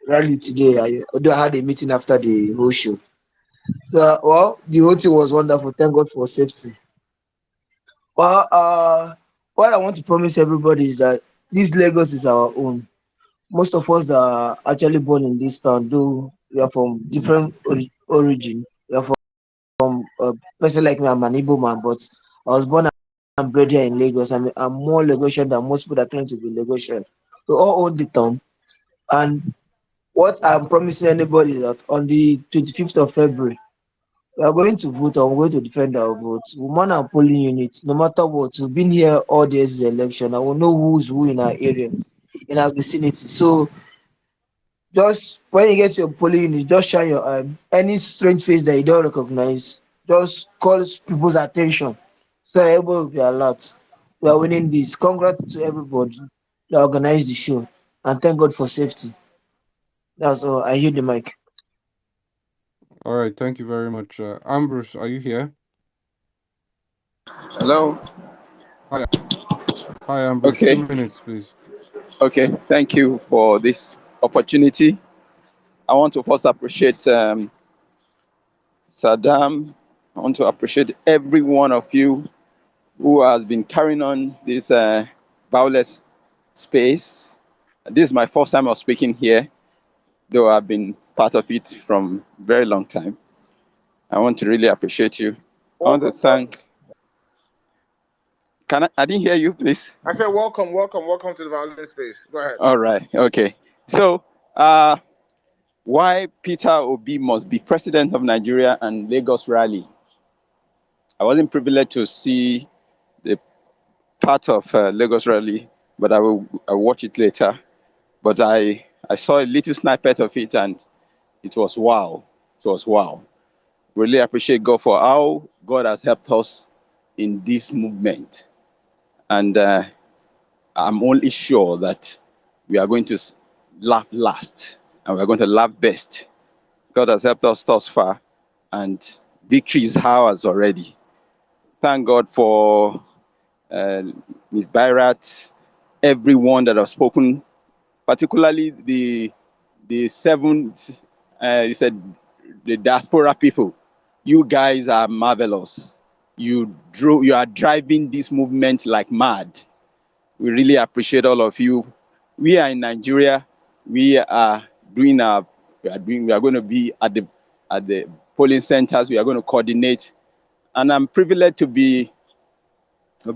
rally today. Although I had a meeting after the whole show. So, well, the whole thing was wonderful. Thank God for safety. Well, what I want to promise everybody is that this Lagos is our own. Most of us that are actually born in this town, though we are from different origin. We are from a person like me. I'm an Igbo man, but I was born and bred here in Lagos. I'm more Lagosian than most people that claim to be Lagosian. We all own the town, and what I'm promising anybody is that on the 25th of February, we are going to vote and we're going to defend our votes. We man our polling units, no matter what. We've been here all days election. I will know who's who in our area, in our vicinity. So just when you get to your polling unit, just shine your eye. Any strange face that you don't recognize, just call people's attention so everybody will be alert. We are winning this. Congrats to everybody that organized the show, and thank God for safety. That's all. I hear the mic. All right, thank you very much. Ambrose, are you here? Hello. Hi, hi, Ambrose. Okay. 2 minutes, please. Okay. Thank you for this opportunity. I want to first appreciate Saddam. I want to appreciate every one of you who has been carrying on this violence space. This is my first time of speaking here, though I've been part of it from a very long time. I want to really appreciate you. I want to Welcome. thank. I didn't hear you, please. I said welcome to the Vawulence space. Go ahead. All right. Okay. So, why Peter Obi must be president of Nigeria and Lagos rally? I wasn't privileged to see the part of Lagos rally, but I'll watch it later. But I saw a little snippet of it, and it was wow. It was wow. Really appreciate God for how God has helped us in this movement. And I'm only sure that we are going to laugh last and we're going to laugh best. God has helped us thus far, and victory is ours already. Thank God for Ms. Byrat, everyone that has spoken, particularly the seventh, you said the diaspora people. You guys are marvelous. You are driving this movement like mad. We really appreciate all of you. We are in Nigeria. We are doing we are going to be at the polling centers. We are going to coordinate. And I'm privileged to be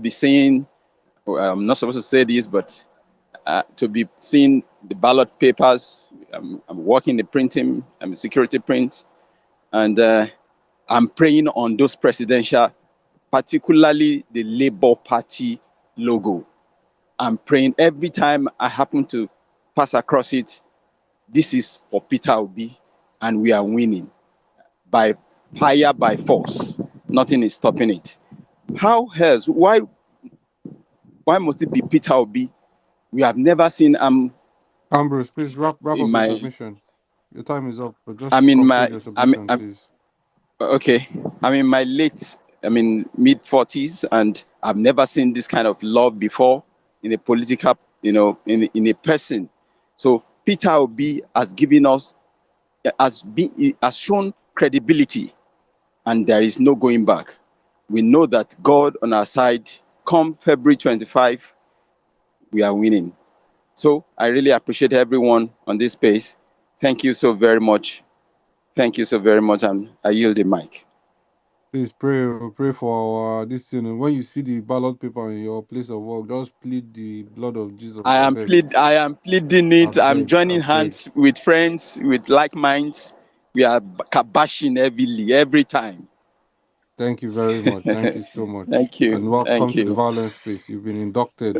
seeing, I'm not supposed to say this, but to be seeing the ballot papers. I'm working the printing, I'm a security print, and I'm praying on those presidential, particularly the Labour Party logo. I'm praying every time I happen to pass across it. This is for Peter Obi, and we are winning by fire, by force. Nothing is stopping it. How else? Why must it be Peter Obi? We have never seen Ambrose, please wrap in up your my submission. Your time is up, but just I'm in conclude my your submission, please. okay. I'm in my mid 40s, and I've never seen this kind of love before in a political, in a person. So Peter Obi has given us, has shown credibility, and there is no going back. We know that God on our side. Come February 25, we are winning. So I really appreciate everyone on this space. Thank you so very much. Thank you so very much, and I yield the mic. Please pray for this thing. When you see the ballot paper in your place of work, just plead the blood of Jesus. I beg. I am pleading I it. I'm beg. I joining beg. hands with friends with like minds. We are kabashing heavily every time. Thank you very much. Thank you so much. Thank you. And welcome Thank to the you. Violence Space. You've been inducted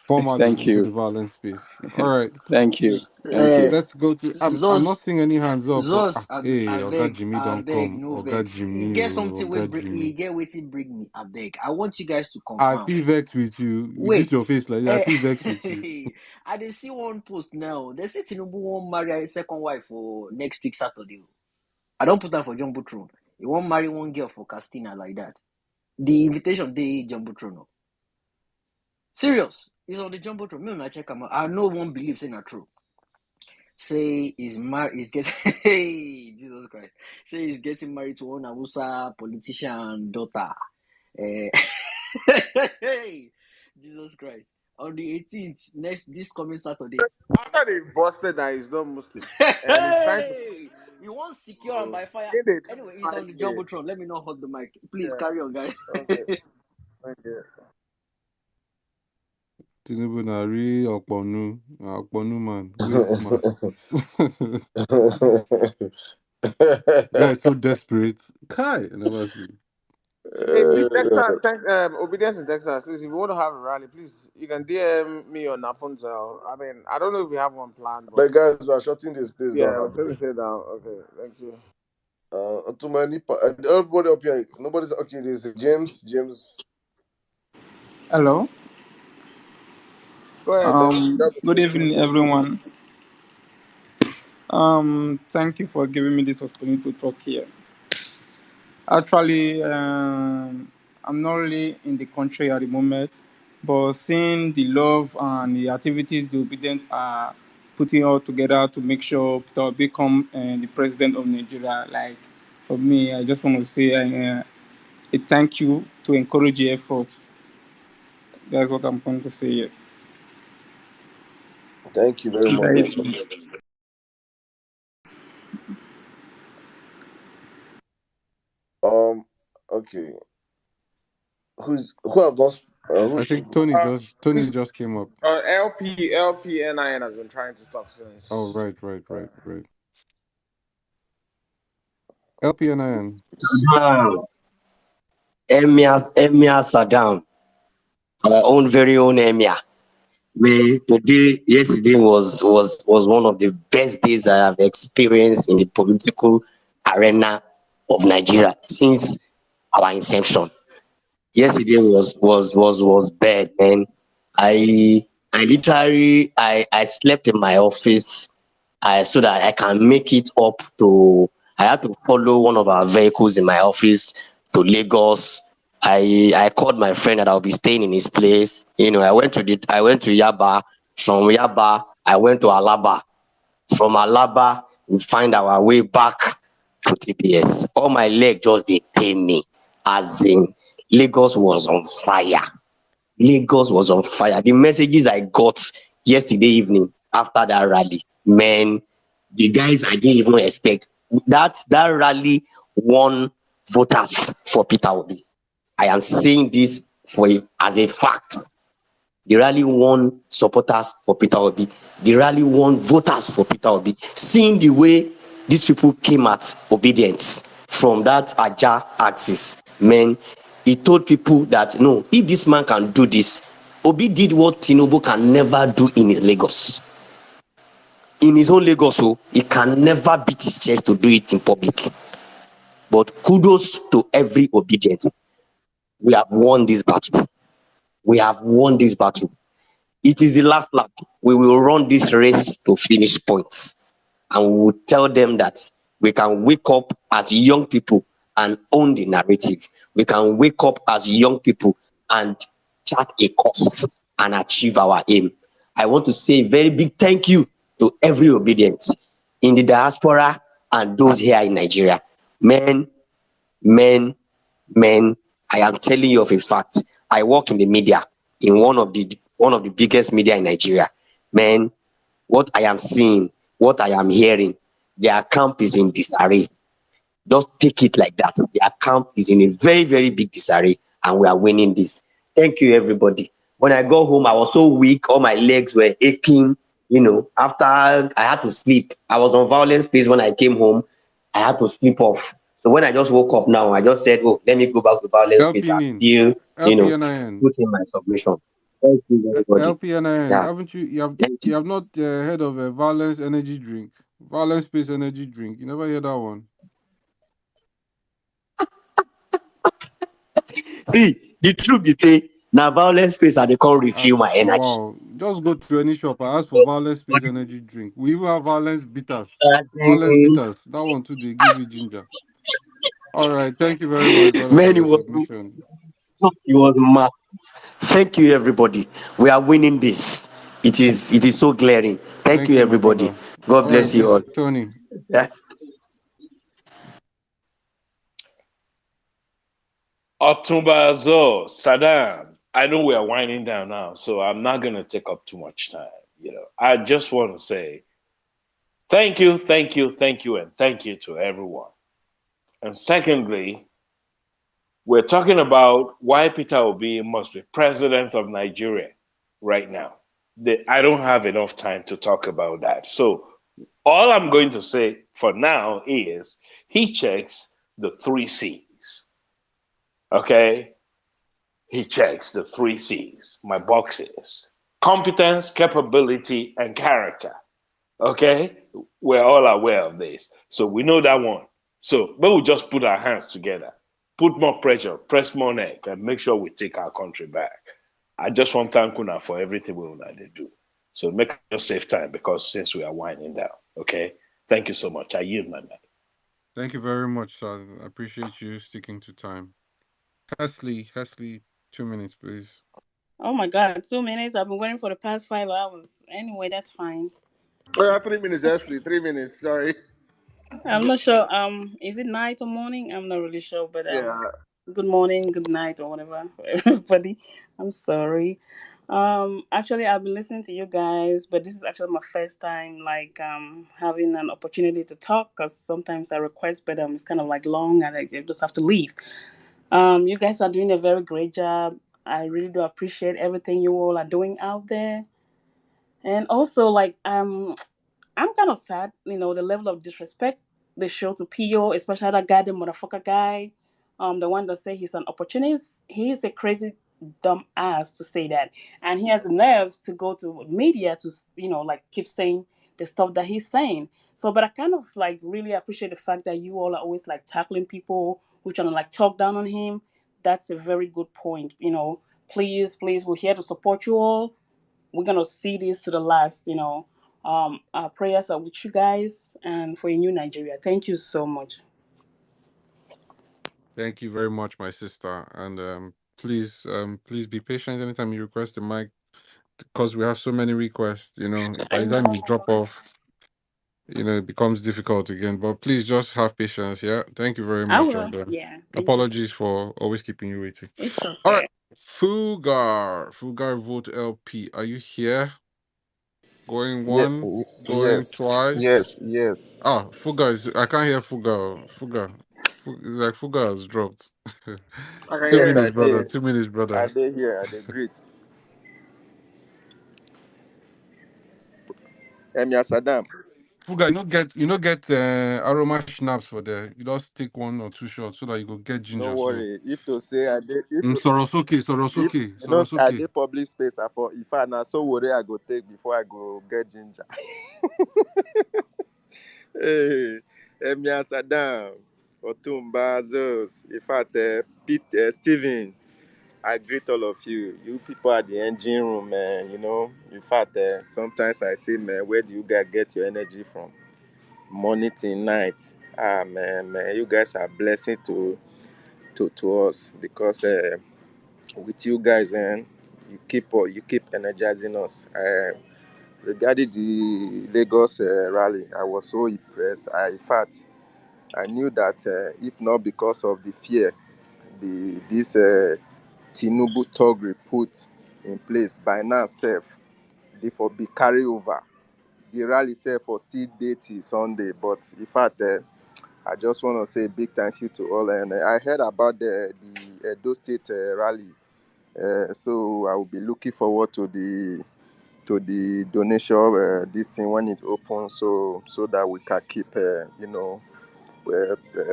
formally Thank into you. the Violence Space. All right. Thank you. Thank Uh, you. Let's go to. I'm not Zos, seeing any hands up. Zos, Hey, Oga I Jimmy don't beg, come. no Oga vex. You Jimmy, get something where Oga you Jimmy. get waiting bring me. I beg. I want you guys to I confirm. feel vexed with you. With this Wait, your face like that, I eh, feel vexed with you. I did see one post now. They say Tinubu won't marry a second wife for next week Saturday. I don't put that for John Butron. He won't marry one girl for Castina like that. The invitation day John Butron. No. Serious. It's on the John Butron. Me when I check him out. I know one believes in a true. Say he's married. He's getting. Hey, Jesus Christ. Say he's getting married to one Awusa politician daughter. Eh, hey, Jesus Christ. On the 18th, this coming Saturday. After they busted that he's not Muslim, and he's trying to. Hey, you want secure and by fire. In the Anyway, it's on the 25 years. Jumbotron. Let me not hold the mic. Please Yeah. carry on, guys. Okay. Thank you. Tinubu na really Okponu man, waste man. Guy is so desperate. Kai, I never see. Hey, please, obedience in Texas. Please, if you want to have a rally, please, you can DM me on Napunzel. I mean, I don't know if we have one planned, but But guys, we are shutting this place yeah, down. I we'll beg. take it down. Okay, thank you. Too many. Everybody up here. Nobody's okay. This is James. James. Hello. Go ahead, James. Good evening, everyone. Thank you for giving me this opportunity to talk here. Actually, I'm not really in the country at the moment, but seeing the love and the activities the obedience are putting all together to make sure Peter will become the president of Nigeria. Like for me, I just want to say a thank you to encourage your effort. That's what I'm going to say here. Thank you very much, my brother. Okay. Who have not? I Who? think Tony just came up. LPNIN has been trying to talk Oh, since. right. LPNIN. Now, Emir Saddam, our own very own Emir. Yesterday was one of the best days I have experienced in the political arena of Nigeria since our inception. Yesterday was bad, man. I literally I slept in my office so that I can make it up to. I had to follow one of our vehicles in my office to Lagos. I called my friend that I'll be staying in his place. I went to Yaba. From Yaba, I went to Alaba. From Alaba, we find our way back to TPS. All my leg just they pain me. As in, Lagos was on fire. Lagos was on fire. The messages I got yesterday evening after that rally, man, the guys I didn't even expect. That rally won voters for Peter Obi. I am saying this as a fact. The rally won supporters for Peter Obi. The rally won voters for Peter Obi. Seeing the way these people came at obedience from that Aja axis, man, he told people that no, if this man can do this, Obi did what Tinubu can never do in his Lagos. In his own Lagos, so he can never beat his chest to do it in public. But kudos to every obedience. We have won this battle. We have won this battle. It is the last lap. We will run this race to finish points. And we will tell them that we can wake up as young people and own the narrative. We can wake up as young people and chart a course and achieve our aim. I want to say a very big thank you to every obedience in the diaspora and those here in Nigeria. Men, men, men, I am telling you of a fact. I work in the media, in one of the biggest media in Nigeria. Man, what I am seeing, what I am hearing, their camp is in disarray. Just take it like that. Their camp is in a very, very big disarray, and we are winning this. Thank you, everybody. When I got home, I was so weak, all my legs were aching. After I had to sleep, I was on violence space when I came home. I had to sleep off. So when I just woke up now, I just said, oh, let me go back to violence space and LPNIN. still, LPNIN. put in my submission. Thank you, everybody. LPNIN. Yeah. Haven't you Thank you you. have not heard of a Violence energy drink? Violence space energy drink. You never hear that one? See, the truth be say, now violence space I dey come refill my Oh energy. wow. Just go to any shop. I ask for Violence space energy drink. We even have Violence bitters. Violence bitters. That one too, they give you ginger. All right. Thank you very much, brother, for Man, your submission. it was mad. Thank you, everybody. We are winning this. It is so glaring. Thank Thank you, you, my everybody. brother. God All right, bless you all. Tony. Yeah. Otumba Azo, Saddam, I know we are winding down now, so I'm not going to take up too much time. I just want to say thank you, thank you, thank you, and thank you to everyone. And secondly, we're talking about why Peter Obi must be president of Nigeria right now. I don't have enough time to talk about that. So all I'm going to say for now is he checks the three C's. Okay? He checks the three C's, my boxes: competence, capability, and character. Okay? We're all aware of this. So we know that one. So, but we just put our hands together, put more pressure, press more neck, and make sure we take our country back. I just want to thank Una for everything we want to do. So make us save time because since we are winding down. Okay? Thank you so much. I yield my mic. Thank you very much, sir. I appreciate you sticking to time. Hesley, 2 minutes, please. Oh my God, 2 minutes. I've been waiting for the past 5 hours. Anyway, that's fine. Oh, yeah, 3 minutes, Ashley. 3 minutes. Sorry. I'm not sure. Is it night or morning? I'm not really sure, but Yeah. good morning, good night, or whatever for everybody. I'm sorry. Actually, I've been listening to you guys, but this is actually my first time like having an opportunity to talk because sometimes I request, but it's kind of like long and I just have to leave. You guys are doing a very great job. I really do appreciate everything you all are doing out there, and also like I'm kind of sad, the level of disrespect they show to PO, especially that guy, the motherfucker guy, the one that say he's an opportunist. He is a crazy dumb ass to say that, and he has the nerves to go to media to like keep saying the stuff that he's saying. So, but I kind of like really appreciate the fact that you all are always like tackling people who trying to like talk down on him. That's a very good point. Please, please, we're here to support you all. We're gonna see this to the last. Our prayers are with you guys and for a new Nigeria. Thank you so much. Thank you very much, my sister. And please be patient anytime you request the mic, because we have so many requests. By the time you drop off, it becomes difficult again. But please just have patience. Yeah. Thank you very I much. will. And Yeah. Thank you. apologies for always keeping you waiting. It's All right. okay. Fugar Vote LP. Are you here? Going Yeah, one, going yes, twice. yes. Ah, Fuga is. I can't hear Fuga. It's like Fuga has dropped. I can Two hear Yes, you. I minutes, brother. did. 2 minutes, I brother. did here. I did great. Emia Saddam. Fuga, you know get aroma schnapps for there. You just take 1 or 2 shots so that you go get No ginger small. worry. If to say I did, if Sorosoke, if Sorosoke, I Sorosoke. did public space, I for if I now so worry I go take before I go get ginger. Hey, Emia Saddam, Otumba Zos. In fact, Pete, Steven, I greet all of you. You people at the engine room, man. In fact, sometimes I say, man, where do you guys get your energy from? Morning till night. Ah, man, you guys are blessing to us because with you guys, and you keep energizing us. Regarding the Lagos rally, I was so impressed. In fact, I knew that if not because of the fear this Tinubu Togri put in place by now, self, they for be carry over. The rally self for still day till Sunday, but in fact, I just want to say big thank you to all. And I heard about the Edo State rally, so I will be looking forward to the donation this thing when it opens, so that we can keep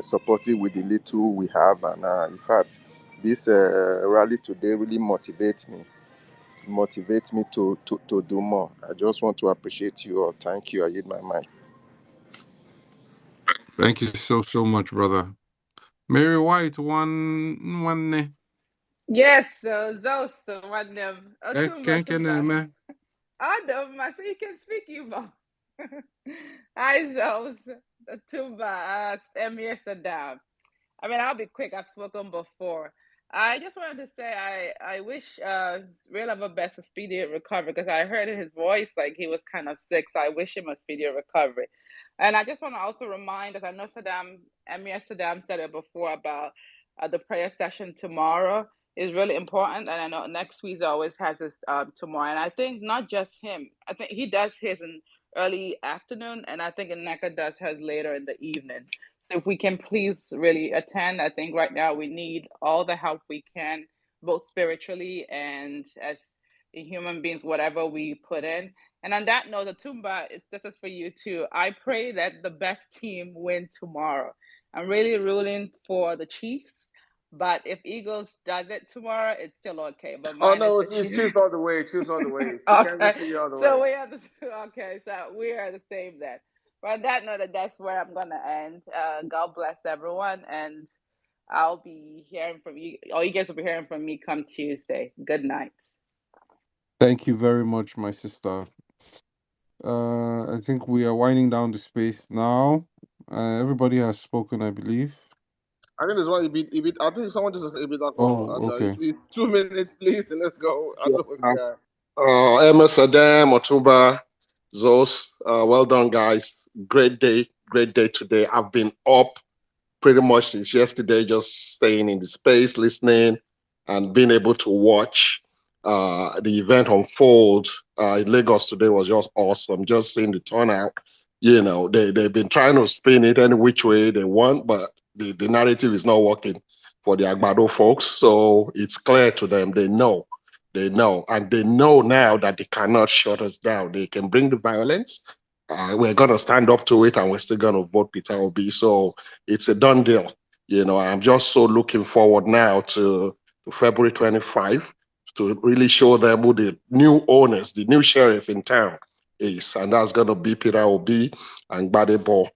supporting with the little we have. And in fact, this rally today really motivates me to do more. I just want to appreciate you all. Thank you. I yield my mic. Thank you so much, brother. Mary White, one. Yes, so those one them. Otumba Tumba. Kenkeneme. Adam, I say you can speak Igbo. Hi, Zos. Otumba, Emir Saddam. I mean, I'll be quick. I've spoken before. I just wanted to say I wish Real Love Best a speedy recovery because I heard in his voice like he was kind of sick. So I wish him a speedy recovery. And I just want to also remind us. I know Emir Saddam said it before about the prayer session tomorrow is really important. And I know next week always has this tomorrow. And I think not just him. I think he does his in early afternoon, and I think Neka does hers later in the evening. So if we can please really attend, I think right now we need all the help we can, both spiritually and as human beings, whatever we put in. And on that note, the Tumba, this is for you too. I pray that the best team win tomorrow. I'm really rooting for the Chiefs, but if Eagles does it tomorrow, it's still okay. But Oh mine is no, the it's Chiefs. choose all the way. Choose all the way. Okay, Kansas City all the way. so we are the okay, so we are the same then. But on that note, that's where I'm gonna end. God bless everyone, and I'll be hearing from you. All you guys will be hearing from me come Tuesday. Good night. Thank you very much, my sister. I think we are winding down the space now. Everybody has spoken, I believe. I think there's one Ibit. I think someone just said Ibit Akwa. Oh, And okay. please, 2 minutes, please, and let's go. I know Yeah. yeah. MS Adam, Otumba, Zos, well done, guys. Great day today. I've been up pretty much since yesterday, just staying in the space, listening, and being able to watch. the event unfold in Lagos today was just awesome. Just seeing the turnout, they've been trying to spin it any which way they want, but the narrative is not working for the Agbado folks. So it's clear to them. And they know now that they cannot shut us down. They can bring the violence. We're going to stand up to it, and we're still going to vote Peter Obi. So it's a done deal. I'm just so looking forward now to February 25 to really show them who the new owners, the new sheriff in town is. And that's going to be Peter Obi and Badebo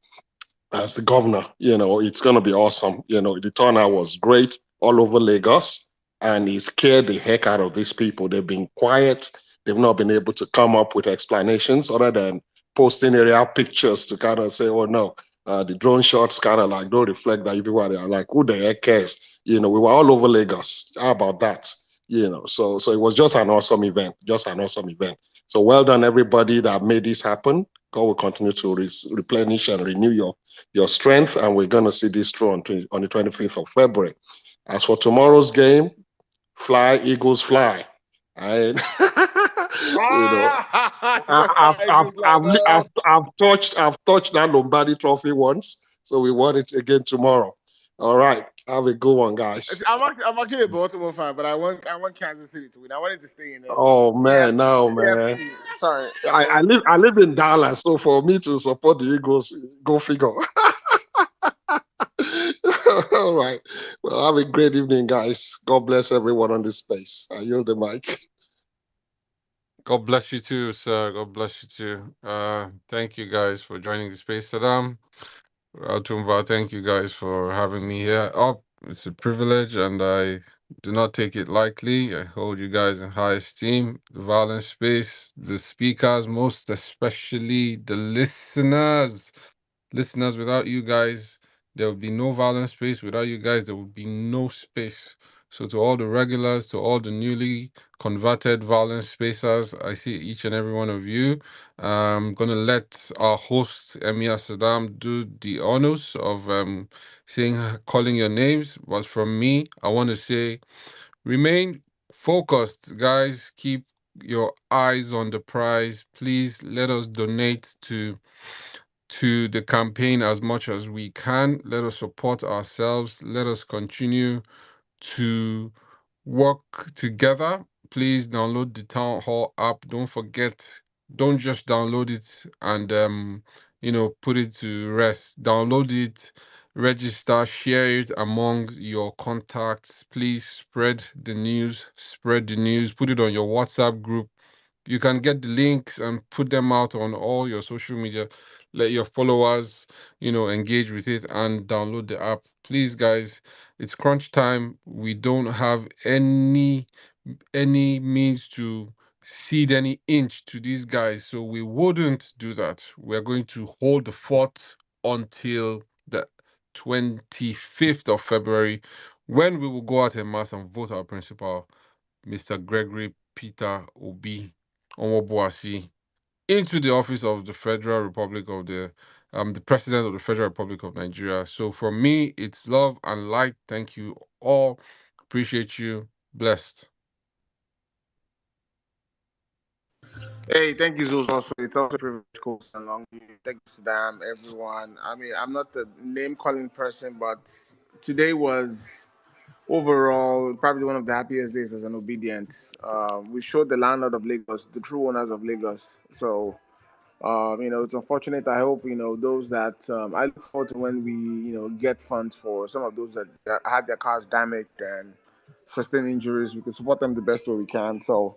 as the governor. It's going to be awesome. The turnout was great all over Lagos, and it scared the heck out of these people. They've been quiet. They've not been able to come up with explanations other than posting aerial pictures to kind of say, oh no, the drone shots kind of like don't reflect that everybody are like, who the heck cares? We were all over Lagos. How about that? So it was just an awesome event, So well done, everybody that made this happen. God will continue to replenish and renew your strength, and we're going to see this through on the 25th of February. As for tomorrow's game, fly, Eagles, fly. I, you know, I've touched that Lombardi Trophy once, so we want it again tomorrow. All right, have a good one, guys. I'm actually a Baltimore fan, but I want Kansas City to win. I want it to stay in Oh man, AFC. no man. AFC. Sorry. I live in Dallas, so for me to support the Eagles, go figure. All right. Well, have a great evening, guys. God bless everyone on this space. I yield the mic. God bless you too, sir. God bless you too. Thank you guys for joining the space, Saddam. Tumba, thank you guys for having me here up. It's a privilege, and I do not take it lightly. I hold you guys in high esteem. The Violence Space, the speakers, most especially the listeners. Listeners, without you guys, there would be no Violence Space. Without you guys, there would be no space. So to all the regulars, to all the newly converted Violence Spacers, I see each and every one of you. I'm gonna let our host Emia Saddam do the honors of calling your names. But from me, I want to say, remain focused, guys. Keep your eyes on the prize. Please let us donate to the campaign as much as we can. Let us support ourselves. Let us continue to work together. Please download the Town Hall app. Don't forget, don't just download it and put it to rest. Download it, register, share it among your contacts. Please spread the news, put it on your WhatsApp group. You can get the links and put them out on all your social media. Let your followers, engage with it and download the app. Please, guys, it's crunch time. We don't have any means to cede any inch to these guys, so we wouldn't do that. We're going to hold the fort until the 25th of February, when we will go out en masse and vote our principal, Mr. Gregory Peter Obi Onwobuasi, into the office of the the President of the Federal Republic of Nigeria. So for me, it's love and light. Thank you all. Appreciate you. Blessed. Hey, thank you, Zeus. Also, it's also a privilege coaching along you. Thank you, Saddam, everyone. I mean, I'm not the name calling person, but today was overall probably one of the happiest days as an obedient. We showed the landlord of Lagos, the true owners of Lagos. So, it's unfortunate. I hope, those that I look forward to when we, get funds for some of those that had their cars damaged and sustained injuries. We can support them the best way we can. So,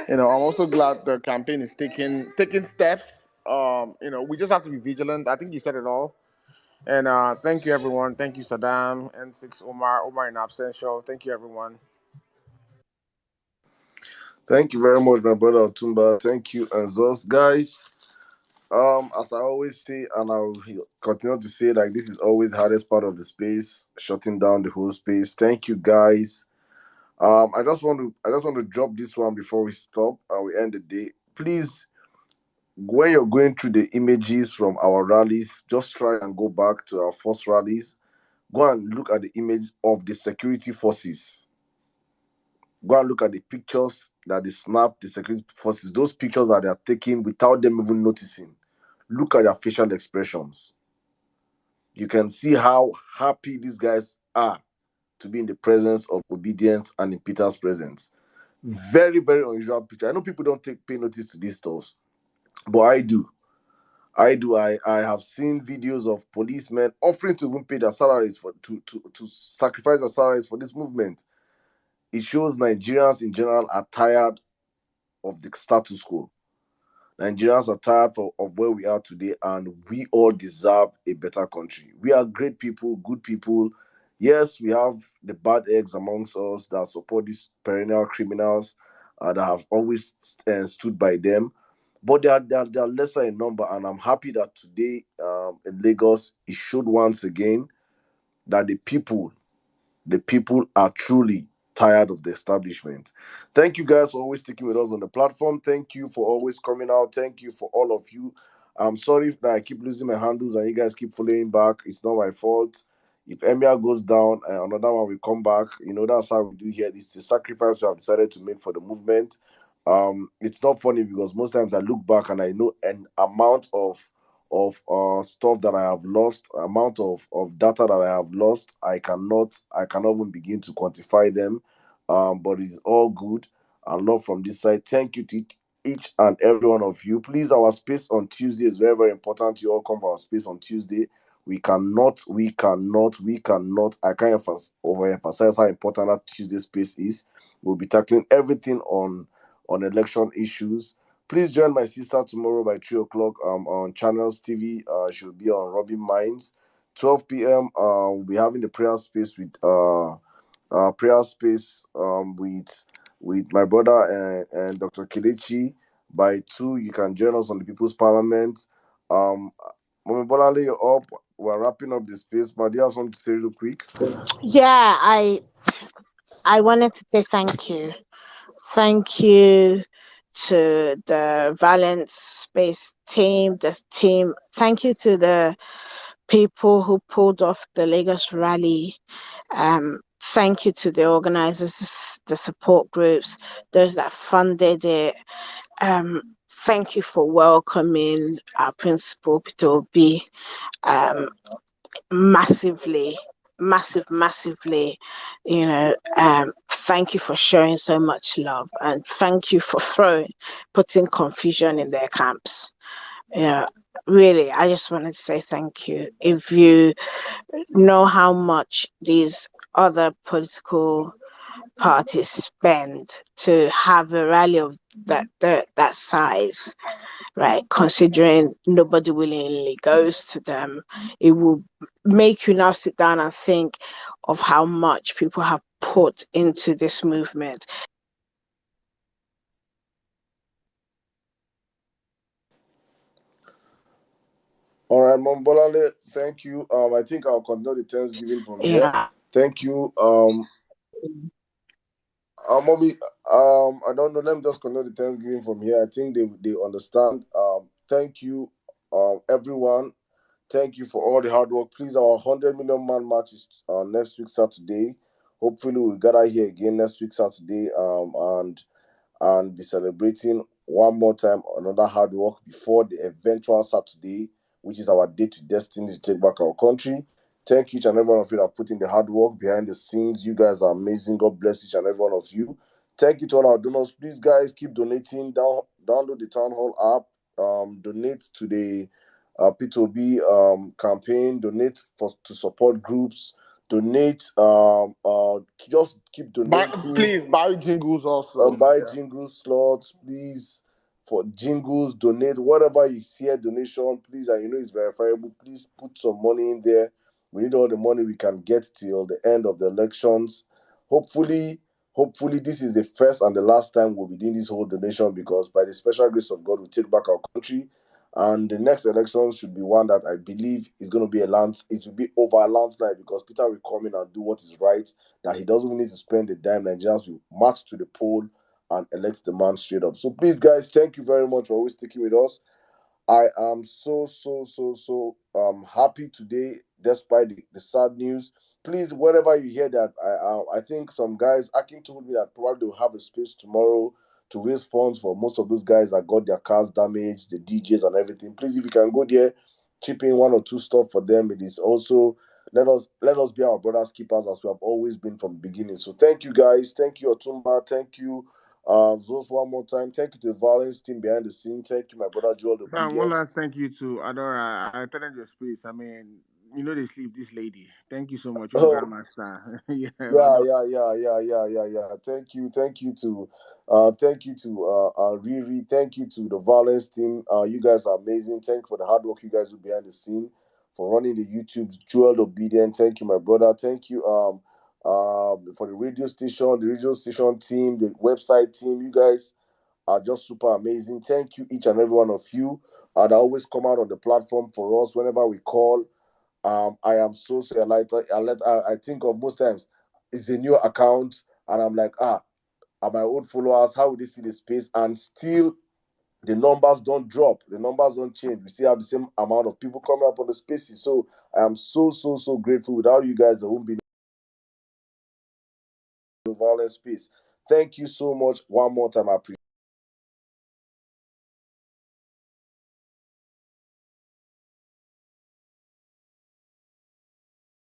I'm also glad the campaign is taking steps. We just have to be vigilant. I think you said it all. And thank you, everyone. Thank you, Saddam, N6, Omar in absentia. Thank you, everyone. Thank you very much, my brother Otumba. Thank you, and thus, guys. As I always say, and I'll continue to say, like this is always the hardest part of the space, shutting down the whole space. Thank you, guys. I just want to drop this one before we stop and we end the day. Please, when you're going through the images from our rallies, just try and go back to our first rallies. Go and look at the image of the security forces. Go and look at the pictures that they snap the security forces. Those pictures that they are taking without them even noticing. Look at their facial expressions. You can see how happy these guys are to be in the presence of obedience and in Peter's presence. Very, very unusual picture. I know people don't pay notice to these stuff, but I do. I do. I have seen videos of policemen offering to even pay their salaries to sacrifice their salaries for this movement. It shows Nigerians in general are tired of the status quo. Nigerians are tired of where we are today, and we all deserve a better country. We are great people, good people. Yes, we have the bad eggs amongst us that support these perennial criminals that have always stood by them. But they are lesser in number, and I'm happy that today in Lagos, it showed once again that the people are truly tired of the establishment. Thank you guys for always sticking with us on the platform. Thank you for always coming out. Thank you for all of you. I'm sorry that I keep losing my handles and you guys keep following back. It's not my fault. If Emia goes down, another one will come back. That's how we do here. It's the sacrifice we have decided to make for the movement. It's not funny because most times I look back and I know an amount of stuff that I have lost, amount of data that I have lost. I cannot even begin to quantify them. But it's all good and love from this side. Thank you to each and every one of you. Please, our space on Tuesday is very, very important. You all come for our space on Tuesday. We cannot, I can't overemphasize how important that Tuesday space is. We'll be tackling everything on election issues. Please join my sister tomorrow by 3 o'clock on Channels TV. She'll be on Robin Minds. 12 p.m. We'll be having the prayer space with my brother and Dr. Kelechi. By 2, you can join us on the People's Parliament. Mami Bolale, you're up. We're wrapping up the space, but do you have something to say real quick? Yeah, I wanted to say thank you. Thank you to the Vawulence Space team, the team. Thank you to the people who pulled off the Lagos rally. Thank you to the organizers, the support groups, those that funded it. Thank you for welcoming our principal, Peter Obi, massively, massively. Thank you for showing so much love, and thank you for putting confusion in their camps. Really, I just wanted to say thank you. If you know how much these other political parties spend to have a rally of that size, right? Considering nobody willingly goes to them, it will make you now sit down and think of how much people have put into this movement. All right, Mom Bolale, thank you. I think I'll continue the Thanksgiving from here. Yeah. Thank you. Mommy, I don't know. Let me just continue the Thanksgiving from here. I think they understand. Thank you, everyone. Thank you for all the hard work. Please, our 100 million man march is next week Saturday. Hopefully, we'll gather here again next week Saturday. And be celebrating one more time another hard work before the eventual Saturday, which is our day to destiny to take back our country. Thank each and every one of you that have put in the hard work behind the scenes. You guys are amazing. God bless each and every one of you. Thank you to all our donors. Please, guys, keep donating. Download the Town Hall app. Donate to the P2B campaign. Donate to support groups. Donate. Just keep donating. Please buy jingles also. Buy Yeah. jingles slots, please. For jingles, donate whatever you see a donation, please. And it's verifiable. Please put some money in there. We need all the money we can get till the end of the elections. Hopefully, this is the first and the last time we'll be doing this whole donation, because by the special grace of God, we take back our country. And the next election should be one that I believe is going to be it will be over a landslide, because Peter will come in and do what is right, that he doesn't even need to spend the dime. Nigerians will march to the poll and elect the man straight up. So please, guys, thank you very much for always sticking with us. I am so happy today, despite the sad news. please, whenever you hear that, I think some guys, Akin told me that probably they'll have a space tomorrow to raise funds for most of those guys that got their cars damaged, the DJs and everything. Please, if you can go there, chip in one or two stuff for them. It is also let us be our brothers keepers as we have always been from the beginning. So thank you guys, thank you Otumba, thank you Zos one more time. Thank you to the Vawulence team behind the scene. Thank you, my brother Joel Sam, one Obedient. last thank you to Adora. I attended your space. I mean, you know they sleep, this lady. Thank you so much. Oh, Oh, Grandmaster. Yeah, yeah, Adora. yeah. Thank you to Riri. Thank you to the Violence team. You guys are amazing. Thank you for the hard work you guys do behind the scene for running the YouTube. Joel Obedient. Thank you, my brother. Thank you for the radio station team, the website team. You guys are just super amazing. Thank you, each and every one of you that always come out on the platform for us whenever we call. I am so I think of most times it's a new account, and I'm like, are my old followers, how would they see the space? And still the numbers don't drop, the numbers don't change. We still have the same amount of people coming up on the spaces. So I am so grateful. Without you guys, there won't be no violent space. Thank you so much. One more time, I appreciate.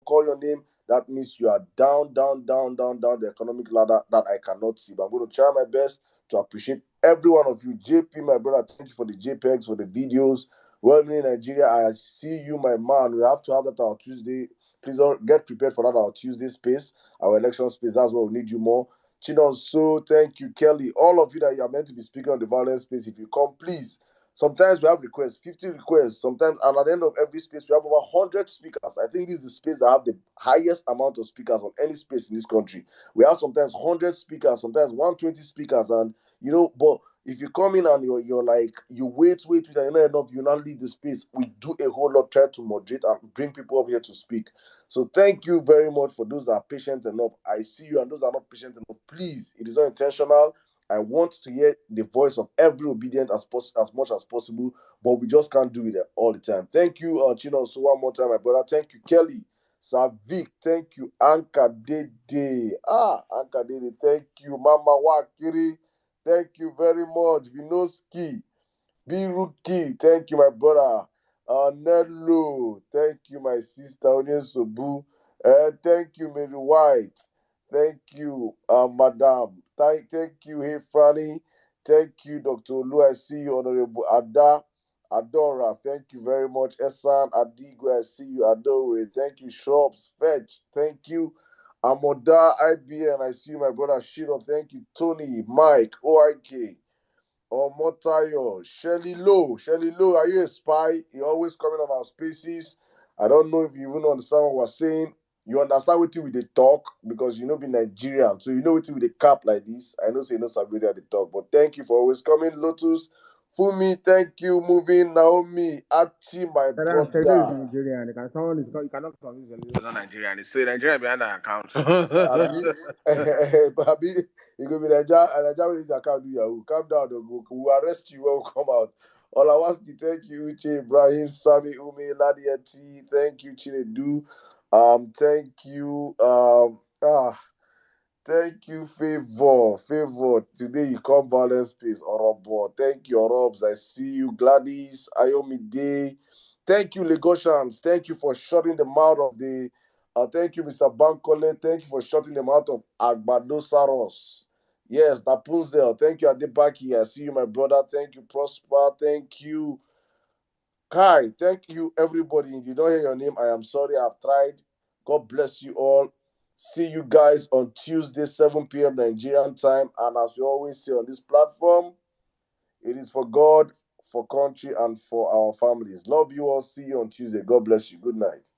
Call your name, that means you are down the economic ladder that I cannot see. But I'm going to try my best to appreciate every one of you. JP, my brother, thank you for the JPEGs, for the videos. Well, in Nigeria, I see you, my man. We have to have that on Tuesday. Please don't get prepared for that our Tuesday space, our election space. That's where we need you more. Chinon, so thank you, Kelly. All of you that you are meant to be speaking on the violence space, if you come, please. Sometimes we have requests, 50 requests. Sometimes, and at the end of every space, we have over 100 speakers. I think this is the space that have the highest amount of speakers on any space in this country. We have sometimes 100 speakers, sometimes 120 speakers, and but if you come in and you're like you wait, and you're not enough, you now leave the space. We do a whole lot, try to moderate and bring people up here to speak. So thank you very much for those that are patient enough. I see you, and those that are not patient enough. Please, it is not intentional. I want to hear the voice of every obedient as much as possible, but we just can't do it all the time. Thank you, Chino. So one more time, my brother. Thank you, Kelly. Savik, thank you, Anka Dede. Anka Dede, thank you, Mama Wakiri. Thank you very much, Vinoski. Biruki, thank you, my brother. Nello, thank you, my sister, Onyesobu. Thank you, Mary White. Thank you, Madam. Thank you, Hey Franny. Thank you, Dr. Olu. I see you, Honorable Ada. Adora, thank you very much. Esan Adigwe, I see you. Adore, thank you. Shops, Fetch, thank you. Amoda, IBN, I see you, my brother. Shiro, thank you. Tony, Mike, OIK. Omotayo, Shelly Low, are you a spy? You always coming on our spaces. I don't know if you even understand what we're saying. You understand what we they talk because you know be Nigerian, so you know what we they cap like this. I know say you know somebody at the talk, but thank you for always coming, Lotus. Fumi, thank you. Moving Naomi, Achi, my Madam, Shedo is brother. Nigerian. You cannot convince Shedo is not Nigerian. It's a Nigerian behind the account. Abi, Abi, you go be Naija, and Naija will the account do Yahoo. Calm down, we will arrest you when we come out. Olawaski, thank you, Uche Ibrahim, Sami Umi, Nadia T, thank you, Chinedu. Thank you, thank you, Favor. Today you come violence space, Orobo. Thank you, Orobs. I see you, Gladys, Ayomide. Thank you, Lagosians. Thank you for shutting the mouth of the. Thank you, Mr. Bankole. Thank you for shutting the mouth of Agbado Saros. Yes, Rapunzel. Thank you, Adebaki. I see you, my brother. Thank you, Prosper. Thank you, Kai. Thank you, everybody. If you don't hear your name, I am sorry. I've tried. God bless you all. See you guys on Tuesday, 7 p.m. Nigerian time. And as we always say on this platform, it is for God, for country, and for our families. Love you all. See you on Tuesday. God bless you. Good night.